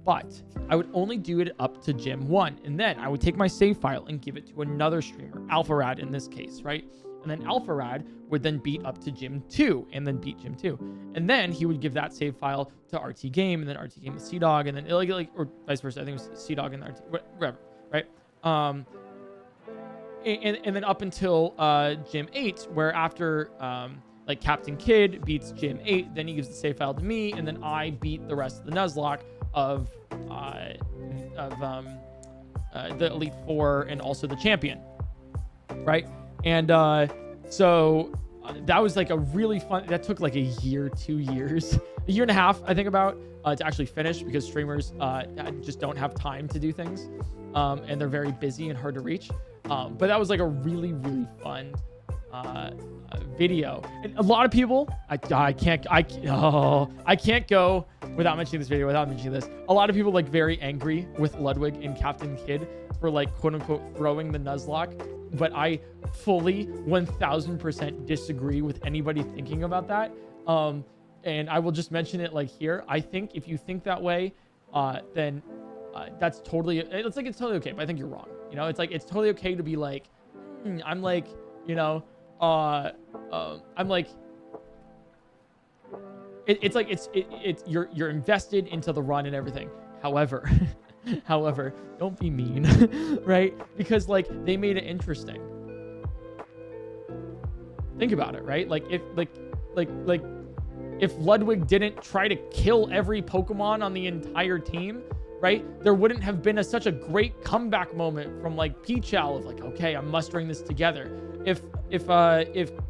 But I would only do it up to Gym 1. And then I would take my save file and give it to another streamer, Alpharad in this case, right? And then Alpharad would then beat up to Gym 2 and then beat Gym 2. And then he would give that save file to RT Game, and then RT Game with Sea-Dog, and then or vice versa. I think it was Sea-Dog and RT, whatever, right? And then up until Gym 8, where after like Captain Kidd beats Gym 8, then he gives the save file to me, and then I beat the rest of the Nuzlocke of the Elite Four and also the champion, right? And so that was like a really fun, that took like a year, 2 years, a year and a half, I think, about to actually finish, because streamers just don't have time to do things, and they're very busy and hard to reach. But that was like a really, really fun video. And a lot of people, I can't go without mentioning this video, without mentioning this. A lot of people like very angry with Ludwig and Captain Kidd for like quote unquote throwing the Nuzlocke. But I fully 1000% disagree with anybody thinking about that. And I will just mention it like here. I think if you think that way, then that's totally, it's totally okay, but I think you're wrong. You know, it's like, it's totally okay to be like, I'm like, you know, I'm like, it's like, you're invested into the run and everything. However, don't be mean, right? Because like, they made it interesting. Think about it, right? Like if if Ludwig didn't try to kill every Pokemon on the entire team, right? There wouldn't have been such a great comeback moment from like Pichal of like, okay, I'm mustering this together. If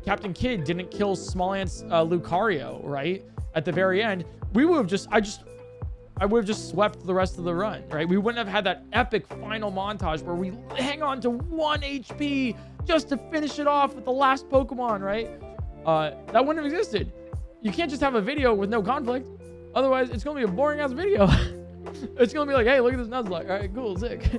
Captain Kidd didn't kill Smallant's Lucario, right? At the very end, we would have just, I would have just swept the rest of the run, right? We wouldn't have had that epic final montage where we hang on to 1 HP just to finish it off with the last Pokemon, right? That wouldn't have existed. You can't just have a video with no conflict. Otherwise, it's going to be a boring ass video. It's going to be like, hey, look at this Nuzlocke. All right, cool, sick.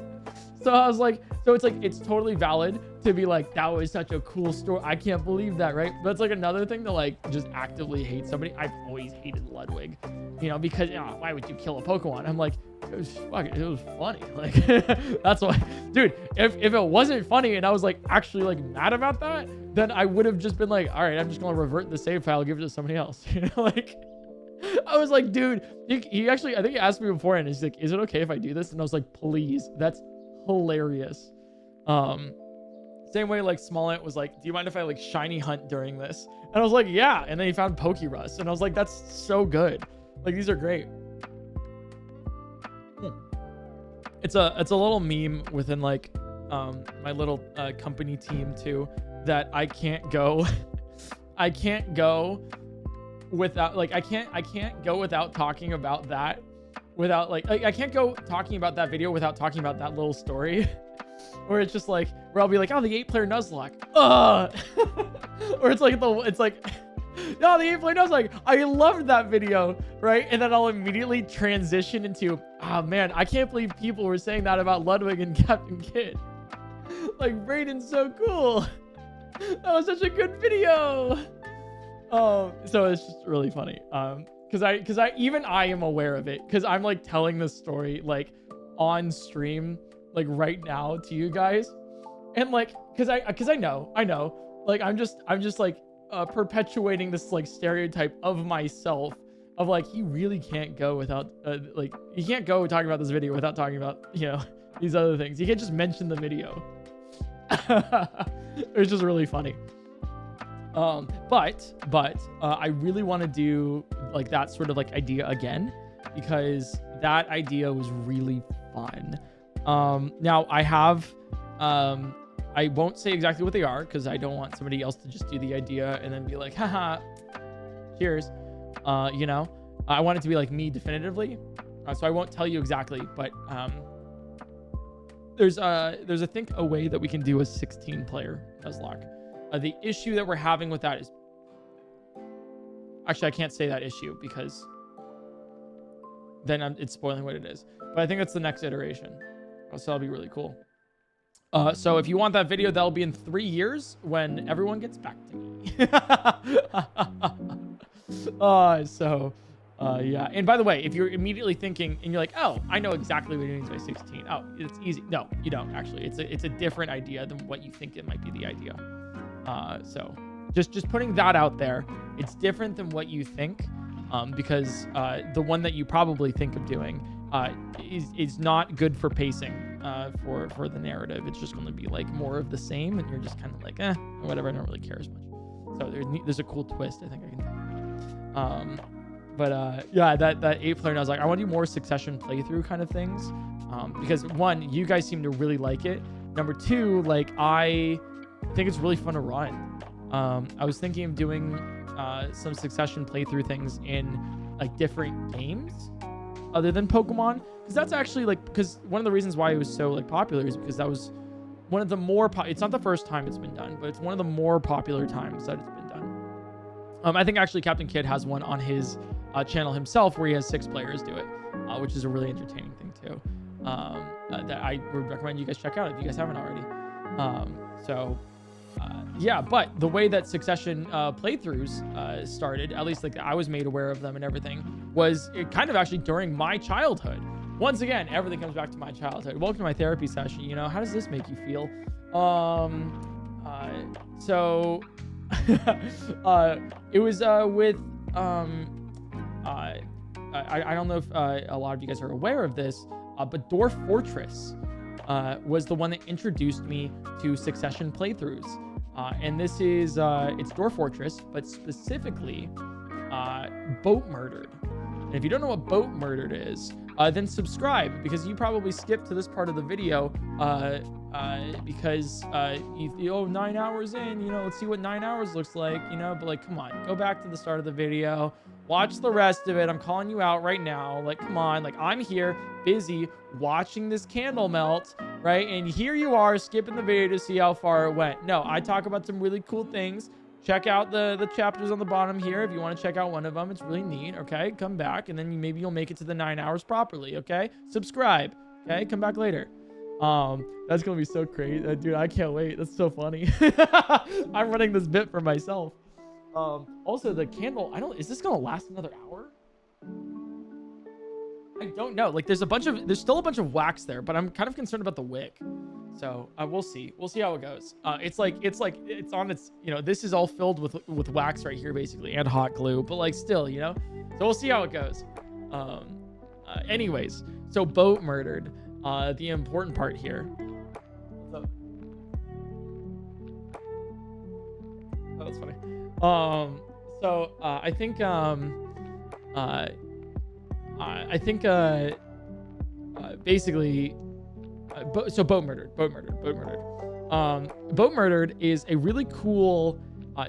So I was like, so it's like, it's totally valid to be like, that was such a cool story. I can't believe that, right? But it's like another thing to like just actively hate somebody. I've always hated Ludwig, you know, because why would you kill a Pokemon? I'm like, it was funny. Like, that's why, dude, if it wasn't funny and I was like actually like mad about that, then I would have just been like, all right, I'm just going to revert the save file, give it to somebody else. You know, like, I was like, dude, he actually, I think he asked me before and he's like, is it okay if I do this? And I was like, please, that's hilarious. Same way like Smallant was like, do you mind if I like shiny hunt during this? And I was like, yeah. And then he found Pokerus and I was like, that's so good. Like, these are great. It's a little meme within like my little company team too, that I can't go without like, I can't go without talking about that, without like I can't go talking about that video without talking about that little story. Where it's just like, where I'll be like, oh, the 8-player Nuzlocke. Or it's like, no, the 8-player Nuzlocke. I loved that video, right? And then I'll immediately transition into, oh man, I can't believe people were saying that about Ludwig and Captain Kidd. Like, Brayden's so cool. That was such a good video. So it's just really funny. Cause I am aware of it. Cause I'm like telling this story like on stream, like right now to you guys. And like, cause I know, like, I'm just like perpetuating this like stereotype of myself of like, he really can't go without like, he can't go talking about this video without talking about, you know, these other things. You can't just mention the video. It's just really funny. But I really want to do like that sort of like idea again, because that idea was really fun. Now I have I won't say exactly what they are because I don't want somebody else to just do the idea and then be like, haha, cheers. You know, I want it to be like me definitively. So I won't tell you exactly, but there's I think a way that we can do a 16 player Nuzlocke. The issue that we're having with that is, actually I can't say that issue because then it's spoiling what it is. But I think that's the next iteration. So that'll be really cool. So if you want that video, that'll be in 3 years when everyone gets back to me. Yeah. And by the way, if you're immediately thinking and you're like, oh, I know exactly what it means by 16. Oh, it's easy. No, you don't actually. It's a different idea than what you think it might be the idea. So just putting that out there. It's different than what you think, because the one that you probably think of doing is not good for pacing for the narrative. It's just going to be like more of the same, and you're just kind of like, whatever. I don't really care as much. So there's a cool twist I think I can do. Yeah, that 8-player, and I was like, I want to do more Succession playthrough kind of things, because one, you guys seem to really like it. Number two, like I think it's really fun to run. I was thinking of doing some Succession playthrough things in like different games other than Pokemon, because that's actually like, because one of the reasons why it was so like popular is because that was one of the more it's not the first time it's been done, but it's one of the more popular times that it's been done. I think actually Captain Kidd has one on his channel himself where he has 6 players do it, which is a really entertaining thing too, that I would recommend you guys check out if you guys haven't already. Yeah, but the way that Succession playthroughs started, at least like I was made aware of them and everything, was it kind of actually during my childhood. Once again, everything comes back to my childhood. Welcome to my therapy session. You know, how does this make you feel? It was with I don't know if a lot of you guys are aware of this, but Dwarf Fortress was the one that introduced me to Succession playthroughs. And this is, it's Dwarf Fortress, but specifically Boat Murdered. And if you don't know what Boat Murdered is, then subscribe, because you probably skipped to this part of the video because 9 hours in, you know, let's see what 9 hours looks like, you know, but like, come on, go back to the start of the video, watch the rest of it. I'm calling you out right now. Like, come on, like I'm here busy watching this candle melt, right? And here you are skipping the video to see how far it went. No, I talk about some really cool things. Check out the chapters on the bottom here if you want to check out one of them. It's really neat. Okay, come back and then maybe you'll make it to the 9 hours properly. Okay, subscribe. Okay, come back later. That's gonna be so crazy, dude. I can't wait. That's so funny. I'm running this bit for myself. Also the candle, is this gonna last another hour? I don't know. Like there's still a bunch of wax there, but I'm kind of concerned about the wick. So we'll see how it goes. It's on its, you know, this is all filled with wax right here basically, and hot glue, but like still, you know, so we'll see how it goes. Anyways, so Boat Murdered, the important part here. What's up? Oh, that's funny. I think basically, Boat Murdered. Boat Murdered is a really cool,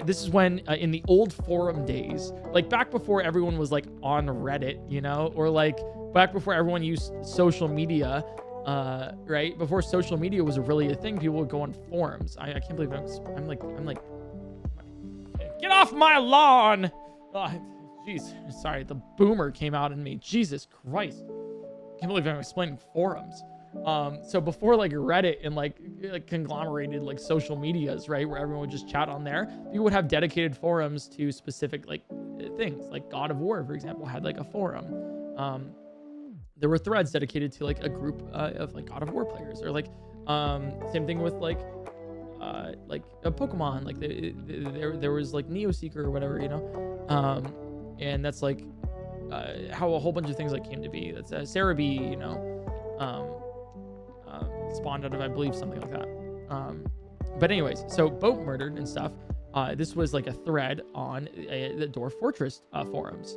this is when in the old forum days, like back before everyone was like on Reddit, you know, or like back before everyone used social media, right? Before social media was really a thing, people would go on forums. I can't believe I'm like, get off my lawn! Jeez, sorry, the boomer came out in me. Jesus Christ. Can't believe I'm explaining forums. So before like Reddit and like conglomerated like social medias, right, where everyone would just chat on there, people would have dedicated forums to specific like things. Like God of War, for example, had like a forum. There were threads dedicated to like a group of like God of War players, or like same thing with like a Pokemon, like there was like Neo Seeker or whatever, you know, and that's like how a whole bunch of things like came to be. That's Cerebi, you know, spawned out of, I believe, something like that. But anyways, so Boat Murdered and stuff, this was like a thread on the Dwarf Fortress forums,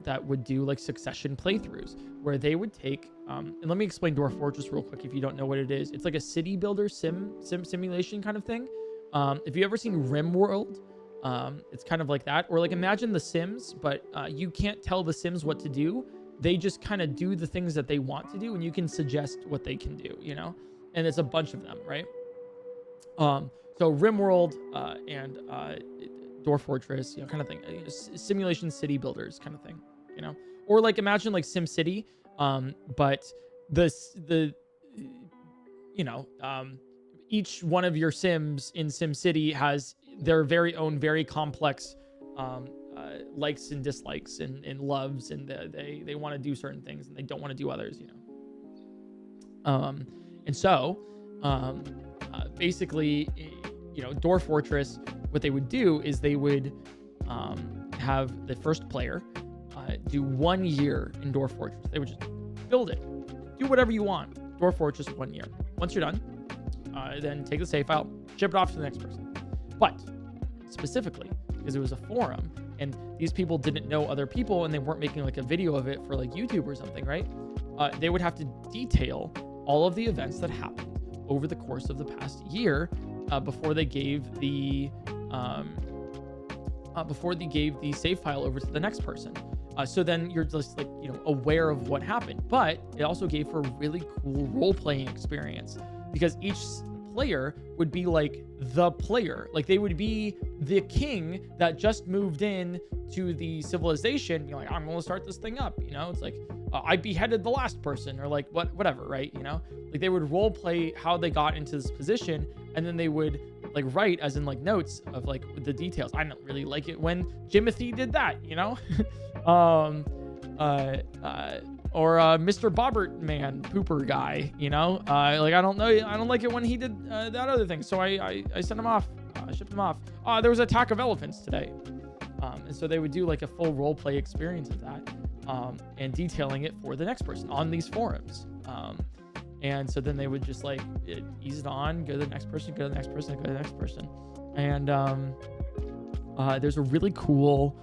that would do like succession playthroughs where they would take and let me explain Dwarf Fortress real quick if you don't know what it is. It's like a city builder simulation kind of thing. If you ever seen RimWorld, it's kind of like that. Or like imagine The Sims, but you can't tell The Sims what to do. They just kind of do the things that they want to do, and you can suggest what they can do, you know? And it's a bunch of them, right? So RimWorld and Dwarf Fortress, you know, kind of thing. Simulation city builders kind of thing, you know? Or like imagine like SimCity, but each one of your Sims in SimCity has their very own, very complex likes and dislikes and loves, and they want to do certain things and they don't want to do others, you know. And so basically, you know, Dwarf Fortress, what they would do is they would have the first player do 1 year in Dwarf Fortress. They would just build it, do whatever you want. Dwarf Fortress 1 year. Once you're done, then take the save file, ship it off to the next person. But specifically, because it was a forum and these people didn't know other people and they weren't making like a video of it for like YouTube or something, right? They would have to detail all of the events that happened over the course of the past year before they gave the save file over to the next person. So then you're just like, you know, aware of what happened. But it also gave for a really cool role-playing experience because each player would be like the player. Like they would be the king that just moved in to the civilization, being like, I'm going to start this thing up. You know, it's like, I beheaded the last person or like whatever, right? You know, like they would role play how they got into this position, and then they would like write as in like notes of like the details. I don't really like it when Jimothy did that, you know? Or Mr. Bobbert man pooper guy, you know? Like I don't like it when he did that other thing. So I sent him off, shipped him off. There was an attack of elephants today. And so they would do like a full role play experience of that, and detailing it for the next person on these forums. And so then they would just like ease it on, go to the next person, go to the next person, go to the next person. And there's a really cool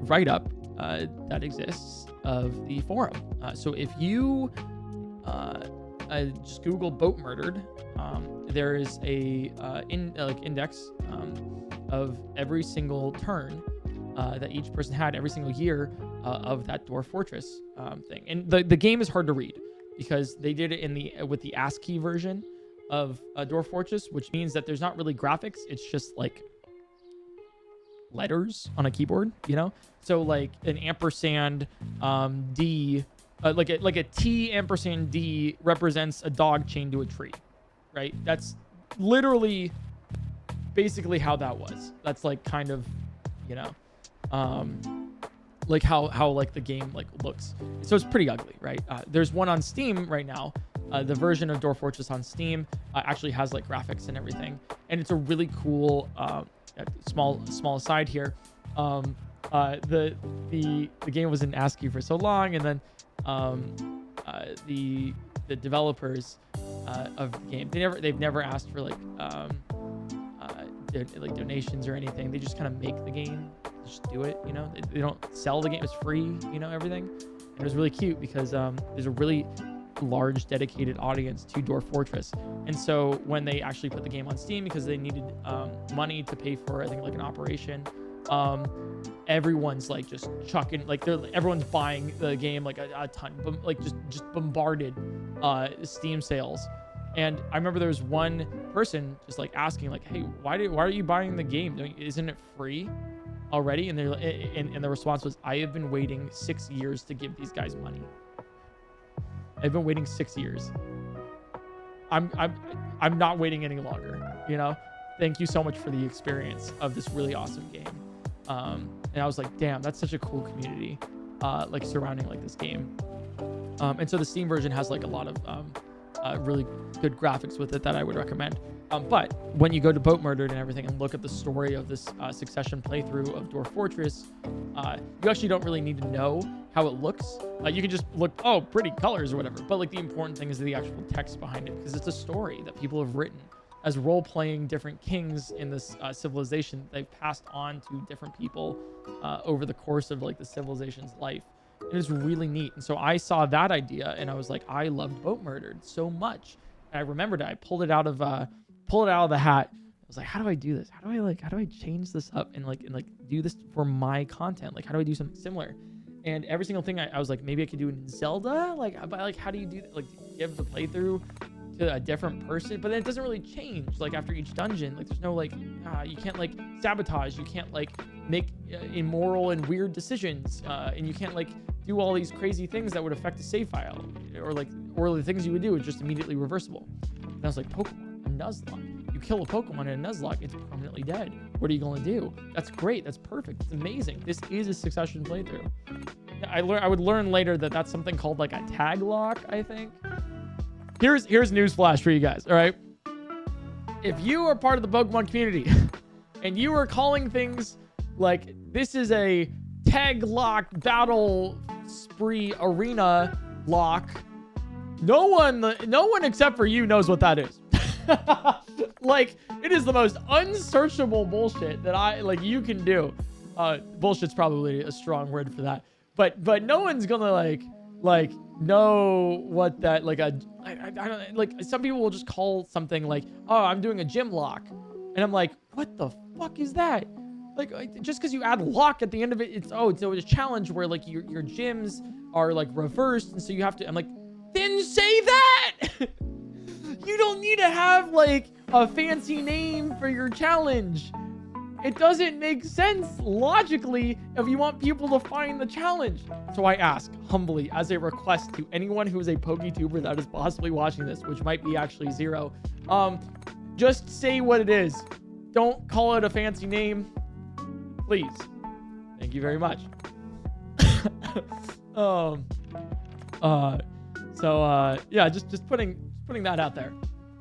write-up that exists of the forum. So if you just Google BOATMURDERED, there is a index of every single turn that each person had every single year of that Dwarf Fortress thing. And the game is hard to read because they did it with the ASCII version of Dwarf Fortress, which means that there's not really graphics. It's just like letters on a keyboard, you know? So like an ampersand D, like a T ampersand D represents a dog chained to a tree, right? That's literally basically how that was. That's like kind of, you know, like how like the game like looks. So it's pretty ugly, right? There's one on Steam right now. The version of Dwarf Fortress on Steam actually has like graphics and everything, and it's a really cool small aside here. The game was in ASCII for so long, and then the developers of the game, they've never asked for like donations or anything. They just kind of make the game, just do it, you know. They don't sell the game, it's free, you know, everything. And it was really cute because there's a really large dedicated audience to Dwarf Fortress. And so when they actually put the game on Steam, because they needed money to pay for, I think, like an operation, everyone's like just chucking, like everyone's buying the game like a ton, like just bombarded Steam sales. And I remember there was one person just like asking like, hey, why are you buying the game? Isn't it free already? And the response was, I have been waiting 6 years to give these guys money. I've been waiting 6 years. I'm not waiting any longer, you know? Thank you so much for the experience of this really awesome game. And I was like, damn, that's such a cool community, like surrounding like this game. And so the Steam version has like a lot of really good graphics with it that I would recommend. But when you go to BOATMURDERED and everything and look at the story of this succession playthrough of Dwarf Fortress, you actually don't really need to know how it looks. You can just look, oh, pretty colors or whatever. But like the important thing is the actual text behind it, because it's a story that people have written as role-playing different kings in this civilization they've passed on to different people over the course of like the civilization's life. It was really neat. And so I saw that idea and I was like, I loved Boat Murdered so much. And I remembered it. I pulled it out of the hat. I was like, how do I do this? How do I change this up and do this for my content? Like, how do I do something similar? And every single thing I was like, maybe I could do it in Zelda. But how do you do that? Like, give the playthrough to a different person, but then it doesn't really change like after each dungeon. Like, there's no you can't like sabotage, you can't like make immoral and weird decisions, and you can't like do all these crazy things that would affect the save file, or the things you would do is just immediately reversible. And I was like, Pokemon, a Nuzlocke. You kill a Pokemon in a Nuzlocke, it's permanently dead. What are you gonna do? That's great. That's perfect. It's amazing. This is a succession playthrough. I would learn later that that's something called like a tag lock, I think. Here's newsflash for you guys. All right, if you are part of the Pokemon community and you are calling things like this is a tag lock battle spree arena lock, no one except for you knows what that is. Like, it is the most unsearchable bullshit that you can do. Bullshit's probably a strong word for that, but no one's gonna like know what that I don't like. Some people will just call something like, oh, I'm doing a gym lock, and I'm like, what the fuck is that? Like, just because you add lock at the end of it, it's a challenge where like your gyms are like reversed, and so you have to. I'm like, then say that. You don't need to have like a fancy name for your challenge. It doesn't make sense logically if you want people to find the challenge. So I ask humbly as a request to anyone who is a PokeTuber that is possibly watching this, which might be actually zero, just say what it is. Don't call it a fancy name, please. Thank you very much. Yeah, just putting that out there,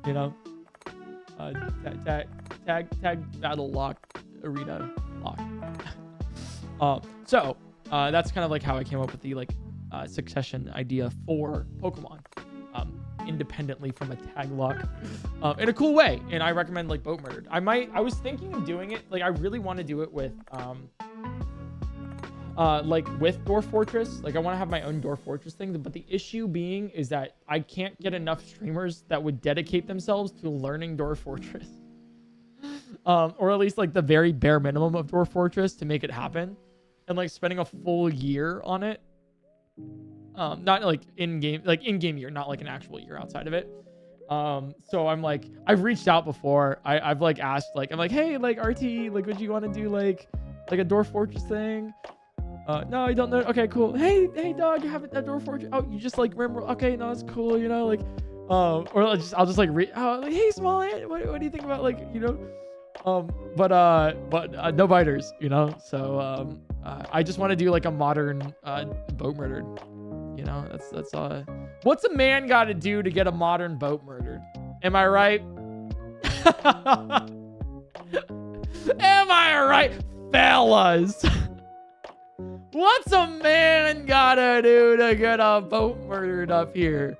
you know. Tag battle lock arena lock. So that's kind of like how I came up with the succession idea for Pokemon, independently from a tag lock, in a cool way. And I recommend like Boat Murdered. I was thinking of doing it, like I really want to do it with with Dwarf Fortress. Like I want to have my own Dwarf Fortress thing, but the issue being is that I can't get enough streamers that would dedicate themselves to learning Dwarf Fortress. Or at least like the very bare minimum of Dwarf Fortress to make it happen, and like spending a full year on it. Not like in-game year, not like an actual year outside of it. So I'm like, I've reached out before. I've like asked, like, I'm like, hey, like RT, like, would you want to do like a Dwarf Fortress thing? No, I don't know. Okay, cool. Hey, dog, you have a Dwarf Fortress? Oh, you just like remember? Okay, no, that's cool. You know, like, or I'll just like like, hey, Small Ant, what do you think about like, you know? But no biters, you know. So I just want to do like a modern Boat Murdered. You know, that's what's a man got to do to get a modern Boat Murdered? Am I right? Am I right, fellas? What's a man gotta do to get a Boat Murdered up here?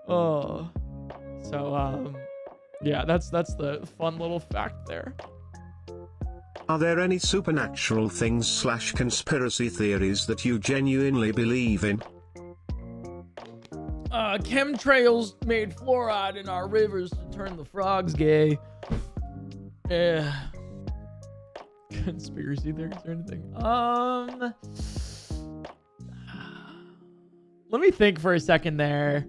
Oh, so yeah, that's the fun little fact there. Are there any supernatural things / conspiracy theories that you genuinely believe in? Chemtrails made fluoride in our rivers to turn the frogs gay. Yeah. Conspiracy theories or anything? Let me think for a second there.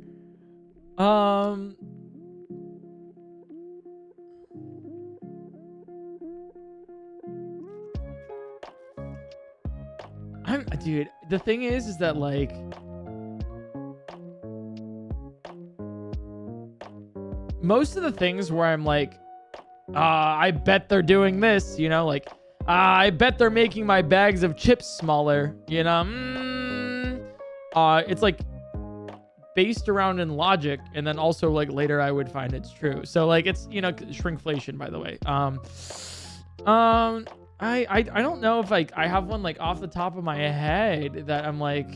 Dude, the thing is that like most of the things where I'm like, I bet they're doing this, you know, like, I bet they're making my bags of chips smaller, you know. It's like based around in logic, and then also like later I would find it's true. So like it's, you know, shrinkflation, by the way. I don't know if like I have one like off the top of my head that I'm like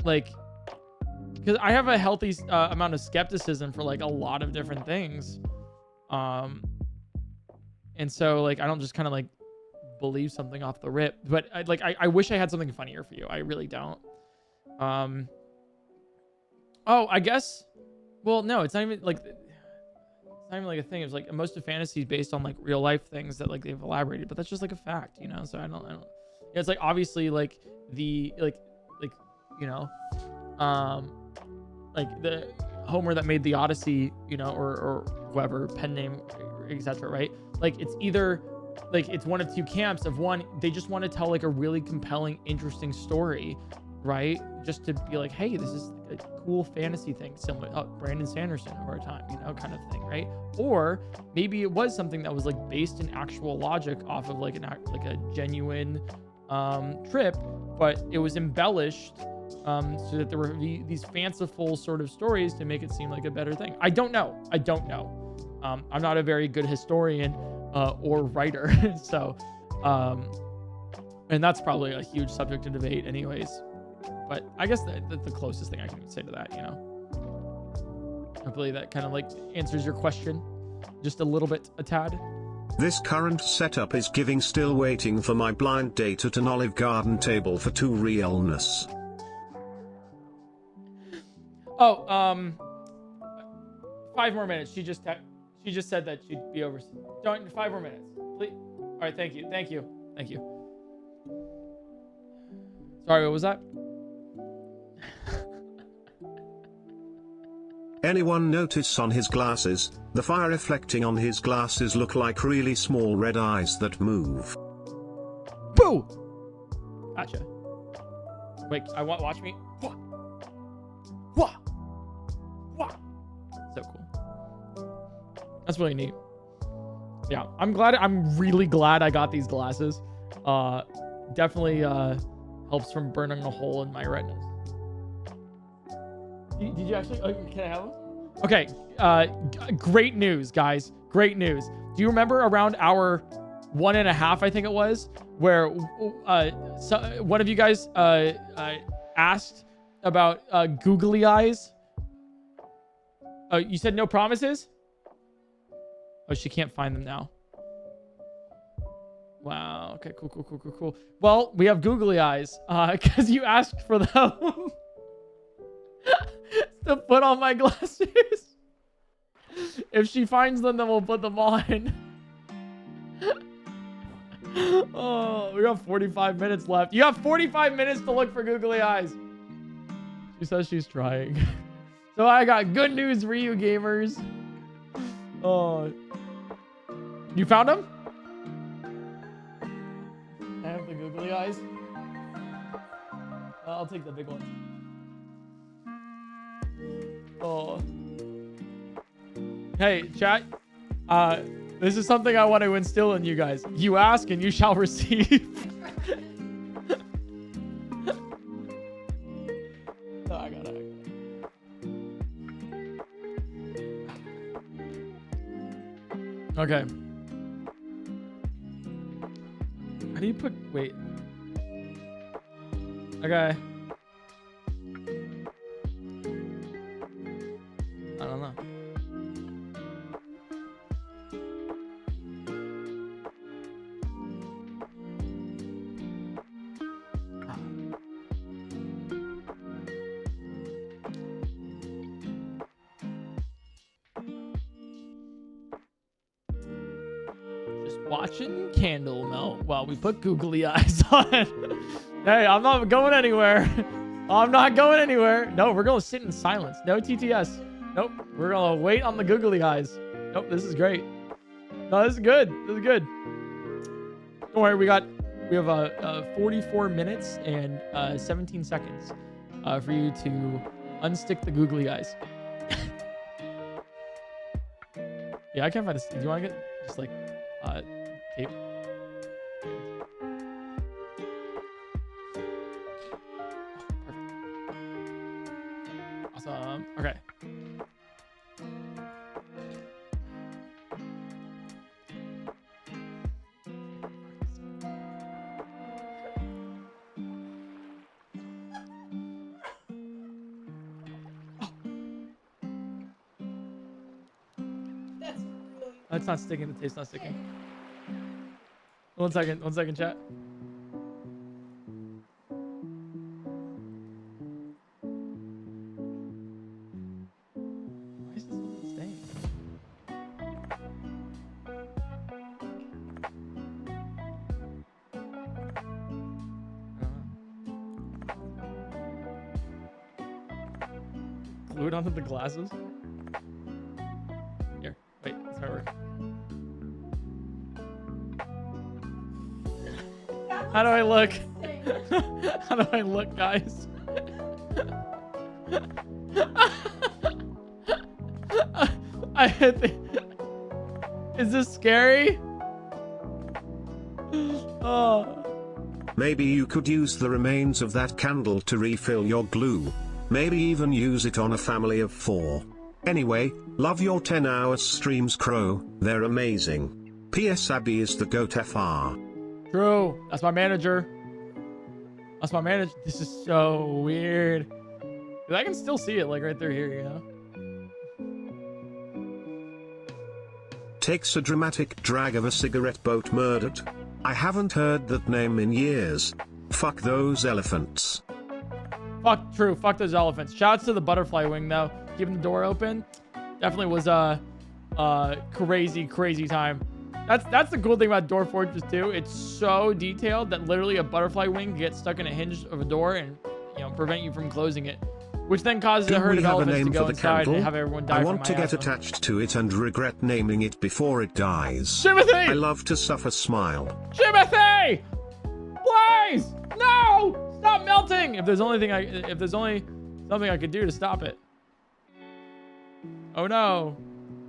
because I have a healthy amount of skepticism for like a lot of different things. And so like I don't just kind of like believe something off the rip, but I wish I had something funnier for you. I really don't. Oh, I guess. Well, no, it's not even like a thing. It's like most of fantasy is based on like real life things that like they've elaborated, but that's just like a fact, you know. So I don't. Yeah, it's like obviously like the you know, like the Homer that made the Odyssey, you know, or whoever, pen name, etc. Right? Like it's either like it's one of two camps. Of one, they just want to tell like a really compelling, interesting story, right? Just to be like, hey, this is like a cool fantasy thing, similar Brandon Sanderson over a time, you know, kind of thing, right? Or maybe it was something that was like based in actual logic off of like a genuine trip, but it was embellished so that there were these fanciful sort of stories to make it seem like a better thing. I don't know. I'm not a very good historian or writer, so and that's probably a huge subject to debate anyways. But I guess that's the closest thing I can say to that, you know. Hopefully that kind of like answers your question just a little bit, a tad. This current setup is giving still waiting for my blind date at an Olive Garden table for 2 realness. Oh, 5 more minutes. She just said that she'd be over. Don't 5 more minutes, please. All right, thank you. Sorry, what was that? Anyone notice on his glasses, the fire reflecting on his glasses look like really small red eyes that move? Boo! Gotcha. Wait, watch me. What? So cool. That's really neat. Yeah, I'm really glad I got these glasses. Definitely helps from burning a hole in my retinas. Did you actually? Can I have them? Okay. Great news, guys. Great news. Do you remember around hour 1.5, I think it was, where one of you guys asked about googly eyes? You said no promises? Oh, she can't find them now. Wow. Okay. Cool. Well, we have googly eyes because you asked for them. To put on my glasses. If she finds them, then we'll put them on. Oh, we got 45 minutes left. You have 45 minutes to look for googly eyes. She says she's trying. So I got good news for you, gamers. Oh, you found them? I have the googly eyes. I'll take the big one. Oh. Hey, chat. This is something I want to instill in you guys. You ask and you shall receive. Oh, I got it. Okay. How do you put... Wait. Okay. I don't know. Just watching candle melt while we put googly eyes on. Hey, I'm not going anywhere. I'm not going anywhere. No, we're going to sit in silence. No TTS. Nope. We're going to wait on the googly eyes. Nope. This is great. No, this is good. This is good. Don't worry. We have 44 minutes and 17 seconds for you to unstick the googly eyes. Yeah, I can't find this. Do you want to get just like tape? Awesome. Okay. That's really It's not sticking. The taste's not sticking. 1 second. 1 second, chat. Why is this not staying? Glue it onto the glasses. Here, wait, this might work. How do I look? How do I look, guys? Is this scary? Oh. Maybe you could use the remains of that candle to refill your glue. Maybe even use it on a family of 4. Anyway, love your 10-hour streams, Crow. They're amazing. P.S. Abby is the GOAT FR. True. That's my manager. That's my manager. This is so weird. I can still see it like right through here, you know? Takes a dramatic drag of a cigarette. Boat murdered. I haven't heard that name in years. Fuck those elephants. Fuck, true. Fuck those elephants. Shouts to the butterfly wing, though. Keeping the door open. Definitely was a crazy time. That's the cool thing about Door Fortress 2. It's so detailed that literally a butterfly wing gets stuck in a hinge of a door and, you know, prevent you from closing it. Which then causes a herd of elephants to go inside and have everyone die. I want to get attached to it and regret naming it before it dies. Timothy! I love to suffer. Smile. Timothy! Please! No! Stop melting! If there's only something I could do to stop it. Oh no.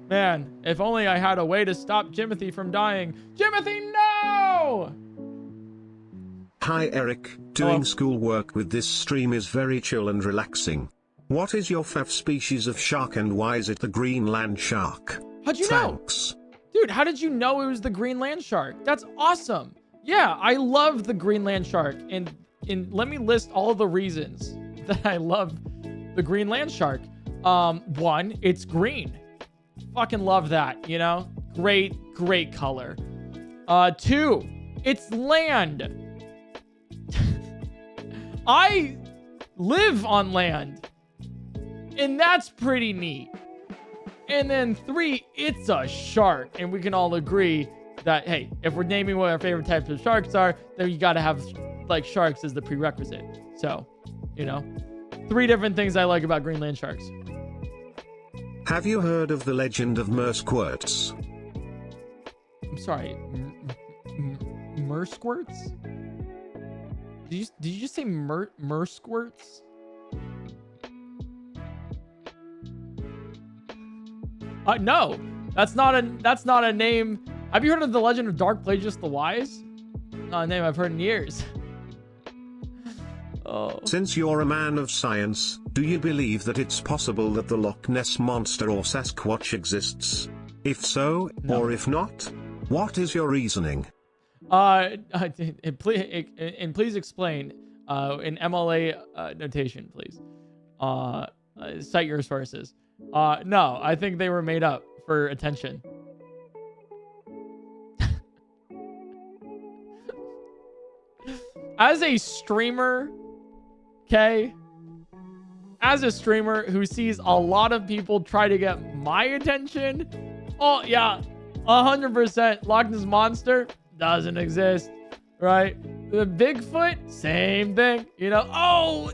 Man, if only I had a way to stop Timothy from dying. Timothy, no! Hi Eric, doing schoolwork with this stream is very chill and relaxing. What is your fav species of shark and why is it the Greenland shark? How'd you Thanks. know? Dude, how did you know it was the Greenland shark? That's awesome. Yeah, I love the Greenland shark. And let me list all the reasons that I love the Greenland shark. 1, it's green. Fucking love that, you know? Great color. 2, it's land. I live on land, and that's pretty neat. And then 3, it's a shark, and we can all agree that, hey, if we're naming what our favorite types of sharks are, then you gotta have, like, sharks as the prerequisite. So, you know, 3 different things I like about Greenland sharks. Have you heard of the legend of Mersquirts? I'm sorry, Mersquirts? Did you just say Mersquirts? No, that's not a name. Have you heard of the legend of Dark Plagueis the Wise? Not a name I've heard in years. Oh. Since you're a man of science, do you believe that it's possible that the Loch Ness Monster or Sasquatch exists? If so, no. Or if not, what is your reasoning? Please explain in MLA notation, please. Cite your sources. No, I think they were made up for attention. As a streamer, okay? As a streamer who sees a lot of people try to get my attention, oh yeah, 100% Loch Ness Monster doesn't exist, right? The Bigfoot, same thing, you know? Oh,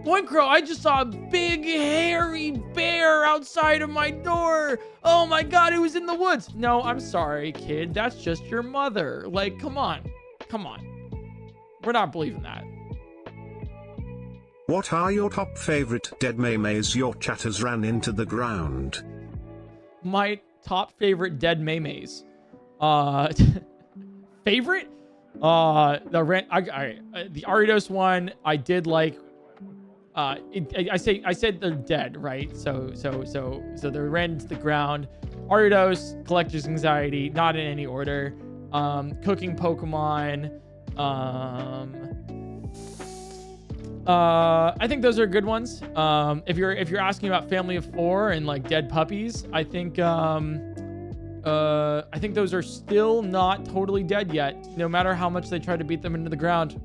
PointCrow, I just saw a big hairy bear outside of my door. Oh my God, it was in the woods. No, I'm sorry, kid. That's just your mother. Like, come on. We're not believing that. What are your top favorite dead memes your chat has ran into the ground? My top favorite dead memes. Favorite? The Aridos one, I did like. I said they're dead, right? So they ran into the ground. Aridos, Collector's Anxiety, not in any order. Cooking Pokemon. I think those are good ones. If you're asking about Family of 4 and like dead puppies, I think I think those are still not totally dead yet, no matter how much they try to beat them into the ground.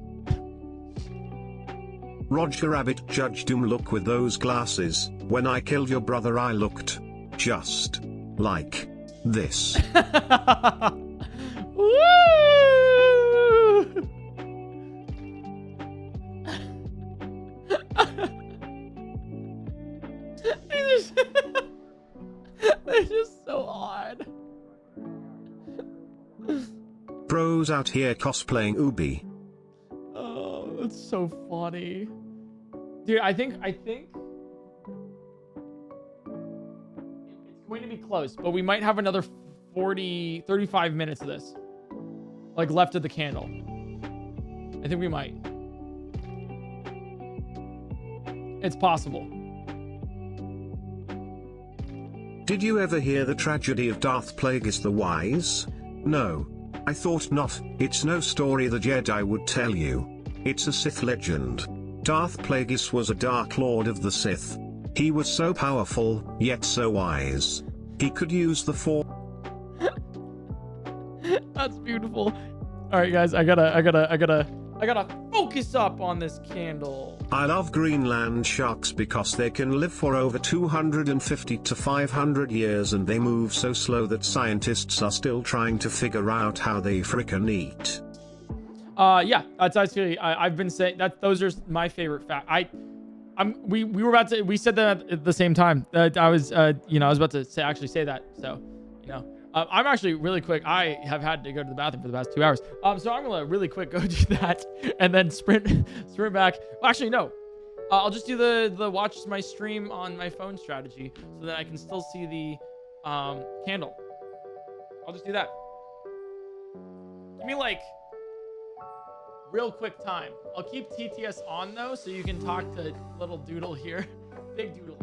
Roger Rabbit judged him. Look with those glasses. When I killed your brother, I looked just like this. Woo! They're just so odd. Bros out here cosplaying Ubi. Oh, that's so funny. Dude, I think it's going to be close, but we might have another 35 minutes of this. Like left of the candle. I think we might. It's possible. Did you ever hear the tragedy of Darth Plagueis the Wise? No. I thought not. It's no story the Jedi would tell you. It's a Sith legend. Darth Plagueis was a Dark Lord of the Sith. He was so powerful, yet so wise. He could use the Force. That's beautiful. All right, guys, I gotta focus up on this candle. I love Greenland sharks because they can live for over 250 to 500 years and they move so slow that scientists are still trying to figure out how they frickin' eat. Yeah, that's actually I've been saying that those are my favorite fact. We were about to we said that at the same time. I was about to say that. So, I'm actually really quick. I have had to go to the bathroom for the past 2 hours. So I'm gonna really quick go do that and then sprint back. Well, actually, no. I'll just do the watch my stream on my phone strategy so that I can still see the candle. I'll just do that. Give me like real quick time. I'll keep TTS on though, so you can talk to little Doodle here. Big Doodle.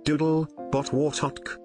Doodle, bot wartok.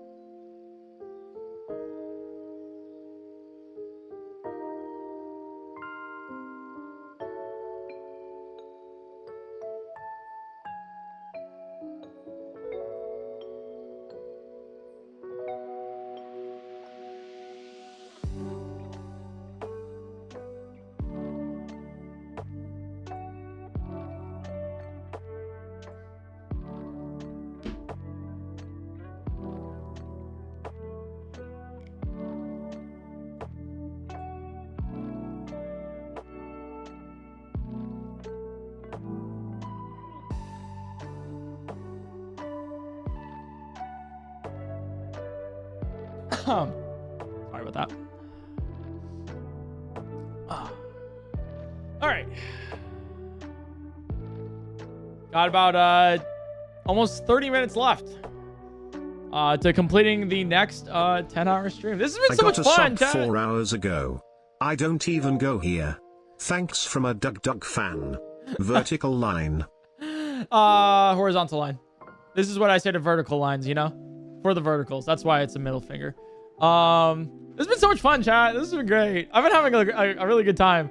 Sorry about that. All right. Got about almost 30 minutes left to completing the next 10-hour stream. This has been so much fun. I got a sub 4 hours ago. I don't even go here. Thanks from a Doug fan. Vertical line. Horizontal line. This is what I say to vertical lines, for the verticals. That's why it's a middle finger. This has been so much fun, chat. This has been great. I've been having a really good time.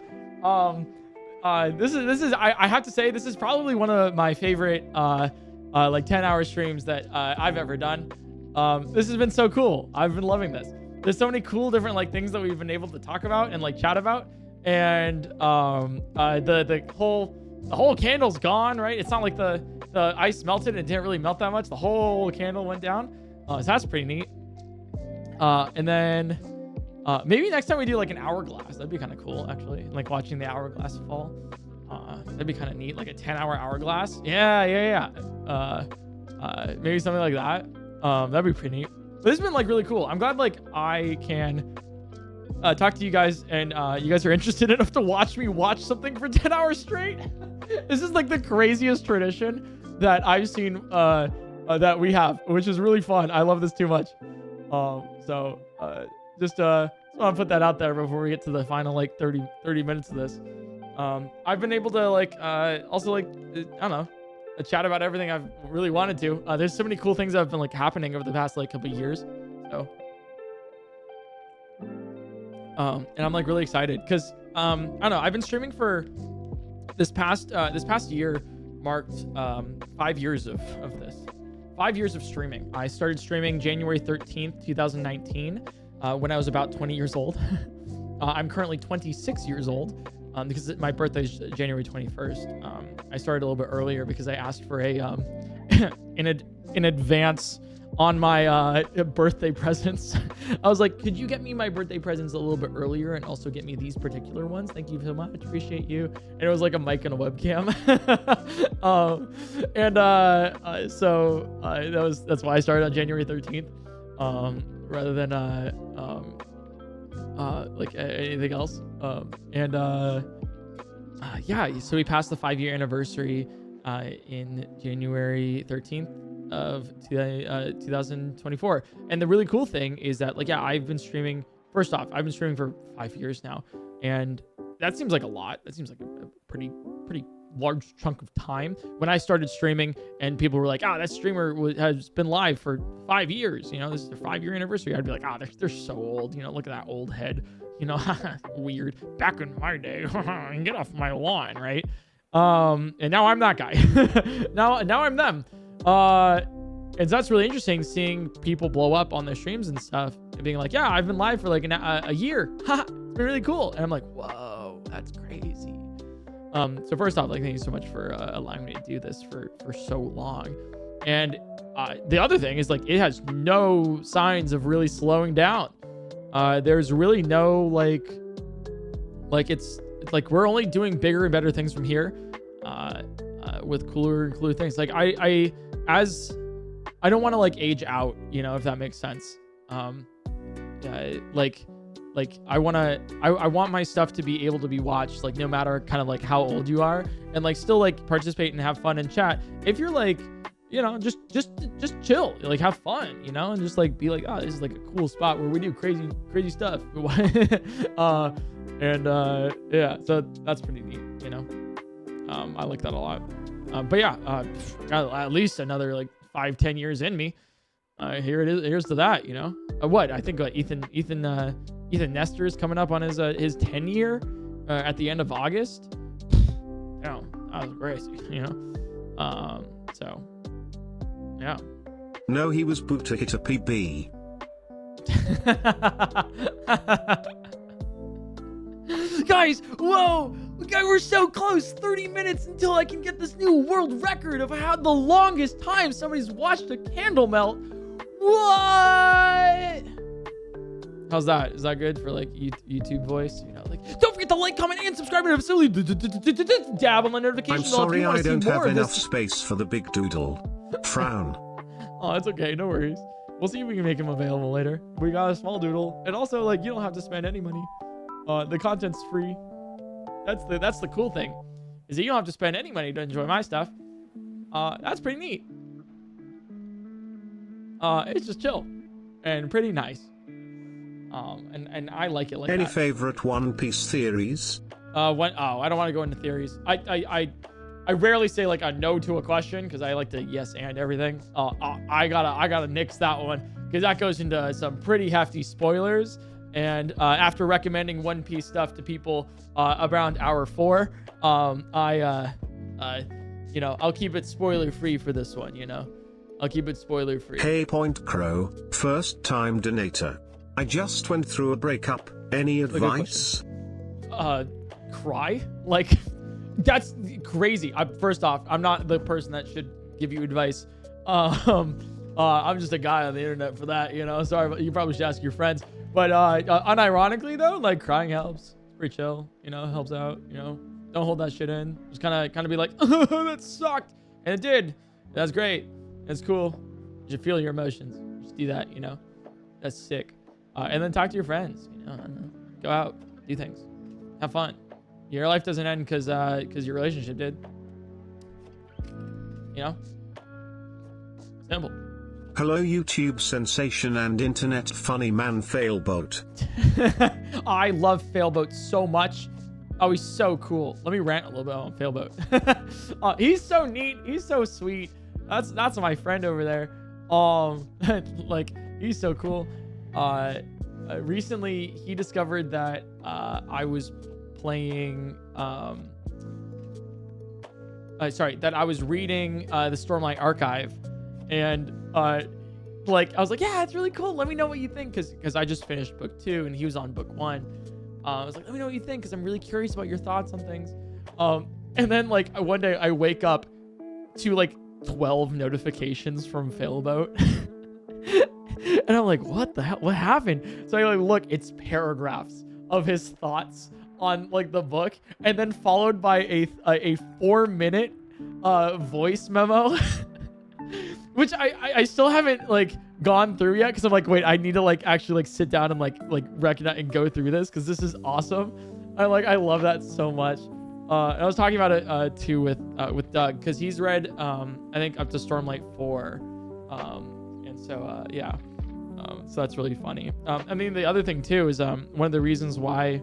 This is I have to say, this is probably one of my favorite like 10-hour streams that I've ever done. This has been so cool. I've been loving this. There's so many cool different like things that we've been able to talk about and like chat about, and the whole candle's gone, right? It's not like the ice melted and it didn't really melt that much. The whole candle went down. So that's pretty neat. And then maybe next time we do like an hourglass. That'd be kind of cool, actually. Like watching the hourglass fall. That'd be kind of neat. Like a 10-hour hourglass. Yeah. Maybe something like that. That'd be pretty neat. But this has been like really cool. I'm glad like I can talk to you guys, and you guys are interested enough to watch me watch something for 10 hours straight. This is like the craziest tradition that I've seen that we have, which is really fun. I love this too much. Just want to put that out there before we get to the final like 30 minutes of this. I've been able to like also like I don't know, chat about everything I've really wanted to. There's so many cool things that have been like happening over the past like couple years. So and I'm like really excited because I don't know, I've been streaming for this past year marked 5 years of this. 5 years of streaming. I started streaming January 13th, 2019, when I was about 20 years old. I'm currently 26 years old because my birthday is January 21st. I started a little bit earlier because I asked for a in advance on my birthday presents. I was like, could you get me my birthday presents a little bit earlier and also get me these particular ones? Thank you so much. Appreciate you. And it was like a mic and a webcam. That's why I started on January 13th rather than like anything else. So we passed the 5-year anniversary in January 13th of 2024. And the really cool thing is that like, yeah, I've been streaming. First off, I've been streaming for 5 years now, and that seems like a lot. That seems like a pretty large chunk of time. When I started streaming and people were like, that streamer has been live for 5 years, you know, this is their 5-year anniversary, I'd be like, they're so old, you know, look at that old head, you know. Weird, back in my day. Get off my lawn, right? And now I'm that guy. now I'm them. And so that's really interesting, seeing people blow up on their streams and stuff and being like, yeah, I've been live for like a year. It's been really cool. And I'm like, whoa, that's crazy. So first off, like, thank you so much for allowing me to do this for so long. And the other thing is like, it has no signs of really slowing down. There's really no like it's like we're only doing bigger and better things from here, with cooler and cooler things. Like I don't want to like age out, you know, if that makes sense. Like I want my stuff to be able to be watched, like no matter kind of like how old you are, and like still like participate and have fun and chat. If you're like, you know, just chill, like have fun, you know, and just like be like, this is like a cool spot where we do crazy stuff. Yeah, so that's pretty neat, you know. I like that a lot. But yeah, got at least another like 5-10 years in me. Here it is. Here's to that, you know. What I think Ethan Nestor is coming up on his 10 year at the end of August. Yeah, that was crazy, you know. So yeah. No, he was boot to hit a PB. Guys, whoa! We're so close. 30 minutes until I can get this new world record of how the longest time somebody's watched a candle melt. What? How's that? Is that good for like YouTube voice? You know, like, don't forget to like, comment, and subscribe, and absolutely dab on the notification I'm bell if sorry, you want I to see don't more have of enough this. space for the big doodle. Frown. Oh, it's okay. No worries. We'll see if we can make him available later. We got a small doodle, and also like you don't have to spend any money. The content's free. That's the cool thing, is that you don't have to spend any money to enjoy my stuff. That's pretty neat. It's just chill and pretty nice. And I like it like Any that. favorite One Piece theories? I don't want to go into theories. I rarely say like a no to a question because I like to yes and everything. I gotta nix that one because that goes into some pretty hefty spoilers. And after recommending One Piece stuff to people around hour 4, you know, I'll keep it spoiler free for this one. You know, I'll keep it spoiler free. Hey PointCrow, first time donator. I just went through a breakup. Any advice? Cry? Like, that's crazy. First off, I'm not the person that should give you advice. I'm just a guy on the internet for that, you know. Sorry, you probably should ask your friends. But unironically though, like crying helps. It's pretty chill, you know, helps out, you know. Don't hold that shit in. Just kind of be like, that sucked. And it did. That's great. That's cool. You should feel your emotions. Just do that, you know. That's sick. And then talk to your friends, you know. I don't know. go out, do things, have fun. Your life doesn't end because your relationship did. You know? Simple. Hello YouTube sensation and internet funny man Failboat. I love Failboat so much. Oh, he's so cool. Let me rant a little bit on Failboat. He's so neat. He's so sweet. That's my friend over there. Like, he's so cool. Recently he discovered that I was playing that I was reading the Stormlight Archive, and like I was like, yeah, it's really cool, let me know what you think, because I just finished book 2 and he was on book 1. I was like, let me know what you think, because I'm really curious about your thoughts on things. And then like one day I wake up to like 12 notifications from Failboat. And I'm like, what the hell, what happened? So I like look, it's paragraphs of his thoughts on like the book, and then followed by a 4-minute voice memo. Which I still haven't like gone through yet, because I'm like, wait, I need to like actually like sit down and like recognize and go through this, because this is awesome. I love that so much. And I was talking about it too with Doug, because he's read I think up to Stormlight 4, and so yeah, so that's really funny. I mean, the other thing too is one of the reasons why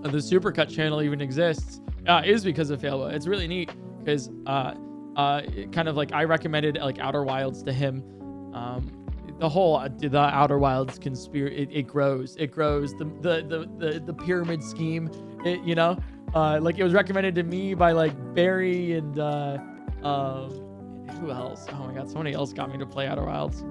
the Supercut channel even exists is because of Failboat. It's really neat, because kind of like I recommended like Outer Wilds to him. The whole the Outer Wilds conspiracy, it grows. The pyramid scheme, you know, like it was recommended to me by like Barry and who else? Oh my god, somebody else got me to play Outer Wilds.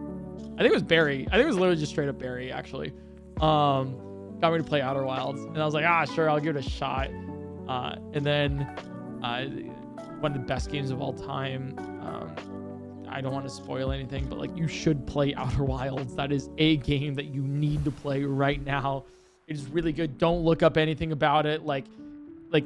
I think it was Barry. I think it was literally just straight up Barry, actually. Got me to play Outer Wilds, and I was like, sure, I'll give it a shot. And then one of the best games of all time. I don't want to spoil anything, but like, you should play Outer Wilds. That is a game that you need to play right now. It is really good. Don't look up anything about it. Like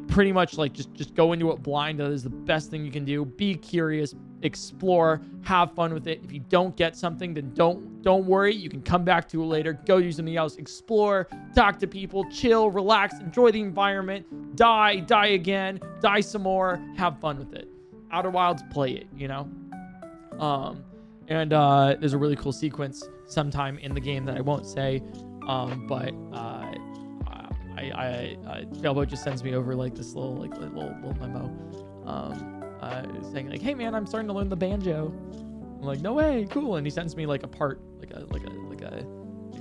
pretty much like just go into it blind. That is the best thing you can do. Be curious, explore, have fun with it. If you don't get something, then don't worry. You can come back to it later. Go do something else. Explore, talk to people, chill, relax, enjoy the environment. Die again, die some more. Have fun with it. Outer Wilds, play it. You know. And there's a really cool sequence sometime in the game that I won't say, but Failboat just sends me over like this little memo, saying like, hey man, I'm starting to learn the banjo. I'm like, no way, cool. And he sends me like a part, like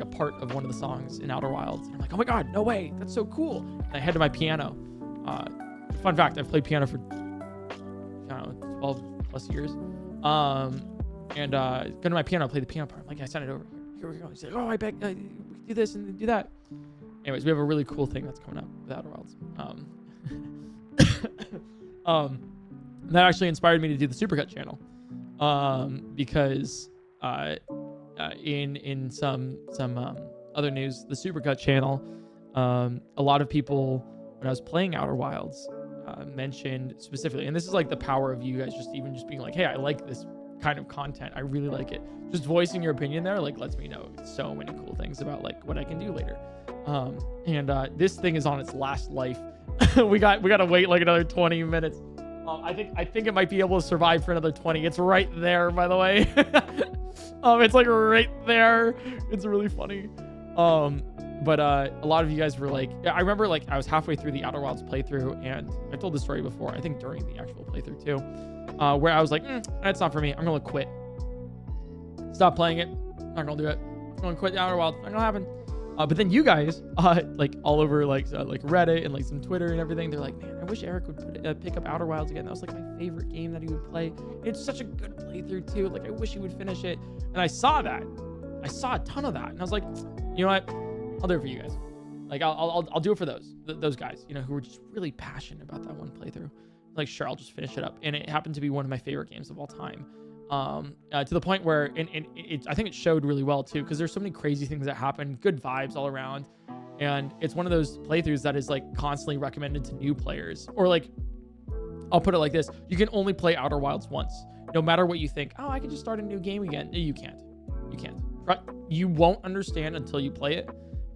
a part of one of the songs in Outer Wilds. And I'm like, oh my god, no way, that's so cool. And I head to my piano. Fun fact, I've played piano for, I don't know, 12 plus years. And go to my piano, play the piano part. I'm like, I sent it over. Here we go. He's like, oh, I bet we can do this and do that. Anyways, we have a really cool thing that's coming up with Outer Wilds. That actually inspired me to do the Supercut channel, because in some other news, the Supercut channel, a lot of people, when I was playing Outer Wilds, mentioned specifically, and this is like the power of you guys just being like, hey, I like this kind of content, I really like it. Just voicing your opinion there like lets me know so many cool things about like what I can do later. And this thing is on its last life. we gotta wait like another 20 minutes. I think it might be able to survive for another 20. It's right there, by the way. It's like right there. It's really funny. But a lot of you guys were like, I remember like I was halfway through the Outer Wilds playthrough, and I've told this story before, I think during the actual playthrough too, where I was like, that's not for me. I'm gonna quit. Stop playing it. Not gonna do it. I'm gonna quit the Outer Wilds. Not gonna happen. But then you guys, like all over like Reddit and like some Twitter and everything, they're like, man, I wish Eric would pick up Outer Wilds again. That was like my favorite game that he would play. It's such a good playthrough too. Like I wish he would finish it. And I saw that. I saw a ton of that, and I was like, you know what? I'll do it for you guys. Like I'll do it for those guys, you know, who were just really passionate about that one playthrough. Like, sure, I'll just finish it up. And it happened to be one of my favorite games of all time. To the point where, I think it showed really well too, because there's so many crazy things that happen, good vibes all around. And it's one of those playthroughs that is like constantly recommended to new players. Or like, I'll put it like this. You can only play Outer Wilds once. No matter what you think, oh, I can just start a new game again. You can't. You can't. You won't understand until you play it.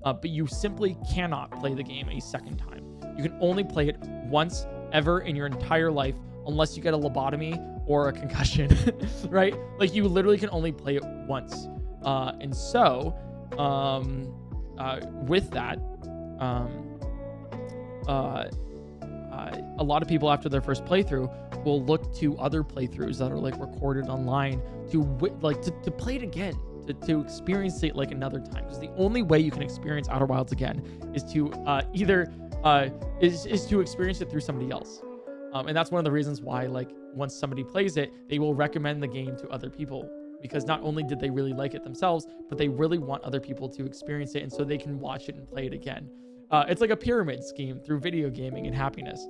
but you simply cannot play the game a second time. You can only play it once ever in your entire life, unless you get a lobotomy or a concussion, right? Like you literally can only play it once. And so with that, a lot of people after their first playthrough will look to other playthroughs that are like recorded online to play it again, to experience it like another time. Because the only way you can experience Outer Wilds again is to is to experience it through somebody else. And that's one of the reasons why, like, once somebody plays it, they will recommend the game to other people, because not only did they really like it themselves, but they really want other people to experience it, and so they can watch it and play it again. It's like a pyramid scheme through video gaming and happiness.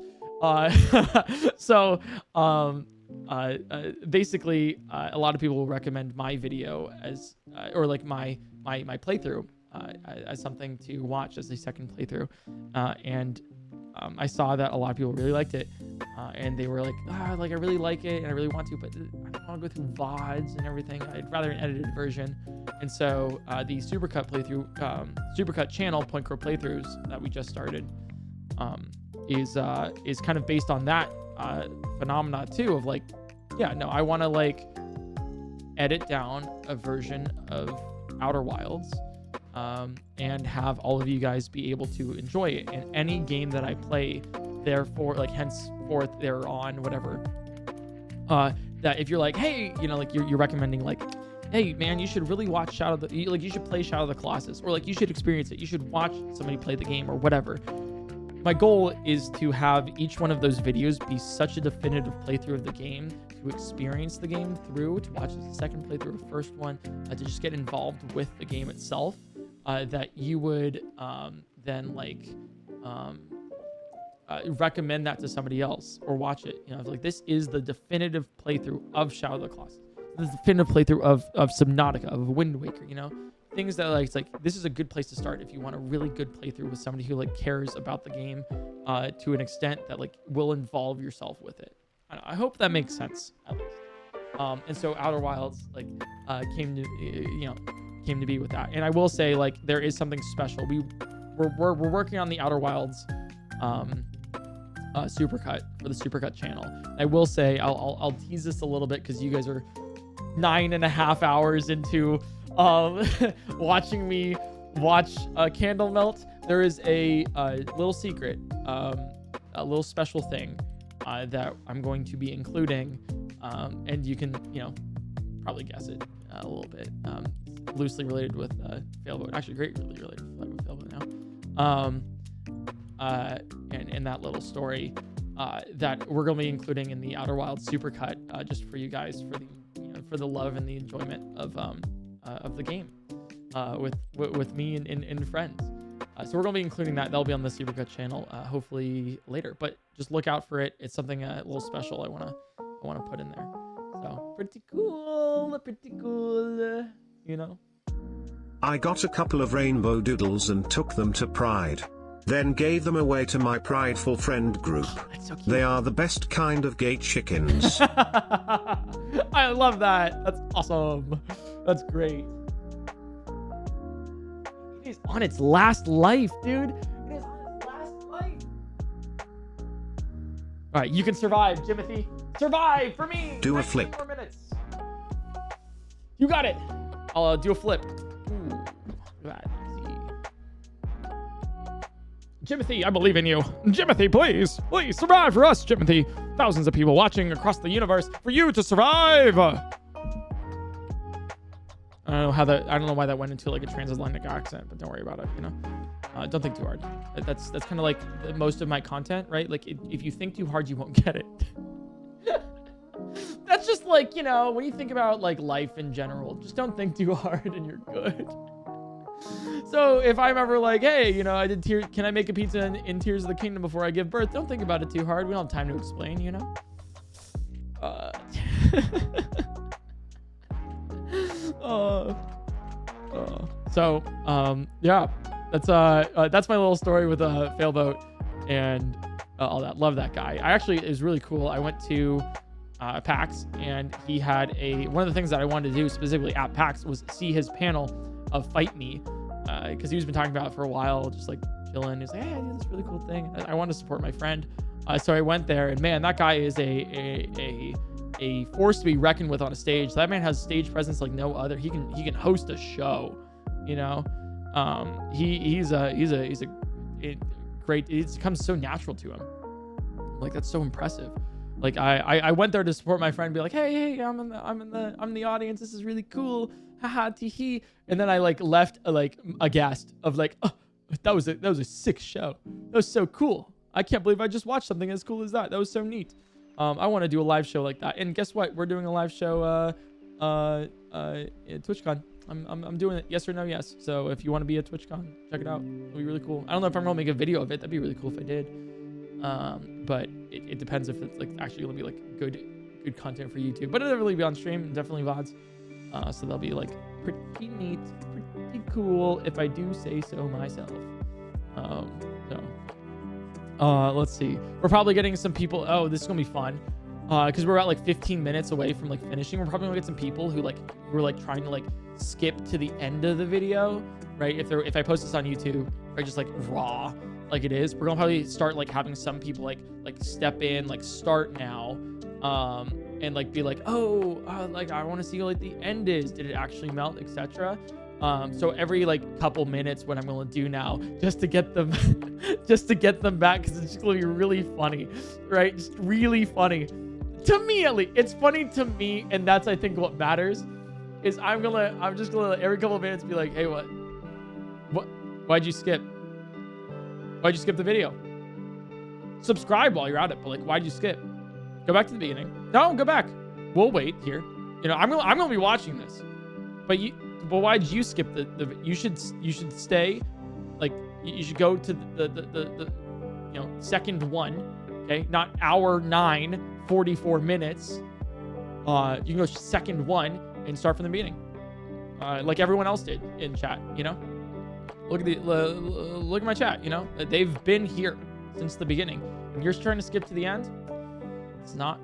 Basically, a lot of people will recommend my video as, or like my playthrough as something to watch as a second playthrough. I saw that a lot of people really liked it, and they were like, I really like it and I really want to, but I don't want to go through VODs and everything. I'd rather an edited version. And so the Supercut playthrough, Supercut channel, PointCrow playthroughs that we just started, is kind of based on that phenomena too, of like, yeah, no, I want to like edit down a version of Outer Wilds, and have all of you guys be able to enjoy it. And any game that I play, therefore, like henceforth thereon, whatever, that if you're like, hey, you know, like you're recommending like, hey man, you should really watch you should play Shadow of the Colossus, or like you should experience it, you should watch somebody play the game or whatever. My goal is to have each one of those videos be such a definitive playthrough of the game, to experience the game through, to watch the second playthrough of the first one, to just get involved with the game itself, that you would then like recommend that to somebody else or watch it. You know, like this is the definitive playthrough of Shadow of the Colossus. This is the definitive playthrough of Subnautica, of Wind Waker, you know? Things that like, it's like, this is a good place to start if you want a really good playthrough with somebody who like cares about the game to an extent that like will involve yourself with it. I hope that makes sense, at least. And so Outer Wilds like came to be with that. And I will say, like, there is something special. We're working on the Outer Wilds Supercut for the Supercut channel. I will say I'll tease this a little bit because you guys are 9.5 hours into watching me watch Candle Melt. There is a little secret, a little special thing that I'm going to be including, and you can, you know, probably guess it a little bit. Loosely related with Failboat, actually greatly related with Failboat now. And that little story that we're going to be including in the Outer Wilds Supercut, just for you guys, for the love and the enjoyment of the game, with me and friends. So we're going to be including that. That'll be on the Supercut channel, hopefully later. But just look out for it. It's something a little special I want to put in there. So pretty cool, you know. I got a couple of rainbow doodles and took them to Pride. Then gave them away to my prideful friend group. That's so cute. They are the best kind of gate chickens. I love that. That's awesome. That's great. It is on its last life, dude. It is on its last life. All right, you can survive, Jimothy. Survive for me. Do a flip. 4 minutes. You got it. I'll do a flip. Ooh, look at that. Jimothy, I believe in you. Jimothy, please survive for us, Jimothy. Thousands of people watching across the universe for you to survive. I don't know why that went into like a transatlantic accent, but don't worry about it. You know, don't think too hard. That's kind of like most of my content, right? Like if you think too hard, you won't get it. That's just like, you know, when you think about like life in general, just don't think too hard and you're good. So if I'm ever like, hey, you know, I did can I make a pizza in Tears of the Kingdom before I give birth? Don't think about it too hard. We don't have time to explain, you know? Yeah, that's my little story with Failboat and all that. Love that guy. It was really cool. I went to PAX, and he had one of the things that I wanted to do specifically at PAX was see his panel of Fight Me, because he was been talking about it for a while, just like chilling. He's like, hey, I did this really cool thing. I want to support my friend. So I went there, and man, that guy is a force to be reckoned with on a stage. That man has stage presence like no other. He can host a show, you know. He's a great. It comes so natural to him. Like, that's so impressive. Like, I went there to support my friend, and be like, hey, I'm in the audience. This is really cool. Haha, tee. And then I like left like aghast of like, oh, that was a sick show. That was so cool. I can't believe I just watched something as cool as that. That was so neat. I want to do a live show like that. And guess what? We're doing a live show at TwitchCon. I'm doing it. Yes or no? Yes. So if you want to be at TwitchCon, check it out. It'll be really cool. I don't know if I'm gonna make a video of it. That'd be really cool if I did. But it depends if it's like actually gonna be like good content for YouTube. But it'll really be on stream, definitely VODs. So they'll be like pretty neat, pretty cool if I do say so myself. Let's see. We're probably getting some people. Oh, this is gonna be fun. Because we're at like 15 minutes away from like finishing. We're probably gonna get some people who are trying to like skip to the end of the video, right? If I post this on YouTube, right, just like raw like it is, we're gonna probably start like having some people like step in, like start now, and like be like, like I want to see what like the end is. Did it actually melt, etc. So every like couple minutes, what I'm gonna do now, just to get them, back, because it's just gonna be really funny, right? Just really funny. To me, at least, it's funny to me, and that's I think what matters. Is I'm just gonna every couple of minutes be like, hey, what? Why'd you skip? Why'd you skip the video? Subscribe while you're at it, but like, why'd you skip? Go back to the beginning. No, go back. We'll wait here. You know, I'm gonna be watching this, but why'd you skip the? You should stay. Like, you should go to the second one. Okay, not hour 9, 44 minutes. You can go second one and start from the beginning, like everyone else did in chat. You know, look at my chat. You know, they've been here since the beginning, and you're trying to skip to the end. It's not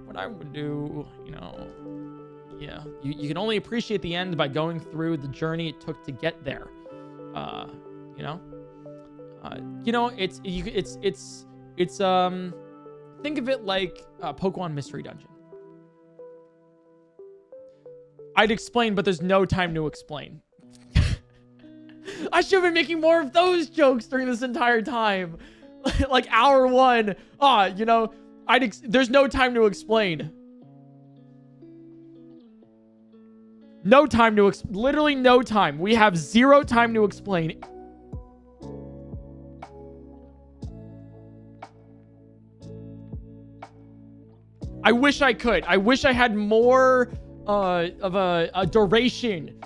what I would do. You know, yeah. You can only appreciate the end by going through the journey it took to get there. It's think of it like Pokemon Mystery Dungeon. I'd explain, but there's no time to explain. I should have been making more of those jokes during this entire time. Like hour 1. There's no time to explain. No time to literally no time. We have 0 time to explain. I wish I could. I wish I had more of a duration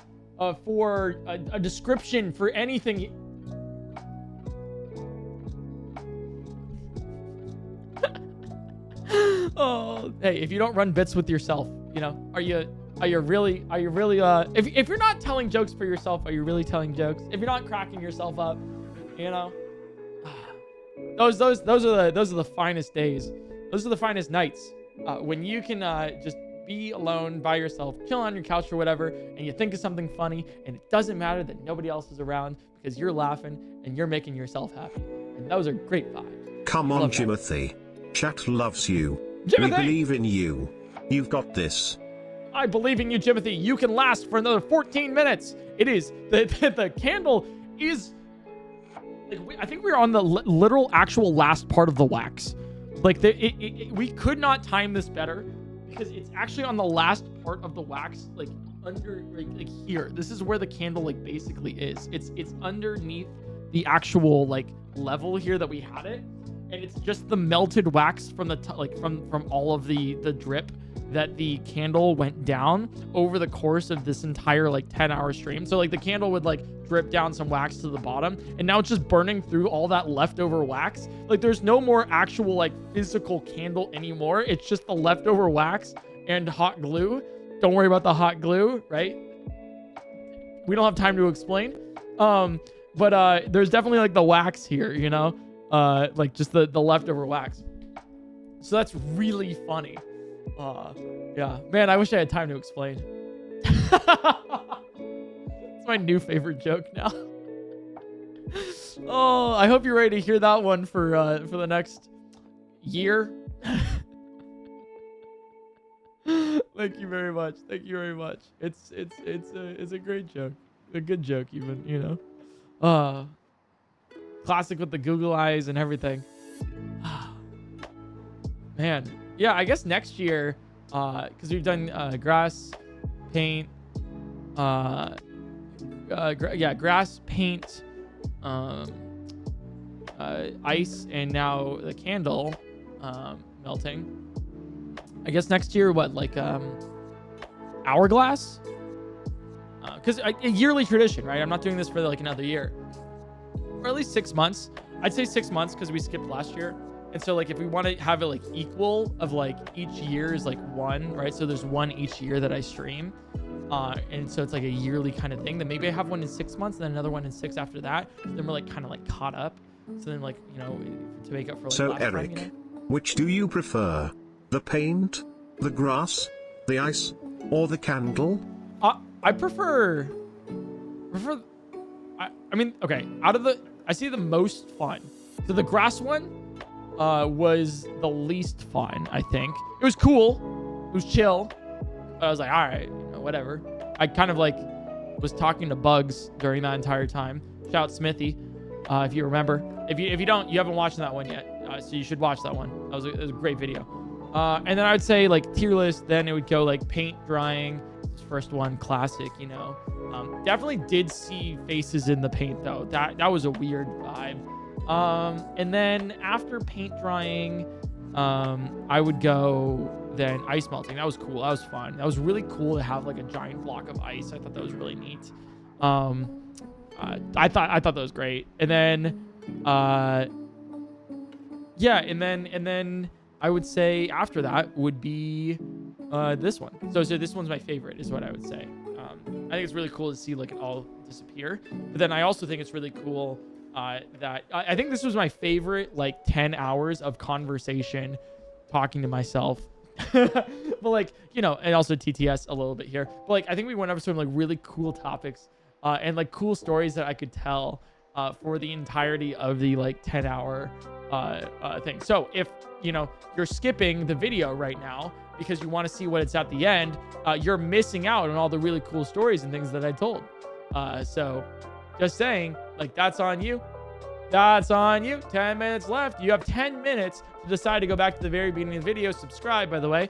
for a description for anything. Oh, hey, if you don't run bits with yourself, you know, are you really if you're not telling jokes for yourself, are you really telling jokes? If you're not cracking yourself up, you know, those are the finest days. Those are the finest nights. When you can just be alone by yourself, chill on your couch or whatever, and you think of something funny, and it doesn't matter that nobody else is around because you're laughing and you're making yourself happy. And those are great vibes. Come on, Jimothy. Chat loves you. Jimothy! We believe in you. You've got this. I believe in you, Jimothy. You can last for another 14 minutes. It is the candle is like I think we're on the literal actual last part of the wax. Like we could not time this better because it's actually on the last part of the wax, like under like here. This is where the candle like basically is. It's underneath the actual like level here that we had it, and it's just the melted wax from the from all of the drip that the candle went down over the course of this entire like 10-hour stream. So like the candle would like drip down some wax to the bottom, and now it's just burning through all that leftover wax. Like there's no more actual like physical candle anymore. It's just the leftover wax and hot glue. Don't worry about the hot glue, right? We don't have time to explain. But there's definitely like the wax here, you know, like just the leftover wax. So that's really funny. Yeah, man, I wish I had time to explain. It's my new favorite joke now. Oh, I hope you're ready to hear that one for the next year. Thank you very much. Thank you very much. It's a great joke. A good joke even, you know. Classic with the Google eyes and everything. Man. Yeah, I guess next year, because we've done grass, paint, grass, paint, ice, and now the candle melting. I guess next year, what, like hourglass? Because a yearly tradition, right? I'm not doing this for like another year, or at least 6 months. I'd say 6 months because we skipped last year. And so like if we want to have it like equal of like each year is like one, right? So there's one each year that I stream. And so it's like a yearly kind of thing. Then maybe I have one in 6 months and then another one in 6 after that. Then we're like kind of like caught up. So then like, you know, to make up for like So last Eric, time, you know? which do you prefer? The paint, the grass, the ice, or the candle? I prefer, I mean, okay, I see the most fun. So the grass one was the least fun, I think. It was cool. It was chill. But I was like, all right, you know, whatever. I kind of like was talking to bugs during that entire time. Shout out Smithy, if you remember. If you don't, you haven't watched that one yet. So you should watch that one. It was a great video. And then I would say like tier list, then it would go like paint drying. First one, classic, you know. Definitely did see faces in the paint though. That was a weird vibe. And then after paint drying, I would go then ice melting. That was cool. That was fun. That was really cool to have like a giant block of ice. I thought that was really neat. I thought that was great. And then, yeah, and then I would say after that would be this one. So this one's my favorite, is what I would say. I think it's really cool to see like it all disappear. But then I also think it's really cool that I think this was my favorite like 10 hours of conversation talking to myself. But like, you know, and also TTS a little bit here. But like I think we went over some like really cool topics and like cool stories that I could tell for the entirety of the like 10-hour thing. So if, you know, you're skipping the video right now because you want to see what it's at the end, you're missing out on all the really cool stories and things that I told. So just saying, like, that's on you. That's on you. 10 minutes left. You have 10 minutes to decide to go back to the very beginning of the video. Subscribe, by the way.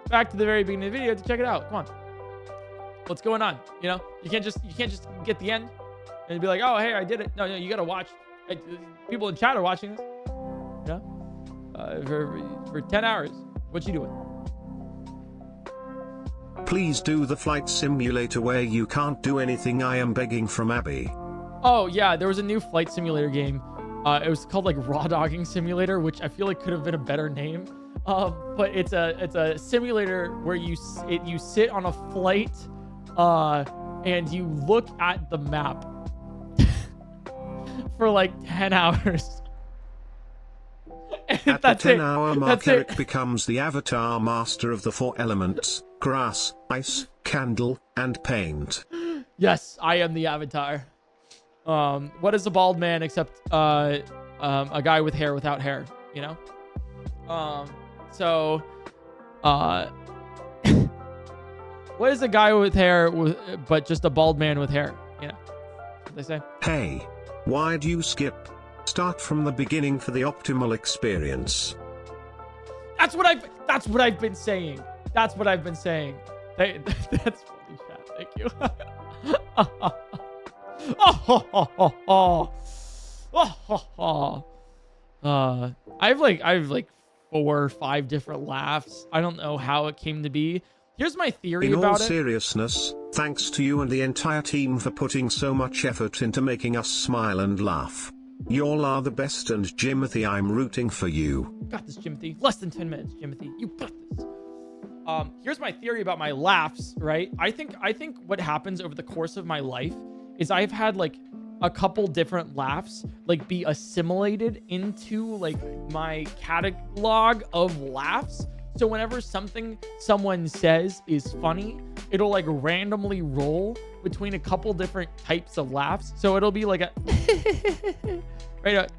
Back to the very beginning of the video to check it out. Come on. What's going on? You know, you can't just get the end and be like, oh, hey, I did it. No, you got to watch. People in chat are watching this. You know, for 10 hours. What you doing? Please do the flight simulator where you can't do anything. I am begging from Abby. Oh yeah, there was a new flight simulator game. It was called like Raw Dogging Simulator, which I feel like could have been a better name. But it's a simulator where you sit on a flight, and you look at the map for like 10 hours. At the 10-hour mark, Eric becomes the avatar master of the 4 elements: grass, ice, candle, and paint. Yes, I am the avatar. What is a bald man except a guy with hair without hair, you know? What is a guy with hair but just a bald man with hair, you know? What they say? Hey, why do you skip? Start from the beginning for the optimal experience. That's what I've been saying. That's what I've been saying. That's funny, chat. Thank you. I've like 4 or 5 different laughs. I don't know how it came to be. Here's my theory about it. In all seriousness, thanks to you and the entire team for putting so much effort into making us smile and laugh. Y'all are the best, and Jimothy, I'm rooting for you. Got this, Jimothy. Less than 10 minutes, Jimothy. You got this. Here's my theory about my laughs, right? I think what happens over the course of my life is I've had like a couple different laughs like be assimilated into like my catalog of laughs. So whenever something someone says is funny, it'll like randomly roll between a couple different types of laughs. So it'll be like a right,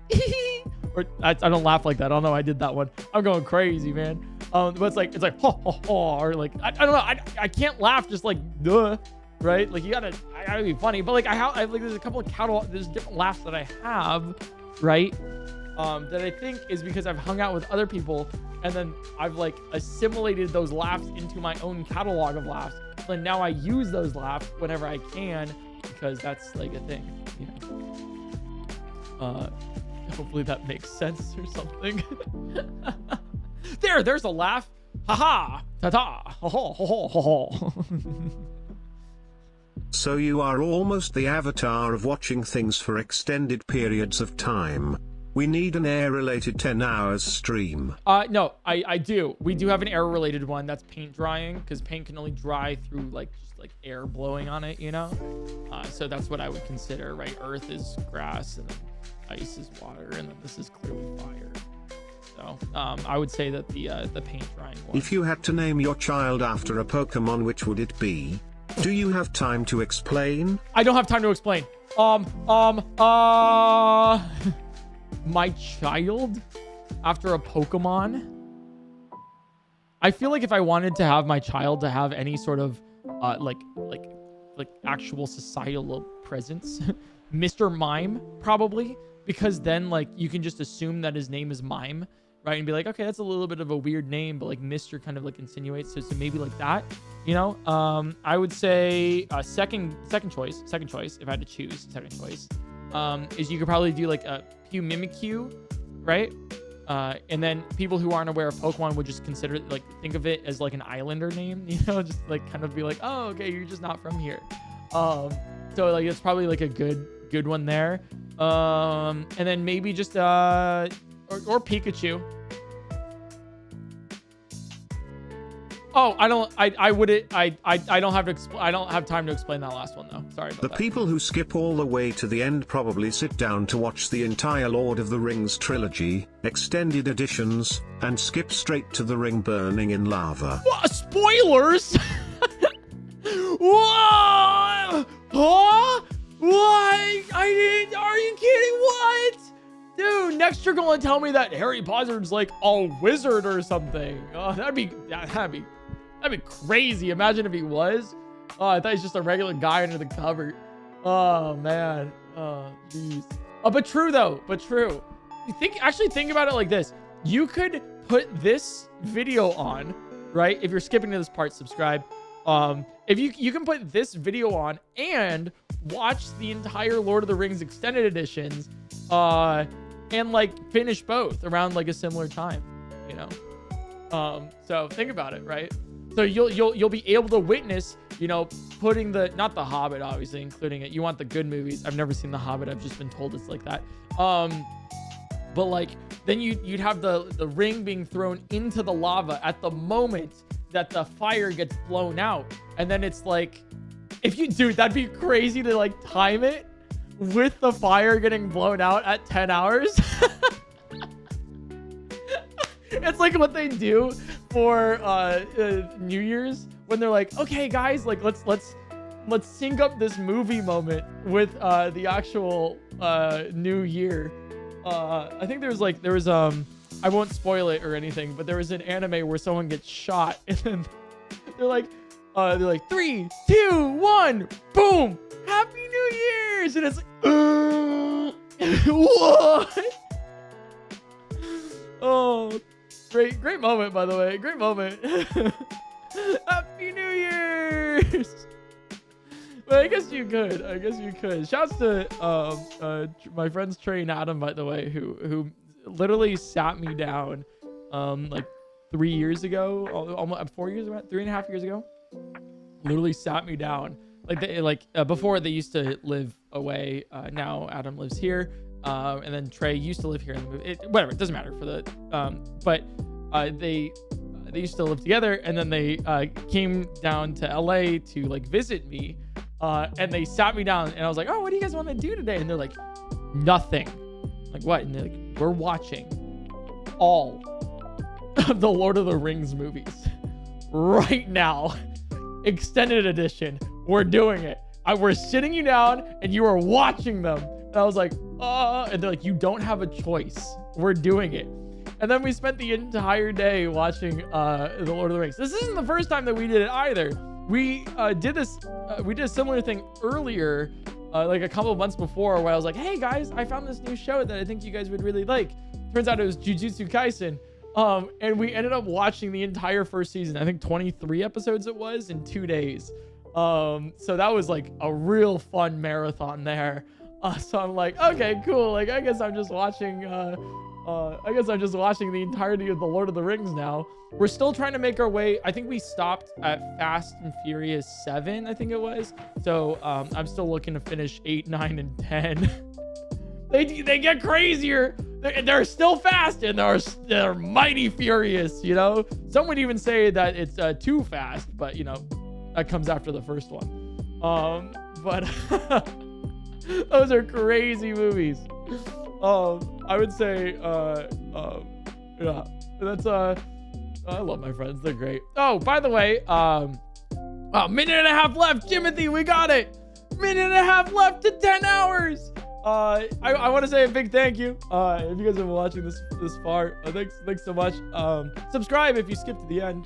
or I don't laugh like that. I don't know. I did that one. I'm going crazy, man. But it's like ho ho ho, or like I don't know. I can't laugh just like duh, right? Like I gotta be funny. But like I like there's a couple of there's different laughs that I have, right? That I think is because I've hung out with other people, and then I've like assimilated those laughs into my own catalog of laughs. And now I use those laughs whenever I can because that's like a thing, you know. Hopefully that makes sense or something. There's a laugh. Ha ha. Ta ta. Ho ho ho ho ho. So you are almost the avatar of watching things for extended periods of time. We need an air-related 10 hours stream. No, I do. We do have an air-related one. That's paint drying, because paint can only dry through like just like air blowing on it, you know? So that's what I would consider, right? Earth is grass, and then ice is water, and then this is clearly fire. So I would say that the paint drying one. If you had to name your child after a Pokemon, which would it be? Do you have time to explain? I don't have time to explain. My child after a Pokemon. I feel like if I wanted to have my child to have any sort of like actual societal presence, Mr. Mime probably, because then like you can just assume that his name is Mime, right? And be like, okay, that's a little bit of a weird name, but like Mr. kind of like insinuates, so maybe like that, you know. I would say second choice if I had to choose second choice is you could probably do like a Mimikyu, right? And then people who aren't aware of Pokemon would just consider it, like, think of it as like an islander name, you know, just like kind of be like, oh, okay, you're just not from here. So like it's probably like a good one there. And then maybe just or Pikachu. Oh, I don't have time to explain that last one though. Sorry about that. The people who skip all the way to the end probably sit down to watch the entire Lord of the Rings trilogy, extended editions, and skip straight to the ring burning in lava. What? Spoilers? Whoa! Huh? What? Are you kidding? What? Dude, next you're gonna tell me that Harry Potter's like a wizard or something. Oh, that'd be crazy. Imagine if he was. Oh, I thought he's just a regular guy under the cover. Oh man. Oh jeez. Oh, but true though. But true. Actually think about it like this. You could put this video on, right? If you're skipping to this part, subscribe. If you can put this video on and watch the entire Lord of the Rings extended editions, and like finish both around like a similar time, you know. So think about it, right? So you'll be able to witness, you know, putting not the Hobbit, obviously including it. You want the good movies. I've never seen the Hobbit. I've just been told it's like that. But like then you'd have the ring being thrown into the lava at the moment that the fire gets blown out, and then it's like, dude, that'd be crazy to like time it with the fire getting blown out at 10 hours. It's like what they do for New Year's when they're like, okay guys, like let's sync up this movie moment with the actual new year. I think there was I won't spoil it or anything, but there was an anime where someone gets shot and then they're like 3, 2, 1, boom, Happy New Year's, and it's like, what? Oh, great moment, by the way. Great moment. Happy New Year's. But I guess you could. Shouts to my friends Trey and Adam, by the way, who literally sat me down like 3 years ago, almost 4 years ago, 3.5 years ago. Literally sat me down. Before they used to live away. Now Adam lives here. And then Trey used to live here. Whatever, it doesn't matter for the but they used to live together, and then they came down to LA to like visit me. And they sat me down, and I was like, oh, what do you guys want to do today? And they're like, nothing. Like, what? And they're like, we're watching all of the Lord of the Rings movies right now. Extended edition. We're doing it. We're sitting you down and you are watching them. And I was like, and they're like, you don't have a choice. We're doing it. And then we spent the entire day watching the Lord of the Rings. This isn't the first time that we did it either. We did this. We did a similar thing earlier, like a couple of months before, where I was like, hey guys, I found this new show that I think you guys would really like. Turns out it was Jujutsu Kaisen. And we ended up watching the entire first season. I think 23 episodes it was in 2 days. So that was like a real fun marathon there. So I'm like, okay, cool. Like, I guess I'm just watching the entirety of the Lord of the Rings now. We're still trying to make our way. I think we stopped at Fast and Furious 7, I think it was. So I'm still looking to finish 8, 9, and 10. They get crazier. They're still fast and they're mighty furious, you know? Some would even say that it's too fast, but you know, that comes after the first one. But those are crazy movies. I would say, yeah, that's, I love my friends. They're great. Oh, by the way, minute and a half left. Timothy, we got it. Minute and a half left to 10 hours. I want to say a big thank you. If you guys have been watching this far, thanks so much. Subscribe if you skipped to the end.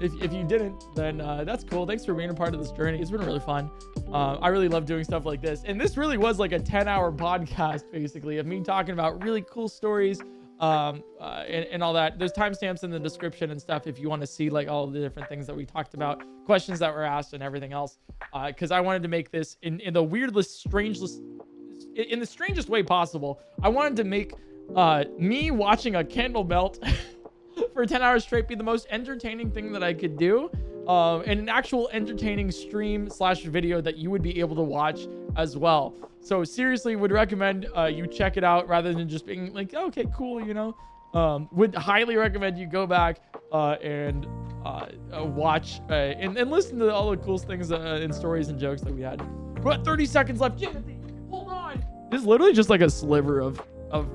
If you didn't, then that's cool. Thanks for being a part of this journey. It's been really fun. I really love doing stuff like this. And this really was like a 10-hour podcast, basically, of me talking about really cool stories, and all that. There's timestamps in the description and stuff if you want to see like all the different things that we talked about, questions that were asked, and everything else. Because I wanted to make this in the weirdest, strangest, in the strangest way possible. I wanted to make me watching a candle melt for 10 hours straight be the most entertaining thing that I could do, and an actual entertaining stream / video that you would be able to watch as well. So seriously, would recommend you check it out rather than just being like, okay, cool, you know. Would highly recommend you go back and watch and listen to all the cool things and stories and jokes that we had. We're at 30 seconds left. Timothy, hold on. This is literally just like a sliver of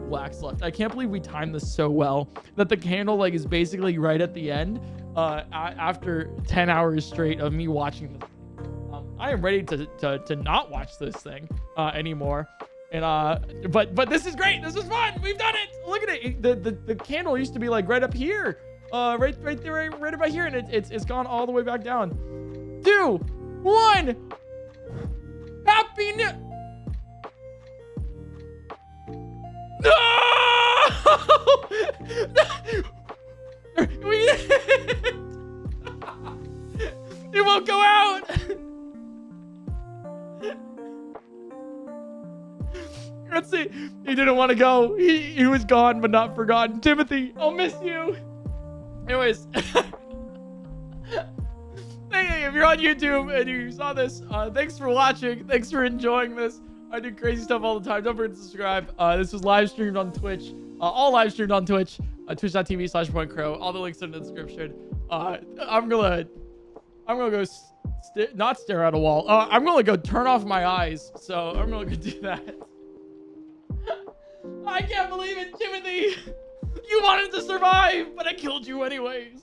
wax left. I can't believe we timed this so well that the candle like is basically right at the end after 10 hours straight of me watching this. I am ready to not watch this thing anymore. And but this is great. This is fun. We've done it. Look at it. The candle used to be like right up here, right there, right about here, and it's gone all the way back down. 2, 1. Happy New. No! It won't go out. Let's see. He didn't want to go. He was gone, but not forgotten. Timothy, I'll miss you. Anyways. Hey, if you're on YouTube and you saw this, thanks for watching. Thanks for enjoying this. I do crazy stuff all the time. Don't forget to subscribe. This was live streamed on Twitch. All live streamed on Twitch. Twitch.tv/PointCrow. All the links are in the description. I'm gonna go not stare at a wall. I'm gonna go turn off my eyes. So I'm gonna go do that. I can't believe it, Timothy. You wanted to survive, but I killed you anyways.